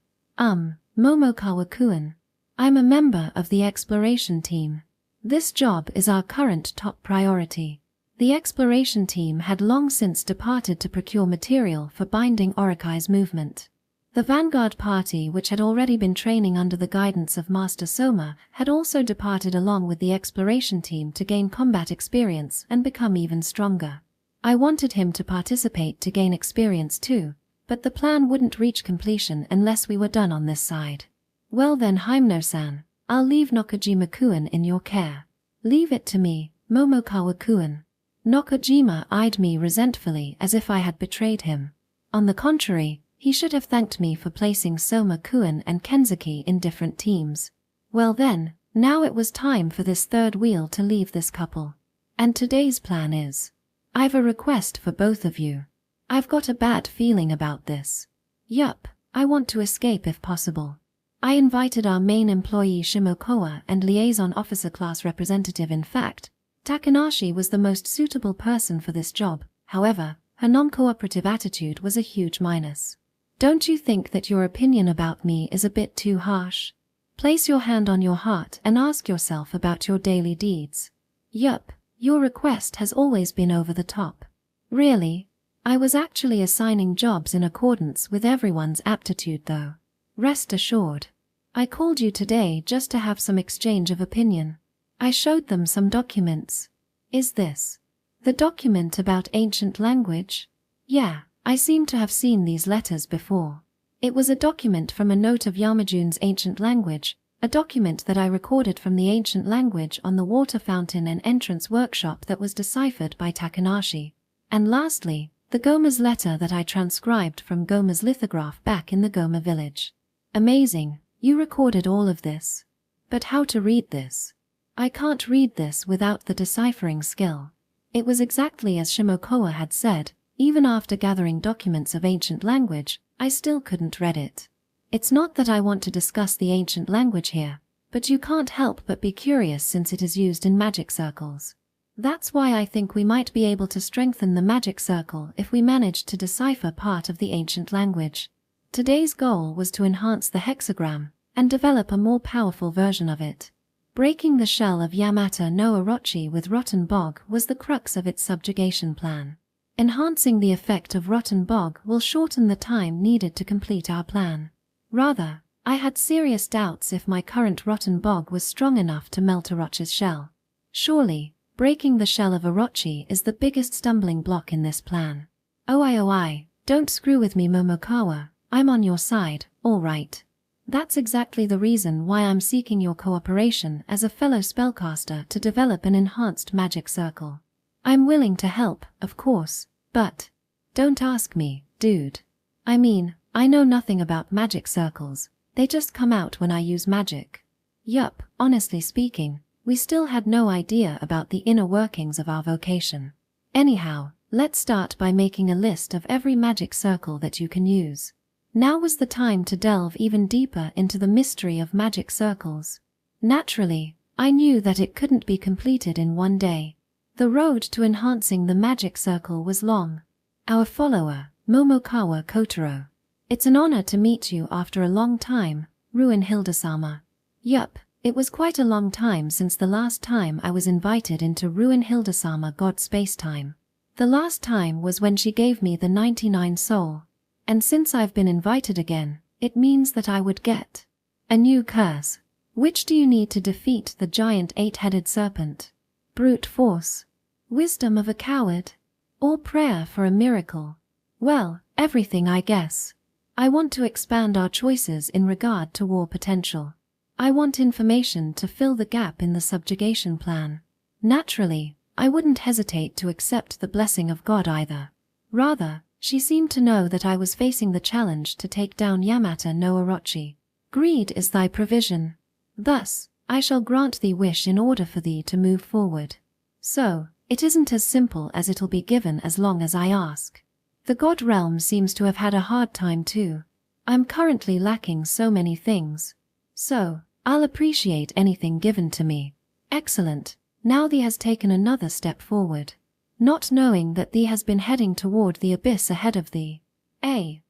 Momokawa-kun. I'm a member of the exploration team. This job is our current top priority. The exploration team had long since departed to procure material for binding Orikai's movement. The Vanguard party, which had already been training under the guidance of Master Soma, had also departed along with the exploration team to gain combat experience and become even stronger. I wanted him to participate to gain experience too, but the plan wouldn't reach completion unless we were done on this side. Well then, Hypno-san, I'll leave Nakajima-kun in your care. Leave it to me, Momokawa-kun. Nakajima eyed me resentfully as if I had betrayed him. On the contrary, he should have thanked me for placing Soma-kun and Kenzuki in different teams. Well then, now it was time for this third wheel to leave this couple. And today's plan is, I've a request for both of you. I've got a bad feeling about this. Yup, I want to escape if possible. I invited our main employee Shimokawa and liaison officer class representative. In fact, Takanashi was the most suitable person for this job. However, her non-cooperative attitude was a huge minus. Don't you think that your opinion about me is a bit too harsh? Place your hand on your heart and ask yourself about your daily deeds. Yup, your request has always been over the top. Really? I was actually assigning jobs in accordance with everyone's aptitude though. Rest assured. I called you today just to have some exchange of opinion. I showed them some documents. Is this the document about ancient language? Yeah, I seem to have seen these letters before. It was a document from a note of Yamajune's ancient language, a document that I recorded from the ancient language on the water fountain and entrance workshop that was deciphered by Takanashi. And lastly, the Goma's letter that I transcribed from Goma's lithograph back in the Goma village. Amazing, you recorded all of this. But how to read this? I can't read this without the deciphering skill. It was exactly as Shimokoa had said, even after gathering documents of ancient language, I still couldn't read it. It's not that I want to discuss the ancient language here, but you can't help but be curious since it is used in magic circles. That's why I think we might be able to strengthen the magic circle if we managed to decipher part of the ancient language. Today's goal was to enhance the hexagram and develop a more powerful version of it. Breaking the shell of Yamata no Orochi with Rotten Bog was the crux of its subjugation plan. Enhancing the effect of Rotten Bog will shorten the time needed to complete our plan. Rather, I had serious doubts if my current Rotten Bog was strong enough to melt Orochi's shell. Surely, breaking the shell of Orochi is the biggest stumbling block in this plan. Oh, don't screw with me, Momokawa. I'm on your side, all right. That's exactly the reason why I'm seeking your cooperation as a fellow spellcaster to develop an enhanced magic circle. I'm willing to help, of course, but don't ask me, dude. I mean, I know nothing about magic circles, they just come out when I use magic. Yup, honestly speaking, we still had no idea about the inner workings of our vocation. Anyhow, let's start by making a list of every magic circle that you can use. Now was the time to delve even deeper into the mystery of magic circles. Naturally, I knew that it couldn't be completed in one day. The road to enhancing the magic circle was long. Our follower, Momokawa Kotaro. It's an honor to meet you after a long time, Ruin Hilda-sama. Yup, it was quite a long time since the last time I was invited into Ruin Hilda-sama God Spacetime. The last time was when she gave me the 99 soul. And since I've been invited again, it means that I would get a new curse. Which do you need to defeat the giant 8-headed serpent? Brute force, wisdom of a coward, or prayer for a miracle? Well, everything, I guess. I want to expand our choices in regard to war potential. I want information to fill the gap in the subjugation plan. Naturally, I wouldn't hesitate to accept the blessing of God either. Rather, she seemed to know that I was facing the challenge to take down Yamata no Orochi. Greed is thy provision. Thus, I shall grant thee wish in order for thee to move forward. So, it isn't as simple as it'll be given as long as I ask. The God realm seems to have had a hard time too. I'm currently lacking so many things. So, I'll appreciate anything given to me. Excellent. Now thee has taken another step forward. Not knowing that thee has been heading toward the abyss ahead of thee.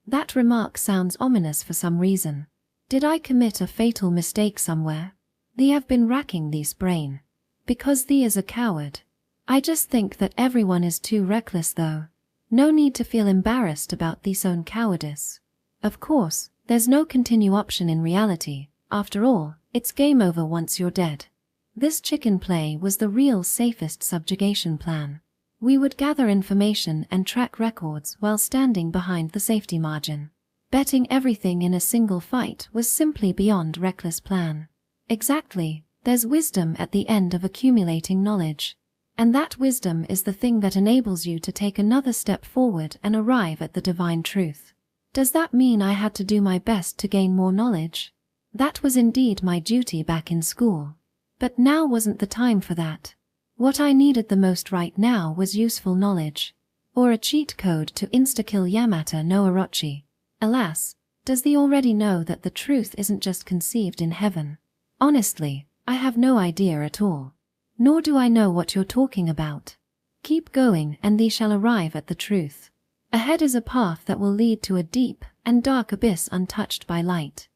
That remark sounds ominous for some reason. Did I commit a fatal mistake somewhere? Thee have been racking thee's brain. Because thee is a coward. I just think that everyone is too reckless though. No need to feel embarrassed about thee's own cowardice. Of course, there's no continue option in reality. After all, it's game over once you're dead. This chicken play was the real safest subjugation plan. We would gather information and track records while standing behind the safety margin. Betting everything in a single fight was simply beyond reckless plan. Exactly, there's wisdom at the end of accumulating knowledge. And that wisdom is the thing that enables you to take another step forward and arrive at the divine truth. Does that mean I had to do my best to gain more knowledge? That was indeed my duty back in school. But now wasn't the time for that. What I needed the most right now was useful knowledge. Or a cheat code to insta-kill Yamata no Orochi. Alas, does thee already know that the truth isn't just conceived in heaven? Honestly, I have no idea at all. Nor do I know what you're talking about. Keep going and thee shall arrive at the truth. Ahead is a path that will lead to a deep and dark abyss untouched by light.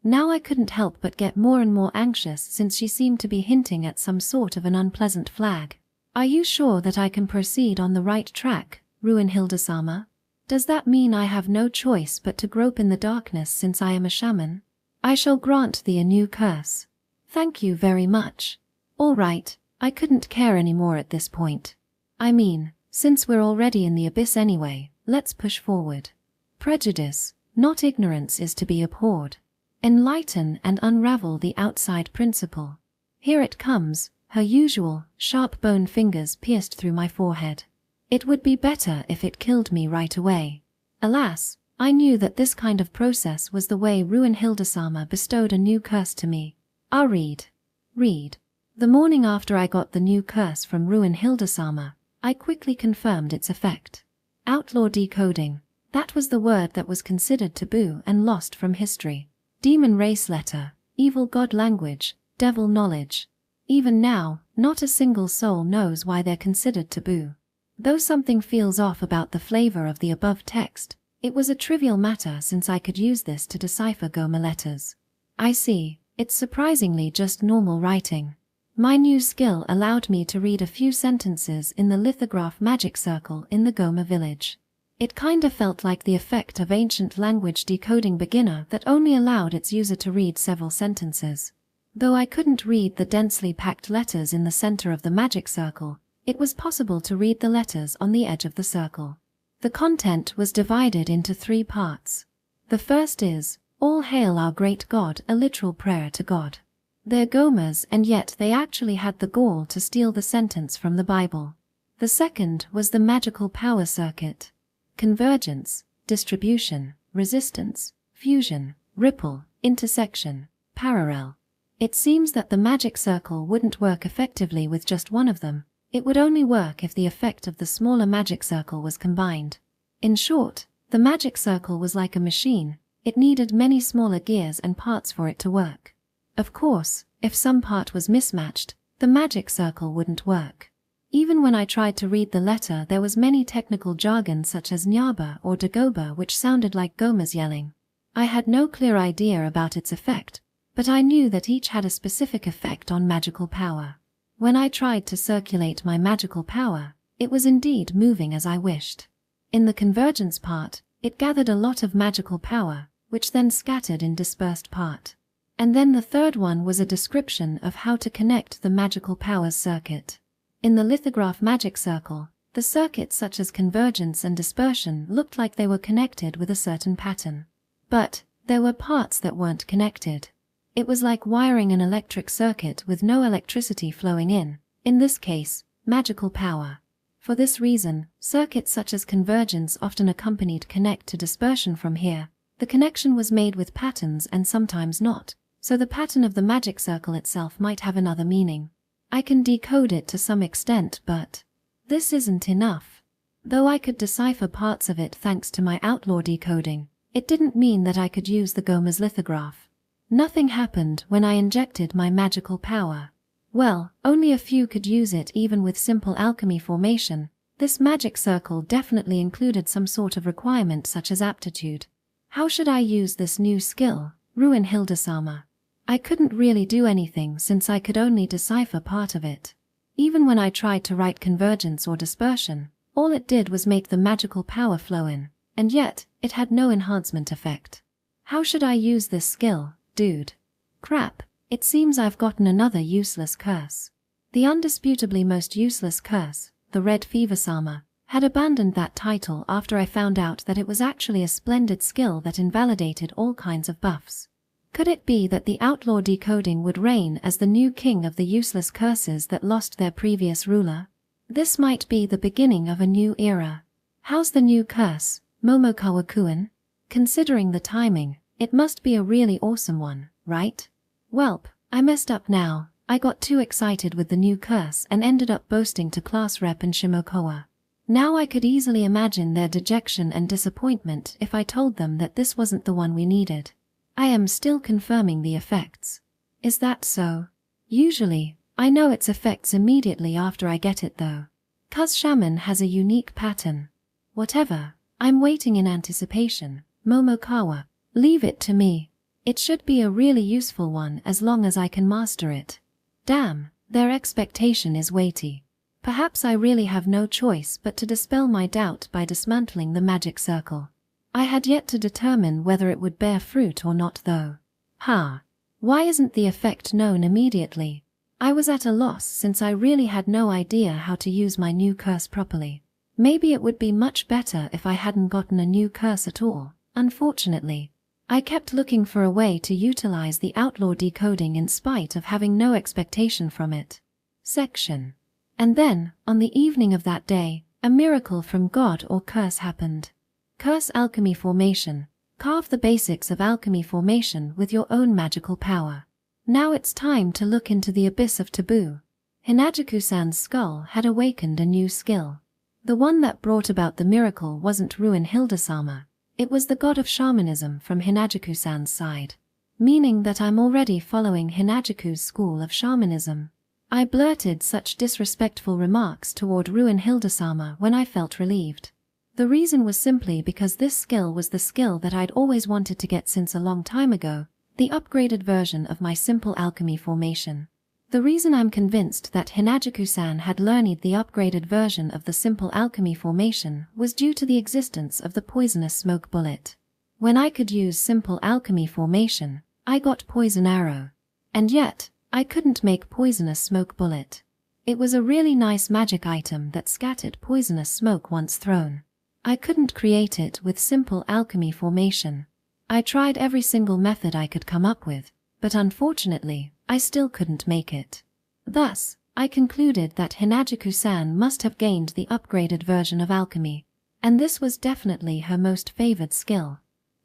Now I couldn't help but get more and more anxious since she seemed to be hinting at some sort of an unpleasant flag. Are you sure that I can proceed on the right track, Ruinhilde-sama? Does that mean I have no choice but to grope in the darkness since I am a shaman? I shall grant thee a new curse. Thank you very much. All right, I couldn't care any more at this point. I mean, since we're already in the abyss anyway, let's push forward. Prejudice, not ignorance, is to be abhorred. Enlighten and unravel the outside principle. Here it comes, her usual, sharp-boned fingers pierced through my forehead. It would be better if it killed me right away. Alas, I knew that this kind of process was the way Ruinhilde-sama bestowed a new curse to me. Read. The morning after I got the new curse from Ruinhilde-sama, I quickly confirmed its effect. Outlaw decoding. That was the word that was considered taboo and lost from history. Demon race letter, evil god language, devil knowledge. Even now, not a single soul knows why they're considered taboo. Though something feels off about the flavor of the above text, it was a trivial matter since I could use this to decipher Goma letters. I see, it's surprisingly just normal writing. My new skill allowed me to read a few sentences in the lithograph magic circle in the Goma village. It kinda felt like the effect of ancient language decoding beginner that only allowed its user to read several sentences. Though I couldn't read the densely packed letters in the center of the magic circle, it was possible to read the letters on the edge of the circle. The content was divided into 3 parts. The first is, All Hail Our Great God, a literal prayer to God. They're Gomas, and yet they actually had the gall to steal the sentence from the Bible. The second was the magical power circuit. Convergence, distribution, resistance, fusion, ripple, intersection, parallel. It seems that the magic circle wouldn't work effectively with just one of them. It would only work if the effect of the smaller magic circle was combined. In short, the magic circle was like a machine. It needed many smaller gears and parts for it to work. Of course, if some part was mismatched, the magic circle wouldn't work. Even when I tried to read the letter, there was many technical jargon such as Nyaba or Dagoba which sounded like Goma's yelling. I had no clear idea about its effect, but I knew that each had a specific effect on magical power. When I tried to circulate my magical power, it was indeed moving as I wished. In the convergence part, it gathered a lot of magical power, which then scattered in dispersed part. And then the third one was a description of how to connect the magical powers circuit. In the lithograph magic circle, the circuits such as convergence and dispersion looked like they were connected with a certain pattern. But there were parts that weren't connected. It was like wiring an electric circuit with no electricity flowing in this case, magical power. For this reason, circuits such as convergence often accompanied connect to dispersion from here. The connection was made with patterns and sometimes not, so the pattern of the magic circle itself might have another meaning. I can decode it to some extent, but this isn't enough. Though I could decipher parts of it thanks to my outlaw decoding, it didn't mean that I could use the Goma's lithograph. Nothing happened when I injected my magical power. Well, only a few could use it even with simple alchemy formation. This magic circle definitely included some sort of requirement such as aptitude. How should I use this new skill, Ruinhilde-sama? I couldn't really do anything since I could only decipher part of it. Even when I tried to write convergence or dispersion, all it did was make the magical power flow in, and yet, it had no enhancement effect. How should I use this skill, dude? Crap, it seems I've gotten another useless curse. The undisputably most useless curse, the Red Fever-sama, had abandoned that title after I found out that it was actually a splendid skill that invalidated all kinds of buffs. Could it be that the outlaw decoding would reign as the new king of the useless curses that lost their previous ruler? This might be the beginning of a new era. How's the new curse, Momokawa-kun? Considering the timing, it must be a really awesome one, right? Welp, I messed up now. I got too excited with the new curse and ended up boasting to class rep and Shimokawa. Now I could easily imagine their dejection and disappointment if I told them that this wasn't the one we needed. I am still confirming the effects. Is that so? Usually, I know its effects immediately after I get it though. 'Cause Shaman has a unique pattern. Whatever, I'm waiting in anticipation. Momokawa, leave it to me. It should be a really useful one as long as I can master it. Damn, their expectation is weighty. Perhaps I really have no choice but to dispel my doubt by dismantling the magic circle. I had yet to determine whether it would bear fruit or not though. Why isn't the effect known immediately? I was at a loss since I really had no idea how to use my new curse properly. Maybe it would be much better if I hadn't gotten a new curse at all. Unfortunately, I kept looking for a way to utilize the outlaw decoding in spite of having no expectation from it. Section. And then, on the evening of that day, a miracle from God or curse happened. Curse Alchemy Formation. Carve the basics of alchemy formation with your own magical power. Now it's time to look into the abyss of taboo. Hinajiku-san's skull had awakened a new skill. The one that brought about the miracle wasn't Ruin Hildesama. It was the god of shamanism from Hinajiku-san's side. Meaning that I'm already following Hinajiku's school of shamanism. I blurted such disrespectful remarks toward Ruin Hildesama when I felt relieved. The reason was simply because this skill was the skill that I'd always wanted to get since a long time ago, the upgraded version of my simple alchemy formation. The reason I'm convinced that Hinajiku-san had learned the upgraded version of the simple alchemy formation was due to the existence of the poisonous smoke bullet. When I could use simple alchemy formation, I got poison arrow. And yet, I couldn't make poisonous smoke bullet. It was a really nice magic item that scattered poisonous smoke once thrown. I couldn't create it with simple alchemy formation. I tried every single method I could come up with, but unfortunately, I still couldn't make it. Thus, I concluded that Hinajiku-san must have gained the upgraded version of alchemy, and this was definitely her most favored skill.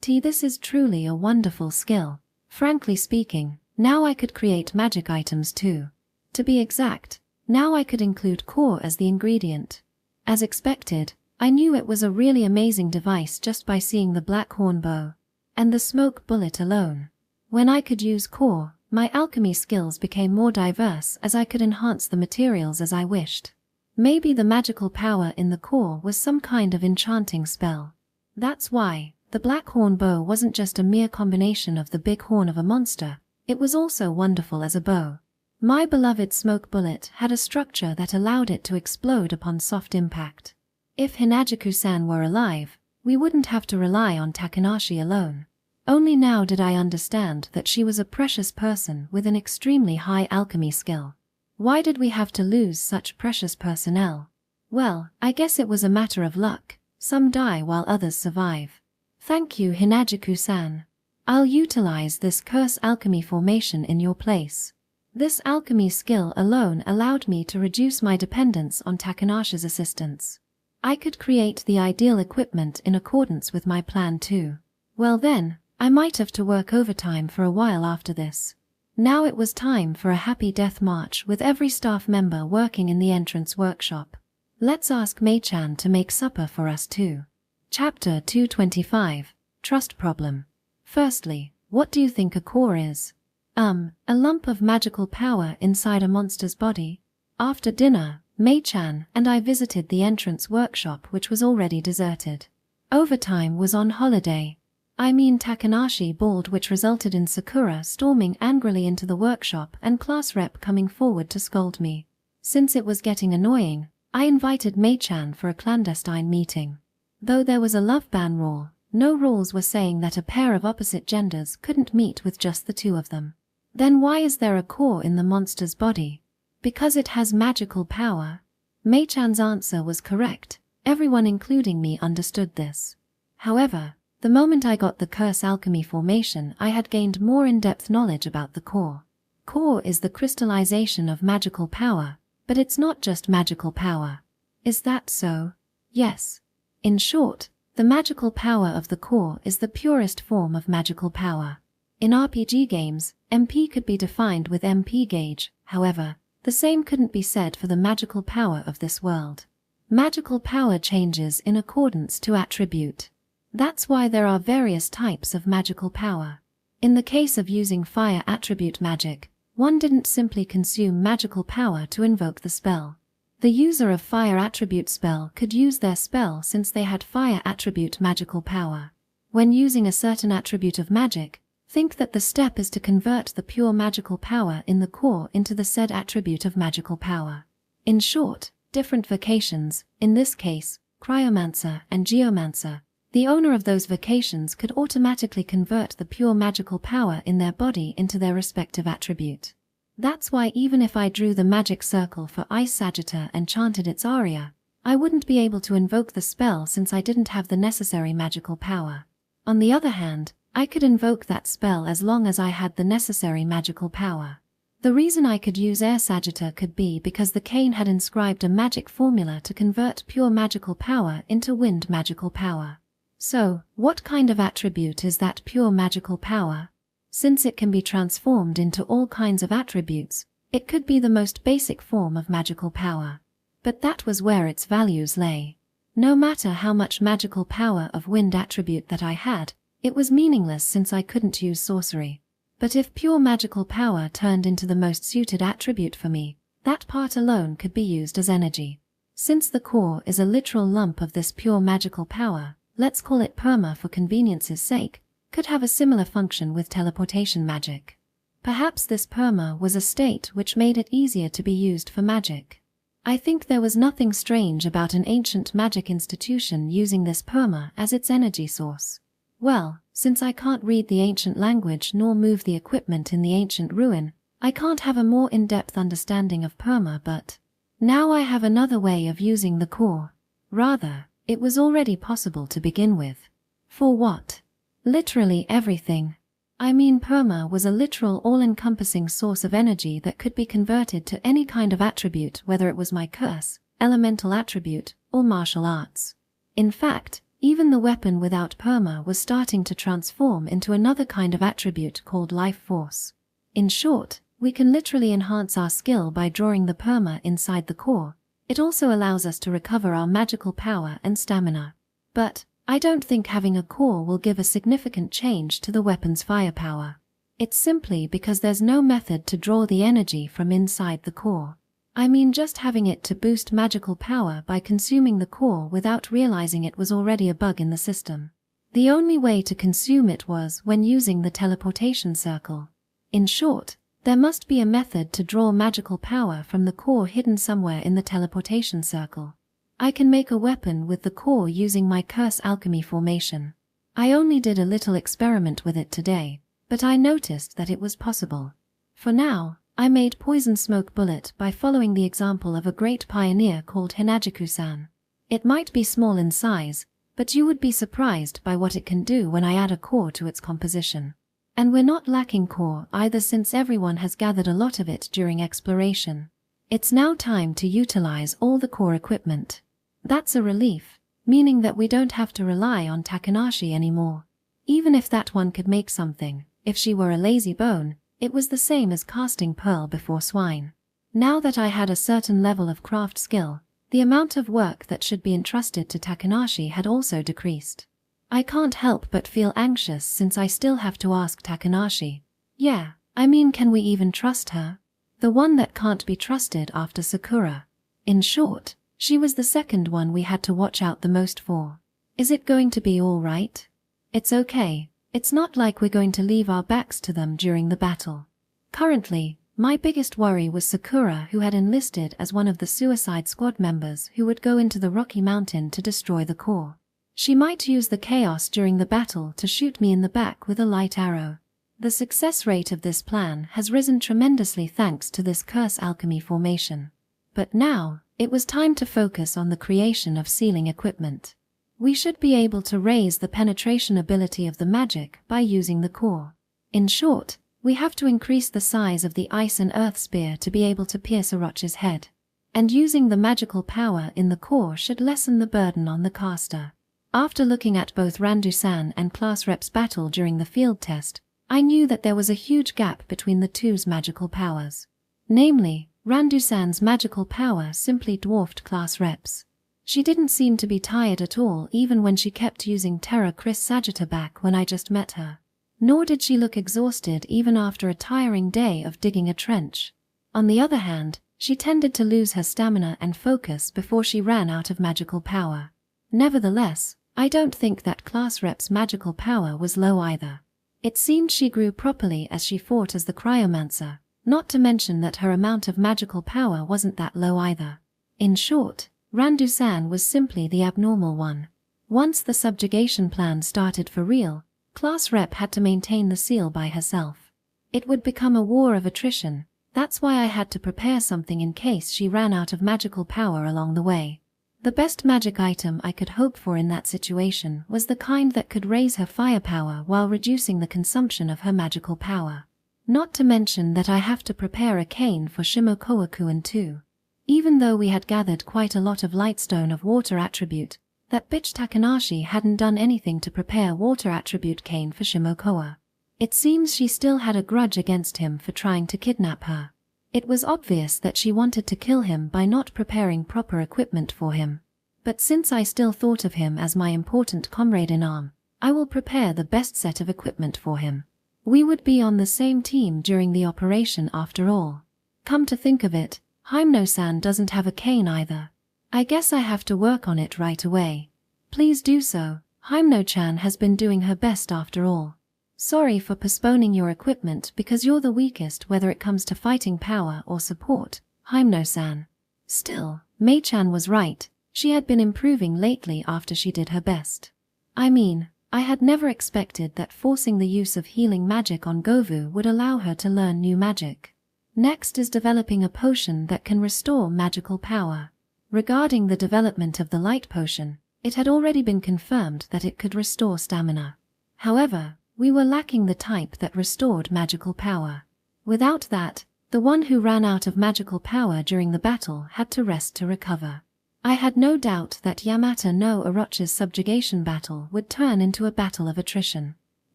This is truly a wonderful skill. Frankly speaking, now I could create magic items too. To be exact, now I could include core as the ingredient. As expected, I knew it was a really amazing device just by seeing the black horn bow and the smoke bullet alone. When I could use core, my alchemy skills became more diverse as I could enhance the materials as I wished. Maybe the magical power in the core was some kind of enchanting spell. That's why the black horn bow wasn't just a mere combination of the big horn of a monster, it was also wonderful as a bow. My beloved smoke bullet had a structure that allowed it to explode upon soft impact. If Hinajiku-san were alive, we wouldn't have to rely on Takanashi alone. Only now did I understand that she was a precious person with an extremely high alchemy skill. Why did we have to lose such precious personnel? Well, I guess it was a matter of luck. Some die while others survive. Thank you, Hinajiku-san. I'll utilize this curse alchemy formation in your place. This alchemy skill alone allowed me to reduce my dependence on Takanashi's assistance. I could create the ideal equipment in accordance with my plan too. Well then, I might have to work overtime for a while after this. Now it was time for a happy death march with every staff member working in the entrance workshop. Let's ask Mei-chan to make supper for us too. Chapter 225. Trust Problem. Firstly, what do you think a core is? A lump of magical power inside a monster's body. After dinner, Mei-chan and I visited the entrance workshop which was already deserted. Overtime was on holiday. Takanashi bawled, which resulted in Sakura storming angrily into the workshop and class rep coming forward to scold me. Since it was getting annoying, I invited Mei-chan for a clandestine meeting. Though there was a love ban rule, no rules were saying that a pair of opposite genders couldn't meet with just the two of them. Then why is there a core in the monster's body? Because it has magical power. Mei-chan's answer was correct. Everyone including me understood this. However, the moment I got the curse alchemy formation, I had gained more in-depth knowledge about the core. Core is the crystallization of magical power, but it's not just magical power. Is that so? Yes. In short, the magical power of the core is the purest form of magical power. In RPG games, MP could be defined with MP gauge, however, the same couldn't be said for the magical power of this world. Magical power changes in accordance to attribute. That's why there are various types of magical power. In the case of using fire attribute magic, one didn't simply consume magical power to invoke the spell. The user of fire attribute spell could use their spell since they had fire attribute magical power. When using a certain attribute of magic, Think that the step is to convert the pure magical power in the core into the said attribute of magical power. In short, different vocations, in this case, Cryomancer and Geomancer, the owner of those vocations could automatically convert the pure magical power in their body into their respective attribute. That's why even if I drew the magic circle for Ice Sagitta and chanted its aria, I wouldn't be able to invoke the spell since I didn't have the necessary magical power. On the other hand, I could invoke that spell as long as I had the necessary magical power. The reason I could use Air Sagitta could be because the cane had inscribed a magic formula to convert pure magical power into wind magical power. So, what kind of attribute is that pure magical power? Since it can be transformed into all kinds of attributes, it could be the most basic form of magical power. But that was where its values lay. No matter how much magical power of wind attribute that I had, it was meaningless since I couldn't use sorcery. But if pure magical power turned into the most suited attribute for me, that part alone could be used as energy. Since the core is a literal lump of this pure magical power, let's call it perma for convenience's sake, could have a similar function with teleportation magic. Perhaps this perma was a state which made it easier to be used for magic. I think there was nothing strange about an ancient magic institution using this perma as its energy source. Well, since I can't read the ancient language nor move the equipment in the ancient ruin, I can't have a more in-depth understanding of perma, but now I have another way of using the core. Rather, it was already possible to begin with. For what? Literally everything. I mean, perma was a literal all-encompassing source of energy that could be converted to any kind of attribute, whether it was my curse, elemental attribute, or martial arts. In fact, even the weapon without perma was starting to transform into another kind of attribute called life force. In short, we can literally enhance our skill by drawing the perma inside the core. It also allows us to recover our magical power and stamina. But I don't think having a core will give a significant change to the weapon's firepower. It's simply because there's no method to draw the energy from inside the core. I mean, just having it to boost magical power by consuming the core without realizing it was already a bug in the system. The only way to consume it was when using the teleportation circle. In short, there must be a method to draw magical power from the core hidden somewhere in the teleportation circle. I can make a weapon with the core using my curse alchemy formation. I only did a little experiment with it today, but I noticed that it was possible. For now, I made Poison Smoke Bullet by following the example of a great pioneer called Hinajiku-san. It might be small in size, but you would be surprised by what it can do when I add a core to its composition. And we're not lacking core either, since everyone has gathered a lot of it during exploration. It's now time to utilize all the core equipment. That's a relief, meaning that we don't have to rely on Takanashi anymore. Even if that one could make something, if she were a lazy bone, it was the same as casting pearl before swine. Now that I had a certain level of craft skill, the amount of work that should be entrusted to Takanashi had also decreased. I can't help but feel anxious since I still have to ask Takanashi. Yeah, I mean, can we even trust her? The one that can't be trusted after Sakura. In short, she was the second one we had to watch out the most for. Is it going to be all right? It's okay. It's not like we're going to leave our backs to them during the battle. Currently, my biggest worry was Sakura, who had enlisted as one of the Suicide Squad members who would go into the Rocky Mountain to destroy the core. She might use the chaos during the battle to shoot me in the back with a light arrow. The success rate of this plan has risen tremendously thanks to this curse alchemy formation. But now, it was time to focus on the creation of sealing equipment. We should be able to raise the penetration ability of the magic by using the core. In short, we have to increase the size of the ice and earth spear to be able to pierce Orochi's head. And using the magical power in the core should lessen the burden on the caster. After looking at both Randu-san and Class Rep's battle during the field test, I knew that there was a huge gap between the two's magical powers. Namely, Randu-san's magical power simply dwarfed Class Rep's. She didn't seem to be tired at all even when she kept using Terra Chris Sagitta back when I just met her. Nor did she look exhausted even after a tiring day of digging a trench. On the other hand, she tended to lose her stamina and focus before she ran out of magical power. Nevertheless, I don't think that Class Rep's magical power was low either. It seemed she grew properly as she fought as the Cryomancer, not to mention that her amount of magical power wasn't that low either. In short, Randu-san was simply the abnormal one. Once the subjugation plan started for real, Class Rep had to maintain the seal by herself. It would become a war of attrition. That's why I had to prepare something in case she ran out of magical power along the way. The best magic item I could hope for in that situation was the kind that could raise her firepower while reducing the consumption of her magical power. Not to mention that I have to prepare a cane for Shimokowa-kun too. Even though we had gathered quite a lot of lightstone of water attribute, that bitch Takanashi hadn't done anything to prepare water attribute cane for Shimokowa. It seems she still had a grudge against him for trying to kidnap her. It was obvious that she wanted to kill him by not preparing proper equipment for him. But since I still thought of him as my important comrade in arm, I will prepare the best set of equipment for him. We would be on the same team during the operation after all. Come to think of it, Himeno-san doesn't have a cane either. I guess I have to work on it right away. Please do so. Himeno-chan has been doing her best after all. Sorry for postponing your equipment because you're the weakest whether it comes to fighting power or support, Himeno-san. Still, Mei-chan was right. She had been improving lately after she did her best. I mean, I had never expected that forcing the use of healing magic on Govu would allow her to learn new magic. Next is developing a potion that can restore magical power. Regarding the development of the light potion, it had already been confirmed that it could restore stamina. However, we were lacking the type that restored magical power. Without that, the one who ran out of magical power during the battle had to rest to recover. I had no doubt that Yamata no Orochi's subjugation battle would turn into a battle of attrition.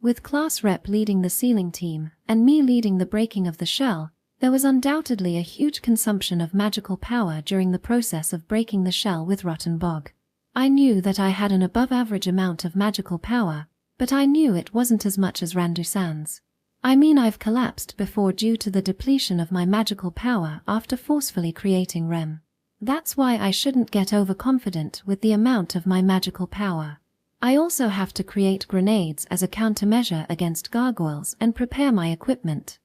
With Class Rep leading the sealing team, and me leading the breaking of the shell, there was undoubtedly a huge consumption of magical power during the process of breaking the shell with Rotten Bog. I knew that I had an above-average amount of magical power, but I knew it wasn't as much as Randu-san's. I mean, I've collapsed before due to the depletion of my magical power after forcefully creating REM. That's why I shouldn't get overconfident with the amount of my magical power. I also have to create grenades as a countermeasure against gargoyles and prepare my equipment.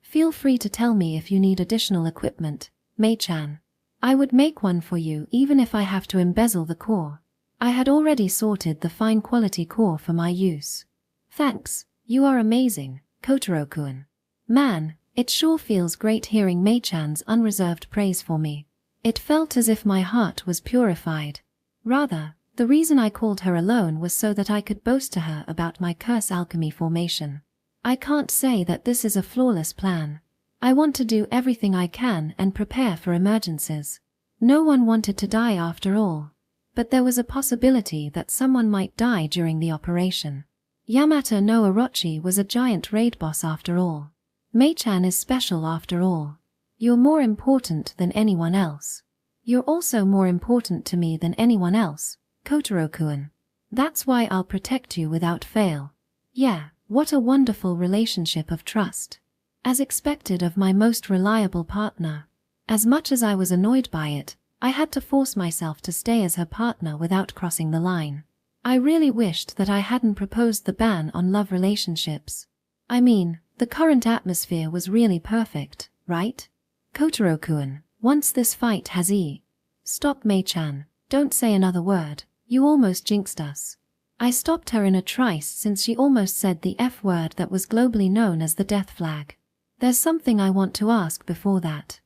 Feel free to tell me if you need additional equipment, Mei-chan. I would make one for you even if I have to embezzle the core. I had already sorted the fine quality core for my use. Thanks, you are amazing, Kotaro-kun. Man, it sure feels great hearing Mei-chan's unreserved praise for me. It felt as if my heart was purified. Rather, the reason I called her alone was so that I could boast to her about my curse alchemy formation. I can't say that this is a flawless plan. I want to do everything I can and prepare for emergencies. No one wanted to die after all. But there was a possibility that someone might die during the operation. Yamata no Orochi was a giant raid boss after all. Mei-chan is special after all. You're more important than anyone else. You're also more important to me than anyone else, Kotaro-kun. That's why I'll protect you without fail. Yeah, what a wonderful relationship of trust. As expected of my most reliable partner. As much as I was annoyed by it, I had to force myself to stay as her partner without crossing the line. I really wished that I hadn't proposed the ban on love relationships. I mean, the current atmosphere was really perfect, right? Kotaro-kun, once this fight has Stop, Mei-chan, don't say another word, you almost jinxed us. I stopped her in a trice since she almost said the F word that was globally known as the death flag. There's something I want to ask before that.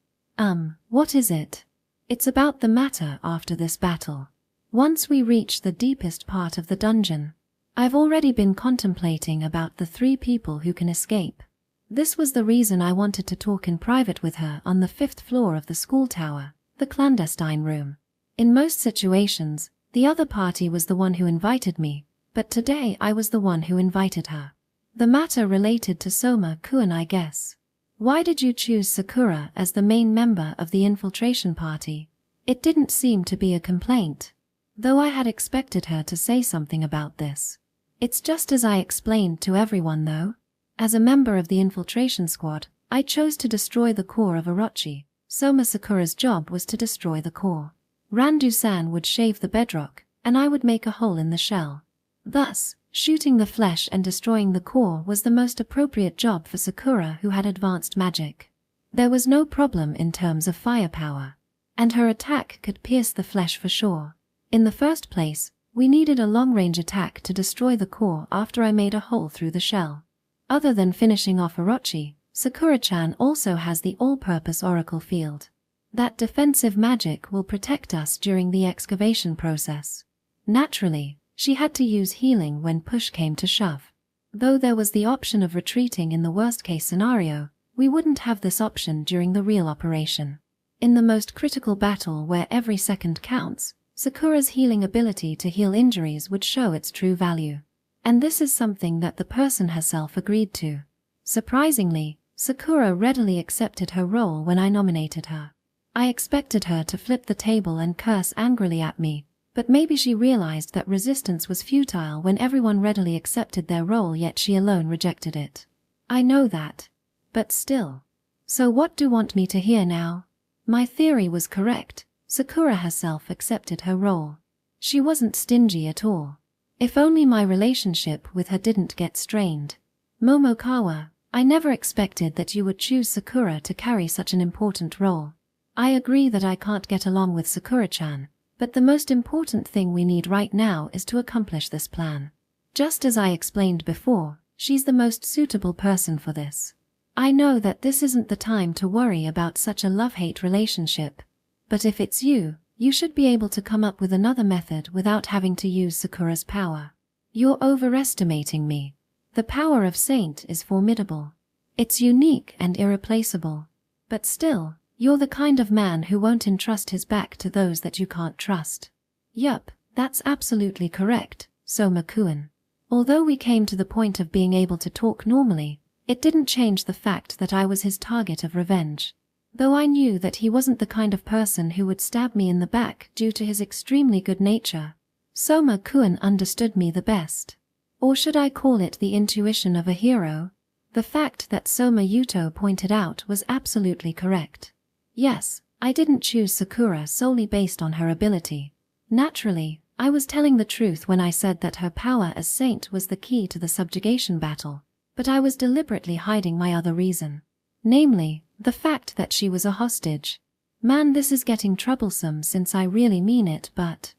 What is it? It's about the matter after this battle. Once we reach the deepest part of the dungeon, I've already been contemplating about the 3 people who can escape. This was the reason I wanted to talk in private with her on the 5th floor of the school tower, the clandestine room. In most situations, the other party was the one who invited me, but today I was the one who invited her. The matter related to Soma-kun, I guess. Why did you choose Sakura as the main member of the infiltration party? It didn't seem to be a complaint. Though I had expected her to say something about this. It's just as I explained to everyone though. As a member of the infiltration squad, I chose to destroy the core of Orochi. Soma Sakura's job was to destroy the core. Randu-san would shave the bedrock, and I would make a hole in the shell. Thus, Shooting the flesh and destroying the core was the most appropriate job for Sakura, who had advanced magic. There was no problem in terms of firepower, and her attack could pierce the flesh for sure. In the first place, we needed a long-range attack to destroy the core after I made a hole through the shell. Other than finishing off Orochi, Sakura-chan also has the all-purpose Oracle Field. That defensive magic will protect us during the excavation process. Naturally, she had to use healing when push came to shove. Though there was the option of retreating in the worst-case scenario, we wouldn't have this option during the real operation. In the most critical battle where every second counts, Sakura's healing ability to heal injuries would show its true value. And this is something that the person herself agreed to. Surprisingly, Sakura readily accepted her role when I nominated her. I expected her to flip the table and curse angrily at me, but maybe she realized that resistance was futile when everyone readily accepted their role yet she alone rejected it. I know that. But still. So what do you want me to hear now? My theory was correct. Sakura herself accepted her role. She wasn't stingy at all. If only my relationship with her didn't get strained. Momokawa, I never expected that you would choose Sakura to carry such an important role. I agree that I can't get along with Sakura-chan, but the most important thing we need right now is to accomplish this plan. Just as I explained before, she's the most suitable person for this. I know that this isn't the time to worry about such a love-hate relationship, but if it's you, you should be able to come up with another method without having to use Sakura's power. You're overestimating me. The power of Saint is formidable. It's unique and irreplaceable. But still, you're the kind of man who won't entrust his back to those that you can't trust. Yup, that's absolutely correct, Soma-kun. Although we came to the point of being able to talk normally, it didn't change the fact that I was his target of revenge. Though I knew that he wasn't the kind of person who would stab me in the back due to his extremely good nature, Soma-kun understood me the best. Or should I call it the intuition of a hero? The fact that Soma Yuto pointed out was absolutely correct. Yes, I didn't choose Sakura solely based on her ability. Naturally, I was telling the truth when I said that her power as Saint was the key to the subjugation battle, but I was deliberately hiding my other reason. Namely, the fact that she was a hostage. Man, this is getting troublesome since I really mean it, but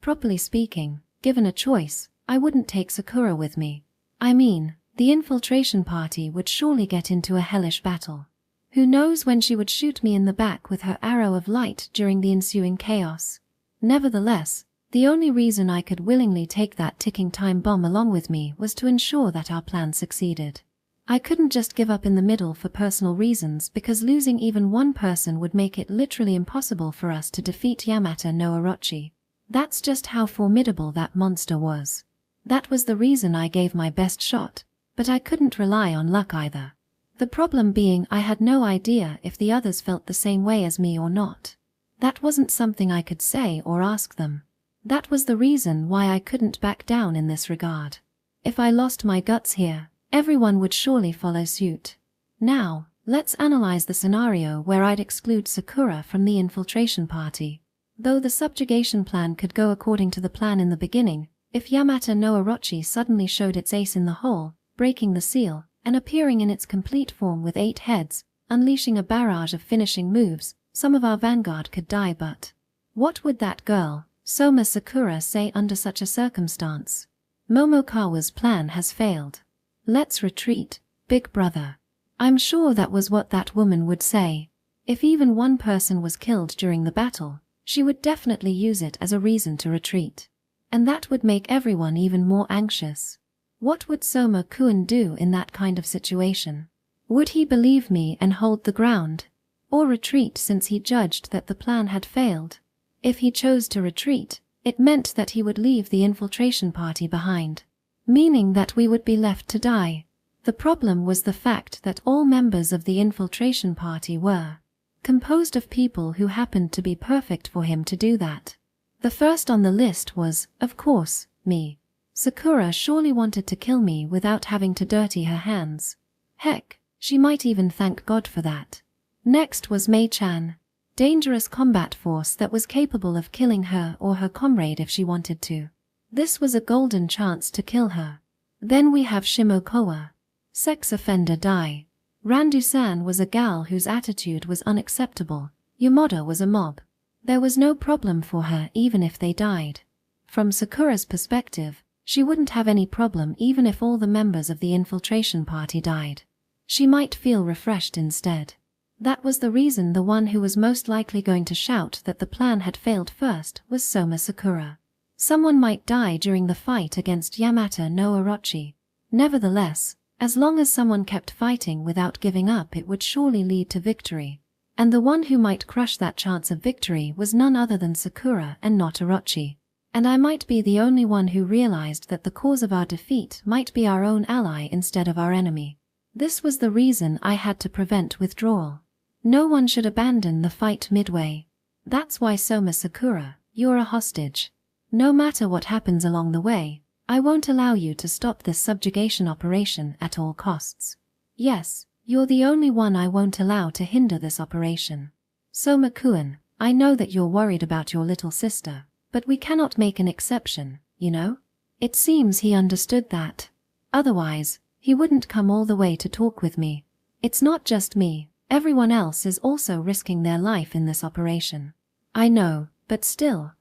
properly speaking, given a choice, I wouldn't take Sakura with me. The infiltration party would surely get into a hellish battle. Who knows when she would shoot me in the back with her arrow of light during the ensuing chaos. Nevertheless, the only reason I could willingly take that ticking time bomb along with me was to ensure that our plan succeeded. I couldn't just give up in the middle for personal reasons because losing even one person would make it literally impossible for us to defeat Yamata no Orochi. That's just how formidable that monster was. That was the reason I gave my best shot, but I couldn't rely on luck either. The problem being I had no idea if the others felt the same way as me or not. That wasn't something I could say or ask them. That was the reason why I couldn't back down in this regard. If I lost my guts here, everyone would surely follow suit. Now, let's analyze the scenario where I'd exclude Sakura from the infiltration party. Though the subjugation plan could go according to the plan in the beginning, if Yamata no Orochi suddenly showed its ace in the hole, breaking the seal, and appearing in its complete form with 8 heads, unleashing a barrage of finishing moves, some of our vanguard could die, but what would that girl, Soma Sakura, say under such a circumstance? Momokawa's plan has failed. Let's retreat, big brother. I'm sure that was what that woman would say. If even one person was killed during the battle, she would definitely use it as a reason to retreat. And that would make everyone even more anxious. What would Soma-kun do in that kind of situation? Would he believe me and hold the ground? Or retreat since he judged that the plan had failed? If he chose to retreat, it meant that he would leave the infiltration party behind, meaning that we would be left to die. The problem was the fact that all members of the infiltration party were composed of people who happened to be perfect for him to do that. The first on the list was, of course, me. Sakura surely wanted to kill me without having to dirty her hands. Heck, she might even thank God for that. Next was Mei-chan, dangerous combat force that was capable of killing her or her comrade if she wanted to. This was a golden chance to kill her. Then we have Shimokoa. Sex offender die. Randu-san was a gal whose attitude was unacceptable. Yamada was a mob. There was no problem for her even if they died. From Sakura's perspective, she wouldn't have any problem even if all the members of the infiltration party died. She might feel refreshed instead. That was the reason the one who was most likely going to shout that the plan had failed first was Soma Sakura. Someone might die during the fight against Yamata no Orochi. Nevertheless, as long as someone kept fighting without giving up, it would surely lead to victory. And the one who might crush that chance of victory was none other than Sakura and not Orochi. And I might be the only one who realized that the cause of our defeat might be our own ally instead of our enemy. This was the reason I had to prevent withdrawal. No one should abandon the fight midway. That's why Soma Sakura, you're a hostage. No matter what happens along the way, I won't allow you to stop this subjugation operation at all costs. Yes, you're the only one I won't allow to hinder this operation. Soma-kun, I know that you're worried about your little sister, but we cannot make an exception, you know? It seems he understood that. Otherwise, he wouldn't come all the way to talk with me. It's not just me, everyone else is also risking their life in this operation. I know, but still,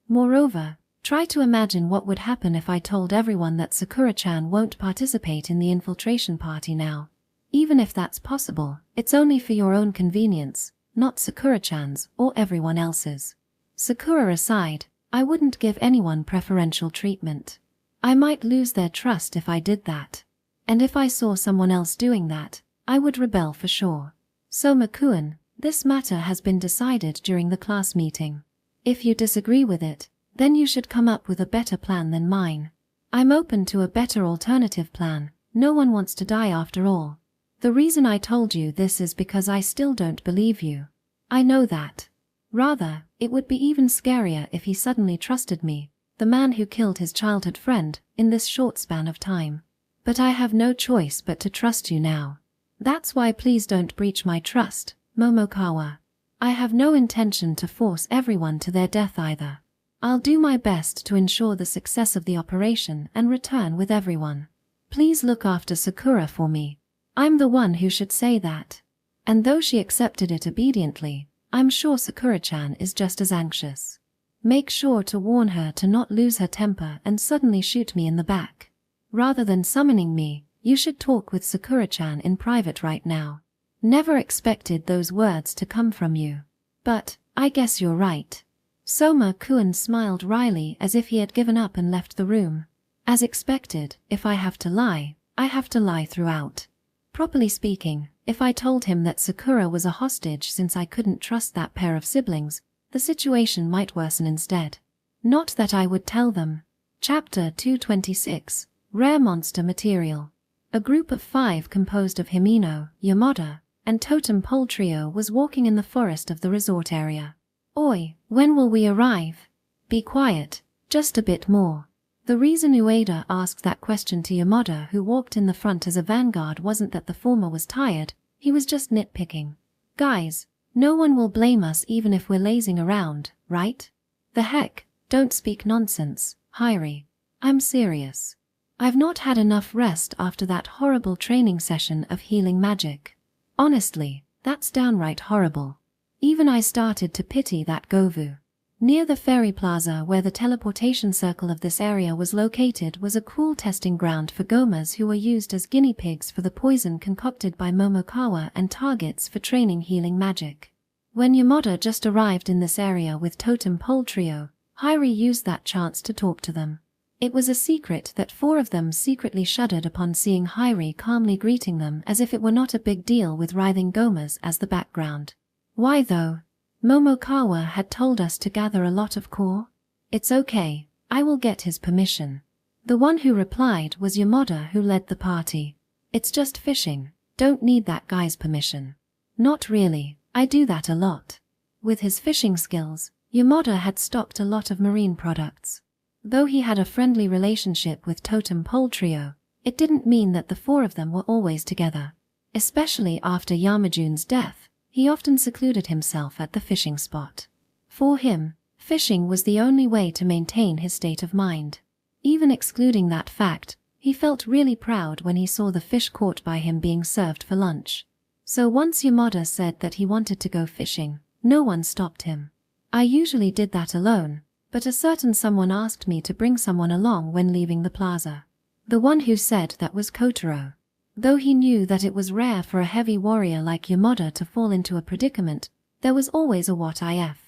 Moreover, try to imagine what would happen if I told everyone that Sakura-chan won't participate in the infiltration party now. Even if that's possible, it's only for your own convenience, not Sakura-chan's or everyone else's. Sakura aside, I wouldn't give anyone preferential treatment. I might lose their trust if I did that. And if I saw someone else doing that, I would rebel for sure. Soma-kun, this matter has been decided during the class meeting. If you disagree with it, then you should come up with a better plan than mine. I'm open to a better alternative plan. No one wants to die after all. The reason I told you this is because I still don't believe you. I know that. Rather, it would be even scarier if he suddenly trusted me, the man who killed his childhood friend, in this short span of time. But I have no choice but to trust you now. That's why please don't breach my trust, Momokawa. I have no intention to force everyone to their death either. I'll do my best to ensure the success of the operation and return with everyone. Please look after Sakura for me. I'm the one who should say that. And though she accepted it obediently, I'm sure Sakura-chan is just as anxious. Make sure to warn her to not lose her temper and suddenly shoot me in the back. Rather than summoning me, you should talk with Sakura-chan in private right now. Never expected those words to come from you. But, I guess you're right. Soma-kun smiled wryly as if he had given up and left the room. As expected, if I have to lie, I have to lie throughout. Properly speaking, if I told him that Sakura was a hostage since I couldn't trust that pair of siblings, the situation might worsen instead. Not that I would tell them. Chapter 226, Rare Monster Material. A group of 5 composed of Himino, Yamada, and Totem Pole Trio was walking in the forest of the resort area. Oi, when will we arrive? Be quiet, just a bit more. The reason Ueda asked that question to Yamada, who walked in the front as a vanguard, wasn't that the former was tired, he was just nitpicking. Guys, no one will blame us even if we're lazing around, right? The heck, don't speak nonsense, Hyrie. I'm serious. I've not had enough rest after that horrible training session of healing magic. Honestly, that's downright horrible. Even I started to pity that Govu. Near the ferry plaza where the teleportation circle of this area was located was a cool testing ground for gomas who were used as guinea pigs for the poison concocted by Momokawa and targets for training healing magic. When Yamada just arrived in this area with Totem Pole Trio, Hyrie used that chance to talk to them. It was a secret that 4 of them secretly shuddered upon seeing Hyrie calmly greeting them as if it were not a big deal with writhing gomas as the background. Why though? Momokawa had told us to gather a lot of core. It's okay, I will get his permission. The one who replied was Yamada, who led the party. It's just fishing, don't need that guy's permission. Not really, I do that a lot. With his fishing skills, Yamada had stocked a lot of marine products. Though he had a friendly relationship with Totem Pole Trio, it didn't mean that the 4 of them were always together. Especially after Yamajune's death, he often secluded himself at the fishing spot. For him, Fishing was the only way to maintain his state of mind. Even excluding that fact, he felt really proud when he saw the fish caught by him being served for lunch. So once Yamada said that he wanted to go fishing, no one stopped him. I usually did that alone, but a certain someone asked me to bring someone along when leaving the plaza. The one who said that was Kotaro. Though he knew that it was rare for a heavy warrior like Yamada to fall into a predicament, there was always a what if.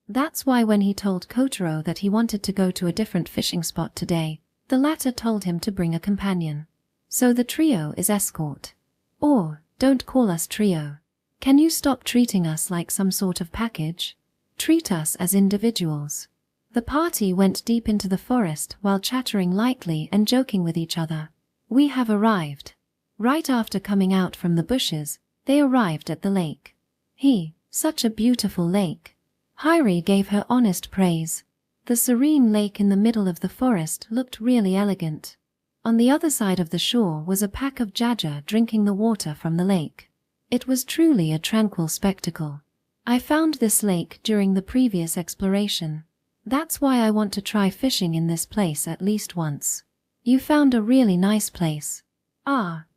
That's why when he told Kotaro that he wanted to go to a different fishing spot today, the latter told him to bring a companion. So the trio is escort. Or, don't call us trio. Can you stop treating us like some sort of package? Treat us as individuals. The party went deep into the forest while chattering lightly and joking with each other. We have arrived. Right after coming out from the bushes, they arrived at the lake. Such a beautiful lake. Hairi gave her honest praise. The serene lake in the middle of the forest looked really elegant. On the other side of the shore was a pack of jaja drinking the water from the lake. It was truly a tranquil spectacle. I found this lake during the previous exploration. That's why I want to try fishing in this place at least once. You found a really nice place.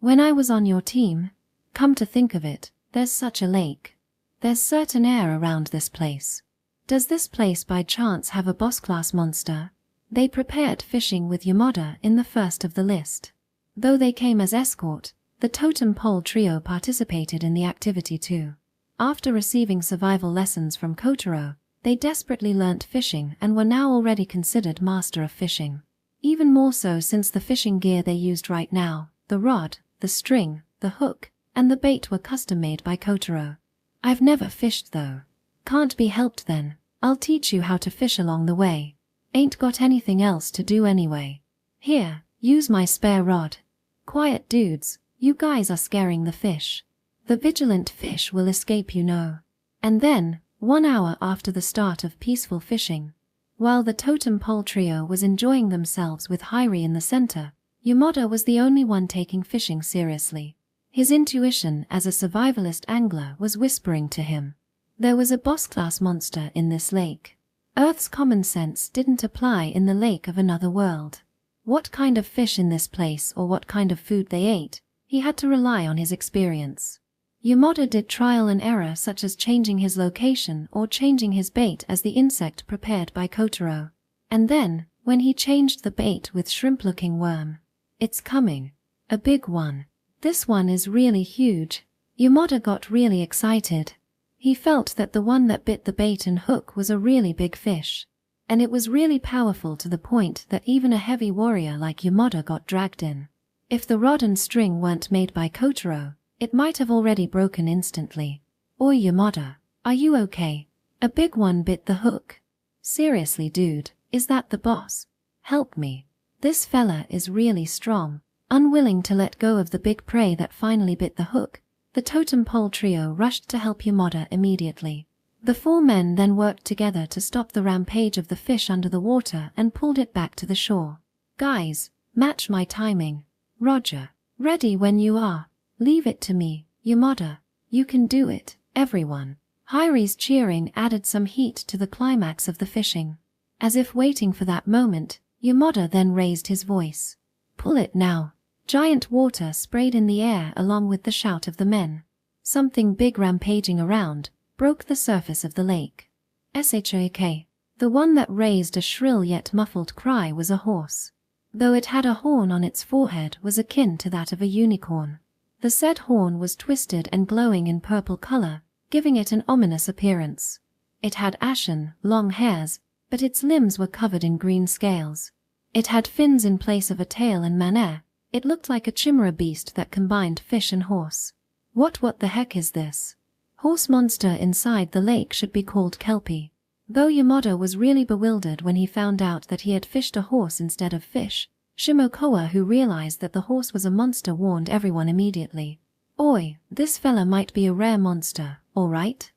When I was on your team. Come to think of it, there's such a lake. There's certain air around this place. Does this place by chance have a boss-class monster? They prepared fishing with Yamada in the first of the list. Though they came as escort, the totem pole trio participated in the activity too. After receiving survival lessons from Kotaro, they desperately learnt fishing and were now already considered master of fishing. Even more so since the fishing gear they used right now, the rod, the string, the hook, and the bait were custom-made by Kotaro. I've never fished though. Can't be helped then. I'll teach you how to fish along the way. Ain't got anything else to do anyway. Here, use my spare rod. Quiet dudes, you guys are scaring the fish. The vigilant fish will escape, you know. And then, 1 hour after the start of peaceful fishing, while the totem pole trio was enjoying themselves with Hairi in the center, Yamada was the only one taking fishing seriously. His intuition as a survivalist angler was whispering to him. There was a boss-class monster in this lake. Earth's common sense didn't apply in the lake of another world. What kind of fish in this place or what kind of food they ate, he had to rely on his experience. Yamada did trial and error such as changing his location or changing his bait as the insect prepared by Kotaro. And then, when he changed the bait with shrimp-looking worm. It's coming. A big one. This one is really huge. Yamada got really excited. He felt that the one that bit the bait and hook was a really big fish. And it was really powerful to the point that even a heavy warrior like Yamada got dragged in. If the rod and string weren't made by Kotaro, it might have already broken instantly. Oi Yamada, are you okay? A big one bit the hook. Seriously dude, is that the boss? Help me. This fella is really strong. Unwilling to let go of the big prey that finally bit the hook, the totem pole trio rushed to help Yamada immediately. The 4 men then worked together to stop the rampage of the fish under the water and pulled it back to the shore. Guys, match my timing. Roger. Ready when you are. Leave it to me, Yamada. You can do it, everyone. Hairi's cheering added some heat to the climax of the fishing. As if waiting for that moment, Yamada then raised his voice. Pull it now. Giant water sprayed in the air along with the shout of the men. Something big rampaging around broke the surface of the lake. Shak. The one that raised a shrill yet muffled cry was a horse. Though it had a horn on its forehead was akin to that of a unicorn. The said horn was twisted and glowing in purple color, giving it an ominous appearance. It had ashen, long hairs, but its limbs were covered in green scales. It had fins in place of a tail and manner. It looked like a chimera beast that combined fish and horse. What the heck is this? Horse monster inside the lake should be called Kelpie. Though Yamada was really bewildered when he found out that he had fished a horse instead of fish, Shimokawa, who realized that the horse was a monster, warned everyone immediately. Oi, this fella might be a rare monster, alright?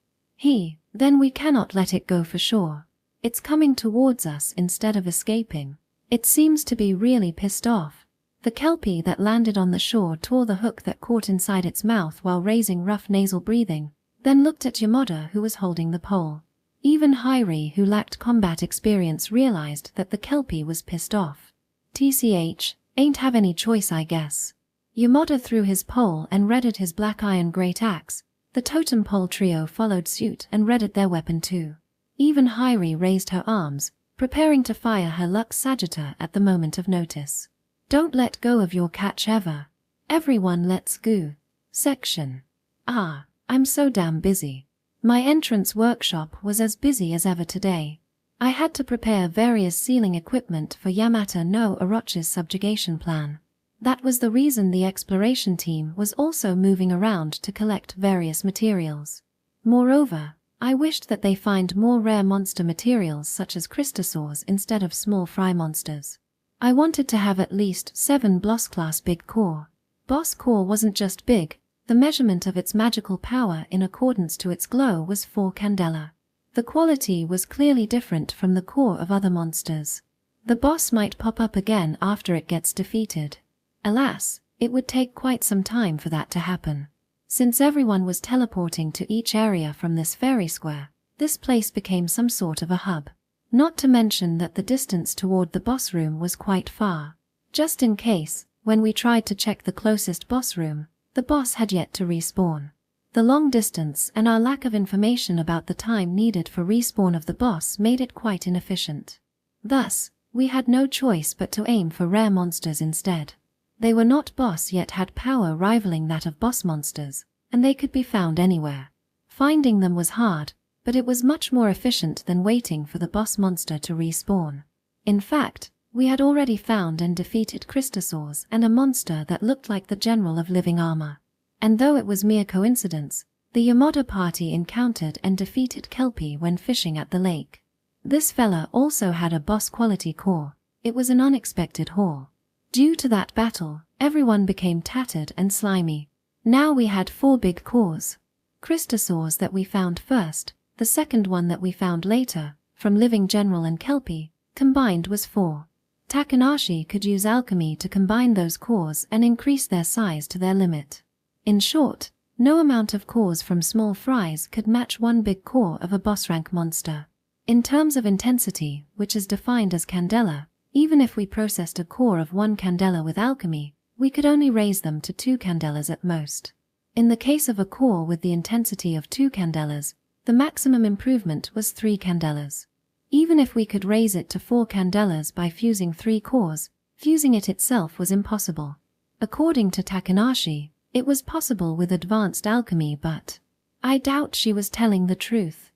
Then we cannot let it go for sure. It's coming towards us instead of escaping. It seems to be really pissed off. The Kelpie that landed on the shore tore the hook that caught inside its mouth while raising rough nasal breathing, then looked at Yamada, who was holding the pole. Even Hyrie, who lacked combat experience, realized that the Kelpie was pissed off. TCH, ain't have any choice I guess. Yamada threw his pole and readied his black iron great axe. The totem pole trio followed suit and readied their weapon too. Even Hyrie raised her arms, preparing to fire her Lux Sagitta at the moment of notice. Don't let go of your catch ever. Everyone let's go. Section. I'm so damn busy. My entrance workshop was as busy as ever today. I had to prepare various sealing equipment for Yamata no Orochi's subjugation plan. That was the reason the exploration team was also moving around to collect various materials. Moreover, I wished that they find more rare monster materials such as Christosaurs instead of small fry monsters. I wanted to have at least 7 Boss class big core. Boss core wasn't just big, the measurement of its magical power in accordance to its glow was 4 candela. The quality was clearly different from the core of other monsters. The boss might pop up again after it gets defeated. Alas, it would take quite some time for that to happen. Since everyone was teleporting to each area from this fairy square, this place became some sort of a hub. Not to mention that the distance toward the boss room was quite far. Just in case, when we tried to check the closest boss room, the boss had yet to respawn. The long distance and our lack of information about the time needed for respawn of the boss made it quite inefficient. Thus, we had no choice but to aim for rare monsters instead. They were not boss yet had power rivaling that of boss monsters, and they could be found anywhere. Finding them was hard, but it was much more efficient than waiting for the boss monster to respawn. In fact, we had already found and defeated Christosaurs and a monster that looked like the General of Living Armor. And though it was mere coincidence, the Yamada party encountered and defeated Kelpie when fishing at the lake. This fella also had a boss quality core. It was an unexpected haul. Due to that battle, everyone became tattered and slimy. Now we had 4 big cores. Christosaurs that we found first, the second one that we found later, from Living General and Kelpie, combined was 4. Takanashi could use alchemy to combine those cores and increase their size to their limit. In short, no amount of cores from small fries could match one big core of a boss rank monster. In terms of intensity, which is defined as candela, even if we processed a core of 1 candela with alchemy, we could only raise them to 2 candelas at most. In the case of a core with the intensity of 2 candelas, the maximum improvement was 3 candelas. Even if we could raise it to 4 candelas by fusing 3 cores, fusing it itself was impossible. According to Takanashi, it was possible with advanced alchemy, but I doubt she was telling the truth.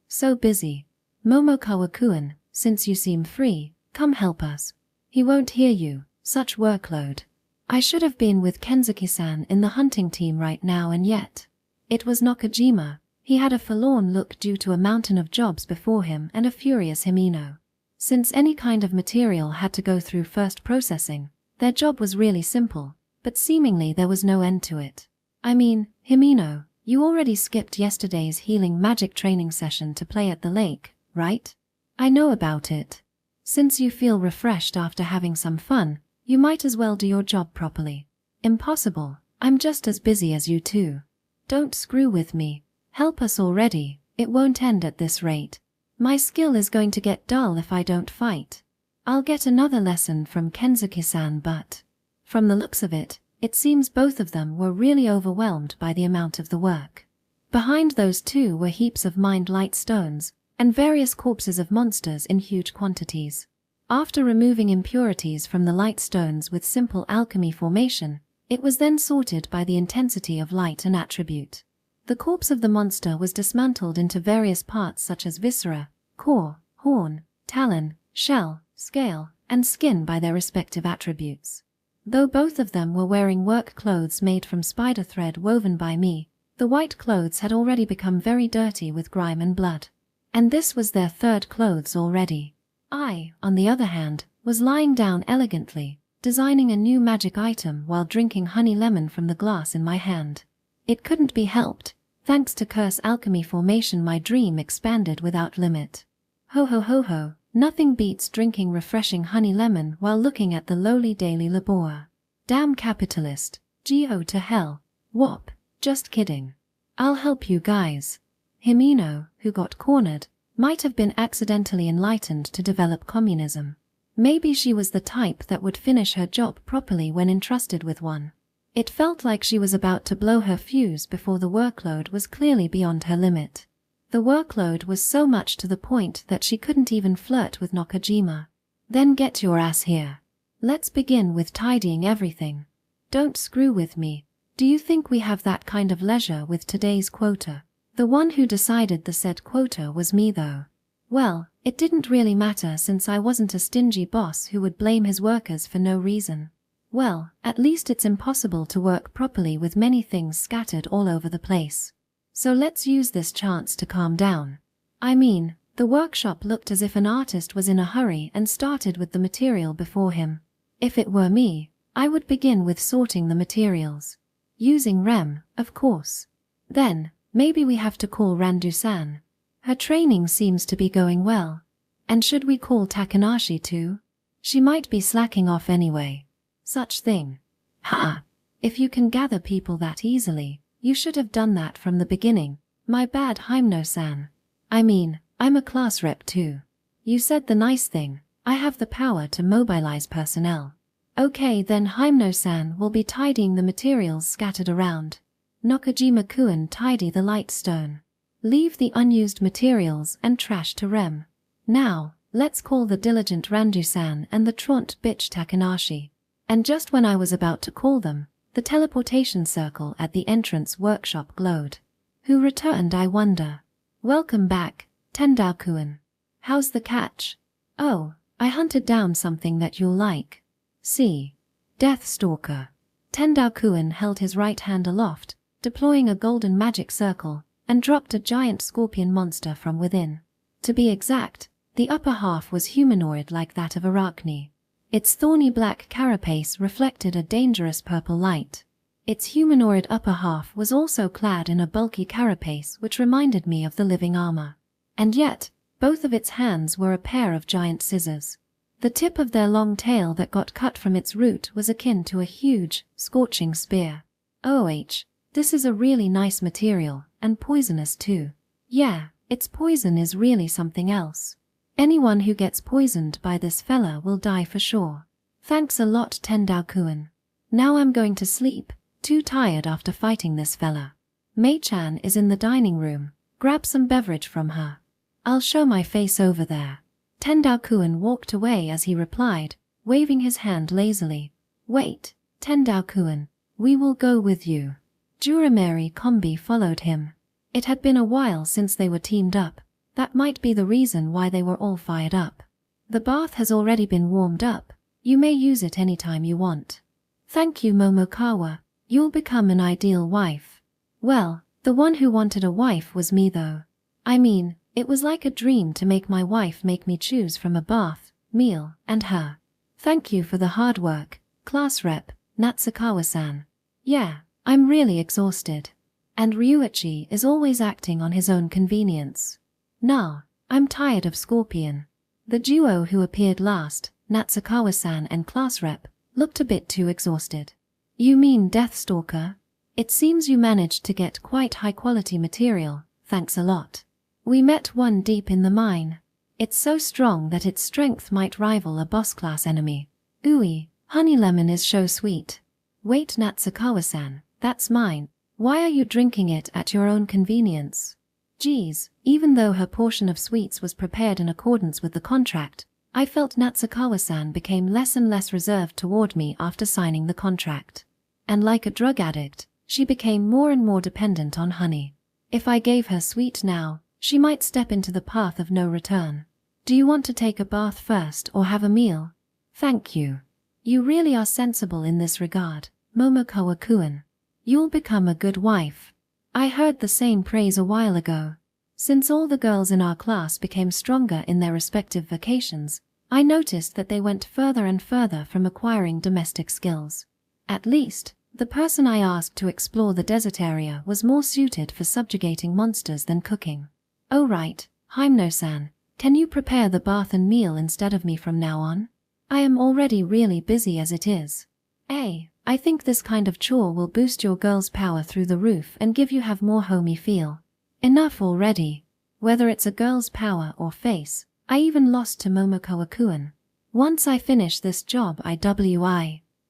So busy. Momokawa-kun, since you seem free, come help us. He won't hear you, such workload. I should have been with Kenzuki-san in the hunting team right now, and yet. It was Nakajima. He had a forlorn look due to a mountain of jobs before him and a furious Himino. Since any kind of material had to go through first processing, their job was really simple, but seemingly there was no end to it. I mean, Himino, you already skipped yesterday's healing magic training session to play at the lake, right? I know about it. Since you feel refreshed after having some fun, you might as well do your job properly. Impossible, I'm just as busy as you too. Don't screw with me. Help us already, it won't end at this rate. My skill is going to get dull if I don't fight. I'll get another lesson from Kenzuki-san, but from the looks of it, it seems both of them were really overwhelmed by the amount of the work. Behind those two were heaps of mined light stones, and various corpses of monsters in huge quantities. After removing impurities from the light stones with simple alchemy formation, it was then sorted by the intensity of light and attribute. The corpse of the monster was dismantled into various parts such as viscera, core, horn, talon, shell, scale, and skin by their respective attributes. Though both of them were wearing work clothes made from spider thread woven by me, the white clothes had already become very dirty with grime and blood. And this was their 3rd clothes already. I, on the other hand, was lying down elegantly, designing a new magic item while drinking honey lemon from the glass in my hand. It couldn't be helped. Thanks to curse alchemy formation, my dream expanded without limit. Ho ho ho ho, nothing beats drinking refreshing honey lemon while looking at the lowly daily laborer. Damn capitalist. Go to hell. Whop. Just kidding. I'll help you guys. Himeno, who got cornered, might have been accidentally enlightened to develop communism. Maybe she was the type that would finish her job properly when entrusted with one. It felt like she was about to blow her fuse before the workload was clearly beyond her limit. The workload was so much to the point that she couldn't even flirt with Nakajima. Then get your ass here. Let's begin with tidying everything. Don't screw with me. Do you think we have that kind of leisure with today's quota? The one who decided the said quota was me though. Well, it didn't really matter since I wasn't a stingy boss who would blame his workers for no reason. Well, at least it's impossible to work properly with many things scattered all over the place. So let's use this chance to calm down. I mean, the workshop looked as if an artist was in a hurry and started with the material before him. If it were me, I would begin with sorting the materials. Using Rem, of course. Then, maybe we have to call Randu-san. Her training seems to be going well. And should we call Takanashi too? She might be slacking off anyway. Such thing. Ha! If you can gather people that easily, you should have done that from the beginning. My bad, Himeno-san. I mean, I'm a class rep too. You said the nice thing. I have the power to mobilize personnel. Okay, then Himeno-san will be tidying the materials scattered around. Nakajima-kun tidy the light stone. Leave the unused materials and trash to Rem. Now, let's call the diligent Randu-san and the truant bitch Takanashi. And just when I was about to call them, the teleportation circle at the entrance workshop glowed. Who returned, I wonder? Welcome back, Tendao-kun. How's the catch? Oh, I hunted down something that you'll like. See. Deathstalker. Tendao-kun held his right hand aloft, deploying a golden magic circle, and dropped a giant scorpion monster from within. To be exact, the upper half was humanoid like that of Arachne. Its thorny black carapace reflected a dangerous purple light. Its humanoid upper half was also clad in a bulky carapace which reminded me of the living armor. And yet, both of its hands were a pair of giant scissors. The tip of their long tail that got cut from its root was akin to a huge, scorching spear. This is a really nice material, and poisonous too. Yeah, its poison is really something else. Anyone who gets poisoned by this fella will die for sure. Thanks a lot, Tendao-kun. Now I'm going to sleep, too tired after fighting this fella. Mei-chan is in the dining room. Grab some beverage from her. I'll show my face over there. Tendao-kun walked away as he replied, waving his hand lazily. Wait, Tendao-kun, we will go with you. Jurameri Kombi followed him. It had been a while since they were teamed up. That might be the reason why they were all fired up. The bath has already been warmed up. You may use it anytime you want. Thank you, Momokawa. You'll become an ideal wife. Well, the one who wanted a wife was me though. I mean, it was like a dream to make my wife make me choose from a bath, meal, and her. Thank you for the hard work, class rep, Natsukawa-san. Yeah, I'm really exhausted. And Ryuichi is always acting on his own convenience. Nah, I'm tired of Scorpion. The duo who appeared last, Natsukawa-san and class rep, looked a bit too exhausted. You mean Deathstalker? It seems you managed to get quite high-quality material, thanks a lot. We met one deep in the mine. It's so strong that its strength might rival a boss-class enemy. Ooey, honey lemon is so sweet. Wait, Natsukawa-san, that's mine. Why are you drinking it at your own convenience? Geez, even though her portion of sweets was prepared in accordance with the contract, I felt Natsukawa-san became less and less reserved toward me after signing the contract. And like a drug addict, she became more and more dependent on honey. If I gave her sweet now, she might step into the path of no return. Do you want to take a bath first or have a meal? Thank you. You really are sensible in this regard, Momokawa-kun. You'll become a good wife. I heard the same praise a while ago. Since all the girls in our class became stronger in their respective vocations, I noticed that they went further and further from acquiring domestic skills. At least, the person I asked to explore the desert area was more suited for subjugating monsters than cooking. Oh right, Himeno-san, can you prepare the bath and meal instead of me from now on? I am already really busy as it is. I think this kind of chore will boost your girl's power through the roof and give you have more homey feel. Enough already. Whether it's a girl's power or face, I even lost to Momoko Akuan. Once I finish this job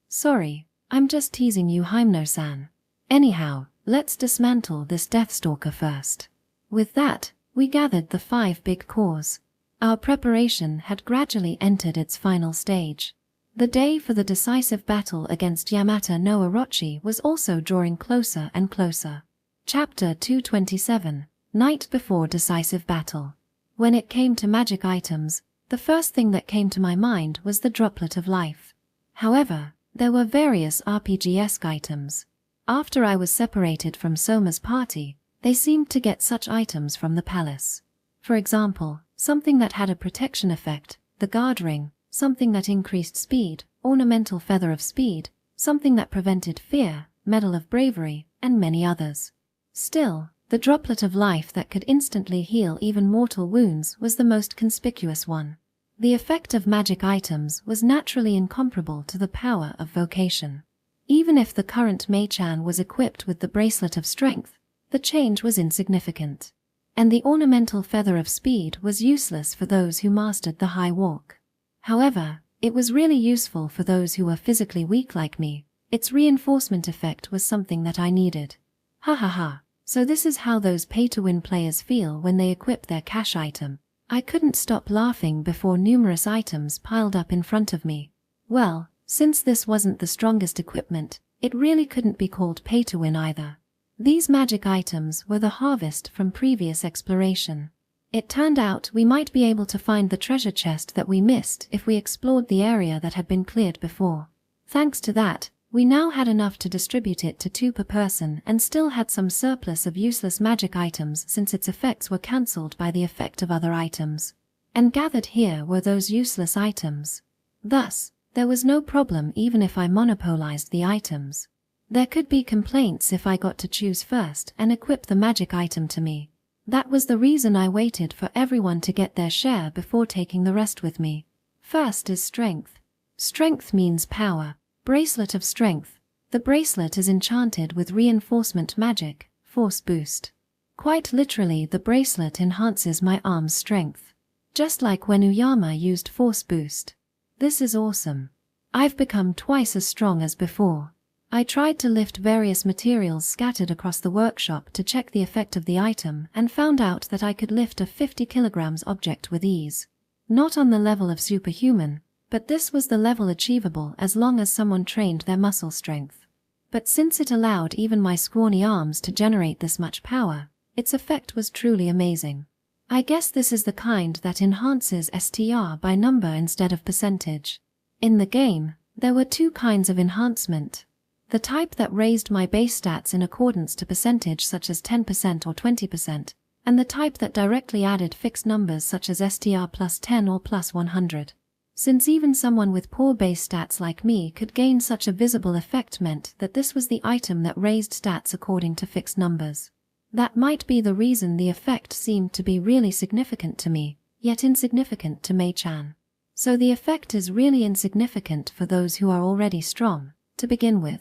Sorry, I'm just teasing you Hymno-san. Anyhow, let's dismantle this Deathstalker first. With that, we gathered the 5 big cores. Our preparation had gradually entered its final stage. The day for the decisive battle against Yamata no Orochi was also drawing closer and closer. Chapter 227, Night Before Decisive Battle. When it came to magic items, the first thing that came to my mind was the Droplet of Life. However, there were various RPG-esque items. After I was separated from Soma's party, they seemed to get such items from the palace. For example, something that had a protection effect, the guard ring, something that increased speed, ornamental feather of speed, something that prevented fear, medal of bravery, and many others. Still, the Droplet of Life that could instantly heal even mortal wounds was the most conspicuous one. The effect of magic items was naturally incomparable to the power of vocation. Even if the current Mei-chan was equipped with the Bracelet of Strength, the change was insignificant. And the ornamental feather of speed was useless for those who mastered the high walk. However, it was really useful for those who were physically weak like me. Its reinforcement effect was something that I needed. Ha ha ha, so this is how those pay-to-win players feel when they equip their cash item. I couldn't stop laughing before numerous items piled up in front of me. Well, since this wasn't the strongest equipment, it really couldn't be called pay-to-win either. These magic items were the harvest from previous exploration. It turned out we might be able to find the treasure chest that we missed if we explored the area that had been cleared before. Thanks to that, we now had enough to distribute it to 2 per person and still had some surplus of useless magic items since its effects were cancelled by the effect of other items. And gathered here were those useless items. Thus, there was no problem even if I monopolized the items. There could be complaints if I got to choose first and equip the magic item to me. That was the reason I waited for everyone to get their share before taking the rest with me. First is strength. Strength means power. Bracelet of Strength. The bracelet is enchanted with reinforcement magic, force boost. Quite literally, the bracelet enhances my arm's strength. Just like when Uyama used force boost. This is awesome. I've become twice as strong as before. I tried to lift various materials scattered across the workshop to check the effect of the item and found out that I could lift a 50 kilograms object with ease. Not on the level of superhuman, but this was the level achievable as long as someone trained their muscle strength. But since it allowed even my scrawny arms to generate this much power, its effect was truly amazing. I guess this is the kind that enhances STR by number instead of percentage. In the game, there were 2 kinds of enhancement. The type that raised my base stats in accordance to percentage such as 10% or 20%, and the type that directly added fixed numbers such as STR plus 10 or plus 100. Since even someone with poor base stats like me could gain such a visible effect meant that this was the item that raised stats according to fixed numbers. That might be the reason the effect seemed to be really significant to me, yet insignificant to Mei-chan. So the effect is really insignificant for those who are already strong, to begin with.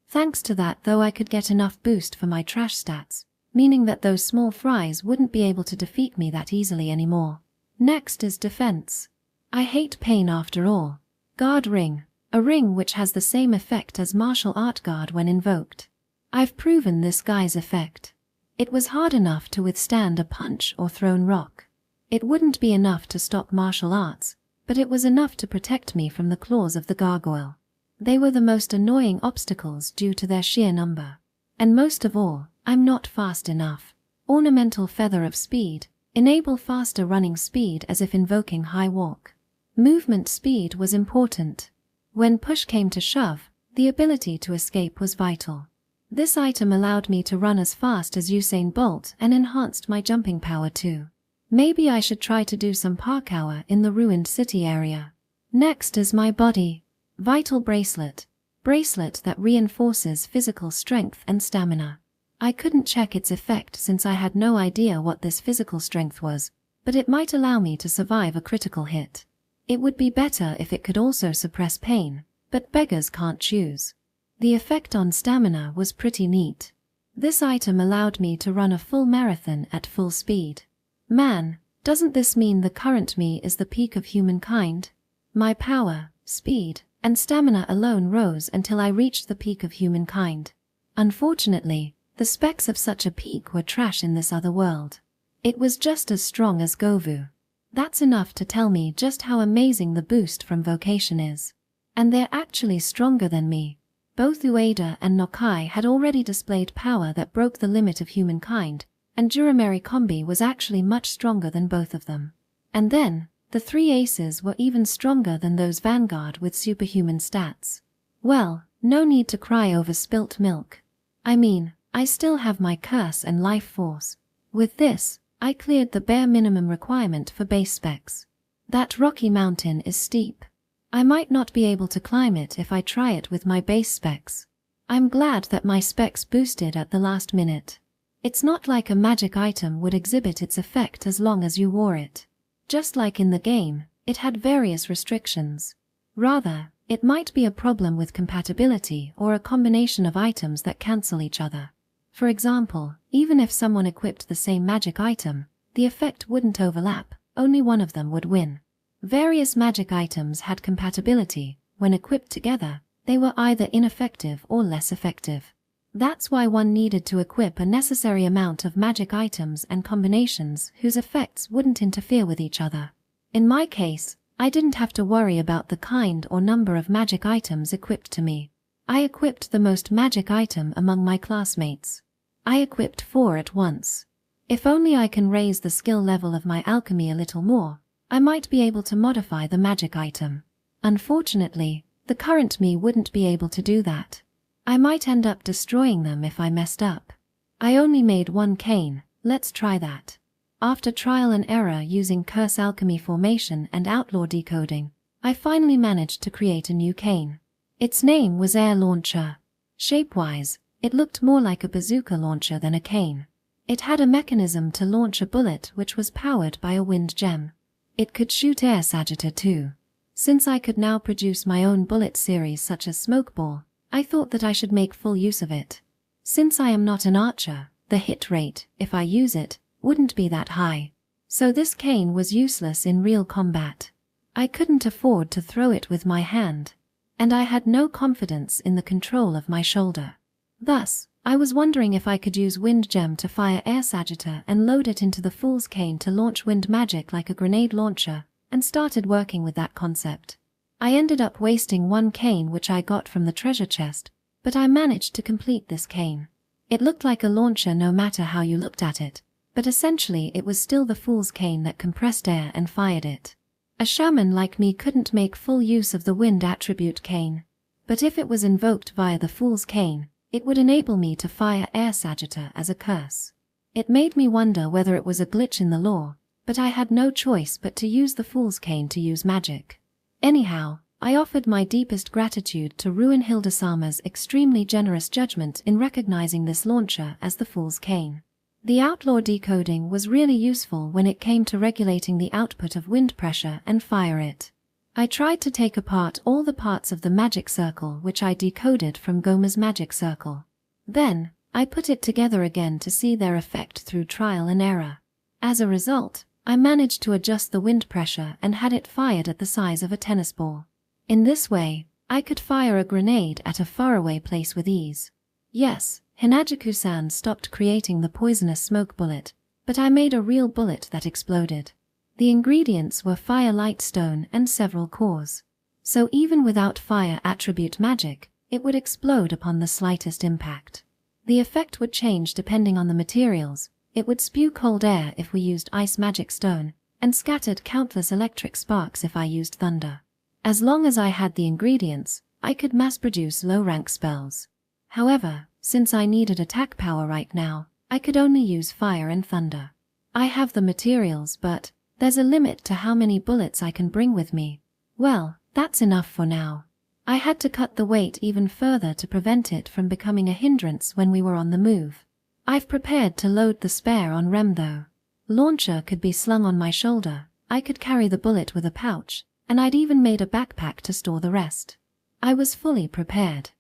Thanks to that though I could get enough boost for my trash stats, meaning that those small fries wouldn't be able to defeat me that easily anymore. Next is defense. I hate pain after all. Guard ring, a ring which has the same effect as martial art guard when invoked. I've proven this guy's effect. It was hard enough to withstand a punch or thrown rock. It wouldn't be enough to stop martial arts, but it was enough to protect me from the claws of the gargoyle. They were the most annoying obstacles due to their sheer number. And most of all, I'm not fast enough. Ornamental feather of speed, enable faster running speed as if invoking high walk. Movement speed was important. When push came to shove, the ability to escape was vital. This item allowed me to run as fast as Usain Bolt and enhanced my jumping power too. Maybe I should try to do some parkour in the ruined city area. Next is my body. Vital bracelet. Bracelet that reinforces physical strength and stamina. I couldn't check its effect since I had no idea what this physical strength was, but it might allow me to survive a critical hit. It would be better if it could also suppress pain, but beggars can't choose. The effect on stamina was pretty neat. This item allowed me to run a full marathon at full speed. Man, doesn't this mean the current me is the peak of humankind? My power, speed, and stamina alone rose until I reached the peak of humankind. Unfortunately, the specs of such a peak were trash in this other world. It was just as strong as Govu. That's enough to tell me just how amazing the boost from Vocation is. And they're actually stronger than me. Both Ueda and Nokai had already displayed power that broke the limit of humankind, and Jurameri Kombi was actually much stronger than both of them. And then, the three aces were even stronger than those Vanguard with superhuman stats. Well, no need to cry over spilt milk. I mean, I still have my curse and life force. With this, I cleared the bare minimum requirement for base specs. That rocky mountain is steep. I might not be able to climb it if I try it with my base specs. I'm glad that my specs boosted at the last minute. It's not like a magic item would exhibit its effect as long as you wore it. Just like in the game, it had various restrictions. Rather, it might be a problem with compatibility or a combination of items that cancel each other. For example, even if someone equipped the same magic item, the effect wouldn't overlap, only one of them would win. Various magic items had compatibility. When equipped together, they were either ineffective or less effective. That's why one needed to equip a necessary amount of magic items and combinations whose effects wouldn't interfere with each other. In my case, I didn't have to worry about the kind or number of magic items equipped to me. I equipped the most magic item among my classmates. I equipped 4 at once. If only I can raise the skill level of my alchemy a little more, I might be able to modify the magic item. Unfortunately, the current me wouldn't be able to do that. I might end up destroying them if I messed up. I only made 1 cane, let's try that. After trial and error using Curse Alchemy Formation and Outlaw Decoding, I finally managed to create a new cane. Its name was Air Launcher. Shape-wise, it looked more like a bazooka launcher than a cane. It had a mechanism to launch a bullet which was powered by a wind gem. It could shoot air sagita too. Since I could now produce my own bullet series such as Smokeball, I thought that I should make full use of it. Since I am not an archer, the hit rate, if I use it, wouldn't be that high. So this cane was useless in real combat. I couldn't afford to throw it with my hand. And I had no confidence in the control of my shoulder. Thus, I was wondering if I could use Wind Gem to fire Air Sagita and load it into the Fool's Cane to launch wind magic like a grenade launcher, and started working with that concept. I ended up wasting 1 cane which I got from the treasure chest, but I managed to complete this cane. It looked like a launcher no matter how you looked at it, but essentially it was still the Fool's Cane that compressed air and fired it. A shaman like me couldn't make full use of the wind attribute cane, but if it was invoked via the Fool's Cane, it would enable me to fire Air Sagita as a curse. It made me wonder whether it was a glitch in the lore, but I had no choice but to use the Fool's Cane to use magic. Anyhow, I offered my deepest gratitude to Ruin Hildesama's extremely generous judgment in recognizing this launcher as the Fool's Cane. The outlaw decoding was really useful when it came to regulating the output of wind pressure and fire it. I tried to take apart all the parts of the magic circle which I decoded from Goma's magic circle. Then, I put it together again to see their effect through trial and error. As a result, I managed to adjust the wind pressure and had it fired at the size of a tennis ball. In this way, I could fire a grenade at a faraway place with ease. Yes, Hinajiku-san stopped creating the poisonous smoke bullet, but I made a real bullet that exploded. The ingredients were fire light stone and several cores. So even without fire attribute magic, it would explode upon the slightest impact. The effect would change depending on the materials. It would spew cold air if we used ice magic stone, and scattered countless electric sparks if I used thunder. As long as I had the ingredients, I could mass-produce low-rank spells. However, since I needed attack power right now, I could only use fire and thunder. I have the materials, but there's a limit to how many bullets I can bring with me. Well, that's enough for now. I had to cut the weight even further to prevent it from becoming a hindrance when we were on the move. I've prepared to load the spare on Rem though. Launcher could be slung on my shoulder, I could carry the bullet with a pouch, and I'd even made a backpack to store the rest. I was fully prepared.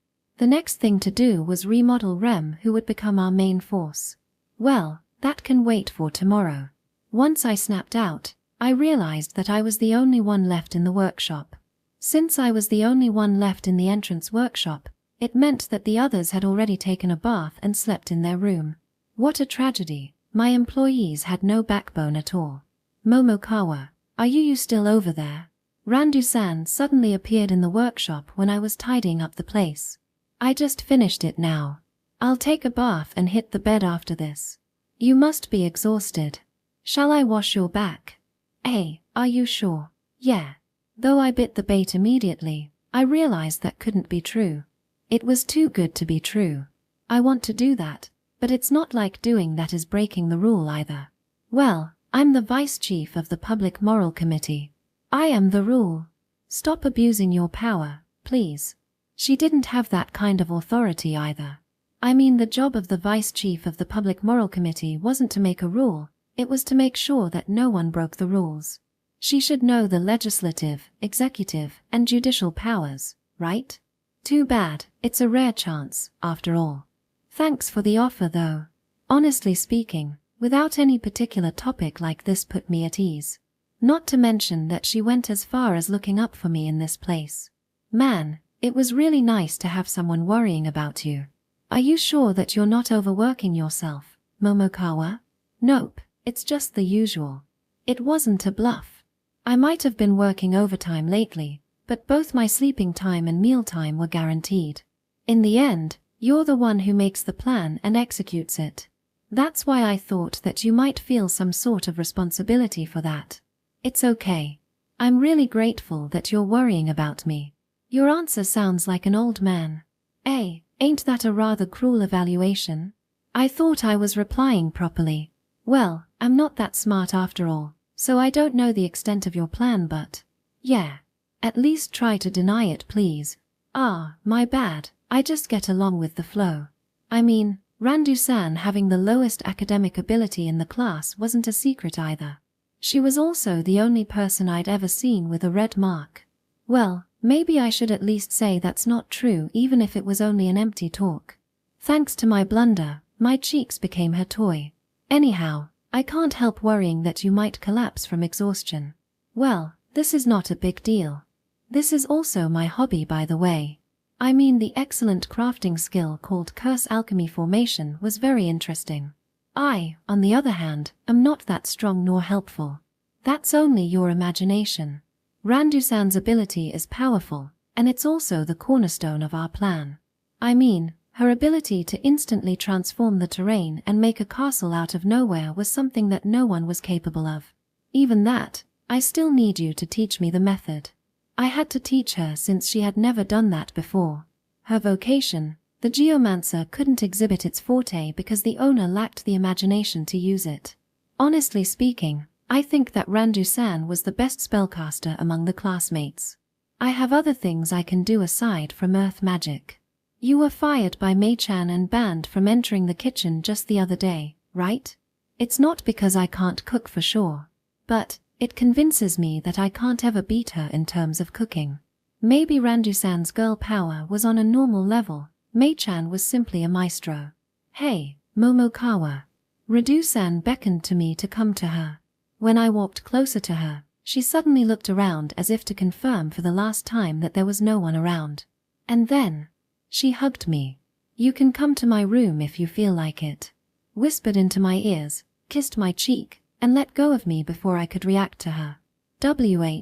The next thing to do was remodel Rem, who would become our main force. Well, that can wait for tomorrow. Once I snapped out, I realized that I was the only one left in the workshop. Since I was the only one left in the entrance workshop, it meant that the others had already taken a bath and slept in their room. What a tragedy. My employees had no backbone at all. Momokawa, are you still over there? Randu-san suddenly appeared in the workshop when I was tidying up the place. I just finished it now. I'll take a bath and hit the bed after this. You must be exhausted. Shall I wash your back? Hey, are you sure? Yeah. Though I bit the bait immediately, I realized that couldn't be true. It was too good to be true. I want to do that, but it's not like doing that is breaking the rule either. Well, I'm the vice chief of the Public Moral Committee. I am the rule. Stop abusing your power, please. She didn't have that kind of authority either. I mean, the job of the vice chief of the Public Moral Committee wasn't to make a rule, it was to make sure that no one broke the rules. She should know the legislative, executive, and judicial powers, right? Too bad, it's a rare chance, after all. Thanks for the offer though. Honestly speaking, without any particular topic like this put me at ease. Not to mention that she went as far as looking up for me in this place. Man, it was really nice to have someone worrying about you. Are you sure that you're not overworking yourself, Momokawa? Nope, it's just the usual. It wasn't a bluff. I might have been working overtime lately, but both my sleeping time and mealtime were guaranteed. In the end, you're the one who makes the plan and executes it. That's why I thought that you might feel some sort of responsibility for that. It's okay. I'm really grateful that you're worrying about me. Your answer sounds like an old man. Ain't that a rather cruel evaluation? I thought I was replying properly. Well, I'm not that smart after all, so I don't know the extent of your plan, but yeah. At least try to deny it, please. Ah, my bad, I just get along with the flow. I mean, Randu-san having the lowest academic ability in the class wasn't a secret either. She was also the only person I'd ever seen with a red mark. Well, maybe I should at least say that's not true even if it was only an empty talk. Thanks to my blunder, my cheeks became her toy. Anyhow, I can't help worrying that you might collapse from exhaustion. Well, this is not a big deal. This is also my hobby, by the way. I mean, the excellent crafting skill called Curse Alchemy Formation was very interesting. I, on the other hand, am not that strong nor helpful. That's only your imagination. Randu-san's ability is powerful, and it's also the cornerstone of our plan. I mean, her ability to instantly transform the terrain and make a castle out of nowhere was something that no one was capable of. Even that, I still need you to teach me the method. I had to teach her since she had never done that before. Her vocation, the geomancer, couldn't exhibit its forte because the owner lacked the imagination to use it. Honestly speaking, I think that Randu-san was the best spellcaster among the classmates. I have other things I can do aside from earth magic. You were fired by Mei-chan and banned from entering the kitchen just the other day, right? It's not because I can't cook for sure, but it convinces me that I can't ever beat her in terms of cooking. Maybe Randu-san's girl power was on a normal level. Mei-chan was simply a maestro. Hey, Momokawa. Randu-san beckoned to me to come to her. When I walked closer to her, she suddenly looked around as if to confirm for the last time that there was no one around. And then she hugged me. You can come to my room if you feel like it. Whispered into my ears, kissed my cheek, and let go of me before I could react to her. WA.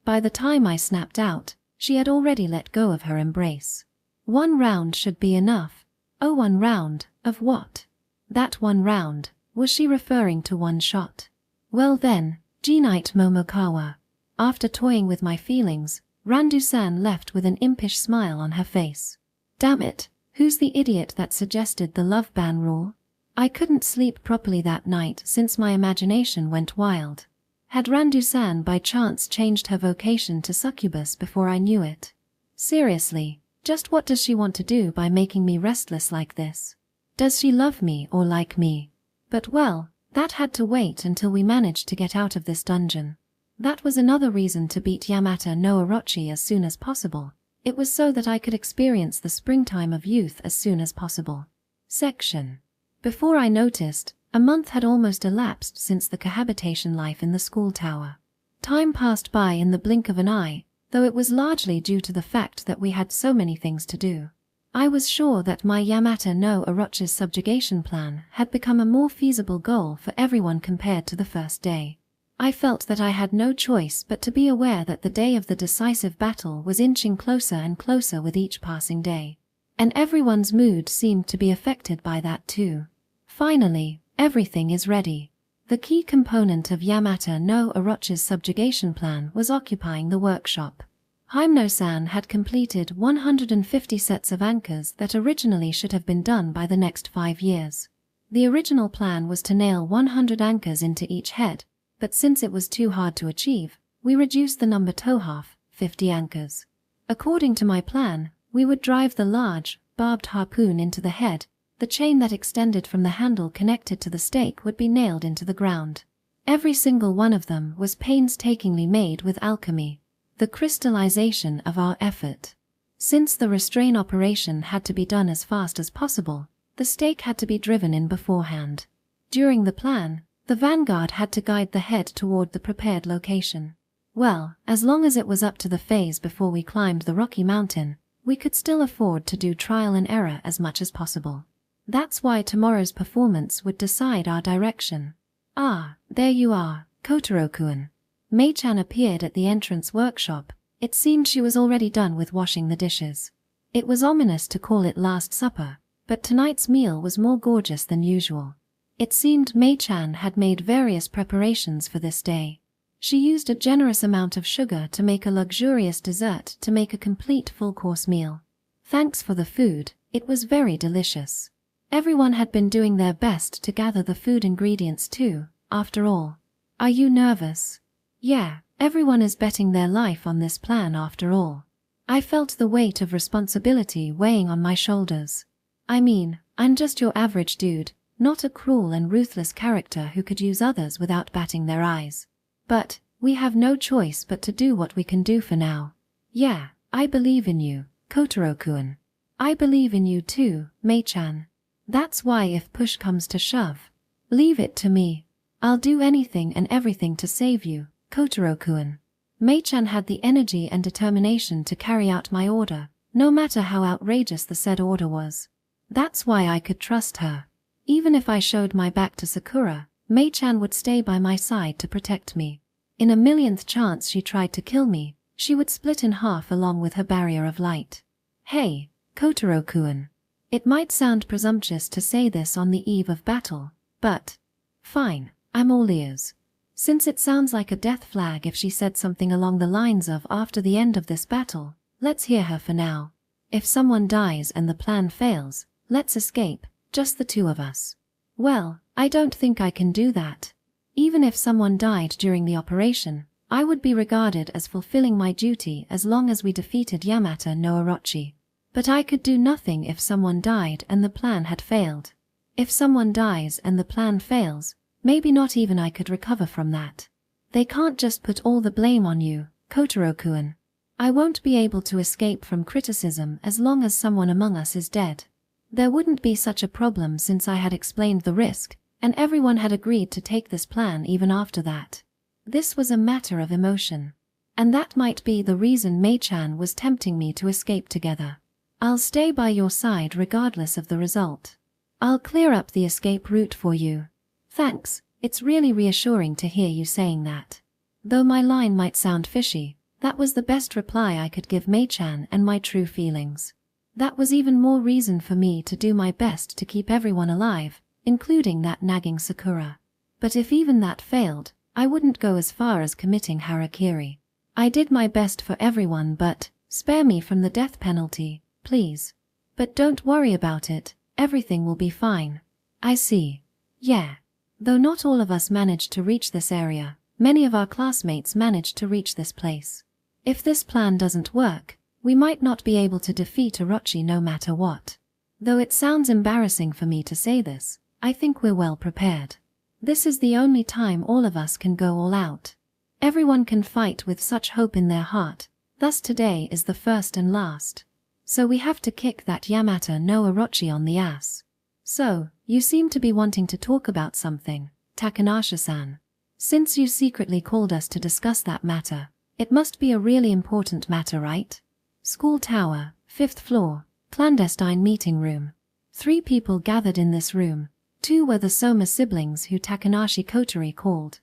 By the time I snapped out, she had already let go of her embrace. 1 round should be enough. Oh, 1 round, of what? That 1 round, was she referring to 1 shot? Well then, G-Night Momokawa. After toying with my feelings, Randu-san left with an impish smile on her face. Damn it, who's the idiot that suggested the love ban rule? I couldn't sleep properly that night since my imagination went wild. Had Randu-san by chance changed her vocation to succubus before I knew it? Seriously, just what does she want to do by making me restless like this? Does she love me or like me? But well, that had to wait until we managed to get out of this dungeon. That was another reason to beat Yamata no Orochi as soon as possible. It was so that I could experience the springtime of youth as soon as possible. Section. Before I noticed, a month had almost elapsed since the cohabitation life in the school tower. Time passed by in the blink of an eye, though it was largely due to the fact that we had so many things to do. I was sure that my Yamata no Orochi's subjugation plan had become a more feasible goal for everyone compared to the first day. I felt that I had no choice but to be aware that the day of the decisive battle was inching closer and closer with each passing day. And everyone's mood seemed to be affected by that too. Finally, everything is ready. The key component of Yamata no Orochi's subjugation plan was occupying the workshop. Hypno-san had completed 150 sets of anchors that originally should have been done by the next 5 years. The original plan was to nail 100 anchors into each head, but since it was too hard to achieve, we reduced the number to half, 50 anchors. According to my plan, we would drive the large, barbed harpoon into the head. The chain that extended from the handle connected to the stake would be nailed into the ground. Every single one of them was painstakingly made with alchemy, the crystallization of our effort. Since the restrain operation had to be done as fast as possible, the stake had to be driven in beforehand. During the plan, the vanguard had to guide the head toward the prepared location. Well, as long as it was up to the phase before we climbed the rocky mountain, we could still afford to do trial and error as much as possible. That's why tomorrow's performance would decide our direction. Ah, there you are, Kotaro-kun. Mei-chan appeared at the entrance workshop. It seemed she was already done with washing the dishes. It was ominous to call it last supper, but tonight's meal was more gorgeous than usual. It seemed Mei-chan had made various preparations for this day. She used a generous amount of sugar to make a luxurious dessert to make a complete full-course meal. Thanks for the food, it was very delicious. Everyone had been doing their best to gather the food ingredients too, after all. Are you nervous? Yeah, everyone is betting their life on this plan after all. I felt the weight of responsibility weighing on my shoulders. I mean, I'm just your average dude, not a cruel and ruthless character who could use others without batting their eyes. But, we have no choice but to do what we can do for now. Yeah, I believe in you, Kotaro-kun. I believe in you too, Mei-chan. That's why if push comes to shove, leave it to me. I'll do anything and everything to save you, Kotaro-kun. Mei-chan had the energy and determination to carry out my order, no matter how outrageous the said order was. That's why I could trust her. Even if I showed my back to Sakura, Mei-chan would stay by my side to protect me. In a millionth chance she tried to kill me, she would split in half along with her barrier of light. Hey, Kotaro-kun. It might sound presumptuous to say this on the eve of battle, but fine, I'm all ears. Since it sounds like a death flag if she said something along the lines of after the end of this battle, let's hear her for now. If someone dies and the plan fails, let's escape, just the two of us. Well, I don't think I can do that. Even if someone died during the operation, I would be regarded as fulfilling my duty as long as we defeated Yamata no Orochi. But I could do nothing if someone died and the plan had failed. If someone dies and the plan fails, maybe not even I could recover from that. They can't just put all the blame on you, Kotaro-kun. I won't be able to escape from criticism as long as someone among us is dead. There wouldn't be such a problem since I had explained the risk, and everyone had agreed to take this plan even after that. This was a matter of emotion. And that might be the reason Mei-chan was tempting me to escape together. I'll stay by your side regardless of the result. I'll clear up the escape route for you. Thanks, it's really reassuring to hear you saying that. Though my line might sound fishy, that was the best reply I could give Mei-chan and my true feelings. That was even more reason for me to do my best to keep everyone alive, including that nagging Sakura. But if even that failed, I wouldn't go as far as committing harakiri. I did my best for everyone, but spare me from the death penalty, please. But don't worry about it, everything will be fine. I see. Yeah. Though not all of us managed to reach this area, many of our classmates managed to reach this place. If this plan doesn't work, we might not be able to defeat Orochi no matter what. Though it sounds embarrassing for me to say this, I think we're well prepared. This is the only time all of us can go all out. Everyone can fight with such hope in their heart, Thus today is the first and last. So we have to kick that Yamata no Orochi on the ass. So, you seem to be wanting to talk about something, Takanashi-san. Since you secretly called us to discuss that matter, it must be a really important matter, right? School tower, 5th floor, clandestine meeting room. 3 people gathered in this room. 2 were the Soma siblings who Takanashi Kotori called.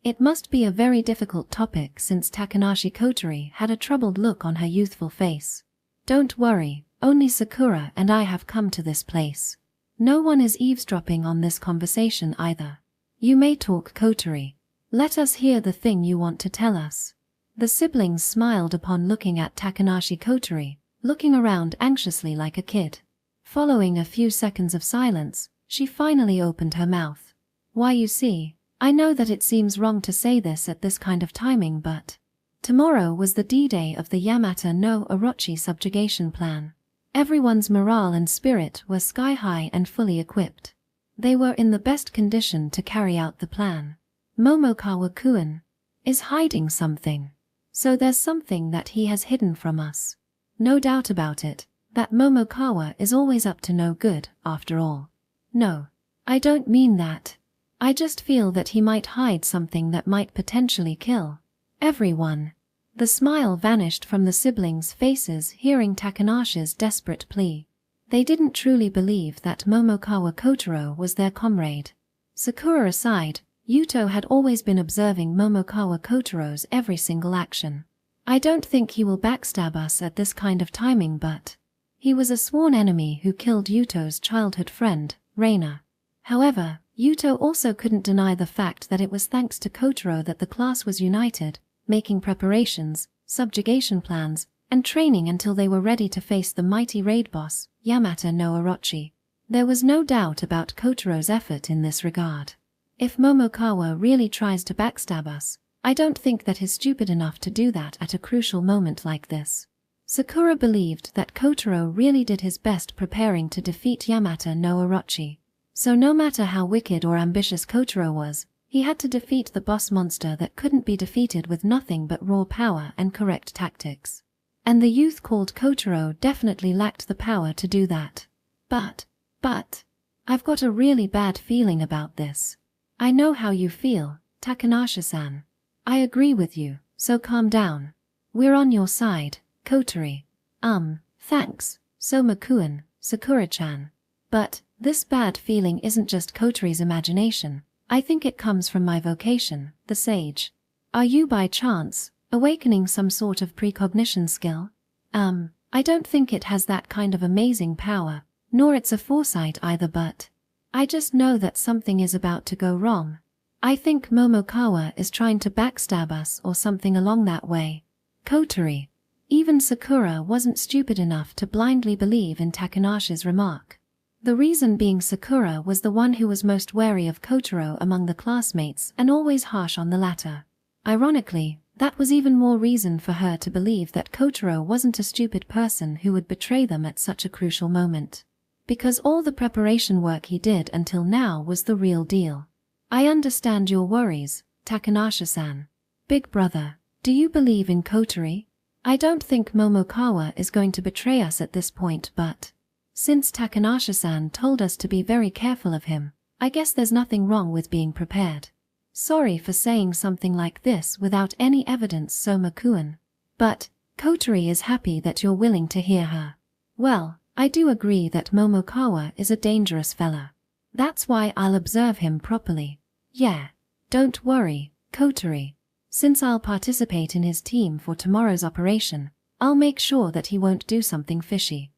It must be a very difficult topic since Takanashi Kotori had a troubled look on her youthful face. Don't worry, only Sakura and I have come to this place. No one is eavesdropping on this conversation either. You may talk, Kotori. Let us hear the thing you want to tell us. The siblings smiled upon looking at Takanashi Kotori, looking around anxiously like a kid. Following a few seconds of silence, she finally opened her mouth. Why, you see, I know that it seems wrong to say this at this kind of timing, but tomorrow was the D-Day of the Yamata no Orochi subjugation plan. Everyone's morale and spirit were sky-high and fully equipped. They were in the best condition to carry out the plan. Momokawa-kun is hiding something. So there's something that he has hidden from us. No doubt about it, that Momokawa is always up to no good, after all. No, I don't mean that. I just feel that he might hide something that might potentially kill everyone. The smile vanished from the siblings' faces hearing Takanashi's desperate plea. They didn't truly believe that Momokawa Kotaro was their comrade. Sakura aside, Yuto had always been observing Momokawa Kotaro's every single action. I don't think he will backstab us at this kind of timing, but he was a sworn enemy who killed Yuto's childhood friend, Reina. However, Yuto also couldn't deny the fact that it was thanks to Kotaro that the class was united, making preparations, subjugation plans, and training until they were ready to face the mighty raid boss, Yamata no Orochi. There was no doubt about Kotaro's effort in this regard. If Momokawa really tries to backstab us, I don't think that he's stupid enough to do that at a crucial moment like this. Sakura believed that Kotaro really did his best preparing to defeat Yamata no Orochi. So no matter how wicked or ambitious Kotaro was, he had to defeat the boss monster that couldn't be defeated with nothing but raw power and correct tactics. And the youth called Kotaro definitely lacked the power to do that. But, I've got a really bad feeling about this. I know how you feel, Takanashi-san. I agree with you, so calm down. We're on your side, Kotori. Thanks, Soma-kun, Sakura-chan. But this bad feeling isn't just Kotori's imagination. I think it comes from my vocation, the sage. Are you by chance awakening some sort of precognition skill? I don't think it has that kind of amazing power, nor it's a foresight either, but I just know that something is about to go wrong. I think Momokawa is trying to backstab us or something along that way. Kotori. Even Sakura wasn't stupid enough to blindly believe in Takanashi's remark. The reason being Sakura was the one who was most wary of Kotaro among the classmates and always harsh on the latter. Ironically, that was even more reason for her to believe that Kotaro wasn't a stupid person who would betray them at such a crucial moment. Because all the preparation work he did until now was the real deal. I understand your worries, Takanashi-san. Big brother, do you believe in Kotori? I don't think Momokawa is going to betray us at this point, but since Takanashi-san told us to be very careful of him, I guess there's nothing wrong with being prepared. Sorry for saying something like this without any evidence, Soma-kun. But Kotori is happy that you're willing to hear her. Well, I do agree that Momokawa is a dangerous fella. That's why I'll observe him properly. Yeah. Don't worry, Kotori. Since I'll participate in his team for tomorrow's operation, I'll make sure that he won't do something fishy.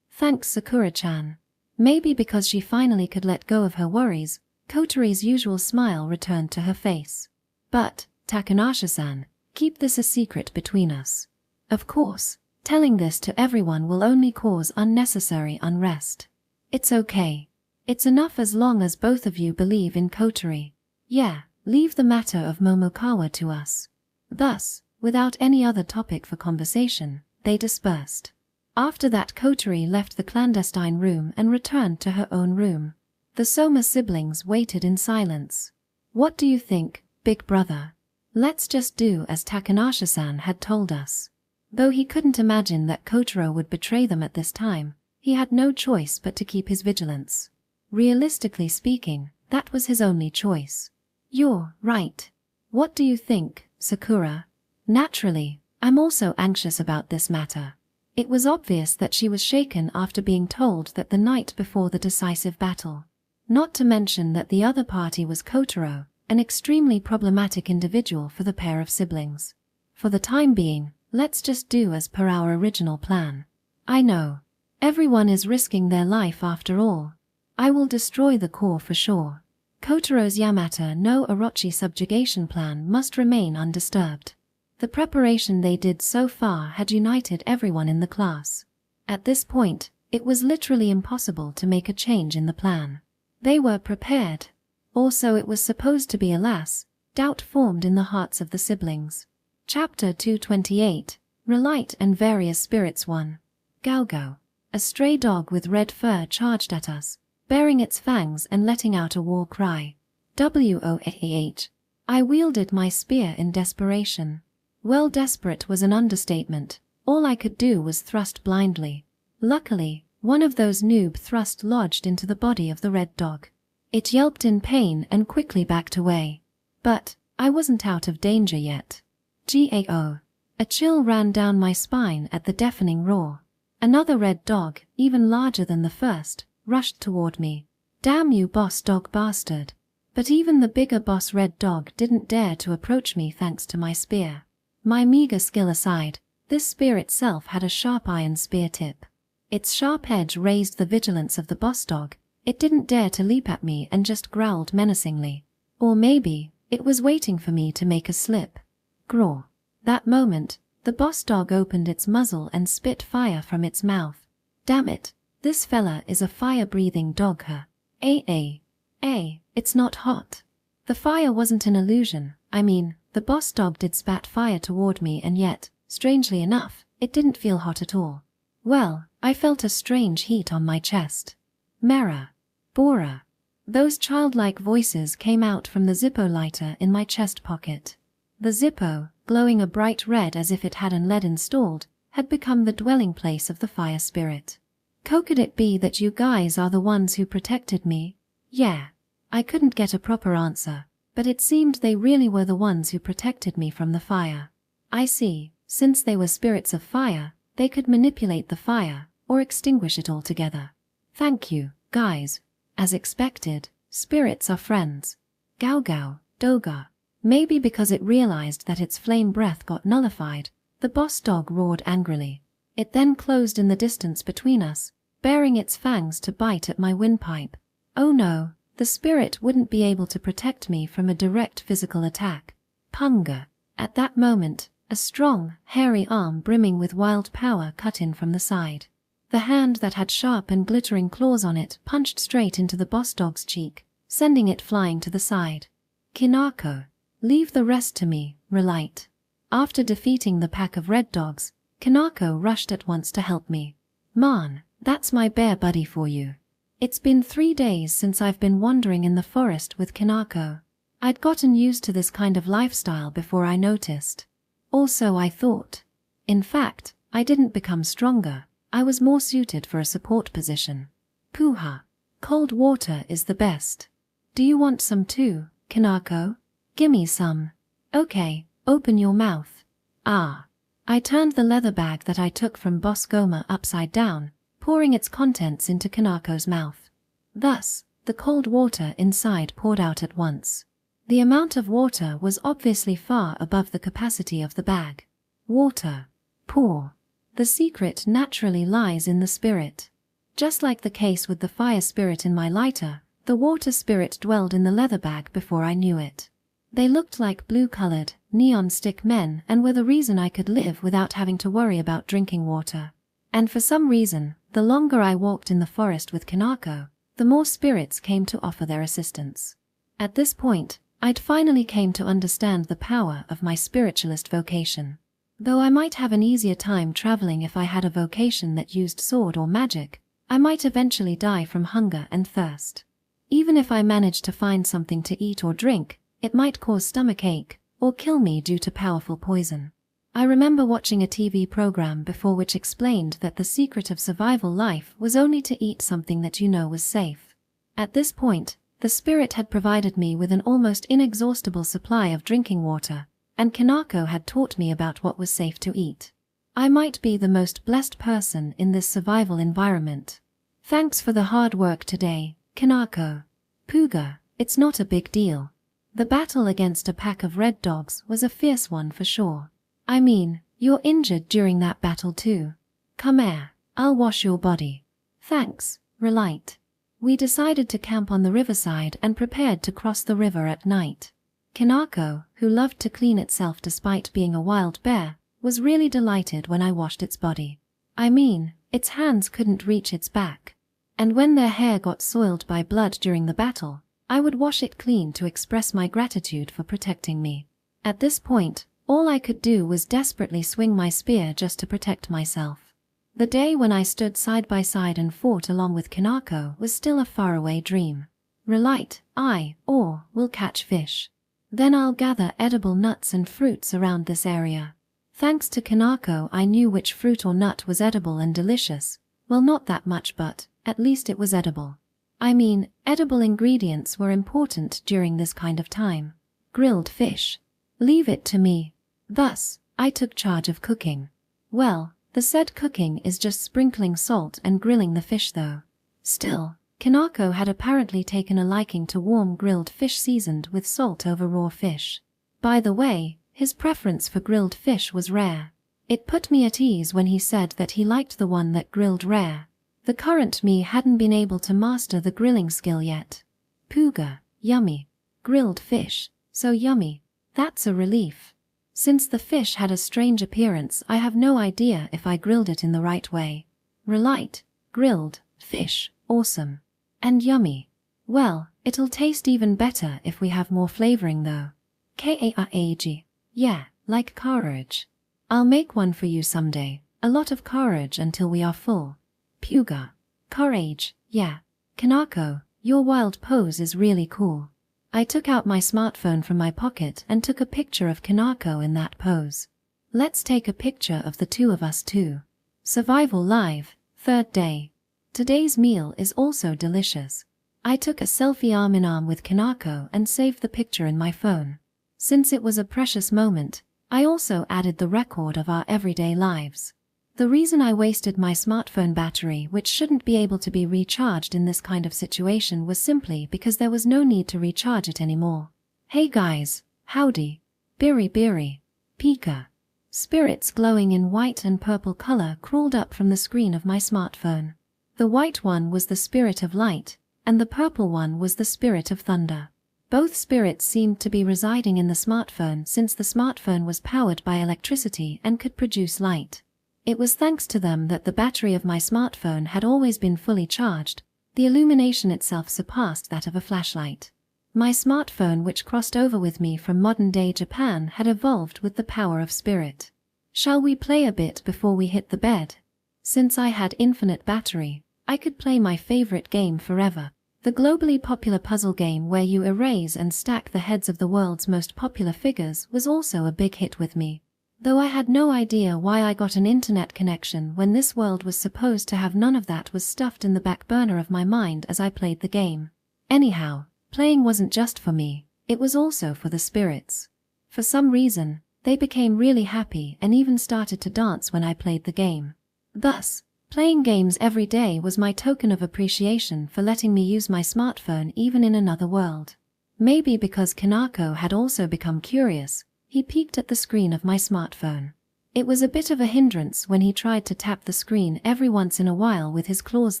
Thanks, Sakura-chan. Maybe because she finally could let go of her worries, Kotori's usual smile returned to her face. But, Takanashi-san, keep this a secret between us. Of course, telling this to everyone will only cause unnecessary unrest. It's okay. It's enough as long as both of you believe in Kotori. Yeah, leave the matter of Momokawa to us. Thus, without any other topic for conversation, they dispersed. After that, Kotori left the clandestine room and returned to her own room. The Soma siblings waited in silence. What do you think, big brother? Let's just do as Takanasha-san had told us. Though he couldn't imagine that Kotaro would betray them at this time, he had no choice but to keep his vigilance. Realistically speaking, that was his only choice. You're right. What do you think, Sakura? Naturally, I'm also anxious about this matter. It was obvious that she was shaken after being told that the night before the decisive battle. Not to mention that the other party was Kotaro, an extremely problematic individual for the pair of siblings. For the time being, let's just do as per our original plan. I know. Everyone is risking their life after all. I will destroy the core for sure. Kotaro's Yamata no Orochi subjugation plan must remain undisturbed. The preparation they did so far had united everyone in the class. At this point, it was literally impossible to make a change in the plan. They were prepared. Also, it was supposed to be, alas, doubt formed in the hearts of the siblings. Chapter 228, Relight and Various Spirits 1. Gaogao. A stray dog with red fur charged at us, baring its fangs and letting out a war cry. WOAH. I wielded my spear in desperation. Well, desperate was an understatement. All I could do was thrust blindly. Luckily, one of those noob thrusts lodged into the body of the red dog. It yelped in pain and quickly backed away. But I wasn't out of danger yet. GAO. A chill ran down my spine at the deafening roar. Another red dog, even larger than the first, rushed toward me. Damn you, boss dog bastard. But even the bigger boss red dog didn't dare to approach me thanks to my spear. My meager skill aside, this spear itself had a sharp iron spear tip. Its sharp edge raised the vigilance of the boss dog. It didn't dare to leap at me and just growled menacingly. Or maybe, it was waiting for me to make a slip. Graw. That moment, the boss dog opened its muzzle and spit fire from its mouth. Damn it, this fella is a fire-breathing dog, huh? It's not hot. The fire wasn't an illusion. I mean, the boss dog did spat fire toward me and yet, strangely enough, it didn't feel hot at all. Well, I felt a strange heat on my chest. Mera. Bora. Those childlike voices came out from the Zippo lighter in my chest pocket. The Zippo, glowing a bright red as if it had an LED installed, had become the dwelling place of the fire spirit. Could it be that you guys are the ones who protected me? Yeah. I couldn't get a proper answer, but it seemed they really were the ones who protected me from the fire. I see, since they were spirits of fire, they could manipulate the fire, or extinguish it altogether. Thank you, guys. As expected, spirits are friends. Gaogao, Doga. Maybe because it realized that its flame breath got nullified, the boss dog roared angrily. It then closed in the distance between us, baring its fangs to bite at my windpipe. Oh no, the spirit wouldn't be able to protect me from a direct physical attack. Punga. At that moment, a strong, hairy arm brimming with wild power cut in from the side. The hand that had sharp and glittering claws on it punched straight into the boss dog's cheek, sending it flying to the side. Kinako. Leave the rest to me, Relight. After defeating the pack of red dogs, Kinako rushed at once to help me. Man, that's my bear buddy for you. It's been 3 days since I've been wandering in the forest with Kinako. I'd gotten used to this kind of lifestyle before I noticed. Also, I thought. In fact, I didn't become stronger. I was more suited for a support position. Puha. Cold water is the best. Do you want some too, Kinako? Gimme some. Okay, open your mouth. Ah. I turned the leather bag that I took from Boss Goma upside down, pouring its contents into Kanako's mouth. Thus, the cold water inside poured out at once. The amount of water was obviously far above the capacity of the bag. Water. Pour. The secret naturally lies in the spirit. Just like the case with the fire spirit in my lighter, the water spirit dwelled in the leather bag before I knew it. They looked like blue-colored, neon stick men and were the reason I could live without having to worry about drinking water. And for some reason, the longer I walked in the forest with Kinako, the more spirits came to offer their assistance. At this point, I'd finally came to understand the power of my spiritualist vocation. Though I might have an easier time traveling if I had a vocation that used sword or magic, I might eventually die from hunger and thirst. Even if I managed to find something to eat or drink, it might cause stomachache, or kill me due to powerful poison. I remember watching a TV program before which explained that the secret of survival life was only to eat something that you know was safe. At this point, the spirit had provided me with an almost inexhaustible supply of drinking water, and Kanako had taught me about what was safe to eat. I might be the most blessed person in this survival environment. Thanks for the hard work today, Kanako. Puga, it's not a big deal. The battle against a pack of red dogs was a fierce one for sure. I mean, you're injured during that battle too. Come here, I'll wash your body. Thanks, Relight. We decided to camp on the riverside and prepared to cross the river at night. Kanako, who loved to clean itself despite being a wild bear, was really delighted when I washed its body. I mean, its hands couldn't reach its back. And when their hair got soiled by blood during the battle, I would wash it clean to express my gratitude for protecting me. At this point, all I could do was desperately swing my spear just to protect myself. The day when I stood side by side and fought along with Kanako was still a faraway dream. Relight, will catch fish. Then I'll gather edible nuts and fruits around this area. Thanks to Kanako, I knew which fruit or nut was edible and delicious. Well, not that much, but at least it was edible. I mean, edible ingredients were important during this kind of time. Grilled fish. Leave it to me. Thus, I took charge of cooking. Well, the said cooking is just sprinkling salt and grilling the fish though. Still, Kanako had apparently taken a liking to warm grilled fish seasoned with salt over raw fish. By the way, his preference for grilled fish was rare. It put me at ease when he said that he liked the one that grilled rare. The current me hadn't been able to master the grilling skill yet. Puga, yummy. Grilled fish, so yummy. That's a relief. Since the fish had a strange appearance, I have no idea if I grilled it in the right way. Relight, grilled, fish, awesome. And yummy. Well, it'll taste even better if we have more flavoring though. Kaag. Yeah, like courage. I'll make one for you someday, a lot of courage until we are full. Puga. Courage, yeah. Kanako, your wild pose is really cool. I took out my smartphone from my pocket and took a picture of Kanako in that pose. Let's take a picture of the two of us too. Survival Live, 3rd day. Today's meal is also delicious. I took a selfie arm in arm with Kanako and saved the picture in my phone. Since it was a precious moment, I also added the record of our everyday lives. The reason I wasted my smartphone battery, which shouldn't be able to be recharged in this kind of situation, was simply because there was no need to recharge it anymore. Hey guys, howdy. Bribery. Pika. Spirits glowing in white and purple color crawled up from the screen of my smartphone. The white one was the spirit of light, and the purple one was the spirit of thunder. Both spirits seemed to be residing in the smartphone since the smartphone was powered by electricity and could produce light. It was thanks to them that the battery of my smartphone had always been fully charged. The illumination itself surpassed that of a flashlight. My smartphone, which crossed over with me from modern-day Japan, had evolved with the power of spirit. Shall we play a bit before we hit the bed? Since I had infinite battery, I could play my favorite game forever. The globally popular puzzle game where you erase and stack the heads of the world's most popular figures was also a big hit with me. Though I had no idea why I got an internet connection when this world was supposed to have none of that was stuffed in the back burner of my mind as I played the game. Anyhow, playing wasn't just for me, it was also for the spirits. For some reason, they became really happy and even started to dance when I played the game. Thus, playing games every day was my token of appreciation for letting me use my smartphone even in another world. Maybe because Kanako had also become curious, he peeked at the screen of my smartphone. It was a bit of a hindrance when he tried to tap the screen every once in a while with his claws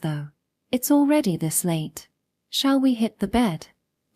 though. It's already this late. Shall we hit the bed?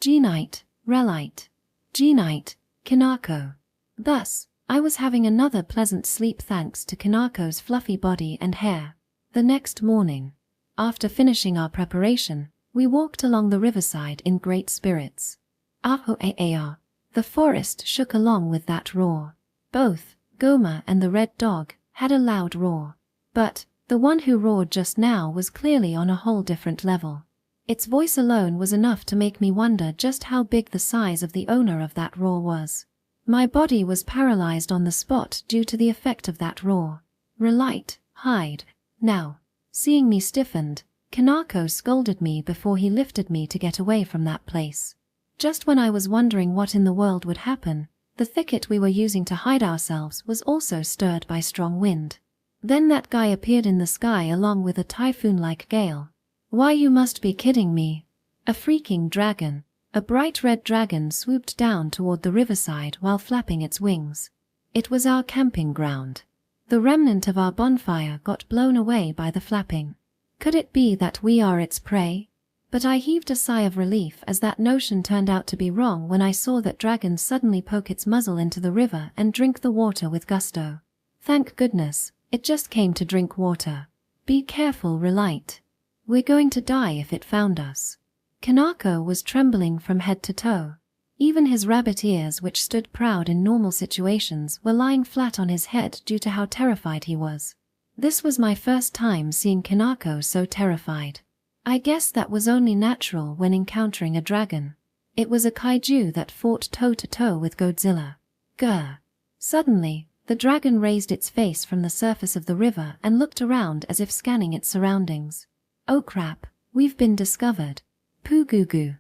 G-night, Relight. G-night, Kanako. Thus, I was having another pleasant sleep thanks to Kanako's fluffy body and hair. The next morning, after finishing our preparation, we walked along the riverside in great spirits. Ahoar. The forest shook along with that roar. Both, Goma and the red dog, had a loud roar. But, the one who roared just now was clearly on a whole different level. Its voice alone was enough to make me wonder just how big the size of the owner of that roar was. My body was paralyzed on the spot due to the effect of that roar. Relight, hide. Now, seeing me stiffened, Kanako scolded me before he lifted me to get away from that place. Just when I was wondering what in the world would happen, the thicket we were using to hide ourselves was also stirred by strong wind. Then that guy appeared in the sky along with a typhoon-like gale. Why, you must be kidding me. A freaking dragon. A bright red dragon swooped down toward the riverside while flapping its wings. It was our camping ground. The remnant of our bonfire got blown away by the flapping. Could it be that we are its prey? But I heaved a sigh of relief as that notion turned out to be wrong when I saw that dragon suddenly poke its muzzle into the river and drink the water with gusto. Thank goodness, it just came to drink water. Be careful, Relight. We're going to die if it found us. Kanako was trembling from head to toe. Even his rabbit ears, which stood proud in normal situations, were lying flat on his head due to how terrified he was. This was my first time seeing Kanako so terrified. I guess that was only natural when encountering a dragon. It was a kaiju that fought toe-to-toe with Godzilla. Grr. Suddenly, the dragon raised its face from the surface of the river and looked around as if scanning its surroundings. Oh crap, we've been discovered. Poo-goo-goo.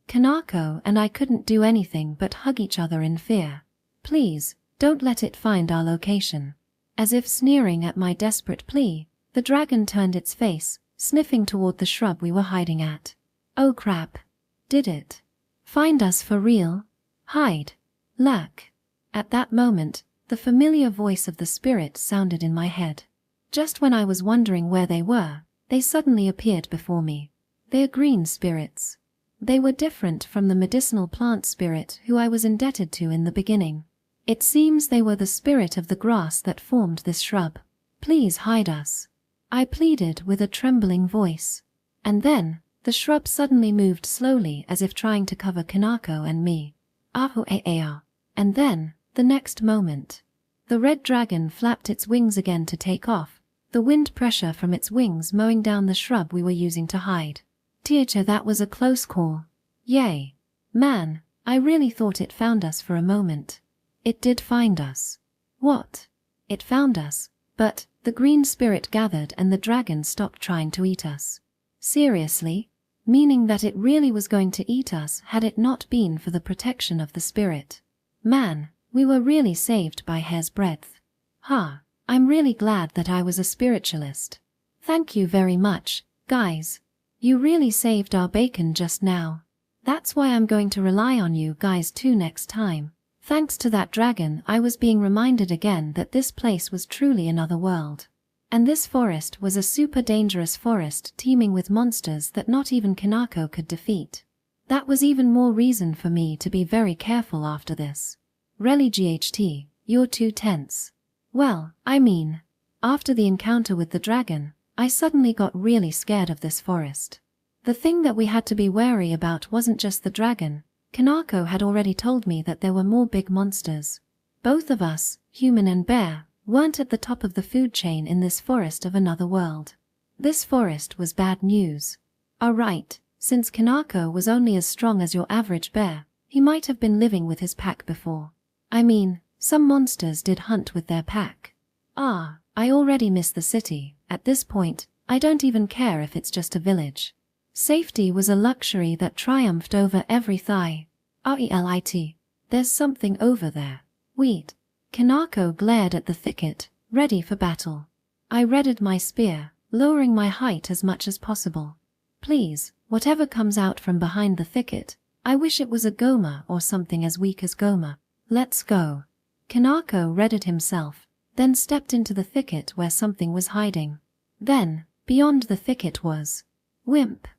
Kanako and I couldn't do anything but hug each other in fear. Please, don't let it find our location. As if sneering at my desperate plea, the dragon turned its face, sniffing toward the shrub we were hiding at. Oh crap. Did it find us for real? Hide. Lack. At that moment, the familiar voice of the spirit sounded in my head. Just when I was wondering where they were, they suddenly appeared before me. They're green spirits. They were different from the medicinal plant spirit who I was indebted to in the beginning. It seems they were the spirit of the grass that formed this shrub. Please hide us, I pleaded with a trembling voice. And then, the shrub suddenly moved slowly as if trying to cover Kanako and me. And then, the next moment, the red dragon flapped its wings again to take off, the wind pressure from its wings mowing down the shrub we were using to hide. Teacher, that was a close call. Yay. Man, I really thought it found us for a moment. It did find us. What? It found us, but the green spirit gathered and the dragon stopped trying to eat us. Seriously? Meaning that it really was going to eat us had it not been for the protection of the spirit. Man, we were really saved by hair's breadth. I'm really glad that I was a spiritualist. Thank you very much, guys. You really saved our bacon just now. That's why I'm going to rely on you guys too next time. Thanks to that dragon, I was being reminded again that this place was truly another world. And this forest was a super dangerous forest teeming with monsters that not even Kanako could defeat. That was even more reason for me to be very careful after this. Really GHT, you're too tense. Well, I mean, after the encounter with the dragon, I suddenly got really scared of this forest. The thing that we had to be wary about wasn't just the dragon. Kanako had already told me that there were more big monsters. Both of us, human and bear, weren't at the top of the food chain in this forest of another world. This forest was bad news. Alright, since Kanako was only as strong as your average bear, he might have been living with his pack before. I mean, some monsters did hunt with their pack. I already miss the city. At this point, I don't even care if it's just a village. Safety was a luxury that triumphed over every thigh. Relit. There's something over there. Wait. Kanako glared at the thicket, ready for battle. I readied my spear, lowering my height as much as possible. Please, whatever comes out from behind the thicket, I wish it was a Goma or something as weak as Goma. Let's go. Kanako readied himself, then stepped into the thicket where something was hiding. Then, beyond the thicket was Wimp.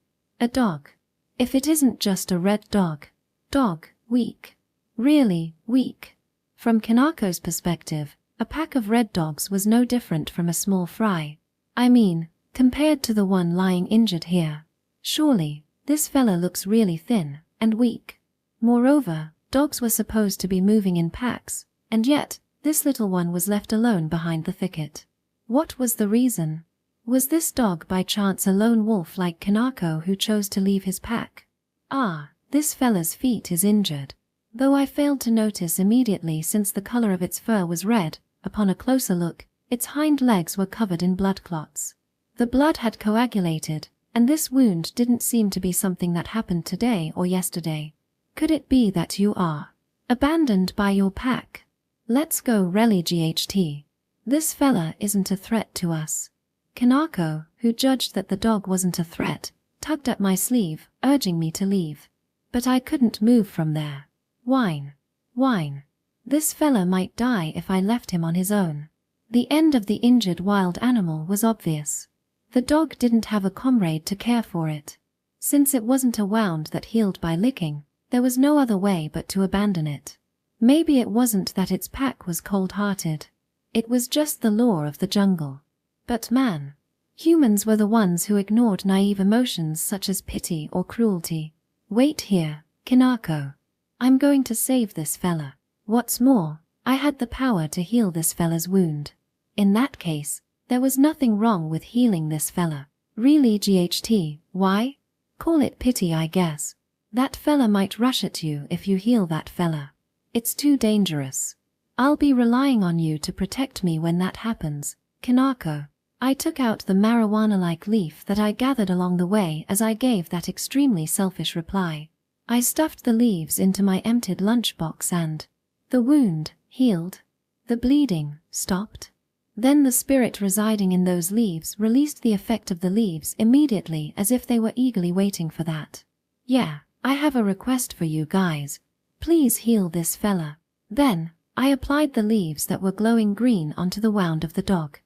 A dog. If it isn't just a red dog. Dog, weak. Really, weak. From Kanako's perspective, a pack of red dogs was no different from a small fry. I mean, compared to the one lying injured here. Surely, this fella looks really thin and weak. Moreover, dogs were supposed to be moving in packs, and yet, this little one was left alone behind the thicket. What was the reason? Was this dog by chance a lone wolf like Kanako who chose to leave his pack? This fella's feet is injured. though I failed to notice immediately since the color of its fur was red. Upon a closer look, its hind legs were covered in blood clots. The blood had coagulated, and this wound didn't seem to be something that happened today or yesterday. Could it be that you are abandoned by your pack? Let's go rally GHT. This fella isn't a threat to us. Kanako, who judged that the dog wasn't a threat, tugged at my sleeve, urging me to leave. But I couldn't move from there. Whine. Whine. This fella might die if I left him on his own. The end of the injured wild animal was obvious. The dog didn't have a comrade to care for it. Since it wasn't a wound that healed by licking, there was no other way but to abandon it. Maybe it wasn't that its pack was cold-hearted. It was just the law of the jungle. But man, humans were the ones who ignored naive emotions such as pity or cruelty. Wait here, Kanako. I'm going to save this fella. What's more, I had the power to heal this fella's wound. In that case, there was nothing wrong with healing this fella. Really GHT, why? Call it pity, I guess. That fella might rush at you if you heal that fella. It's too dangerous. I'll be relying on you to protect me when that happens, Kanako. I took out the marijuana-like leaf that I gathered along the way as I gave that extremely selfish reply. I stuffed the leaves into my emptied lunchbox and the wound healed. The bleeding stopped. Then the spirit residing in those leaves released the effect of the leaves immediately as if they were eagerly waiting for that. Yeah, I have a request for you guys. Please heal this fella. Then, I applied the leaves that were glowing green onto the wound of the dog.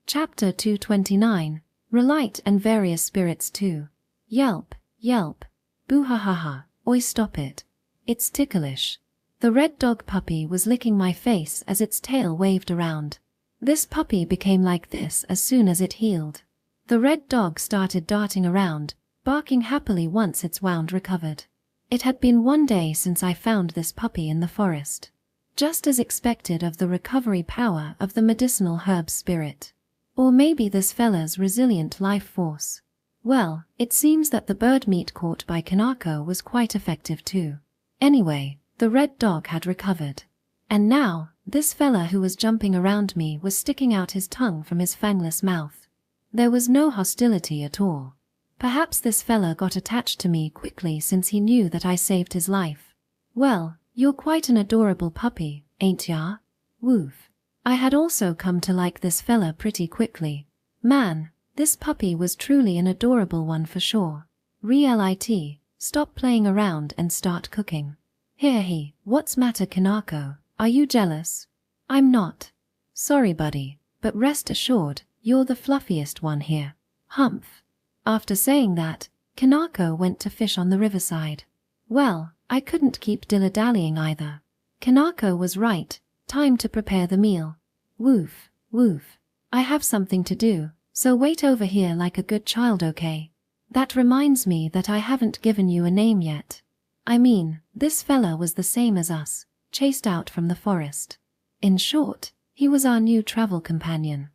Chapter 229, Relight and Various Spirits 2. Yelp, yelp. Boo-ha-ha-ha, oi stop it. It's ticklish. The red dog puppy was licking my face as its tail waved around. This puppy became like this as soon as it healed. The red dog started darting around, barking happily once its wound recovered. It had been 1 day since I found this puppy in the forest. Just as expected of the recovery power of the medicinal herb spirit. Or maybe this fella's resilient life force. Well, it seems that the bird meat caught by Kanako was quite effective too. Anyway, the red dog had recovered. And now, this fella who was jumping around me was sticking out his tongue from his fangless mouth. There was no hostility at all. Perhaps this fella got attached to me quickly since he knew that I saved his life. Well, you're quite an adorable puppy, ain't ya? Woof. I had also come to like this fella pretty quickly. Man, this puppy was truly an adorable one for sure. Real-it, stop playing around and start cooking. Here what's matter Kanako, are you jealous? I'm not. Sorry buddy, but rest assured, you're the fluffiest one here. Humph. After saying that, Kanako went to fish on the riverside. Well, I couldn't keep dilly-dallying either. Kanako was right, time to prepare the meal. Woof, woof. I have something to do, so wait over here like a good child, okay? That reminds me that I haven't given you a name yet. I mean, this fella was the same as us, chased out from the forest. In short, he was our new travel companion.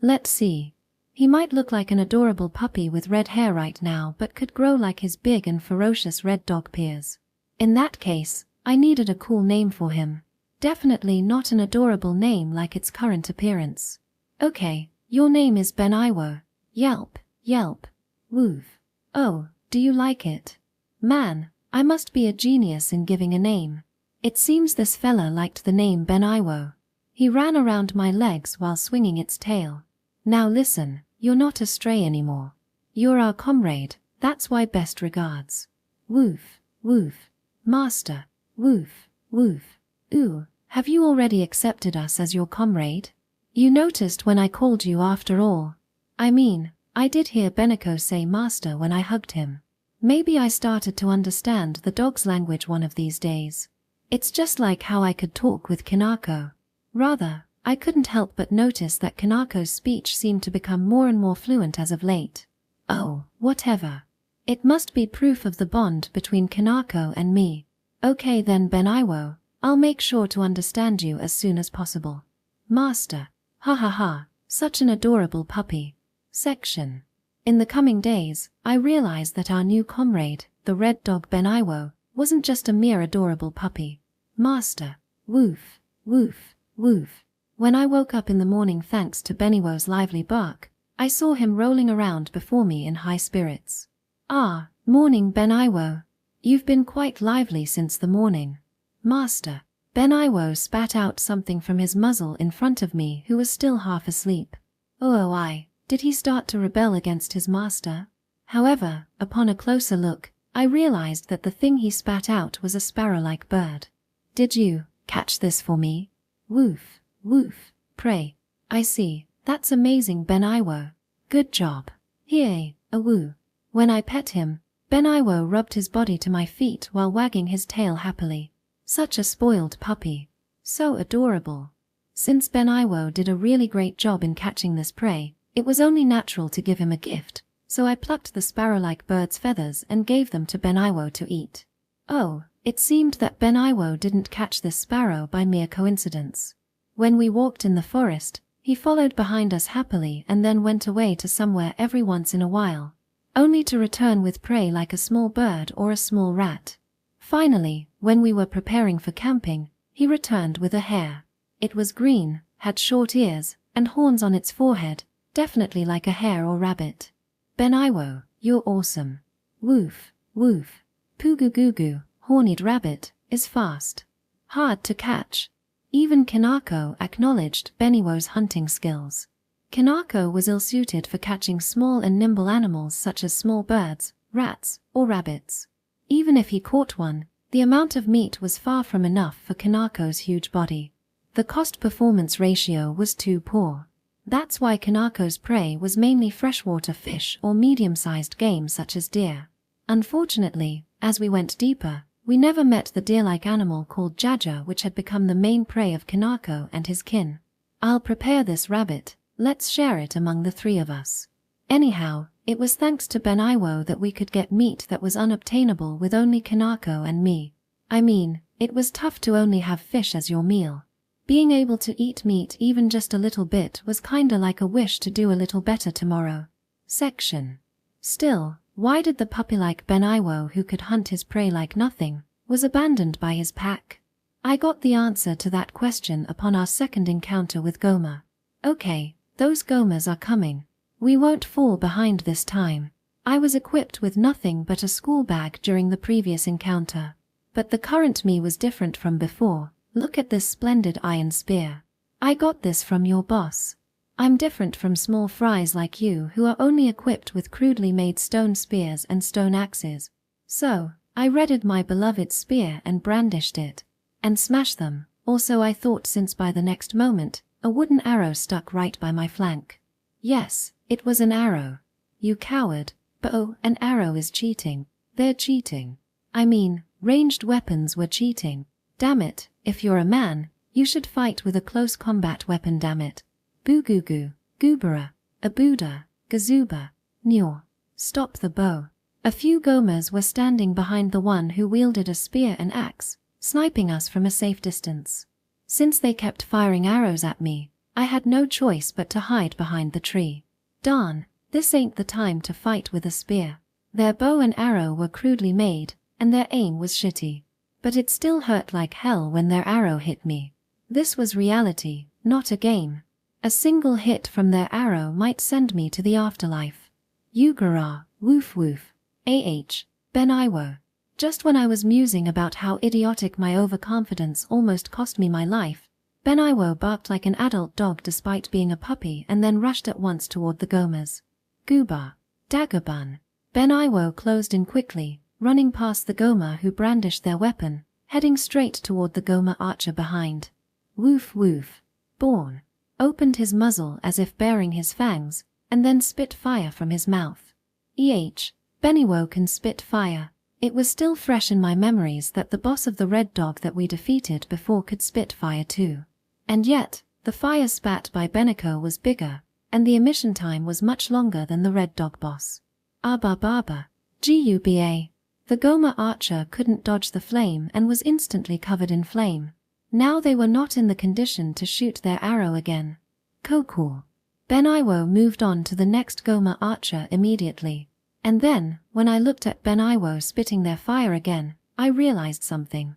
Let's see. He might look like an adorable puppy with red hair right now but could grow like his big and ferocious red dog peers. In that case, I needed a cool name for him. Definitely not an adorable name like its current appearance. Okay, your name is Benaiwo. Yelp, yelp. Woof. Oh, do you like it? Man, I must be a genius in giving a name. It seems this fella liked the name Benaiwo. He ran around my legs while swinging its tail. Now listen, you're not a stray anymore. You're our comrade, that's why best regards. Woof, woof. Master, woof, woof. Ooh, have you already accepted us as your comrade? You noticed when I called you after all. I mean, I did hear Beneko say master when I hugged him. Maybe I started to understand the dog's language one of these days. It's just like how I could talk with Kanako. Rather, I couldn't help but notice that Kanako's speech seemed to become more and more fluent as of late. Oh, whatever. It must be proof of the bond between Kanako and me. Okay then Benaiwo, I'll make sure to understand you as soon as possible. Master. Ha ha ha, such an adorable puppy. Section. In the coming days, I realized that our new comrade, the red dog Benaiwo, wasn't just a mere adorable puppy. Master. Woof, woof, woof. When I woke up in the morning thanks to Bennywo's lively bark, I saw him rolling around before me in high spirits. Ah, morning Bennywo. You've been quite lively since the morning. Master. Bennywo spat out something from his muzzle in front of me, who was still half asleep. Did he start to rebel against his master? However, upon a closer look, I realized that the thing he spat out was a sparrow-like bird. Did you catch this for me? Woof, woof, pray. I see, that's amazing Bennywo. Good job. Here, a woo. When I pet him, Bennywo rubbed his body to my feet while wagging his tail happily. Such a spoiled puppy. So adorable. Since Bennywo did a really great job in catching this prey, it was only natural to give him a gift, so I plucked the sparrow-like bird's feathers and gave them to Bennywo to eat. Oh, it seemed that Bennywo didn't catch this sparrow by mere coincidence. When we walked in the forest, he followed behind us happily and then went away to somewhere every once in a while, only to return with prey like a small bird or a small rat. Finally, when we were preparing for camping, he returned with a hare. It was green, had short ears, and horns on its forehead, definitely like a hare or rabbit. Bennywo, you're awesome. Woof, woof. Poo-goo-goo-goo, horned rabbit, is fast. Hard to catch. Even Kanako acknowledged Bennywo's hunting skills. Kanako was ill-suited for catching small and nimble animals such as small birds, rats, or rabbits. Even if he caught one, the amount of meat was far from enough for Kanako's huge body. The cost-performance ratio was too poor. That's why Kanako's prey was mainly freshwater fish or medium-sized game such as deer. Unfortunately, as we went deeper, we never met the deer-like animal called Jaja, which had become the main prey of Kanako and his kin. I'll prepare this rabbit, let's share it among the three of us. Anyhow, it was thanks to Bennywo that we could get meat that was unobtainable with only Kanako and me. I mean, it was tough to only have fish as your meal. Being able to eat meat even just a little bit was kinda like a wish to do a little better tomorrow. Section. Still, why did the puppy-like Bennywo, who could hunt his prey like nothing, was abandoned by his pack? I got the answer to that question upon our second encounter with Goma. Okay, those Gomas are coming. We won't fall behind this time. I was equipped with nothing but a school bag during the previous encounter. But the current me was different from before. Look at this splendid iron spear. I got this from your boss. I'm different from small fries like you who are only equipped with crudely made stone spears and stone axes. So, I readied my beloved spear and brandished it. And smashed them. Also I thought, since by the next moment, a wooden arrow stuck right by my flank. Yes, it was an arrow. You coward. But oh, an arrow is cheating. They're cheating. I mean, ranged weapons were cheating. Damn it, if you're a man, you should fight with a close combat weapon, damn it. Boo-goo-goo, goobera, abuda, gazuba, nyor. Stop the bow. A few Gomas were standing behind the one who wielded a spear and axe, sniping us from a safe distance. Since they kept firing arrows at me, I had no choice but to hide behind the tree. Darn, this ain't the time to fight with a spear. Their bow and arrow were crudely made, and their aim was shitty. But it still hurt like hell when their arrow hit me. This was reality, not a game. A single hit from their arrow might send me to the afterlife. Yugara, woof woof. Bennywo. Just when I was musing about how idiotic my overconfidence almost cost me my life, Bennywo barked like an adult dog despite being a puppy and then rushed at once toward the Gomas. Gooba. Dagobun. Bennywo closed in quickly, running past the Goma who brandished their weapon, heading straight toward the Goma archer behind. Woof woof. Born. Opened his muzzle as if baring his fangs, and then spit fire from his mouth. Bennywo can spit fire. It was still fresh in my memories that the boss of the red dog that we defeated before could spit fire too. And yet, the fire spat by Beniko was bigger, and the emission time was much longer than the red dog boss. Baba. Guba. The Goma archer couldn't dodge the flame and was instantly covered in flame. Now they were not in the condition to shoot their arrow again. Cool. Bennywo moved on to the next Goma archer immediately. And then, when I looked at Bennywo spitting their fire again, I realized something.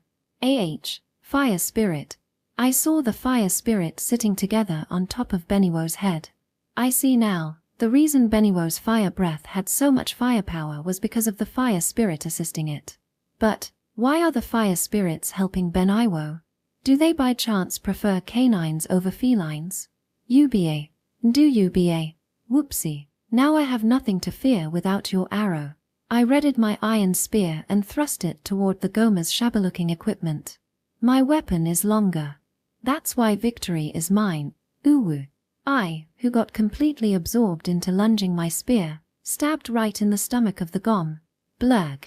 Fire spirit. I saw the fire spirit sitting together on top of Beniwo's head. I see now, the reason Beniwo's fire breath had so much firepower was because of the fire spirit assisting it. But, why are the fire spirits helping Beniwo? Do they by chance prefer canines over felines? UBA. Do UBA. Whoopsie. Now I have nothing to fear without your arrow. I readied my iron spear and thrust it toward the Goma's shabby-looking equipment. My weapon is longer. That's why victory is mine. Uwu. I, who got completely absorbed into lunging my spear, stabbed right in the stomach of the Gom. Blurg.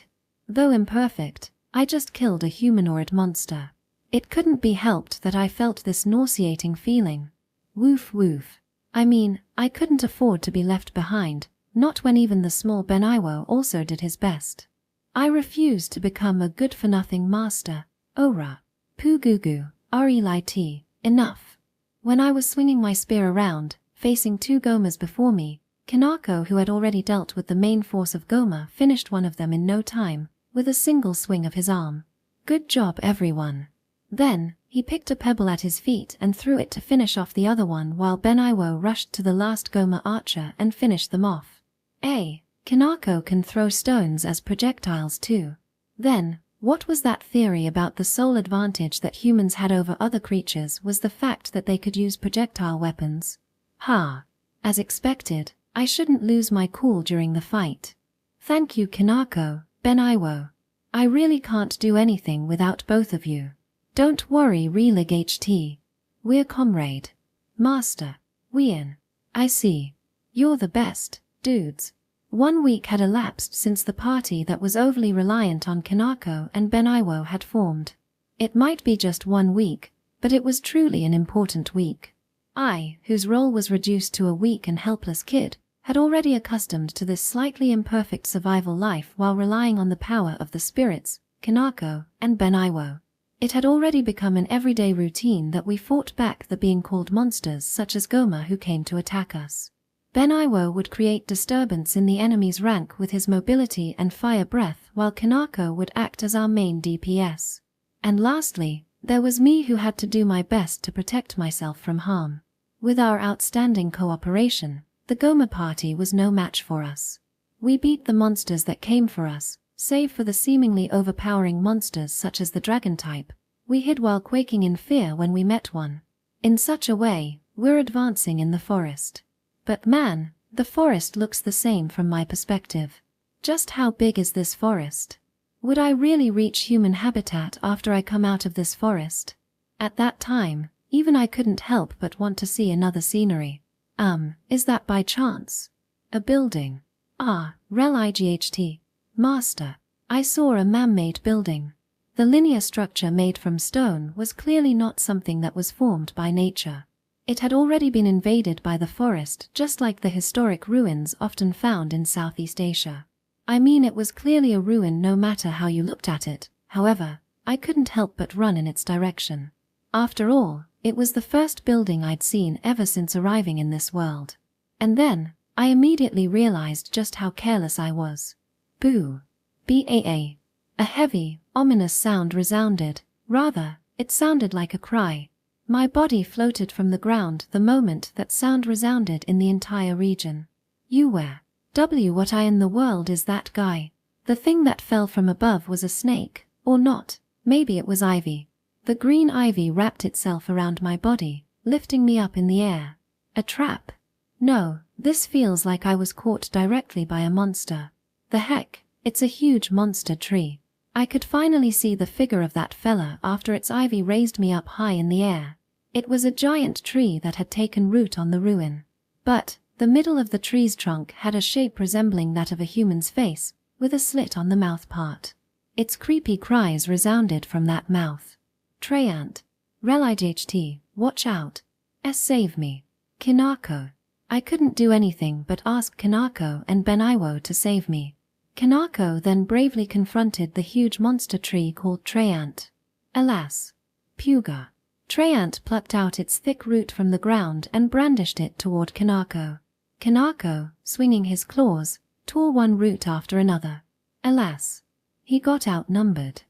Though imperfect, I just killed a humanoid monster. It couldn't be helped that I felt this nauseating feeling. Woof woof. I mean, I couldn't afford to be left behind, not when even the small Beniwo also did his best. I refused to become a good-for-nothing master. Ora. Pugugu. Relit. Enough. When I was swinging my spear around, facing two Gomas before me, Kanako, who had already dealt with the main force of Goma, finished one of them in no time, with a single swing of his arm. Good job, everyone. Then, he picked a pebble at his feet and threw it to finish off the other one while Beniwo rushed to the last Goma archer and finished them off. Kanako can throw stones as projectiles too. Then, what was that theory about the sole advantage that humans had over other creatures was the fact that they could use projectile weapons? As expected, I shouldn't lose my cool during the fight. Thank you, Kanako, Beniwo. I really can't do anything without both of you. Don't worry, Relig HT. We're comrade. Master. Wien. I see. You're the best, dudes. 1 week had elapsed since the party that was overly reliant on Kanako and Beniwo had formed. It might be just 1 week, but it was truly an important week. I, whose role was reduced to a weak and helpless kid, had already accustomed to this slightly imperfect survival life while relying on the power of the spirits, Kanako, and Beniwo. It had already become an everyday routine that we fought back the being called monsters such as Goma who came to attack us. Beniwo would create disturbance in the enemy's rank with his mobility and fire breath while Kanako would act as our main DPS. And lastly, there was me who had to do my best to protect myself from harm. With our outstanding cooperation, the Goma party was no match for us. We beat the monsters that came for us, save for the seemingly overpowering monsters such as the dragon type. We hid while quaking in fear when we met one. In such a way, we're advancing in the forest. But man, the forest looks the same from my perspective. Just how big is this forest? Would I really reach human habitat after I come out of this forest? At that time, even I couldn't help but want to see another scenery. Is that by chance? A building. Rel-IGHT. Master. I saw a man-made building. The linear structure made from stone was clearly not something that was formed by nature. It had already been invaded by the forest, just like the historic ruins often found in Southeast Asia. I mean, it was clearly a ruin no matter how you looked at it. However, I couldn't help but run in its direction. After all, it was the first building I'd seen ever since arriving in this world. And then, I immediately realized just how careless I was. Boo. BAA. A heavy, ominous sound resounded. Rather, it sounded like a cry. My body floated from the ground the moment that sound resounded in the entire region. You were. What in the world is that guy? The thing that fell from above was a snake, or not. Maybe it was ivy. The green ivy wrapped itself around my body, lifting me up in the air. A trap? No, this feels like I was caught directly by a monster. The heck, it's a huge monster tree. I could finally see the figure of that fella after its ivy raised me up high in the air. It was a giant tree that had taken root on the ruin. But, the middle of the tree's trunk had a shape resembling that of a human's face, with a slit on the mouth part. Its creepy cries resounded from that mouth. Treyant. Rel-IGHT, watch out. Save me. Kanako. I couldn't do anything but ask Kanako and Beniwo to save me. Kanako then bravely confronted the huge monster tree called Treyant. Alas. Puga. Treyant plucked out its thick root from the ground and brandished it toward Kanako. Kanako, swinging his claws, tore one root after another. Alas. He got outnumbered.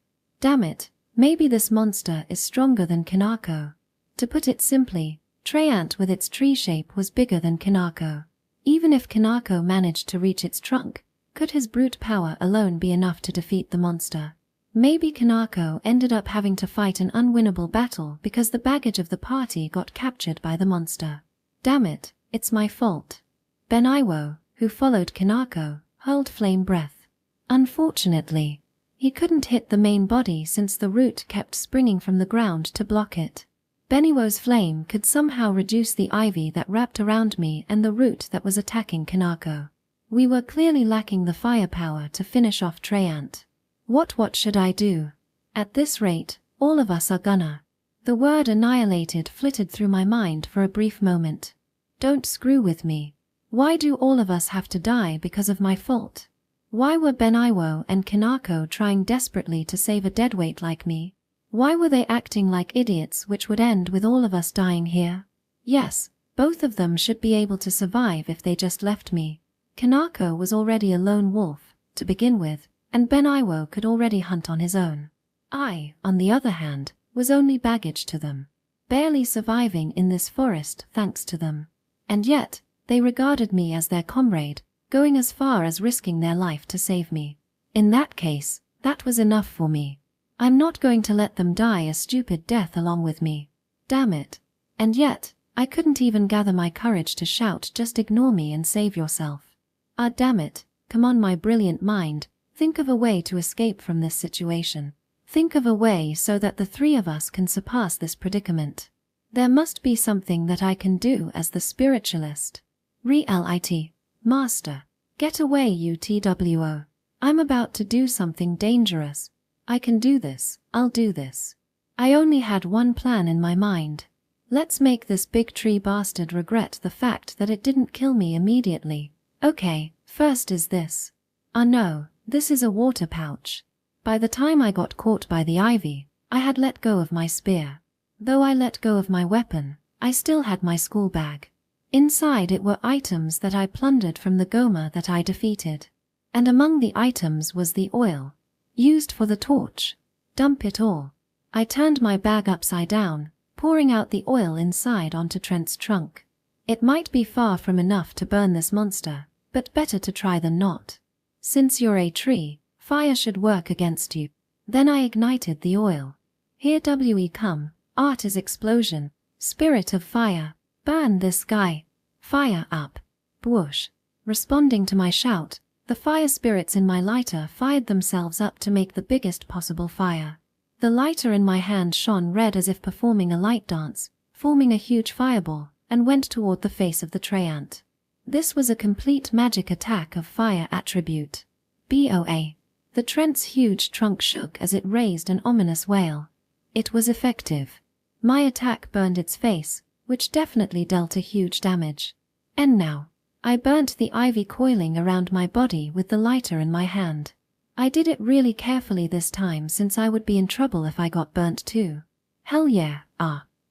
Damn it, maybe this monster is stronger than Kanako. To put it simply, Treyant with its tree shape was bigger than Kanako. Even if Kanako managed to reach its trunk, could his brute power alone be enough to defeat the monster? Maybe Kanako ended up having to fight an unwinnable battle because the baggage of the party got captured by the monster. Damn it, it's my fault. Benaiwo, who followed Kanako, hurled flame breath. Unfortunately, he couldn't hit the main body since the root kept springing from the ground to block it. Benaiwo's flame could somehow reduce the ivy that wrapped around me and the root that was attacking Kanako. We were clearly lacking the firepower to finish off Treyant. What should I do? At this rate, all of us are gonna. The word annihilated flitted through my mind for a brief moment. Don't screw with me. Why do all of us have to die because of my fault? Why were Benaiwo and Kanako trying desperately to save a deadweight like me? Why were they acting like idiots, which would end with all of us dying here? Yes, both of them should be able to survive if they just left me. Kanako was already a lone wolf, to begin with, and Benaiwo could already hunt on his own. I, on the other hand, was only baggage to them, barely surviving in this forest thanks to them. And yet, they regarded me as their comrade, going as far as risking their life to save me. In that case, that was enough for me. I'm not going to let them die a stupid death along with me. Damn it. And yet, I couldn't even gather my courage to shout, just ignore me and save yourself. Ah, damn it, come on my brilliant mind, think of a way to escape from this situation. Think of a way so that the three of us can surpass this predicament. There must be something that I can do as the spiritualist. Relit. Master. Get away, you TWO. I'm about to do something dangerous. I can do this, I'll do this. I only had one plan in my mind. Let's make this big tree bastard regret the fact that it didn't kill me immediately. Okay, first is this. Ah no, this is a water pouch. By the time I got caught by the ivy, I had let go of my spear. Though I let go of my weapon, I still had my school bag. Inside it were items that I plundered from the Goma that I defeated. And among the items was the oil, used for the torch. Dump it all. I turned my bag upside down, pouring out the oil inside onto Trent's trunk. It might be far from enough to burn this monster, but better to try than not. Since you're a tree, fire should work against you. Then I ignited the oil. Here we come, art is explosion, spirit of fire, burn this guy, fire up, whoosh. Responding to my shout, the fire spirits in my lighter fired themselves up to make the biggest possible fire. The lighter in my hand shone red as if performing a light dance, forming a huge fireball, and went toward the face of the Treyant. This was a complete magic attack of fire attribute. BOA. The Trent's huge trunk shook as it raised an ominous wail. It was effective. My attack burned its face, which definitely dealt a huge damage. And now, I burnt the ivy coiling around my body with the lighter in my hand. I did it really carefully this time since I would be in trouble if I got burnt too. Hell yeah,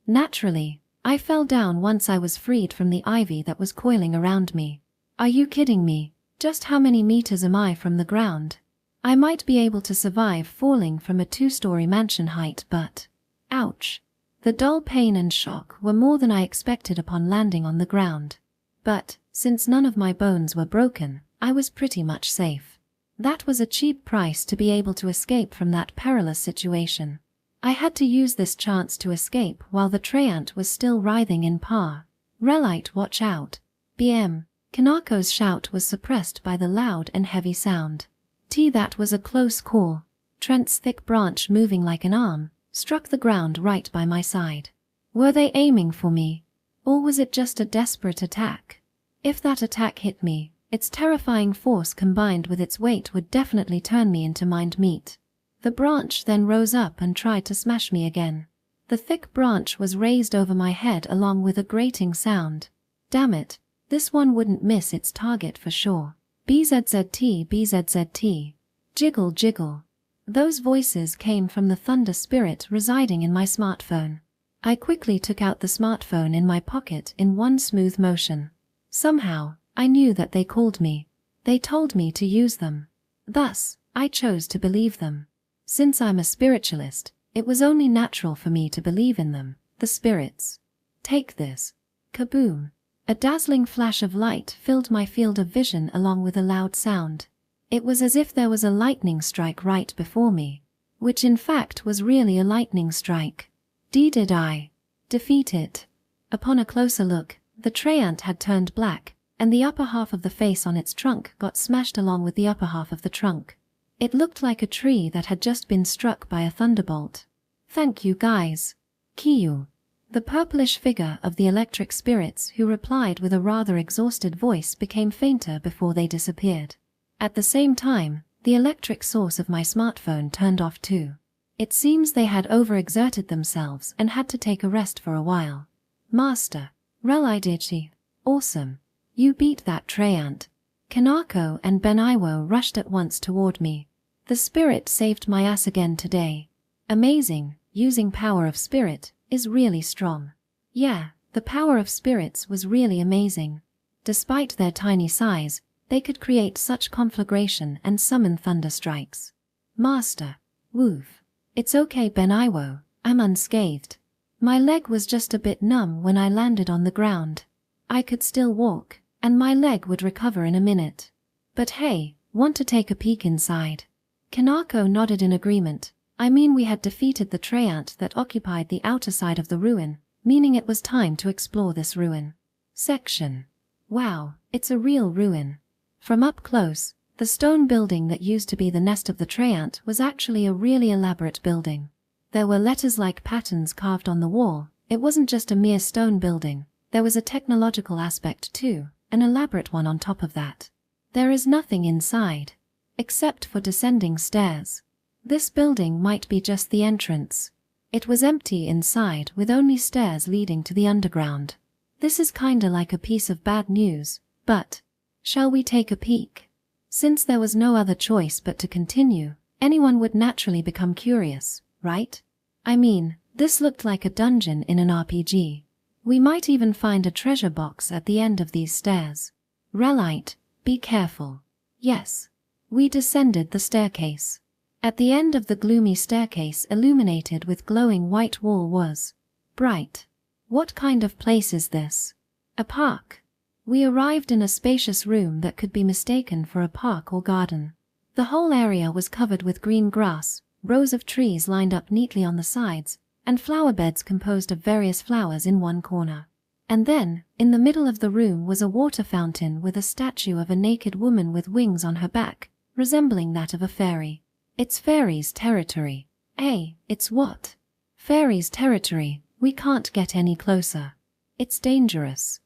Naturally, I fell down once I was freed from the ivy that was coiling around me. Are you kidding me? Just how many meters am I from the ground? I might be able to survive falling from a 2-story mansion height, but... ouch. The dull pain and shock were more than I expected upon landing on the ground. But, since none of my bones were broken, I was pretty much safe. That was a cheap price to be able to escape from that perilous situation. I had to use this chance to escape while the Treyant was still writhing in power. Relite, watch out. BM. Kanako's shout was suppressed by the loud and heavy sound. That was a close call. Trent's thick branch, moving like an arm, struck the ground right by my side. Were they aiming for me? Or was it just a desperate attack? If that attack hit me, its terrifying force combined with its weight would definitely turn me into mined meat. The branch then rose up and tried to smash me again. The thick branch was raised over my head along with a grating sound. Damn it, this one wouldn't miss its target for sure. BZZT, BZZT. Jiggle, jiggle. Those voices came from the thunder spirit residing in my smartphone. I quickly took out the smartphone in my pocket in one smooth motion. Somehow, I knew that they called me. They told me to use them. Thus, I chose to believe them. Since I'm a spiritualist, it was only natural for me to believe in them, the spirits. Take this. Kaboom. A dazzling flash of light filled my field of vision along with a loud sound. It was as if there was a lightning strike right before me, which in fact was really a lightning strike. Did I defeat it? Upon a closer look, the treant had turned black, and the upper half of the face on its trunk got smashed along with the upper half of the trunk. It looked like a tree that had just been struck by a thunderbolt. Thank you guys. Kiyu. The purplish figure of the electric spirits who replied with a rather exhausted voice became fainter before they disappeared. At the same time, the electric source of my smartphone turned off too. It seems they had overexerted themselves and had to take a rest for a while. Master. Relidichi. Awesome. You beat that treant. Kanako and Benaiwo rushed at once toward me. The spirit saved my ass again today. Amazing, using power of spirit is really strong. Yeah, the power of spirits was really amazing. Despite their tiny size, they could create such conflagration and summon thunder strikes. Master. Woof. It's okay Benaiwo, I'm unscathed. My leg was just a bit numb when I landed on the ground. I could still walk, and my leg would recover in a minute. But hey, want to take a peek inside? Kanako nodded in agreement. I mean we had defeated the treant that occupied the outer side of the ruin, meaning it was time to explore this ruin. Section. Wow, it's a real ruin. From up close, the stone building that used to be the nest of the treant was actually a really elaborate building. There were letters-like patterns carved on the wall. It wasn't just a mere stone building. There was a technological aspect too, an elaborate one on top of that. There is nothing inside, except for descending stairs. This building might be just the entrance. It was empty inside with only stairs leading to the underground. This is kinda like a piece of bad news, but shall we take a peek? Since there was no other choice but to continue, anyone would naturally become curious, right? I mean, this looked like a dungeon in an RPG. We might even find a treasure box at the end of these stairs. Relite, be careful. Yes. We descended the staircase. At the end of the gloomy staircase illuminated with glowing white wall was bright. What kind of place is this? A park. We arrived in a spacious room that could be mistaken for a park or garden. The whole area was covered with green grass, rows of trees lined up neatly on the sides, and flower beds composed of various flowers in one corner. And then, in the middle of the room was a water fountain with a statue of a naked woman with wings on her back, resembling that of a fairy. It's fairies' territory. Hey, it's what? Fairies' territory, we can't get any closer. It's dangerous.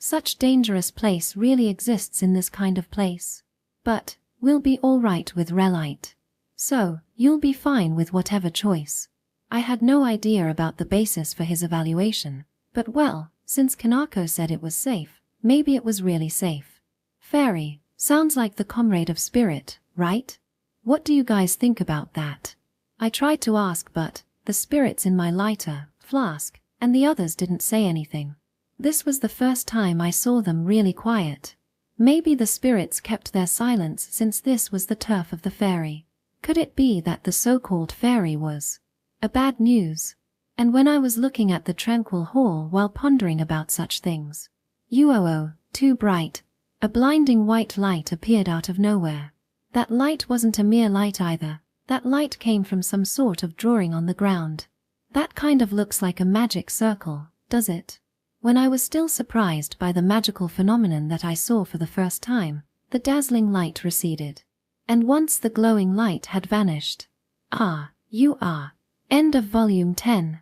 Such dangerous place really exists in this kind of place. But, we'll be alright with Relite. So, you'll be fine with whatever choice. I had no idea about the basis for his evaluation, but well, since Kanako said it was safe, maybe it was really safe. Fairy, sounds like the comrade of spirit, right? What do you guys think about that? I tried to ask but, the spirits in my lighter, flask, and the others didn't say anything. This was the first time I saw them really quiet. Maybe the spirits kept their silence since this was the turf of the fairy. Could it be that the so-called fairy was a bad news? And when I was looking at the tranquil hall while pondering about such things, too bright, a blinding white light appeared out of nowhere. That light wasn't a mere light either. That light came from some sort of drawing on the ground. That kind of looks like a magic circle, does it? When I was still surprised by the magical phenomenon that I saw for the first time, the dazzling light receded. And once the glowing light had vanished. End of Volume 10.